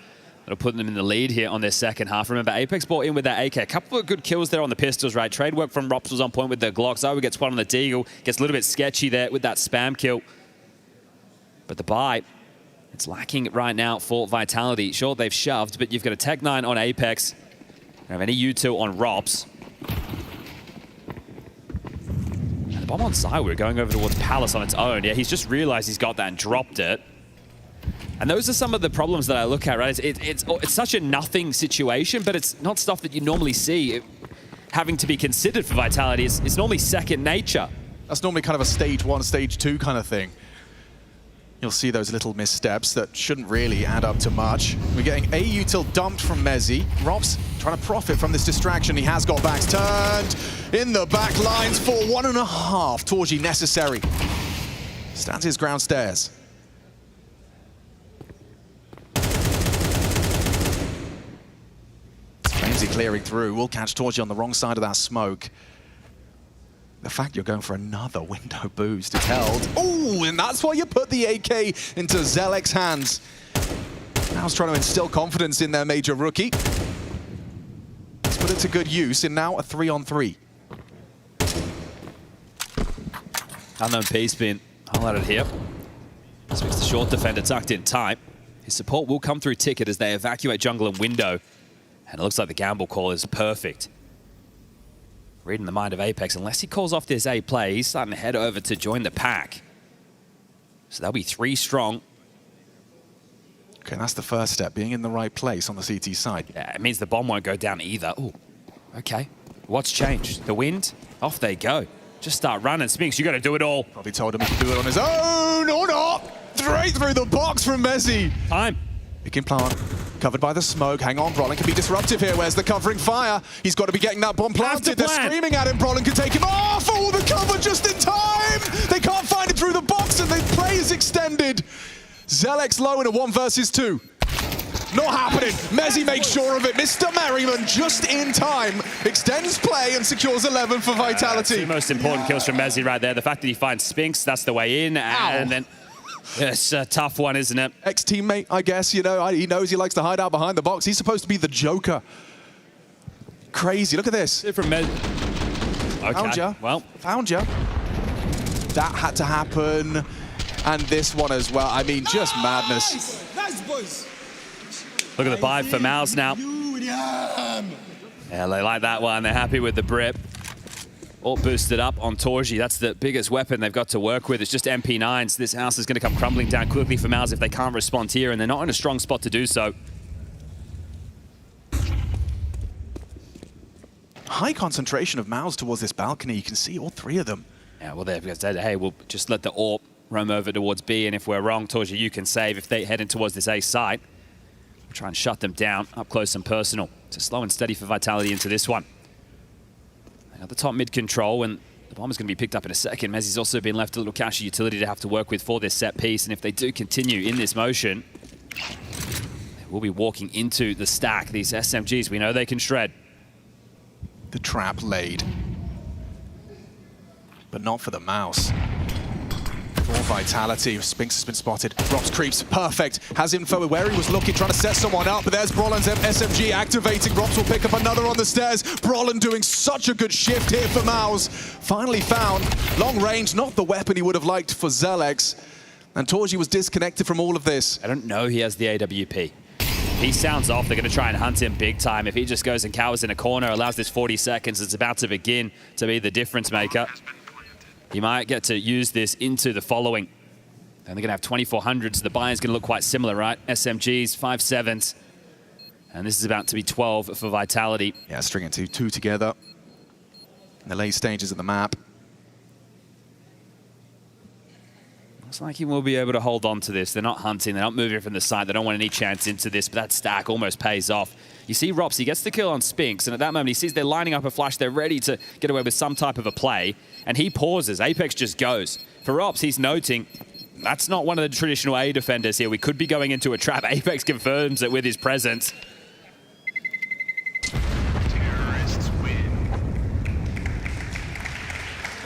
That'll put them in the lead here on their second half. Remember, Apex bought in with that AK. A couple of good kills there on the pistols, right? Trade work from Rops was on point with the Glock. ZywOo gets one on the Deagle. Gets a little bit sketchy there with that spam kill. But the buy, it's lacking right now for Vitality. Sure, they've shoved, but you've got a Tech-9 on Apex. You have any U2 on Rops. bomb on side, we're going over towards Palace on its own. Yeah, he's just realized he's got that and dropped it. And those are some of the problems that I look at, right? It's such a nothing situation, but it's not stuff that you normally see having to be considered for Vitality. It's normally second nature. That's normally kind of a stage 1, stage 2 kind of thing. You'll see those little missteps that shouldn't really add up to much. We're getting a util dumped from Mezzy. Ropz trying to profit from this distraction. He has got backs turned in the back lines for 1.5. Torji necessary. Stands his ground stairs. Flamesy clearing through. We'll catch Torji on the wrong side of that smoke. The fact you're going for another window boost is held. Oh, and that's why you put the AK into Zelek's hands. Now's trying to instill confidence in their major rookie. He's put it to good use in now a 3-on-3. Unknown P's been highlighted here. Speaks the short defender tucked in tight. His support will come through Ticket as they evacuate jungle and window. And it looks like the gamble call is perfect. Reading the mind of Apex, unless he calls off this A play, he's starting to head over to join the pack. So that'll be 3 strong. Okay, that's the first step, being in the right place on the CT side. Yeah, it means the bomb won't go down either. Oh, okay. What's changed? The wind? Off they go. Just start running. Spinks, you got to do it all. Probably told him he could do it on his own or not. Straight through the box from Mezzy. Time. He can plant. Covered by the smoke. Hang on, Brolin can be disruptive here. Where's the covering fire? He's got to be getting that bomb planted. They're screaming at him. Brolin can take him off. Oh, the cover just in time. They can't find him through the box and the play is extended. Zelek's low in a 1 versus 2. Not happening. Mezzy makes sure of it. Mr. Merriman just in time. Extends play and secures 11 for Vitality. 2 most important kills from Mezzy right there. The fact that he finds Spinks, that's the way in. And then it's a tough one, isn't it? Ex-teammate, I guess. You know, he knows he likes to hide out behind the box. He's supposed to be the Joker. Crazy. Look at this. From okay. Found ya. Well, found ya. That had to happen. And this one as well. I mean, just madness. Nice, boys. Look at the buy for MOUZ now. Yeah, they like that one. They're happy with the Brit. All boosted up on Torji. That's the biggest weapon they've got to work with. It's just MP9s. This house is going to come crumbling down quickly for MOUZ if they can't respond here, and they're not in a strong spot to do so. High concentration of MOUZ towards this balcony. You can see all 3 of them. Yeah, well, they've said, hey, we'll just let the AWP roam over towards B, and if we're wrong, Torji, you can save if they head in towards this A site. We'll try and shut them down up close and personal. So slow and steady for Vitality into this one. They got the top mid control, and the bomb is going to be picked up in a second. Mezzy's also been left a little cash utility to have to work with for this set piece, and if they do continue in this motion, they will be walking into the stack. These SMGs, we know they can shred. The trap laid. But not for the MOUZ. For Vitality, Spinks has been spotted. Drops creeps, perfect. Has info where he was looking, trying to set someone up, but there's Brolin's SMG activating. Drops will pick up another on the stairs. Brolin doing such a good shift here for MOUZ. Finally found long range, not the weapon he would have liked for Zelek. And Torji was disconnected from all of this. I don't know he has the AWP. He sounds off, they're going to try and hunt him big time. If he just goes and cowers in a corner, allows this 40 seconds, it's about to begin to be the difference maker. He might get to use this into the following. And they're going to have 2400s. So the buy-in's going to look quite similar, right? SMGs, 5.7s. And this is about to be 12 for Vitality. Yeah, stringing 2 together. In the late stages of the map. Looks like he will be able to hold on to this. They're not hunting, they're not moving from the side. They don't want any chance into this, but that stack almost pays off. You see Ropz, he gets the kill on Spinks, and at that moment he sees they're lining up a flash. They're ready to get away with some type of a play, and he pauses. Apex just goes. For Ropz, he's noting, that's not one of the traditional A defenders here. We could be going into a trap. Apex confirms it with his presence.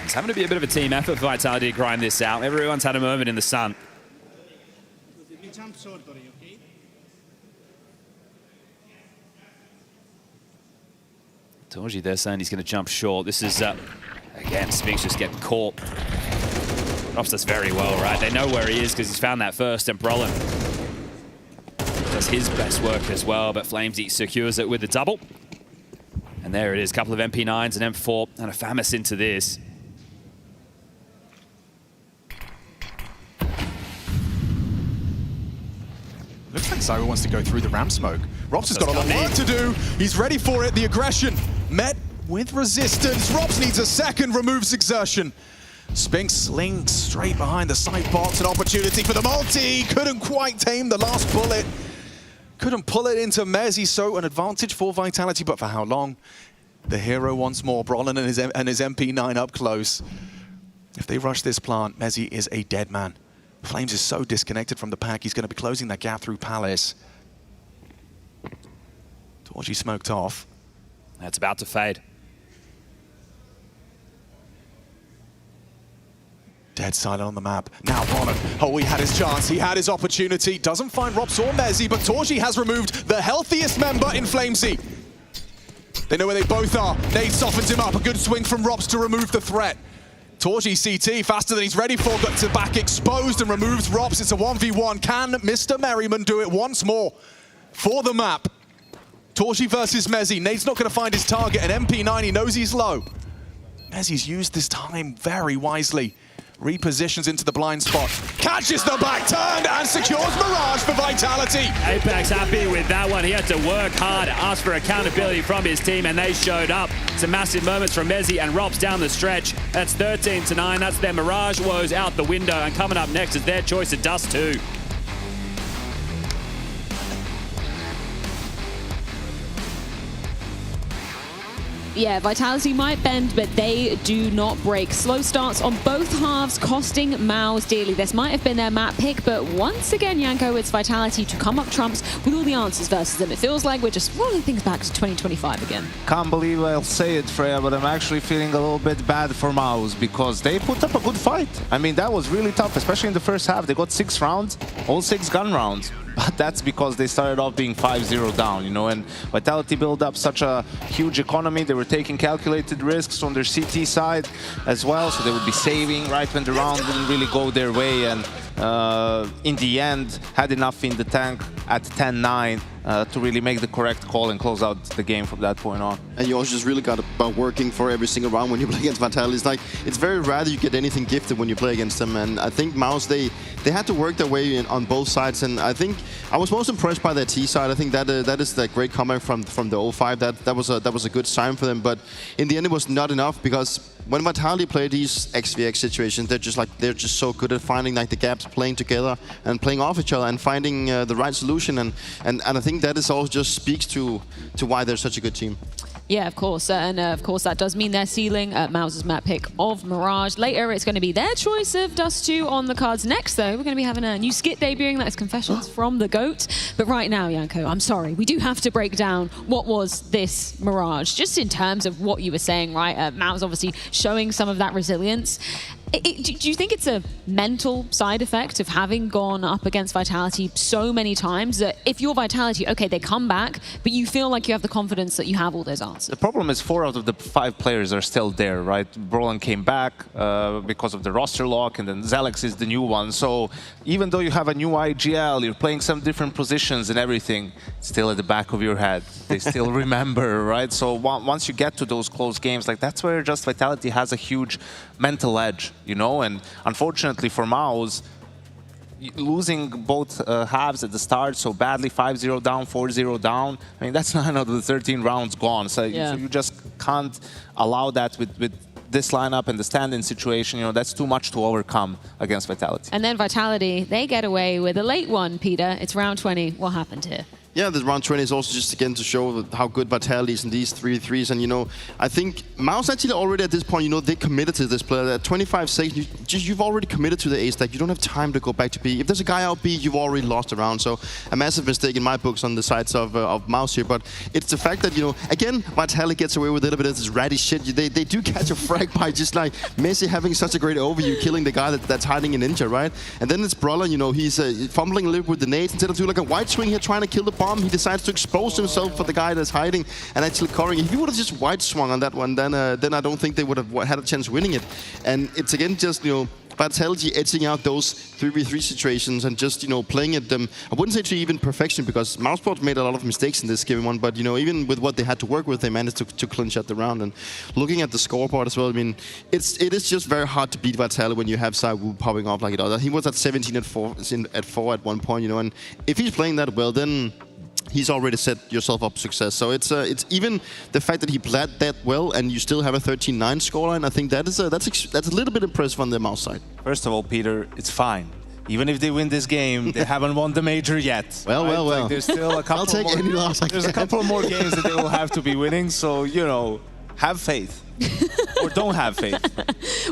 It's having to be a bit of a team effort for Vitality to grind this out. Everyone's had a moment in the sun. Torji, they're saying he's going to jump short. This is, again, Spinks just getting caught. Ropz does very well, right? They know where he is because he's found that first, and Brolin does his best work as well, but Flamesy secures it with the double. And there it is, a couple of MP9s, an M4, and a FAMAS into this. Vincere wants to go through the ramp smoke. Robs has got a lot of work to do. He's ready for it. The aggression met with resistance. Robs needs a second, removes exertion. Spinks slinks straight behind the side box. An opportunity for the multi. Couldn't quite tame the last bullet. Couldn't pull it into MeZ, so an advantage for Vitality, but for how long? The hero once more, Brolin and his MP9 up close. If they rush this plant, MeZ is a dead man. Flames is so disconnected from the pack, he's going to be closing that gap through Palace. Torgy smoked off. That's about to fade. Dead silent on the map. Now Brolin. Oh, he had his chance. He had his opportunity. Doesn't find Robs or MeZ, but Torgy has removed the healthiest member in FlameZ. They know where they both are. Nade softens him up. A good swing from Robs to remove the threat. Torgy CT faster than he's ready for. Got to back exposed and removes Robs. It's a 1v1. Can Mr. Merriman do it once more for the map? Torgy versus MeZ. Nade's not going to find his target. And MP9, he knows he's low. MeZ's used this time very wisely. Repositions into the blind spot. Catches the back turn and secures Mirage for Vitality. Apex happy with that one. He had to work hard, ask for accountability from his team, and they showed up. Some massive moments from MeZ and Robs down the stretch. That's 13-9. That's their Mirage woes out the window. And coming up next is their choice of Dust 2. Yeah, Vitality might bend, but they do not break. Slow starts on both halves, costing MOUZ dearly. This might have been their map pick, but once again, Janko, it's Vitality to come up trumps with all the answers versus them. It feels like we're just rolling things back to 2025 again. Can't believe I'll say it, Freya, but I'm actually feeling a little bit bad for MOUZ because they put up a good fight. I mean, that was really tough, especially in the first half. They got 6 rounds, all 6 gun rounds. But that's because they started off being 5-0 down, you know, and Vitality built up such a huge economy. They were taking calculated risks on their CT side as well, so they would be saving right when the round didn't really go their way, and in the end had enough in the tank at 10-9 to really make the correct call and close out the game from that point on. And you also just really got about working for every single round when you play against Vitality. It's like, it's very rare that you get anything gifted when you play against them, and I think MOUZ, they had to work their way in on both sides, and I think I was most impressed by their T side. I think that is that great comeback from the 05. That was a good sign for them, but in the end it was not enough, because when Vitality play these XVX situations, they're just so good at finding like the gaps, playing together and playing off each other and finding the right solution, and I think that is also just speaks to why they're such a good team. Yeah, of course. And of course, that does mean they're sealing MOUZ's map pick of Mirage. Later, it's going to be their choice of Dust 2 on the cards. Next, though, we're going to be having a new skit debuting. That is Confessions from the GOAT. But right now, Janko, I'm sorry. We do have to break down what was this Mirage, just in terms of what you were saying, right? MOUZ obviously showing some of that resilience. Do you think it's a mental side effect of having gone up against Vitality so many times that if you're Vitality, okay, they come back, but you feel like you have the confidence that you have all those answers? The problem is 4 out of the 5 players are still there, right? Brolin came back because of the roster lock, and then Zelex is the new one. So even though you have a new IGL, you're playing some different positions and everything, it's still at the back of your head. They still remember, right? So once you get to those close games, like that's where just Vitality has a huge mental edge, you know? And unfortunately for MOUZ, losing both halves at the start so badly, 5-0 down, 4-0 down, I mean, that's 9 out of the 13 rounds gone. So, so you just can't allow that with this lineup and the stand-in situation. You know, that's too much to overcome against Vitality. And then Vitality, they get away with a late one, Peter. It's round 20. What happened here? Yeah, the round 20 is also just again to show how good Vitality is in these 3-3s. And, you know, I think MOUZ actually already at this point, you know, they committed to this player. At 25 seconds, you've already committed to the A stack. You don't have time to go back to B. If there's a guy out B, you've already lost a round. So a massive mistake in my books on the sides of MOUZ here. But it's the fact that, you know, again, Vitality gets away with a little bit of this ratty shit. They do catch a frag by just like MeZ having such a great overview, killing the guy that's hiding in Ninja, right? And then it's Brolin, you know, he's fumbling a little with the nades. Instead of doing like a wide swing here, trying to kill the bomb, he decides to expose himself for the guy that's hiding and actually covering. If he would have just wide swung on that one, then I don't think they would have had a chance winning it. And it's again just, you know, Vitality edging out those 3v3 situations and just, playing at them. I wouldn't say to even perfection, because MOUZ made a lot of mistakes in this game one, but, even with what they had to work with, they managed to clinch out the round. And looking at the scoreboard as well, I mean, it is just very hard to beat Vitality when you have Saiwu popping off like it does. He was at 17 at 4 at one point, and if he's playing that well, then he's already set yourself up for success. So it's even the fact that he played that well and you still have a 13-9 scoreline. I think that's a little bit impressive on the MOUZ side. First of all, Peter, it's fine. Even if they win this game, they haven't won the major yet. Well. Like, there's still a couple I'll take more. Any loss there's a couple more games that they will have to be winning. So have faith. Or don't have faith.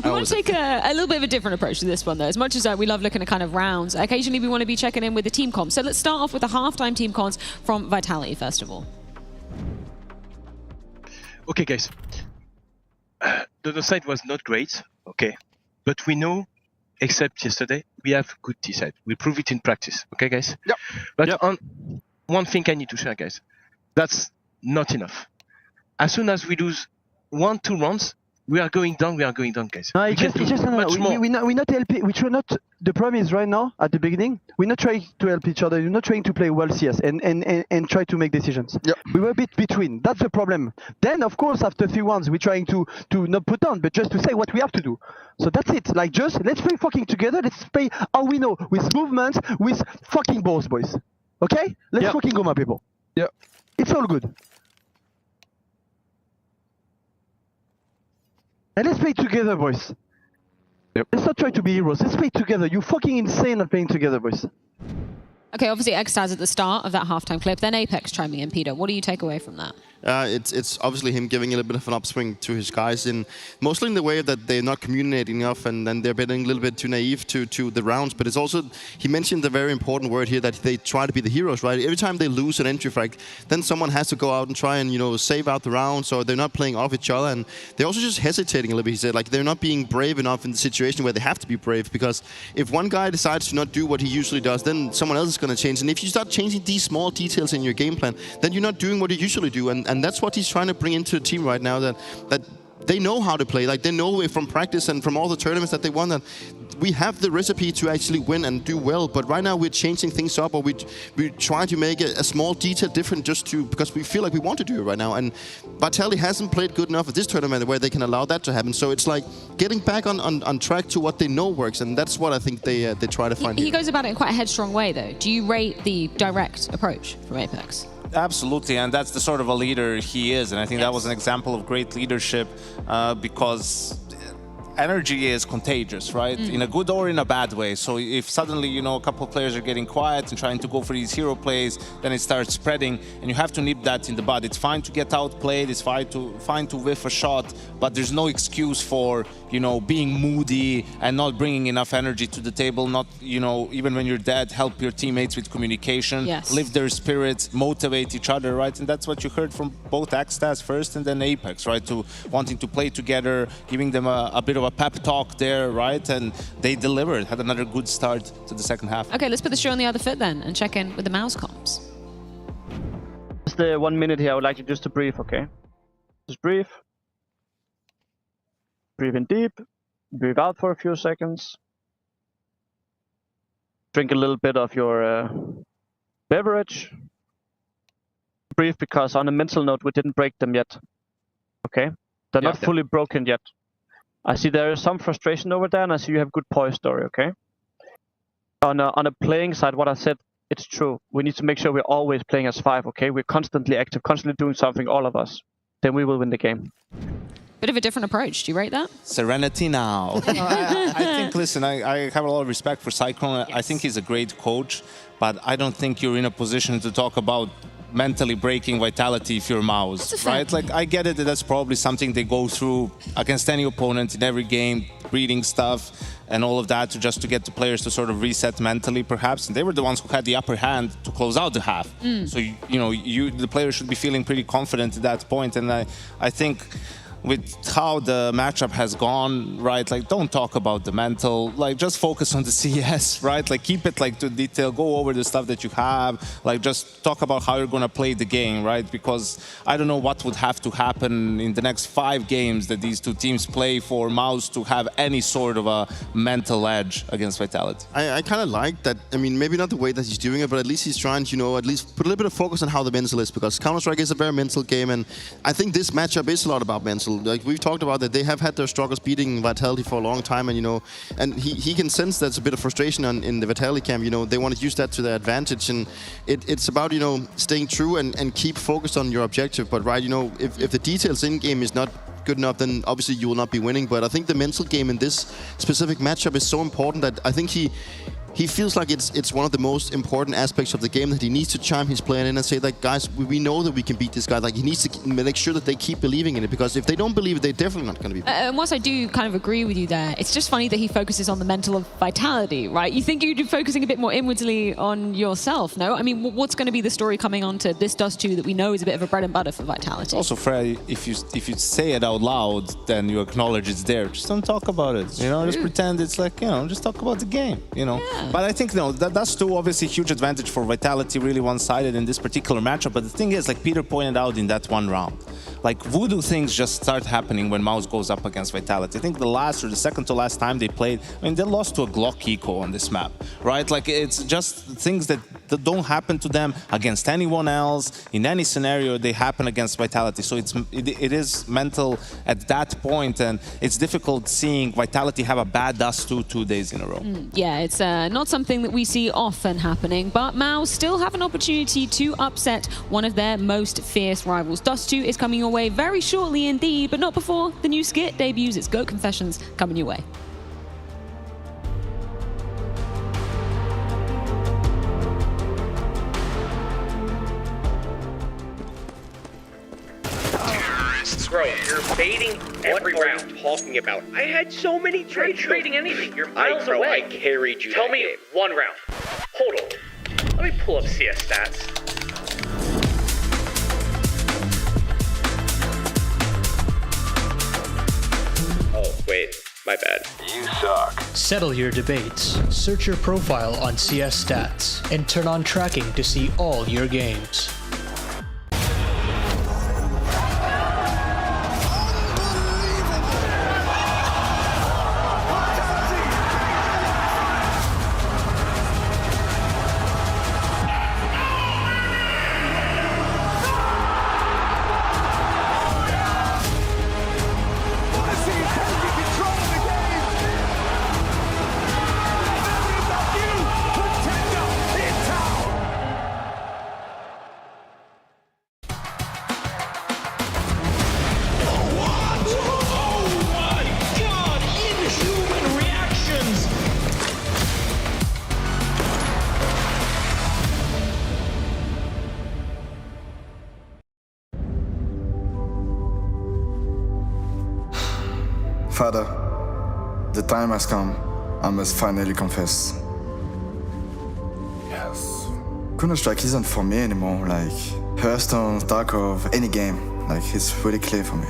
We want to take a little bit of a different approach to this one, though. As much as we love looking at kind of rounds, occasionally we want to be checking in with the team comps. So let's start off with the halftime team comps from Vitality, first of all. Okay, guys. The side was not great, okay. But we know, except yesterday, we have good T-side. We prove it in practice, okay, guys? Yep. But on one thing I need to share, guys. That's not enough. As soon as we lose 1-2 rounds, we are going down, guys. No, we're not helping. We try not. The problem is right now at the beginning, we're not trying to help each other. We're not trying to play well CS and try to make decisions. Yep. We were a bit between. That's the problem. Then of course after 3 rounds, we're trying to not put on, but just to say what we have to do. So that's it. Like just let's play fucking together. Let's play how we know, with movements, with fucking balls, boys. Okay? Let's fucking go, my people. Yeah. It's all good. And let's play together, boys. Yep. Let's not try to be heroes. Let's play together. You're fucking insane at playing together, boys. Okay, obviously Extaz at the start of that halftime clip, then Apex chiming in. Peter, what do you take away from that? It's obviously him giving a little bit of an upswing to his guys, mostly in the way that they're not communicating enough, and then they're getting a little bit too naive to the rounds. But it's also, he mentioned the very important word here, that they try to be the heroes, right? Every time they lose an entry frag, then someone has to go out and try and save out the round, so they're not playing off each other, and they're also just hesitating a little bit. He said, like, they're not being brave enough in the situation where they have to be brave, because if one guy decides to not do what he usually does, then someone else is going to change. And if you start changing these small details in your game plan, then you're not doing what you usually do, and that's what he's trying to bring into the team right now, that they know how to play. Like, they know from practice and from all the tournaments that they won that we have the recipe to actually win and do well. But right now we're changing things up, or we try to make a small detail different because we feel like we want to do it right now. And Vitality hasn't played good enough at this tournament where they can allow that to happen. So it's like getting back on track to what they know works, and that's what I think they try to find. He goes about it in quite a headstrong way, though. Do you rate the direct approach from Apex? Absolutely, and that's the sort of a leader he is, and I think that was an example of great leadership because energy is contagious, right? In a good or in a bad way. So if suddenly, a couple of players are getting quiet and trying to go for these hero plays, then it starts spreading, and you have to nip that in the bud. It's fine to get outplayed, it's fine to whiff a shot, but there's no excuse for, being moody and not bringing enough energy to the table, not, even when you're dead, help your teammates with communication, lift their spirits, motivate each other, right? And that's what you heard from both Extaz first and then Apex, right? To wanting to play together, giving them a bit of a pep talk there, right? And they delivered, had another good start to the second half. Okay, let's put the show on the other foot then and check in with the MOUZ comps. Just the 1 minute here, I would like you just to breathe, okay? Just breathe. Breathe in deep. Breathe out for a few seconds. Drink a little bit of your beverage. Breathe, because on a mental note, we didn't break them yet. Okay? They're not fully broken yet. I see there is some frustration over there, and I see you have good poise story, okay? On a playing side, what I said, it's true. We need to make sure we're always playing as 5, okay? We're constantly active, constantly doing something, all of us. Then we will win the game. Bit of a different approach. Do you rate that? Serenity now. I think, listen, I have a lot of respect for Cyclone. I think he's a great coach, but I don't think you're in a position to talk about mentally breaking Vitality if you're MOUZ, right? Like, I get it that that's probably something they go through against any opponent in every game, reading stuff and all of that just to get the players to sort of reset mentally, perhaps. And they were the ones who had the upper hand to close out the half. So, the players should be feeling pretty confident at that point. And I think with how the matchup has gone, right? Like, don't talk about the mental, like, just focus on the CS, right? Like, keep it, like, to detail, go over the stuff that you have, like, just talk about how you're gonna play the game, right? Because I don't know what would have to happen in the next 5 games that these two teams play for MOUZ to have any sort of a mental edge against Vitality. I kind of like that. I mean, maybe not the way that he's doing it, but at least he's trying to, you know, at least put a little bit of focus on how the mental is, because Counter-Strike is a very mental game, and I think this matchup is a lot about mental. Like, we've talked about that they have had their struggles beating Vitality for a long time, and, you know, and he can sense there's a bit of frustration in the Vitality camp. You know, they want to use that to their advantage, and it's about, you know, staying true and keep focused on your objective. But, right, you know, if the details in-game is not good enough, then obviously you will not be winning. But I think the mental game in this specific matchup is so important that I think he feels like it's one of the most important aspects of the game, that he needs to chime his player in and say, like, guys, we know that we can beat this guy. Like, he needs to make sure that they keep believing in it, because if they don't believe it, they're definitely not going to be beat. And whilst I do kind of agree with you there, it's just funny that he focuses on the mental of Vitality, right? You think you'd be focusing a bit more inwardly on yourself, no? I mean, what's going to be the story coming on to this Dust 2 that we know is a bit of a bread and butter for Vitality? Also, Fred, if you say it out loud, then you acknowledge it's there. Just don't talk about it, you know? Just pretend it's like, you know, just talk about the game, you know? Yeah. But I think, no, that's still obviously a huge advantage for Vitality, really one-sided in this particular matchup. But the thing is, like Peter pointed out in that one round, like, voodoo things just start happening when MOUZ goes up against Vitality. I think the last or the second to last time they played, I mean, they lost to a Glock Eco on this map, right? Like, it's just things that don't happen to them against anyone else. In any scenario, they happen against Vitality. So it is mental at that point, and it's difficult seeing Vitality have a bad Dust 2 days in a row. Yeah, it's not something that we see often happening, but MOUZ still have an opportunity to upset one of their most fierce rivals. Dust 2 is coming your way very shortly indeed, but not before the new skit debuts. It's Goat Confessions coming your way. Bro, you're baiting every round. What are you talking about? I had so many trades. You're trading anything. You're miles away. I carried you. Tell me game. One round. Hold on. Let me pull up CS stats. Oh, wait. My bad. You suck. Settle your debates. Search your profile on CS Stats and turn on tracking to see all your games. Father, the time has come. I must finally confess. Yes. Counter-Strike isn't for me anymore. Like Hearthstone, Tarkov, any game. Like, it's really clear for me.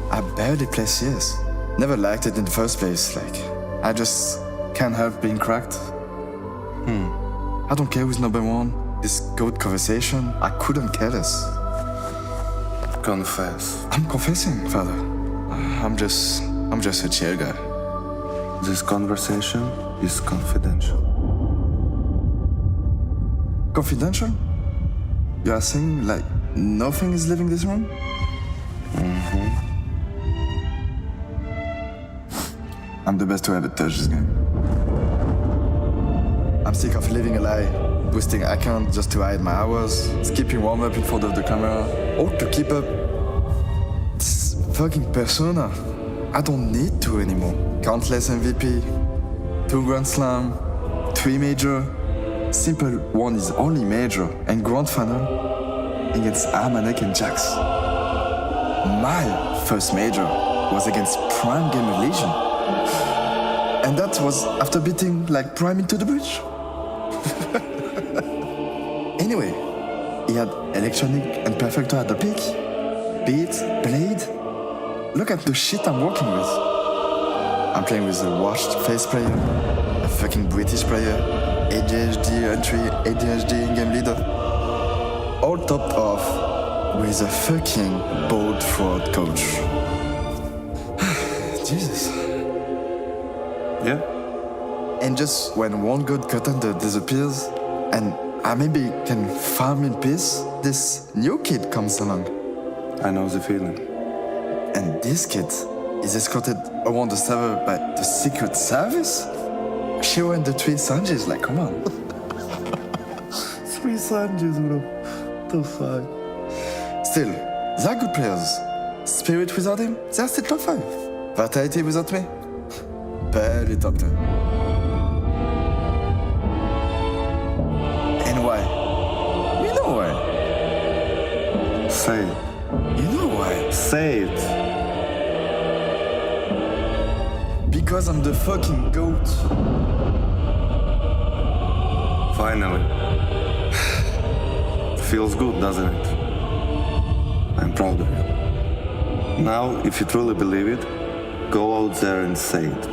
I barely play CS. Never liked it in the first place. Like, I just can't help being cracked. I don't care who's number one. This GOAT conversation, I couldn't care less. Confess. I'm confessing, Father. I'm just a chill guy. This conversation is confidential. Confidential? You are saying like nothing is leaving this room? I'm the best to ever touch this game. I'm sick of living a lie, boosting account just to hide my hours, skipping warm-up in front of the camera, or to keep up this fucking persona. I don't need to anymore. Countless MVP, 2 Grand Slam, 3 major, simple one is only major, and Grand Final against Armanek and Jax. My first major was against Prime Game of Legion. And that was after beating like Prime into the bridge. Anyway, he had Electronic and Perfecto at the peak. beat, blade. Look at the shit I'm working with. I'm playing with a washed face player, a fucking British player, ADHD entry, ADHD in-game leader. All topped off with a fucking bold fraud coach. Jesus. Yeah. And just when one good contender disappears, and I maybe can farm in peace, this new kid comes along. I know the feeling. And this kid is escorted around the server by the Secret Service? Shiro and the 3 Sanjis, like, come on. 3 Sanjis, bro. The fuck? Still, they're good players. Spirit without him, they're still top 5. Vitality without me, barely top 10. And why? You know why. Say it. You know why. Say it. Because I'm the fucking GOAT. Finally. Feels good, doesn't it? I'm proud of you. Now, if you truly believe it, go out there and say it.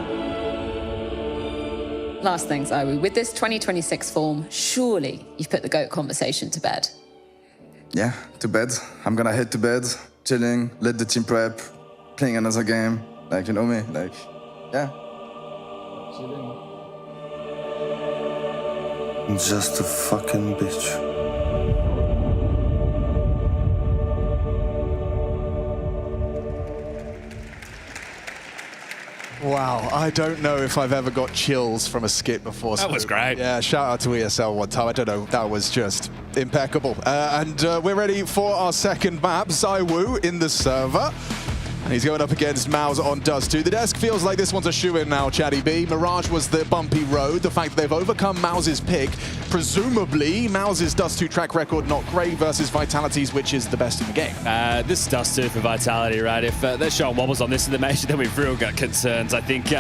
Last thing, Zaiwu, with this 2026 form, surely you've put the GOAT conversation to bed. Yeah, to bed. I'm gonna head to bed, chilling, let the team prep, playing another game. Like, you know me, like, yeah. Just a fucking bitch. Wow, I don't know if I've ever got chills from a skit before. That was great. Yeah, shout out to ESL one time. I don't know, that was just impeccable. And we're ready for our second map. Zaiwu in the server. And he's going up against MOUZ on Dust 2. The desk feels like this one's a shoe-in now, Chatty B. Mirage was the bumpy road. The fact that they've overcome MOUZ's pick. Presumably, MOUZ's Dust 2 track record not great versus Vitality's, which is the best in the game. This is Dust 2 for Vitality, right? If they're showing wobbles on this in the Major, then we've real got concerns. I think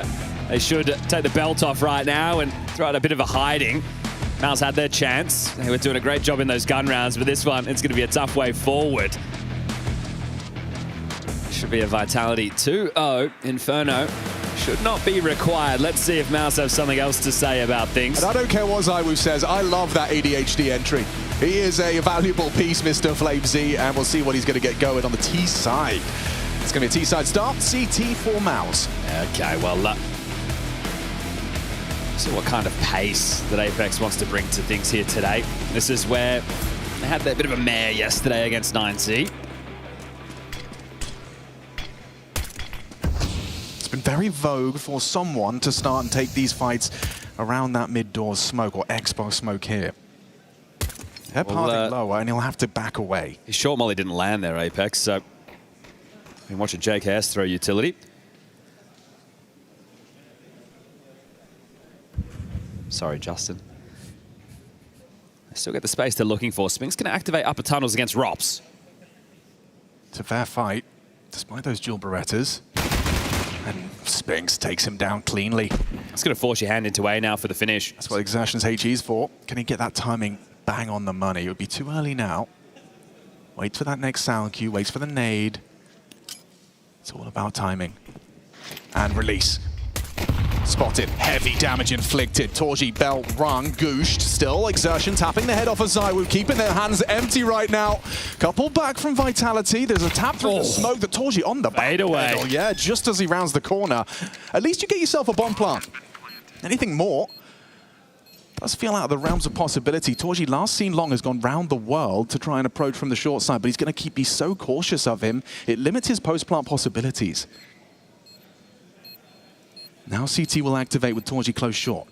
they should take the belt off right now and throw out a bit of a hiding. MOUZ had their chance. They were doing a great job in those gun rounds, but this one, it's going to be a tough way forward. Should be a Vitality 2-0. Inferno should not be required. Let's see if MOUZ have something else to say about things. And I don't care what Zaiwu says, I love that ADHD entry. He is a valuable piece, Mr. FlameZ, and we'll see what he's going to get going on the T side. It's going to be a T side start, CT for MOUZ. Okay, well, see what kind of pace that Apex wants to bring to things here today. This is where they had that bit of a mare yesterday against 9C. Been very vogue for someone to start and take these fights around that mid-doors smoke or expo smoke here. They're parting lower and he'll have to back away. His short molly didn't land there, Apex, so been watching JKS throw utility. Sorry, Justin. They still get the space they're looking for. Spink's going to activate upper tunnels against Rops. It's a fair fight, despite those dual Berettas. And Spinks takes him down cleanly. It's going to force your hand into A now for the finish. That's what Exertion's HE's for. Can he get that timing bang on the money? It would be too early now. Waits for that next sound cue, waits for the nade. It's all about timing. And release. Spotted, heavy damage inflicted. Torji, belt rung, gooshed still. Exertion tapping the head off of Zaiwu, keeping their hands empty right now. Couple back from Vitality. There's a tap through the smoke that Torji on the back. Fade away. Pedal. Yeah, just as he rounds the corner. At least you get yourself a bomb plant. Anything more does feel out of the realms of possibility. Torji, last seen long, has gone round the world to try and approach from the short side, but he's going to be so cautious of him. It limits his post-plant possibilities. Now CT will activate with Torji close short.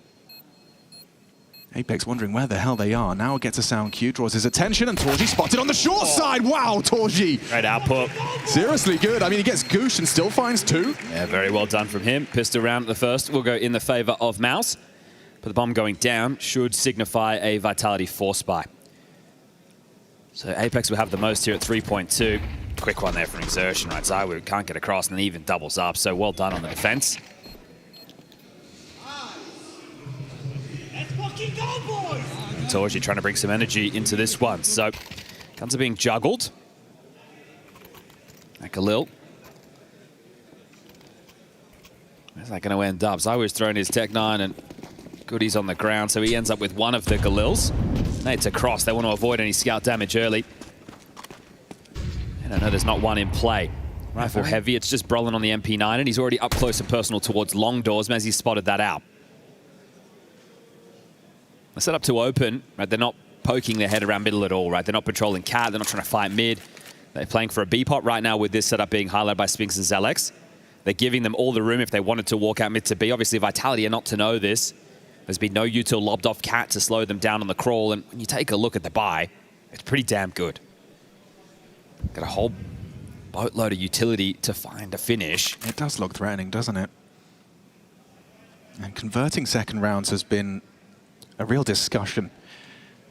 Apex wondering where the hell they are. Now gets a sound cue, draws his attention, and Torji spotted on the short side. Wow, Torji. Great output. Seriously good. I mean, he gets gooshed and still finds 2. Yeah, very well done from him. Pistol round at the first will go in the favor of MOUZ. But the bomb going down should signify a Vitality force buy. So Apex will have the most here at 3.2. Quick one there from Exertion, right? Zaiwu can't get across and then even doubles up. So well done on the defense. Torji trying to bring some energy into this one. So guns are being juggled. Khalil. Where's that going to end up? Zywo's thrown his Tech 9 and Goody's on the ground, so he ends up with one of the Galils. Nate's across. They want to avoid any scout damage early. And I know there's not one in play. Rifle heavy, it's just Brolin on the MP9, and he's already up close and personal towards long doors. Mezzi spotted that out. They're set up to open, right? They're not poking their head around middle at all, right? They're not patrolling cat, they're not trying to fight mid. They're playing for a B pot right now with this setup being highlighted by Spinks and Zelex. They're giving them all the room if they wanted to walk out mid to B. Obviously, Vitality are not to know this. There's been no util lobbed off cat to slow them down on the crawl, and when you take a look at the buy, it's pretty damn good. Got a whole boatload of utility to find a finish. It does look threatening, doesn't it? And converting second rounds has been a real discussion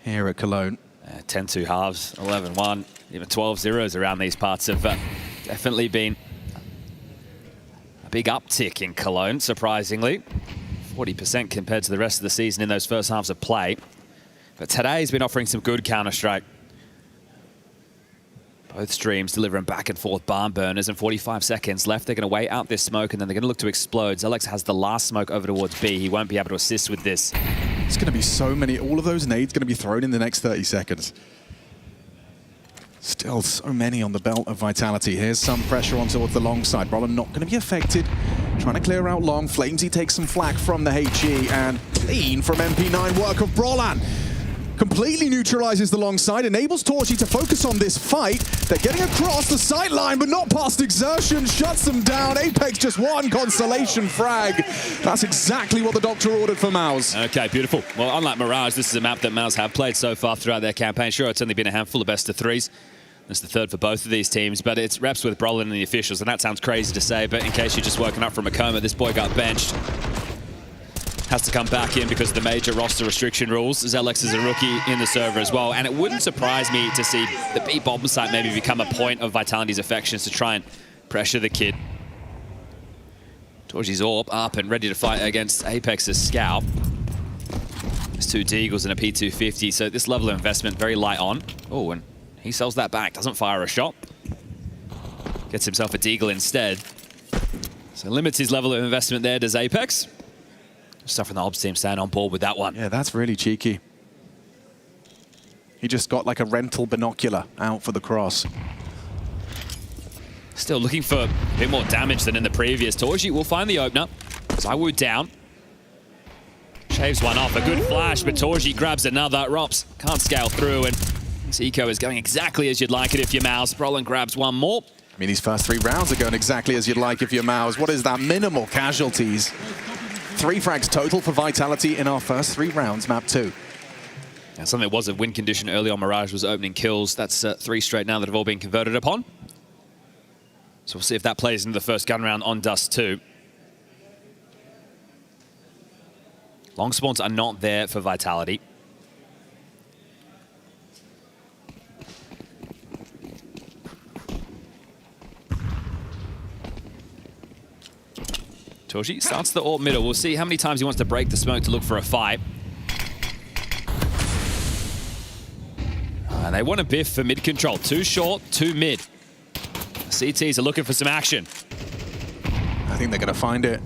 here at Cologne. 10-2 halves, 11-1, even 12-0s around these parts have definitely been a big uptick in Cologne, surprisingly. 40% compared to the rest of the season in those first halves of play. But today's been offering some good Counter-Strike. Both streams delivering back and forth barn burners, and 45 seconds left. They're going to wait out this smoke, and then they're going to look to explode. Zelex has the last smoke over towards B. He won't be able to assist with this. It's going to be so many. All of those nades going to be thrown in the next 30 seconds. Still so many on the belt of Vitality. Here's some pressure on towards the long side. Brolin not going to be affected. Trying to clear out long. Flamesy takes some flak from the HE, and clean from MP9 work of Brolin. Completely neutralizes the long side, enables Torchy to focus on this fight. They're getting across the sight line, but not past Exertion. Shuts them down. Apex just one consolation frag. That's exactly what the doctor ordered for MOUZ. Okay, beautiful. Well, unlike Mirage, this is a map that MOUZ have played so far throughout their campaign. Sure, it's only been a handful of best of threes. That's the third for both of these teams, but it's reps with Brolin and the officials, and that sounds crazy to say, but in case you're just woken up from a coma, this boy got benched. Has to come back in because of the major roster restriction rules. Zelex is a rookie in the server as well, and it wouldn't surprise me to see the B bomb site maybe become a point of Vitality's affections to try and pressure the kid. Torchy's Orb up and ready to fight against Apex's Scout. There's two Deagles and a P250, so this level of investment very light on. Oh, and he sells that back, doesn't fire a shot. Gets himself a Deagle instead. So limits his level of investment there, does Apex. Stuff from the ops team staying on board with that one. Yeah, that's really cheeky. He just got like a rental binocular out for the cross. Still looking for a bit more damage than in the previous. Torchy will find the opener. Zywo down. Shaves one off, a good flash, but Torchy grabs another. Rops can't scale through, and this eco is going exactly as you'd like it if you're MOUZ. Brolin grabs one more. I mean, these first 3 rounds are going exactly as you'd like if you're MOUZ. What is that? Minimal casualties. 3 frags total for Vitality in our first 3 rounds, map 2. Yeah, something that was a win condition early on Mirage was opening kills. That's 3 straight now that have all been converted upon. So we'll see if that plays into the first gun round on Dust 2. Long spawns are not there for Vitality. Torchy starts the AWP middle. We'll see how many times he wants to break the smoke to look for a fight. And they want a biff for mid control. 2 short, 2 mid. CTs are looking for some action. I think they're going to find it.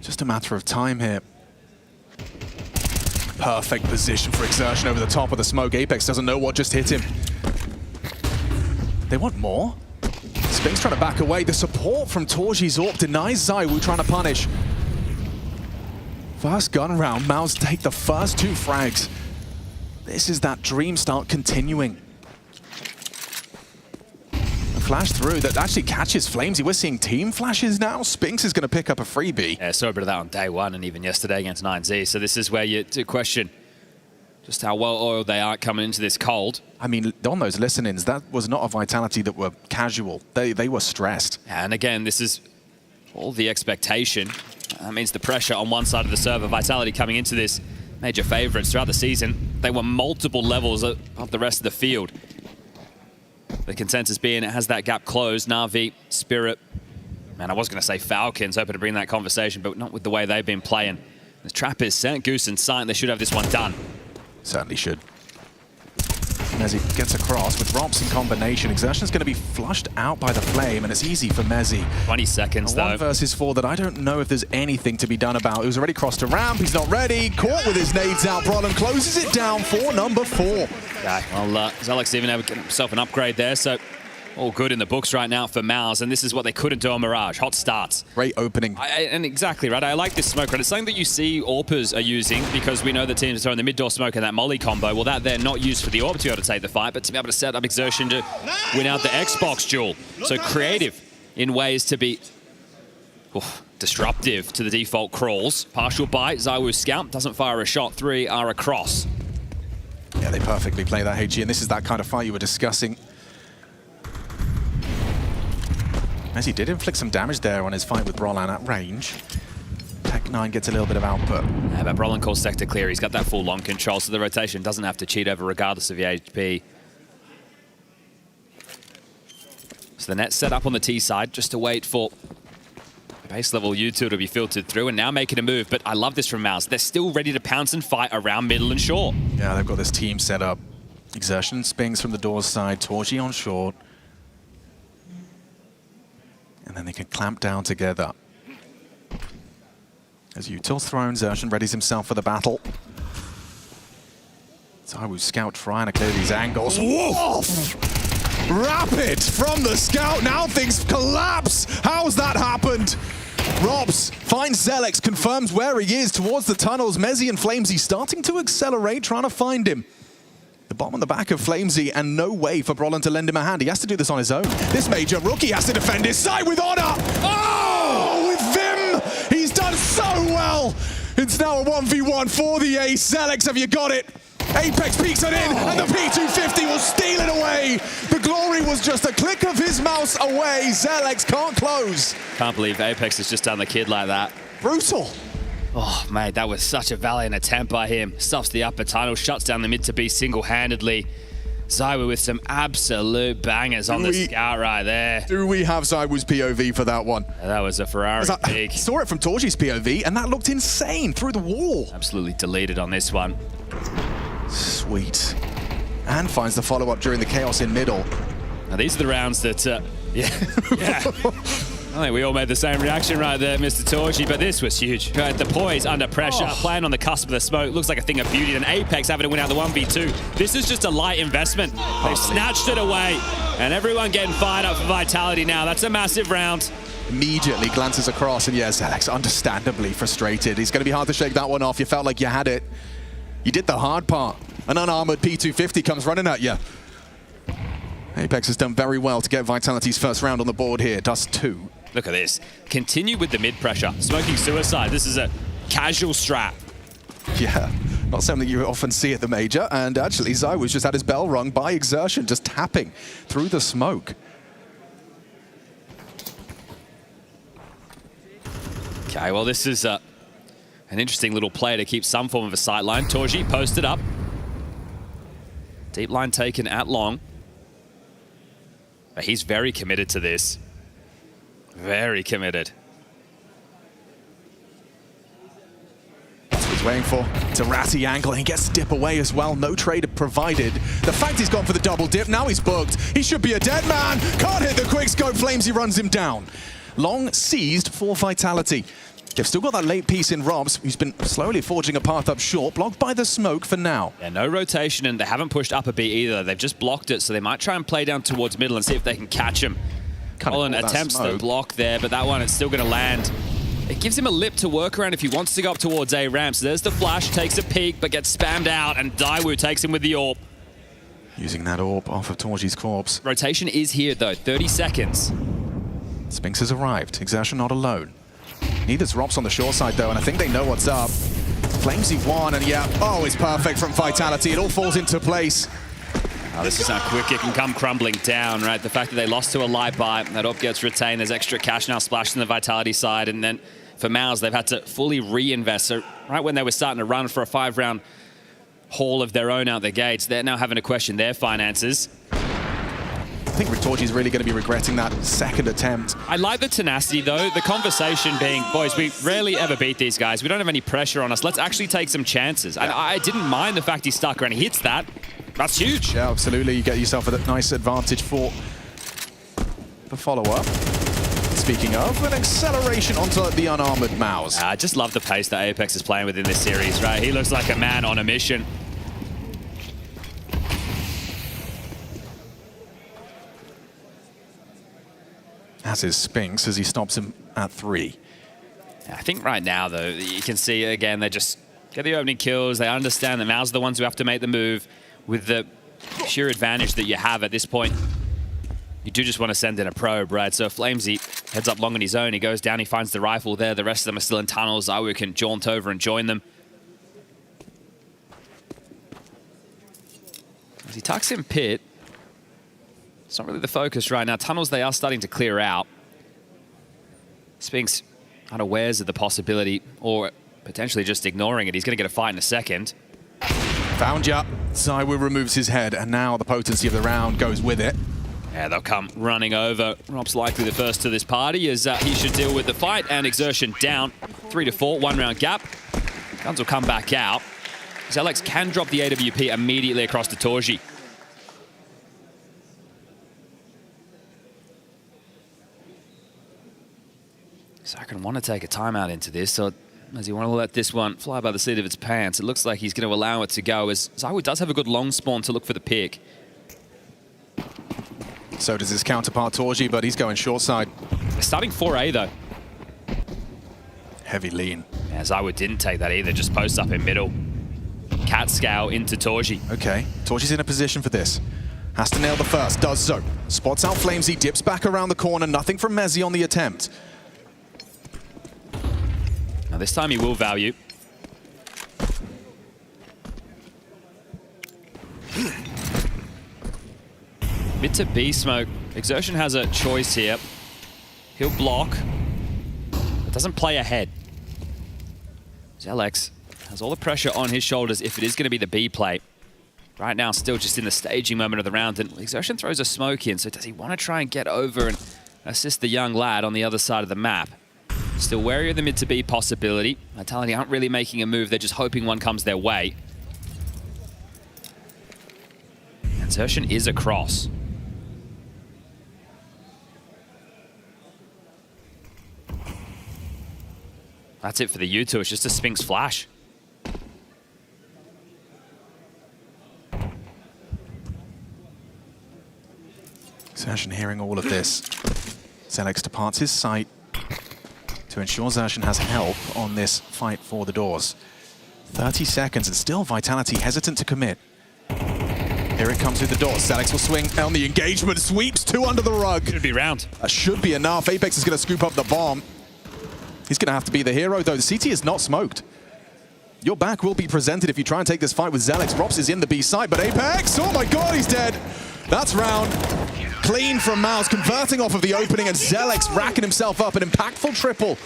Just a matter of time here. Perfect position for Exertion over the top of the smoke. Apex doesn't know what just hit him. They want more? Spinks trying to back away. The support from Torchy's AWP denies Zywo trying to punish. First gun round, MOUZ take the first 2 frags. This is that dream start continuing. A flash through that actually catches Flamesy. We're seeing team flashes now. Spinks is going to pick up a freebie. Yeah, saw a bit of that on day 1 and even yesterday against 9Z. So this is where you question just how well oiled they are coming into this cold. I mean, on those listen-ins, that was not a Vitality that were casual. They were stressed. And again, this is all the expectation. That means the pressure on one side of the server. Vitality coming into this major favorites throughout the season. They were multiple levels of the rest of the field. The consensus being it has that gap closed. Na'Vi, Spirit, man, I was going to say Falcons, hoping to bring that conversation, but not with the way they've been playing. The trap is sent, Goose in sight. They should have this one done. Certainly should. And Mezzi gets across with Rops in combination. Exertion's going to be flushed out by the flame, and it's easy for Mezzi. 20 seconds, though. 1 versus 4 that I don't know if there's anything to be done about. He was already crossed a ramp. He's not ready. Caught with his nades out. Brolin closes it down for number 4. Okay, well, Zelix even able to get himself an upgrade there, so all good in the books right now for MOUZ, and this is what they couldn't do on Mirage. Hot starts. Great opening. And exactly, right? I like this smoke, right? It's something that you see AWPers are using because we know the teams are throwing the mid-door smoke and that molly combo. Well, that they're not used for the AWP to be able to take the fight, but to be able to set up Exertion to win out the Xbox duel. So creative in ways to be disruptive to the default crawls. Partial bite, ZywOo Scout doesn't fire a shot. 3 are across. Yeah, they perfectly play that, HG, and this is that kind of fight you were discussing. Mezzi did inflict some damage there on his fight with Brolin at range. Tech9 gets a little bit of output. Yeah, but Brolin calls sector clear. He's got that full long control, so the rotation doesn't have to cheat over regardless of the HP. So the net's set up on the T side just to wait for base level U2 to be filtered through, and now making a move. But I love this from MOUZ. They're still ready to pounce and fight around middle and short. Yeah, they've got this team set up. Exertion spings from the doors side, Torgy on short. And then they can clamp down together. As Util's thrown, Exertion readies himself for the battle. ZywOo Scout trying to clear these angles. Woof! Rapid from the Scout, now things collapse! How's that happened? Robs finds Zelix, confirms where he is towards the tunnels. Mezzi and Flamesy starting to accelerate, trying to find him. The bomb on the back of Flamesy, and no way for Brolin to lend him a hand. He has to do this on his own. This major rookie has to defend his side with honor. Oh, with Vim, he's done so well. It's now a 1v1 for the Ace. Zelix, have you got it? Apex peeks it in, and the P250 will steal it away. The glory was just a click of his mouse away. Zelix can't close. Can't believe Apex has just done the kid like that. Brutal. Oh, mate, that was such a valiant attempt by him. Stuffs the upper tunnel, shuts down the mid to B single-handedly. ZywOo with some absolute bangers on the Scout right there. Do we have ZywOo's POV for that one? Yeah, that was a Ferrari peak. Saw it from Torgy's POV, and that looked insane through the wall. Absolutely deleted on this one. Sweet. And finds the follow-up during the chaos in middle. Now, these are the rounds that, yeah. I think we all made the same reaction right there, Mr. Torgy, but this was huge. Right, the poise under pressure, playing on the cusp of the smoke, looks like a thing of beauty. And Apex having to win out the 1v2. This is just a light investment. They've snatched it away, and everyone getting fired up for Vitality now. That's a massive round. Immediately glances across, and yes, Alex, understandably frustrated. He's going to be hard to shake that one off. You felt like you had it. You did the hard part. An unarmored P250 comes running at you. Apex has done very well to get Vitality's first round on the board here. Does 2. Look at this. Continue with the mid pressure. Smoking suicide. This is a casual strat. Yeah, not something you often see at the major. And actually, ZywOo's just had his bell rung by Exertion, just tapping through the smoke. Okay, well, this is an interesting little play to keep some form of a sight line. Torgy posted up. Deep line taken at long. But he's very committed to this. Very committed. That's what he's waiting for. It's a ratty angle, and he gets dip away as well. No trade provided. The fact he's gone for the double dip, now he's booked. He should be a dead man. Can't hit the quick scope. Flamesy runs him down. Long seized for Vitality. They've still got that late piece in Robs, who's been slowly forging a path up short, blocked by the smoke for now. Yeah, no rotation, and they haven't pushed up a B either. They've just blocked it, so they might try and play down towards middle and see if they can catch him. Colin attempts the block there, but that one it's still going to land. It gives him a lip to work around if he wants to go up towards A ramp. So there's the flash, takes a peek, but gets spammed out, and ZywOo takes him with the AWP. Using that AWP off of Torgy's corpse. Rotation is here, though. 30 seconds. Spinks has arrived. Exertion not alone. Neither's Rops on the short side, though, and I think they know what's up. Flamesy won, and yeah, oh, it's perfect from Vitality. It all falls into place. Oh, this is how quick it can come crumbling down, right? The fact that they lost to a light buy, that AWP gets retained. There's extra cash now splashed on the Vitality side, and then for MOUZ, they've had to fully reinvest. So right when they were starting to run for a 5-round haul of their own out the gates, they're now having to question their finances. I think Torgy's really going to be regretting that second attempt. I like the tenacity, though. The conversation being, boys, we rarely ever beat these guys. We don't have any pressure on us. Let's actually take some chances. And I didn't mind the fact he stuck around. He hits that. That's huge. Yeah, absolutely. You get yourself a nice advantage for the follow-up. Speaking of, an acceleration onto the unarmored MOUZ. I just love the pace that Apex is playing with in this series, right? He looks like a man on a mission. As is Spinks as he stops him at 3. I think right now, though, you can see, again, they just get the opening kills. They understand that MOUZ are the ones who have to make the move with the sheer advantage that you have at this point. You do just want to send in a probe, right? So Flamesy heads up long on his own. He goes down, he finds the rifle there. The rest of them are still in tunnels. Zawu can jaunt over and join them. As he tucks in pit, it's not really the focus right now. Tunnels, they are starting to clear out. Spinks unawares of the possibility, or potentially just ignoring it. He's going to get a fight in a second. Found ya. Zawu removes his head, and now the potency of the round goes with it. Yeah, they'll come running over. Rob's likely the first to this party as he should deal with the fight, and Exertion down. 3 to 4, 1 round gap. Guns will come back out. Zelex can drop the AWP immediately across to Torji. So I can want to take a timeout into this, so as you want to let this one fly by the seat of its pants, it looks like he's going to allow it to go, as Zawu does have a good long spawn to look for the pick. So does his counterpart Torji, but he's going short side. Starting 4A though. Heavy lean. Yeah, Zawu didn't take that either, just post up in middle. Cat scowl into Torji. Okay, Torji's in a position for this. Has to nail the first, does so. Spots out Flamesy, dips back around the corner, nothing from Mezzi on the attempt. Now this time he will value. Mid to B smoke. Exertion has a choice here. He'll block, but doesn't play ahead. Zelex has all the pressure on his shoulders if it is going to be the B play. Right now, still just in the staging moment of the round, and Exertion throws a smoke in, so does he want to try and get over and assist the young lad on the other side of the map? Still wary of the mid to B possibility. Vitality aren't really making a move, they're just hoping one comes their way. Exertion is across. That's it for the U2, it's just a Sphinx flash. Xerxin hearing all of this. Zelex departs his sight to ensure Xerxin has help on this fight for the doors. 30 seconds and still Vitality hesitant to commit. Here it comes through the doors. Zelex will swing on the engagement, sweeps 2 under the rug. Should be round. That should be enough. Apex is going to scoop up the bomb. He's going to have to be the hero, though. The CT is not smoked. Your back will be presented if you try and take this fight with Zelex. Rops is in the B side, but Apex, oh my god, he's dead. That's round. Clean from MOUZ, converting off of the opening, and Zelex racking himself up an impactful triple.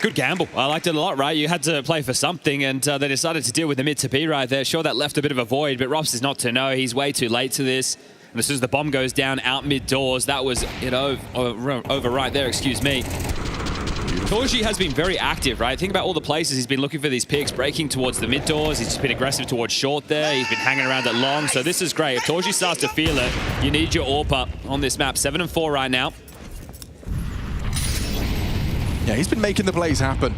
Good gamble. I liked it a lot, right? You had to play for something, and they decided to deal with the mid to B right there. Sure, that left a bit of a void, but Rops is not to know. He's way too late to this. And as soon as the bomb goes down out mid doors, that was it over right there, excuse me. Torji has been very active, right? Think about all the places he's been looking for these picks, breaking towards the mid doors. He's just been aggressive towards short there. He's been hanging around at long, so this is great. If Torji starts to feel it, you need your AWP on this map. 7 and 4 right now. Yeah, he's been making the plays happen.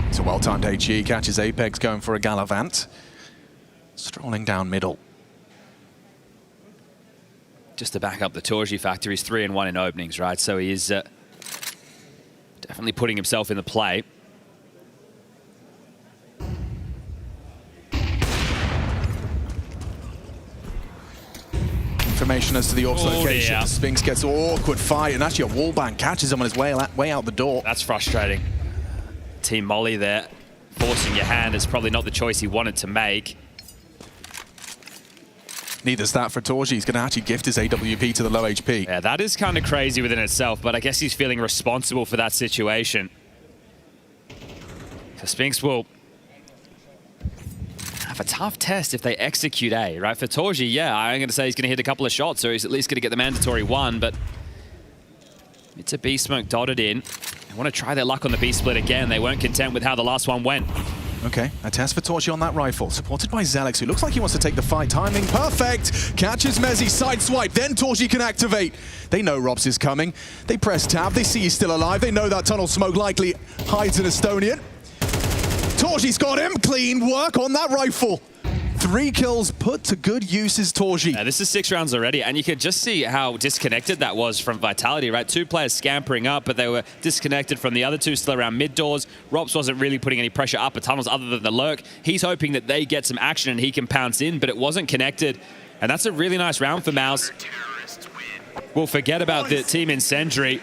It's a well-timed HE, catches Apex going for a Gallivant. Strolling down middle. Just to back up the Torji factor, he's 3 and 1 in openings, right? So he is definitely putting himself in the play. Information as to the AWP's location. Dear. Spinks gets an awkward fight, and actually a wallbang catches him on his way out the door. That's frustrating. Team Molly there, forcing your hand is probably not the choice he wanted to make. Neither's that for Torji. He's going to actually gift his AWP to the low HP. Yeah, that is kind of crazy within itself, but I guess he's feeling responsible for that situation. So Spinks will have a tough test if they execute A, right? For Torji, yeah, I'm going to say he's going to hit a couple of shots, or he's at least going to get the mandatory one, but it's a B smoke dotted in. They want to try their luck on the B split again. They weren't content with how the last one went. Okay, a test for Torchi on that rifle, supported by Zelix, who looks like he wants to take the fight. Timing perfect. Catches Mezzi, side swipe, then Torchi can activate. They know Robs is coming. They press tab, they see he's still alive. They know that tunnel smoke likely hides an Estonian. Torchi's got him. Clean work on that rifle. 3 kills put to good use is Torchi. Yeah, this is 6 rounds already, and you could just see how disconnected that was from Vitality, right? 2 players scampering up, but they were disconnected from the other 2 still around mid doors. Robs wasn't really putting any pressure up at tunnels other than the lurk. He's hoping that they get some action and he can pounce in, but it wasn't connected. And that's a really nice round for MOUZ. We'll forget about the team Incendiary.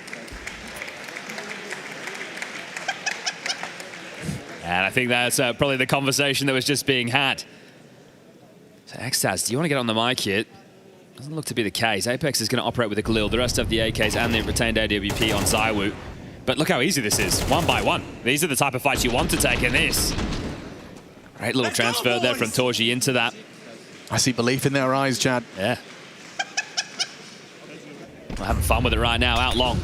And I think that's probably the conversation that was just being had. So Xtaz, do you want to get on the mic here? Doesn't look to be the case. Apex is going to operate with a Galil. The rest of the AKs and the retained AWP on ZywOo. But look how easy this is, 1 by 1. These are the type of fights you want to take in this. Great little transfer there from Torchi into that. I see belief in their eyes, Chad. Yeah. We're having fun with it right now, out long.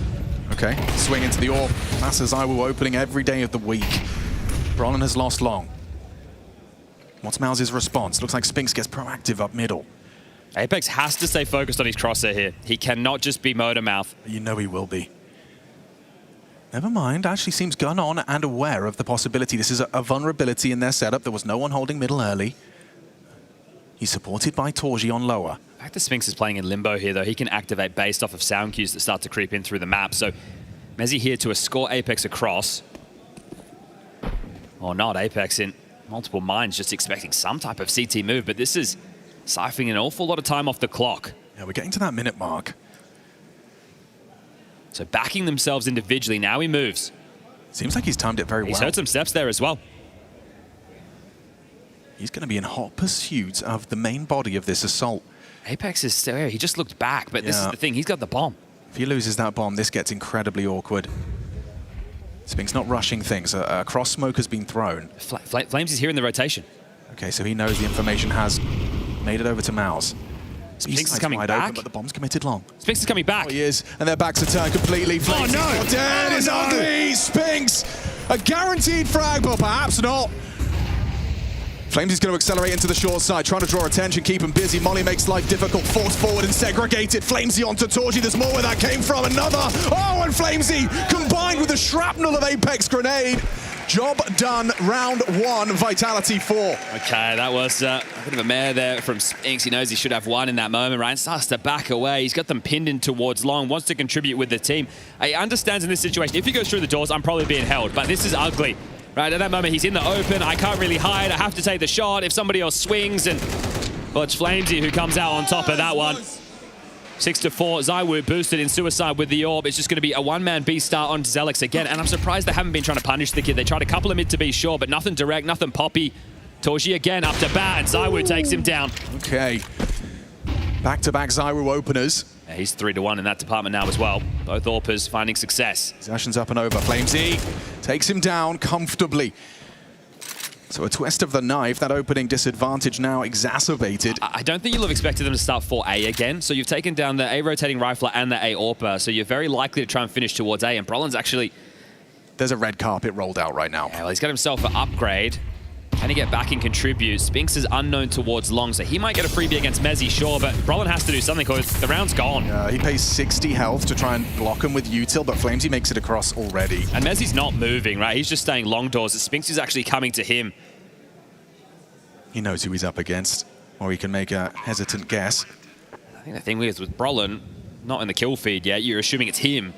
Okay, swing into the AWP. That's a ZywOo opening every day of the week. Brolin has lost long. What's MOUZ's response? Looks like Spinks gets proactive up middle. Apex has to stay focused on his crosshair here. He cannot just be motor mouth. You know he will be. Never mind, actually seems gun on and aware of the possibility. This is a vulnerability in their setup. There was no one holding middle early. He's supported by Torchi on lower. The fact that Spinks is playing in limbo here, though, he can activate based off of sound cues that start to creep in through the map. So Mezzi here to escort Apex across. Or not, Apex in multiple minds, just expecting some type of CT move, but this is siphoning an awful lot of time off the clock. Yeah, we're getting to that minute mark. So backing themselves individually, now he moves. Seems like he's timed it very well. He's heard some steps there as well. He's going to be in hot pursuit of the main body of this assault. Apex is still here. He just looked back, but this is the thing. He's got the bomb. If he loses that bomb, this gets incredibly awkward. Spinks not rushing things. A cross smoke has been thrown. Flames is here in the rotation. Okay, so he knows the information has made it over to MOUZ. Spinks is coming wide back. Open, but the bomb's committed long. Spinks is coming back. Oh, he is, and their backs are turned completely. Flames not dead. It's ugly. Spinks, a guaranteed frag, but perhaps not. Flames is going to accelerate into the short side, trying to draw attention, keep him busy. Molly makes life difficult, forced forward and segregated. Flamesy onto Torchi, there's more where that came from. Another, oh, and Flamesy combined with the shrapnel of Apex grenade. Job done, round 1, Vitality 4. Okay, that was a bit of a mare there from Spinks. He knows he should have won in that moment, right? And starts to back away. He's got them pinned in towards long, wants to contribute with the team. He understands in this situation, if he goes through the doors, I'm probably being held, but this is ugly. Right, at that moment, he's in the open. I can't really hide. I have to take the shot. If somebody else swings, and well, it's Flamesy who comes out on top of that one. 6-4, ZywOo boosted in suicide with the orb. It's just going to be a one-man B start on Zelix again, and I'm surprised they haven't been trying to punish the kid. They tried a couple of mid to be sure, but nothing direct, nothing poppy. Torchi again up to bat, and ZywOo takes him down. Okay. Back-to-back ZywOo openers. Yeah, he's 3-1 in that department now as well. Both AWPers finding success. Possession's up and over. Flamesy takes him down comfortably. So a twist of the knife, that opening disadvantage now exacerbated. I don't think you'll have expected them to start 4A again. So you've taken down the A rotating rifler and the A AWPer. So you're very likely to try and finish towards A. And Brolin's actually... There's a red carpet rolled out right now. Yeah, well, he's got himself an upgrade. Can he get back and contribute? Spinks is unknown towards long, so he might get a freebie against Mezzi, sure, but Brolin has to do something because the round's gone. He pays 60 health to try and block him with util, but Flamesy makes it across already. And Mezzi's not moving, right? He's just staying long doors. Spinks is actually coming to him. He knows who he's up against, or he can make a hesitant guess. I think the thing is with Brolin, not in the kill feed yet, you're assuming it's him.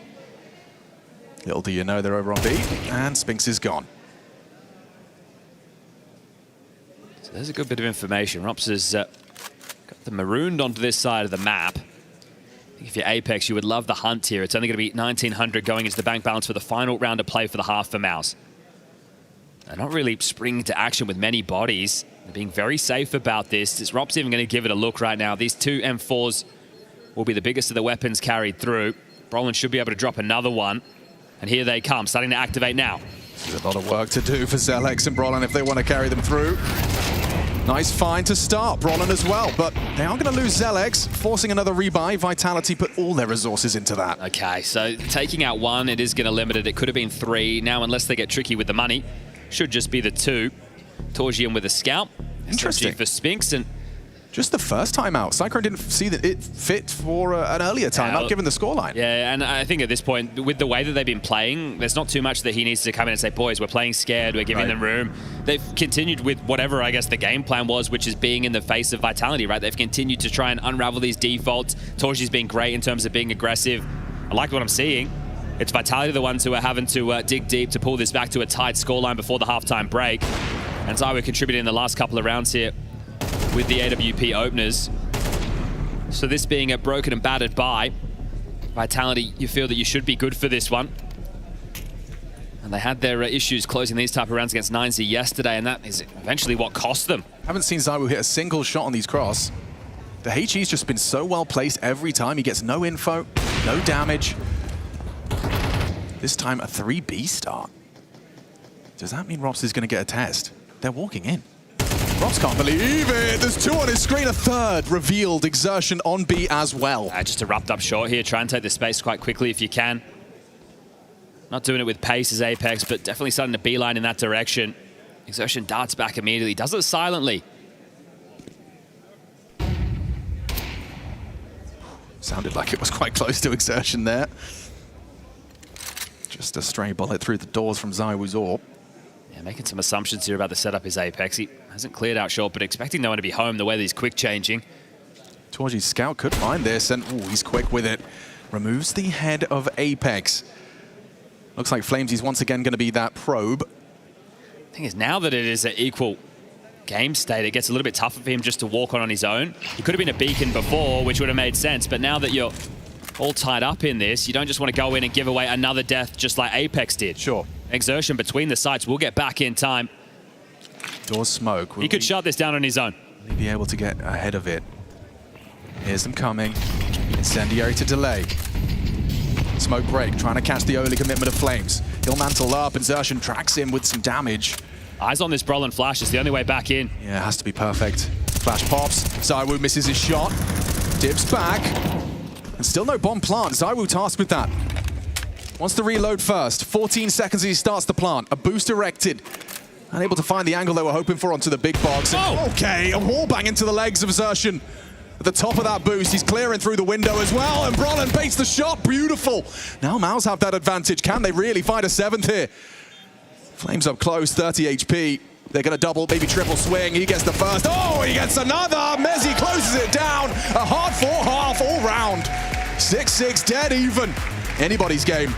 Little do you know they're over on B, and Spinks is gone. So there's a good bit of information. Rops has got them marooned onto this side of the map. I think if you're Apex, you would love the hunt here. It's only going to be 1,900 going into the bank balance for the final round of play for the half for MOUZ. They're not really springing to action with many bodies. They're being very safe about this. Is Rops even going to give it a look right now? These 2 M4s will be the biggest of the weapons carried through. Brolin should be able to drop another one. And here they come, starting to activate now. There's a lot of work to do for Zelix and Brolin if they want to carry them through. Nice find to start, Brolin as well, but they are going to lose Zelex, forcing another rebuy. Vitality put all their resources into that. Okay, so taking out one, it is going to limit it. It could have been 3. Now, unless they get tricky with the money, should just be the 2. Torgian with a scout. Interesting. SMG for Spinks, and just the first time out. Cyclone didn't see that it fit for an earlier timeout, given the scoreline. Yeah, and I think at this point, with the way that they've been playing, there's not too much that he needs to come in and say, boys, we're playing scared, we're giving them room. They've continued with whatever, I guess, the game plan was, which is being in the face of Vitality, right? They've continued to try and unravel these defaults. Torgi's been great in terms of being aggressive. I like what I'm seeing. It's Vitality the ones who are having to dig deep to pull this back to a tight scoreline before the halftime break. And Zywoo contributing in the last couple of rounds here with the AWP openers. So this being a broken and battered by Vitality, you feel that you should be good for this one. And they had their issues closing these type of rounds against 9Z yesterday, and that is eventually what cost them. Haven't seen Zywoo hit a single shot on these cross. The HE's just been so well placed every time. He gets no info, no damage. This time a 3B start. Does that mean Rops is going to get a test? They're walking in. Rops can't believe it. There's 2 on his screen. A third revealed. Exertion on B as well. Just erupt up short here. Try and take the space quite quickly if you can. Not doing it with pace as Apex, but definitely starting to beeline in that direction. Exertion darts back immediately. Does it silently. Sounded like it was quite close to Exertion there. Just a stray bullet through the doors from Zywoo's AWP. Yeah, making some assumptions here about the setup is Apex. He hasn't cleared out short, but expecting no one to be home the way that he's quick changing. Torgi's scout could find this, and ooh, he's quick with it. Removes the head of Apex. Looks like Flamesy's once again going to be that probe. The thing is, now that it is an equal game state, it gets a little bit tougher for him just to walk on his own. He could have been a beacon before, which would have made sense, but now that you're all tied up in this, you don't just want to go in and give away another death just like Apex did. Sure. Exertion between the sites will get back in time. Doors smoke. He could shut this down on his own. Will he be able to get ahead of it? Here's them coming. Incendiary to delay. Smoke break, trying to catch the early commitment of Flames. He'll mantle up. Exertion tracks him with some damage. Eyes on this Brolin flash. It's the only way back in. Yeah, it has to be perfect. Flash pops. Zywoo misses his shot. Dips back. And still no bomb plant. Zywoo tasked with that. Wants to reload first. 14 seconds as he starts the plant. A boost erected. Unable to find the angle they were hoping for onto the big box. Oh! Okay, a wall bang into the legs of Exertion. At the top of that boost, he's clearing through the window as well, and Brolin baits the shot. Beautiful. Now MOUZ have that advantage. Can they really find a 7th here? Flames up close, 30 HP. They're going to double, maybe triple swing. He gets the first. Oh, he gets another. Mezzi closes it down. A hard 4-half all round. 6-6, dead even. Anybody's game.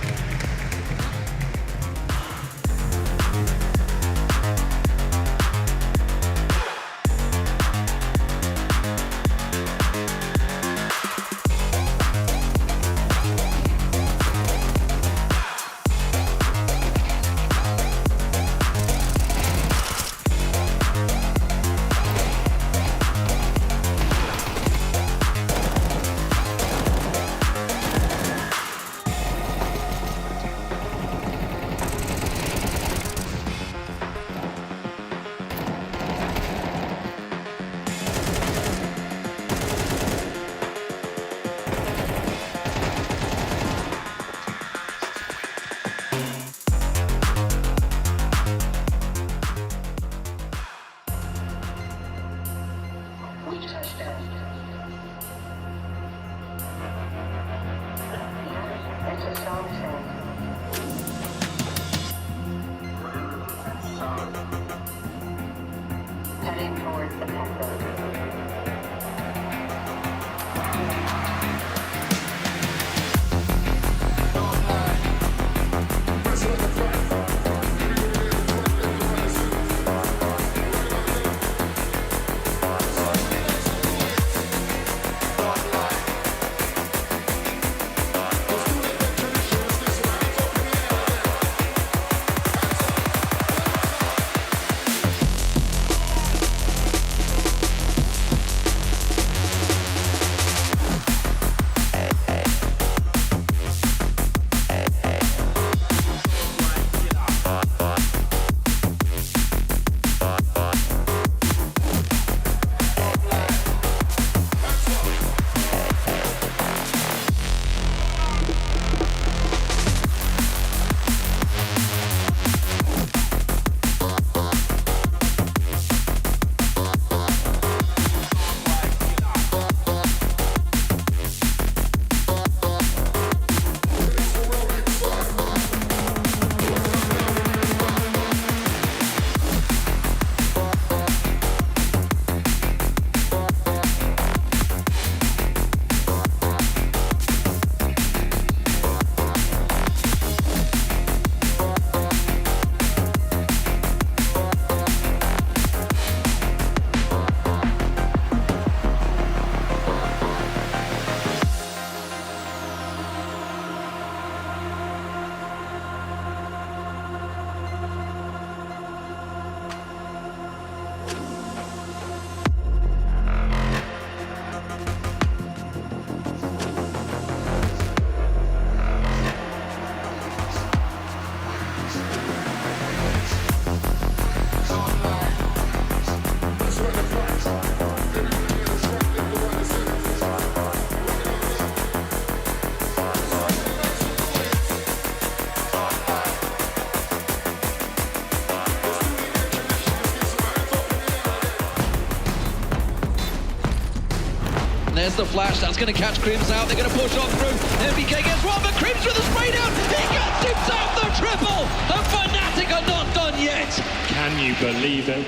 there's the flash. That's going to catch Crims out. They're going to push on through. MBK gets one, but Crims with a spray down. He got tipped out the triple. And Fnatic are not done yet. Can you believe it?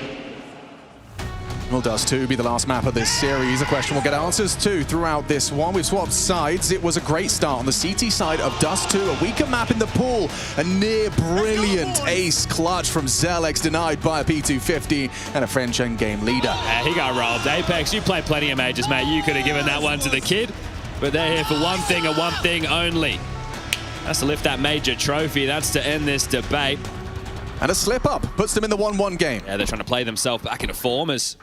Will Dust 2 be the last map of this series? A question we'll get answers to throughout this one. We've swapped sides. It was a great start on the CT side of Dust 2. A weaker map in the pool. A near brilliant ace clutch from Zelex, denied by a P250 and a French endgame leader. Yeah, he got robbed. Apex, you played plenty of majors, mate. You could have given that one to the kid. But they're here for one thing and one thing only. That's to lift that major trophy. That's to end this debate. And a slip up puts them in the 1-1 game. Yeah, they're trying to play themselves back into form as...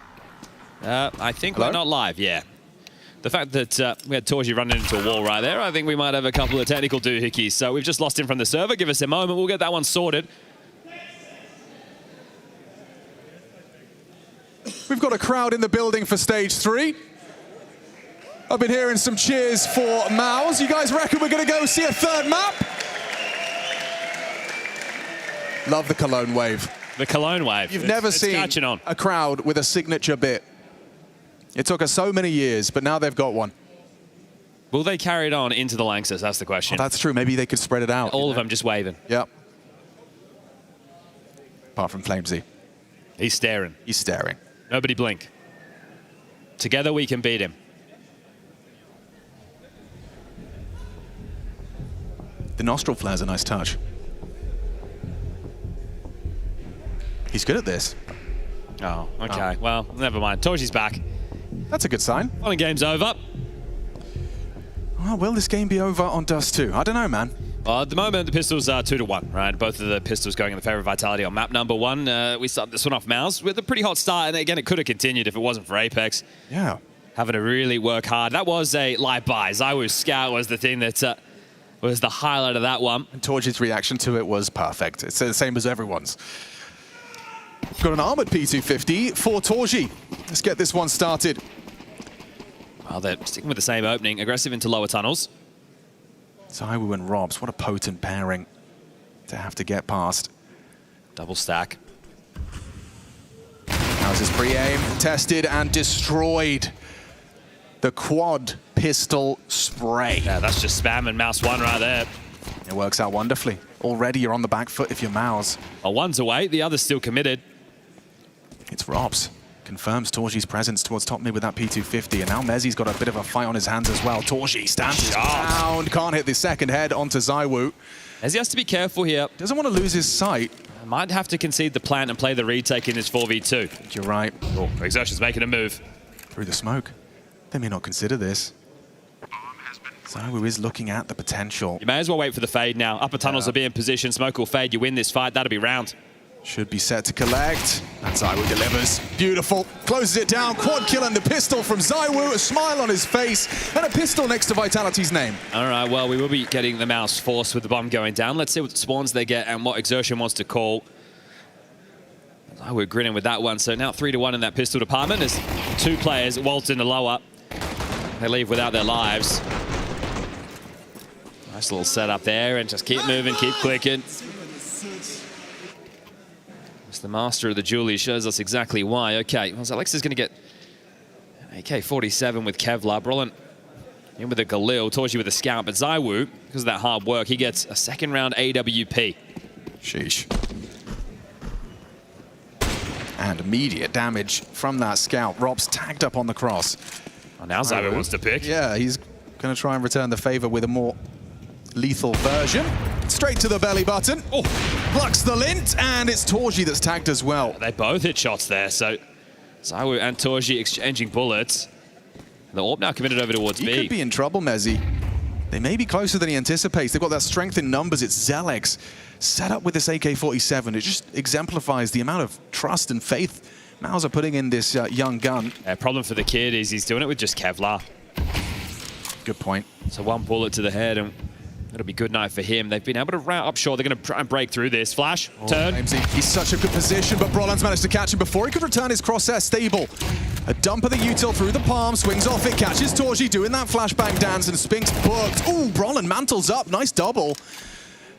I think we're not live, yeah. The fact that we had Torji running into a wall right there, I think we might have a couple of technical doohickeys. So we've just lost him from the server. Give us a moment. We'll get that one sorted. We've got a crowd in the building for stage 3. I've been hearing some cheers for MOUZ. You guys reckon we're going to go see a third map? Love the Cologne wave. The Cologne wave. You've never seen a crowd with a signature bit. It took us so many years, but now they've got one. Will they carry it on into the Lanxess? That's the question. Oh, that's true. Maybe they could spread it out. All of them just waving. Yep. Apart from Flamesy. He's staring. He's staring. Nobody blink. Together we can beat him. The nostril flare's a nice touch. He's good at this. Oh, okay. Well, never mind. Torji's back. That's a good sign. Well, the game's over. Well, will this game be over on Dust 2? I don't know, man. Well, at the moment, the pistols are 2-1, right? Both of the pistols going in the favor of Vitality on map number 1. We start this one off MOUZ with a pretty hot start, and again, it could have continued if it wasn't for Apex. Yeah. Having to really work hard. That was a light buy. ZywOo's scout was the thing that was the highlight of that one. And Torji's reaction to it was perfect. It's the same as everyone's. Got an armored P250 for Torji. Let's get this one started. Well, they're sticking with the same opening. Aggressive into lower tunnels. ZywOo and Robs, what a potent pairing to have to get past. Double stack. How's his pre-aim? Tested and destroyed. The quad pistol spray. Yeah, that's just spam and MOUZ 1 right there. It works out wonderfully. Already you're on the back foot if you're MOUZ. Well, one's away, the other's still committed. It's Robs. Confirms Torji's presence towards top mid with that P250, and now Mezzi's got a bit of a fight on his hands as well. Torji stands his ground, can't hit the second head onto ZywOo. Mezzi has to be careful here. Doesn't want to lose his sight. Might have to concede the plant and play the retake in his 4v2. You're right. Oh, Exertion's making a move. Through the smoke. They may not consider this. ZywOo is looking at the potential. You may as well wait for the fade now. Upper tunnels are being positioned. Smoke will fade. You win this fight. That'll be round. Should be set to collect. And ZywOo delivers. Beautiful. Closes it down. Quad kill and the pistol from ZywOo. A smile on his face. And a pistol next to Vitality's name. All right, well, we will be getting the MOUZ force with the bomb going down. Let's see what spawns they get and what Exertion wants to call. ZywOo grinning with that one. So now 3-1 in that pistol department as 2 players waltz in the lower. They leave without their lives. Nice little setup there, and just keep moving, keep clicking. It's the master of the Julie shows us exactly why. Okay, well, Alex is going to get an AK-47 with Kevlar. Brolin in with a Galil, Torji with a Scout, but ZywOo, because of that hard work, he gets a second round AWP. Sheesh. And immediate damage from that Scout. Rob's tagged up on the cross. Oh, now ZywOo wants to pick. Yeah, he's going to try and return the favor with a more lethal version. Straight to the belly button. Oh, plucks the lint, and it's Torji that's tagged as well. They both hit shots there, so ZywOo and Torji exchanging bullets. The AWP now committed over towards B. He could be in trouble, Mezzi. They may be closer than he anticipates. They've got that strength in numbers. It's Zelex set up with this AK-47. It just exemplifies the amount of trust and faith MOUZ are putting in this young gun. Problem for the kid is he's doing it with just Kevlar. Good point. So 1 bullet to the head, and it'll be good night for him. They've been able to route up short. They're going to try and break through this. Flash, turn. He's such a good position, but Brolin's managed to catch him before he could return his crosshair stable. A dump of the util through the palm, swings off it, catches Torji doing that flashbang dance, and Spinks booked. Ooh, Brolin mantles up, nice double.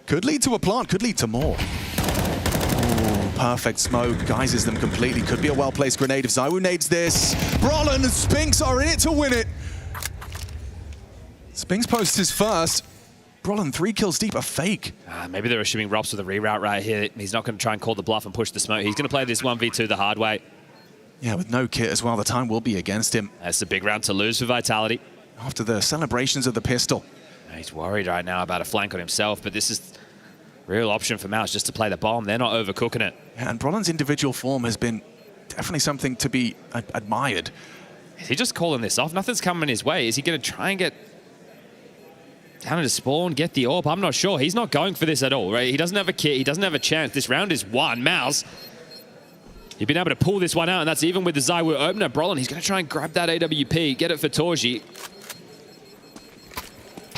Could lead to a plant, could lead to more. Ooh, perfect smoke, guises them completely. Could be a well-placed grenade if ZywOo nades this. Brolin and Spinks are in it to win it. Spinks posts his first. Brolin 3 kills deep, a fake. Maybe they're assuming Rob's with a reroute right here. He's not going to try and call the bluff and push the smoke. He's going to play this 1v2 the hard way. Yeah, with no kit as well, the time will be against him. That's a big round to lose for Vitality. After the celebrations of the pistol. He's worried right now about a flank on himself, but this is a real option for MOUZ just to play the bomb. They're not overcooking it. Yeah, and Brolin's individual form has been definitely something to be admired. Is he just calling this off? Nothing's coming his way. Is he going to try and get down into spawn, get the AWP? I'm not sure. He's not going for this at all, right? He doesn't have a kit. He doesn't have a chance. This round is won. MOUZ, you've been able to pull this one out, and that's even with the ZywOo opener. Brolin, he's going to try and grab that AWP, get it for Torji.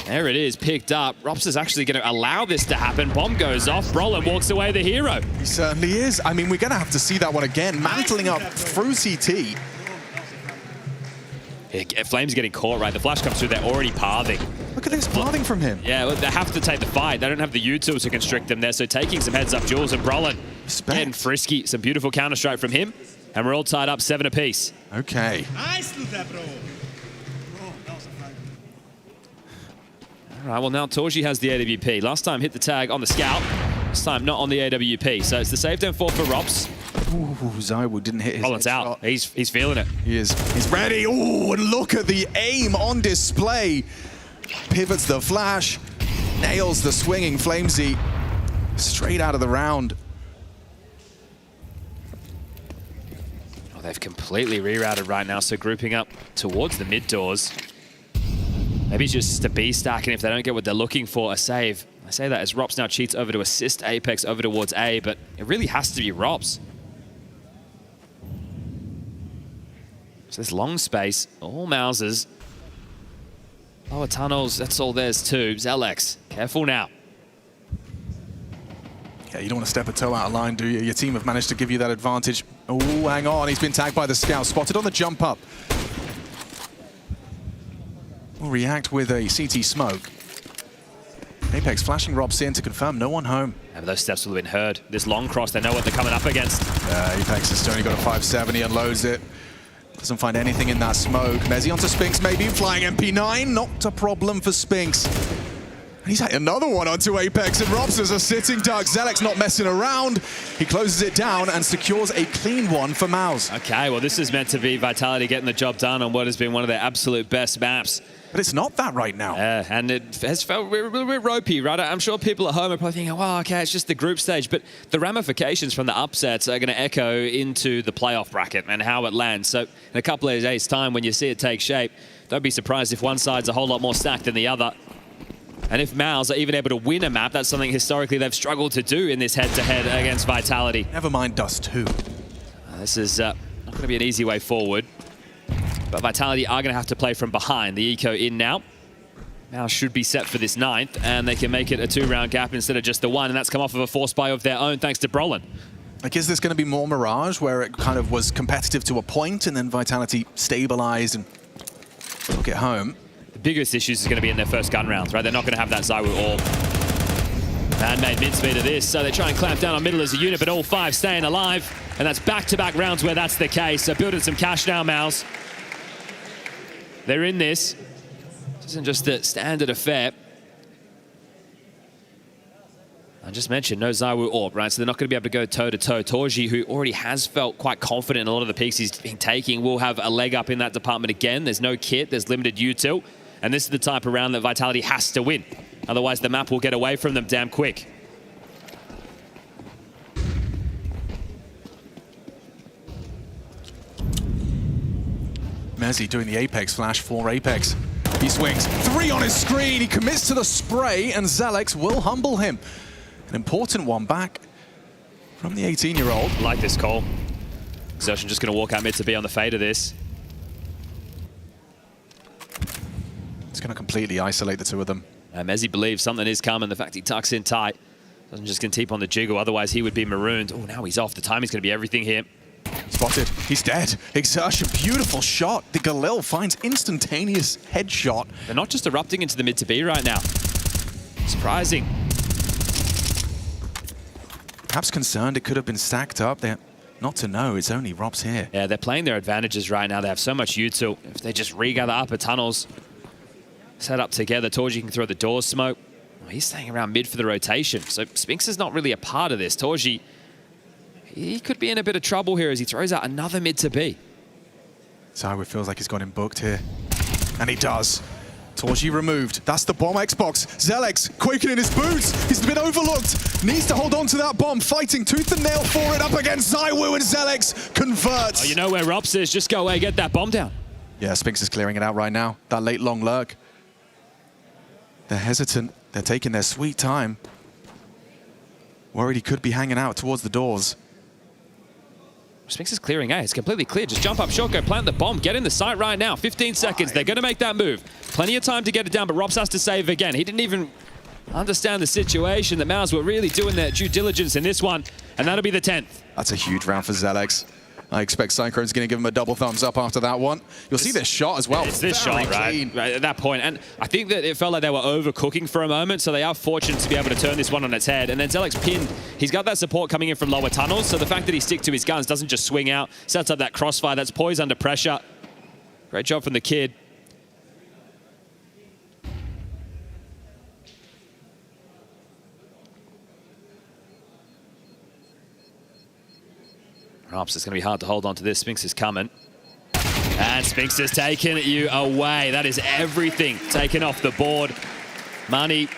There it is, picked up. Rops is actually going to allow this to happen. Bomb goes off. Brolin walks away the hero. He certainly is. I mean, we're going to have to see that one again. Mantling up through CT. Yeah, Flame's getting caught, right? The flash comes through. They're already pathing. Look at this pathing from him. Yeah, well, they have to take the fight. They don't have the utils to constrict them there. So taking some heads up duels, and Brolin getting frisky. Some beautiful counter-strike from him. And we're all tied up 7 apiece. Okay. Nice, bro. All right, well, now Torji has the AWP. Last time hit the tag on the scout. This time not on the AWP. So it's the save down 4 for Rops. Ooh, ZywOo didn't hit his Rollins out. He's feeling it. He is. He's ready. Ooh, and look at the aim on display. Pivots the flash. Nails the swinging FlameZ. Straight out of the round. Oh, they've completely rerouted right now. So grouping up towards the mid doors. Maybe it's just a B stack, and if they don't get what they're looking for, a save. I say that as Rops now cheats over to assist Apex over towards A, but it really has to be Rops. So this long space, all Mouses. Lower tunnels, that's all there's too. Zelex, careful now. Yeah, you don't want to step a toe out of line, do you? Your team have managed to give you that advantage. Oh, hang on, he's been tagged by the scout. Spotted on the jump up. Will react with a CT smoke. Apex flashing Robs in to confirm no one home. And those steps will have been heard. This long cross, they know what they're coming up against. Apex has only got a 570, unloads it. Doesn't find anything in that smoke. Mezzy onto Spinks, maybe flying MP9. Not a problem for Spinks. And he's had another one onto Apex, and Robs is a sitting duck. Zelex not messing around. He closes it down and secures a clean one for MOUZ. Okay, well, this is meant to be Vitality getting the job done on what has been one of their absolute best maps. But it's not that right now. Yeah, and it has felt a little bit ropey, right? I'm sure people at home are probably thinking, well, okay, it's just the group stage, but the ramifications from the upsets are going to echo into the playoff bracket and how it lands. So in a couple of days' time, when you see it take shape, don't be surprised if one side's a whole lot more stacked than the other. And if MOUZ are even able to win a map, that's something historically they've struggled to do in this head-to-head against Vitality. Never mind Dust 2. This is not going to be an easy way forward. But Vitality are going to have to play from behind. The eco in now. MOUZ should be set for this 9th, and they can make it a 2-round gap instead of just the 1, and that's come off of a force buy of their own thanks to Brolin. Like, is this going to be more Mirage, where it kind of was competitive to a point, and then Vitality stabilized and took it home? The biggest issues is going to be in their first gun rounds, right? They're not going to have that ZywOo AWP. Man-made mid-speed of this, so they try and clamp down on middle as a unit, but all 5 staying alive, and that's back-to-back rounds where that's the case. So building some cash now, MOUZ. They're in this. This isn't just a standard affair. I just mentioned no ZywOo AWP, right? So they're not going to be able to go toe-to-toe. Torji, who already has felt quite confident in a lot of the peaks he's been taking, will have a leg up in that department again. There's no kit, there's limited util. And this is the type of round that Vitality has to win. Otherwise, the map will get away from them damn quick. Mezzy doing the Apex flash for Apex. He swings 3 on his screen. He commits to the spray, and Zelex will humble him. An important one back from the 18-year-old. I like this call. Exertion just going to walk out mid to be on the fade of this. It's going to completely isolate the two of them. Mezzy believes something is coming. The fact he tucks in tight doesn't just going to keep on the jiggle. Otherwise, he would be marooned. Oh, now he's off. The timing's going to be everything here. Spotted. He's dead. Exertion. Beautiful shot. The Galil finds instantaneous headshot. They're not just erupting into the mid to B right now. Surprising. Perhaps concerned it could have been stacked up. They're not to know. It's only Robs here. Yeah, they're playing their advantages right now. They have so much util. If they just regather upper tunnels, set up together. Torji can throw the door smoke. Well, he's staying around mid for the rotation. So Spinx is not really a part of this. Torji, he could be in a bit of trouble here as he throws out another mid to B. ZywOo feels like he's got him booked here. And he does. Torji removed. That's the bomb Xbox. Zelex quaking in his boots. He's been overlooked. Needs to hold on to that bomb. Fighting tooth and nail for it up against ZywOo, and Zelex converts. Oh, you know where Rops is. Just go away, get that bomb down. Yeah, Spinx is clearing it out right now. That late long lurk. They're hesitant. They're taking their sweet time. Worried he could be hanging out towards the doors. Spinx is clearing A. It's completely clear. Just jump up short, go plant the bomb, get in the site right now. 15 seconds. They're going to make that move. Plenty of time to get it down, but Rops has to save again. He didn't even understand the situation. The MOUZ were really doing their due diligence in this one, and that'll be the 10th. That's a huge round for Zelex. I expect Cyclone's going to give him a double thumbs up after that one. You'll see this shot as well. It's this shot, right at that point. And I think that it felt like they were overcooking for a moment, so they are fortunate to be able to turn this one on its head. And then Zelex pinned. He's got that support coming in from lower tunnels, so the fact that he sticks to his guns, doesn't just swing out, sets up that crossfire, that's poised under pressure. Great job from the kid. Rops, it's going to be hard to hold on to this. Spinx is coming. And Spinx is taking you away. That is everything taken off the board. Money,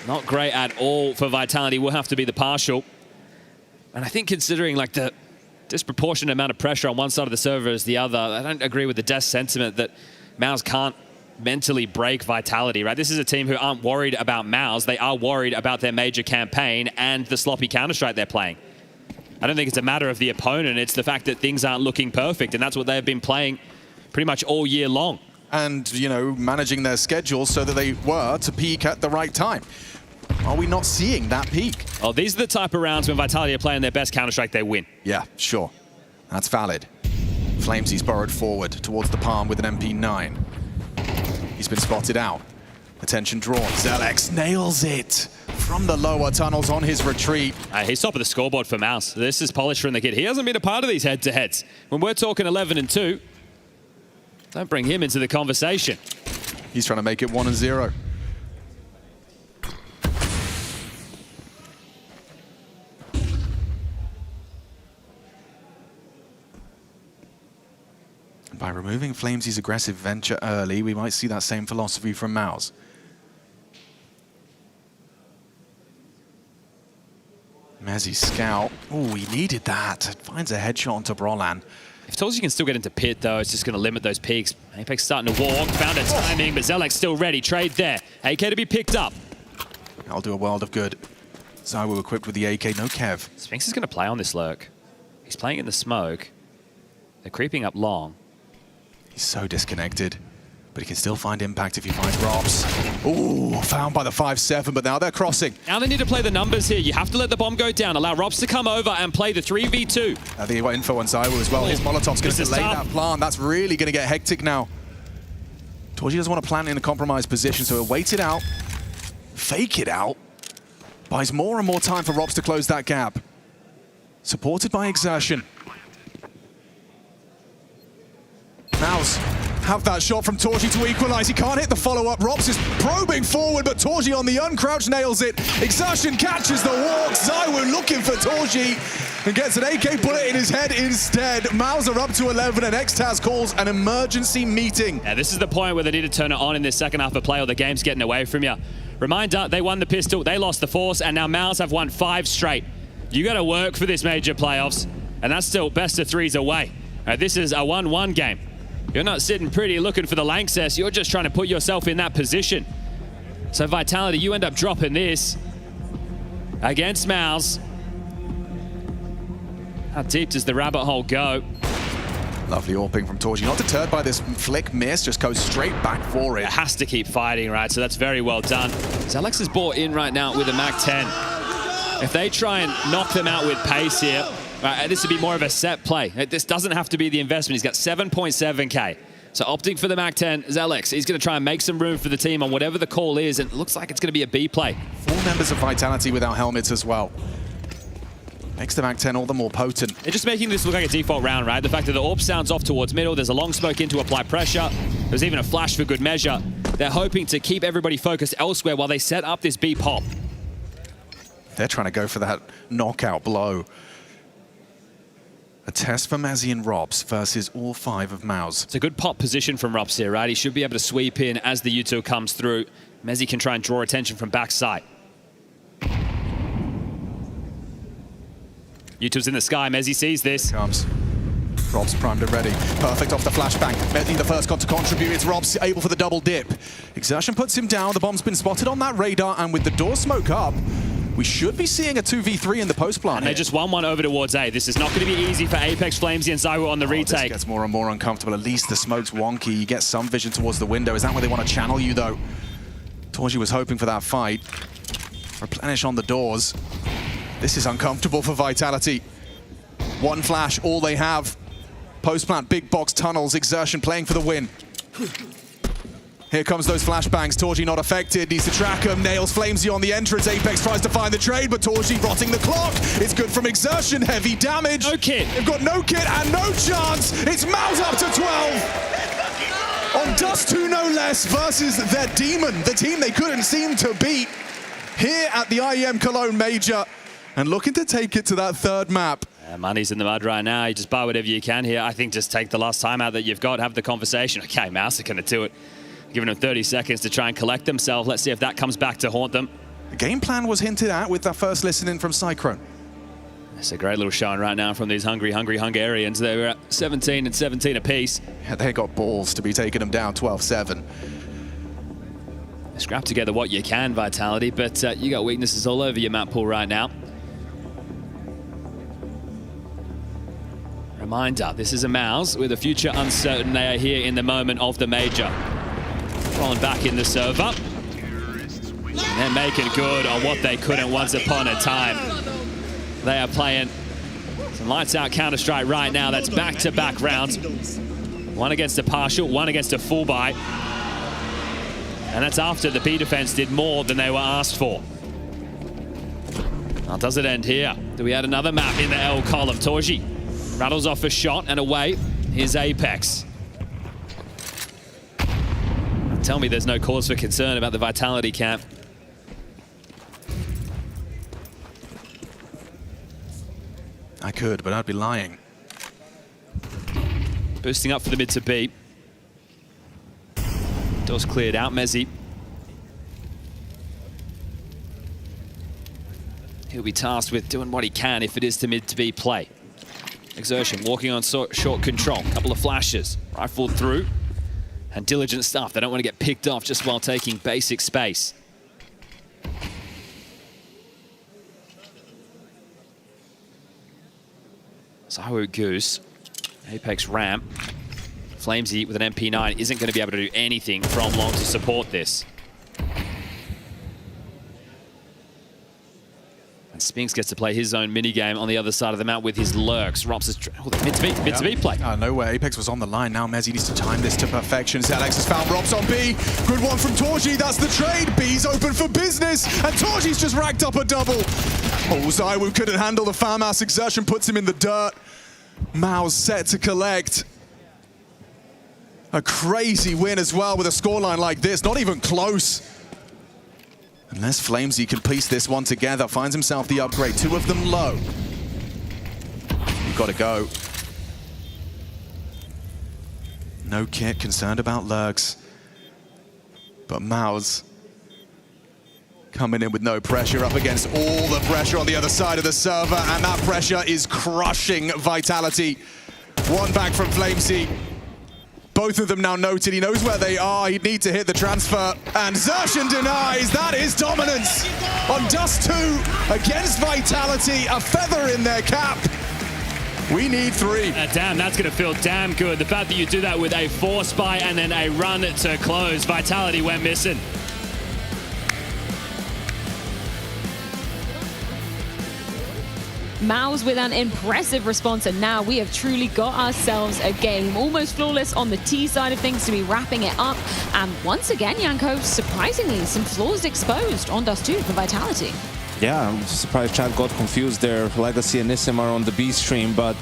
not great at all for Vitality. Will have to be the partial. And I think considering like the disproportionate amount of pressure on one side of the server as the other, I don't agree with the desk sentiment that MOUZ can't mentally break Vitality, right? This is a team who aren't worried about MOUZ. They are worried about their major campaign and the sloppy Counter-Strike they're playing. I don't think it's a matter of the opponent. It's the fact that things aren't looking perfect, and that's what they've been playing pretty much all year long. And, you know, managing their schedule so that they were to peak at the right time. Are we not seeing that peak? Oh, these are the type of rounds when Vitality are playing their best Counter-Strike, they win. Yeah, sure. That's valid. Flamesy's burrowed forward towards the palm with an MP9. He's been spotted out. Attention drawn. Zelex nails it from the lower tunnels on his retreat. He's top of the scoreboard for MOUZ. This is polished from the kid. He hasn't been a part of these head-to-heads. When we're talking 11 and 2, don't bring him into the conversation. He's trying to make it 1 and 0. By removing Flamesy's aggressive venture early, we might see that same philosophy from MOUZ. Mezzy scout. Oh, he needed that. Finds a headshot onto Brolan. If Torji can still get into pit, though, it's just going to limit those peaks. Apex starting to walk. Found a timing, but Zelex still ready. Trade there. AK to be picked up. That'll do a world of good. ZywOo equipped with the AK, no Kev. Spinx is going to play on this lurk. He's playing in the smoke. They're creeping up long. He's so disconnected, but he can still find impact if he finds Robs. Ooh, found by the 5-7, but now they're crossing. Now they need to play the numbers here. You have to let the bomb go down, allow Robs to come over and play the 3v2. I think he got info on ZywOo as well. His Molotov's going to delay that plant. That's really going to get hectic now. Torji doesn't want to plant in a compromised position, so he'll wait it out, fake it out, buys more and more time for Robs to close that gap. Supported by Exertion. MOUZ have that shot from Torji to equalize. He can't hit the follow-up. Robs is probing forward, but Torji on the uncrouch nails it. Exertion catches the walk. ZywOo looking for Torji and gets an AK bullet in his head instead. MOUZ are up to 11 and Xtaz calls an emergency meeting. Yeah, this is the point where they need to turn it on in this second half of play or the game's getting away from you. Reminder, they won the pistol, they lost the force, and now MOUZ have won 5 straight. You got to work for this major playoffs, and that's still best of 3s away. This is a 1-1 game. You're not sitting pretty looking for the Lanxess. You're just trying to put yourself in that position. So Vitality, you end up dropping this against MOUZ. How deep does the rabbit hole go? Lovely AWPing from Torji. Not deterred by this flick miss, just goes straight back for it. It has to keep fighting, right? So that's very well done. Zelex is bought in right now with a MAC-10. If they try and knock them out with pace here, this would be more of a set play. This doesn't have to be the investment. He's got 7.7k. So opting for the MAC-10, Zelex, he's going to try and make some room for the team on whatever the call is, and it looks like it's going to be a B play. 4 members of Vitality without helmets as well. Makes the MAC-10 all the more potent. They're just making this look like a default round, right? The fact that the AWP sounds off towards middle, there's a long smoke in to apply pressure. There's even a flash for good measure. They're hoping to keep everybody focused elsewhere while they set up this B pop. They're trying to go for that knockout blow. A test for Mezzi and Robs versus all 5 of MOUZ. It's a good pop position from Robs here, right? He should be able to sweep in as the U2 comes through. Mezzi can try and draw attention from backside. U2's in the sky. Mezzi sees this. Here comes. Robs primed and ready. Perfect off the flashbang. Mezzi the first got to contribute. It's Robs able for the double dip. Exertion puts him down. The bomb's been spotted on that radar, and with the door smoke up, we should be seeing a 2v3 in the post plant. And they just won one over towards A. This is not going to be easy for Apex, Flamesy, and Zywo on the retake. This gets more and more uncomfortable. At least the smoke's wonky. You get some vision towards the window. Is that where they want to channel you, though? Torji was hoping for that fight. Replenish on the doors. This is uncomfortable for Vitality. One flash, all they have. Post plant, big box tunnels. Exertion playing for the win. Here comes those flashbangs. Torji not affected, needs to track him. Nails Flamesy on the entrance. Apex tries to find the trade, but Torji rotting the clock. It's good from Exertion, heavy damage. No kit. They've got no kit and no chance. It's MOUZ up to 12. On Dust 2 no less versus their demon, the team they couldn't seem to beat here at the IEM Cologne Major, and looking to take it to that 3rd map. Money's in the mud right now. You just buy whatever you can here. I think just take the last timeout that you've got, have the conversation. Okay, MOUZ are going to do it. Giving them 30 seconds to try and collect themselves. Let's see if that comes back to haunt them. The game plan was hinted at with that first listening from Cyclone. It's a great little showing right now from these hungry Hungarians. They were at 17 and 17 apiece. Yeah, they got balls to be taking them down 12-7. Scrap together what you can, Vitality, but you got weaknesses all over your map pool right now. Reminder, this is a MOUZ with a future uncertain. They are here in the moment of the major. Rolling back in the server. They're making good on what they couldn't once upon a time. They are playing some lights out Counter-Strike right now. That's back-to-back rounds. One against a partial, one against a full buy. And that's after the B defense did more than they were asked for. Now, does it end here? Do we add another map in the L column? Torji rattles off a shot and away. Here's Apex. Tell me there's no cause for concern about the Vitality camp. I could, but I'd be lying. Boosting up for the mid to B. Doors cleared out, Mezzi. He'll be tasked with doing what he can if it is to mid to B play. Exertion walking on short control. Couple of flashes. Rifled through. And diligent stuff. They don't want to get picked off just while taking basic space. Zywo Goose. Apex ramp. Flamesy with an MP9 isn't going to be able to do anything from long to support this. And Spinks gets to play his own minigame on the other side of the map with his lurks. Robs is mid to B play. Nowhere. Apex was on the line. Now Mezzi needs to time this to perfection. Zalex has found Robs on B. Good one from Torji. That's the trade. B's open for business. And Torji's just racked up a double. Oh, Zywo couldn't handle the farmhouse. Exertion puts him in the dirt. MOUZ set to collect. A crazy win as well with a scoreline like this. Not even close. Unless Flamesy can piece this one together, finds himself the upgrade. 2 of them low. You've got to go. No kit, concerned about lurks. But MOUZ coming in with no pressure, up against all the pressure on the other side of the server, and that pressure is crushing Vitality. One back from Flamesy. Both of them now noted. He knows where they are. He'd need to hit the transfer. And Xerxen denies. That is dominance on Dust 2 against Vitality. A feather in their cap. We need 3. Damn, that's going to feel damn good. The fact that you do that with a force buy and then a run to close. Vitality went missing. MOUZ with an impressive response, and now we have truly got ourselves a game. Almost flawless on the T side of things to be wrapping it up. And once again, Janko, surprisingly, some flaws exposed on Dust 2 for Vitality. Yeah, I'm surprised Chad got confused there. Legacy and Nissim are on the B stream, but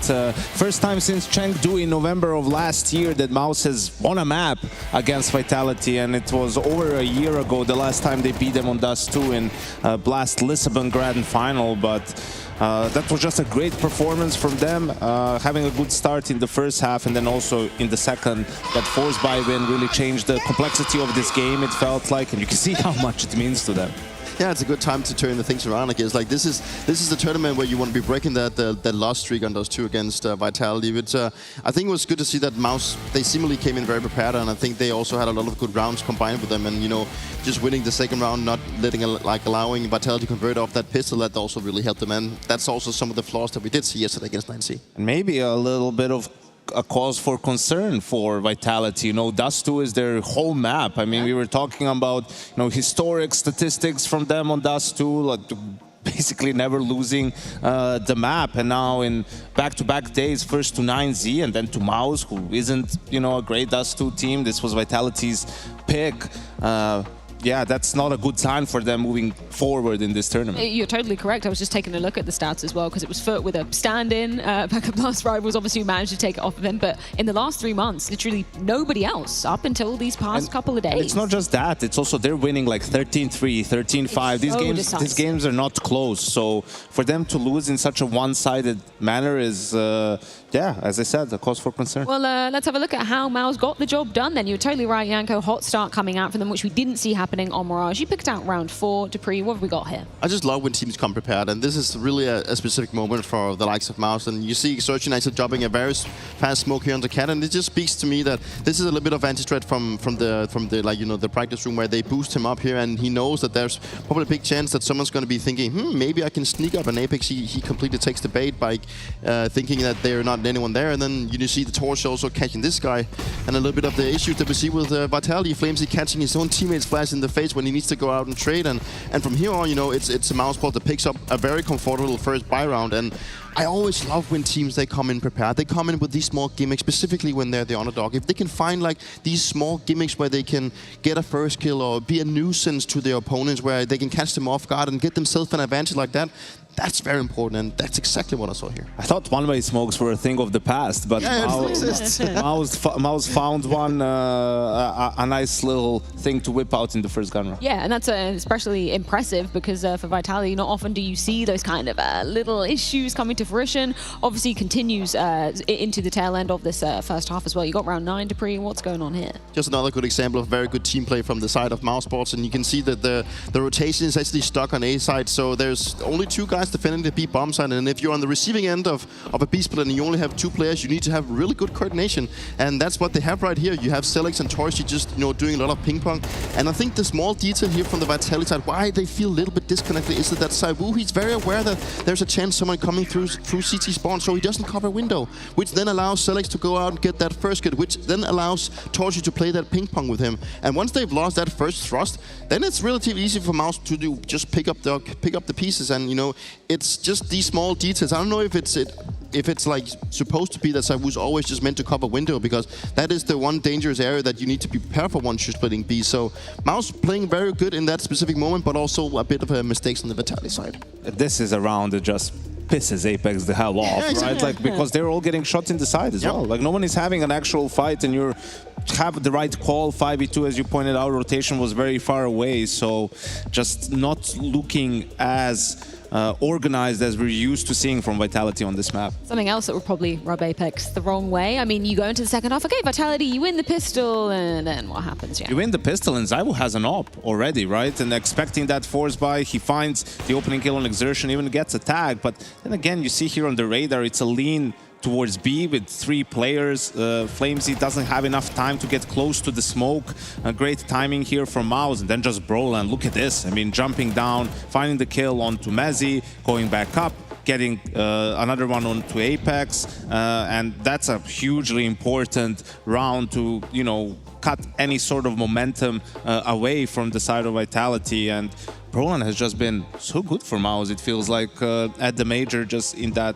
first time since Chengdu in November of last year that MOUZ has won a map against Vitality, and it was over a year ago the last time they beat them on Dust 2 in Blast Lisbon Grand Final, but that was just a great performance from them, having a good start in the first half and then also in the second. That force buy win really changed the complexity of this game, it felt like, and you can see how much it means to them. Yeah, it's a good time to turn the things around. I guess like this is the tournament where you want to be breaking that loss streak on those two against Vitality. But I think it was good to see that MOUZ, they seemingly came in very prepared, and I think they also had a lot of good rounds combined with them. And you know, just winning the second round, not letting allowing Vitality to convert off that pistol, that also really helped them. And that's also some of the flaws that we did see yesterday against 9C. And maybe a little bit of a cause for concern for Vitality. You know, Dust 2 is their home map. I mean, we were talking about, you know, historic statistics from them on Dust 2, like basically never losing the map. And now in back-to-back days, first to 9Z and then to MOUZ, who isn't, you know, a great Dust 2 team. This was Vitality's pick. Yeah, that's not a good sign for them moving forward in this tournament. You're totally correct. I was just taking a look at the stats as well, because it was Furt with a stand-in. Backup Blast Rivals obviously managed to take it off of him, but in the last 3 months, literally nobody else up until these past couple of days. And it's not just that, it's also they're winning like 13-3, 13-5. These games are not close, so for them to lose in such a one-sided manner is, yeah, as I said, a cause for concern. Well, let's have a look at how MOUZ got the job done then. You're totally right, Janko. Hot start coming out for them, which we didn't see happening on Mirage. You picked out round 4. Dupree, what have we got here? I just love when teams come prepared, and this is really a specific moment for the likes of MOUZ. And you see Exertion actually dropping a very fast smoke here on the cat, and it just speaks to me that this is a little bit of anti-threat from the like, you know, the practice room where they boost him up here, and he knows that there's probably a big chance that someone's going to be thinking, maybe I can sneak up an Apex. He completely takes the bait by thinking that there's not anyone there, and then you see the Torch also catching this guy, and a little bit of the issues that we see with Vitality. Flamesy catching his own teammates flash in the face when he needs to go out and trade, and from here on, you know, it's a MOUZ that picks up a very comfortable first buy round. And I always love when teams, they come in prepared. They come in with these small gimmicks, specifically when they're the underdog. If they can find like these small gimmicks where they can get a first kill or be a nuisance to their opponents, where they can catch them off guard and get themselves an advantage like that, that's very important, and that's exactly what I saw here. I thought one-way smokes were a thing of the past, but MOUZ found one, a nice little thing to whip out in the first gun round. Yeah, and that's especially impressive because for Vitality, not often do you see those kind of little issues coming to fruition. Obviously continues into the tail end of this first half as well. You got round 9, Dupree. What's going on here? Just another good example of very good team play from the side of MOUZ, and you can see that the rotation is actually stuck on A side, so there's only 2 guys defending the B bomb side, and if you're on the receiving end of a B split and you only have 2 players, you need to have really good coordination, and that's what they have right here. You have Celix and Torchy just, you know, doing a lot of ping pong, and I think the small detail here from the Vitality side, why they feel a little bit disconnected, is that Saiwu, he's very aware that there's a chance someone coming through CT spawn, so he doesn't cover window, which then allows Celix to go out and get that first kill, which then allows Torchy to play that ping pong with him. And once they've lost that first thrust, then it's relatively easy for MOUZ to do just pick up the pieces, and you know, it's just these small details. I don't know if it's like supposed to be that Saiwu's always just meant to cover window, because that is the one dangerous area that you need to be prepared for once you're splitting B. So MOUZ playing very good in that specific moment, but also a bit of a mistakes on the Vitality side. This is a round that just pisses Apex the hell off, right? Like, because they're all getting shot in the side as well. Like, no one is having an actual fight, and you have the right call. 5v2, as you pointed out, rotation was very far away, so just not looking as organized as we're used to seeing from Vitality on this map. Something else that would probably rub Apex the wrong way. I mean, you go into the second half, okay, Vitality, you win the pistol, and then what happens? Yeah. You win the pistol, and Zaiwu has an op already, right? And expecting that force buy, he finds the opening kill on Exertion, even gets a tag. But then again, you see here on the radar, it's a lean towards B with 3 players. Flamesy doesn't have enough time to get close to the smoke. Great timing here from MOUZ, and then just Brolan. Look at this. I mean, jumping down, finding the kill onto Mezzi, going back up, getting another one onto Apex, and that's a hugely important round to, you know, cut any sort of momentum away from the side of Vitality. And Brolan has just been so good for MOUZ. It feels like at the major, just in that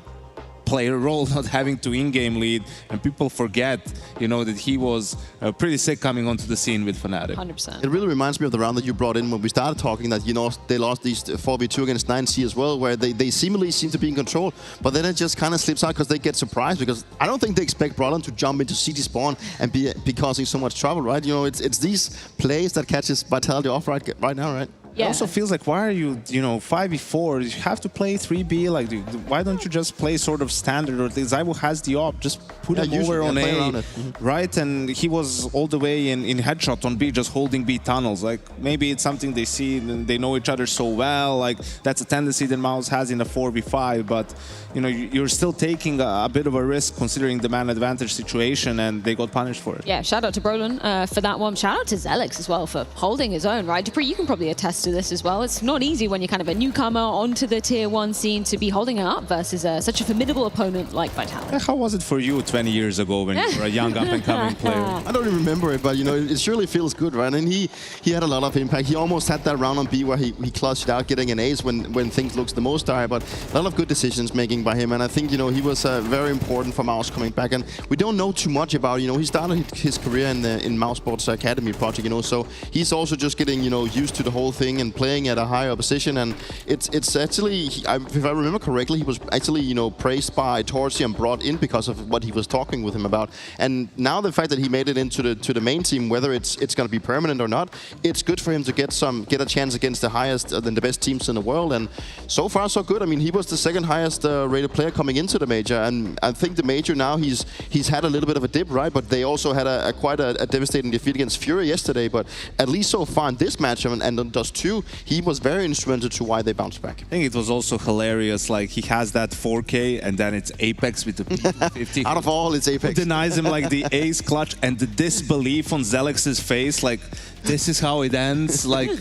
player role, not having to in-game lead, and people forget, that he was pretty sick coming onto the scene with Fnatic. 100%. It really reminds me of the round that you brought in when we started talking that, they lost these 4v2 against 9C as well, where they seemingly seem to be in control, but then it just kind of slips out because they get surprised, because I don't think they expect Brollan to jump into CT spawn and be causing so much trouble, right? It's these plays that catches Vitality off right now, right? It also feels like, why are you, 5v4? You have to play 3B. Like, why don't you just play sort of standard? Or Zaibu has the op, just put him over on A, right? And he was all the way in headshot on B, just holding B tunnels. Like, maybe it's something they see and they know each other so well. Like, that's a tendency that MOUZ has in a 4v5. But, you're still taking a bit of a risk considering the man advantage situation, and they got punished for it. Yeah, shout out to Brollan for that one. Shout out to Zelix as well for holding his own, right? Dupree, you can probably attest to this as well. It's not easy when you're kind of a newcomer onto the tier 1 scene to be holding it up versus such a formidable opponent like Vitality. How was it for you 20 years ago when you were a young up-and-coming player? I don't even remember it, but it surely feels good, right? And he had a lot of impact. He almost had that round on B where he clutched out getting an ace when things looks the most dire, but a lot of good decisions making by him. And I think, he was very important for MOUZ coming back. And we don't know too much about, he started his career in MOUZ Sports Academy project, so he's also just getting, used to the whole thing and playing at a higher position. And it's actually, if I remember correctly, he was actually, praised by Torsi and brought in because of what he was talking with him about. And now the fact that he made it into the main team, whether it's going to be permanent or not, it's good for him to get a chance against the highest and the best teams in the world. And so far so good. I mean, he was the second highest rated player coming into the major, and I think the major now he's had a little bit of a dip, right? But they also had quite a devastating defeat against FURIA yesterday. But at least so far in this match and on Dust 2, he was very instrumental to why they bounced back. I think it was also hilarious, like he has that 4K and then it's Apex with the P50. Out of all, it's Apex. Denies him like the ace clutch, and the disbelief on Zelix's face, like this is how it ends, like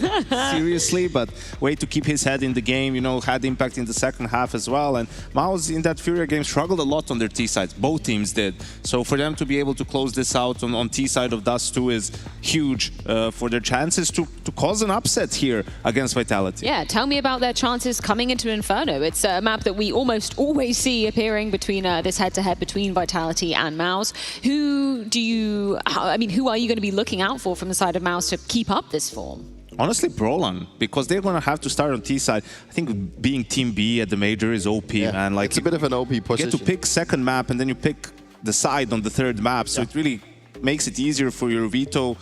seriously. But way to keep his head in the game, had impact in the second half as well. And MOUZ in that FURIA game struggled a lot on their T sides. Both teams did. So for them to be able to close this out on T side of Dust 2 is huge for their chances to cause an upset here against Vitality. Yeah, tell me about their chances coming into Inferno. It's a map that we almost always see appearing between this head-to-head between Vitality and MOUZ. Who are you going to be looking out for from the side of MOUZ to keep up this form? Honestly, Brollan, because they're going to have to start on T side. I think being Team B at the major is OP, man. Like, it's a bit of an OP position. You get to pick second map and then you pick the side on the third map, so it really makes it easier for your veto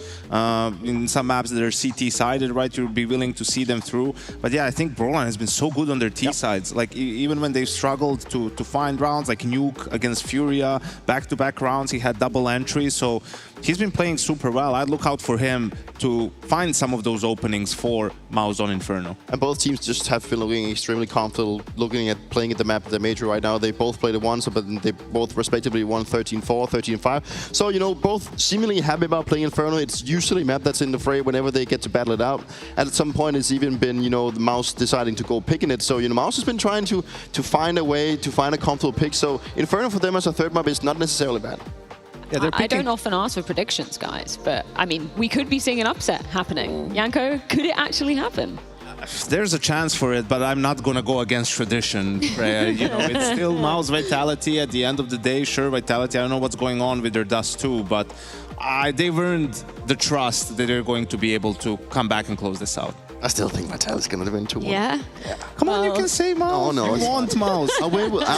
in some maps that are CT sided, right? You'll be willing to see them through. But yeah, I think Brollan has been so good on their T sides. Like even when they've struggled to find rounds, like Nuke against FURIA, back-to-back rounds, he had double entries. So he's been playing super well. I'd look out for him to find some of those openings for MOUZ on Inferno. And both teams just have been looking extremely comfortable looking at playing at the map at the major right now. They both played it once, but they both respectively won 13-4, 13-5. So, both seemingly happy about playing Inferno. It's usually a map that's in the fray whenever they get to battle it out. And at some point, it's even been, the MOUZ deciding to go picking it. So, MOUZ has been trying to find a way to find a comfortable pick. So, Inferno for them as a third map is not necessarily bad. Yeah, I don't often ask for predictions, guys, but I mean, we could be seeing an upset happening. Yanko, could it actually happen? There's a chance for it, but I'm not going to go against tradition. It's still MOUZ Vitality at the end of the day. Sure, Vitality, I don't know what's going on with their Dust 2, but they've earned the trust that they're going to be able to come back and close this out. I still think Vitality's going to win 2-1. Yeah? Come on, you can say MOUZ. Oh, no. You want MOUZ.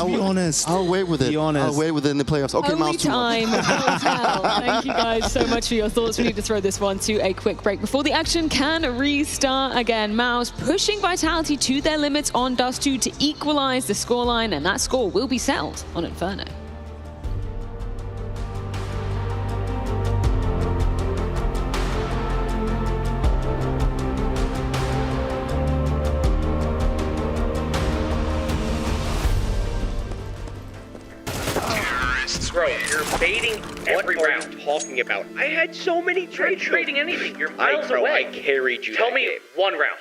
Be honest. I'll wait with it. Be honest. I'll wait with it in the playoffs. Okay, Only MOUZ time will tell. Thank you guys so much for your thoughts. We need to throw this one to a quick break before the action can restart again. MOUZ pushing Vitality to their limits on Dust 2 to equalize the scoreline, and that score will be settled on Inferno. Bro, you're baiting every round. Talking about, I had so many trades. You're trading anything. You're miles away. I carried you. Tell me one round.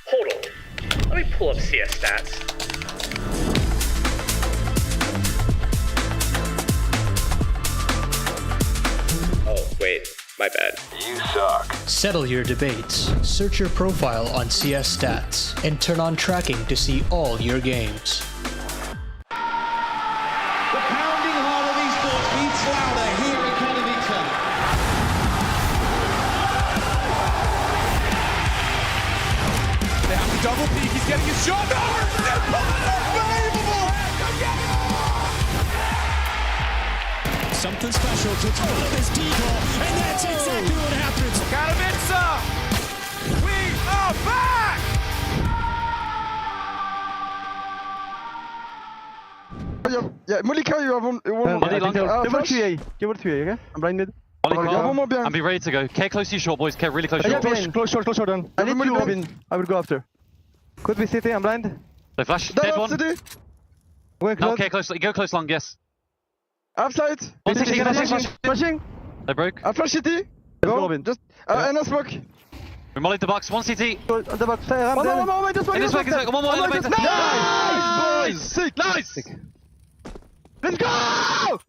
Hold on. Let me pull up CS stats. Oh, wait. My bad. You suck. Settle your debates. Search your profile on CS Stats and turn on tracking to see all your games. shot. Unbelievable. Something special to pull up this decoy, and that's exactly what happens. Got him, we are back. Yeah, Molika, you have one. Give it 3A, okay? I'm blind mid. And be ready to go. K close to you short, boys. K really close short. Close short then. I need you, Robin. I will go after. Could be CT, I'm blind. They flash. Dead one. No, K close. Go close long, yes. Outside. Flashing. They broke. I flash CT. Go, Robin. Just, and a smoke. We mollied the box. One CT. The box. One more, just one. One more elevator. Nice, boys. Sick. Nice. Let's go!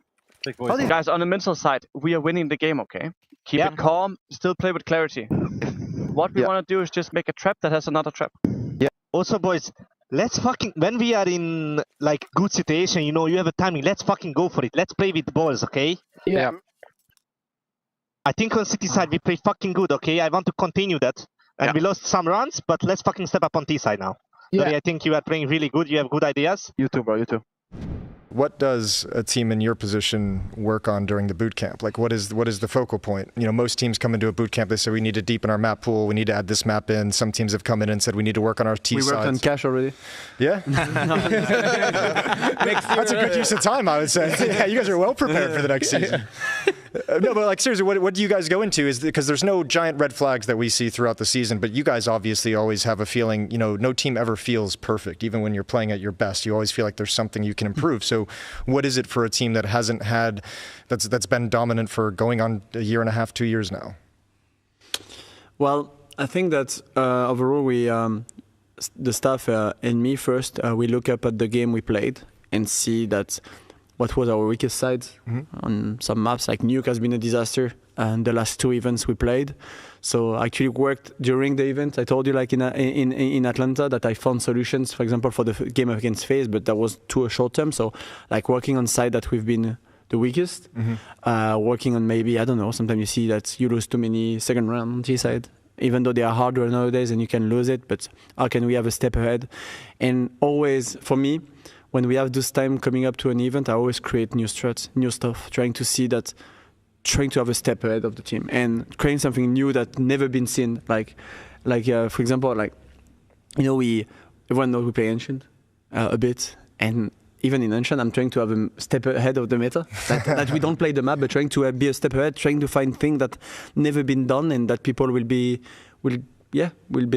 Guys, on the mental side, we are winning the game, okay? Keep it calm, still play with clarity. What we want to do is just make a trap that has another trap. Yeah. Also, boys, let's fucking, when we are in like good situation, you know, you have a timing, let's fucking go for it. Let's play with balls, okay? Yeah. I think on City side we play fucking good, okay? I want to continue that. And we lost some runs, but let's fucking step up on T side now. Yeah. Sorry, I think you are playing really good. You have good ideas. You too, bro. You too. What does a team in your position work on during the boot camp? Like, what is the focal point? You know, most teams come into a boot camp, they say we need to deepen our map pool, we need to add this map in. Some teams have come in and said we need to work on our T sides. We worked on cash already. Yeah? That's a good use of time, I would say. Yeah, you guys are well prepared for the next season. No, but like seriously, what do you guys go into? Is because there's no giant red flags that we see throughout the season, but you guys obviously always have a feeling, you know, no team ever feels perfect. Even when you're playing at your best, you always feel like there's something you can improve. So what is it for a team that hasn't had, that's been dominant for going on a year and a half, 2 years now? Well, I think that overall we, the staff and me first, we look up at the game we played and see that what was our weakest side on some maps. Like Nuke has been a disaster, and the last 2 events we played. So I actually worked during the event. I told you, like in Atlanta, that I found solutions, for example, for the game against FaZe, but that was too short term. So like working on side that we've been the weakest, working on maybe, I don't know, sometimes you see that you lose too many second round on T side, even though they are harder nowadays and you can lose it, but how can we have a step ahead? And always, for me, when we have this time coming up to an event, I always create new struts, new stuff, trying to see that, trying to have a step ahead of the team and creating something new that never been seen. Like for example, like, you know, everyone knows we play Ancient a bit, and even in Ancient, I'm trying to have a step ahead of the meta. that we don't play the map, but trying to be a step ahead, trying to find things that never been done and that people will be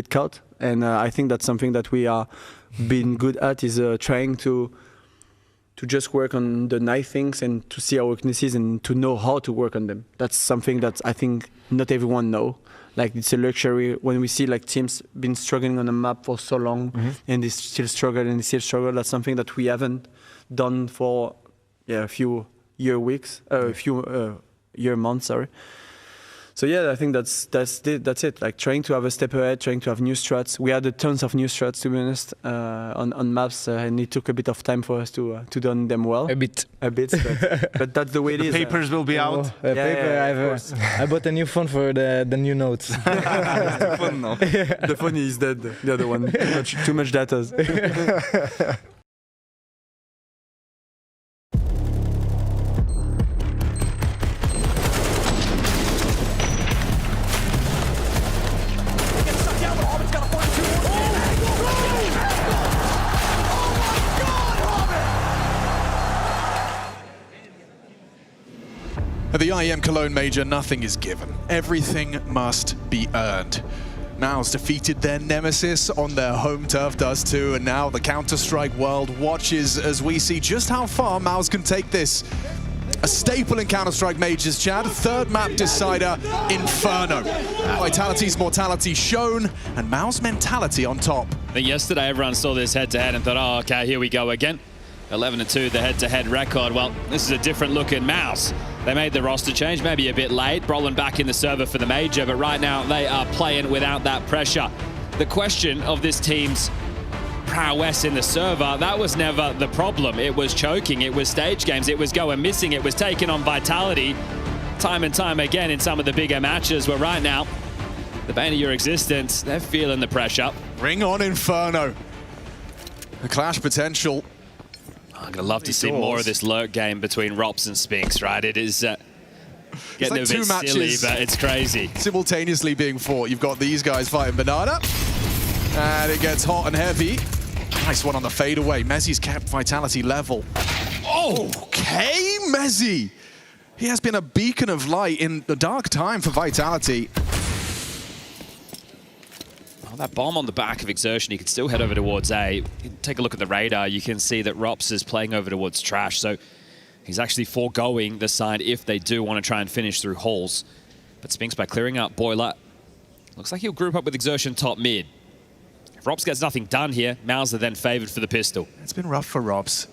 caught. And I think that's something that we are being good at, is trying to just work on the nice things and to see our weaknesses and to know how to work on them. That's something that I think not everyone know. Like, it's a luxury when we see like teams been struggling on a map for so long and they still struggle and they still struggle. That's something that we haven't done for a few year months. Sorry. So yeah, I think that's it. Like trying to have a step ahead, trying to have new strats. We had tons of new strats, to be honest, on maps, and it took a bit of time for us to do them well. A bit, but that's the way it is. The papers will be out. I bought a new phone for the new notes. The phone now. The phone is dead. The other one, too much data. At the IEM Cologne Major, nothing is given. Everything must be earned. MOUZ defeated their nemesis on their home turf, does too, and now the Counter-Strike world watches as we see just how far MOUZ can take this. A staple in Counter-Strike Majors, Chad. Third map decider, Inferno. Vitality's mortality shown, and MOUZ mentality on top. I think yesterday everyone saw this head-to-head and thought, oh, okay, here we go again. 11-2, the head-to-head record. Well, this is a different look at MOUZ. They made the roster change, maybe a bit late. Brolin back in the server for the Major, but right now they are playing without that pressure. The question of this team's prowess in the server, that was never the problem. It was choking, it was stage games, it was going missing, it was taking on Vitality time and time again in some of the bigger matches, where right now, the bane of your existence, they're feeling the pressure. Bring on Inferno. The clash potential. I'm going to love to see more of this lurk game between Rops and Spinks, right? It is getting like a bit silly, but it's crazy. Simultaneously being fought. You've got these guys fighting Banana. And it gets hot and heavy. Nice one on the fadeaway. Mezzi's kept Vitality level. Oh, okay, Mezzi. He has been a beacon of light in the dark time for Vitality. Oh, that bomb on the back of Exertion, you can still head over towards A. Take a look at the radar. You can see that Rops is playing over towards Trash, so he's actually foregoing the side if they do want to try and finish through halls. But Spinks, by clearing out Boiler, looks like he'll group up with Exertion top mid. If Rops gets nothing done here, MOUZ are then favored for the pistol. It's been rough for Rops.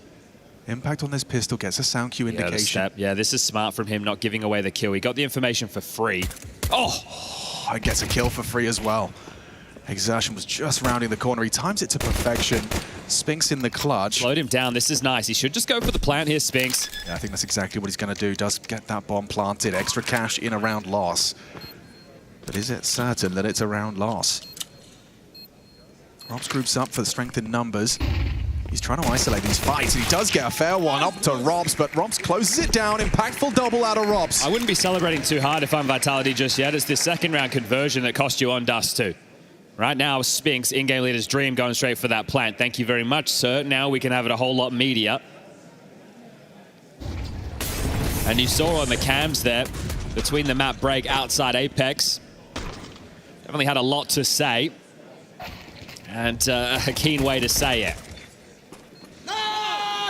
Impact on this pistol gets a sound cue indication. Yeah, this is smart from him, not giving away the kill. He got the information for free. Oh, it gets a kill for free as well. Exertion was just rounding the corner. He times it to perfection. Spinks in the clutch. Slowed him down. This is nice. He should just go for the plant here, Spinks. Yeah, I think that's exactly what he's going to do. Does get that bomb planted. Extra cash in a round loss. But is it certain that it's a round loss? Rops groups up for the strength in numbers. He's trying to isolate these fights, and he does get a fair one up to Rops, but Rops closes it down. Impactful double out of Rops. I wouldn't be celebrating too hard if I'm Vitality just yet. It's this second round conversion that cost you on Dust too. Right now, Spinks, in-game leader's dream, going straight for that plant. Thank you very much, sir. Now we can have it a whole lot meatier. And you saw on the cams there, between the map break outside Apex, definitely had a lot to say. And a keen way to say it.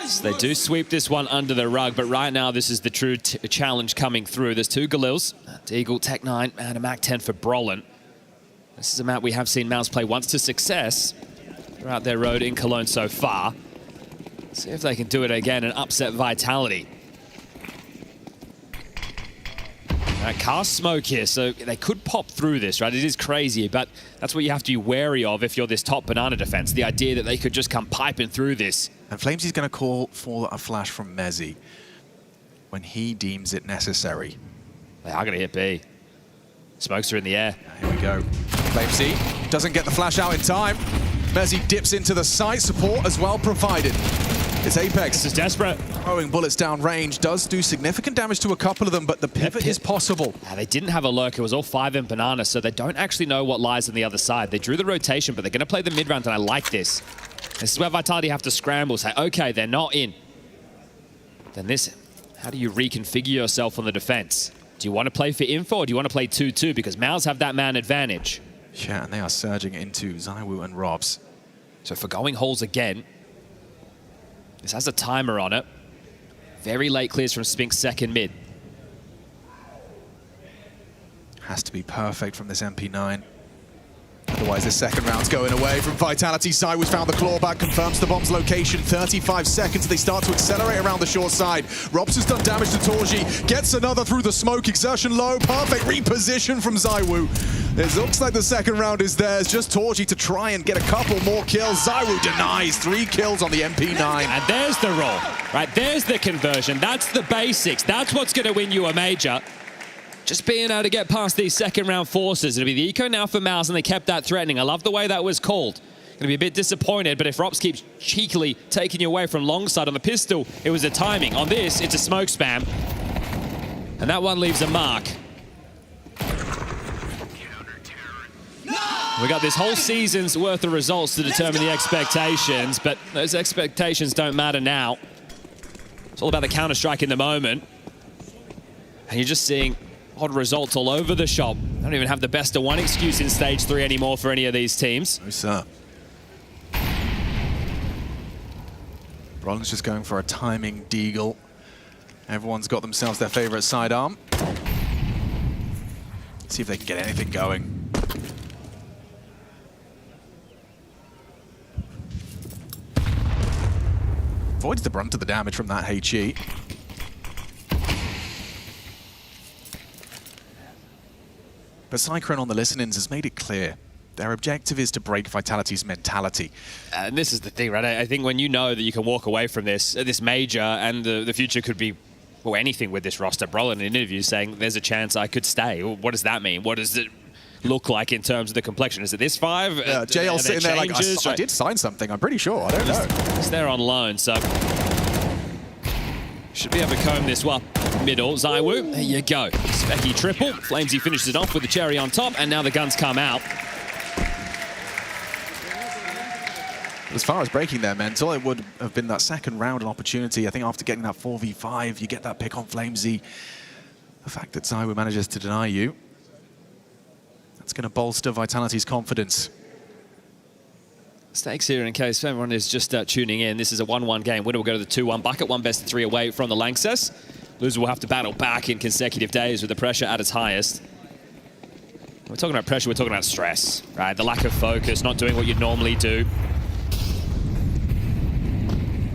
So they do sweep this one under the rug, but right now this is the true challenge coming through. There's two Galils, Deagle, Tech 9, and a Mac 10 for Brolin. This is a map we have seen MOUZ play once to success throughout their road in Cologne so far. See if they can do it again and upset Vitality. Cast smoke here, so they could pop through this, right? It is crazy, but that's what you have to be wary of if you're this top Banana defense. The idea that they could just come piping through this. And Flamesy's going to call for a flash from Mezzi when he deems it necessary. They are going to hit B. Smokes are in the air. Here we go. Flamesy doesn't get the flash out in time. Mezzi dips into the site, support as well provided. It's Apex. This is desperate. Throwing bullets down range does do significant damage to a couple of them, but the pivot is possible. They didn't have a lurk. It was all 5 in Banana, so they don't actually know what lies on the other side. They drew the rotation, but they're going to play the mid round, and I like this. This is where Vitality have to scramble, say, okay, they're not in. Then this, how do you reconfigure yourself on the defense? Do you want to play for info, or do you want to play 2-2? Because MOUZ have that man advantage. Yeah, and they are surging into ZywOo and Robs. So for going holes again, this has a timer on it. Very late clears from Spinks second mid. Has to be perfect from this MP9. Otherwise, this second round's going away from Vitality. ZywOo's found the clawback, confirms the bomb's location. 35 seconds, they start to accelerate around the short side. Robs has done damage to Torji, gets another through the smoke. Exertion low, perfect reposition from ZywOo. It looks like the second round is theirs. Just Torji to try and get a couple more kills. ZywOo denies 3 kills on the MP9. And there's the roll, right? There's the conversion. That's the basics. That's what's going to win you a major. Just being able to get past these second round forces. It'll be the eco now for MOUZ, and they kept that threatening. I love the way that was called. Gonna be a bit disappointed, but if Rops keeps cheekily taking you away from long side on the pistol, it was the timing. On this, it's a smoke spam. And that one leaves a mark. We got this whole season's worth of results to determine the expectations, but those expectations don't matter now. It's all about the Counter-Strike in the moment. And you're just seeing odd results all over the shop. I don't even have the best of one excuse in stage 3 anymore for any of these teams. No, sir. Brolin's just going for a timing deagle. Everyone's got themselves their favorite sidearm. See if they can get anything going. Avoids the brunt of the damage from that HE. But Cyclone on the listen-ins has made it clear. Their objective is to break Vitality's mentality. And this is the thing, right? I think when you know that you can walk away from this major, and the future could be, well, anything with this roster. Brolin in an interview saying there's a chance I could stay. What does that mean? What does it look like in terms of the complexion? Is it this 5? Yeah, JL sitting there like, I did sign something, I'm pretty sure, I don't know. It's there on loan, so should be able to comb this up middle. ZywOo, there you go. Specky triple. FlamZ finishes it off with the cherry on top, and now the guns come out. As far as breaking their mental, it would have been that second round an opportunity. I think after getting that 4v5, you get that pick on FlamZ. The fact that ZywOo manages to deny you, that's going to bolster Vitality's confidence. Stakes here in case everyone is just tuning in. This is a 1-1 game. Winner will go to the 2-1 bucket, 1 best of 3 away from the Lanxess. Loser will have to battle back in consecutive days with the pressure at its highest. We're talking about pressure, we're talking about stress, right? The lack of focus, not doing what you'd normally do.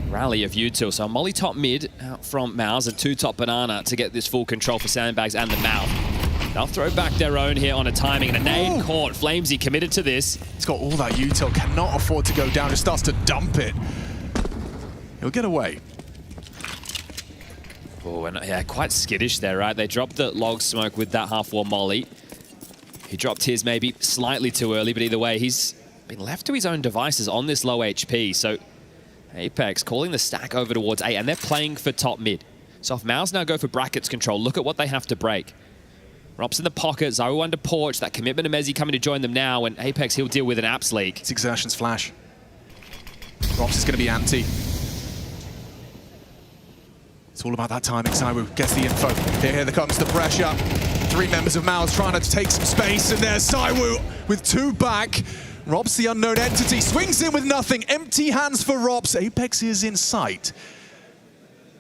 Rally of util. So Molly top mid out from MOUZ and 2 top banana to get this full control for Sandbags and the mouth. They'll throw back their own here on a timing and a nade caught. FlamZ committed to this. He's got all that util, cannot afford to go down, just starts to dump it. He'll get away. Oh, and yeah, quite skittish there, right? They dropped the log smoke with that half-wall molly. He dropped his maybe slightly too early, but either way, he's been left to his own devices on this low HP. So Apex calling the stack over towards A, and they're playing for top mid. So if MOUZ now go for brackets control, look at what they have to break. Rops in the pocket, ZywOo under porch, that commitment of Mezzi coming to join them now, and Apex, he'll deal with an Apps leak. It's Exertion's flash. Rops is going to be anti. It's all about that timing. ZywOo gets the info. Here comes the pressure. 3 members of MOUZ trying to take some space, and there's ZywOo with 2 back. Rops, the unknown entity, swings in with nothing. Empty hands for Rops. Apex is in sight.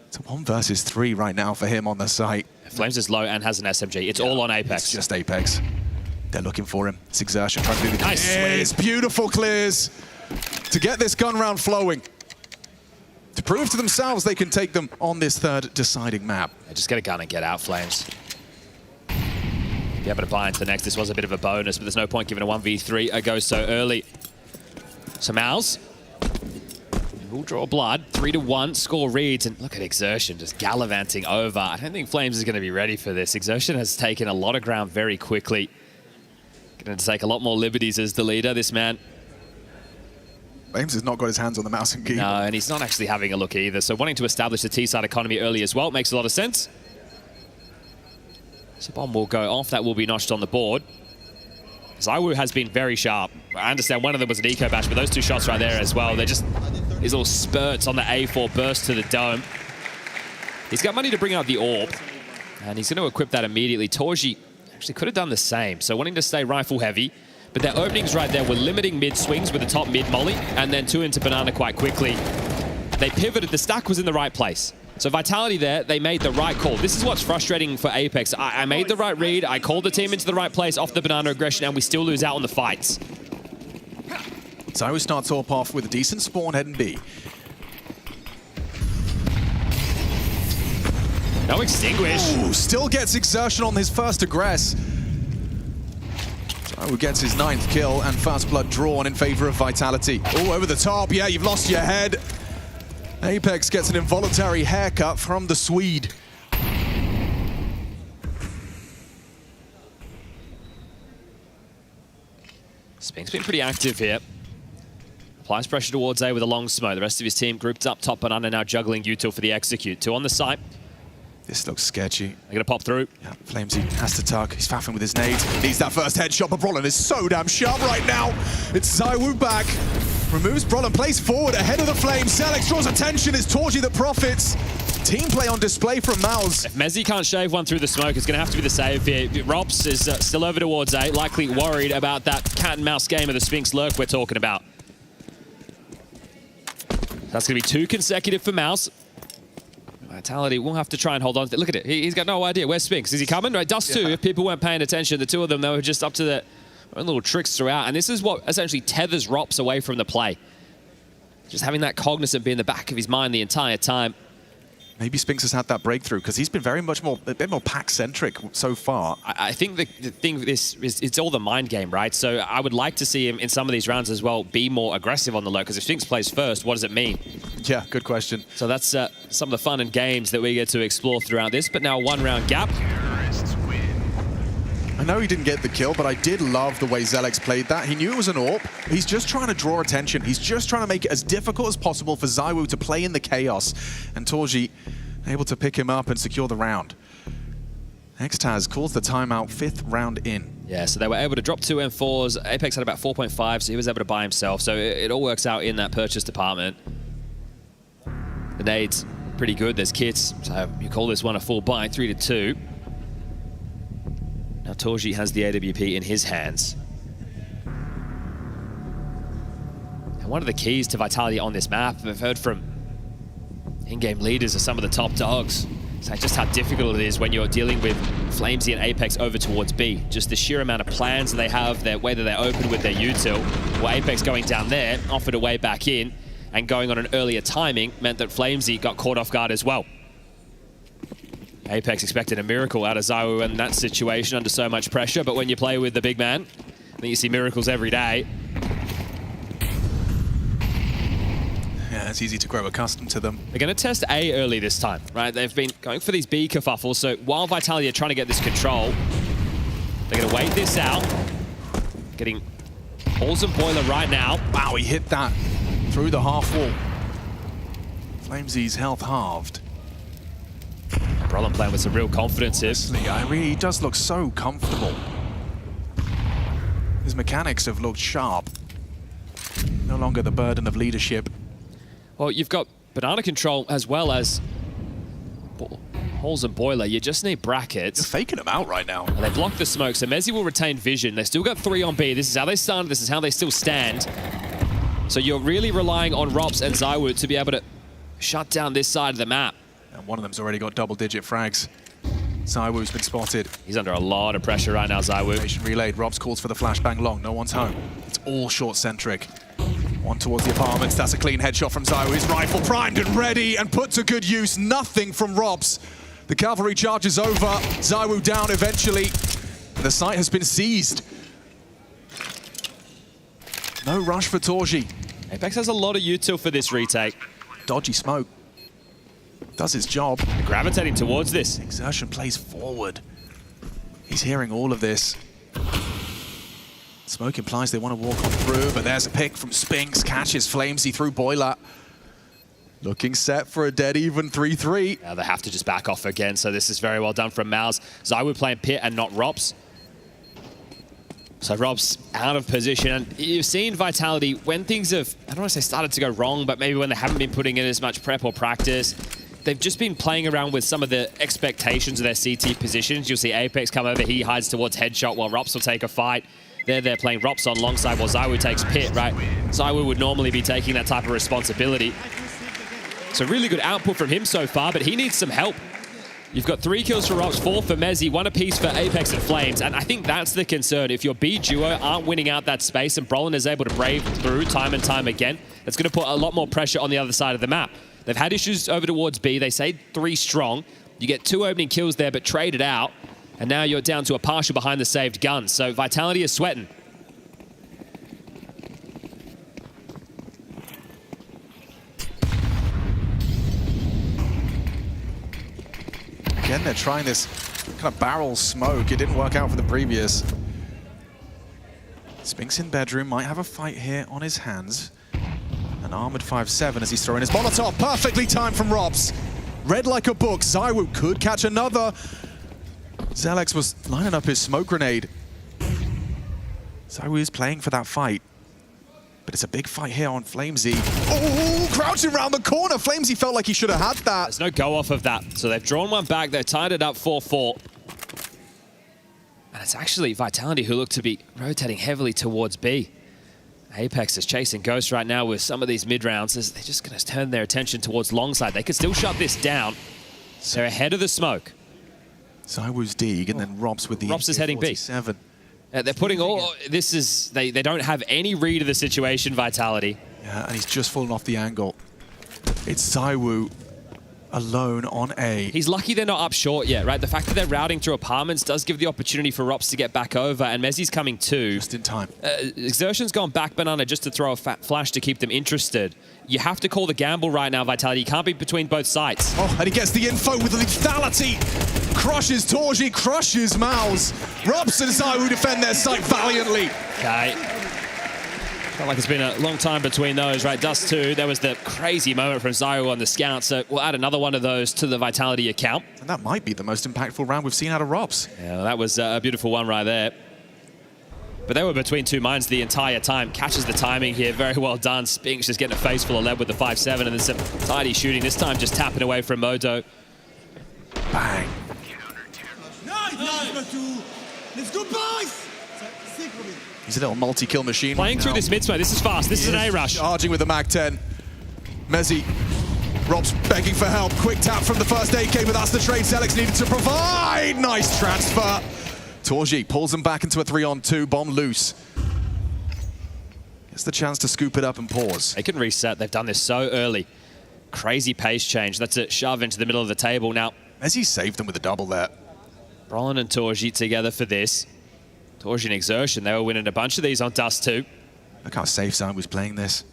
It's a 1 versus 3 right now for him on the site. Flames is low and has an SMG. It's all on Apex. It's just Apex. They're looking for him. It's Exertion trying to do the nice clears. Beautiful clears to get this gun round flowing. To prove to themselves they can take them on this 3rd deciding map. Just get a gun and get out, Flames. Be able to buy into the next. This was a bit of a bonus, but there's no point giving a 1v3 a go so early. So MOUZ will draw blood. 3-1 score reads, and look at Exertion just gallivanting over. I don't think Flames is going to be ready for this. Exertion has taken a lot of ground very quickly. Going to take a lot more liberties as the leader, this man. Flames has not got his hands on the mouse and keyboard. No, and he's not actually having a look either. So wanting to establish the T-side economy early as well makes a lot of sense. So bomb will go off. That will be notched on the board. ZywOo has been very sharp. I understand one of them was an eco bash, but those 2 shots right there as well, they're just these little spurts on the A4 burst to the dome. He's got money to bring out the orb, and he's going to equip that immediately. Torji actually could have done the same, so wanting to stay rifle heavy, but their openings right there were limiting mid swings with the top mid molly, and then 2 into banana quite quickly. They pivoted, the stack was in the right place. So Vitality there, they made the right call. This is what's frustrating for Apex. I made the right read, I called the team into the right place off the banana aggression, and we still lose out on the fights. ZywOo starts off with a decent spawn heading B. No extinguish. Ooh, still gets Exertion on his first aggress. ZywOo gets his 9th kill and first blood drawn in favor of Vitality. Oh, over the top. Yeah, you've lost your head. Apex gets an involuntary haircut from the Swede. Spink's been pretty active here. Applies pressure towards A with a long smoke. The rest of his team grouped up top banana, now juggling util for the execute. 2 on the site. This looks sketchy. They're going to pop through. Yeah, FlamZ has to tug. He's faffing with his nades. Needs that first headshot, but Brolin is so damn sharp right now. It's ZywOo back. Removes Brolin, plays forward ahead of the Flames. Selix draws attention. It's Torji that profits. Team play on display from MOUZ. If Mezzi can't shave one through the smoke, it's going to have to be the save here. Rops is still over towards A, likely worried about that cat and mouse game of the Sphinx lurk we're talking about. That's going to be 2 consecutive for MOUZ. Vitality will have to try and hold on. Look at it. He's got no idea. Where's Sphinx? Is he coming? Right, Dust 2. If people weren't paying attention, the 2 of them, they were just up to their own little tricks throughout. And this is what essentially tethers Rops away from the play. Just having that cognizant be in the back of his mind the entire time. Maybe Sphinx has had that breakthrough because he's been a bit more pack-centric so far. I think the thing with this is it's all the mind game, right? So I would like to see him in some of these rounds as well be more aggressive on the low, because if Sphinx plays first, what does it mean? Yeah, good question. So that's some of the fun and games that we get to explore throughout this, but now 1 round gap. I know he didn't get the kill, but I did love the way Zelex played that. He knew it was an AWP. He's just trying to draw attention. He's just trying to make it as difficult as possible for ZywOo to play in the chaos. And Torji able to pick him up and secure the round. Xtaz calls the timeout, 5th round in. Yeah, so they were able to drop 2 M4s. Apex had about 4.5, so he was able to buy himself. So it all works out in that purchase department. The nades, pretty good. There's kits, so you call this one a full buy, 3-2. Now Torji has the AWP in his hands. And one of the keys to Vitality on this map, I've heard from in-game leaders of some of the top dogs, so just how difficult it is when you're dealing with FlamZ and Apex over towards B. Just the sheer amount of plans that they have, whether they're open with their util, or Apex going down there, offered a way back in, and going on an earlier timing meant that FlamZ got caught off guard as well. Apex expected a miracle out of ZywOo in that situation under so much pressure, but when you play with the big man, I think you see miracles every day. Yeah, it's easy to grow accustomed to them. They're going to test A early this time, right? They've been going for these B kerfuffles, so while Vitality are trying to get this control, they're going to wait this out. Getting balls and boiler right now. Wow, he hit that through the half wall. FlamZ's health halved. Brolin playing with some real confidence here. He does look so comfortable. His mechanics have looked sharp. No longer the burden of leadership. Well, you've got banana control as well as holes and boiler. You just need brackets. You're faking them out right now. And they block the smoke, so MOUZ will retain vision. They still got 3 on B. This is how they started. This is how they still stand. So you're really relying on Rops and ZywOo to be able to shut down this side of the map. And one of them's already got double-digit frags. ZywOo's been spotted. He's under a lot of pressure right now, ZywOo. Relayed. Robs calls for the flashbang long. No one's home. It's all short-centric. One towards the apartments. That's a clean headshot from ZywOo. His rifle primed and ready and put to good use. Nothing from Robs. The cavalry charge is over. ZywOo down eventually. The site has been seized. No rush for Torji. Apex has a lot of util for this retake. Dodgy smoke. Does his job. They're gravitating towards this. Exertion plays forward. He's hearing all of this. Smoke implies they want to walk on through, but there's a pick from Spinks. Catches FlamZ through boiler. Looking set for a dead even 3-3. Now they have to just back off again, so this is very well done from MOUZ. ZywOo playing pit and not Rops. So Rob's out of position, and you've seen Vitality when things have, I don't want to say started to go wrong, but maybe when they haven't been putting in as much prep or practice, they've just been playing around with some of the expectations of their CT positions. You'll see Apex come over, he hides towards headshot while Rops will take a fight. They're playing Rops on long side while ZywOo takes pit, right? ZywOo would normally be taking that type of responsibility. So really good output from him so far, but he needs some help. You've got 3 kills for Rops, 4 for MOUZ, 1 apiece for Apex and Flames, and I think that's the concern. If your B duo aren't winning out that space and Brolin is able to brave through time and time again, that's going to put a lot more pressure on the other side of the map. They've had issues over towards B. They say 3 strong. You get 2 opening kills there, but trade it out, and now you're down to a partial behind the saved gun. So Vitality is sweating. Again, they're trying this kind of barrel smoke. It didn't work out for the previous. Spinks in bedroom, might have a fight here on his hands. An armored 5-7 as he's throwing his Molotov. Perfectly timed from Robs. Read like a book. ZywOo could catch another. Zelex was lining up his smoke grenade. ZywOo is playing for that fight. But it's a big fight here on FlamZ. Oh, crouching around the corner. FlamZ felt like he should have had that. There's no go off of that. So they've drawn one back. They've tied it up 4-4. And it's actually Vitality who look to be rotating heavily towards B. Apex is chasing Ghost right now with some of these mid-rounds. They're just going to turn their attention towards long side. They could still shut this down. They're ahead of the smoke. ZywOo's Deeg and then Robs with the Robs is heading B. They're putting all, this is, they don't have any read of the situation, Vitality. Yeah, and he's just fallen off the angle. It's ZywOo alone on A. He's lucky they're not up short yet, right? The fact that they're routing through apartments does give the opportunity for Rops to get back over, and MOUZ's coming too. Just in time. Exertion's gone back banana just to throw a fat flash to keep them interested. You have to call the gamble right now, Vitality. You can't be between both sites. Oh, and he gets the info with the lethality. crushes Torji, crushes MOUZ. Robs and ZywOo defend their site valiantly. Okay. Felt like it's been a long time between those, right? Dust 2, there was the crazy moment from ZywOo on the scout, so we'll add another one of those to the Vitality account. And that might be the most impactful round we've seen out of Robs. Yeah, well, that was a beautiful one right there. But they were between two minds the entire time. Catches the timing here, very well done. Spinks just getting a face full of lead with the 5-7, and then some tidy shooting, this time just tapping away from Modo. Bang. Let's go, boys! He's a little multi-kill machine. Playing through this mid smoke, this is fast, this is an A-rush. Charging with the Mag-10. Mezzy, Rob's begging for help. Quick tap from the first AK, but that's the trade Zelix needed to provide. Nice transfer. Torji pulls him back into a 3-on-2, bomb loose. Gets the chance to scoop it up and pause. They can reset, they've done this so early. Crazy pace change, that's a shove into the middle of the table. Now, Mezzy saved them with a double there. Brolin and Torji together for this. Torji and Exertion, they were winning a bunch of these on Dust 2. Look how safe Zywoo was playing this.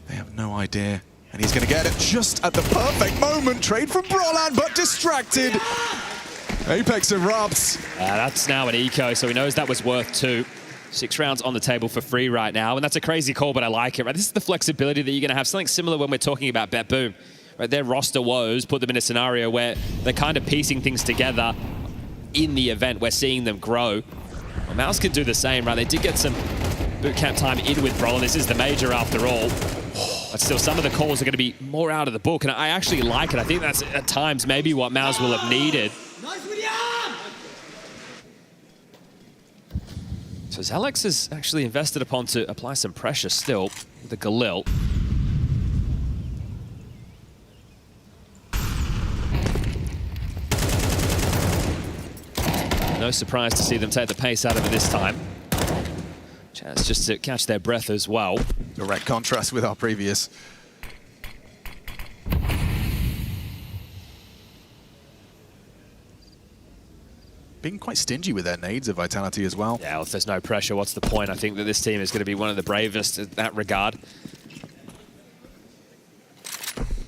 They have no idea. And he's going to get it just at the perfect moment. Trade from Brolin, but distracted. Apex erupts. That's now an eco, so he knows that was worth 2. 6 rounds on the table for free right now, and that's a crazy call, but I like it. Right? This is the flexibility that you're going to have. Something similar when we're talking about BetBoom. Right? Their roster woes put them in a scenario where they're kind of piecing things together in the event. We're seeing them grow. Well, MOUZ can do the same, right? They did get some boot camp time in with Brolin. This is the major after all. But still, some of the calls are going to be more out of the book, and I actually like it. I think that's at times maybe what MOUZ will have needed. So Zelix has actually invested upon to apply some pressure still with the Galil. No surprise to see them take the pace out of it this time. Chance just to catch their breath as well. Direct contrast with our previous. Being quite stingy with their nades of Vitality as well. Yeah, well, if there's no pressure, what's the point? I think that this team is going to be one of the bravest in that regard.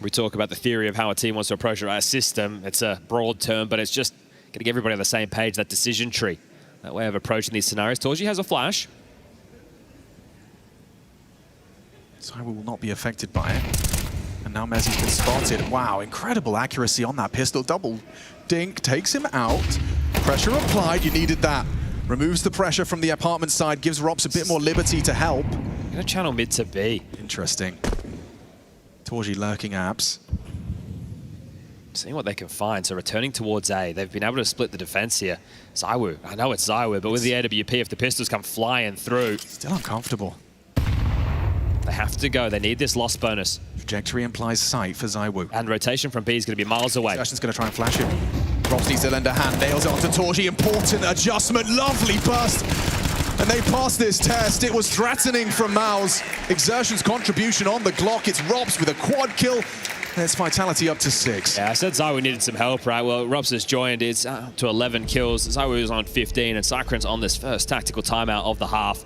We talk about the theory of how a team wants to approach a system. It's a broad term, but it's just getting everybody on the same page, that decision tree, that way of approaching these scenarios. Torji has a flash. ZywOo will not be affected by it. And now Mezzy's been spotted. Wow, incredible accuracy on that pistol. Double dink, takes him out. Pressure applied, you needed that. Removes the pressure from the apartment side, gives Robs a bit more liberty to help. Gonna channel mid to B. Interesting. Torji lurking abs. Seeing what they can find, so returning towards A. They've been able to split the defense here. ZywOo, I know it's ZywOo, but with the AWP, if the pistols come flying through. Still uncomfortable. They have to go, they need this loss bonus. Trajectory implies sight for ZywOo. And rotation from B is going to be miles away. Exertion's going to try and flash him. Robs needs to lend a hand, nails it onto Torji. Important adjustment, lovely burst. And they passed this test. It was threatening from MOUZ. Exertion's contribution on the Glock. It's Robs with a quad kill. There's Vitality up to 6. Yeah, I said ZywOo needed some help, right? Well, Robs has joined. It's up to 11 kills. ZywOo is on 15, and Cycron's on this first tactical timeout of the half.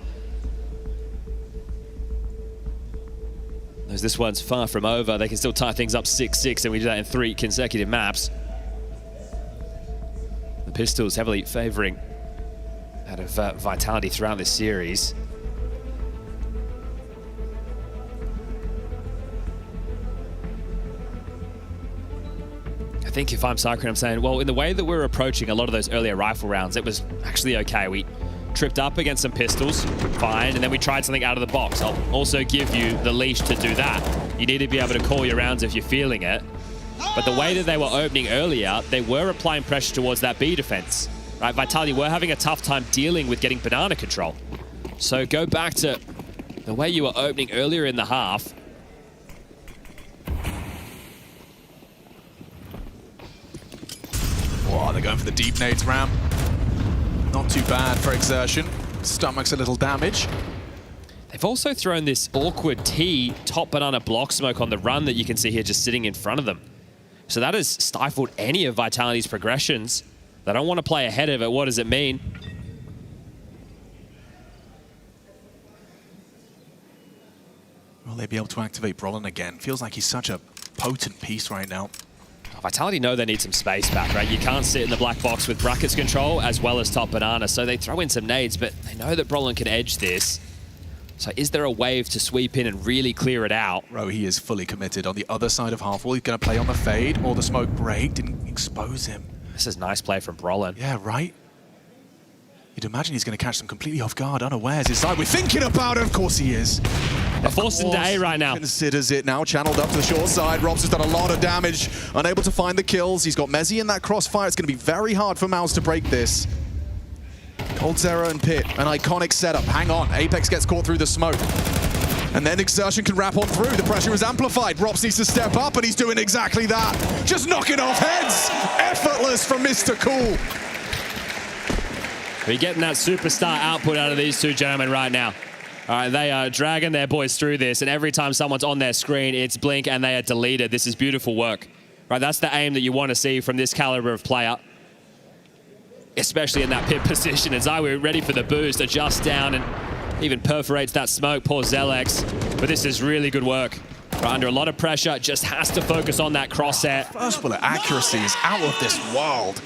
As this one's far from over, they can still tie things up 6-6, and we do that in 3 consecutive maps. The Pistols heavily favoring out of Vitality throughout this series. I think if I'm Cycron, I'm saying, well, in the way that we're approaching a lot of those earlier rifle rounds, it was actually okay. We tripped up against some pistols, fine, and then we tried something out of the box. I'll also give you the leash to do that. You need to be able to call your rounds if you're feeling it. But the way that they were opening earlier, they were applying pressure towards that B defense. Right, Vitality were having a tough time dealing with getting banana control. So go back to the way you were opening earlier in the half. Whoa, they're going for the deep nades ramp. Not too bad for Exertion. Stomach's a little damage. They've also thrown this awkward T top banana block smoke on the run that you can see here just sitting in front of them. So that has stifled any of Vitality's progressions. They don't want to play ahead of it. What does it mean? Will they be able to activate Brolin again? Feels like he's such a potent piece right now. Vitality know they need some space back, right? You can't sit in the black box with brackets control as well as top banana, so they throw in some nades, but they know that Brolin can edge this. So is there a wave to sweep in and really clear it out? Bro, he is fully committed. On the other side of half wall, he's going to play on the fade or the smoke break. Didn't expose him. This is nice play from Brolin. Yeah, right? You'd imagine he's going to catch them completely off guard, unawares. It's like, we're thinking about it. Of course he is. They're forced into A right now. Considers it now, channeled up to the short side. Robs has done a lot of damage, unable to find the kills. He's got Mezzy in that crossfire. It's going to be very hard for MOUZ to break this. MongolZ and Pit, an iconic setup. Hang on, Apex gets caught through the smoke. And then Exertion can wrap on through. The pressure is amplified. Robs needs to step up, and he's doing exactly that. Just knocking off heads. Effortless from Mr. Cool. We're getting that superstar output out of these two gentlemen right now. All right, they are dragging their boys through this, and every time someone's on their screen, it's blink and they are deleted. This is beautiful work. Right, that's the aim that you want to see from this caliber of player, especially in that pit position. And ZywOo ready for the boost, adjusts down and even perforates that smoke. Poor Zelex, but this is really good work. Right, under a lot of pressure, just has to focus on that crosshair. First bullet accuracy is out of this world.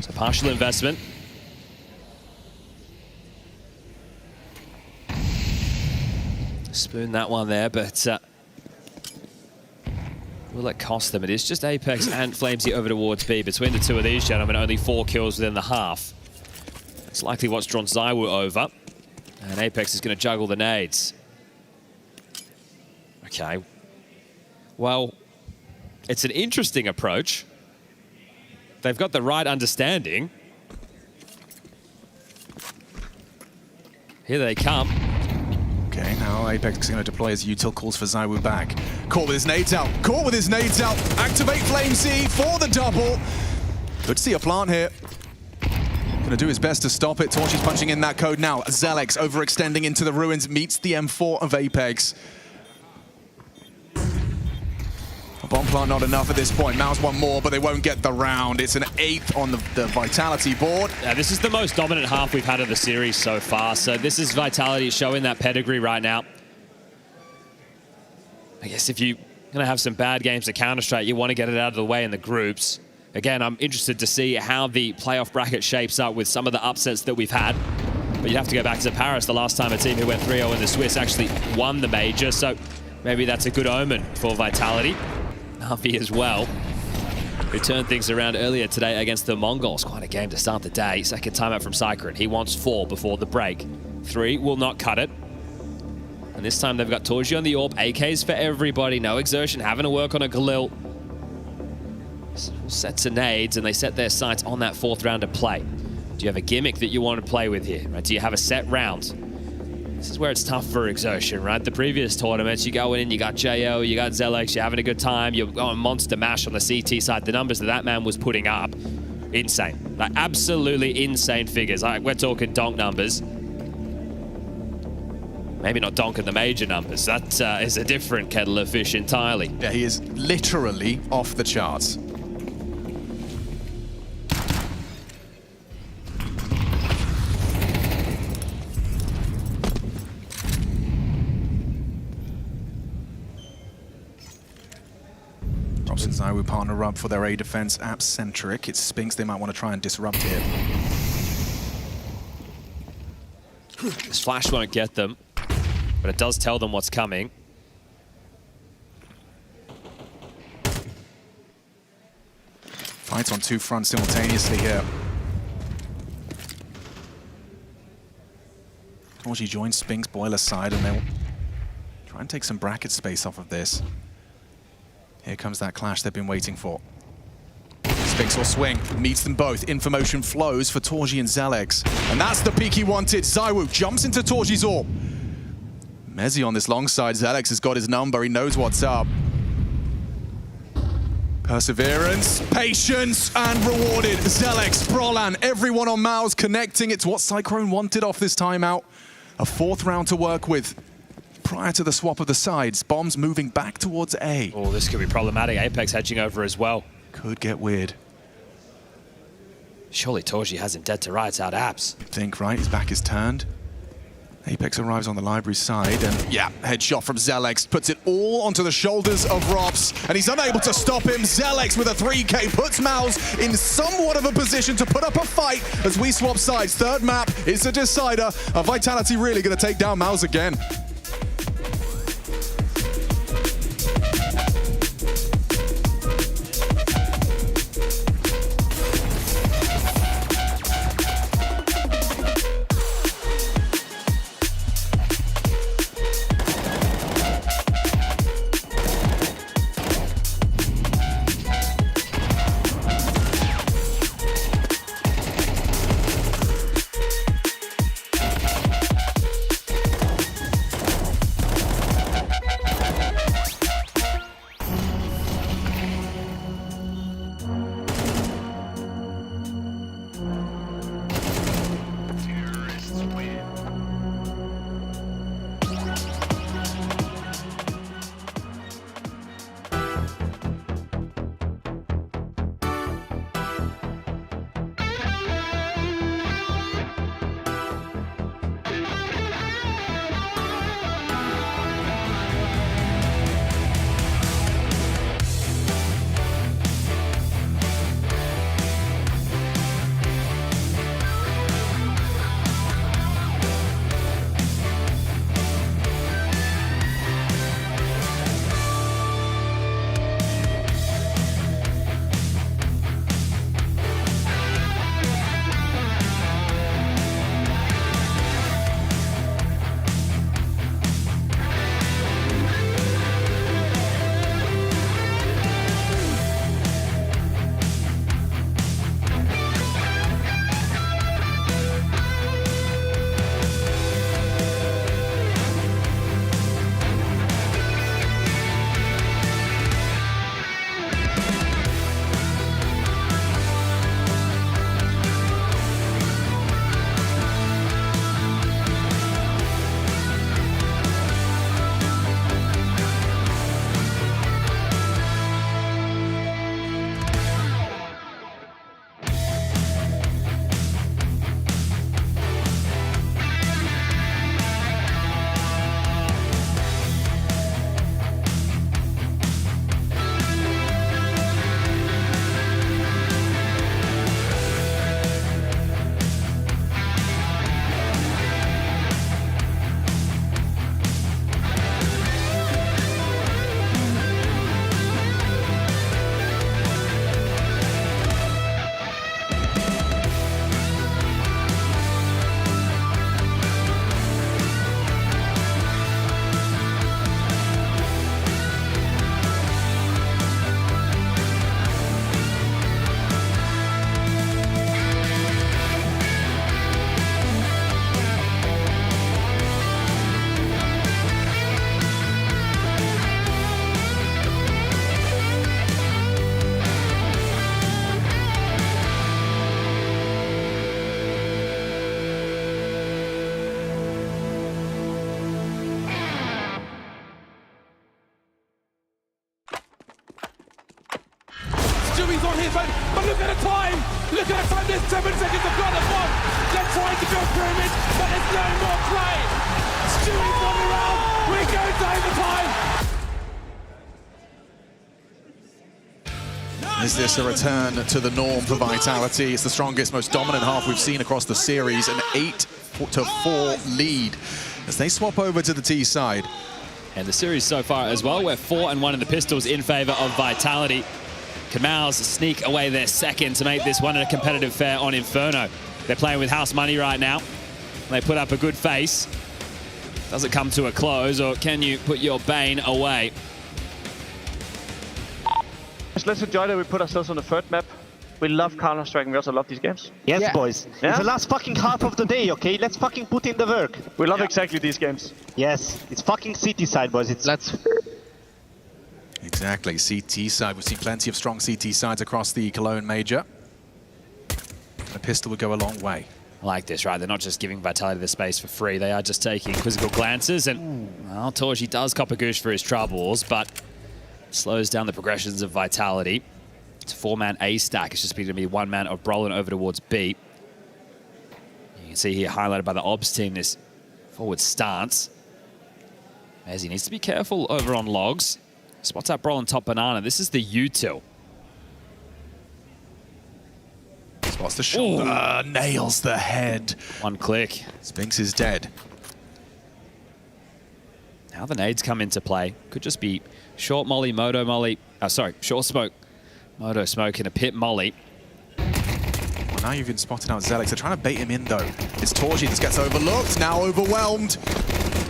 So partial investment. Spoon that one there, but will it cost them? It is just Apex and Flamesy over towards B. Between the two of these gentlemen, only 4 kills within the half. It's likely what's drawn ZywOo over. And Apex is going to juggle the nades. Okay. Well, it's an interesting approach. They've got the right understanding. Here they come. Okay, now Apex is going to deploy his util, calls for ZywOo back. Caught with his nades out. Caught with his nades out. Activate Flamesy for the double. Good to see a plant here. Going to do his best to stop it. Torchy's punching in that code now. Zelex overextending into the ruins, meets the M4 of Apex. Bomb plant not enough at this point. MOUZ want more, but they won't get the round. It's an 8th on the Vitality board. Yeah, this is the most dominant half we've had of the series so far. So this is Vitality showing that pedigree right now. I guess if you're going to have some bad games at Counter-Strike, you want to get it out of the way in the groups. Again, I'm interested to see how the playoff bracket shapes up with some of the upsets that we've had. But you'd have to go back to Paris the last time a team who went 3-0 in the Swiss actually won the major. So maybe that's a good omen for Vitality. Navi as well, who turned things around earlier today against the Mongols. Quite a game to start the day. Second timeout from Cycron. He wants 4 before the break. 3 will not cut it. And this time they've got Torji on the AWP. AKs for everybody. No exertion. Having to work on a Galil. Sets of nades, and they set their sights on that 4th round of play. Do you have a gimmick that you want to play with here? Right? Do you have a set round? This is where it's tough for Exertion, right? The previous tournaments, you go in, you got JO, you got Zelex, you're having a good time, you're going monster mash on the CT side. The numbers that that man was putting up, insane. Like, absolutely insane figures. Like, we're talking donk numbers. Maybe not donk in the major numbers. That is a different kettle of fish entirely. Yeah, he is literally off the charts. And ZywOo partner up for their A defense, app-centric. It's Spinks they might want to try and disrupt here. This flash won't get them, but it does tell them what's coming. Fights on 2 fronts simultaneously here. Torji joins Spinks boiler side, and they'll try and take some bracket space off of this. Here comes that clash they've been waiting for. Spinks will swing, meets them both. Infomotion flows for Torji and Zelex. And that's the peak he wanted. ZywOo jumps into Torji's AWP. Mezzy on this long side. Zelex has got his number. He knows what's up. Perseverance, patience, and rewarded. Zelex, Brolan, everyone on MOUZ connecting. It's what Cyclone wanted off this timeout. A 4th round to work with. Prior to the swap of the sides, bombs moving back towards A. Oh, this could be problematic. Apex hedging over as well. Could get weird. Surely Torji has him dead to rights out apps. Think, right? His back is turned. Apex arrives on the library side, and yeah, headshot from Zelex puts it all onto the shoulders of Rops, and he's unable to stop him. Zelex with a 3K puts MOUZ in somewhat of a position to put up a fight as we swap sides. Third map is a decider. Vitality really going to take down MOUZ again. Stewie's on his own, but look at the time! Look at the time, there's 7 seconds of gun at one! They're trying to build pyramids, but there's no more play! Stewie's on the round, we're going to overtime! Is this a return to the norm for Vitality? It's the strongest, most dominant half we've seen across the series, an 8-4 lead as they swap over to the T side. And the series so far as well, we're 4-1 in the pistols in favor of Vitality. Can MOUZ sneak away their second to make this one a competitive fair on Inferno? They're playing with house money right now. They put up a good face. Does it come to a close, or can you put your Bane away? Let's enjoy that we put ourselves on the third map. We love Counter-Strike and we also love these games. Yes, boys. Yeah? It's the last fucking half of the day, okay? Let's fucking put in the work. We love exactly these games. Yes, it's fucking CT side, boys. Exactly, CT side. We've seen plenty of strong CT sides across the Cologne major. A pistol would go a long way. I like this, right? They're not just giving Vitality the space for free. They are just taking quizzical glances. And, well, Torji does cop a goose for his troubles, but slows down the progressions of Vitality. It's a 4-man A stack. It's just going to be 1-man of Brolin over towards B. You can see here highlighted by the Obs team, this Forward stance. As he needs to be careful over on logs. Spots out Brawl on top banana. This is the util. Spots the shoulder, nails the head. One click. Spinks is dead. Now the nades come into play. Could just be short molly, moto molly. Sorry, short smoke, moto smoke, and a pit molly. Well, now you've been spotting out Zelix. They're trying to bait him in though. It's Torji that gets overlooked, now overwhelmed.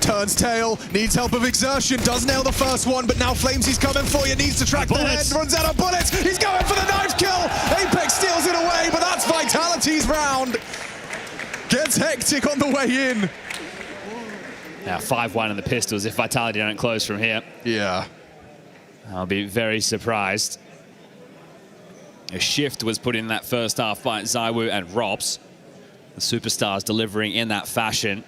Turns tail, needs help of exertion, does nail the first one, but now Flamesy's coming for you, needs to track the head, runs out of bullets, he's going for the knife kill! Apex steals it away, but that's Vitality's round! Gets hectic on the way in. Now 5-1 in the pistols if Vitality don't close from here. Yeah. I'll be very surprised. A shift was put in that first half by ZywOo and Robs. The superstars delivering in that fashion.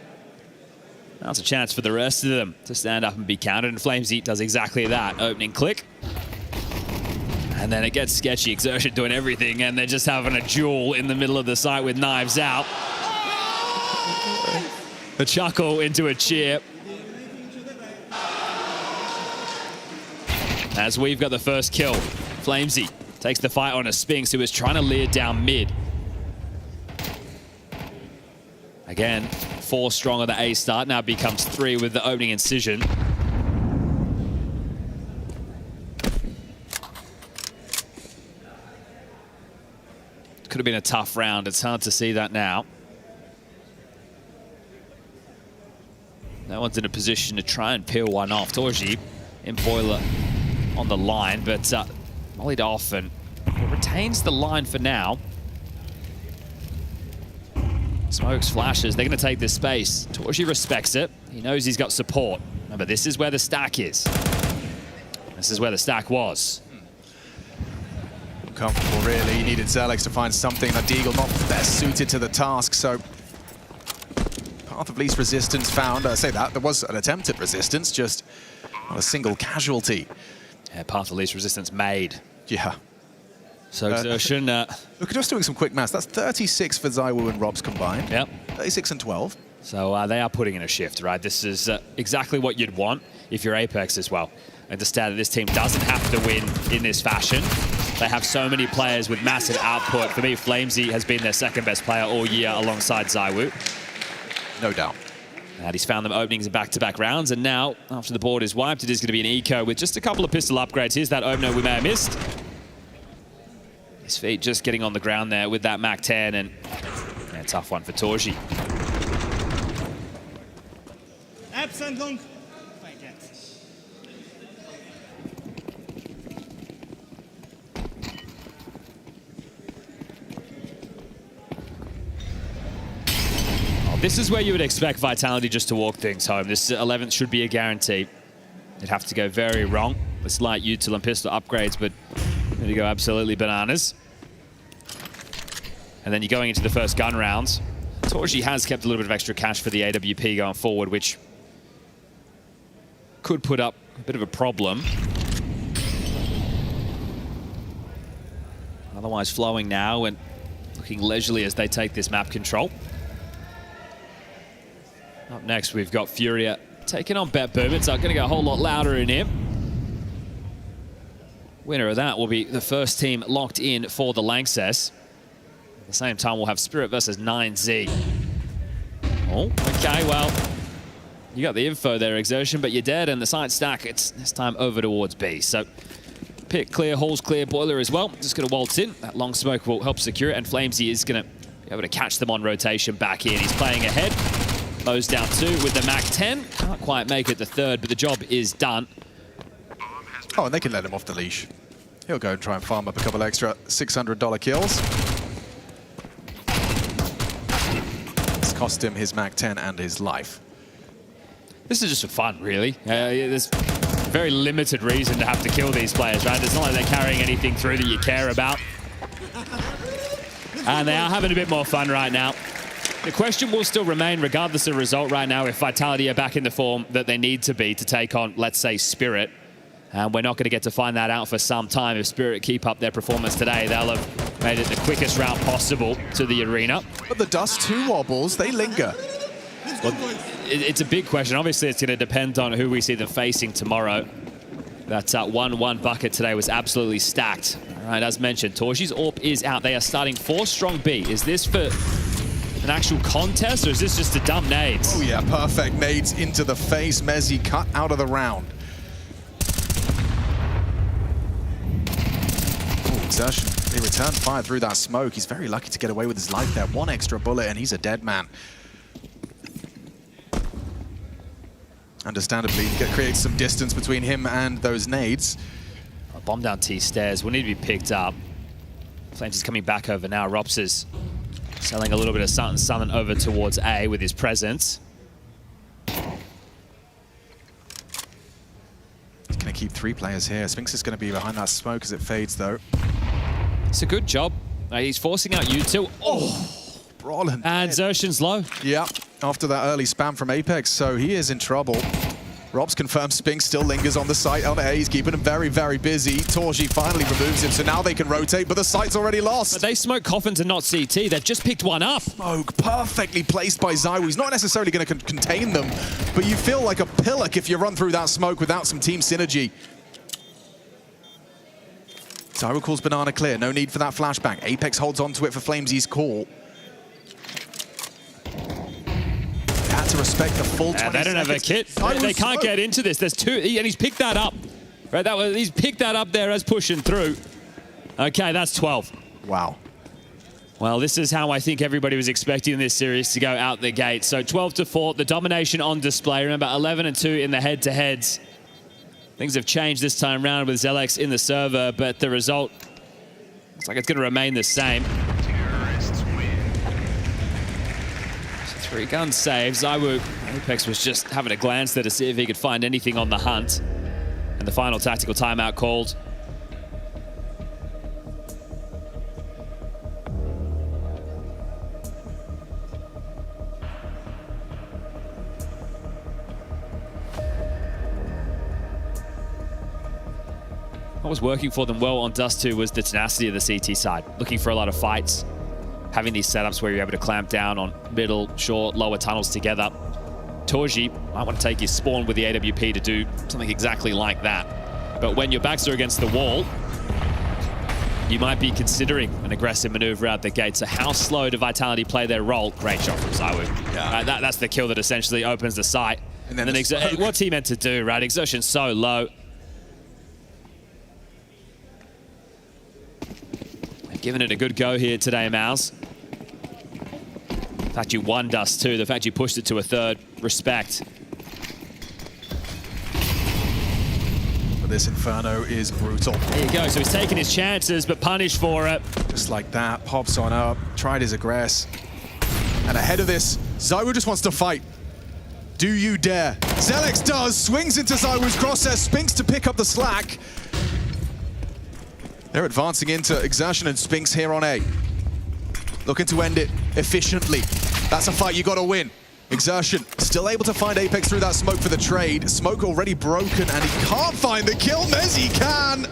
Now it's a chance for the rest of them to stand up and be counted, and FlamesY does exactly that. Opening click. And then it gets sketchy. Exertion doing everything, and they're just having a duel in the middle of the site with knives out. A chuckle into a cheer. As we've got the first kill. FlamesY takes the fight on a Spinks, who is trying to leer down mid. Again, 4 strong on the A start, now becomes 3 with the opening incision. Could have been a tough round, it's hard to see that now. No one's in a position to try and peel one off. Torji in boiler on the line, but mollied off, and retains the line for now. Smokes, flashes, they're going to take this space. Torji respects it. He knows he's got support. Remember, this is where the stack is. This is where the stack was. Comfortable, really. He needed Zelix to find something. That Deagle not best suited to the task, so path of least resistance found. I say that, there was an attempt at resistance, just not a single casualty. Yeah, path of least resistance made. Yeah. So exertion. Look, just doing some quick maths. That's 36 for ZywOo and Robs combined. Yep. 36 and 12. So they are putting in a shift, right? This is exactly what you'd want if you're Apex as well. Understand that this team doesn't have to win in this fashion. They have so many players with massive output. For me, FlamesY has been their second best player all year alongside ZywOo. No doubt. And he's found them openings in back-to-back rounds, and now, after the board is wiped, it is going to be an eco with just a couple of pistol upgrades. Here's that opener we may have missed. His feet just getting on the ground there with that MAC-10, and yeah, tough one for Torji. Absent long. This is where you would expect Vitality just to walk things home. This 11th should be a guarantee. It'd have to go very wrong. It's light util and pistol upgrades, but there you go, absolutely bananas. And then you're going into the first gun rounds. Torji has kept a little bit of extra cash for the AWP going forward, which could put up a bit of a problem. Otherwise flowing now and looking leisurely as they take this map control. Up next, we've got FURIA taking on BetBoom. It's going to go a whole lot louder in here. Winner of that will be the first team locked in for the Lanxess. At the same time, we'll have Spirit versus 9Z. Oh, okay, well, you got the info there, Exertion, but you're dead, and the side stack, it's this time over towards B. So, pit clear, halls clear, boiler as well. Just going to waltz in. That long smoke will help secure it, and FlamesY is going to be able to catch them on rotation back in. He's playing ahead. MOUZ down 2 with the MAC-10. Can't quite make it the third, but the job is done. Oh, and they can let him off the leash. He'll go and try and farm up a couple extra $600 kills. It's cost him his MAC-10 and his life. This is just for fun, really. There's very limited reason to have to kill these players, right? It's not like they're carrying anything through that you care about. And they are having a bit more fun right now. The question will still remain, regardless of result right now, if Vitality are back in the form that they need to be to take on, let's say, Spirit. And we're not going to get to find that out for some time. If Spirit keep up their performance today, they'll have made it the quickest route possible to the arena. But the Dust 2 wobbles, they linger. Well, it's a big question. Obviously, it's going to depend on who we see them facing tomorrow. That 1-1 bucket today was absolutely stacked. All right, as mentioned, Torshi's AWP is out. They are starting 4 strong B. Is this for an actual contest, or is this just a dumb nades? Oh yeah, perfect nades into the face. Mezzi cut out of the round. Oh, Exertion, he returns fire through that smoke. He's very lucky to get away with his life there. 1 extra bullet and he's a dead man. Understandably, it creates some distance between him and those nades. A bomb down T stairs will need to be picked up. Flames is coming back over now. Rops is selling a little bit of something over towards A with his presence. He's going to keep 3 players here. Spinks is going to be behind that smoke as it fades, though. It's a good job. He's forcing out U2. Oh! Brawling. And Xertion's low. Yeah, after that early spam from Apex, so he is in trouble. Robs confirms Spinks still lingers on the site on A. He's keeping him very, very busy. Torji finally removes him, so now they can rotate, but the site's already lost. But they smoke coffins and not CT. They've just picked one up. Smoke perfectly placed by ZywOo. He's not necessarily going to contain them, but you feel like a pillock if you run through that smoke without some team synergy. ZywOo calls banana clear. No need for that flashbang. Apex holds on to it for Flamesy's call. Had to respect the full 20 They don't have a kit. They can't get into this. There's 2, and he's picked that up. Right, he's picked that up there as pushing through. Okay, that's 12. Wow. Well, this is how I think everybody was expecting this series to go out the gate. So 12-4, the domination on display. Remember, 11-2 in the head-to-heads. Things have changed this time round with Zelex in the server, but the result looks like it's going to remain the same. 3 gun saves. ZywOo, Apex was just having a glance there to see if he could find anything on the hunt. And the final tactical timeout called. What was working for them well on Dust 2 was the tenacity of the CT side, looking for a lot of fights. Having these setups where you're able to clamp down on middle, short, lower tunnels together. Torji might want to take his spawn with the AWP to do something exactly like that. But when your backs are against the wall, you might be considering an aggressive maneuver out the gate. So how slow do Vitality play their role? Great shot from ZywOo. Yeah. That's the kill that essentially opens the site. And then what's he meant to do, right? Exertion's so low. Giving it a good go here today, MOUZ. The fact you won Dust 2, the fact you pushed it to a 3rd, respect. But this Inferno is brutal. There you go, so he's taking his chances, but punished for it. Just like that, pops on up, tried his aggress. And ahead of this, ZywOo just wants to fight. Do you dare? Zelex does, swings into ZywOo's crosshair, Spinks to pick up the slack. They're advancing into Exertion and Spinks here on A. Looking to end it efficiently. That's a fight you got to win. Exertion still able to find Apex through that smoke for the trade. Smoke already broken and he can't find the kill. Mezzi can!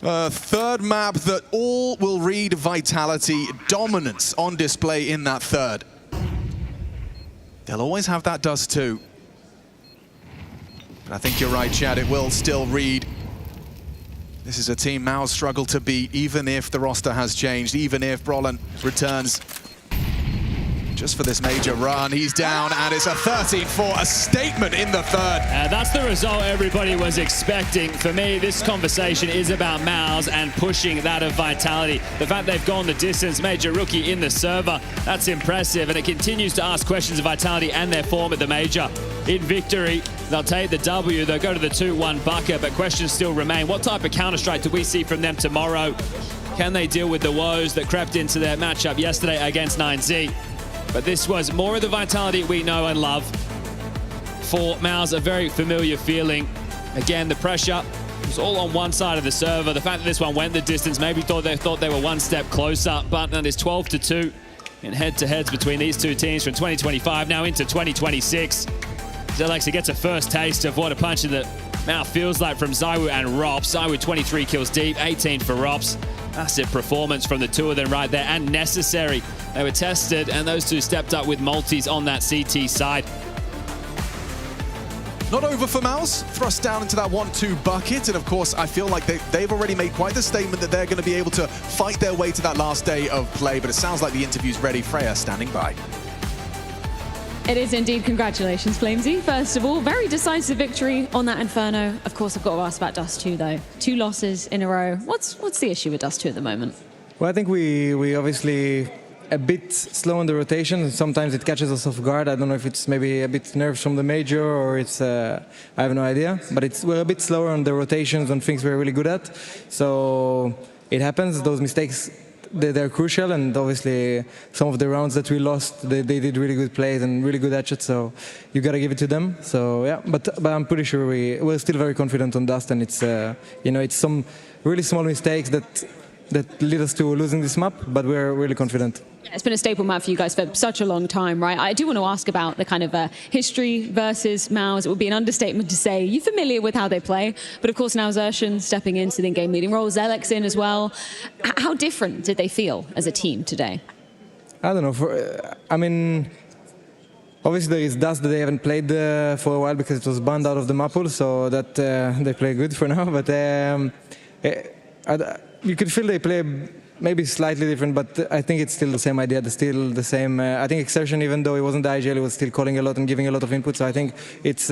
A 3rd map that all will read Vitality. Dominance on display in that 3rd. They'll always have that Dust 2. But I think you're right, Chad. It will still read. This is a team MOUZ struggle to beat, even if the roster has changed, even if Brolin returns just for this major run. He's down, and it's a 13-4, a statement in the 3rd. That's the result everybody was expecting. For me, this conversation is about MOUZ and pushing that of Vitality. The fact they've gone the distance, major rookie in the server, that's impressive, and it continues to ask questions of Vitality and their form at the major. In victory, they'll take the W, they'll go to the 2-1 bucket, but questions still remain. What type of counter-strike do we see from them tomorrow? Can they deal with the woes that crept into their matchup yesterday against 9Z? But this was more of the Vitality we know and love. For MOUZ, a very familiar feeling. Again, the pressure was all on one side of the server. The fact that this one went the distance, maybe thought they were one step closer, but that is 12-2 in head-to-heads between these two teams from 2025 now into 2026. Zelex gets a first taste of what a punch in the mouth feels like from ZywOo and Rops. ZywOo 23 kills deep, 18 for Rops. Massive performance from the two of them right there, and necessary. They were tested, and those two stepped up with multis on that CT side. Not over for MOUZ, thrust down into that 1-2 bucket, and of course I feel like they've already made quite the statement that they're going to be able to fight their way to that last day of play, but it sounds like the interview's ready. Freya standing by. It is indeed. Congratulations, Flamesy. First of all, very decisive victory on that Inferno. Of course, I've got to ask about Dust 2, though. 2 losses in a row. What's the issue with Dust 2 at the moment? Well, I think we obviously a bit slow on the rotation. Sometimes it catches us off guard. I don't know if it's maybe a bit nerves from the major or it's I have no idea. But we're a bit slower on the rotations on things we're really good at. So it happens. Those mistakes, they're crucial, and obviously some of the rounds that we lost, they did really good plays and really good headshots, so you gotta give it to them. So yeah, but I'm pretty sure we're still very confident on Dust, and it's it's some really small mistakes that lead us to losing this map, but we're really confident. It's been a staple map for you guys for such a long time, right? I do want to ask about the kind of history versus MOUZ. It would be an understatement to say you're familiar with how they play, but of course now Xertion stepping into the in-game leading role, Zelek's in as well. How different did they feel as a team today? I don't know. I mean, obviously there is Dust that they haven't played for a while because it was banned out of the map pool, so that they play good for now. But you could feel they play maybe slightly different, but I think it's still the same idea. It's still the same. I think Xertion, even though he wasn't the IGL, he was still calling a lot and giving a lot of input. So I think it's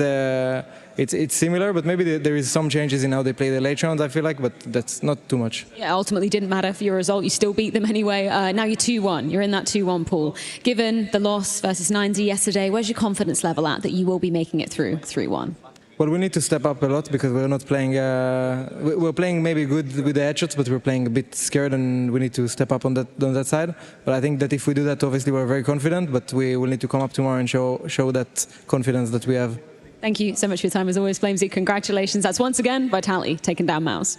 similar, but maybe there is some changes in how they play the late rounds, I feel like, but that's not too much. Yeah, ultimately didn't matter for your result. You still beat them anyway. Now you're 2-1. You're in that 2-1 pool. Given the loss versus 9Z yesterday, where's your confidence level at that you will be making it through 3-1? Well, we need to step up a lot because we're not playing. We're playing maybe good with the headshots, but we're playing a bit scared, and we need to step up on that side. But I think that if we do that, obviously we're very confident. But we will need to come up tomorrow and show that confidence that we have. Thank you so much for your time as always, Flamesy. Congratulations. That's once again Vitality taking down MOUZ.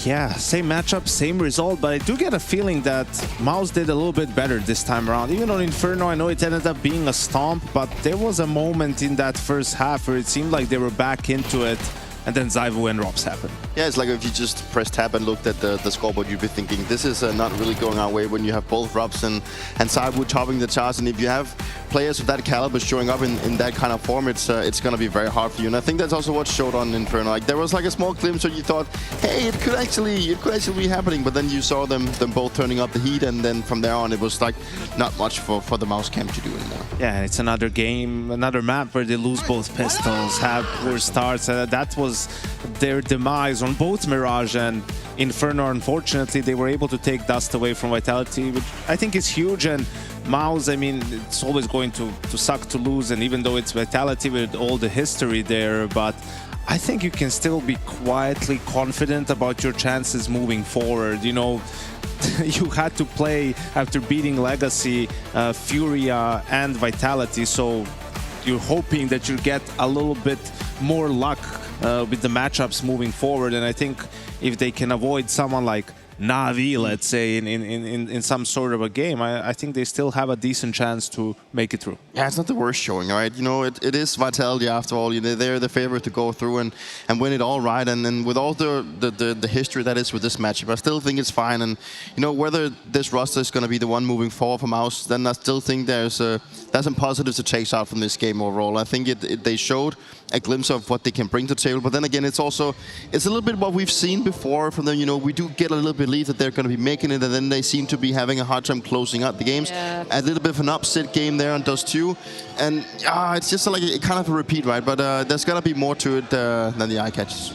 Yeah, same matchup, same result, but I do get a feeling that MOUZ did a little bit better this time around. Even on Inferno, I know it ended up being a stomp, but there was a moment in that first half where it seemed like they were back into it, and then Zyvo and Rops happened. Yeah, it's like if you just press tab and looked at the scoreboard, you'd be thinking, this is not really going our way when you have both Rops and Zyvo topping the charts, and if you have players of that caliber showing up in that kind of form, it's going to be very hard for you. And I think that's also what showed on Inferno. Like there was like a small glimpse where you thought, hey, it could actually be happening, but then you saw them both turning up the heat, and then from there on it was like not much for the MOUZ camp to do anymore. Yeah, it's another game, another map where they lose both pistols, have poor starts. That was their demise on both Mirage and Inferno. Unfortunately, they were able to take Dust away from Vitality, which I think is huge. And MOUZ, I mean, it's always going to suck to lose, and even though it's Vitality with all the history there, but I think you can still be quietly confident about your chances moving forward. You know, you had to play after beating Legacy, FURIA and Vitality, so you're hoping that you get a little bit more luck with the matchups moving forward. And I think if they can avoid someone like Navi, let's say, in some sort of a game, I think they still have a decent chance to make it through. Yeah, it's not the worst showing, right? You know, it is Vitality after all. You know, they're the favorite to go through and win it all, right? And then with all the history that is with this matchup, I still think it's fine. And you know, whether this roster is going to be the one moving forward for MOUZ, then I still think there's some positives to chase out from this game overall. I think they showed a glimpse of what they can bring to the table, but then again, it's a little bit what we've seen before from them. You know, we do get a little belief that they're going to be making it, and then they seem to be having a hard time closing out the games. Yeah. A little bit of an upset game there on Dust 2, and it's just like a kind of a repeat, right? But there's got to be more to it than the eye catches.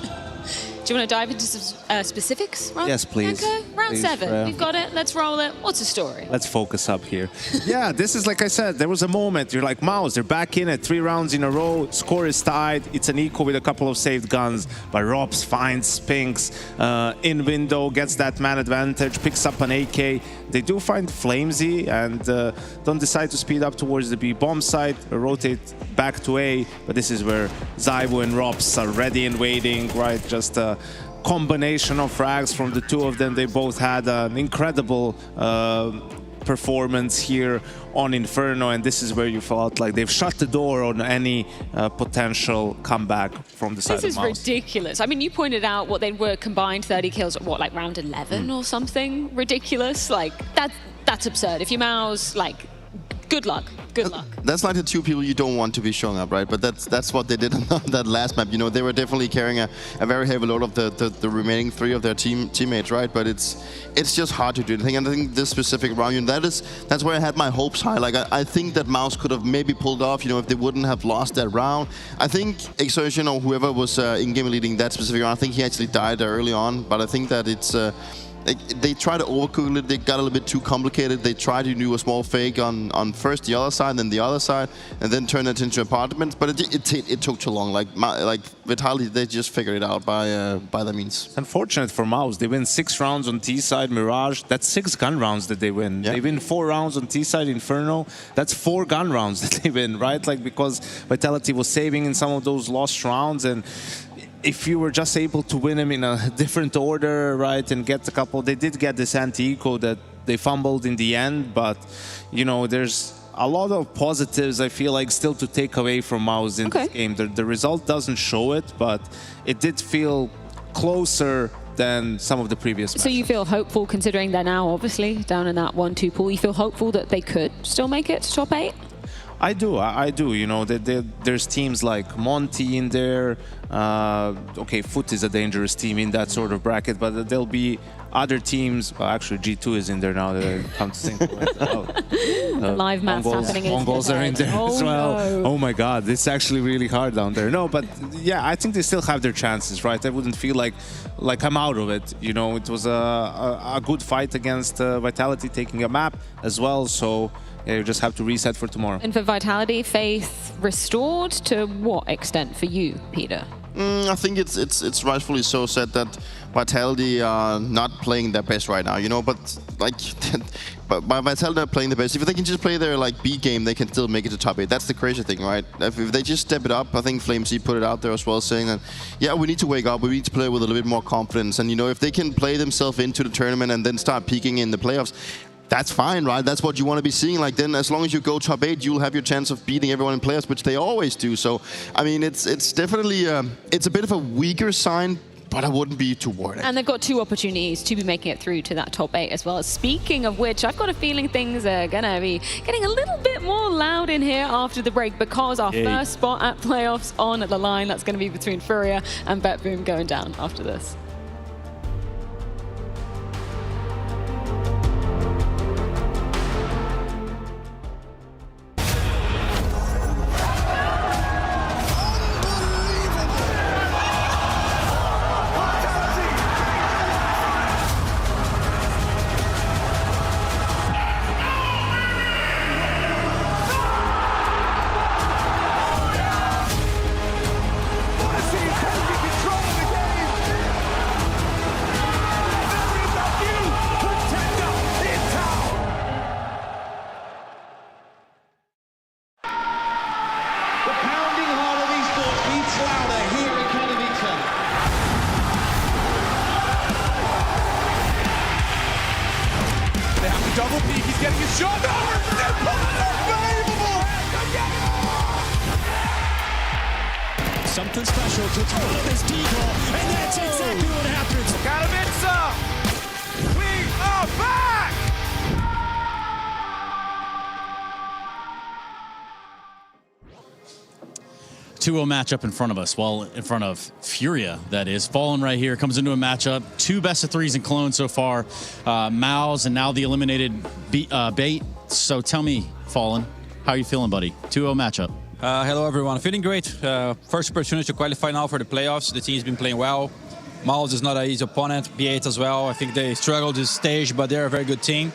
Do you want to dive into some specifics, Rob? Yes, please. Okay, round please, 7. We've got it. Let's roll it. What's the story? Let's focus up here. Yeah, this is like I said, there was a moment. You're like, MOUZ, they're back in it 3 rounds in a row. Score is tied. It's an equal with a couple of saved guns. But Rops finds Spinks in window, gets that man advantage, picks up an AK. They do find Flamesy and don't decide to speed up towards the B bomb site, rotate back to A. But this is where Zyvo and Rops are ready and waiting, right? Just a combination of frags from the two of them. They both had an incredible performance here on Inferno, and this is where you felt like they've shut the door on any potential comeback from the side of MOUZ. This is ridiculous. I mean, you pointed out what they were combined 30 kills at what, like round 11 or something ridiculous? Like, that's absurd. If you're MOUZ, like, good luck. Good luck. That's like the two people you don't want to be showing up, right? But that's what they did on that last map. You know, they were definitely carrying a very heavy load of the remaining 3 of their teammates, right? But it's just hard to do. I think this specific round, you know, that's where I had my hopes high. Like I think that MOUZ could have maybe pulled off, you know, if they wouldn't have lost that round. I think Exertion or whoever was in-game leading that specific round, I think he actually died early on. But I think that it's they tried to overcook it. They got a little bit too complicated. They tried to do a small fake on first the other side, then the other side, and then turn it into apartments. But it took too long. Like Vitality, they just figured it out by the means. It's unfortunate for MOUZ. They win 6 rounds on T side Mirage. That's 6 gun rounds that they win. Yeah. They win 4 rounds on T side Inferno. That's 4 gun rounds that they win, right? Like because Vitality was saving in some of those lost rounds, and if you were just able to win them in a different order, right, and get a couple, they did get this anti-eco that they fumbled in the end, but, you know, there's a lot of positives, I feel like, still to take away from MOUZ in this game. The result doesn't show it, but it did feel closer than some of the previous matches. So you feel hopeful, considering they're now obviously down in that 1-2 pool, you feel hopeful that they could still make it to top 8? I do. You know, there's teams like Monty in there. Okay, Foot is a dangerous team in that sort of bracket, but there'll be other teams. Well, actually, G2 is in there now that I come to think about it. Live maths happening in MongolZ are in there as well. No. Oh my God, it's actually really hard down there. No, but yeah, I think they still have their chances, right? I wouldn't feel like I'm out of it. You know, it was a good fight against Vitality, taking a map as well. So yeah, you just have to reset for tomorrow. And for Vitality, faith restored to what extent for you, Peter? I think it's rightfully so said that Vitality are not playing their best right now, you know, but like but by Vitality not playing the best, if they can just play their like B game, they can still make it to top 8. That's the crazy thing, right? If they just step it up, I think FlameC put it out there as well, saying that, yeah, we need to wake up, we need to play with a little bit more confidence, and you know, if they can play themselves into the tournament and then start peaking in the playoffs, that's fine, right? That's what you want to be seeing. Like then, as long as you go top 8, you'll have your chance of beating everyone in playoffs, which they always do. So, I mean, it's definitely it's a bit of a weaker sign, but I wouldn't be too worried. And they've got 2 opportunities to be making it through to that top 8 as well. Speaking of which, I've got a feeling things are gonna be getting a little bit more loud in here after the break, because our first spot at playoffs on the line, that's gonna be between FURIA and BetBoom going down after this. Double peek, he's getting his shot. Unbelievable! Something special to throw this decoy, and that's exactly what happens. Katowice! We are back! 2-0 matchup in front of us. Well, in front of FURIA, that is. Fallen right here comes into a matchup. 2 best-of-3s in Cologne so far. MOUZ and now the eliminated Bait. So tell me, Fallen, how are you feeling, buddy? 2-0 matchup. Hello, everyone. Feeling great. First opportunity to qualify now for the playoffs. The team's been playing well. MOUZ is not an easy opponent. B8 as well. I think they struggled this stage, but they're a very good team.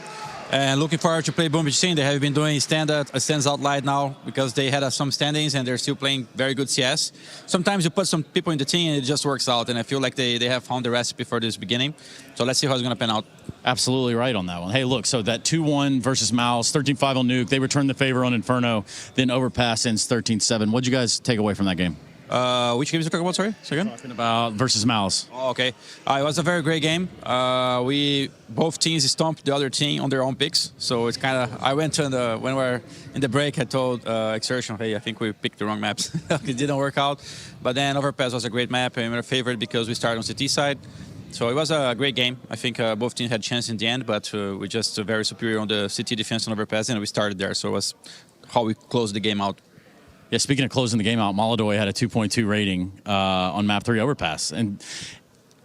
And looking forward to play Boom. They have been doing stands out light now because they had some standings and they're still playing very good CS. Sometimes you put some people in the team and it just works out. And I feel like they have found the recipe for this beginning. So let's see how it's going to pan out. Absolutely right on that one. Hey, look, so that 2-1 versus MOUZ, 13-5 on Nuke. They returned the favor on Inferno. Then Overpass ends 13-7. What'd you guys take away from that game? Which games are you talking about, sorry? Second? Talking about versus MOUZ. Oh, okay. It was a very great game. Both teams stomped the other team on their own picks. So it's kind of, I went to when we were in the break, I told Exertion, hey, I think we picked the wrong maps. It didn't work out. But then Overpass was a great map and we were favored because we started on CT side. So it was a great game. I think both teams had chance in the end, but we just very superior on the CT defense on Overpass and we started there. So it was how we closed the game out. Yeah, speaking of closing the game out, MongolZ had a 2.2 rating on map 3 Overpass. And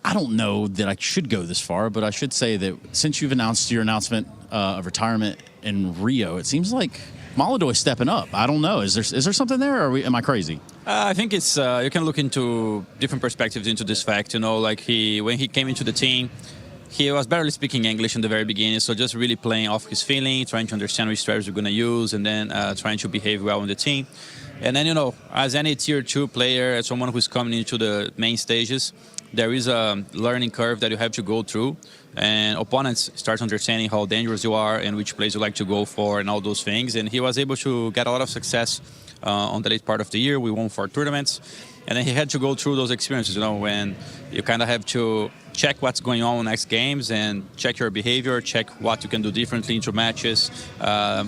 I don't know that I should go this far, but I should say that since you've announced your announcement of retirement in Rio, it seems like MongolZ is stepping up. I don't know. Is there something there, or am I crazy? I think it's you can look into different perspectives into this fact. You know, like when he came into the team, he was barely speaking English in the very beginning, so just really playing off his feeling, trying to understand which strategies we're going to use, and then trying to behave well in the team. And then, you know, as any tier 2 player, as someone who's coming into the main stages, there is a learning curve that you have to go through. And opponents start understanding how dangerous you are and which plays you like to go for and all those things. And he was able to get a lot of success on the late part of the year. We won 4 tournaments. And then he had to go through those experiences, you know, when you kind of have to check what's going on in next games and check your behavior, check what you can do differently into matches,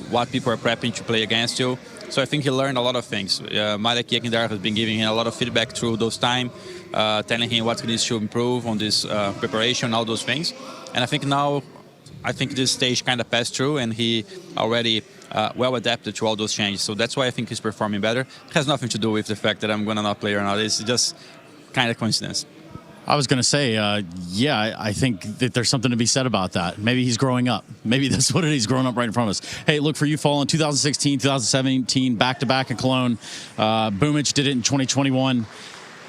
what people are prepping to play against you. So I think he learned a lot of things. Marek Yekindar has been giving him a lot of feedback through those time, telling him what he needs to improve on this preparation, all those things. And I think now, this stage kind of passed through and he already well adapted to all those changes. So that's why I think he's performing better. It has nothing to do with the fact that I'm going to not play or not. It's just kind of coincidence. I was going to say, yeah, I think that there's something to be said about that. Maybe he's growing up. Maybe that's what it is. He's growing up right in front of us. Hey, look, for you, Fallen, 2016, 2017, back-to-back in Cologne. Boomich did it in 2021.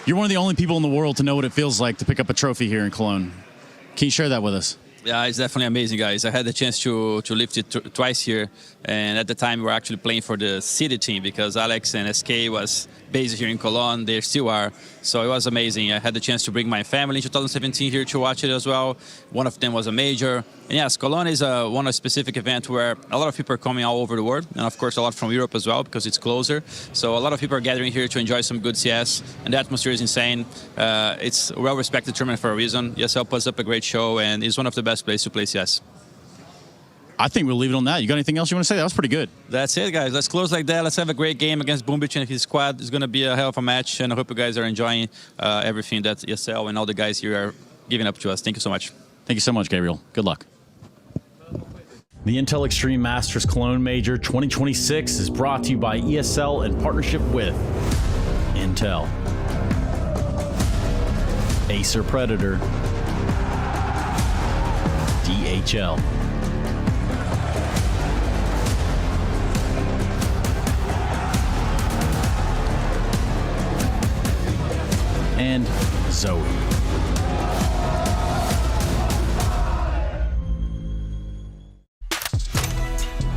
You're one of the only people in the world to know what it feels like to pick up a trophy here in Cologne. Can you share that with us? Yeah, it's definitely amazing, guys. I had the chance to lift it twice here, and at the time we were actually playing for the city team because Alex and SK was based here in Cologne. They still are, so it was amazing. I had the chance to bring my family in 2017 here to watch it as well. One of them was a major. And yes, Cologne is one specific event where a lot of people are coming all over the world, and of course a lot from Europe as well because it's closer. So a lot of people are gathering here to enjoy some good CS, and the atmosphere is insane. It's a well-respected tournament for a reason. ESL puts up a great show, and it's one of the best places to play CS. I think we'll leave it on that. You got anything else you want to say? That was pretty good. That's it, guys. Let's close like that. Let's have a great game against Boomich and his squad. It's going to be a hell of a match, and I hope you guys are enjoying everything that ESL and all the guys here are giving up to us. Thank you so much. Thank you so much, Gabriel. Good luck. The Intel Extreme Masters Cologne Major 2026 is brought to you by ESL in partnership with Intel, Acer Predator, DHL, and Zoe.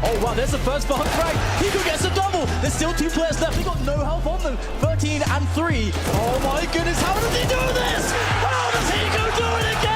Oh wow, there's the first bomb frag. He could get a double. There's still 2 players left. They got no help on them. 13 and 3. Oh my goodness, how does he do this? How does he go do it again?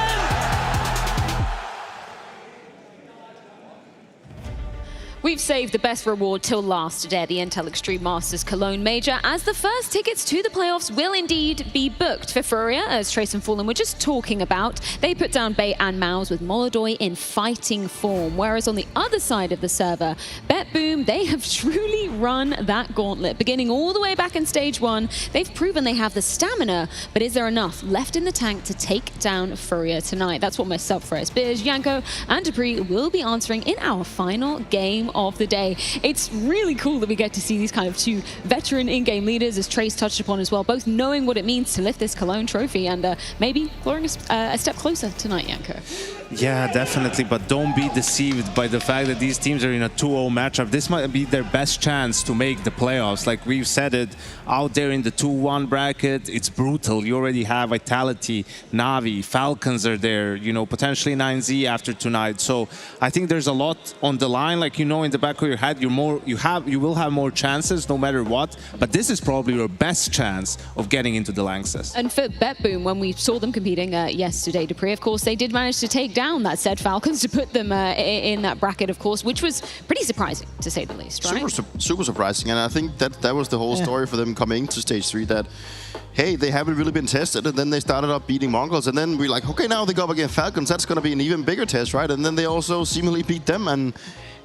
We've saved the best reward till last today at the Intel Extreme Masters Cologne Major, as the first tickets to the playoffs will indeed be booked. For FURIA, as Trace and Fallen were just talking about, they put down Bait and MOUZ with MongolZ in fighting form. Whereas on the other side of the server, BetBoom, they have truly run that gauntlet. Beginning all the way back in stage 1, they've proven they have the stamina, but is there enough left in the tank to take down FURIA tonight? That's what myself, Fresh Beers, Yanko, and Dupree will be answering in our final game of the day. It's really cool that we get to see these kind of 2 veteran in-game leaders, as Trace touched upon as well, both knowing what it means to lift this Cologne trophy and maybe going a step closer tonight, Yanko. Yeah, definitely, but don't be deceived by the fact that these teams are in a 2-0 matchup. This might be their best chance to make the playoffs. Like we've said it, out there in the 2-1 bracket, it's brutal. You already have Vitality, Navi, Falcons are there, you know, potentially 9Z after tonight. So I think there's a lot on the line. Like, you know, in the back of your head, you will have more chances no matter what, but this is probably your best chance of getting into the Lanxess. And for BetBoom, when we saw them competing yesterday, Dupree, of course, they did manage to take down that said Falcons to put them in that bracket, of course, which was pretty surprising, to say the least, right? Super surprising, and I think that was the whole story for them coming to stage 3, that, hey, they haven't really been tested, and then they started up beating MongolZ, and then we're like, okay, now they go up against Falcons, that's going to be an even bigger test, right? And then they also seemingly beat them, and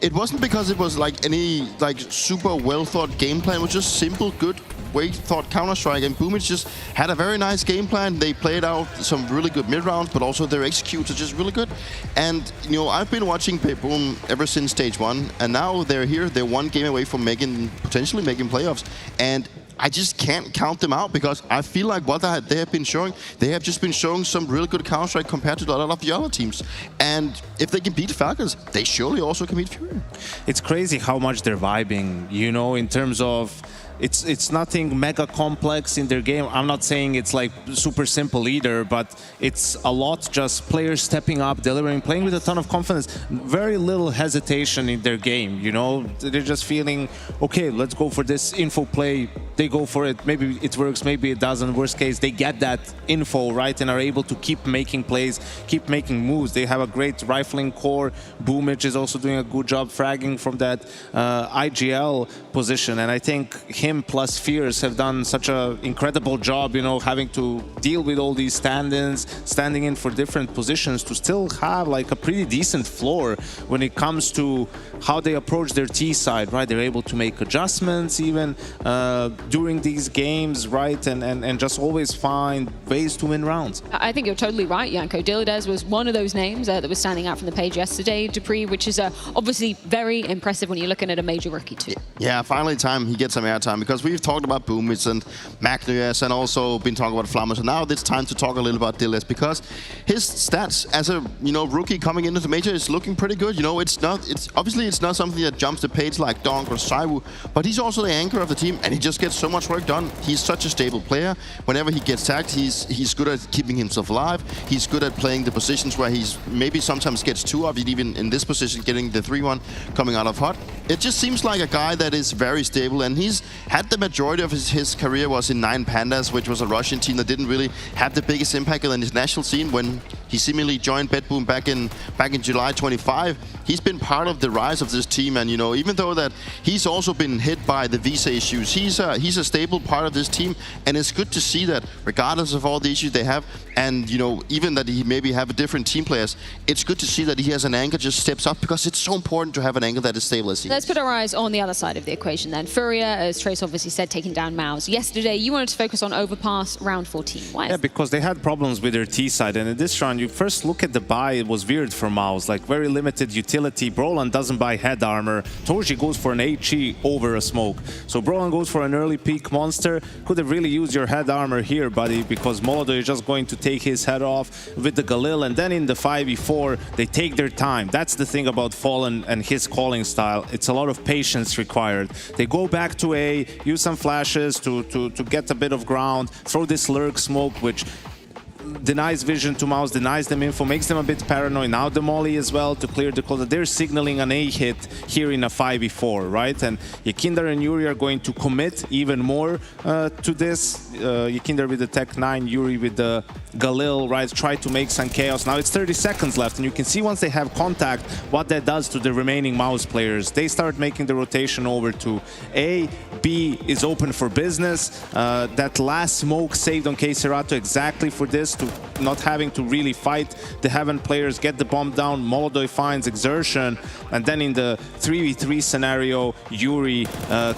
it wasn't because it was like any super well-thought game plan. It was just simple, good, well-thought Counter-Strike, and BOOM just had a very nice game plan. They played out some really good mid-rounds, but also their executes are just really good. And, you know, I've been watching BetBoom ever since stage 1, and now they're here. They're one game away from potentially making playoffs. And I just can't count them out, because I feel like what they have been showing, they have just been showing some really good Counter-Strike compared to a lot of the other teams. And if they can beat Falcons, they surely also can beat FURIA. It's crazy how much they're vibing, you know, in terms of it's nothing mega complex in their game. I'm not saying it's like super simple either, but it's a lot just players stepping up, delivering, playing with a ton of confidence, very little hesitation in their game, you know. They're just feeling, okay, let's go for this info play. They go for it. Maybe it works, maybe it doesn't. Worst case, they get that info, right, and are able to keep making plays, keep making moves. They have a great rifling core. Boomage is also doing a good job fragging from that IGL position, and I think him plus Fierce have done such an incredible job, you know, having to deal with all these stand-ins, standing in for different positions to still have like a pretty decent floor when it comes to how they approach their T side, right? They're able to make adjustments even during these games, right? And just always find ways to win rounds. I think you're totally right, Janko. Dilides was one of those names that was standing out from the page yesterday. Dupree, which is obviously very impressive when you're looking at a major rookie too. Yeah, finally time he gets some airtime, because we've talked about Boomage and MongolZ and also been talking about Flammers, and now it's time to talk a little about Dilides, because his stats as a rookie coming into the major is looking pretty good. You know, it's obviously not something that jumps the page like Donk or Saiwu, but he's also the anchor of the team, and he just gets so much work done. He's such a stable player. Whenever he gets tagged, he's good at keeping himself alive. He's good at playing the positions where he's maybe sometimes gets 2 up, even in this position, getting the 3-1 coming out of hot. It just seems like a guy that is very stable, and he's had the majority of his career was in 9 Pandas, which was a Russian team that didn't really have the biggest impact on the international scene. When he seemingly joined BetBoom back in July 25, he's been part of the rise of this team, and even though that he's also been hit by the visa issues, he's a stable part of this team, and it's good to see that regardless of all the issues they have, and even that he maybe have different team players, it's good to see that he has an anchor just steps up, because it's so important to have an anchor that is stable as he is. Let's put our eyes on the other side of the equation then. FURIA, as Trace obviously said, taking down MOUZ. Yesterday, you wanted to focus on Overpass round 14. Why? Yeah, because they had problems with their T side, and in this round, you first look at the buy, it was weird for MOUZ, like very limited utility. Brolan doesn't buy head armor. Torji goes for an HE over a smoke. So Brolan goes for an early peak monster. Could have really used your head armor here, buddy, because MongolZ is just going to take his head off with the Galil, and then in the 5v4, they take their time. That's the thing about Fallen and his calling style. It's a lot of patience required. They go back to A, use some flashes to get a bit of ground, throw this lurk smoke, which denies vision to MOUZ, denies them info, makes them a bit paranoid. Now the molly as well to clear the close. They're signaling an A hit here in a 5v4, right? And Yekindar and Yuri are going to commit even more to this. Yekindar with the Tech 9, Yuri with the Galil, right? Try to make some chaos. Now it's 30 seconds left, and you can see once they have contact what that does to the remaining MOUZ players. They start making the rotation over to A. B is open for business. That last smoke saved on K-Serato exactly for this, to not having to really fight the Heaven players, get the bomb down. MongolZ finds exertion, and then in the 3v3 scenario, Yuri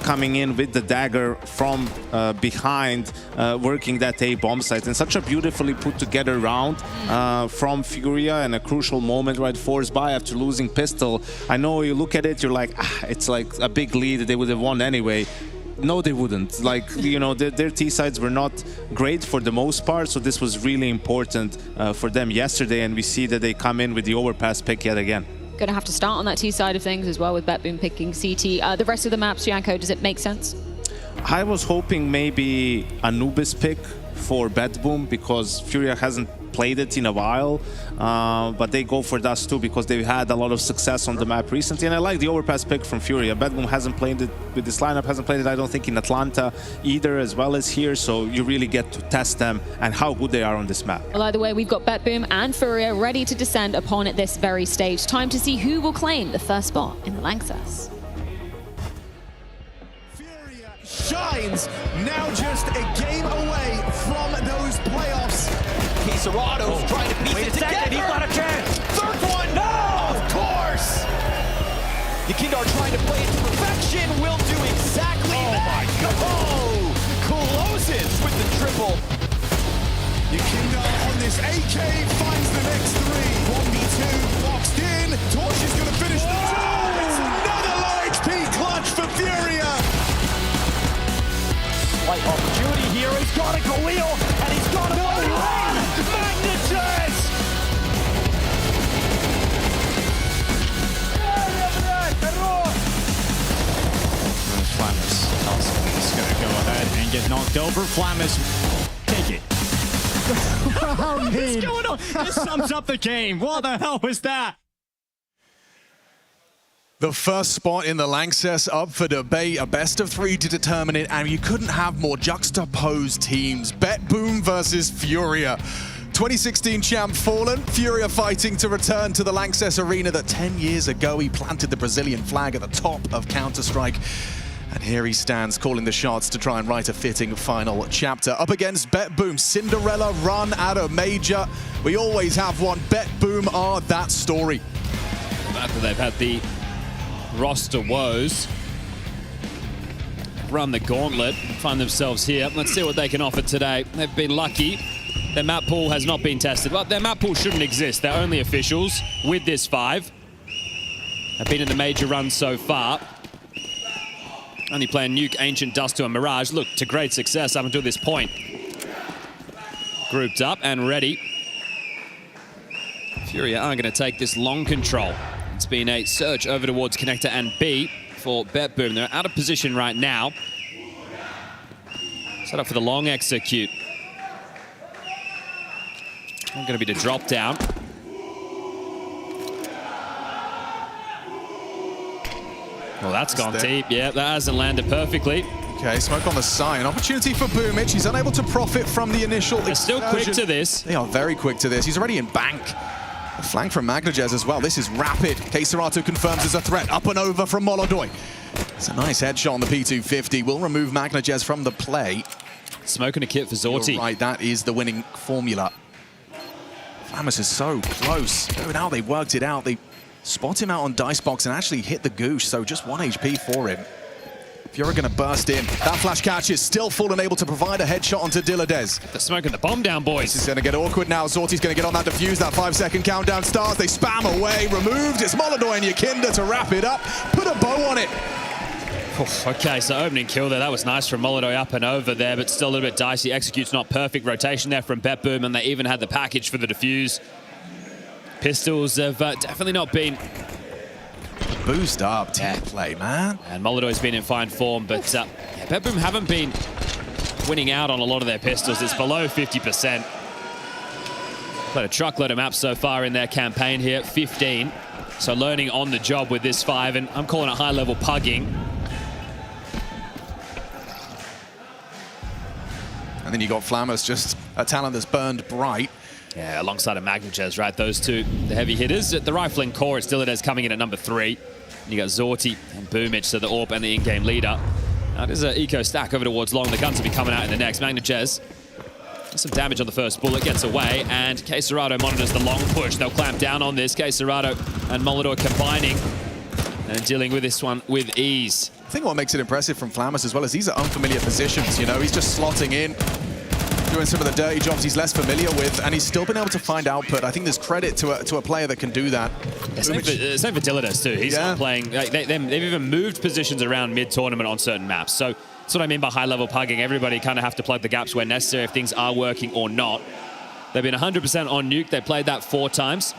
coming in with the dagger from behind, working that A bomb site, and such a beautifully put together round from FURIA, and a crucial moment, right? Forced by after losing pistol. I know you look at it, you're like, it's like a big lead, they would have won anyway. No, they wouldn't. Like, their T-sides were not great for the most part, so this was really important for them yesterday, and we see that they come in with the Overpass pick yet again. Going to have to start on that T side of things as well, with BetBoom picking CT. The rest of the maps, Janko, does it make sense? I was hoping maybe Anubis pick for BetBoom, because FURIA hasn't played it in a while, but they go for Dust too because they've had a lot of success on the map recently. And I like the Overpass pick from FURIA. BetBoom hasn't played it with this lineup, hasn't played it, I don't think, in Atlanta either, as well as here. So you really get to test them and how good they are on this map. Well, either way, we've got BetBoom and FURIA ready to descend upon at this very stage. Time to see who will claim the first spot in the LANXESS. Shines, now just a game away from those playoffs. Kisarado's trying to piece it together. He's got a chance. Third one, no! Of course! Yakindar trying to play it to perfection, will do exactly that. Oh, closes with the triple. Yakindar on this AK finds the next three. 1v2 boxed in. Torch is going to finish the job. It's another low HP clutch for FURIA. Slight opportunity here. He's got a Galil and he's got a MongolZ. Flamus is going to go ahead and get knocked over. Flamus, take it. What's going on? This sums up the game. What the hell was that? The first spot in the LANXESS up for debate, a best of 3 to determine it, and you couldn't have more juxtaposed teams. BetBoom versus FURIA. 2016 champ fallen, FURIA fighting to return to the LANXESS arena that 10 years ago he planted the Brazilian flag at the top of Counter-Strike. And here he stands calling the shots to try and write a fitting final chapter. Up against BetBoom, Cinderella run at a major. We always have one. BetBoom are that story. After they've had the roster woes, run the gauntlet, find themselves here. Let's see what they can offer today. They've been lucky. Their map pool has not been tested. Well, their map pool shouldn't exist. They're only officials with this 5. Have been in the major run so far. Only playing Nuke, Ancient, Dust and Mirage. Look, to great success up until this point. Grouped up and ready. FURIA are going to take this long control. It's been a search over towards Connector and B for BetBoom. They're out of position right now. Set up for the long execute. Going to be the drop down. Well, that's gone deep. Yeah, that hasn't landed perfectly. Okay, smoke on the side. An opportunity for Boomich. He's unable to profit from the initial They're still quick to this. They are very quick to this. He's already in bank. A flank from MongolZ as well. This is rapid. Kisarato confirms as a threat. Up and over from Molodoi. It's a nice headshot on the P250. Will remove MongolZ from the play. Smoking a kit for Zorti. You're right, that is the winning formula. Flamus is so close. Oh, now they worked it out. They spot him out on Dicebox and actually hit the goosh, so just 1 HP for him. FURIA going to burst in. That flash catch is still full and able to provide a headshot onto Dilladez. They're smoking the bomb down, boys. This is going to get awkward now. Zorti's going to get on that defuse. That 5-second countdown starts. They spam away. Removed. It's Molodoi and Yakinda to wrap it up. Put a bow on it. Okay, so opening kill there. That was nice from Molodoi up and over there, but still a little bit dicey. Execute's not perfect. Rotation there from BetBoom, and they even had the package for the defuse. Pistols have definitely not been boost up team play, man. And Molodoi's been in fine form, but yeah, BetBoom haven't been winning out on a lot of their pistols. It's below 50%. Played a truckload of maps so far in their campaign here, 15. So learning on the job with this 5, and I'm calling it high-level pugging. And then you got Flamus, just a talent that's burned bright. Yeah, alongside of MongolZ, right? Those two, the heavy hitters. At the rifling core, it's Dilladez coming in at number 3. And you got Zorti and Boomich, so the AWP and the in-game leader. Now there's an eco stack over towards long. The guns will be coming out in the next. MongolZ, some damage on the first bullet, gets away, and Kisarato monitors the long push. They'll clamp down on this. Kisarato and Molodoi combining and dealing with this one with ease. I think what makes it impressive from Flamus as well is these are unfamiliar positions, you know, he's just slotting in, doing some of the dirty jobs he's less familiar with, and he's still been able to find output. I think there's credit to a player that can do that. Same for Dilladez too. He's not playing, they've even moved positions around mid-tournament on certain maps. So that's what I mean by high-level pugging. Everybody kind of have to plug the gaps where necessary if things are working or not. They've been 100% on Nuke. They played that 4 times.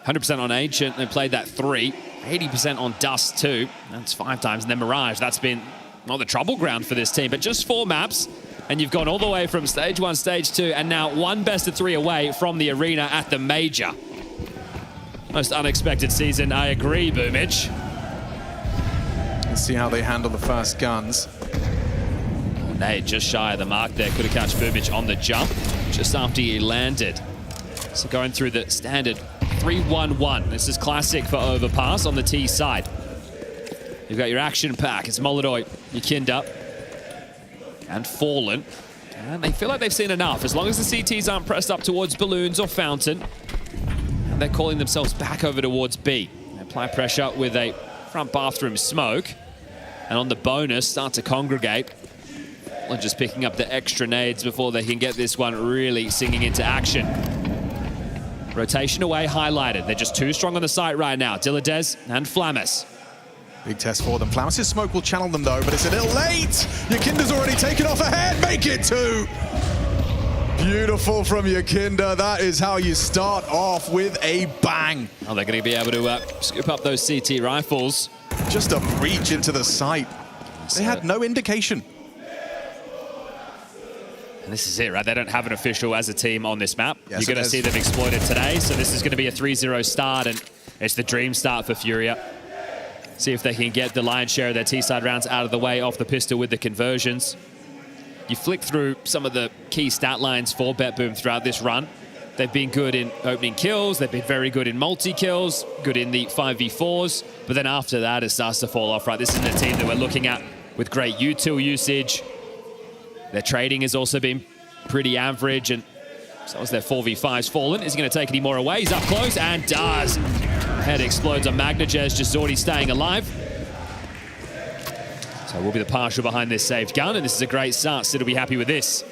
100% on Ancient. They played that 3. 80% on Dust too. That's 5 times. And then Mirage. That's been not the trouble ground for this team. But just 4 maps. and you've gone all the way from stage 1, stage 2, and now one best of 3 away from the arena at the major. Most unexpected season, I agree, Boomage. Let's see how they handle the first guns. Nate just shy of the mark there. Could have catch Boomage on the jump just after he landed. So going through the standard 3-1-1. This is classic for Overpass on the T side. You've got your action pack. It's MongolZ, Yakinda, and Fallen. And they feel like they've seen enough. As long as the CTs aren't pressed up towards Balloons or Fountain, and they're calling themselves back over towards B. They apply pressure with a front bathroom smoke. And on the bonus, start to congregate. And just picking up the extra nades before they can get this one really singing into action. Rotation away highlighted. They're just too strong on the site right now. Diladez and Flammes. Big test for them. Flammes' smoke will channel them though, but it's a little late. Yakinda's already taken off ahead. Make it 2. Beautiful from Yakinda. That is how you start off with a bang. Oh, they're going to be able to scoop up those CT rifles. Just a breach into the site. They had no indication. And this is it, right? They don't have an official as a team on this map. Yes, you're going to see them exploited today. So this is going to be a 3-0 start, and it's the dream start for FURIA. See if they can get the lion's share of their T-side rounds out of the way off the pistol with the conversions. You flick through some of the key stat lines for BetBoom throughout this run. They've been good in opening kills. They've been very good in multi-kills, good in the 5v4s. But then after that, it starts to fall off, right? This isn't a team that we're looking at with great util usage. Their trading has also been pretty average, and so was their 4v5s. Fallen, is he going to take any more away? He's up close and does. Head explodes on MongolZ, just Zordy staying alive. So we'll be the partial behind this saved gun, and this is a great start. Sid will be happy with this.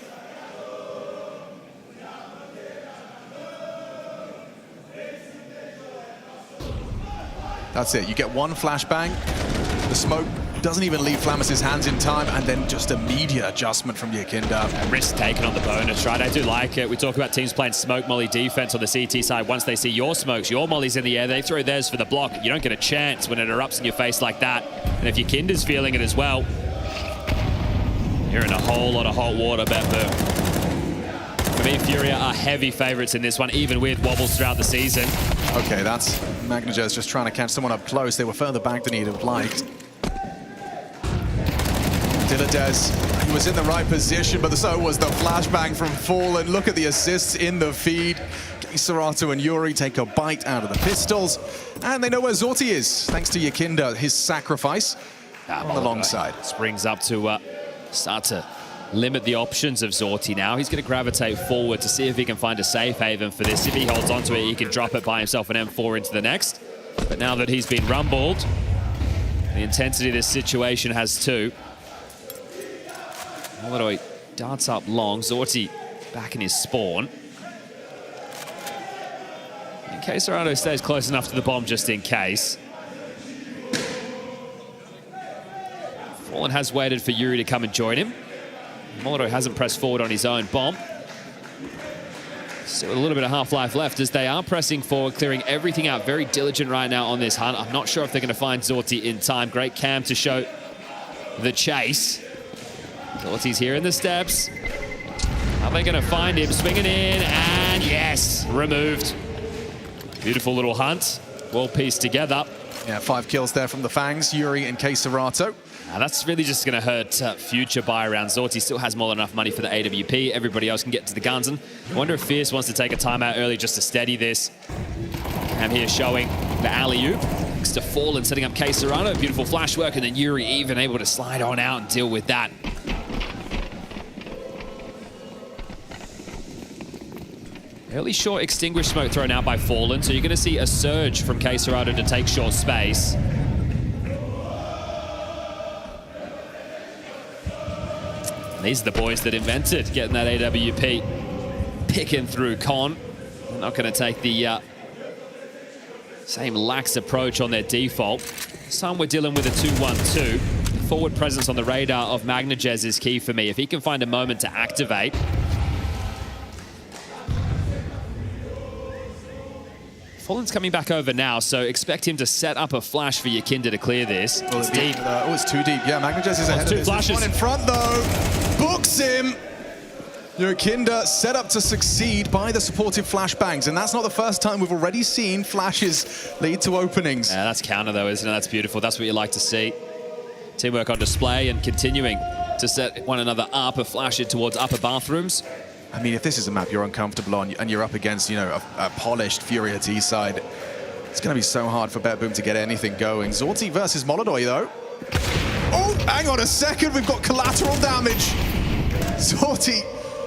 That's it. You get one flashbang. The smoke doesn't even leave Flammes' hands in time, and then just immediate adjustment from Yakinda. Risk taken on the bonus, right? I do like it. We talk about teams playing smoke molly defense on the CT side. Once they see your smokes, your mollies in the air, they throw theirs for the block. You don't get a chance when it erupts in your face like that. And if Yakinda's feeling it as well, you're in a whole lot of hot water, BetBoom. For me, FURIA are heavy favorites in this one, even with wobbles throughout the season. Okay, that's MongolZ just trying to catch someone up close. They were further back than he'd have liked. Diladez, he was in the right position, but so was the flashbang from Fallen. Look at the assists in the feed. Serato and Yuri take a bite out of the pistols, and they know where Zorty is, thanks to Yakinda, his sacrifice on the long side. Springs up to start to limit the options of Zorty now. He's going to gravitate forward to see if he can find a safe haven for this. If he holds onto it, he can drop it by himself an M4 into the next. But now that he's been rumbled, the intensity of this situation has too. MongolZ darts up long. Zorty back in his spawn. In case Serato stays close enough to the bomb just in case. Fallen has waited for Yuri to come and join him. MongolZ hasn't pressed forward on his own bomb. Still a little bit of half-life left as they are pressing forward, clearing everything out. Very diligent right now on this hunt. I'm not sure if they're going to find Zorty in time. Great cam to show the chase. Zorty's here in the steps. Are they going to find him? Swinging in, and yes, removed. Beautiful little hunt. Well pieced together. Yeah, 5 kills there from the Fangs, Yuri and Serato. Now that's really just going to hurt future buy around. Zorty still has more than enough money for the AWP. Everybody else can get to the guns. And I wonder if Fierce wants to take a timeout early just to steady this. Cam here showing the alley-oop. Next to Fallen, setting up Serato. Beautiful flash work, and then Yuri even able to slide on out and deal with that. Early short extinguished smoke thrown out by Fallen, so you're going to see a surge from Serato to take short space. These are the boys that invented getting that AWP picking through Con. They're not going to take the same lax approach on their default. This time we're dealing with a 2-1-2. Forward presence on the radar of MongolZ is key for me. If he can find a moment to activate. Fallen's coming back over now, so expect him to set up a flash for Yakinda to clear this. It's deep. It's too deep. Yeah, MongolZ is ahead of two this. flashes. There's one in front, though. books him. Yokinda set up to succeed by the supportive flashbangs, and that's not the first time we've already seen flashes lead to openings. Yeah, that's counter though, isn't it? That's beautiful. That's what you like to see. Teamwork on display and continuing to set one another up, a flash it towards upper bathrooms. I mean, if this is a map you're uncomfortable on and you're up against, you know, a polished FURIA T side, it's going to be so hard for BetBoom to get anything going. Zorti versus MongolZ though. Oh, hang on a second, we've got collateral damage. Zorti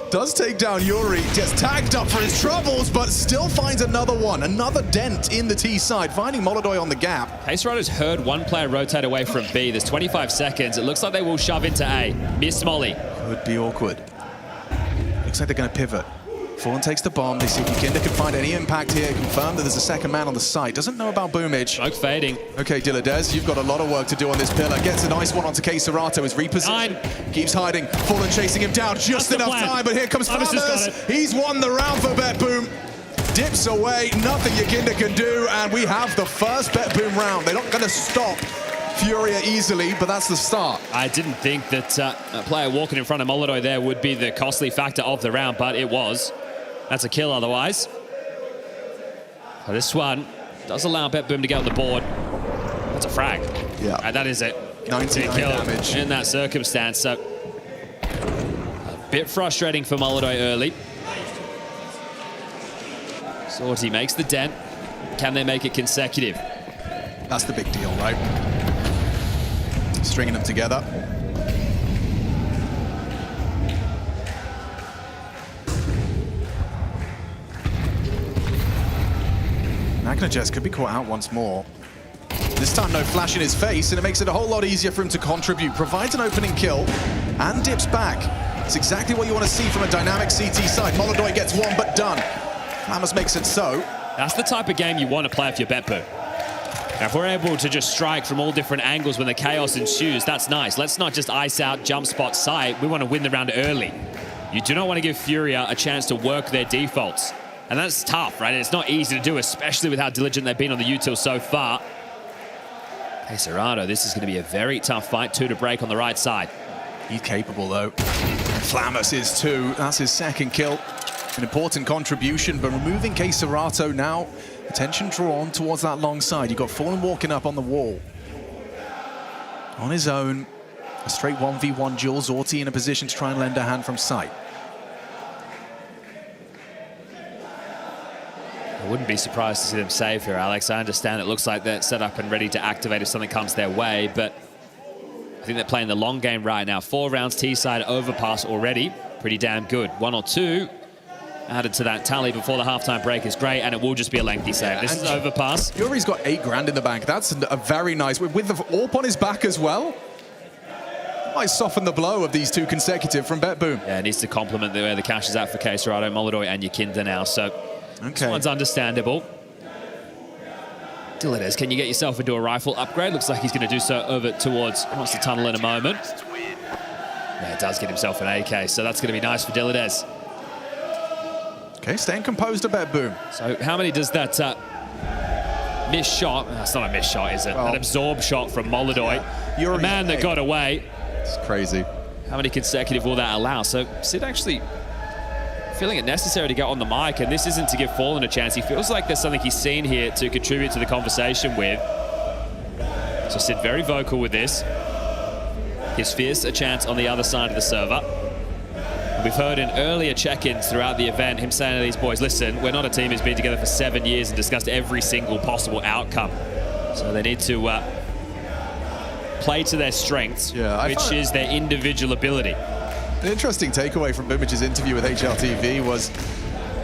does take down Yuri, gets tagged up for his troubles, but still finds another one, another dent in the T side, finding MongolZ on the gap. Aurora has heard one player rotate away from B. There's 25 seconds. It looks like they will shove into A. Miss Molly. Could be awkward. Looks like they're going to pivot. Fallen takes the bomb. They see if Yokinda can find any impact here. Confirm that there's a second man on the site. Doesn't know about Boomage. Smoke fading. Okay, Dilladez, you've got a lot of work to do on this pillar. Gets a nice one onto Serato. Is repositioned. Keeps hiding. Fallen chasing him down. Just enough time, but here comes Farmers. He's won the round for BetBoom. Dips away. Nothing Yokinda can do. And we have the first BetBoom round. They're not going to stop FURIA easily, but that's the start. I didn't think that a player walking in front of MongolZ there would be the costly factor of the round, but it was. That's a kill otherwise. So this one does allow BetBoom to get on the board. That's a frag. Yeah. And that is it. 99 kill damage. in that circumstance. So a bit frustrating for MongolZ early. Zorti makes the dent. Can they make it consecutive? That's the big deal, right? Stringing them together. MongolZ could be caught out once more. This time no flash in his face, and it makes it a whole lot easier for him to contribute. Provides an opening kill and dips back. It's exactly what you want to see from a dynamic CT side. MongolZ gets one, but done. Lammers makes it so. That's the type of game you want to play if you're BetBoom. Now, if we're able to just strike from all different angles when the chaos ensues, that's nice. Let's not just ice out, jump spot, sight. We want to win the round early. You do not want to give FURIA a chance to work their defaults. And that's tough, right? It's not easy to do, especially with how diligent they've been on the util so far. Hey, Serrano, this is going to be a very tough fight. 2 to break on the right side. He's capable, though. Flamus is 2. That's his second kill. An important contribution, but removing Serato now. Attention drawn towards that long side. You've got Fallen walking up on the wall. On his own, a straight 1v1 duel. Zorti in a position to try and lend a hand from sight. I wouldn't be surprised to see them save here, Alex. I understand it looks like they're set up and ready to activate if something comes their way, but I think they're playing the long game right now. 4 rounds T-side overpass already. Pretty damn good. 1 or 2 added to that tally before the halftime break is great, and it will just be a lengthy save. Yeah, this is overpass. Yuri's got 8 grand in the bank. That's a very nice, with the AWP on his back as well. Might soften the blow of these 2 consecutive from BetBoom. Yeah, it needs to complement the way the cash is out for Serato, MongolZ, and Yokinda now. So this one's understandable. Dilladez, can you get yourself into a rifle upgrade? Looks like he's going to do so over towards across the tunnel in a moment. Yeah, it does get himself an AK, so that's going to be nice for Dilladez. Okay, staying composed to BetBoom. So how many does that missed shot? That's not a missed shot, is it? Well, an absorb shot from MongolZ. Yeah, a man that got away. It's crazy. How many consecutive will that allow? So Sid actually feeling it necessary to get on the mic, and this isn't to give Fallen a chance. He feels like there's something he's seen here to contribute to the conversation with. So Sid very vocal with this. Gives Fierce a chance on the other side of the server. We've heard in earlier check-ins throughout the event him saying to these boys, listen, we're not a team who's been together for 7 years and discussed every single possible outcome. So they need to play to their strengths, which is their individual ability. An interesting takeaway from Boomage's interview with HLTV was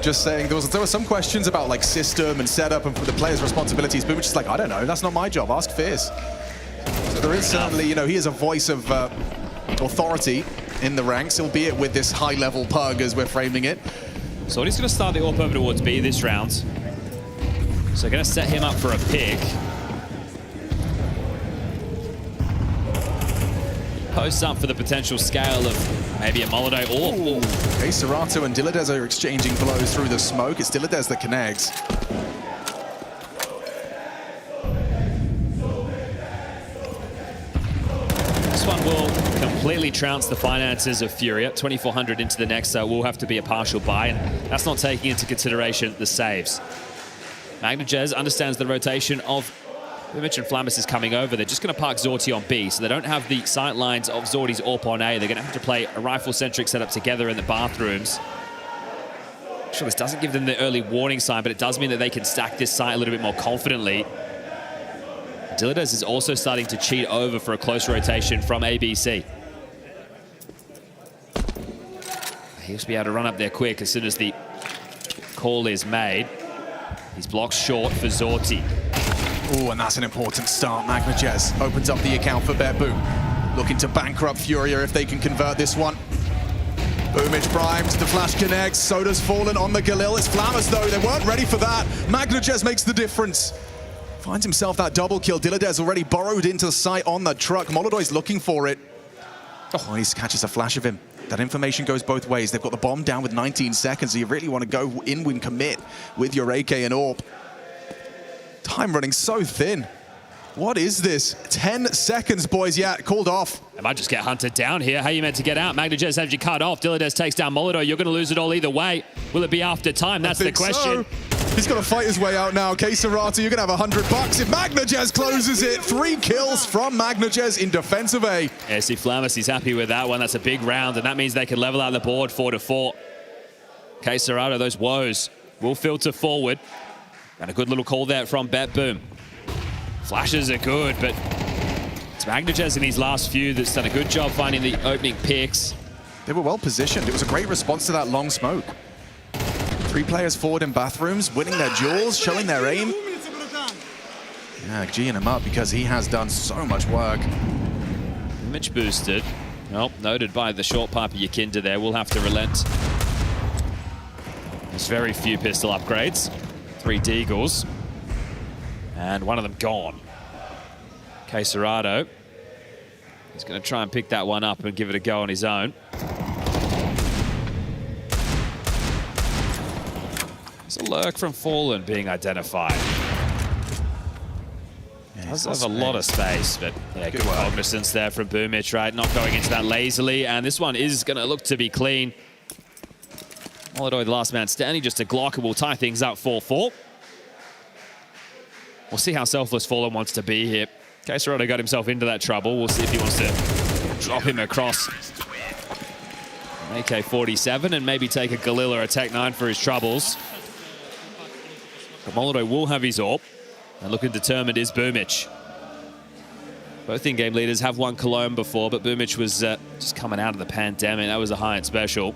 just saying there were some questions about like system and setup and the players' responsibilities. Boomage is like, I don't know, that's not my job, ask Fierce. So there is certainly, you know, he is a voice of authority in the ranks, albeit with this high-level pug as we're framing it. So he's going to start the AWP over towards B this round. So going to set him up for a pick. Posts up for the potential scale of maybe a MongolZ or... Okay, Serato and Dilladez are exchanging blows through the smoke. It's Dilladez that connects. This one will completely trounced the finances of FURIA. 2,400 into the next will have to be a partial buy, and that's not taking into consideration the saves. MongolZ understands the rotation of Boomich and Flammus is coming over. They're just going to park Zorti on B, so they don't have the sight lines of Zorti's AWP on A. They're going to have to play a rifle-centric setup together in the bathrooms. Sure, this doesn't give them the early warning sign, but it does mean that they can stack this site a little bit more confidently. Dillides is also starting to cheat over for a close rotation from ABC. He'll be able to run up there quick as soon as the call is made. He's blocked short for Zorti. Oh, and that's an important start. MongolZ opens up the account for BetBoom. Looking to bankrupt FURIA if they can convert this one. Boomich primed, the flash connects, Soda's fallen on the Galil. It's Flammus though, they weren't ready for that. MongolZ makes the difference. Finds himself that double kill. Dillides already burrowed into the site on the truck. MongolZ's looking for it. Oh, he catches a flash of him. That information goes both ways. They've got the bomb down with 19 seconds, so you really want to go in and commit with your AK and AWP. Time running so thin. What is this? 10 seconds, boys. Yeah, called off. They might just get hunted down here. How are you meant to get out? MongolZ has you cut off. Dillides takes down MongolZ. You're going to lose it all either way. Will it be after time? That's the question. So. He's got to fight his way out now. KSerrato, you're going to have $100 if MongolZ closes it. 3 kills from MongolZ in defensive A. Yeah, see Flammus, he's happy with that one. That's a big round, and that means they can level out the board 4-4. KSerrato, those woes will filter forward. And a good little call there from BetBoom. Flashes are good, but it's MongolZ in these last few that's done a good job finding the opening picks. They were well positioned. It was a great response to that long smoke. 3 players forward in bathrooms, winning their duels, showing their aim. Yeah, G'ing him up because he has done so much work. Mitch boosted. Well, noted by the short pipe of Yakinda there. We'll have to relent. There's very few pistol upgrades. 3 Deagles. And one of them gone. KSerrato. He's going to try and pick that one up and give it a go on his own. There's a lurk from Fallen being identified. Yeah, does have a lot of space, but yeah, good cognizance there from Boomich, right? Not going into that lazily, and this one is going to look to be clean. MongolZ, the last man standing, just a Glock, and we'll tie things up 4-4. We'll see how selfless Fallen wants to be here. KSerrato got himself into that trouble. We'll see if he wants to drop him across an AK-47 and maybe take a Galil or a Tech-9 for his troubles. But MongolZ will have his AWP, and looking determined is Boomich. Both in-game leaders have won Cologne before, but Boomich was just coming out of the pandemic. That was a high-end special.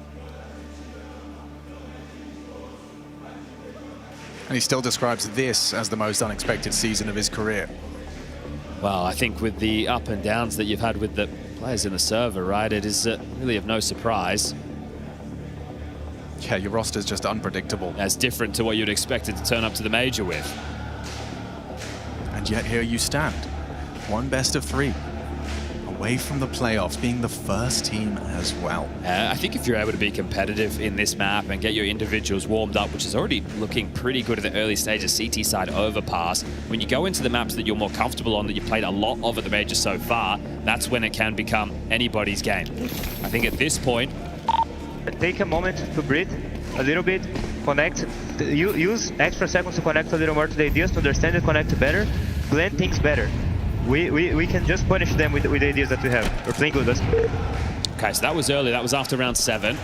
And he still describes this as the most unexpected season of his career. Well, I think with the up and downs that you've had with the players in the server, right, it is really of no surprise. Yeah, your roster's just unpredictable. That's different to what you'd expected to turn up to the major with. And yet here you stand. 1 best of 3. Away from the playoffs, being the first team as well. I think if you're able to be competitive in this map and get your individuals warmed up, which is already looking pretty good at the early stages, CT side Overpass, when you go into the maps that you're more comfortable on, that you played a lot of at the major so far, that's when it can become anybody's game. I think at this point... Take a moment to breathe a little bit, connect, use extra seconds to connect a little more to the ideas, to understand and connect better, blend things better. We can just punish them with the ideas that we have. We're playing good. Okay, so that was early. That was after round 7.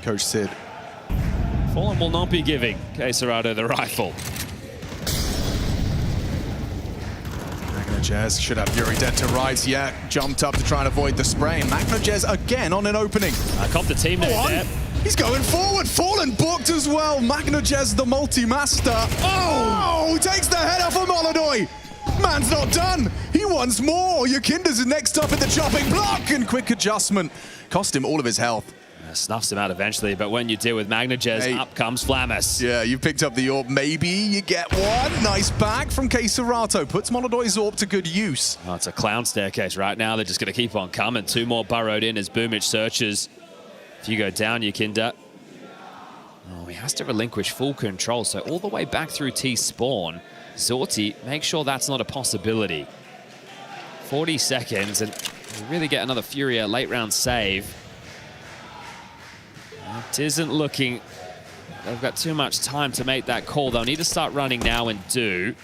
Coach Sid. Fallen will not be giving KSerrato the rifle. MongolZ should have Yuri dead to rights. Yeah, jumped up to try and avoid the spray. MongolZ again on an opening. Cop the teammate there. He's going forward. Fallen booked as well. MongolZ, the multi-master. Oh! Takes the head off of MongolZ. Man's not done. He wants more. Yakinda's next up at the chopping block, and quick adjustment cost him all of his health. Snuffs him out eventually, but when you deal with MongolZ, up comes Flammus. Yeah, you picked up the AWP. Maybe you get one. Nice back from KSerrato. Puts MongolZ's AWP to good use. Oh, it's a clown staircase right now. They're just going to keep on coming. 2 more burrowed in as Boomich searches. If you go down, Yakinda. Oh, he has to relinquish full control. So all the way back through T spawn. Zorti, make sure that's not a possibility. 40 seconds, and we really get another FURIA late round save. It isn't looking... They've got too much time to make that call. They'll need to start running now and do.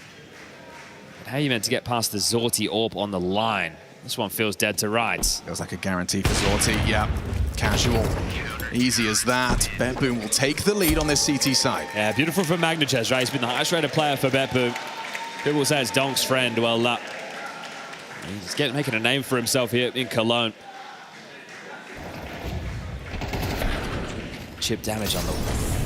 But how are you meant to get past the Zorti AWP on the line? This one feels dead to rights. Feels like a guarantee for Zorti. Yeah, casual. Easy as that. BetBoom will take the lead on this CT side. Yeah, beautiful from MongolZ, right? He's been the highest rated player for BetBoom. People say it's Donk's friend. Well, he's making a name for himself here in Cologne. Chip damage on the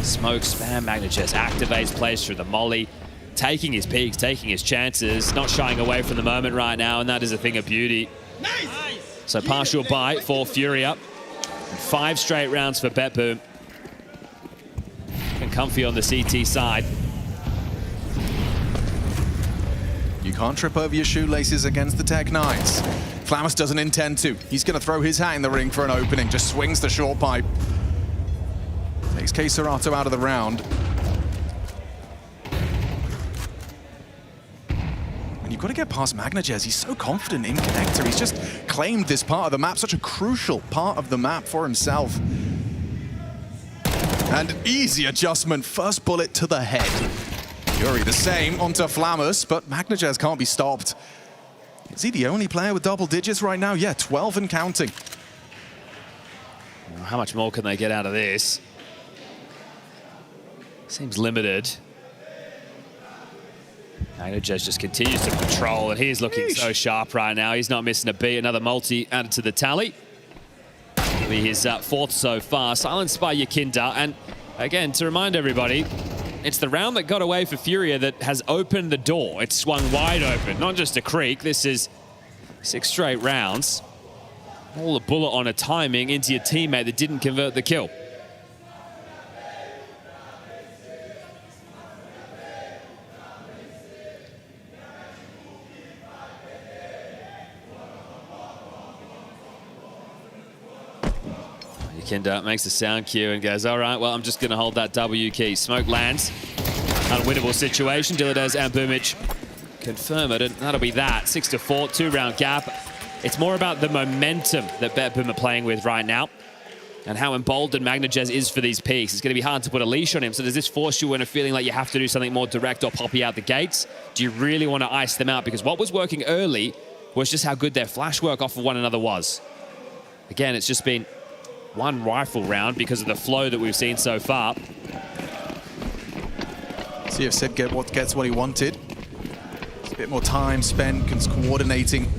smoke spam. MongolZ activates, plays through the molly, taking his peaks, taking his chances, not shying away from the moment right now, and that is a thing of beauty. Nice. So partial buy for FURIA. 5 straight rounds for BetBoom. And comfy on the CT side. You can't trip over your shoelaces against the Tech Knights. Flamus doesn't intend to. He's going to throw his hat in the ring for an opening. Just swings the short pipe. Takes Cesarato out of the round. And you've got to get past MongolZ. He's so confident in Connector. He's just claimed this part of the map, such a crucial part of the map for himself. And easy adjustment. First bullet to the head. Fury the same onto Flamus, but MongolZ can't be stopped. Is he the only player with double digits right now? Yeah, 12 and counting. How much more can they get out of this? Seems limited. MongolZ just continues to patrol, and he's looking so sharp right now. He's not missing a beat. Another multi added to the tally. It'll be his 4th so far. Silenced by Yakinda. And again, to remind everybody, it's the round that got away for FURIA that has opened the door. It's swung wide open, not just a creek. This is 6 straight rounds. All the bullet on a timing into your teammate that didn't convert the kill. Yakinda makes the sound cue and goes, all right, well, I'm just going to hold that W key. Smoke lands. Unwinnable situation. Diladez and Boomich confirm it, and that'll be that. 6-4, 2-round gap. It's more about the momentum that BetBoom are playing with right now and how emboldened MongolZ is for these peaks. It's going to be hard to put a leash on him. So does this force you into feeling like you have to do something more direct or poppy out the gates? Do you really want to ice them out? Because what was working early was just how good their flash work off of one another was. Again, it's just been one rifle round because of the flow that we've seen so far. See if Sid gets what he wanted. It's a bit more time spent coordinating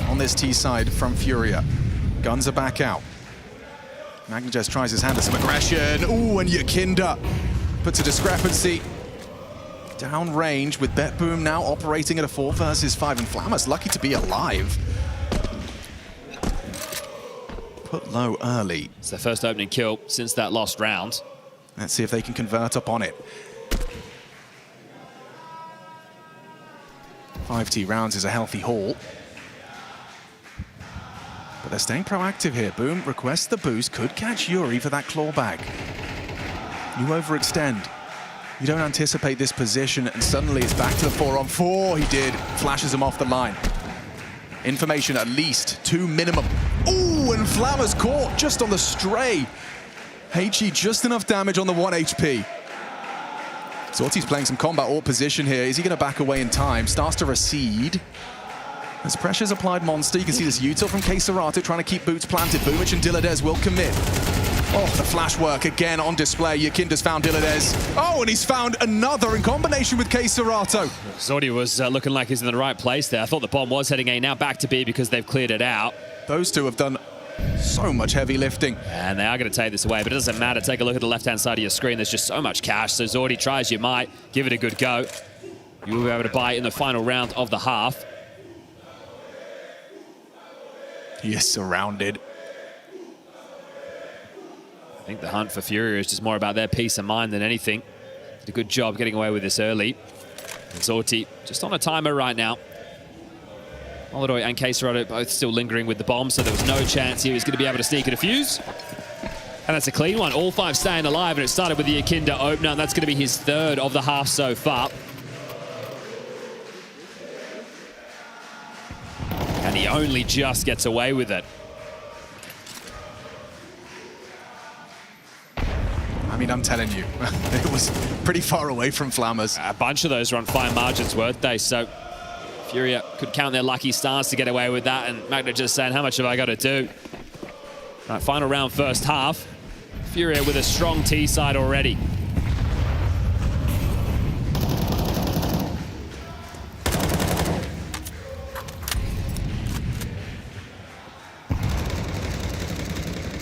on this T side from FURIA. Guns are back out. MongolZ tries his hand at some aggression. Ooh, and Yakinda puts a discrepancy. Down range with BetBoom now operating at a 4 versus 5, and Flamus lucky to be alive. Put low early. It's their first opening kill since that last round. Let's see if they can convert up on it. 5T rounds is a healthy haul. But they're staying proactive here. Boom requests the boost, could catch Yuri for that clawback. You overextend. You don't anticipate this position, and suddenly it's back to the 4-on-4. He did. Flashes him off the line. Information at least 2 minimum. Ooh, and Flamus caught just on the stray. HE just enough damage on the 1 HP. Zorti's playing some combat AWP position here. Is he going to back away in time? Starts to recede. As pressure's applied monster, you can see this util from Cesarato trying to keep boots planted. Boomich and Diladez will commit. Oh, the flash work again on display. Yakinda's found Diladez. Oh, and he's found another in combination with Cesarato. Zorti was looking like he's in the right place there. I thought the bomb was heading A, now back to B because they've cleared it out. Those two have done so much heavy lifting. And they are going to take this away, but it doesn't matter. Take a look at the left-hand side of your screen. There's just so much cash. So Zorti tries you might. Give it a good go. You will be able to buy in the final round of the half. He is surrounded. I think the hunt for FURIA is just more about their peace of mind than anything. Did a good job getting away with this early. And Zorti just on a timer right now. MongolZ and Cesarato both still lingering with the bomb, so there was no chance he was going to be able to sneak a defuse. And that's a clean one. All 5 staying alive, and it started with the Yakinda opener, and that's going to be his 3rd of the half so far. And he only just gets away with it. I mean, I'm telling you, it was pretty far away from Flammers. A bunch of those were on fine margins, weren't they? So FURIA could count their lucky stars to get away with that, and Magna just saying, how much have I got to do? Right, final round, first half. FURIA with a strong T side already.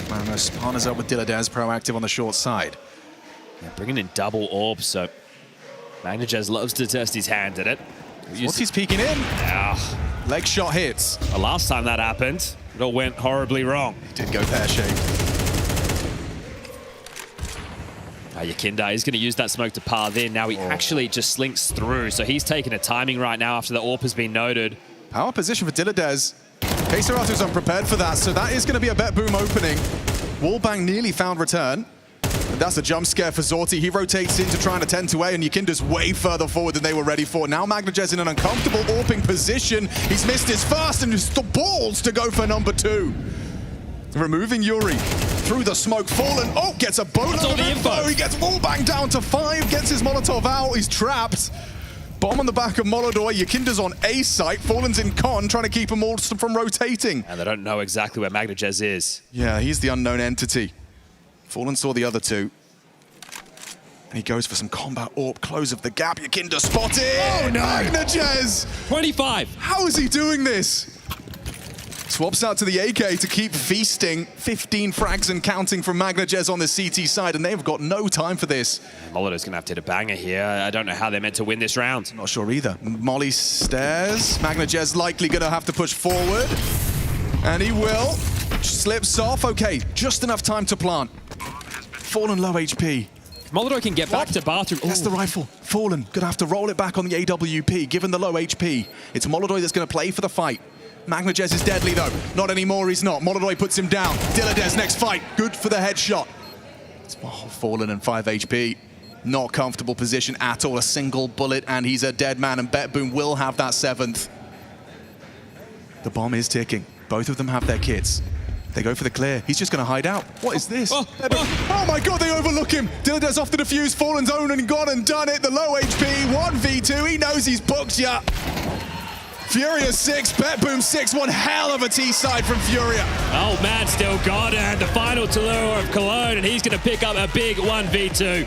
Manos partners up with Diladez, proactive on the short side. Yeah, bringing in double orbs, so MongolZ loves to test his hand at it. He's peeking in. Yeah. Leg shot hits. The last time that happened, it all went horribly wrong. It did go pear-shaped. Yakinda is going to use that smoke to par in. Now he actually just slinks through, so he's taking a timing right now after the AWP has been noted. Power position for Diladez. K-Serato's unprepared for that, so that is going to be a BetBoom opening. Wallbang nearly found return. But that's a jump scare for Zorti. He rotates in to try and attend to A, and Yakinda's way further forward than they were ready for. Now MongolZ in an uncomfortable AWPing position. He's missed his first and just the balls to go for number 2. Removing Yuri through the smoke. Fallen. Oh, gets a boatload of info. He gets Wallbang down to 5, gets his Molotov out. He's trapped. Bomb on the back of Molodoi. Yakinda's on A site. Fallen's in con, trying to keep them all from rotating. And they don't know exactly where MongolZ is. Yeah, he's the unknown entity. Fallen saw the other two. And he goes for some combat AWP. Close of the gap. Yakinda spotted. Oh no! MongolZ! 25. How is he doing this? Swaps out to the AK to keep feasting. 15 frags and counting from MongolZ on the CT side, and they've got no time for this. Molodo's going to have to hit a banger here. I don't know how they're meant to win this round. Not sure either. Molly stares. MongolZ likely going to have to push forward. And he will. Slips off. Okay, just enough time to plant. Fallen low HP. Molodo can get back to bathroom. That's the rifle. Fallen. Going to have to roll it back on the AWP, given the low HP. It's Molodoi that's going to play for the fight. MongolZ is deadly though. Not anymore, he's not. Molodoi puts him down. Diladez next fight. Good for the headshot. It's Fallen and 5 HP. Not comfortable position at all. A single bullet and he's a dead man, and BetBoom will have that 7th. The bomb is ticking. Both of them have their kits. They go for the clear. He's just going to hide out. What is this? Oh my god, they overlook him. Diladez off the defuse. Fallen's own and gone and done it. The low HP, 1v2. He knows he's booked ya. FURIA 6, BetBoom 6, one hell of a T-side from FURIA. Oh man, still got it, and the final Tallulah of Cologne, and he's going to pick up a big 1v2.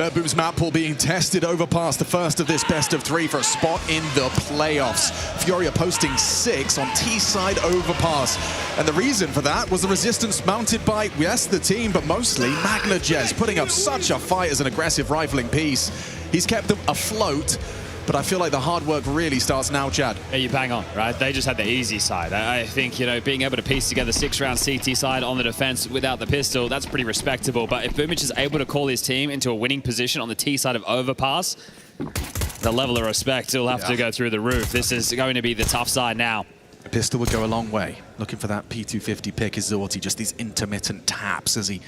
BetBoom's map pool being tested Overpass, the first of this best of 3 for a spot in the playoffs. FURIA posting 6 on T-side Overpass. And the reason for that was the resistance mounted by, yes, the team, but mostly MongolZ, putting up such a fight as an aggressive rifling piece. He's kept them afloat. But I feel like the hard work really starts now, Chad. Yeah, you bang on, right? They just had the easy side. I think, you know, being able to piece together 6-round CT side on the defense without the pistol, that's pretty respectable. But if Boomich is able to call his team into a winning position on the T side of Overpass, the level of respect will have to go through the roof. This is going to be the tough side now. A pistol would go a long way. Looking for that P250 pick is Zorti, just these intermittent taps as he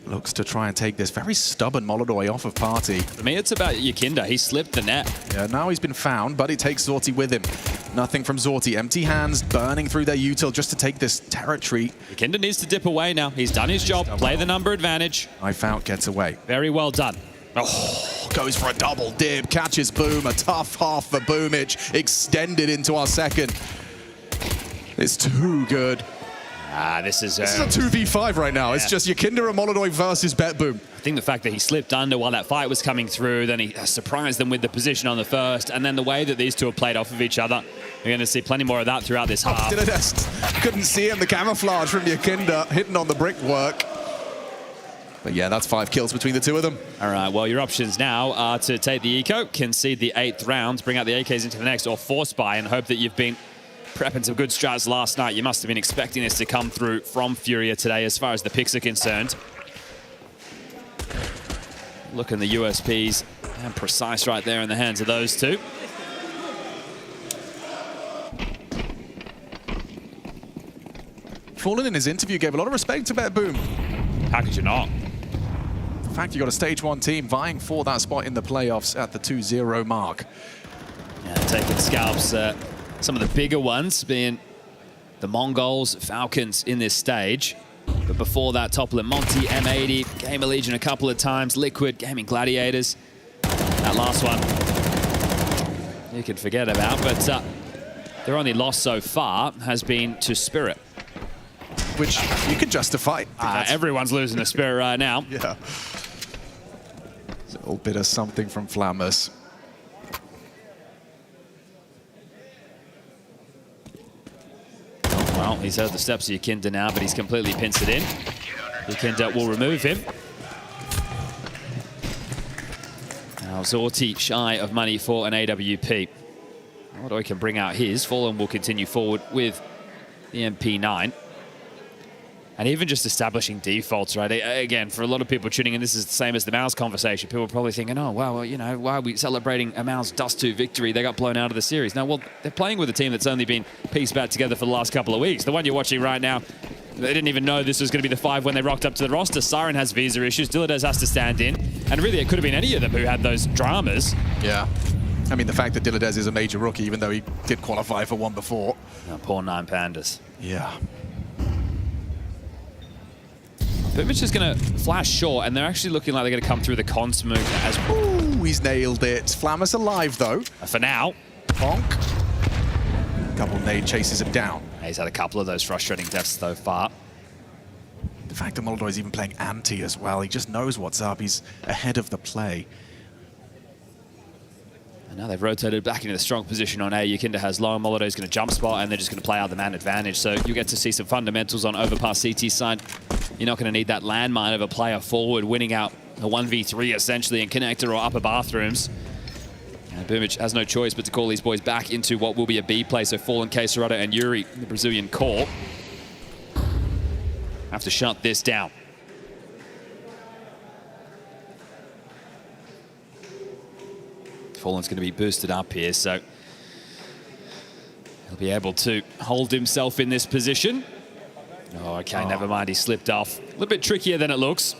looks to try and take this very stubborn MongolZ off of party. For me, it's about Yakinda. He slipped the net. Yeah, now he's been found, but he takes Zorti with him. Nothing from Zorti. Empty hands, burning through their util just to take this territory. Yakinda needs to dip away now. He's done his job. Play the number advantage. Knife out, gets away. Very well done. Oh, goes for a double dip, catches Boom. A tough half for Boomich. Extended into our second. It's too good. This is a 2v5 right now. Yeah. It's just Yakinda and MongolZ versus BetBoom. I think the fact that he slipped under while that fight was coming through, then he surprised them with the position on the first, and then the way that these two have played off of each other. You're going to see plenty more of that throughout this half. Couldn't see him. The camouflage from Yakinda hitting on the brickwork. But yeah, that's 5 kills between the two of them. All right, well, your options now are to take the eco, concede the 8th round, bring out the AKs into the next, or force buy and hope that you've been prepping some good strats last night. You must have been expecting this to come through from FURIA today as far as the picks are concerned. Look at the USPs, and precise right there in the hands of those two. Fallen in his interview gave a lot of respect to BetBoom. How could you not? The fact you got a stage 1 team vying for that spot in the playoffs at the 2-0 mark. Yeah, taking scalps. Some of the bigger ones being the Mongols, Falcons in this stage. But before that, toppling Monty, M80, Gamer Legion a couple of times, Liquid, Gaming Gladiators. That last one you can forget about, but their only loss so far has been to Spirit. Which you could justify. Everyone's losing to Spirit right now. Yeah. It's a little bit of something from Flammers. Well, he's heard the steps of Yakinda now, but he's completely pinched it in. Yakinda will remove him. Now Zorti shy of money for an AWP. MongolZ can bring out his. Fallen will continue forward with the MP9. And even just establishing defaults, right? Again, for a lot of people tuning in, this is the same as the MOUZ conversation. People are probably thinking, oh, well, you know, why are we celebrating a MOUZ Dust 2 victory? They got blown out of the series. Now, well, they're playing with a team that's only been pieced back together for the last couple of weeks. The one you're watching right now, they didn't even know this was going to be the 5 when they rocked up to the roster. Siren has visa issues. Diladez has to stand in. And really, it could have been any of them who had those dramas. Yeah. I mean, the fact that Diladez is a major rookie, even though he did qualify for one before. Oh, poor 9 Pandas. Yeah. Boomich is going to flash short, and they're actually looking like they're going to come through the con smoke as well. Ooh, he's nailed it. Flammer's alive, though. For now. Bonk. Couple nade chases him down. He's had a couple of those frustrating deaths so far. The fact that MongolZ is even playing anti as well. He just knows what's up. He's ahead of the play. And now they've rotated back into the strong position on A. Yakinda has low. MongolZ is going to jump spot, and they're just going to play out the man advantage. So you get to see some fundamentals on Overpass CT side. You're not going to need that landmine of a player forward winning out a 1v3 essentially in connector or upper bathrooms. And Boomich has no choice but to call these boys back into what will be a B play. So Fallen, Cacerado, and Yuri, the Brazilian core, have to shut this down. Fallen's going to be boosted up here, so he'll be able to hold himself in this position. Oh, okay, never mind. He slipped off. A little bit trickier than it looks.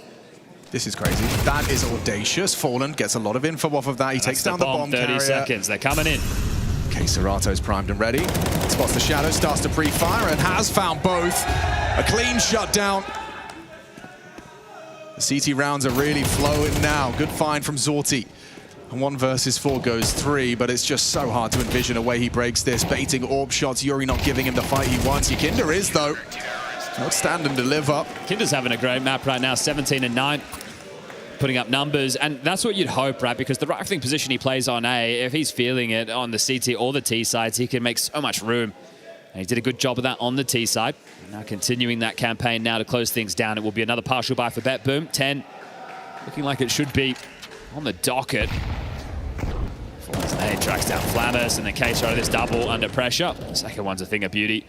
This is crazy. That is audacious. Fallen gets a lot of info off of that. He takes down the bomb 30 carrier. seconds. They're coming in. Okay, Cerato's primed and ready. Spots the shadow, starts to pre-fire, and has found both. A clean shutdown. The CT rounds are really flowing now. Good find from Zorti. And 1 versus 4 goes 3, but it's just so hard to envision a way he breaks this. Baiting orb shots, Yuri not giving him the fight he wants. Yakinda is, though. Not stand and deliver. Kinder's having a great map right now, 17 and 9. putting up numbers, and that's what you'd hope, right? Because the rifling position he plays on A, if he's feeling it on the CT or the T sides, he can make so much room. And he did a good job of that on the T side. Now continuing that campaign now to close things down. It will be another partial buy for BetBoom. 10, looking like it should be on the docket. A tracks down Flamus, and then K-Star this double under pressure. The second one's a thing of beauty.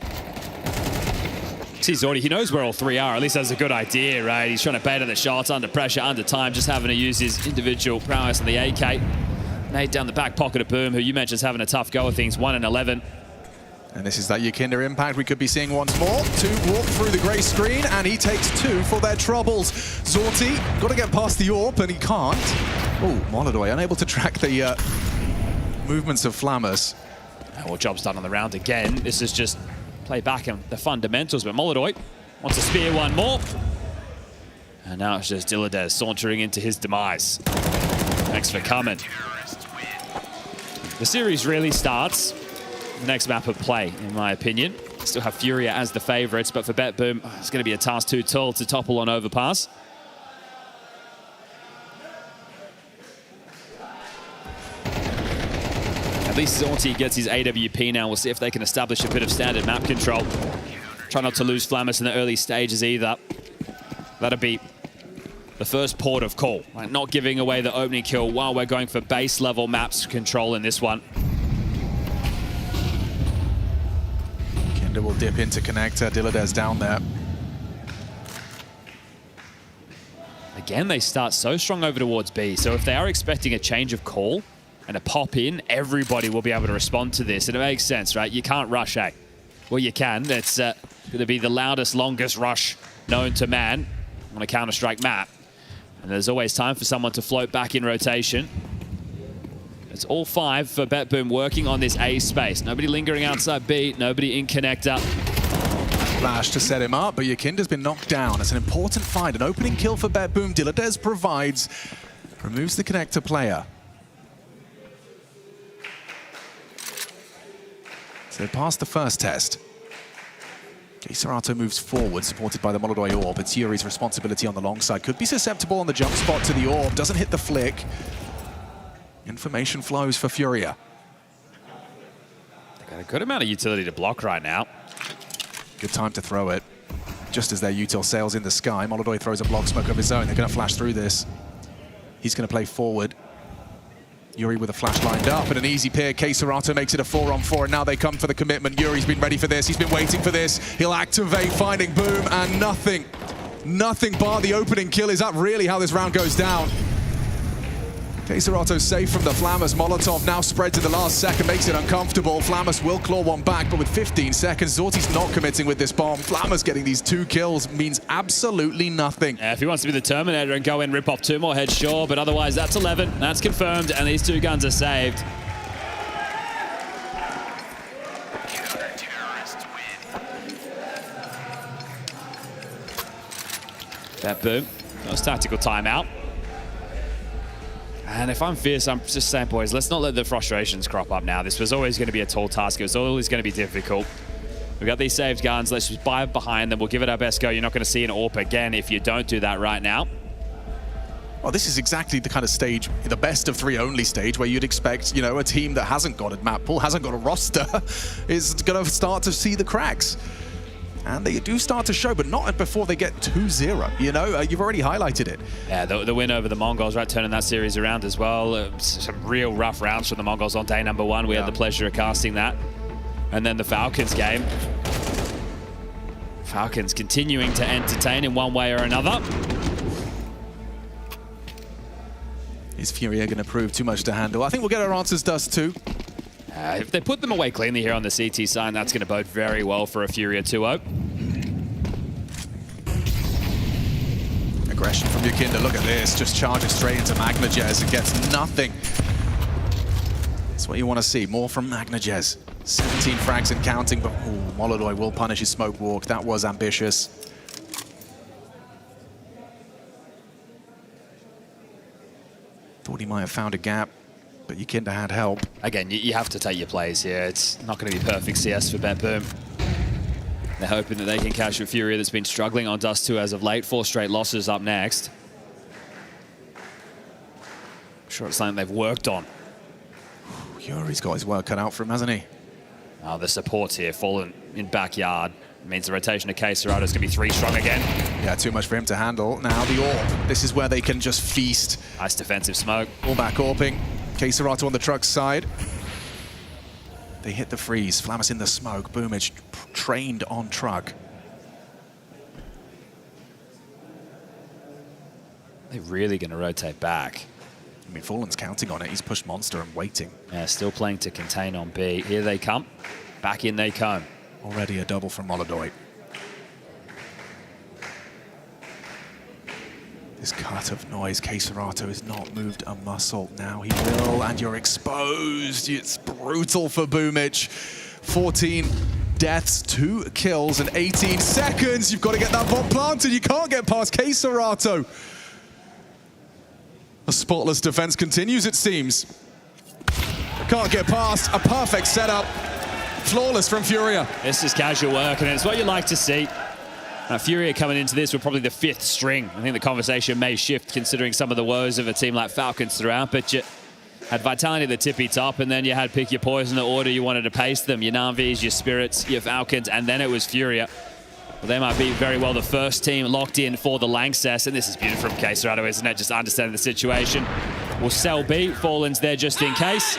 See Zordy, he knows where all three are, at least has a good idea, right? He's trying to bait on the shots under pressure, under time, just having to use his individual prowess in the AK. Made down the back pocket of Boom, who you mentioned is having a tough go of things, 1-11. And this is that Yakinda impact we could be seeing once more. 2 walk through the grey screen, and he takes 2 for their troubles. Zorty, got to get past the AWP, and he can't. Oh, MongolZ unable to track the movements of Flamus. Well, job's done on the round again. This is just play back in the fundamentals, but MongolZ wants to spear one more. And now it's just Dilladez sauntering into his demise. Thanks for coming. The series really starts the next map of play, in my opinion. Still have FURIA as the favorites, but for BetBoom, it's going to be a task too tall to topple on Overpass. At least Zorty gets his AWP now. We'll see if they can establish a bit of standard map control. Try not to lose Flamus in the early stages either. That'll be the first port of call. Like not giving away the opening kill while we're going for base level maps control in this one. Kinder will dip into connector. Dilladez down there. Again, they start so strong over towards B. So if they are expecting a change of call and a pop in, everybody will be able to respond to this. And it makes sense, right? You can't rush A. Well, you can. It's going to be the loudest, longest rush known to man on a Counter-Strike map. And there's always time for someone to float back in rotation. It's all 5 for BetBoom working on this A space. Nobody lingering outside B, nobody in connector. Flash to set him up, but Yakinda's been knocked down. It's an important find. An opening kill for BetBoom. Dilladez provides, removes the connector player. So past the first test. Serato moves forward, supported by the MongolZ AWP. It's Yuri's responsibility on the long side. Could be susceptible on the jump spot to the AWP. Doesn't hit the flick. Information flows for FURIA. They've got a good amount of utility to block right now. Good time to throw it. Just as their util sails in the sky, MongolZ throws a block smoke of his own. They're going to flash through this. He's going to play forward. Yuri with a flash lined up and an easy pick. Serato makes it a 4-on-4, and now they come for the commitment. Yuri's been ready for this. He's been waiting for this. He'll activate, finding Boom, and nothing bar the opening kill. Is that really how this round goes down? Serato safe from the Flamus. Molotov now spreads in the last second, makes it uncomfortable. Flamus will claw one back, but with 15 seconds, Zorty's not committing with this bomb. Flamus getting these 2 kills means absolutely nothing. If he wants to be the Terminator and go in, rip off 2 more heads, sure, but otherwise that's 11. That's confirmed, and these 2 guns are saved. BetBoom, first tactical timeout. And if I'm fierce, I'm just saying, boys, let's not let the frustrations crop up now. This was always going to be a tall task. It was always going to be difficult. We've got these saved guns. Let's just buy behind them. We'll give it our best go. You're not going to see an AWP again if you don't do that right now. Well, this is exactly the kind of stage, the best of 3 only stage, where you'd expect, you know, a team that hasn't got a map pool, hasn't got a roster, is going to start to see the cracks. And they do start to show, but not before they get 2-0. You know, you've already highlighted it. Yeah, the win over the Mongols, right, turning that series around as well. Some real rough rounds from the Mongols on day number 1. We had the pleasure of casting that. And then the Falcons game. Falcons continuing to entertain in one way or another. Is FURIA going to prove too much to handle? I think we'll get our answers, Dust, too. If they put them away cleanly here on the CT side, that's going to bode very well for a FURIA 2-0. Aggression from Yakinda. Look at this. Just charges straight into MagnaJez and gets nothing. That's what you want to see. More from MagnaJez. 17 frags and counting, but MongolZ will punish his smoke walk. That was ambitious. Thought he might have found a gap, but Yakinda had help. Again, you have to take your plays here. It's not going to be perfect CS for BetBoom. They're hoping that they can catch a FURIA that's been struggling on Dust 2 as of late. 4 straight losses up next. sure it's something they've worked on. Yuri's got his work cut out for him, hasn't he? Oh, the support here, fallen in backyard. Means the rotation of K-Serrano is going to be 3 strong again. Yeah, too much for him to handle. Now the AWP. This is where they can just feast. Nice defensive smoke. All back AWPing. K-Serrano on the truck side. They hit the freeze. Flamus in the smoke. Boomage trained on truck. They're really going to rotate back. I mean, Fallen's counting on it. He's pushed Monster and waiting. Yeah, still playing to contain on B. Here they come. Back in they come. Already a double from MongolZ. This cut of noise, K-Serrano has not moved a muscle. Now he will, and you're exposed. It's brutal for Boomage. 14 deaths, 2 kills, and 18 seconds. You've got to get that bomb planted. You can't get past K-Serrano. A spotless defense continues, it seems. Can't get past. A perfect setup. Flawless from FURIA. This is casual work, and it's what you like to see. FURIA coming into this with probably the 5th string. I think the conversation may shift considering some of the woes of a team like Falcons throughout, but you had Vitality at the tippy top, and then you had pick your poison, the order you wanted to pace them. Your Navis, your Spirits, your Falcons, and then it was FURIA. Well, they might be very well the first team locked in for the Lanxess, and this is beautiful from K-Serrano, isn't it? Just understanding the situation. We'll sell B. Fallen's there just in case.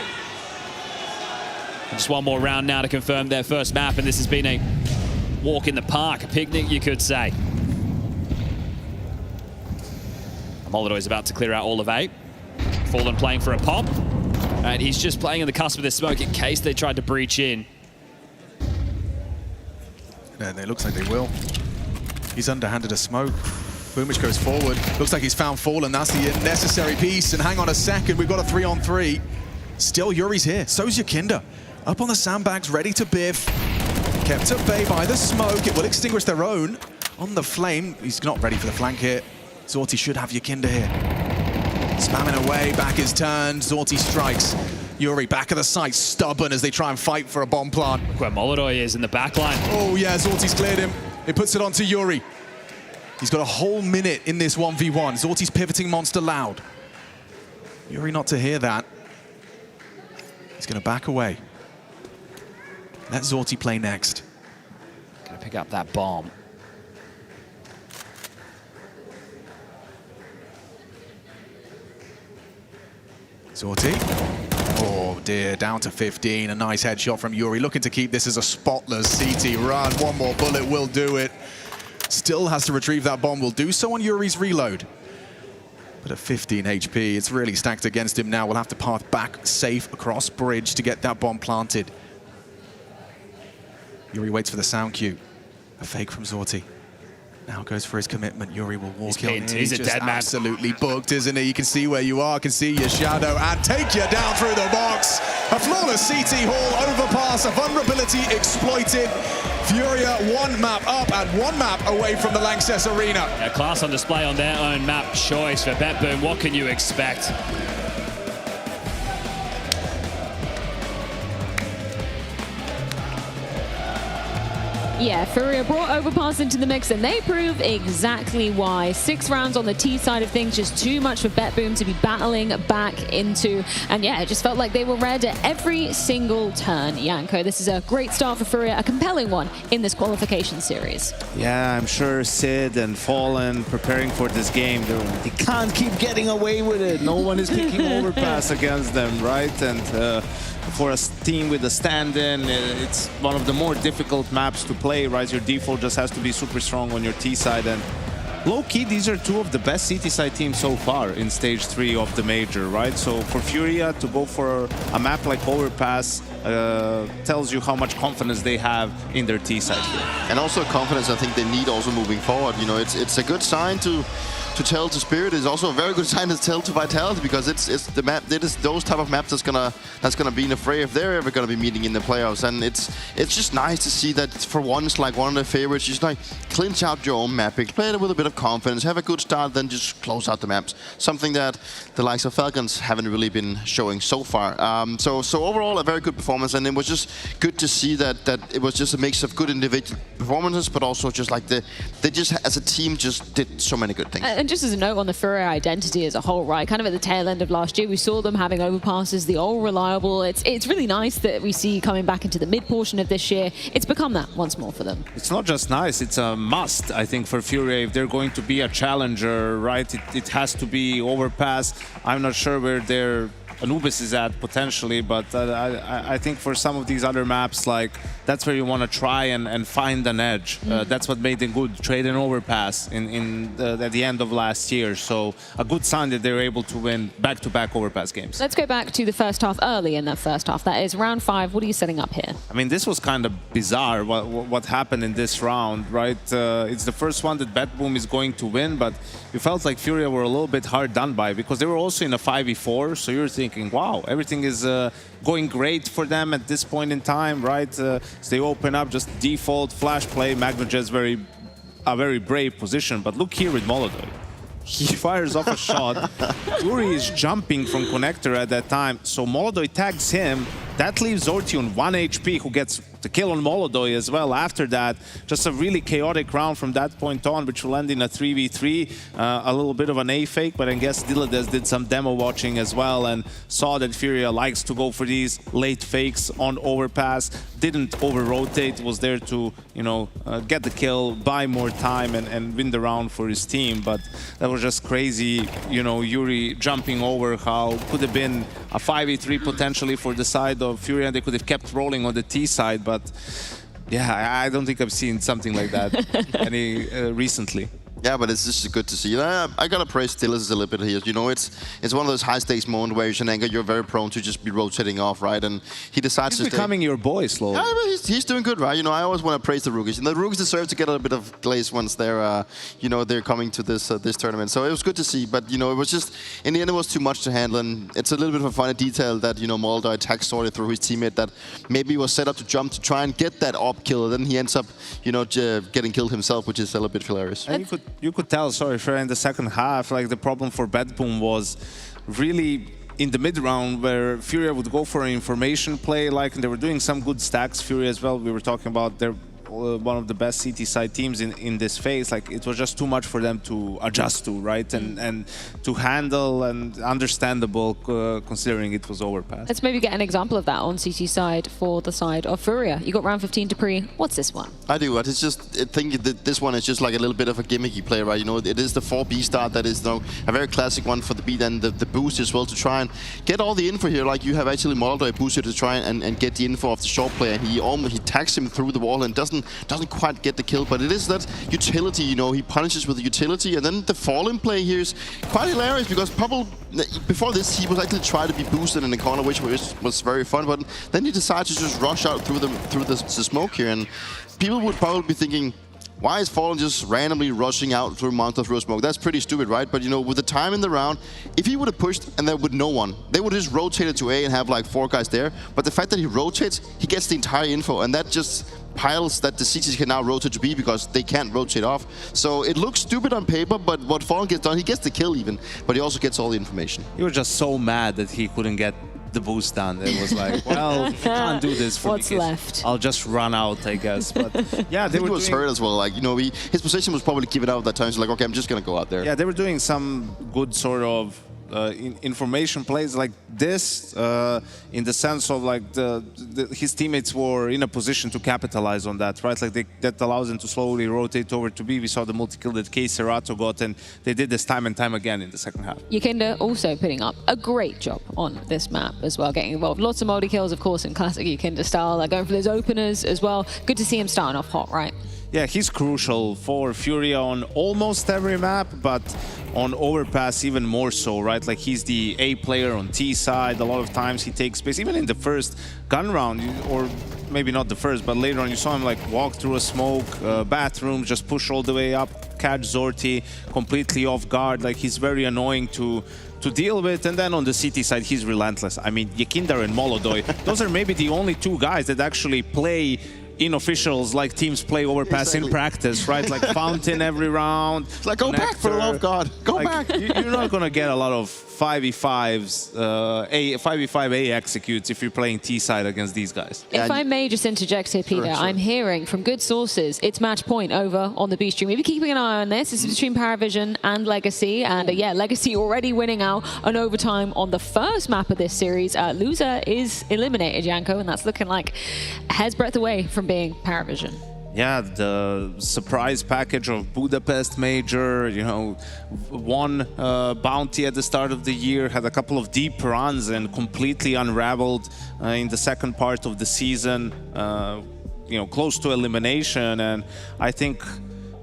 And just one more round now to confirm their first map, and this has been a walk in the park, a picnic, you could say. MongolZ is about to clear out all of A. Fallen playing for a pop, and he's just playing in the cusp of this smoke in case they tried to breach in. And it looks like they will. He's underhanded a smoke. Boomage goes forward. Looks like he's found Fallen. That's the necessary piece. And hang on a second, we've got a 3-on-3. Still, Yuri's here. So's Yakinda. Up on the sandbags, ready to biff. Kept at bay by the smoke. It will extinguish their own. On the flame, he's not ready for the flank here. Zorti should have Yakinda here. Spamming away, back is turned. Zorti strikes. Yuri back of the site, stubborn as they try and fight for a bomb plant. Look where MongolZ is in the back line. Oh yeah, Zorti's cleared him. It puts it onto Yuri. He's got a whole minute in this 1v1. Zorti's pivoting Monster loud. Yuri not to hear that. He's going to back away. Let Zorti play next. Going to pick up that bomb. Zorti. Oh dear, down to 15. A nice headshot from Yuri. Looking to keep this as a spotless CT run. One more bullet will do it. Still has to retrieve that bomb. Will do so on Yuri's reload. But at 15 HP, it's really stacked against him now. We'll have to path back safe across bridge to get that bomb planted. Yuri waits for the sound cue. A fake from Zorti. Now goes for his commitment. Yuri will walk in. He's a dead man. Absolutely booked, isn't he? You can see where you are, can see your shadow, and take you down through the box. A flawless CT Hall overpass, a vulnerability exploited. FURIA 1 map up and 1 map away from the Lanxess Arena. A class on display on their own map choice for BetBoom. What can you expect? Yeah, FURIA brought Overpass into the mix, and they prove exactly why. 6 rounds on the T side of things, just too much for BetBoom to be battling back into. And yeah, it just felt like they were red at every single turn. Yanko, this is a great start for FURIA, a compelling one in this qualification series. Yeah, I'm sure Sid and Fallen preparing for this game. They can't keep getting away with it. No one is picking Overpass against them, right? And for a team with a stand-in, it's one of the more difficult maps to play, right? Your default just has to be super strong on your T side, and low-key, these are 2 of the best CT side teams so far in stage 3 of the major, right? So for FURIA to go for a map like Overpass tells you how much confidence they have in their T side here. And also confidence I think they need also moving forward. You know, it's a good sign to tell to Spirit. Is also a very good sign to tell to Vitality, because it's the map. It is those type of maps that's gonna be in the fray if they're ever gonna be meeting in the playoffs. And it's just nice to see that for once, like one of their favorites, just like clinch out your own mapping, play it with a bit of confidence, have a good start, then just close out the maps. Something that the likes of Falcons haven't really been showing so far. So overall, a very good performance, and it was just good to see that it was just a mix of good individual performances, but also just like they just as a team just did so many good things. And just as a note on the FURIA identity as a whole, right? Kind of at the tail end of last year, we saw them having overpasses, the all reliable. It's really nice that we see coming back into the mid portion of this year. It's become that once more for them. It's not just nice, it's a must, I think, for FURIA. If they're going to be a challenger, right, it has to be Overpass. I'm not sure where their Anubis is at potentially, but I think for some of these other maps, like, that's where you want to try and find an edge. That's what made them good, trade and Overpass at the end of last year. So a good sign that they were able to win back-to-back Overpass games. Let's go back to the first half, early in that first half. That is round 5. What are you setting up here? I mean, this was kind of bizarre what happened in this round, right? It's the first one that BetBoom is going to win, but it felt like FURIA were a little bit hard done by because they were also in a 5v4, so you're thinking, wow, everything is going great for them at this point in time, right? So they open up just default flash play. MongolZ a very brave position, but look here with MongolZ. He fires off a shot. Yuri is jumping from connector at that time, so MongolZ tags him. That leaves Zorti on 1 HP, who gets the kill on MongolZ as well after that. Just a really chaotic round from that point on, which will end in a 3v3. A little bit of an A fake, but I guess Dilades did some demo watching as well and saw that FURIA likes to go for these late fakes on Overpass. Didn't over-rotate, was there to, you know, get the kill, buy more time and win the round for his team. But that was just crazy, you know, Yuri jumping over how could have been a 5v3 potentially for the side of FURIA. They could have kept rolling on the T side, but yeah, I don't think I've seen something like that recently. Yeah, but it's just good to see. I gotta praise Dilades a little bit here. You know, it's one of those high stakes moments where you're very prone to just be rotating off, right? And he decides to becoming your boy slowly. Yeah, but he's doing good, right? You know, I always want to praise the rookies, and the rookies deserve to get a little bit of glaze once they're, you know, they're coming to this this tournament. So it was good to see, but you know, it was just in the end it was too much to handle, and it's a little bit of a funny detail that, you know, MongolZ attacks sorted through his teammate that maybe was set up to jump to try and get that op kill, and then he ends up, you know, getting killed himself, which is a little bit hilarious. You could tell, sorry, in the second half, like the problem for BetBoom was really in the mid round where FURIA would go for an information play, like, and they were doing some good stacks. FURIA as well, we were talking about their one of the best CT side teams in this phase. Like, it was just too much for them to adjust to, right? And to handle, and understandable considering it was Overpass. Let's maybe get an example of that on CT side for the side of FURIA. You got round 15 to pre. What's this one? I do, but it's just, I think that this one is just like a little bit of a gimmicky play, right? You know, it is the 4B start that is, you know, a very classic one for the beat, and the boost as well to try and get all the info here. Like, you have actually MongolZ boosted to try and get the info of the short play, and he tags him through the wall and doesn't quite get the kill, but it is that utility, you know, he punishes with the utility, and then the fall-in play here is quite hilarious because probably before this he was actually trying to be boosted in the corner, which was very fun, but then he decides to just rush out through the smoke here, and people would probably be thinking, why is Fallen just randomly rushing out through Monster through smoke? That's pretty stupid, right? But you know, with the time in the round, if he would have pushed and there would no one, they would have just rotated to A and have like 4 guys there. But the fact that he rotates, he gets the entire info, and that just piles that the CTs can now rotate to B because they can't rotate off. So it looks stupid on paper, but what Fallen gets done, he gets the kill even, but he also gets all the information. He was just so mad that he couldn't get the boost done. It was like, well, you can't do this for what's left. I'll just run out, I guess. But yeah, he was hurt as well. Like, you know, his position was probably given out at that time. So like, okay, I'm just gonna go out there. Yeah, they were doing some good sort of information plays like this, in the sense of like his teammates were in a position to capitalize on that, right? Like that allows them to slowly rotate over to B. We saw the multi-kill that K Serato got, and they did this time and time again in the second half. Yakinda also putting up a great job on this map as well, getting involved. Lots of multi-kills, of course, in classic Yakinda style, like going for those openers as well. Good to see him starting off hot, right? Yeah, he's crucial for FURIA on almost every map, but on Overpass even more so, right? Like, he's the A player on T side. A lot of times he takes space. Even in the first gun round, or maybe not the first, but later on you saw him like walk through a smoke, bathroom, just push all the way up, catch Zorti completely off guard. Like, he's very annoying to deal with. And then on the CT side, he's relentless. I mean, Yakinda and MongolZ, those are maybe the only 2 guys that actually play unofficials, like teams play Overpass in practice, right? Like Fountain every round. It's like, go back, for the love of God. Go back. You're not going to get a lot of 5v5s, 5v5A executes if you're playing T-side against these guys. If I may just interject here, Peter, I'm hearing from good sources, it's match point over on the B stream. We'll be keeping an eye on this. This is between Paravision and Legacy. And yeah, Legacy already winning out an overtime on the first map of this series. Loser is eliminated, Janko, and that's looking like a hair's breadth away from being Paravision. Yeah, the surprise package of Budapest Major, you know, won bounty at the start of the year, had a couple of deep runs and completely unraveled in the second part of the season, you know, close to elimination. And I think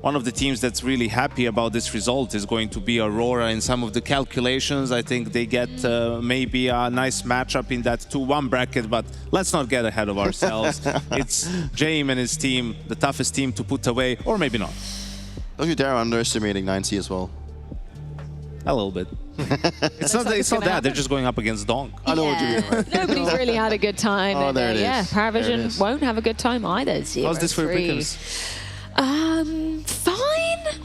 one of the teams that's really happy about this result is going to be Aurora. In some of the calculations, I think they get maybe a nice matchup in that 2-1 bracket, but let's not get ahead of ourselves. It's James and his team, the toughest team to put away, or maybe not. Don't you dare underestimating 90 as well. A little bit. It's not that, they're just going up against Donk. I know what you mean. Right? Nobody's really had a good time. Oh, there it is. Yeah, Paravision won't have a good time either. How's this for your pickers? Fine.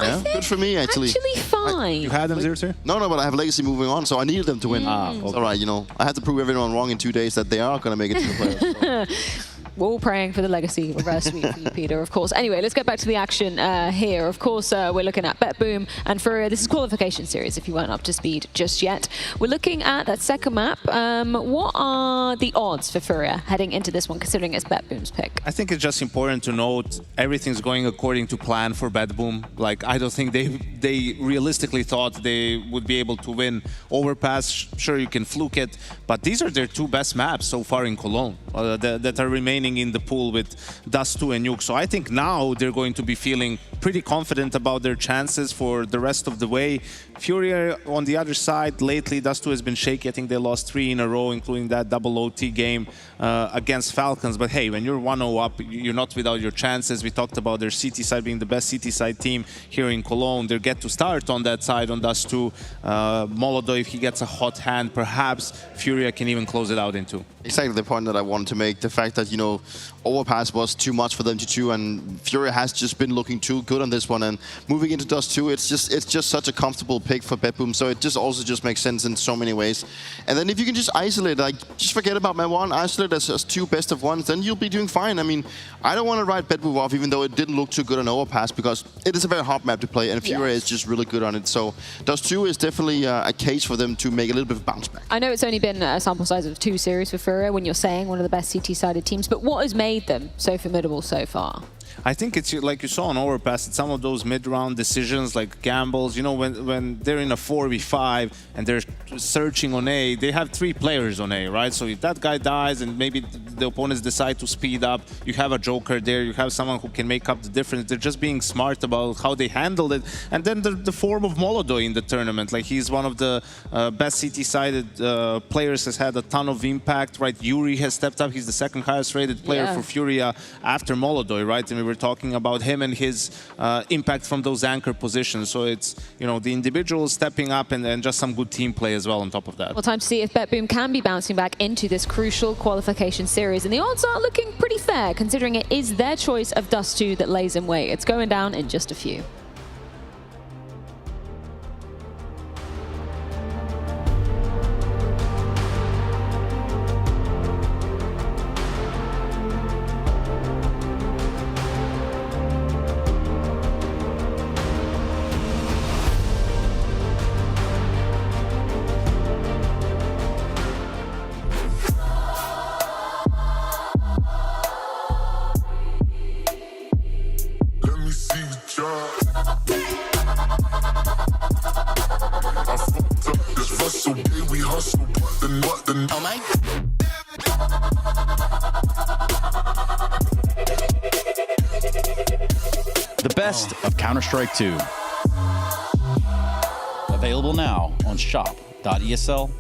Yeah, good for me, actually. Actually fine. You had them 0-2? No, but I have Legacy moving on, so I needed them to win. Okay. It's all right, you know. I had to prove everyone wrong in 2 days that they are going to make it to the playoffs. So. We're all praying for the Legacy reverse sweep for you, Peter, of course. Anyway, let's get back to the action here. Of course, we're looking at BetBoom and FURIA. This is qualification series, if you weren't up to speed just yet. We're looking at that second map. What are the odds for FURIA heading into this one, considering it's BetBoom's pick? I think it's just important to note everything's going according to plan for BetBoom. Like, I don't think they realistically thought they would be able to win Overpass. Sure, you can fluke it, but these are their 2 best maps so far in Cologne that are remaining in the pool with Dust2 and Nuke. So I think now they're going to be feeling pretty confident about their chances for the rest of the way. FURIA on the other side, lately Dust2 has been shaky. I think they lost 3 in a row, including that double OT game against Falcons. But hey, when you're 1-0 up, you're not without your chances. We talked about their CT side being the best CT side team here in Cologne. They get to start on that side on Dust2. MongolZ, if he gets a hot hand, perhaps FURIA can even close it out in 2. Exactly the point that I wanted to make. The fact that, you know, Overpass was too much for them to do, and FURIA has just been looking too good on this one. And moving into Dust2, it's just such a comfortable pick for BetBoom. So it just also just makes sense in so many ways. And then if you can just isolate, like, just forget about map 1, isolate as 2 best of 1s, then you'll be doing fine. I mean, I don't want to write BetBoom off, even though it didn't look too good on Overpass, because it is a very hard map to play, and FURIA is just really good on it. So Dust2 is definitely a case for them to make a little bit of a bounce back. I know it's only been a sample size of 2 series for FURIA when you're saying one of the best CT-sided teams, but what has made them so formidable so far? I think it's like you saw on Overpass, it's some of those mid-round decisions, like gambles. You know, when they're in a 4v5 and they're searching on A, they have 3 players on A, right? So if that guy dies and maybe the opponents decide to speed up, you have a joker there, you have someone who can make up the difference. They're just being smart about how they handled it. And then the form of MongolZ in the tournament, like he's one of the best CT-sided players, has had a ton of impact, right? Yuri has stepped up, he's the 2nd highest rated player for FURIA after MongolZ, right? And we were talking about him and his impact from those anchor positions. So it's, you know, the individuals stepping up and just some good team play as well on top of that. Well, time to see if BetBoom can be bouncing back into this crucial qualification series. And the odds are looking pretty fair, considering it is their choice of Dust2 that lays in wait. It's going down in just a few. The best of Counter-Strike 2. Available now on shop.esl.com.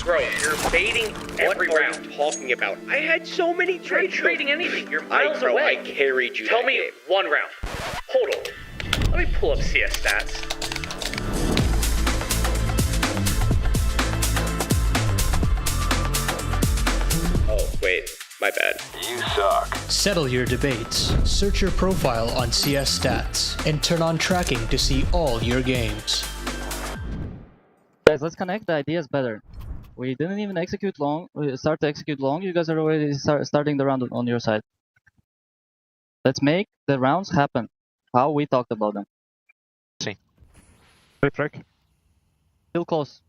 Bro, you're baiting every round talking about, I had so many trades. You're trading anything. You're miles away. I carried you. Tell me one round. Hold on. Let me pull up CS stats. wait. My bad. You suck. Settle your debates. Search your profile on CS Stats and turn on tracking to see all your games. Guys, let's connect the ideas better. We didn't even execute long. We start to execute long. You guys are already starting the round on your side. Let's make the rounds happen. How we talked about them. See. Track. Still close.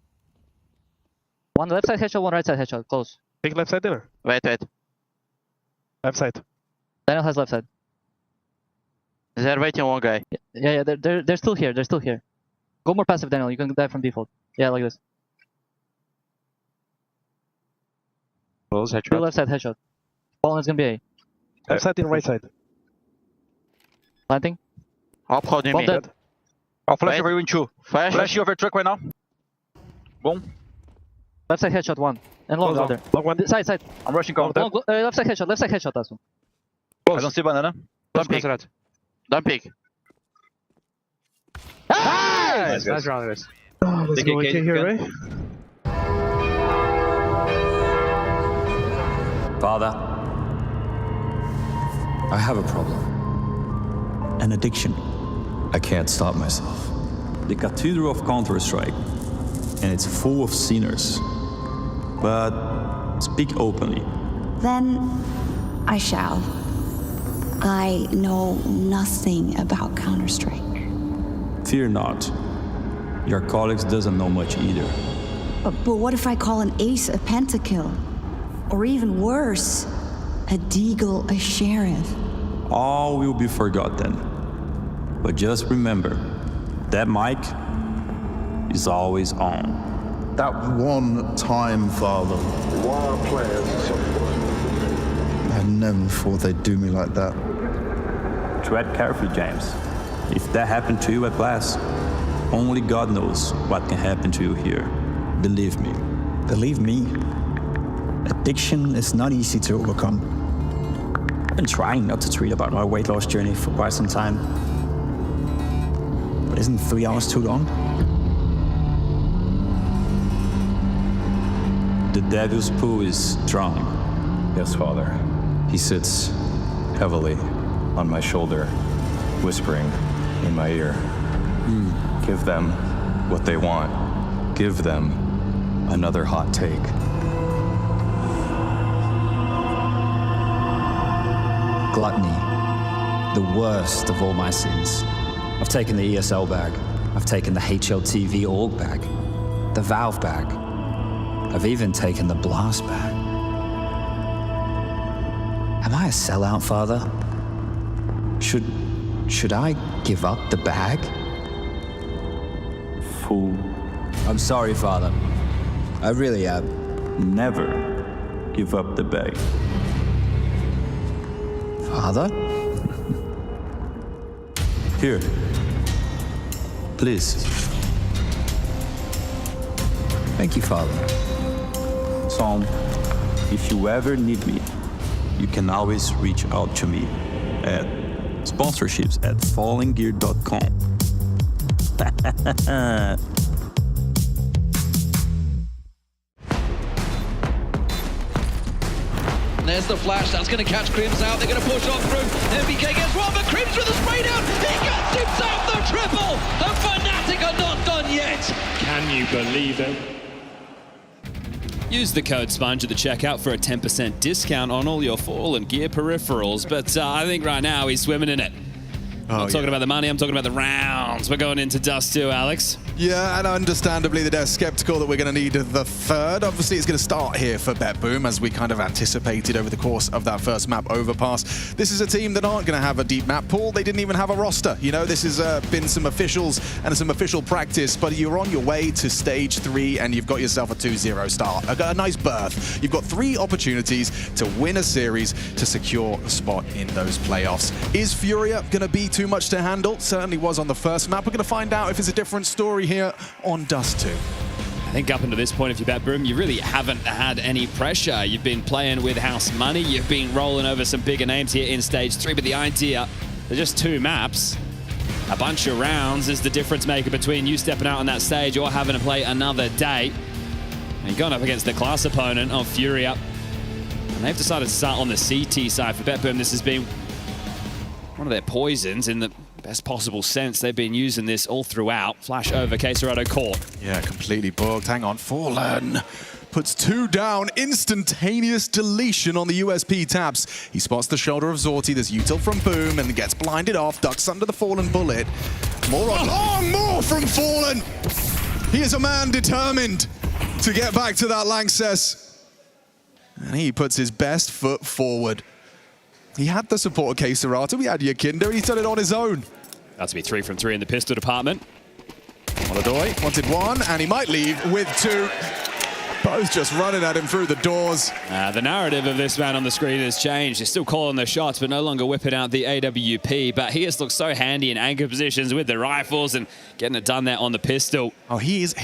One left side headshot, one right side headshot. Close. Take left side dinner. Wait. Left side. Daniel has left side. They're waiting one guy. Yeah, they're still here. They're still here. Go more passive, Daniel. You can die from default. Yeah, like this. Close headshot. Still left side headshot. Fallen is gonna be A. Left side and right side. Planting. Up holding me. I'll flash over you in 2. Flash you over truck right now. Boom. Left side headshot 1. And long out there. Long one. Side. I'm rushing counter. Left side headshot. Left side headshot, that's one. I don't see banana. Don't peek. Don't peek. Nice round, guys. Let's go into here, right? Father, I have a problem. An addiction. I can't stop myself. The Cathedral of Counter-Strike, and it's full of sinners. But speak openly. Then I shall. I know nothing about Counter-Strike. Fear not. Your colleagues doesn't know much either. But what if I call an ace a pentakill? Or even worse, a deagle a sheriff? All will be forgotten. But just remember, that mic is always on. That one time, Father. Wild players. I never thought they'd do me like that. Tread carefully, James. If that happened to you at Blast, only God knows what can happen to you here. Believe me. Believe me? Addiction is not easy to overcome. I've been trying not to tweet about my weight loss journey for quite some time. But isn't 3 hours too long? The devil's pool is strong. Yes, Father. He sits heavily on my shoulder, whispering in my ear. Give them what they want. Give them another hot take. Gluttony. The worst of all my sins. I've taken the ESL bag. I've taken the HLTV org bag. The Valve bag. I've even taken the Blast bag. Am I a sellout, Father? Should I give up the bag? Fool. I'm sorry, Father. I really am. Never give up the bag. Father? Here. Please. Thank you, Father. Psalm, if you ever need me, you can always reach out to me at sponsorships@fallinggear.com. There's the flash, that's going to catch Crims out, they're going to push on through, MBK gets one, but Crims with the spray down, he gets himself the triple, and Fnatic are not done yet. Can you believe it? Use the code SPONGE at the checkout for a 10% discount on all your Fallen Gear peripherals, but I think right now he's swimming in it. I'm not talking about the money, I'm talking about the rounds. We're going into Dust 2, Alex. Yeah, and understandably, they're skeptical that we're going to need the third. Obviously, it's going to start here for BetBoom, as we kind of anticipated over the course of that first map, Overpass. This is a team that aren't going to have a deep map pool. They didn't even have a roster. You know, this has been some officials and some official practice, but you're on your way to stage 3, and you've got yourself a 2-0 start. A nice berth. You've got 3 opportunities to win a series to secure a spot in those playoffs. Is FURIA going to be too much to handle? Certainly was on the first map. We're going to find out if it's a different story here on Dust 2. I think up until this point, if you're BetBoom, you really haven't had any pressure. You've been playing with house money. You've been rolling over some bigger names here in stage 3, but the idea, they're just 2 maps. A bunch of rounds is the difference maker between you stepping out on that stage or having to play another day. And you're going up against the class opponent of FURIA. And they've decided to start on the CT side for BetBoom. This has been one of their poisons in the best possible sense. They've been using this all throughout. Flash over, Queserado caught. Yeah, completely booked. Hang on, Fallen puts 2 down. Instantaneous deletion on the USP taps. He spots the shoulder of Zorti. There's util from Boom and gets blinded off. Ducks under the Fallen bullet. More on. Oh, more from Fallen! He is a man determined to get back to that Lanxess. And he puts his best foot forward. He had the support of Queserado. We had Yakinda. He's done it on his own. That's to be 3 from 3 in the pistol department. Oladoy wanted 1, and he might leave with 2. Both just running at him through the doors. The narrative of this man on the screen has changed. He's still calling the shots, but no longer whipping out the AWP. But he has looked so handy in anchor positions with the rifles and getting it done there on the pistol. Oh, he is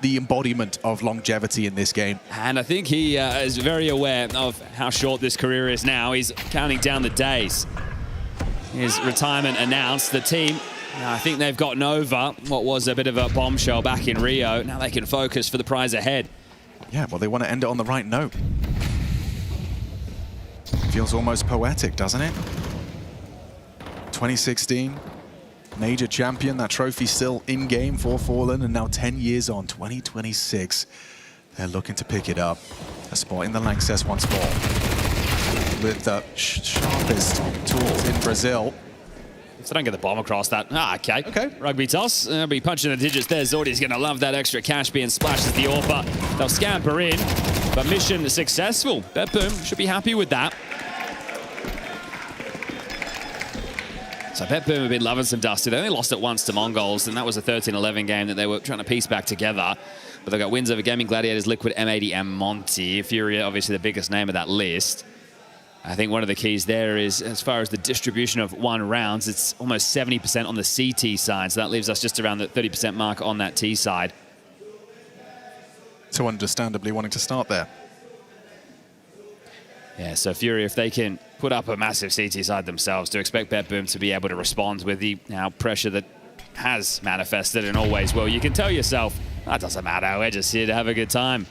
the embodiment of longevity in this game. And I think he is very aware of how short this career is now. He's counting down the days. His retirement announced. The team, I think they've gotten over what was a bit of a bombshell back in Rio. Now they can focus for the prize ahead. Yeah, well, they want to end it on the right note. Feels almost poetic, doesn't it? 2016, major champion. That trophy still in game for Fallen, and now 10 years on, 2026. They're looking to pick it up. A spot in the Lanxess once more. With the sharpest tools in Brazil. So don't get the bomb across that. Okay. Rugby toss. They'll be punching the digits there. Zordi's going to love that extra cash being splashed as the AWP. They'll scamper in, but mission successful. BetBoom should be happy with that. So BetBoom have been loving some dust. They only lost it once to MongolZ, and that was a 13-11 game that they were trying to piece back together. But they've got wins over Gaming Gladiators, Liquid, M80, and Monty. FURIA, obviously the biggest name of that list. I think one of the keys there is, as far as the distribution of 1 rounds, it's almost 70% on the CT side. So that leaves us just around the 30% mark on that T side. So understandably wanting to start there. Yeah, so FURIA, if they can put up a massive CT side themselves, to expect BetBoom to be able to respond with the pressure that has manifested and always will. You can tell yourself, that doesn't matter, we're just here to have a good time.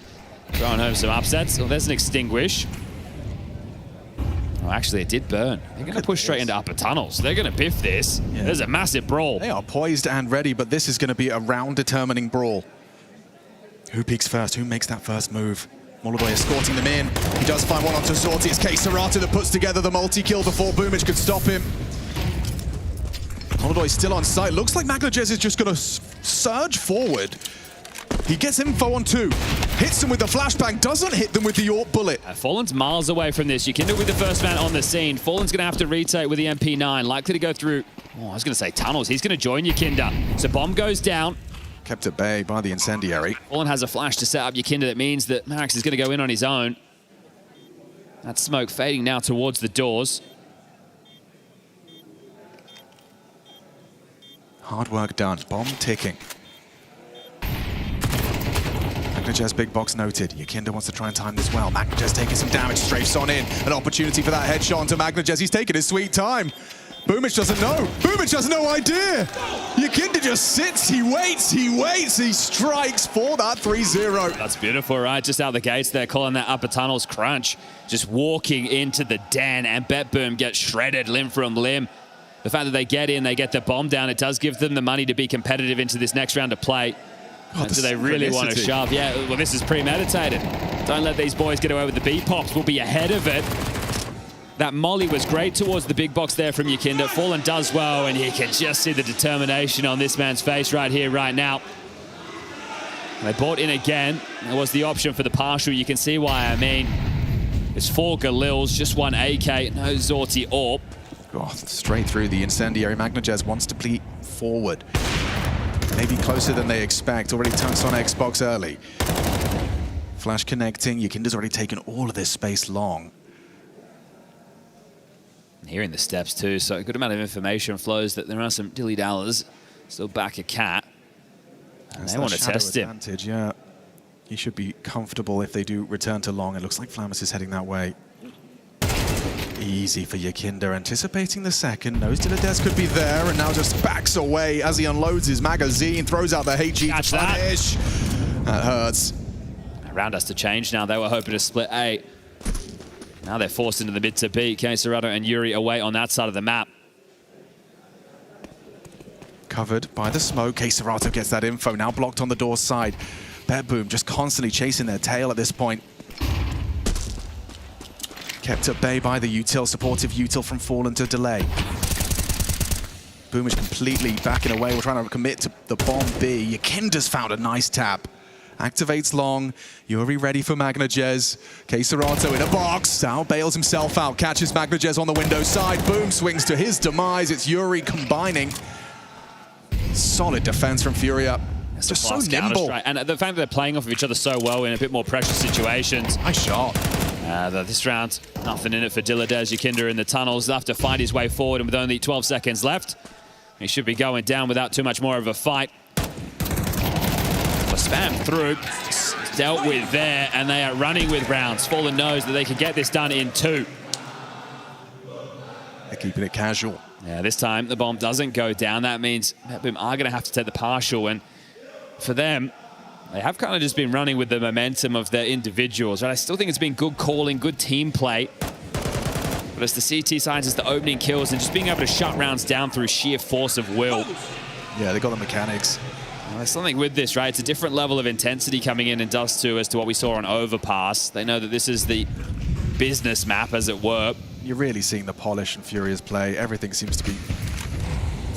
Throwing home some upsets. Oh, there's an extinguish. Oh, actually, it did burn. They're going to push straight into upper tunnels. They're going to biff this. Yeah. There's a massive brawl. They are poised and ready, but this is going to be a round-determining brawl. Who peeks first? Who makes that first move? MongolZ escorting them in. He does find one onto Zorti. It's Queserado that puts together the multi-kill before Boomage could stop him. MongolZ still on site. Looks like MagnaJez is just going to surge forward. He gets info on 2. Hits them with the flashbang, doesn't hit them with the AWP bullet. Fallen's miles away from this. Yakinda with the first man on the scene. Fallen's going to have to retake with the MP9. Likely to go through, I was going to say tunnels. He's going to join Yakinda. So bomb goes down. Kept at bay by the incendiary. Fallen has a flash to set up Yakinda. That means that Max is going to go in on his own. That smoke fading now towards the doors. Hard work done. Bomb ticking. MagnaJez big box noted. Yakinda wants to try and time this well. MagnaJez taking some damage, strafes on in. An opportunity for that headshot onto MagnaJez. He's taking his sweet time. Boomage doesn't know. Boomage has no idea. Yakinda just sits, he waits, he strikes for that 3-0. That's beautiful, right? Just out the gates there, calling that upper tunnels crunch. Just walking into the den, and BetBoom gets shredded limb from limb. The fact that they get in, they get the bomb down, it does give them the money to be competitive into this next round of play. And do they really want to shove? Yeah, well, this is premeditated. Don't let these boys get away with the beat pops. We'll be ahead of it. That molly was great towards the big box there from Yakinda. Fallen does well, and you can just see the determination on this man's face right here, right now. They bought in again. There was the option for the partial. You can see why I mean. It's 4 Galils, just 1 AK, no Zorti AWP. Oh, straight through the incendiary. MagnaJez wants to pleat forward. Maybe closer than they expect. Already tunks on Xbox early. Flash connecting. Yakinda's already taken all of this space long. Hearing the steps too, so a good amount of information flows that there are some dilly-dallers still back a cat. And they want to test him. Yeah, he should be comfortable if they do return to long. It looks like Flamus is heading that way. Easy for Yakinda, anticipating the second. Knows Dilades could be there, and now just backs away as he unloads his magazine, throws out the HE to punish. That hurts. Around us to change now. They were hoping to split A. Now they're forced into the mid to B. Serato and Yuri away on that side of the map. Covered by the smoke. Serato gets that info, now blocked on the door side. BetBoom just constantly chasing their tail at this point. Kept at bay by the util, supportive util from Fallen to delay. Boom is completely backing away. We're trying to commit to the bomb B. Yakinda's found a nice tap. Activates long. Yuri ready for MongolZ. Serato in a box. Now bails himself out. Catches MongolZ on the window side. Boom swings to his demise. It's Yuri combining. Solid defense from FURIA. Just so nimble. And the fact that they're playing off of each other so well in a bit more pressure situations. Nice shot. This round, nothing in it for Diladez. Yakinda in the tunnels. He'll have to find his way forward, and with only 12 seconds left, he should be going down without too much more of a fight. Spam through, dealt with there, and they are running with rounds. Fallen knows that they can get this done in 2. They're keeping it casual. Yeah, this time the bomb doesn't go down. That means BetBoom are going to have to take the partial, and for them, they have kind of just been running with the momentum of their individuals. Right? I still think it's been good calling, good team play. But as the CT signs as the opening kills and just being able to shut rounds down through sheer force of will. Yeah, they got the mechanics. Well, there's something with this, right? It's a different level of intensity coming in Dust 2 as to what we saw on Overpass. They know that this is the business map, as it were. You're really seeing the polish in FURIA's play. Everything seems to be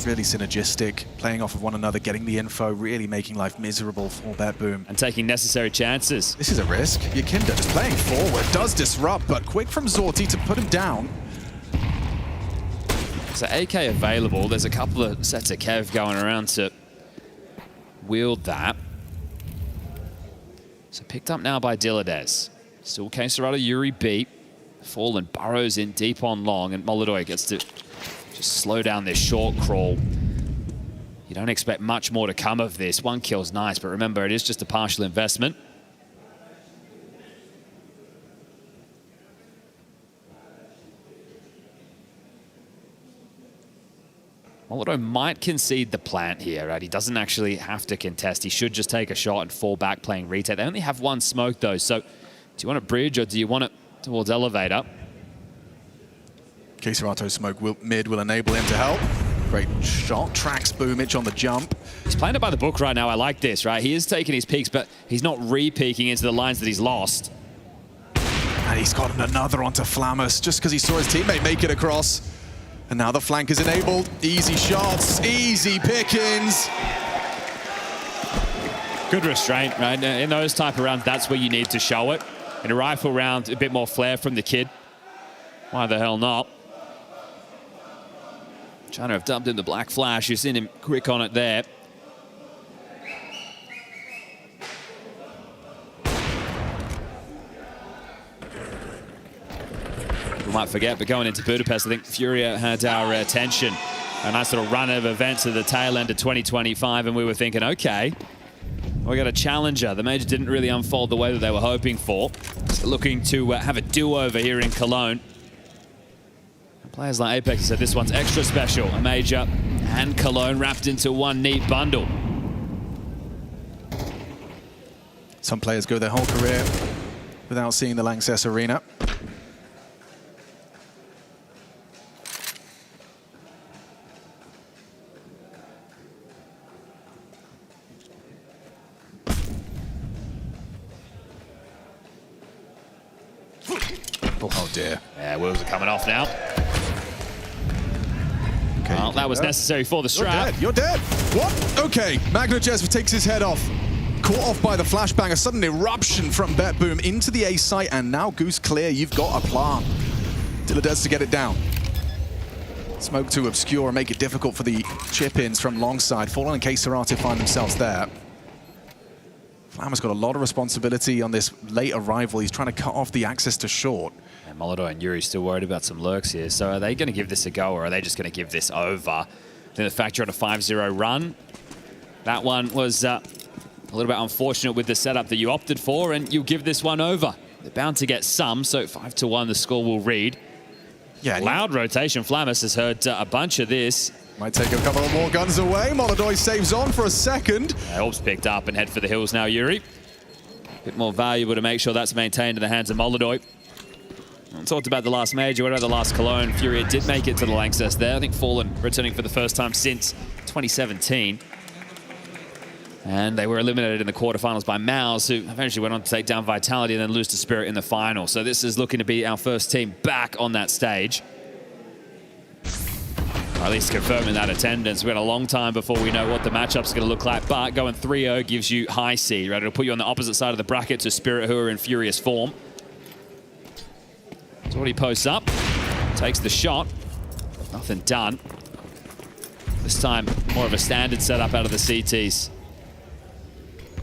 really synergistic, playing off of one another, getting the info, really making life miserable for BetBoom. And taking necessary chances. This is a risk. Yakinda just playing forward, does disrupt, but quick from Zorti to put him down. So AK available. There's a couple of sets of Kev going around to wield that. So picked up now by Diladez. Still Serato, Yuri beat. Fallen burrows in deep on long, and MongolZ gets to just slow down this short crawl. You don't expect much more to come of this. 1 kill's nice, but remember, it is just a partial investment. MongolZ might concede the plant here, right? He doesn't actually have to contest. He should just take a shot and fall back playing retake. They only have 1 smoke, though, so do you want a bridge or do you want it towards elevator? Serato's smoke mid will enable him to help. Great shot, tracks Boomich on the jump. He's playing it by the book right now. I like this, right? He is taking his peaks, but he's not re-peaking into the lines that he's lost. And he's gotten another onto Flammus just because he saw his teammate make it across. And now the flank is enabled. Easy shots, easy pickings. Good restraint, right? In those type of rounds, that's where you need to show it. In a rifle round, a bit more flair from the kid. Why the hell not? Trying to have dumped in the black flash. You've seen him quick on it there. We might forget, but going into Budapest, I think FURIA had our attention. A nice little run of events at the tail end of 2025, and we were thinking, okay, we got a challenger. The major didn't really unfold the way that they were hoping for. So looking to have a do-over here in Cologne. Players like Apex said this one's extra special. A major and Cologne wrapped into one neat bundle. Some players go their whole career without seeing the Lanxess Arena. Oh dear. Yeah, wheels are coming off now. Okay, well, that was necessary for the strap. You're dead. What? Okay, MongolZ takes his head off. Caught off by the flashbang. A sudden eruption from BetBoom into the A site, and now Goose clear. You've got a plan. Diladez to get it down. Smoke to obscure and make it difficult for the chip-ins from long side. Fallen and Serato find themselves there. Flammer's got a lot of responsibility on this late arrival. He's trying to cut off the access to short. And MongolZ and Yuri still worried about some lurks here. So are they going to give this a go, or are they just going to give this over? I think the fact you're on a 5-0 run, that one was a little bit unfortunate with the setup that you opted for, and you give this one over. They're bound to get some, so 5-1 the score will read. Yeah, loud rotation. Flammus has heard a bunch of this. Might take a couple of more guns away. MongolZ saves on for a second. Orb's picked up and head for the hills now, Yuri. Bit more valuable to make sure that's maintained in the hands of MongolZ. Talked about the last major, what about the last Cologne? FURIA did make it to the LANXESS there. I think Fallen returning for the first time since 2017. And they were eliminated in the quarterfinals by MOUZ, who eventually went on to take down Vitality and then lose to Spirit in the final. So this is looking to be our first team back on that stage. Or at least confirming that attendance. We've got a long time before we know what the matchup's going to look like, but going 3-0 gives you high seed, right? It'll put you on the opposite side of the bracket to Spirit, who are in furious form. So what he posts up, takes the shot, nothing done. This time, more of a standard setup out of the CTs.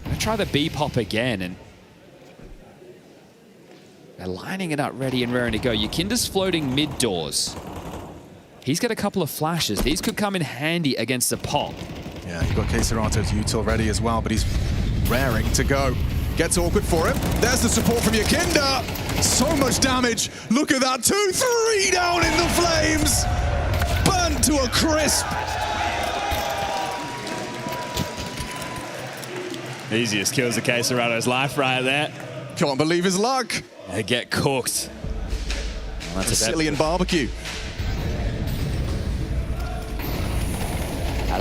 Gonna try the B-pop again, and they're lining it up ready and raring to go. Yakinda's floating mid-doors. He's got a couple of flashes. These could come in handy against a pop. Yeah, you've got Keserato's util ready as well, but he's raring to go. Gets awkward for him. There's the support from Yakinda. So much damage. Look at that. 2-3 down in the flames. Burnt to a crisp. Easiest kills of Keserato's life right there. Can't believe his luck. They get cooked. Well, that's Sicilian barbecue.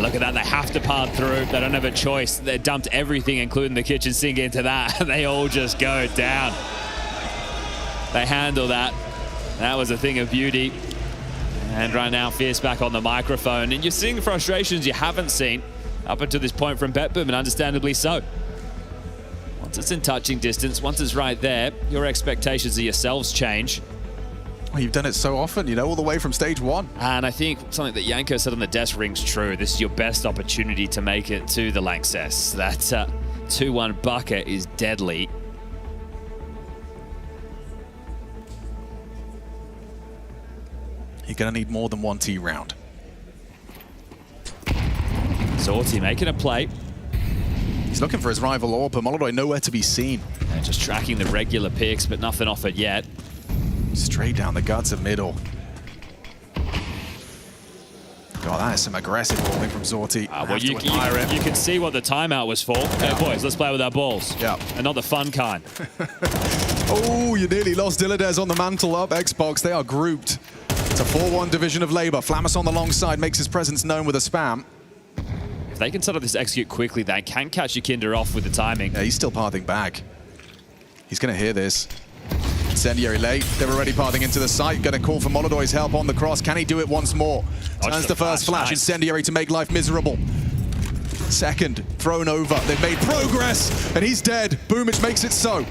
Look at that, they have to part through. They don't have a choice. They dumped everything, including the kitchen sink, into that. They all just go down. They handle that. That was a thing of beauty. And right now, Fierce back on the microphone. And you're seeing frustrations you haven't seen up until this point from BetBoom, and understandably so. Once it's in touching distance, once it's right there, your expectations of yourselves change. Well, you've done it so often, you know, all the way from stage one. And I think something that Yanko said on the desk rings true. This is your best opportunity to make it to the LANXESS. That 2-1 bucket is deadly. You're going to need more than one T round. Zorti making a play. He's looking for his rival AWP, but MongolZ nowhere to be seen. And just tracking the regular picks, but nothing offered yet. Straight down the guts of middle. God, that is some aggressive rolling from Zorti. Well, you can see what the timeout was for. Hey, boys, let's play with our balls. Yeah. And not the fun kind. Oh, you nearly lost Dilladez on the mantle up. Xbox, they are grouped. It's a 4-1 division of labor. Flamus on the long side makes his presence known with a spam. If they can set up this execute quickly, they can catch Yakinda off with the timing. Yeah, he's still pathing back. He's going to hear this. Incendiary late. They're already pathing into the site. Going to call for MongolZ's help on the cross. Can he do it once more? Turns the first flash. Nice. Incendiary to make life miserable. Second, thrown over. They've made progress, and he's dead. Boomich makes it so.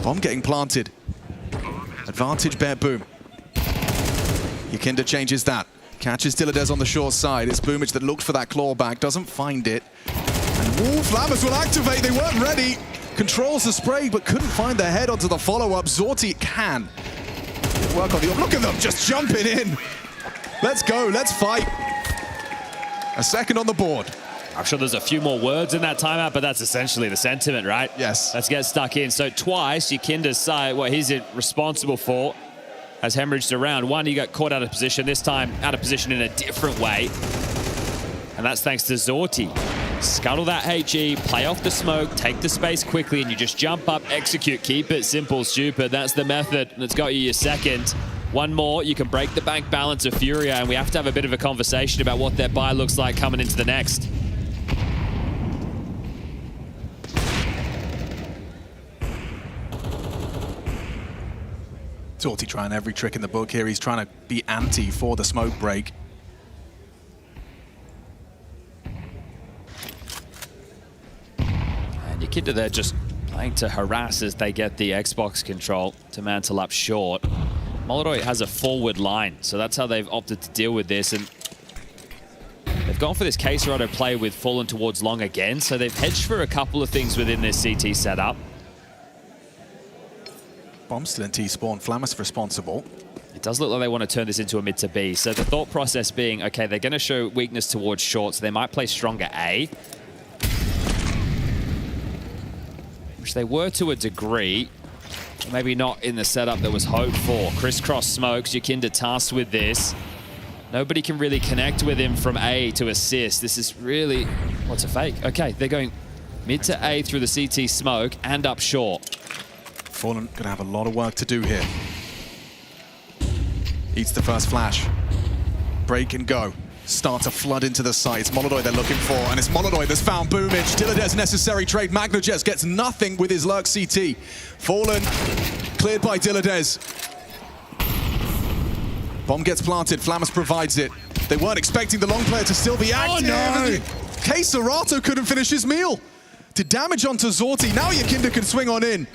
Bomb getting planted. Advantage BetBoom. Yakinda changes that. Catches Dilladez on the short side. It's Boomich that looked for that claw back. Doesn't find it. And Flamus will activate. They weren't ready. Controls the spray, but couldn't find their head onto the follow-up. Zorti can. Work on the... Look at them, just jumping in. Let's go, let's fight. A second on the board. I'm sure there's a few more words in that timeout, but that's essentially the sentiment, right? Yes. Let's get stuck in. So twice, Yakinda's side, what he's responsible for, has hemorrhaged around. One, he got caught out of position. This time, out of position in a different way. And that's thanks to Zorti. Scuttle that HE, play off the smoke, take the space quickly, and you just jump up, execute, keep it simple, stupid. That's the method that's got you your second. One more, you can break the bank balance of FURIA, and we have to have a bit of a conversation about what their buy looks like coming into the next. Zorti trying every trick in the book here. He's trying to be anti for the smoke break. Yakinda there just playing to harass as they get the Xbox control to mantle up short. MongolZ has a forward line, so that's how they've opted to deal with this. And they've gone for this Keserado play with Fallen towards long again, so they've hedged for a couple of things within this CT setup. Bomb still in T-spawn. Flamus responsible. It does look like they want to turn this into a mid to B. So the thought process being, okay, they're going to show weakness towards short, so they might play stronger A. Which they were to a degree, maybe not in the setup that was hoped for. Crisscross smokes, Yakinda tasked with this. Nobody can really connect with him from A to assist. This is really, what's a fake? Okay, they're going mid to A through the CT smoke and up short. Fallen gonna have a lot of work to do here. Eats the first flash. Break and go. Start to flood into the site. It's MongolZ they're looking for, and it's MongolZ that's found Boomage. Dilladez necessary trade. MagnaJez gets nothing with his lurk CT. Fallen cleared by Dilladez. Bomb gets planted. Flammus provides it. They weren't expecting the long player to still be active. Oh no! KScerato couldn't finish his meal. Did damage onto Zorti. Now Yakinda can swing on in.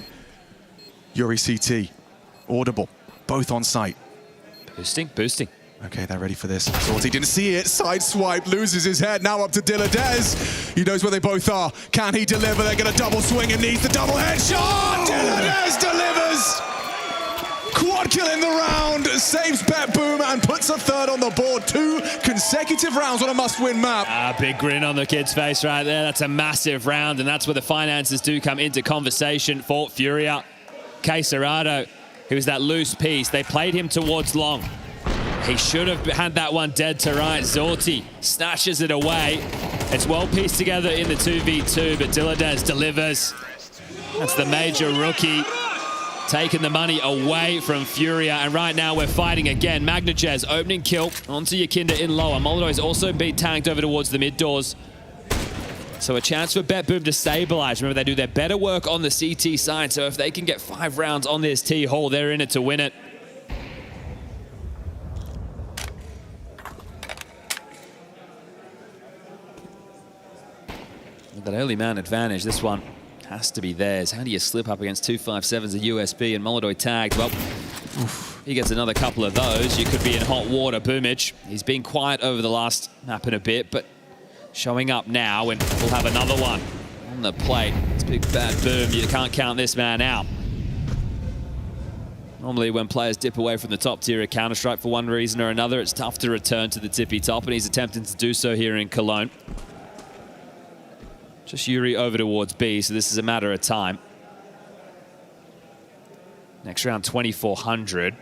Yuri CT. Audible. Both on site. Boosting. Okay, they're ready for this. Zorti didn't see it. Side swipe, loses his head. Now up to Dilladez. He knows where they both are. Can he deliver? They're going to double swing and needs the double headshot. Oh! Dilladez delivers. Quad kill in the round. Saves BetBoom and puts a third on the board. 2 consecutive rounds on a must-win map. Big grin on the kid's face right there. That's a massive round, and that's where the finances do come into conversation for FURIA. KScerato, who was that loose piece, they played him towards long. He should have had that one dead to right. Zorti snatches it away. It's well pieced together in the 2v2, but Dilladez delivers. That's the major rookie taking the money away from FURIA. And right now we're fighting again. MagnaJez opening kill onto Yakinda in lower. MongolZ is also being tanked over towards the mid doors. So a chance for BetBoom to stabilize. Remember, they do their better work on the CT side. So if they can get 5 rounds on this T-Hall, they're in it to win it. That early man advantage, this one has to be theirs. How do you slip up against 257s, a USB, and MongolZ tagged? Well, he gets another couple of those. You could be in hot water. Boomage, he's been quiet over the last map and a bit, but showing up now, and we'll have another one on the plate. It's big bad Boom. You can't count this man out. Normally when players dip away from the top tier of Counter-Strike for one reason or another, it's tough to return to the tippy top, and he's attempting to do so here in Cologne. Just Yuri over towards B, so this is a matter of time. Next round, 2,400.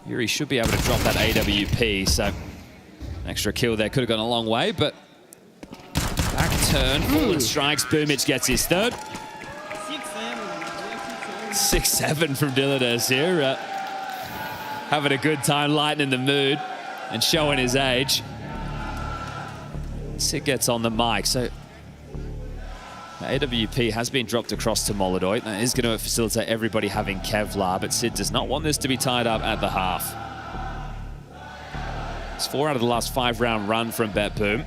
Yuri should be able to drop that AWP, so extra kill there. Could have gone a long way, but back turn, Fallen strikes. Boomage gets his third. 6-7 from Dilladez here. Having a good time, lightening the mood and showing his age. Sid gets on the mic, so AWP has been dropped across to MongolZ. That is going to facilitate everybody having Kevlar, but Sid does not want this to be tied up at the half. It's 4 out of the last 5 round run from BetBoom.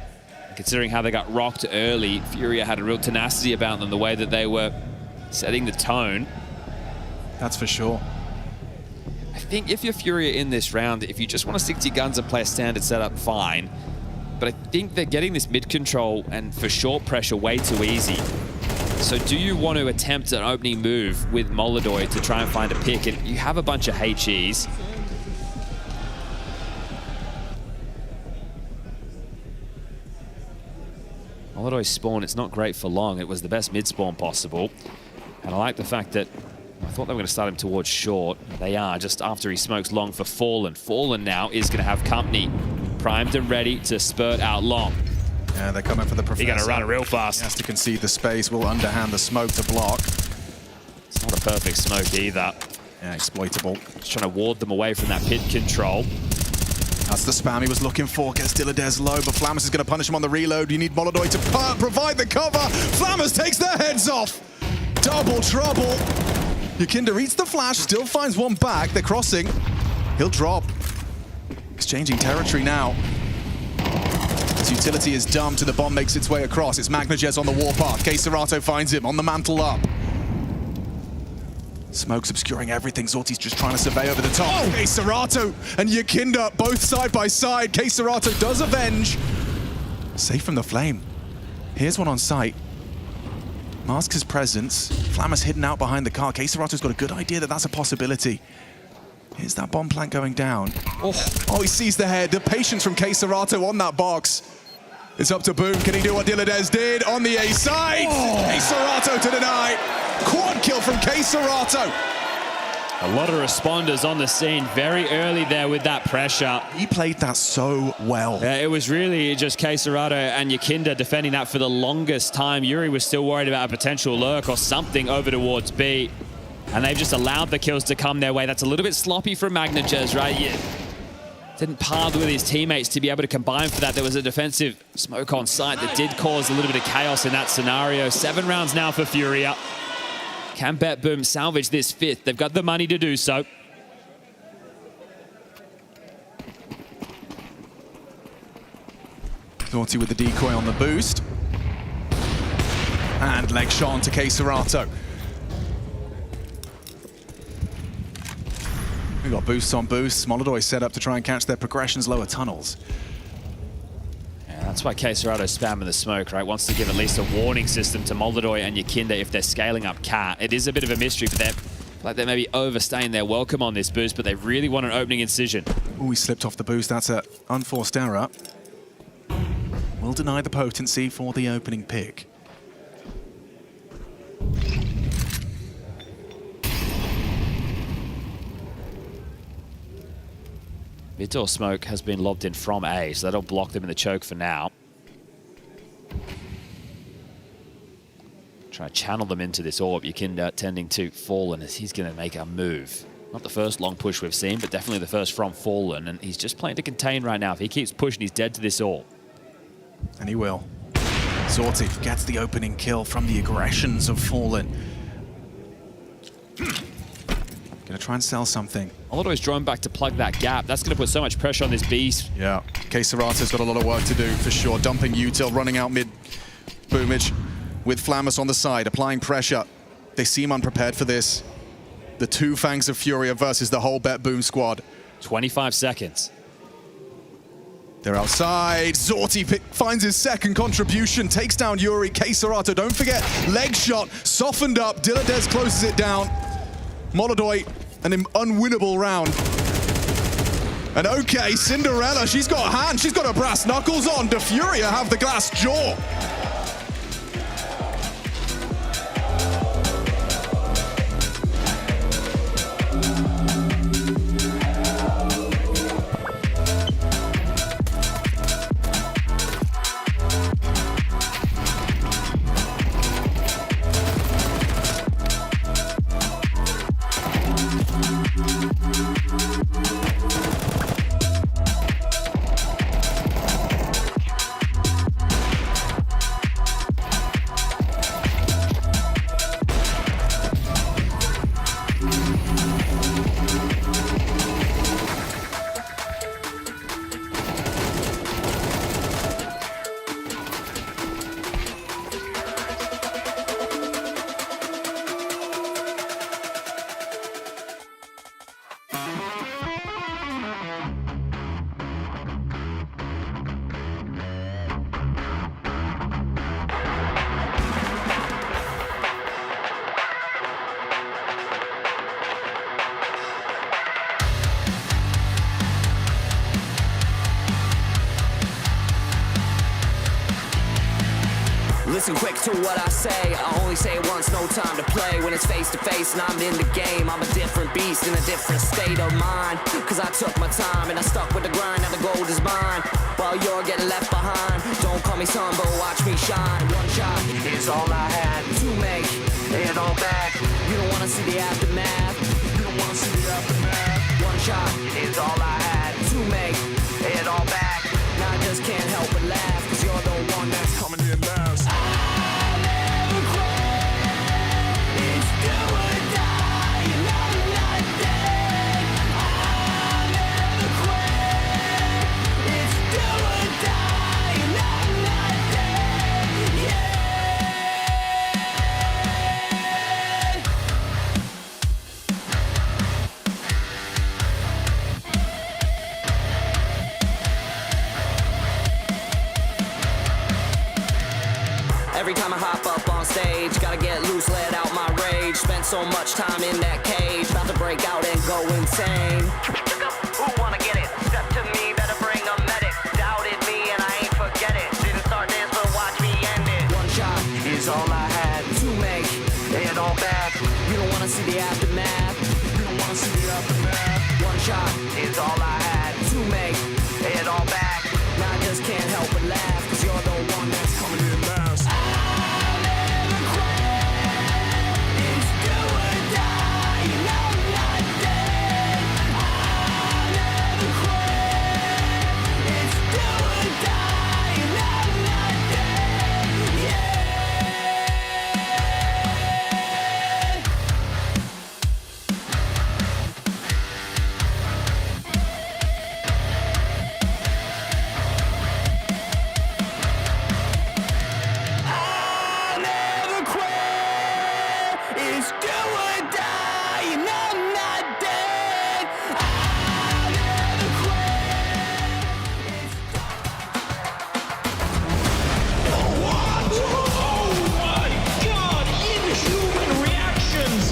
Considering how they got rocked early, FURIA had a real tenacity about them, the way that they were setting the tone. That's for sure. I think if you're FURIA in this round, if you just want to stick to your guns and play a standard setup, fine. But I think they're getting this mid control and for short pressure way too easy. So do you want to attempt an opening move with MongolZ to try and find a pick? And you have a bunch of HEs. MongolZ's spawn, it's not great for long. It was the best mid spawn possible. And I like the fact that I thought they were going to start him towards short. They are, just after he smokes long for Fallen. Fallen now is going to have company primed and ready to spurt out long. Yeah, they're coming for the Professor. He's going to run real fast. He has to concede the space, will underhand the smoke to block. It's not a perfect smoke either. Yeah, exploitable. Just trying to ward them away from that pit control. That's the spam he was looking for. Gets Dilladez low, but Flammus is going to punish him on the reload. You need MongolZ to provide the cover. Flammus takes their heads off. Double trouble. Yakinda eats the flash, still finds one back. They're crossing. He'll drop. Exchanging territory now. His utility is dumped and the bomb makes its way across. It's MagnaJez on the warpath. KScerato finds him on the mantle up. Smoke's obscuring everything. Zorti's just trying to survey over the top. Oh! KScerato and Yakinda both side by side. KScerato does avenge. Safe from the flame. Here's one on site. Masks his presence. Flammus hidden out behind the car. KScerato's got a good idea that that's a possibility. Here's that bomb plant going down. Oh, he sees the head. The patience from KScerato on that box. It's up to Boom. Can he do what Dilladez did on the A side? KScerato to deny. Quad kill from KScerato. A lot of responders on the scene very early there with that pressure. He played that so well. It was really just Keiserato and Yakinda defending that for the longest time. Yuri was still worried about a potential lurk or something over towards B. And they've just allowed the kills to come their way. That's a little bit sloppy from MongolZ, right? Yeah. Didn't par with his teammates to be able to combine for that. There was a defensive smoke on site that did cause a little bit of chaos in that scenario. 7 rounds now for FURIA. Can BetBoom salvage this 5th? They've got the money to do so. Naughty with the decoy on the boost. And leg shot onto Keiserato. We got boosts on boosts. MongolZ set up to try and catch their progressions lower tunnels. Yeah, that's why Keiserato's spamming the smoke, right? Wants to give at least a warning system to MongolZ and Yakinda if they're scaling up Cat. It is a bit of a mystery, but they may be overstaying their welcome on this boost, but they really want an opening incision. Oh, he slipped off the boost. That's an unforced error. Will deny the potency for the opening pick. Mid-door smoke has been lobbed in from A, so that'll block them in the choke for now. Try to channel them into this orb. Yakinda tending to Fallen as he's going to make a move. Not the first long push we've seen, but definitely the first from Fallen, and he's just playing to contain right now. If he keeps pushing, he's dead to this orb. And he will. Zorti gets the opening kill from the aggressions of Fallen. Gonna try and sell something. MongolZ is drawn back to plug that gap. That's gonna put so much pressure on this beast. Yeah, Keiserato's got a lot of work to do for sure. Dumping util, running out mid boomage with Flammus on the side, applying pressure. They seem unprepared for this. The 2 Fangs of Furia versus the whole BetBoom squad. 25 seconds. They're outside. Zorti finds his second contribution, takes down Yuri. Keiserato, don't forget, leg shot, softened up. Diladez closes it down. MongolZ, an unwinnable round. And okay, Cinderella, she's got a hand, she's got her brass knuckles on. The FURIA have the glass jaw. Listen quick to what I say. I only say it once, no time to play. When it's face to face and I'm in the game, I'm a different beast in a different state of mind. Cause I took my time and I stuck with the grind. Now the gold is mine, while you're getting left behind. Don't call me son, but watch me shine. One shot is all I had to make it all back. You don't wanna see the aftermath. You don't wanna see the aftermath. One shot is all I had to make it all back. Now I just can't help but laugh, cause you're the one that's coming in last. Every time I hop up on stage, gotta get loose, let out my rage. Spent so much time in that cage, about to break out and go insane. Who wanna get it? Step to me, better bring a medic. Doubted me and I ain't forget it. Didn't start this, but watch me end it. One shot is all I had to make it all back. You don't wanna see the aftermath. You don't wanna shot is all I had to make it all back. Now I just can't help but laugh, cause you're the one that's coming in last. I'll never quit. It's do or die, you know I'm not dead. I'll never quit. It's do or die, you know I'm not dead. Yeah. I'll never quit. It's do or die, you know I'm not dead. I'll never quit. What? Oh my god! Inhuman reactions!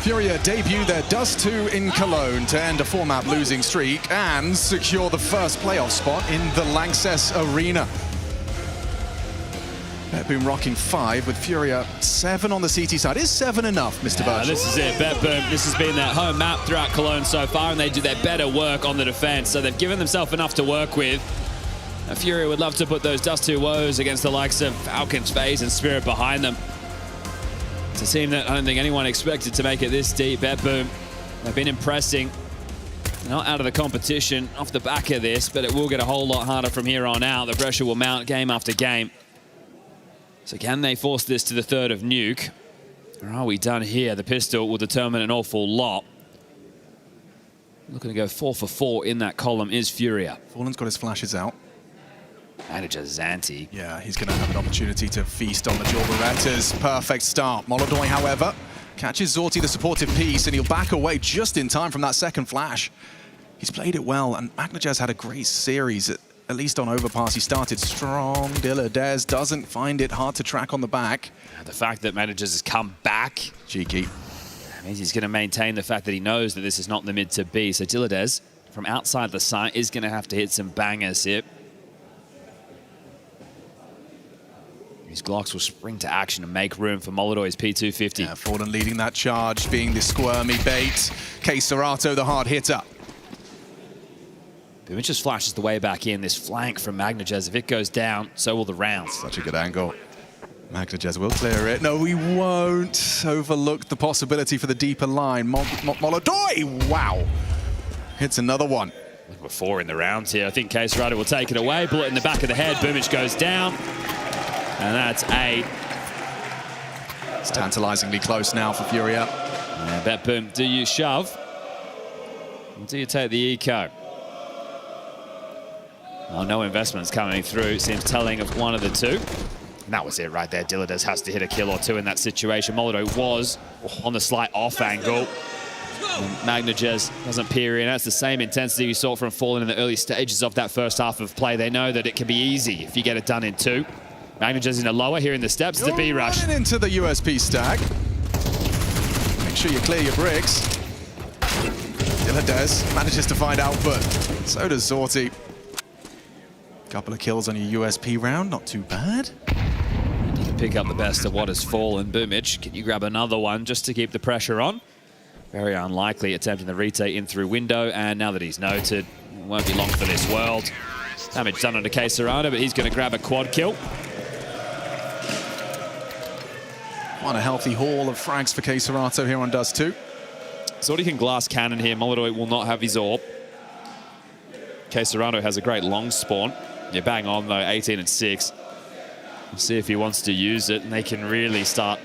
FURIA debut their Dust 2 in Cologne to end a 4-map losing streak and secure the first playoff spot in the Lanxess Arena. BetBoom rocking 5 with FURIA 7 on the CT side. Is 7 enough, Mr. Birch? This is it, BetBoom. This has been their home map throughout Cologne so far, and they do their better work on the defense, so they've given themselves enough to work with. FURIA would love to put those Dust 2 woes against the likes of Falcons, FaZe, and Spirit behind them. It's a team that I don't think anyone expected to make it this deep. BetBoom, they've been impressing. Not out of the competition off the back of this, but it will get a whole lot harder from here on out. The pressure will mount game after game. So can they force this to the third of Nuke? Or are we done here? The pistol will determine an awful lot. Looking to go 4 for 4 in that column is FURIA. Fallen's got his flashes out. Manager Zanti. Yeah, he's going to have an opportunity to feast on the Jaw Berettas. Perfect start. MongolZ, however, catches Zorti the supportive piece, and he'll back away just in time from that second flash. He's played it well, and MongolZ had a great series, at least on Overpass. He started strong. Dilladez doesn't find it hard to track on the back. The fact that Managers has come back. Cheeky. Means he's going to maintain the fact that he knows that this is not the mid to B. So Dilladez, from outside the site, is going to have to hit some bangers here. These Glocks will spring to action and make room for MongolZ's P250. Yeah, Fallen leading that charge, being the squirmy bait. K-Serato, the hard hitter. Boom just flashes the way back in. This flank from MongolZ, if it goes down, so will the rounds. Such a good angle. MongolZ will clear it. No, he won't overlook the possibility for the deeper line. MongolZ, wow. Hits another one. We're 4 in the rounds here. I think K-Serato will take it away. Bullet in the back of the head. Boomich goes down. And that's 8. It's tantalizingly close now for FURIA. Yeah, BetBoom, do you shove? Or do you take the eco? Well, no investments coming through. Seems telling of one of the two. And that was it right there. Dilladez has to hit a kill or two in that situation. MongolZ was on the slight off angle. MongolZ doesn't peer in. That's the same intensity we saw from Fallen in the early stages of that first half of play. They know that it can be easy if you get it done in 2. MongolZ in a lower here in the steps. It's a B rush. Running into the USP stack. Make sure you clear your bricks. Dilladez manages to find output. So does Zorti. Couple of kills on your USP round, not too bad. You can pick up the best of what has fallen. Boomich, can you grab another one just to keep the pressure on? Very unlikely, attempting the retake in through window, and now that he's noted, it won't be long for this world. Damage done on to K-Serato, but he's going to grab a quad kill. On a healthy haul of frags for K-Serato here on Dust 2. Zorti can glass cannon here. MongolZ will not have his AWP. K-Serato has a great long spawn. Yeah, bang on though, 18 and 6. We'll see if he wants to use it, and they can really start.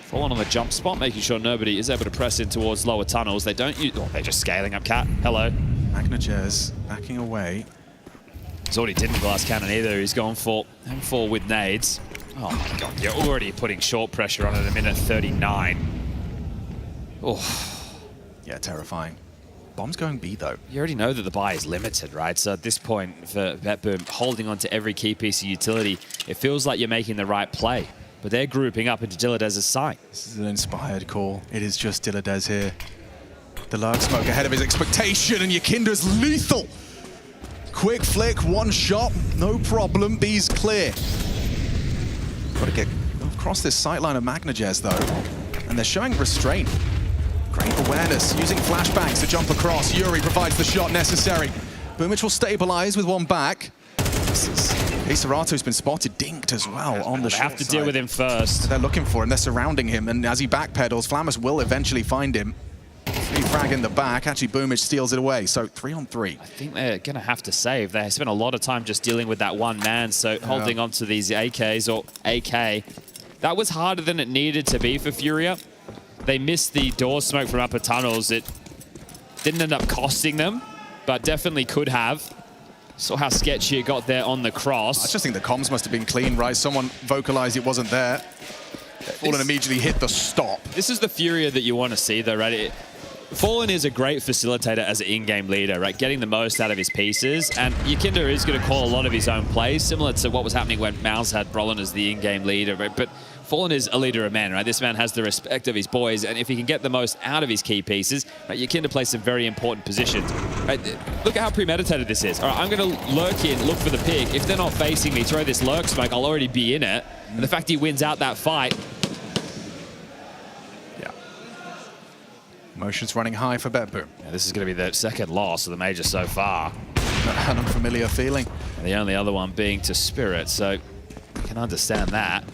Falling on the jump spot, making sure nobody is able to press in towards lower tunnels. They don't use. Oh, they're just scaling up. Cat, hello. MongolZ backing away. Zorti didn't glass cannon either. He's gone for M4 with nades. Oh my god, you're already putting short pressure on at a minute 39. Oh. Yeah, terrifying. Bomb's going B though. You already know that the buy is limited, right? So at this point, for BetBoom, holding on to every key piece of utility, it feels like you're making the right play. But they're grouping up into Dilladez's side. This is an inspired call. It is just Dilladez here. The lurk smoke ahead of his expectation, and Yakinda's lethal. Quick flick, one shot, no problem. B's clear. Got to get across this sightline of MongolZ though, and they're showing restraint. Great awareness, using flashbangs to jump across. Yuri provides the shot necessary. Boomich will stabilize with one back. Acerato's been spotted, dinked as well on the short They have to deal with him first. They're looking for him, they're surrounding him, and as he backpedals, Flamus will eventually find him. Free frag in the back, actually Boomich steals it away, so 3-on-3. I think they're going to have to save. They spent a lot of time just dealing with that one man, so holding on to these AKs or AK. That was harder than it needed to be for FURIA. They missed the door smoke from upper tunnels. It didn't end up costing them, but definitely could have. Saw how sketchy it got there on the cross. I just think the comms must have been clean, right? Someone vocalized it wasn't there. Fallen immediately hit the stop. This is the FURIA that you want to see, though, right? Fallen is a great facilitator as an in-game leader, right? Getting the most out of his pieces. And Yakinda is going to call a lot of his own plays, similar to what was happening when MOUZ had Brolin as the in-game leader, right? But Fallen is a leader of men, right? This man has the respect of his boys, and if he can get the most out of his key pieces, right, Yakinda plays some very important positions. Right? Look at how premeditated this is. All right, I'm going to lurk in, look for the pick. If they're not facing me, throw this lurk smoke, I'll already be in it. And the fact he wins out that fight. Yeah. Emotions running high for BetBoom. Yeah, this is going to be the second loss of the major so far. An unfamiliar feeling. And the only other one being to Spirit, so you can understand that.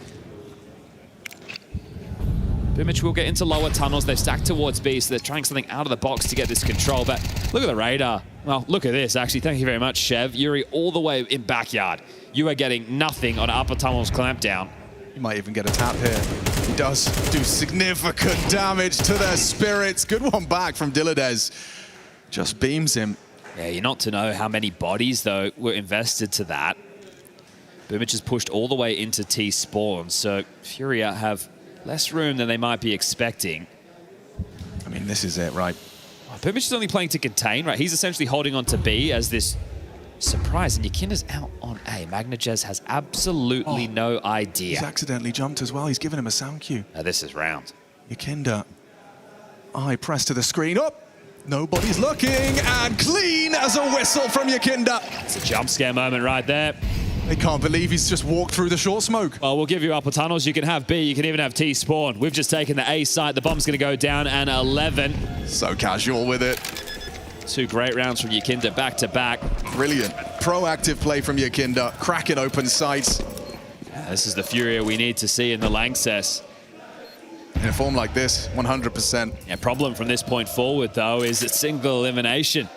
Boomich will get into lower tunnels. They've stacked towards B, so they're trying something out of the box to get this control. But look at the radar. Well, look at this, actually. Thank you very much, Chev. Yuri all the way in backyard. You are getting nothing on upper tunnels clamp down. He might even get a tap here. He does do significant damage to their spirits. Good one back from Diladez. Just beams him. Yeah, you're not to know how many bodies, though, were invested to that. Boomich is pushed all the way into T-spawn, so FURIA have less room than they might be expecting. I mean, this is it, right? Boomich is only playing to contain, right? He's essentially holding on to B as this surprise, and Yakinda's out on A. MongolZ has absolutely no idea. He's accidentally jumped as well. He's given him a sound cue. Now this is round. Yakinda, eye pressed to the screen. Oh, nobody's looking, and clean as a whistle from Yakinda. It's a jump scare moment right there. They can't believe he's just walked through the short smoke. Well, we'll give you upper tunnels. You can have B. You can even have T spawn. We've just taken the A site. The bomb's going to go down, and 11. So casual with it. Two great rounds from Yakinda back to back. Brilliant. Proactive play from Yakinda. Cracking open sights. Yeah, this is the FURIA we need to see in the Lanxess. In a form like this, 100%. Yeah, problem from this point forward, though, is it's single elimination.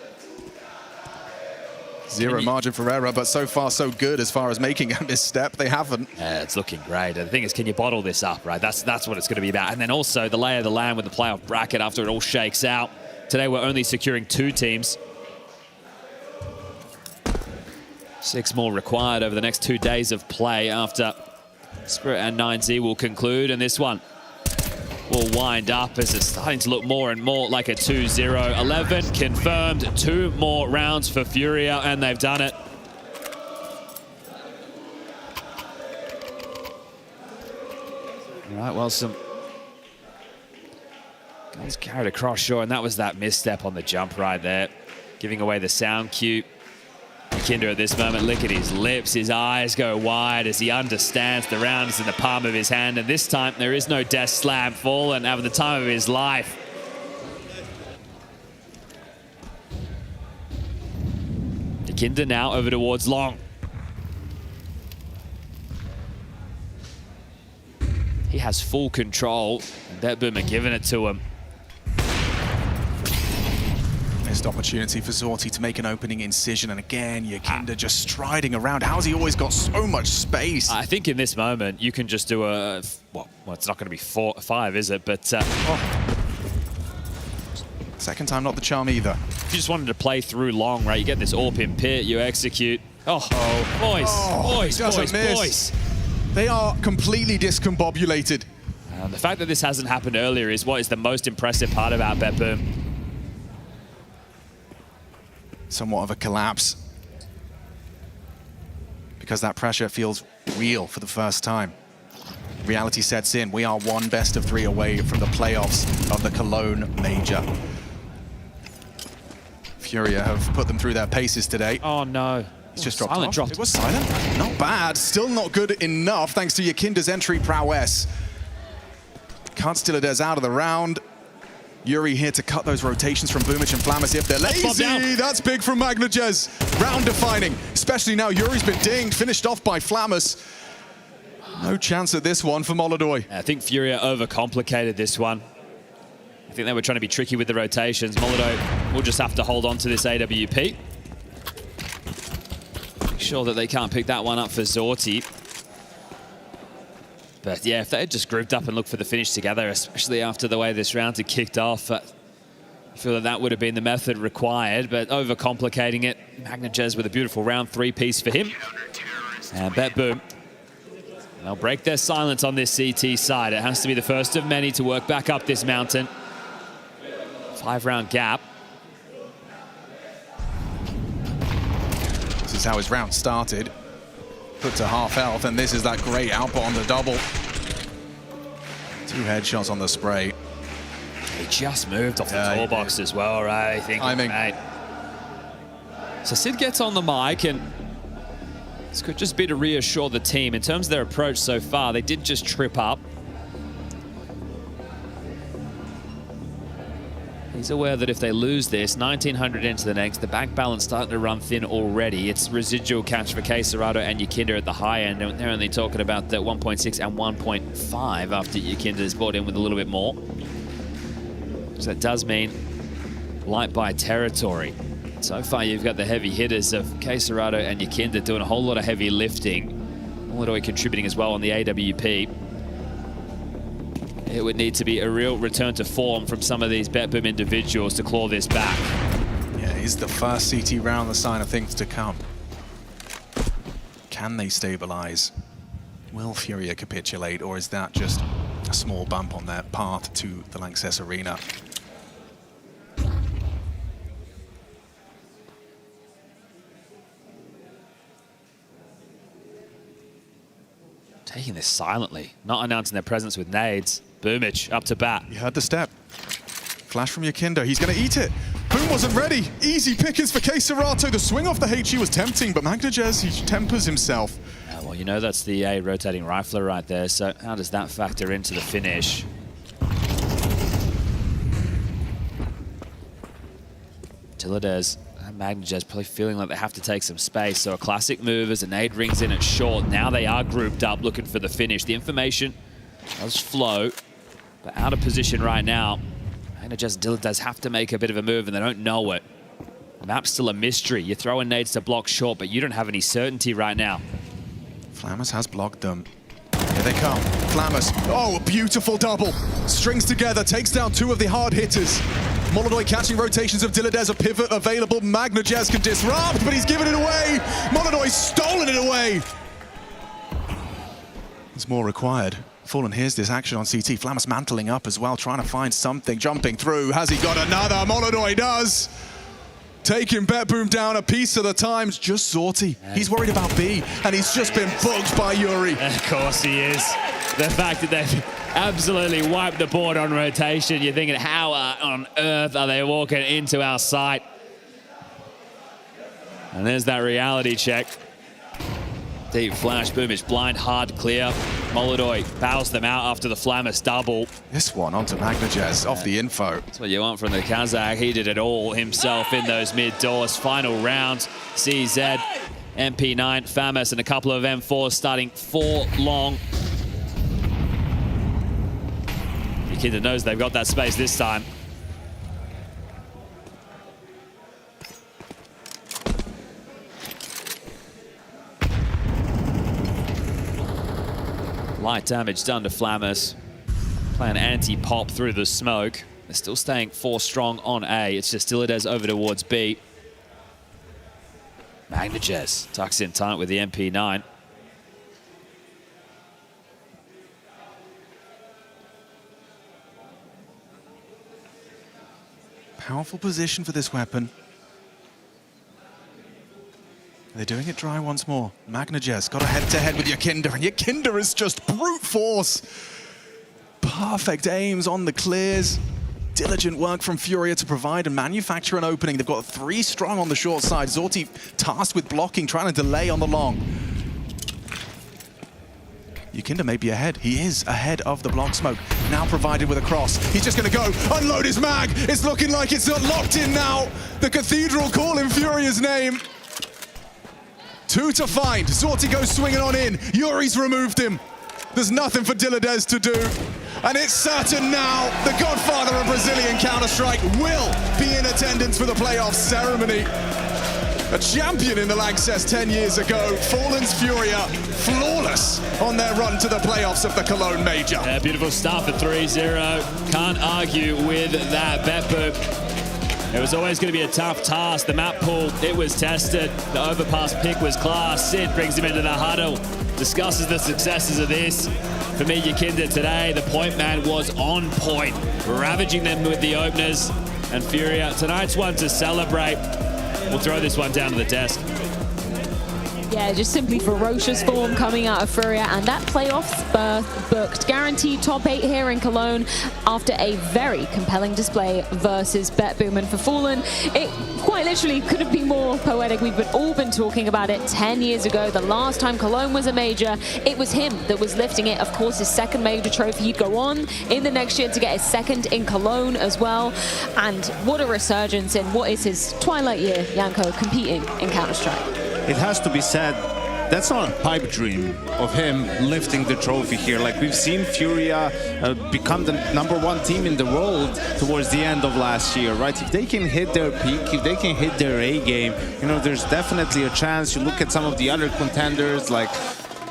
Zero margin for error, but so far so good as far as making a misstep. They haven't. Yeah, it's looking great. And the thing is, can you bottle this up, right? That's what it's going to be about. And then also the lay of the land with the playoff bracket after it all shakes out. Today we're only securing 2 teams. 6 more required over the next 2 days of play after Spirit and 9Z will conclude. And this one will wind up as it's starting to look more and more like a 2-0. 11 confirmed. 2 more rounds for FURIA, and they've done it. All right, well, some guns carried across shore, and that was that misstep on the jump right there, giving away the sound cue. Yakinda at this moment, look at his lips, his eyes go wide as he understands the round is in the palm of his hand, and this time there is no death slam. Fallen having the time of his life. Yakinda now over towards long. He has full control, and BetBoom are giving it to him. Missed opportunity for Zorti to make an opening incision, and again, Yakinda just striding around. How's he always got so much space? I think in this moment, you can just do a, well it's not going to be 4 or 5, is it? But second time, not the charm either. If you just wanted to play through long, right, you get this AWP in pit, you execute. Boys. They are completely discombobulated. The fact that this hasn't happened earlier is what is the most impressive part about BetBoom. Somewhat of a collapse, because that pressure feels real for the first time. Reality sets in. We are 1 best of 3 away from the playoffs of the Cologne Major. FURIA have put them through their paces today. Oh no. It's just dropped off. Dropped. It was silent. Not bad. Still not good enough thanks to Yakinda's entry prowess. Can't steal it as out of the round. Yuri here to cut those rotations from Boomich and Flamus if they're lazy. That's big from MongolZ. Round defining, especially now Yuri's been dinged, finished off by Flamus. No chance at this one for MongolZ. I think FURIA overcomplicated this one. I think they were trying to be tricky with the rotations. MongolZ will just have to hold on to this AWP. Make sure that they can't pick that one up for Zorti. But yeah, if they had just grouped up and looked for the finish together, especially after the way this round had kicked off, I feel that would have been the method required, but overcomplicating it. MongolZ with a beautiful round 3-piece for him. And BetBoom. They'll break their silence on this CT side. It has to be the first of many to work back up this mountain. 5-round gap. This is how his round started. Put to half health, and this is that great output on the double. 2 headshots on the spray. He just moved off the toolbox as well, right? I think. Right. So Sid gets on the mic, and this could just be to reassure the team. In terms of their approach so far, they did just trip up. He's aware that if they lose this, 1900 into the next, the bank balance starting to run thin already. It's residual cash for KSCERATO and Yakinda at the high end, and they're only talking about the 1.6 and 1.5 after Yakinda is bought in with a little bit more. So that does mean light buy territory. So far, you've got the heavy hitters of KSCERATO and Yakinda doing a whole lot of heavy lifting. MongolZ contributing as well on the AWP. It would need to be a real return to form from some of these BetBoom individuals to claw this back. Yeah, is the first CT round the sign of things to come? Can they stabilize? Will FURIA capitulate, or is that just a small bump on their path to the Lanxess Arena? Taking this silently, not announcing their presence with nades. Boomich up to bat. You heard the step. Flash from Yakinda. He's going to eat it. Boom wasn't ready. Easy pickings for KSCERATO. The swing off the HE was tempting, but MongolZ, he tempers himself. Well, you know that's the A rotating rifler right there, so how does that factor into the finish? Tillides and MongolZ probably feeling like they have to take some space, so a classic move as a nade rings in at short. Now they are grouped up looking for the finish. The information does flow, but out of position right now. MongolZ and Tillides have to make a bit of a move, and they don't know it. The map's still a mystery. You're throwing nades to block short, but you don't have any certainty right now. Flamus has blocked them. Here they come. Flamus. Oh, a beautiful double. Strings together, takes down 2 of the hard hitters. MongolZ catching rotations of Tillides, a pivot available. MongolZ can disrupt, but he's given it away. MongolZ's stolen it away. There's more required. Fallen hears this action on CT. Flamus mantling up as well, trying to find something. Jumping through. Has he got another? MongolZ does. Taking BetBoom down a piece at a time. Just Zorti. He's worried about B, and he's just been booked by Yuri. Of course he is. The fact that they've absolutely wiped the board on rotation, you're thinking, how on earth are they walking into our site? And there's that reality check. Deep flash, Boomich, blind, hard, clear. MongolZ bows them out after the Flamus double. This one onto MongolZ off the info. That's what you want from the Kazakh. He did it all himself in those mid doors. Final rounds, CZ, MP9, FAMAS, and a couple of M4s starting 4 long. Yakinda knows they've got that space this time. Light damage done to Flamus. Playing anti-pop through the smoke. They're still staying 4 strong on A. It's just Tillides over towards B. MongolZ tucks in tight with the MP9. Powerful position for this weapon. They're doing it dry once more. MongolZ got a head-to-head with Yakinda, and Yakinda is just brute force. Perfect aims on the clears. Diligent work from FURIA to provide and manufacture an opening. They've got 3 strong on the short side. Zorti tasked with blocking, trying to delay on the long. Yukinda may be ahead. He is ahead of the block smoke. Now provided with a cross. He's just going to go unload his mag. It's looking like it's locked in now. The Cathedral call in FURIA's name. 2 to find. Zorti goes swinging on in. Yuri's removed him. There's nothing for Diladez to do. And it's certain now, the godfather of Brazilian Counter-Strike will be in attendance for the playoff ceremony. A champion in the Lagsess 10 years ago, Fallen's FURIA, flawless on their run to the playoffs of the Cologne Major. Yeah, beautiful start for 3-0. Can't argue with that. BetBoom. It was always going to be a tough task. The map pool, it was tested. The Overpass pick was class. Sid brings him into the huddle, discusses the successes of this. For me, Yukinda today, the point man was on point, ravaging them with the openers. And FURIA, tonight's one to celebrate. We'll throw this one down to the desk. Yeah, just simply ferocious form coming out of FURIA, and that playoffs berth booked. Guaranteed top 8 here in Cologne after a very compelling display versus BetBoom. And for Fallen, it quite literally couldn't be more poetic. We've all been talking about it 10 years ago. The last time Cologne was a major, it was him that was lifting it. Of course, his second major trophy. He'd go on in the next year to get his second in Cologne as well. And what a resurgence in what is his twilight year, Janko, competing in Counter-Strike. It has to be said, that's not a pipe dream of him lifting the trophy here. Like, we've seen FURIA become the #1 team in the world towards the end of last year, right? If they can hit their peak, if they can hit their A game, you know, there's definitely a chance. You look at some of the other contenders, like,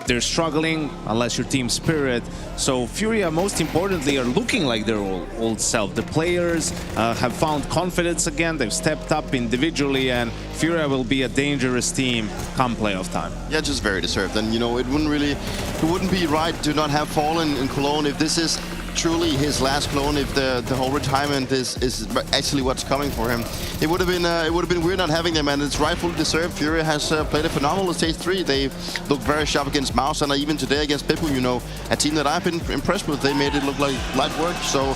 they're struggling unless your team spirit. So FURIA, most importantly, are looking like their old self. The players have found confidence again. They've stepped up individually, and FURIA will be a dangerous team come playoff time. Yeah, just very deserved. And you know, it wouldn't be right to not have Fallen in Cologne if this is truly his last Cologne, if the whole retirement is actually what's coming for him. It would have been weird not having them, and it's rightfully deserved. FURIA has played a phenomenal stage 3. They looked very sharp against MOUZ, and even today against BetBoom, you know, a team that I've been impressed with. They made it look like light work. So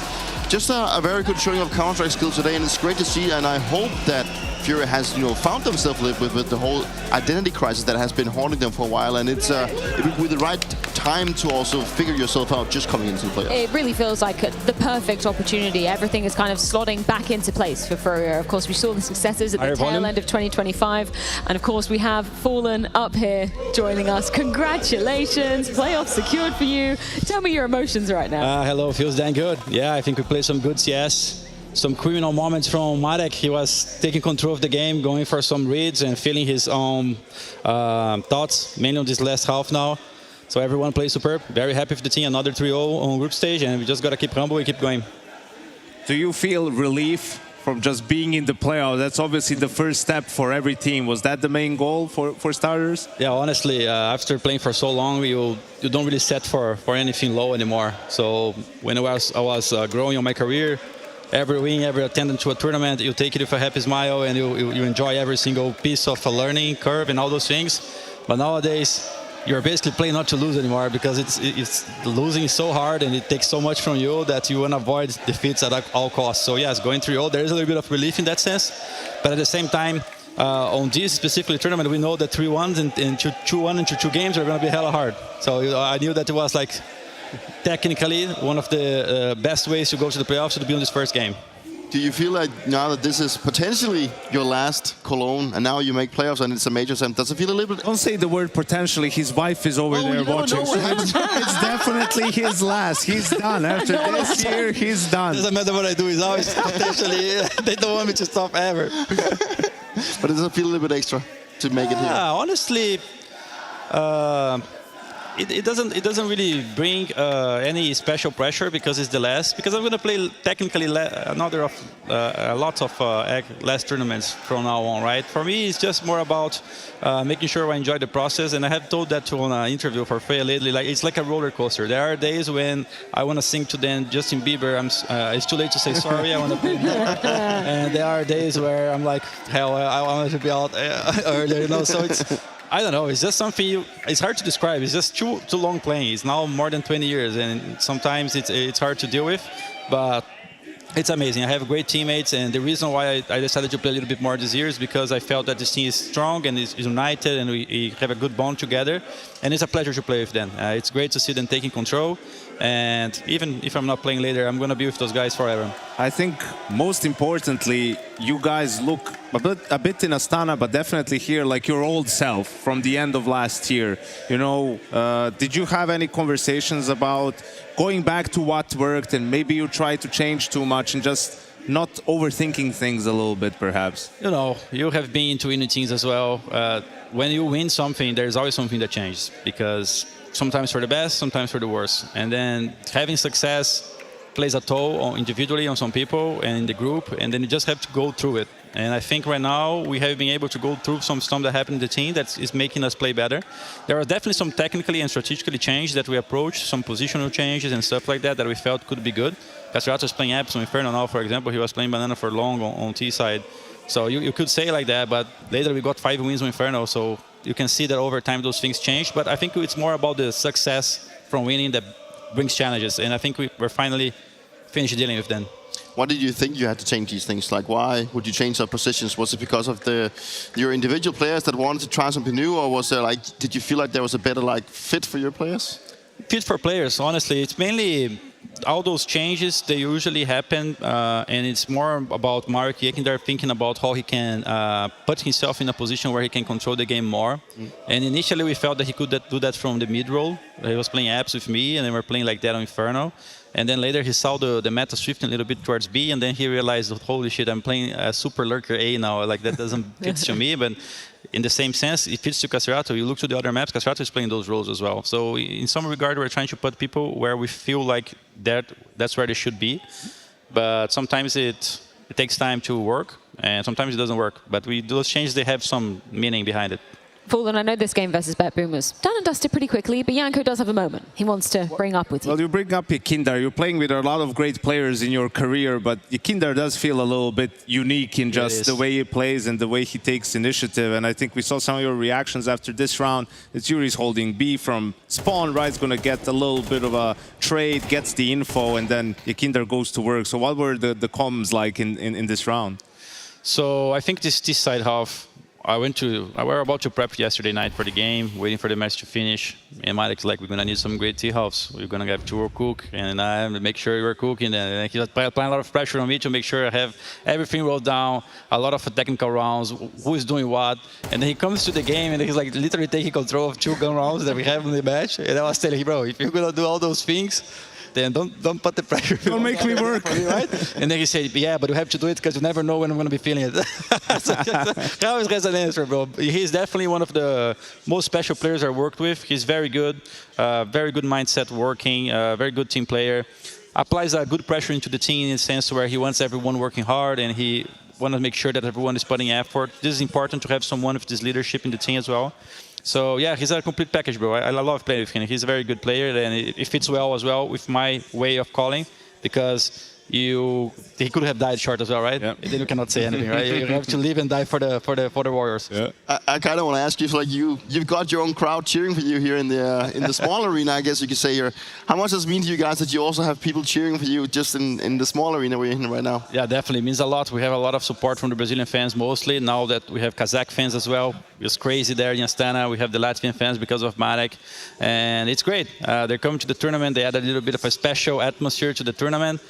just a very good showing of Counter-Strike skills today, and it's great to see. And I hope that FURIA has, you know, found themselves with the whole identity crisis that has been haunting them for a while, and it's with the right time to also figure yourself out just coming into the playoffs. It really feels like the perfect opportunity. Everything is kind of slotting back into place for FURIA. Of course, we saw the successes at the tail end of 2025, and of course we have Fallen up here joining us. Congratulations, playoffs secured for you. Tell me your emotions right now. Hello, feels damn good. Yeah, I think we played some good CS. Some criminal moments from Marek. He was taking control of the game, going for some reads and feeling his own thoughts, mainly on this last half now. So everyone plays superb. Very happy with the team. Another 3-0 on group stage, and we just got to keep humble and keep going. Do you feel relief from just being in the playoffs? That's obviously the first step for every team. Was that the main goal for starters? Yeah, honestly, after playing for so long, you don't really set for anything low anymore. So when I was growing on my career, every win, every attendance to a tournament, you take it with a happy smile, and you enjoy every single piece of a learning curve and all those things. But nowadays, you're basically playing not to lose anymore, because it's losing is so hard and it takes so much from you that you want to avoid defeats at all costs. So yes, going 3-0, there's a little bit of relief in that sense. But at the same time, on this specific tournament, we know that 3-1 and 2-1 and 2-2 games are going to be hella hard. So I knew that it was like technically one of the best ways to go to the playoffs to be on this first game. Do you feel like now that this is potentially your last Cologne, and now you make playoffs and it's a major, does it feel a little bit? Don't say the word potentially. His wife is over there watching. It's definitely his last. He's done. After this year, he's done. Doesn't matter what I do. It's always potentially. They don't want me to stop ever. But does it feel a little bit extra to make it here? Honestly, it doesn't really bring any special pressure, because it's the last. Because I'm going to play technically another of lots of last tournaments from now on, right? For me, it's just more about making sure I enjoy the process. And I have told that to an interview for Freya lately. Like, it's like a roller coaster. There are days when I want to sing to them Justin Bieber. It's too late to say sorry. I want to play more. And there are days where I'm like, hell, I wanted to be out earlier, you know. So it's. I don't know, it's just something, it's hard to describe. It's just too long playing. It's now more than 20 years, and sometimes it's hard to deal with. But It's amazing. I have great teammates, and the reason why I decided to play a little bit more this year is because I felt that this team is strong and is united, and we have a good bond together, and it's a pleasure to play with them. It's great to see them taking control, and even if I'm not playing later, I'm going to be with those guys forever. I think most importantly, you guys look a bit in Astana, but definitely here like your old self from the end of last year. You know, did you have any conversations about going back to what worked, and maybe you try to change too much and just not overthinking things a little bit, perhaps? You know, you have been to winning teams as well. When you win something, there's always something that changes, because sometimes for the best, sometimes for the worst. And then having success plays a toll individually on some people and in the group, and then you just have to go through it. And I think right now we have been able to go through some stuff that happened in the team that is making us play better. There are definitely some technically and strategically changes that we approached, some positional changes and stuff like that we felt could be good. Castrato is playing apps on Inferno now, for example. He was playing Banana for long on T side. So you could say like that, but later we got 5 wins on Inferno. So you can see that over time those things changed. But I think it's more about the success from winning that brings challenges. And I think we're finally finished dealing with them. Why did you think you had to change these things? Like, why would you change your positions? Was it because of your individual players that wanted to try something new, or was there like, did you feel like there was a better fit for your players? Fit for players, honestly. It's mainly all those changes, they usually happen, and it's more about Mark Yekinder thinking about how he can put himself in a position where he can control the game more. And initially we felt that he could do that from the mid role. He was playing apps with me, and then we're playing like that on Inferno. And then later he saw the meta shifting a little bit towards B, and then he realized, holy shit, I'm playing a super lurker A now. Like, that doesn't fit to me. But in the same sense, it fits to Castrato. You look to the other maps, Castrato is playing those roles as well. So in some regard, we're trying to put people where we feel like that's where they should be. But sometimes it takes time to work, and sometimes it doesn't work. But those changes, they have some meaning behind it. Fallen, I know this game versus BetBoom was done and dusted pretty quickly, but Janko does have a moment he wants to bring up with you. Well, you bring up Yekinder. You're playing with a lot of great players in your career, but Yekinder does feel a little bit unique in just the way he plays and the way he takes initiative. And I think we saw some of your reactions after this round. It's Yuri's holding B from spawn, right? It's going to get a little bit of a trade, gets the info, and then Yekinder goes to work. So what were the comms like in this round? So I think this side half, we were about to prep yesterday night for the game, waiting for the match to finish. And Mike's like, we're going to need some great T-halves. We're going to have to cook, and I make sure we're cooking. And he was applying a lot of pressure on me to make sure I have everything rolled down, a lot of technical rounds, who is doing what. And then he comes to the game, and he's like literally taking control of 2 gun rounds that we have in the match. And I was telling him, bro, if you're going to do all those things, then don't put the pressure. Don't make me work. Me, right? And then he said, yeah, but you have to do it because you never know when I'm going to be feeling it. How is an answer, bro? He's definitely one of the most special players I worked with. He's very good mindset working, very good team player. Applies a good pressure into the team in the sense where he wants everyone working hard, and he wants to make sure that everyone is putting effort. This is important to have someone with this leadership in the team as well. So yeah, he's a complete package, bro. I love playing with him. He's a very good player, and it fits well as well with my way of calling, because he could have died short as well, right? Yeah. Then you cannot say anything, right? You have to live and die for the Warriors. Yeah. I kind of want to ask you, like you've got your own crowd cheering for you here in the small arena, I guess you could say here. How much does it mean to you guys that you also have people cheering for you just in the small arena we're in right now? Yeah, definitely. It means a lot. We have a lot of support from the Brazilian fans mostly. Now that we have Kazakh fans as well. It's crazy there in Astana. We have the Latvian fans because of Marek. And it's great. They're coming to the tournament. They add a little bit of a special atmosphere to the tournament.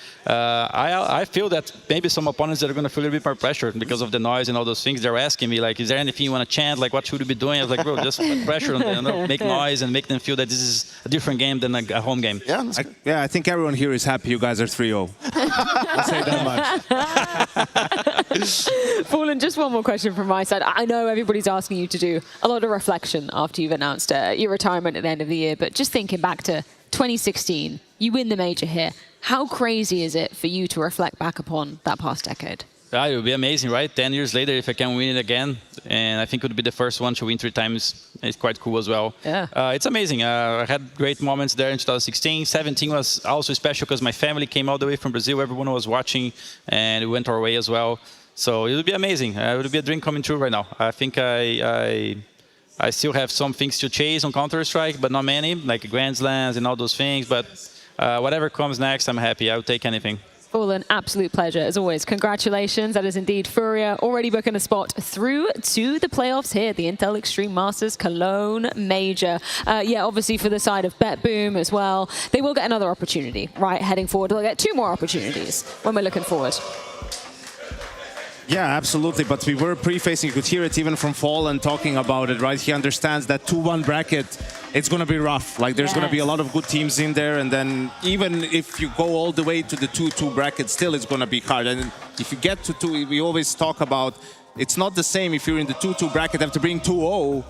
I feel that maybe some opponents that are going to feel a little bit more pressure because of the noise and all those things. They're asking me, like, is there anything you want to chant? Like, what should we be doing? I was like, bro, just put pressure on them. Make noise and make them feel that this is a different game than a home game. Yeah, I think everyone here is happy you guys are 3-0. I'll say that much. Fallen, just one more question from my side. I know everybody's asking you to do a lot of reflection after you've announced your retirement at the end of the year, but just thinking back to 2016, you win the major here. How crazy is it for you to reflect back upon that past decade? Yeah, it would be amazing, right? 10 years later, if I can win it again, and I think it would be the first one to win 3 times. It's quite cool as well. Yeah. It's amazing. I had great moments there in 2016. 17 was also special because my family came all the way from Brazil. Everyone was watching, and it went our way as well. So it would be amazing. It would be a dream coming true right now. I think I still have some things to chase on Counter-Strike, but not many, like Grand Slams and all those things. But whatever comes next, I'm happy. I'll take anything. Fallen, absolute pleasure as always. Congratulations. That is indeed FURIA already booking a spot through to the playoffs here at the Intel Extreme Masters Cologne Major. Yeah, obviously for the side of BetBoom as well, they will get another opportunity, right, heading forward. They'll get 2 more opportunities when we're looking forward. Yeah, absolutely. But we were prefacing, you could hear it even from Fallen talking about it, right? He understands that 2-1 bracket, it's going to be rough. Like, there's going to be a lot of good teams in there. And then even if you go all the way to the 2-2 bracket, still it's going to be hard. And if you get to 2, we always talk about, it's not the same if you're in the 2-2 bracket, have to bring 2-0.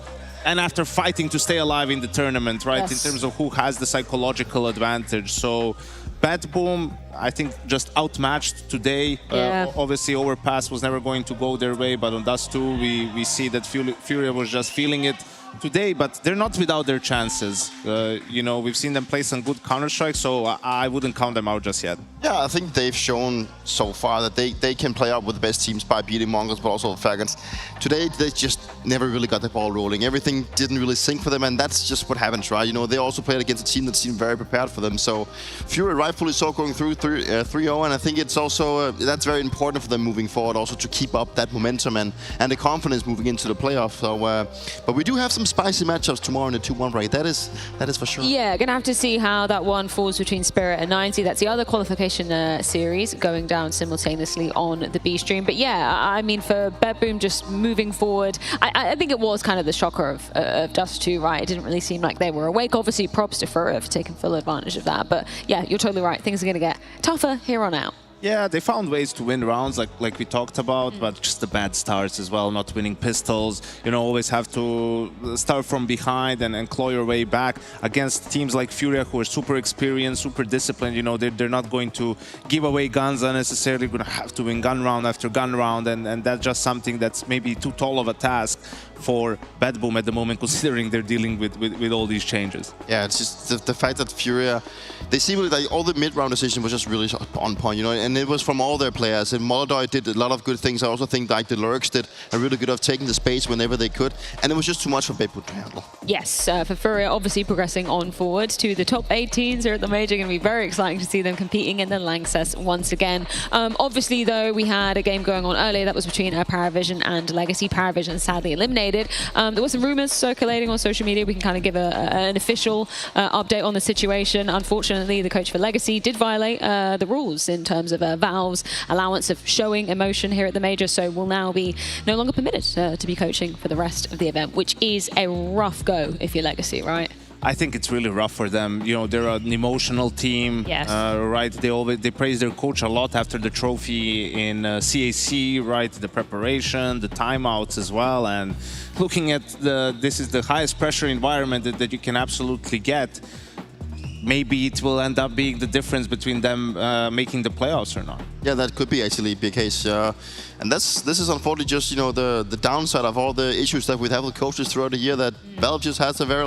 And after fighting to stay alive in the tournament, right? Yes. In terms of who has the psychological advantage. So BetBoom, I think, just outmatched today. Yeah. Obviously, Overpass was never going to go their way, but on Dust 2, we see that FURIA was just feeling it today, but they're not without their chances. You know, we've seen them play some good Counter-Strike, so I wouldn't count them out just yet. Yeah, I think they've shown so far that they can play out with the best teams by beating MongolZ, but also Falcons. Today, they just never really got the ball rolling. Everything didn't really sync for them, and that's just what happens, right? You know, they also played against a team that seemed very prepared for them. So FURIA rightfully so going through 3-0, and I think it's also, that's very important for them moving forward, also to keep up that momentum and the confidence moving into the playoff. So, but we do have some spicy matchups tomorrow in the 2-1 break. That is for sure. Yeah, gonna have to see how that one falls between Spirit and 90. That's the other qualification series going down simultaneously on the B stream. But yeah, I mean, for BetBoom just moving forward, I think it was kind of the shocker of Dust 2, right? It didn't really seem like they were awake. Obviously, props to FURIA for taking full advantage of that. But yeah, you're totally right. Things are gonna get tougher here on out. Yeah, they found ways to win rounds like we talked about, but just the bad starts as well, not winning pistols. You know, always have to start from behind and claw your way back against teams like FURIA, who are super experienced, super disciplined. You know, they're not going to give away guns unnecessarily. Going to have to win gun round after gun round, and that's just something that's maybe too tall of a task for BetBoom at the moment, considering they're dealing with all these changes. Yeah, it's just the fact that FURIA, they seem like all the mid-round decision was just really on point, you know, and it was from all their players. And MongolZ did a lot of good things. I also think like the Lurks did a really good of taking the space whenever they could, and it was just too much for BetBoom to handle. Yes, for FURIA, obviously progressing on forward to the top 18s here at the Major. Going to be very exciting to see them competing in the Lanxess once again. Obviously, though, we had a game going on earlier that was between Paravision and Legacy. Paravision sadly eliminated. There were some rumors circulating on social media. We can kind of give an official update on the situation. Unfortunately, the coach for Legacy did violate the rules in terms of Valve's allowance of showing emotion here at the Major, so will now be no longer permitted to be coaching for the rest of the event, which is a rough go if you're Legacy, right? I think it's really rough for them. You know, they're an emotional team, yes. Right? They praise their coach a lot after the trophy in CAC, right? The preparation, the timeouts as well, and looking at this is the highest pressure environment that you can absolutely get. Maybe it will end up being the difference between them making the playoffs or not. Yeah, that could be actually be a case. And this is unfortunately just, you know, the downside of all the issues that we have with coaches throughout the year, that Valve just has a very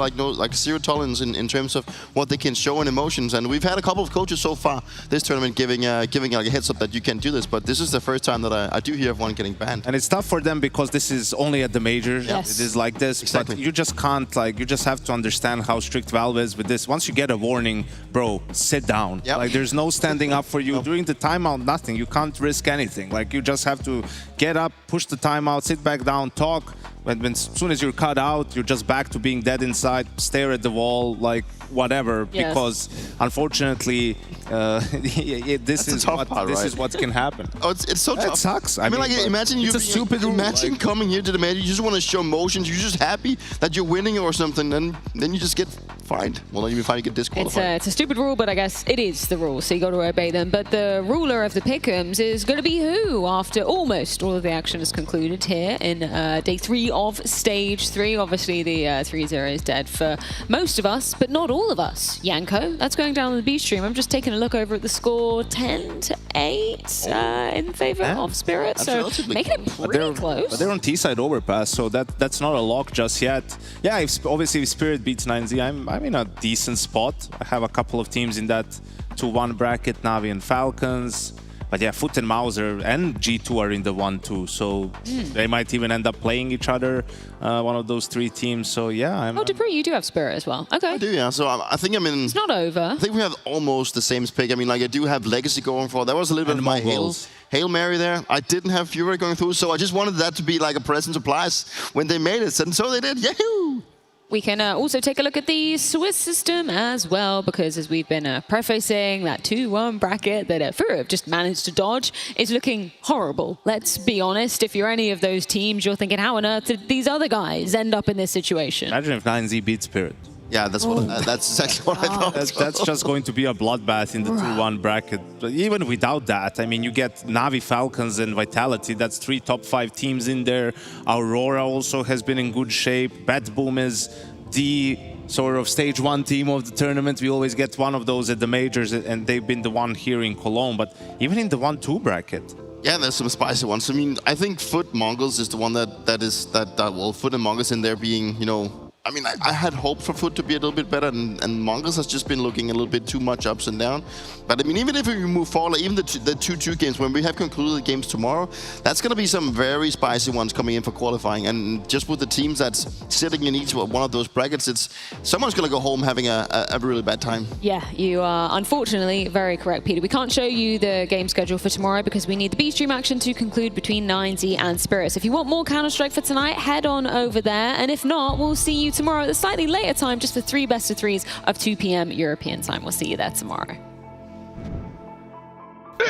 zero tolerance in terms of what they can show in emotions. And we've had a couple of coaches so far this tournament giving like a heads up that you can do this, but this is the first time that I do hear of one getting banned. And it's tough for them because this is only at the majors. Yes. It is like this, exactly. But you just can't, you just have to understand how strict Valve is with this. Once you get a warning, bro, sit down. Yep. Like, there's no standing up for you. Nope. During the timeout, nothing. You can't risk anything. Like, you just have to get up, push the timeout, sit back down, talk. As soon as you're cut out, you're just back to being dead inside, stare at the wall, like whatever. Yes. Because unfortunately, this is what can happen. Oh, it's so tough. It sucks. I mean, like, imagine imagine coming here to the Major, you just want to show emotions, you're just happy that you're winning or something, and then you just get fined. Well, not even fined, you get disqualified. It's a stupid rule, but I guess it is the rule, so you got to obey them. But the ruler of the pick'ems is going to be who after almost all of the action is concluded here in day 3 of stage 3. Obviously, the 3-0 is dead for most of us, but not all of us. Yanko, that's going down on the B stream. I'm just taking a look over at the score, 10-8 in favor of Spirit, so making it pretty close. But they're on T-side Overpass, so that's not a lock just yet. Yeah, obviously if Spirit beats 9Z, I'm in a decent spot. I have a couple of teams in that 2-1 bracket, Navi and Falcons. But yeah, Foot and MOUZ and G2 are in the 1-2, so they might even end up playing each other, one of those three teams. So yeah, Dupree, you do have Spirit as well. Okay. I do, yeah. So I think I'm in. It's not over. I think we have almost the same pick. I mean, like I do have Legacy going for. That was a little bit of my Hail Mary there. I didn't have FURIA going through, so I just wanted that to be like a present surprise when they made it, and so they did. Yahoo! We can also take a look at the Swiss system as well, because as we've been prefacing, that 2-1 bracket that FURIA have just managed to dodge is looking horrible. Let's be honest, if you're any of those teams, you're thinking, how on earth did these other guys end up in this situation? Imagine if 9Z beat Spirit. Yeah, that's exactly what I thought. That's just going to be a bloodbath in the 2-1 bracket. But even without that, I mean, you get Navi, Falcons, and Vitality. That's 3 top 5 teams in there. Aurora also has been in good shape. BetBoom is the sort of stage 1 team of the tournament. We always get one of those at the majors, and they've been the one here in Cologne. But even in the 1-2 bracket. Yeah, there's some spicy ones. I mean, I think Foot MongolZ is the one well, Foot and MongolZ in there being, you know. I mean, I had hoped for Foot to be a little bit better, and MongolZ has just been looking a little bit too much ups and down. But I mean, even if we move forward, like even the 2-2 games, when we have concluded the games tomorrow, that's going to be some very spicy ones coming in for qualifying. And just with the teams that's sitting in each one of those brackets, someone's going to go home having a really bad time. Yeah, you are unfortunately very correct, Peter. We can't show you the game schedule for tomorrow because we need the B-Stream action to conclude between 9Z and Spirit. So if you want more Counter-Strike for tonight, head on over there. And if not, we'll see you tomorrow at a slightly later time, just for 3 best of 3s of 2 p.m. European time. We'll see you there tomorrow.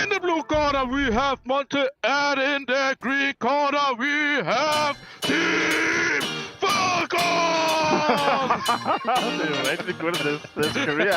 In the blue corner we have Monte, and in the green corner we have Team Falcons! Du är riktigt good at this career.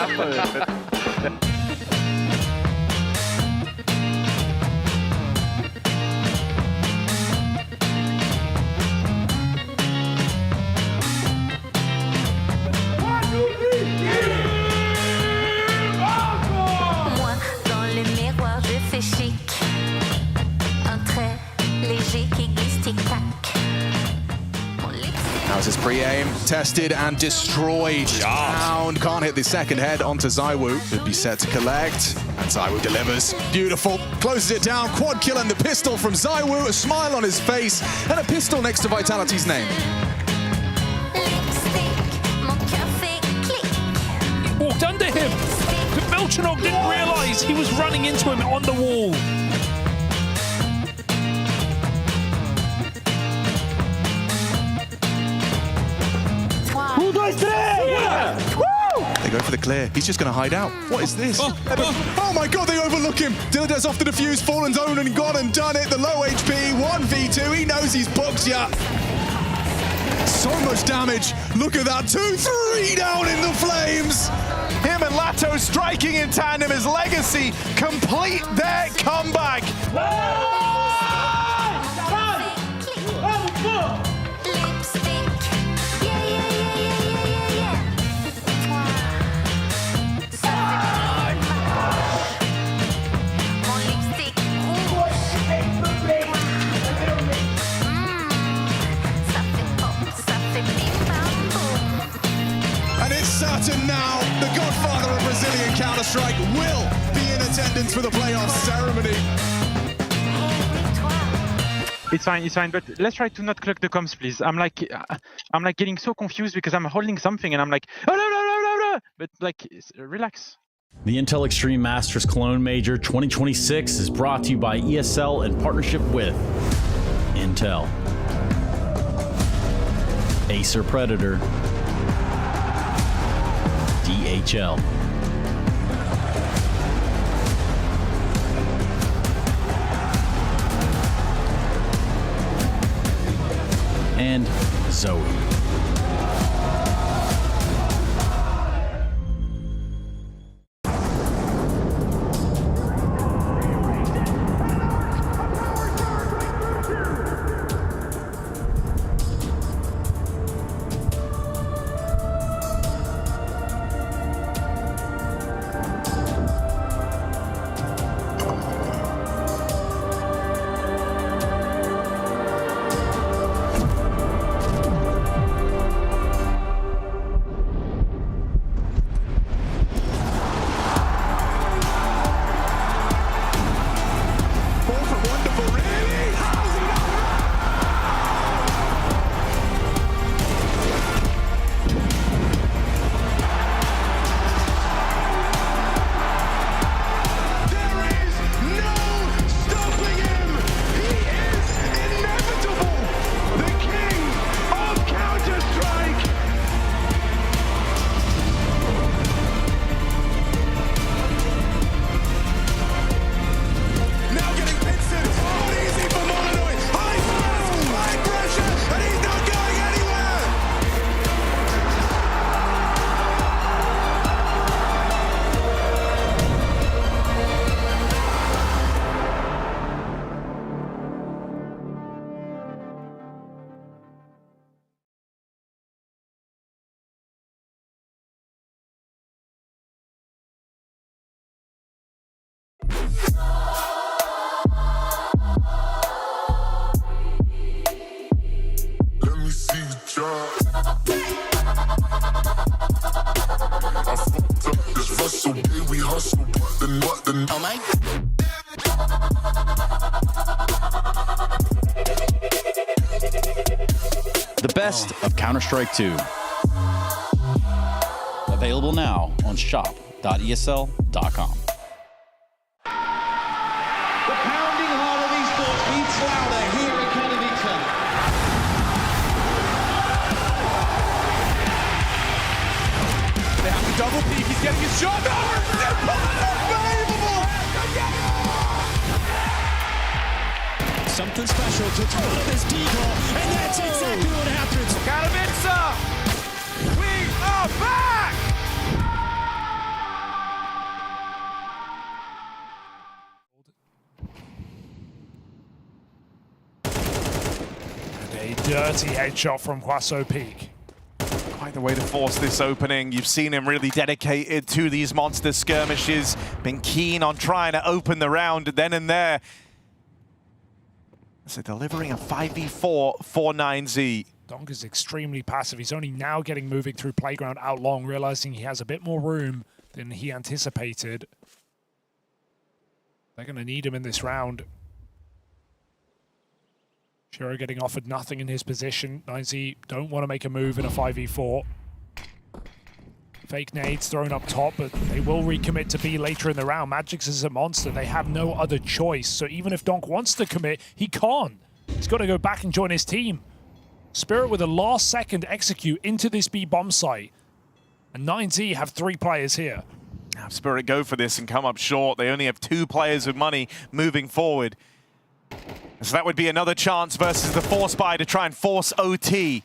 How's his pre-aim? Tested and destroyed. Down. Can't hit the second head onto ZywOo. Should be set to collect. And ZywOo delivers. Beautiful. Closes it down. Quad kill and the pistol from ZywOo. A smile on his face. And a pistol next to Vitality's name. Walked under him. But Melchanok didn't realise he was running into him on the wall. They go for the clear. He's just going to hide out. What is this? Oh my god, they overlook him. Dillad's off the defuse. Fallen's owned and gone and done it. The low HP. 1v2. He knows he's booked ya. So much damage. Look at that. 2-3 down in the flames. Him and Lato striking in tandem as Legacy complete their comeback. Certain now, the godfather of Brazilian Counter-Strike will be in attendance for the playoff ceremony. It's fine, but let's try to not clock the comms, please. I'm like getting so confused because I'm holding something and I'm like, oh no, but like, relax. The Intel Extreme Masters Cologne Major 2026 is brought to you by ESL in partnership with Intel, Acer Predator, DHL, and Zoe. hustle, but the oh my. The best of Counter-Strike 2. Available now on shop.esl.com. The pounding heart of esports beats louder here in Katowice. They have to double peek. He's getting his shot. Unbelievable! Something special to throw this decoy, and that's exactly what happens. Katowice! We are back! A dirty headshot from Huaso Peak. Quite the way to force this opening. You've seen him really dedicated to these monster skirmishes, been keen on trying to open the round then and there. So delivering a 5v4 for MongolZ. Donk is extremely passive. He's only now getting moving through Playground out long, realizing he has a bit more room than he anticipated. They're going to need him in this round. Shiro getting offered nothing in his position. MongolZ don't want to make a move in a 5v4. Fake nades thrown up top, but they will recommit to B later in the round. Magix is a monster. They have no other choice. So even if Donk wants to commit, he can't. He's got to go back and join his team. Spirit with a last second execute into this B bomb site. And MongolZ have 3 players here. Now Spirit go for this and come up short. They only have 2 players with money moving forward. So that would be another chance versus the Force Buy to try and force OT.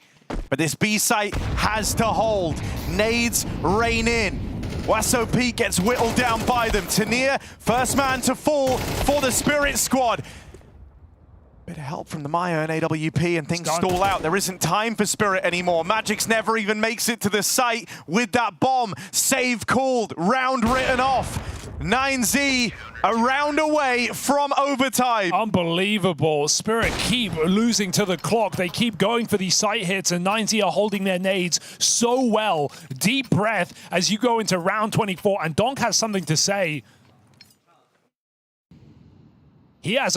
But this B site has to hold. Nades rain in. Huaso Peak gets whittled down by them. Tanir, first man to fall for the Spirit squad. Bit of help from the Maya and AWP and things stall out. There isn't time for Spirit anymore. Magix never even makes it to the site with that bomb. Save called, round written off. MongolZ a round away from overtime. Unbelievable. Spirit keep losing to the clock. They keep going for these site hits, and MongolZ are holding their nades so well. Deep breath as you go into round 24, and Donk has something to say. He has a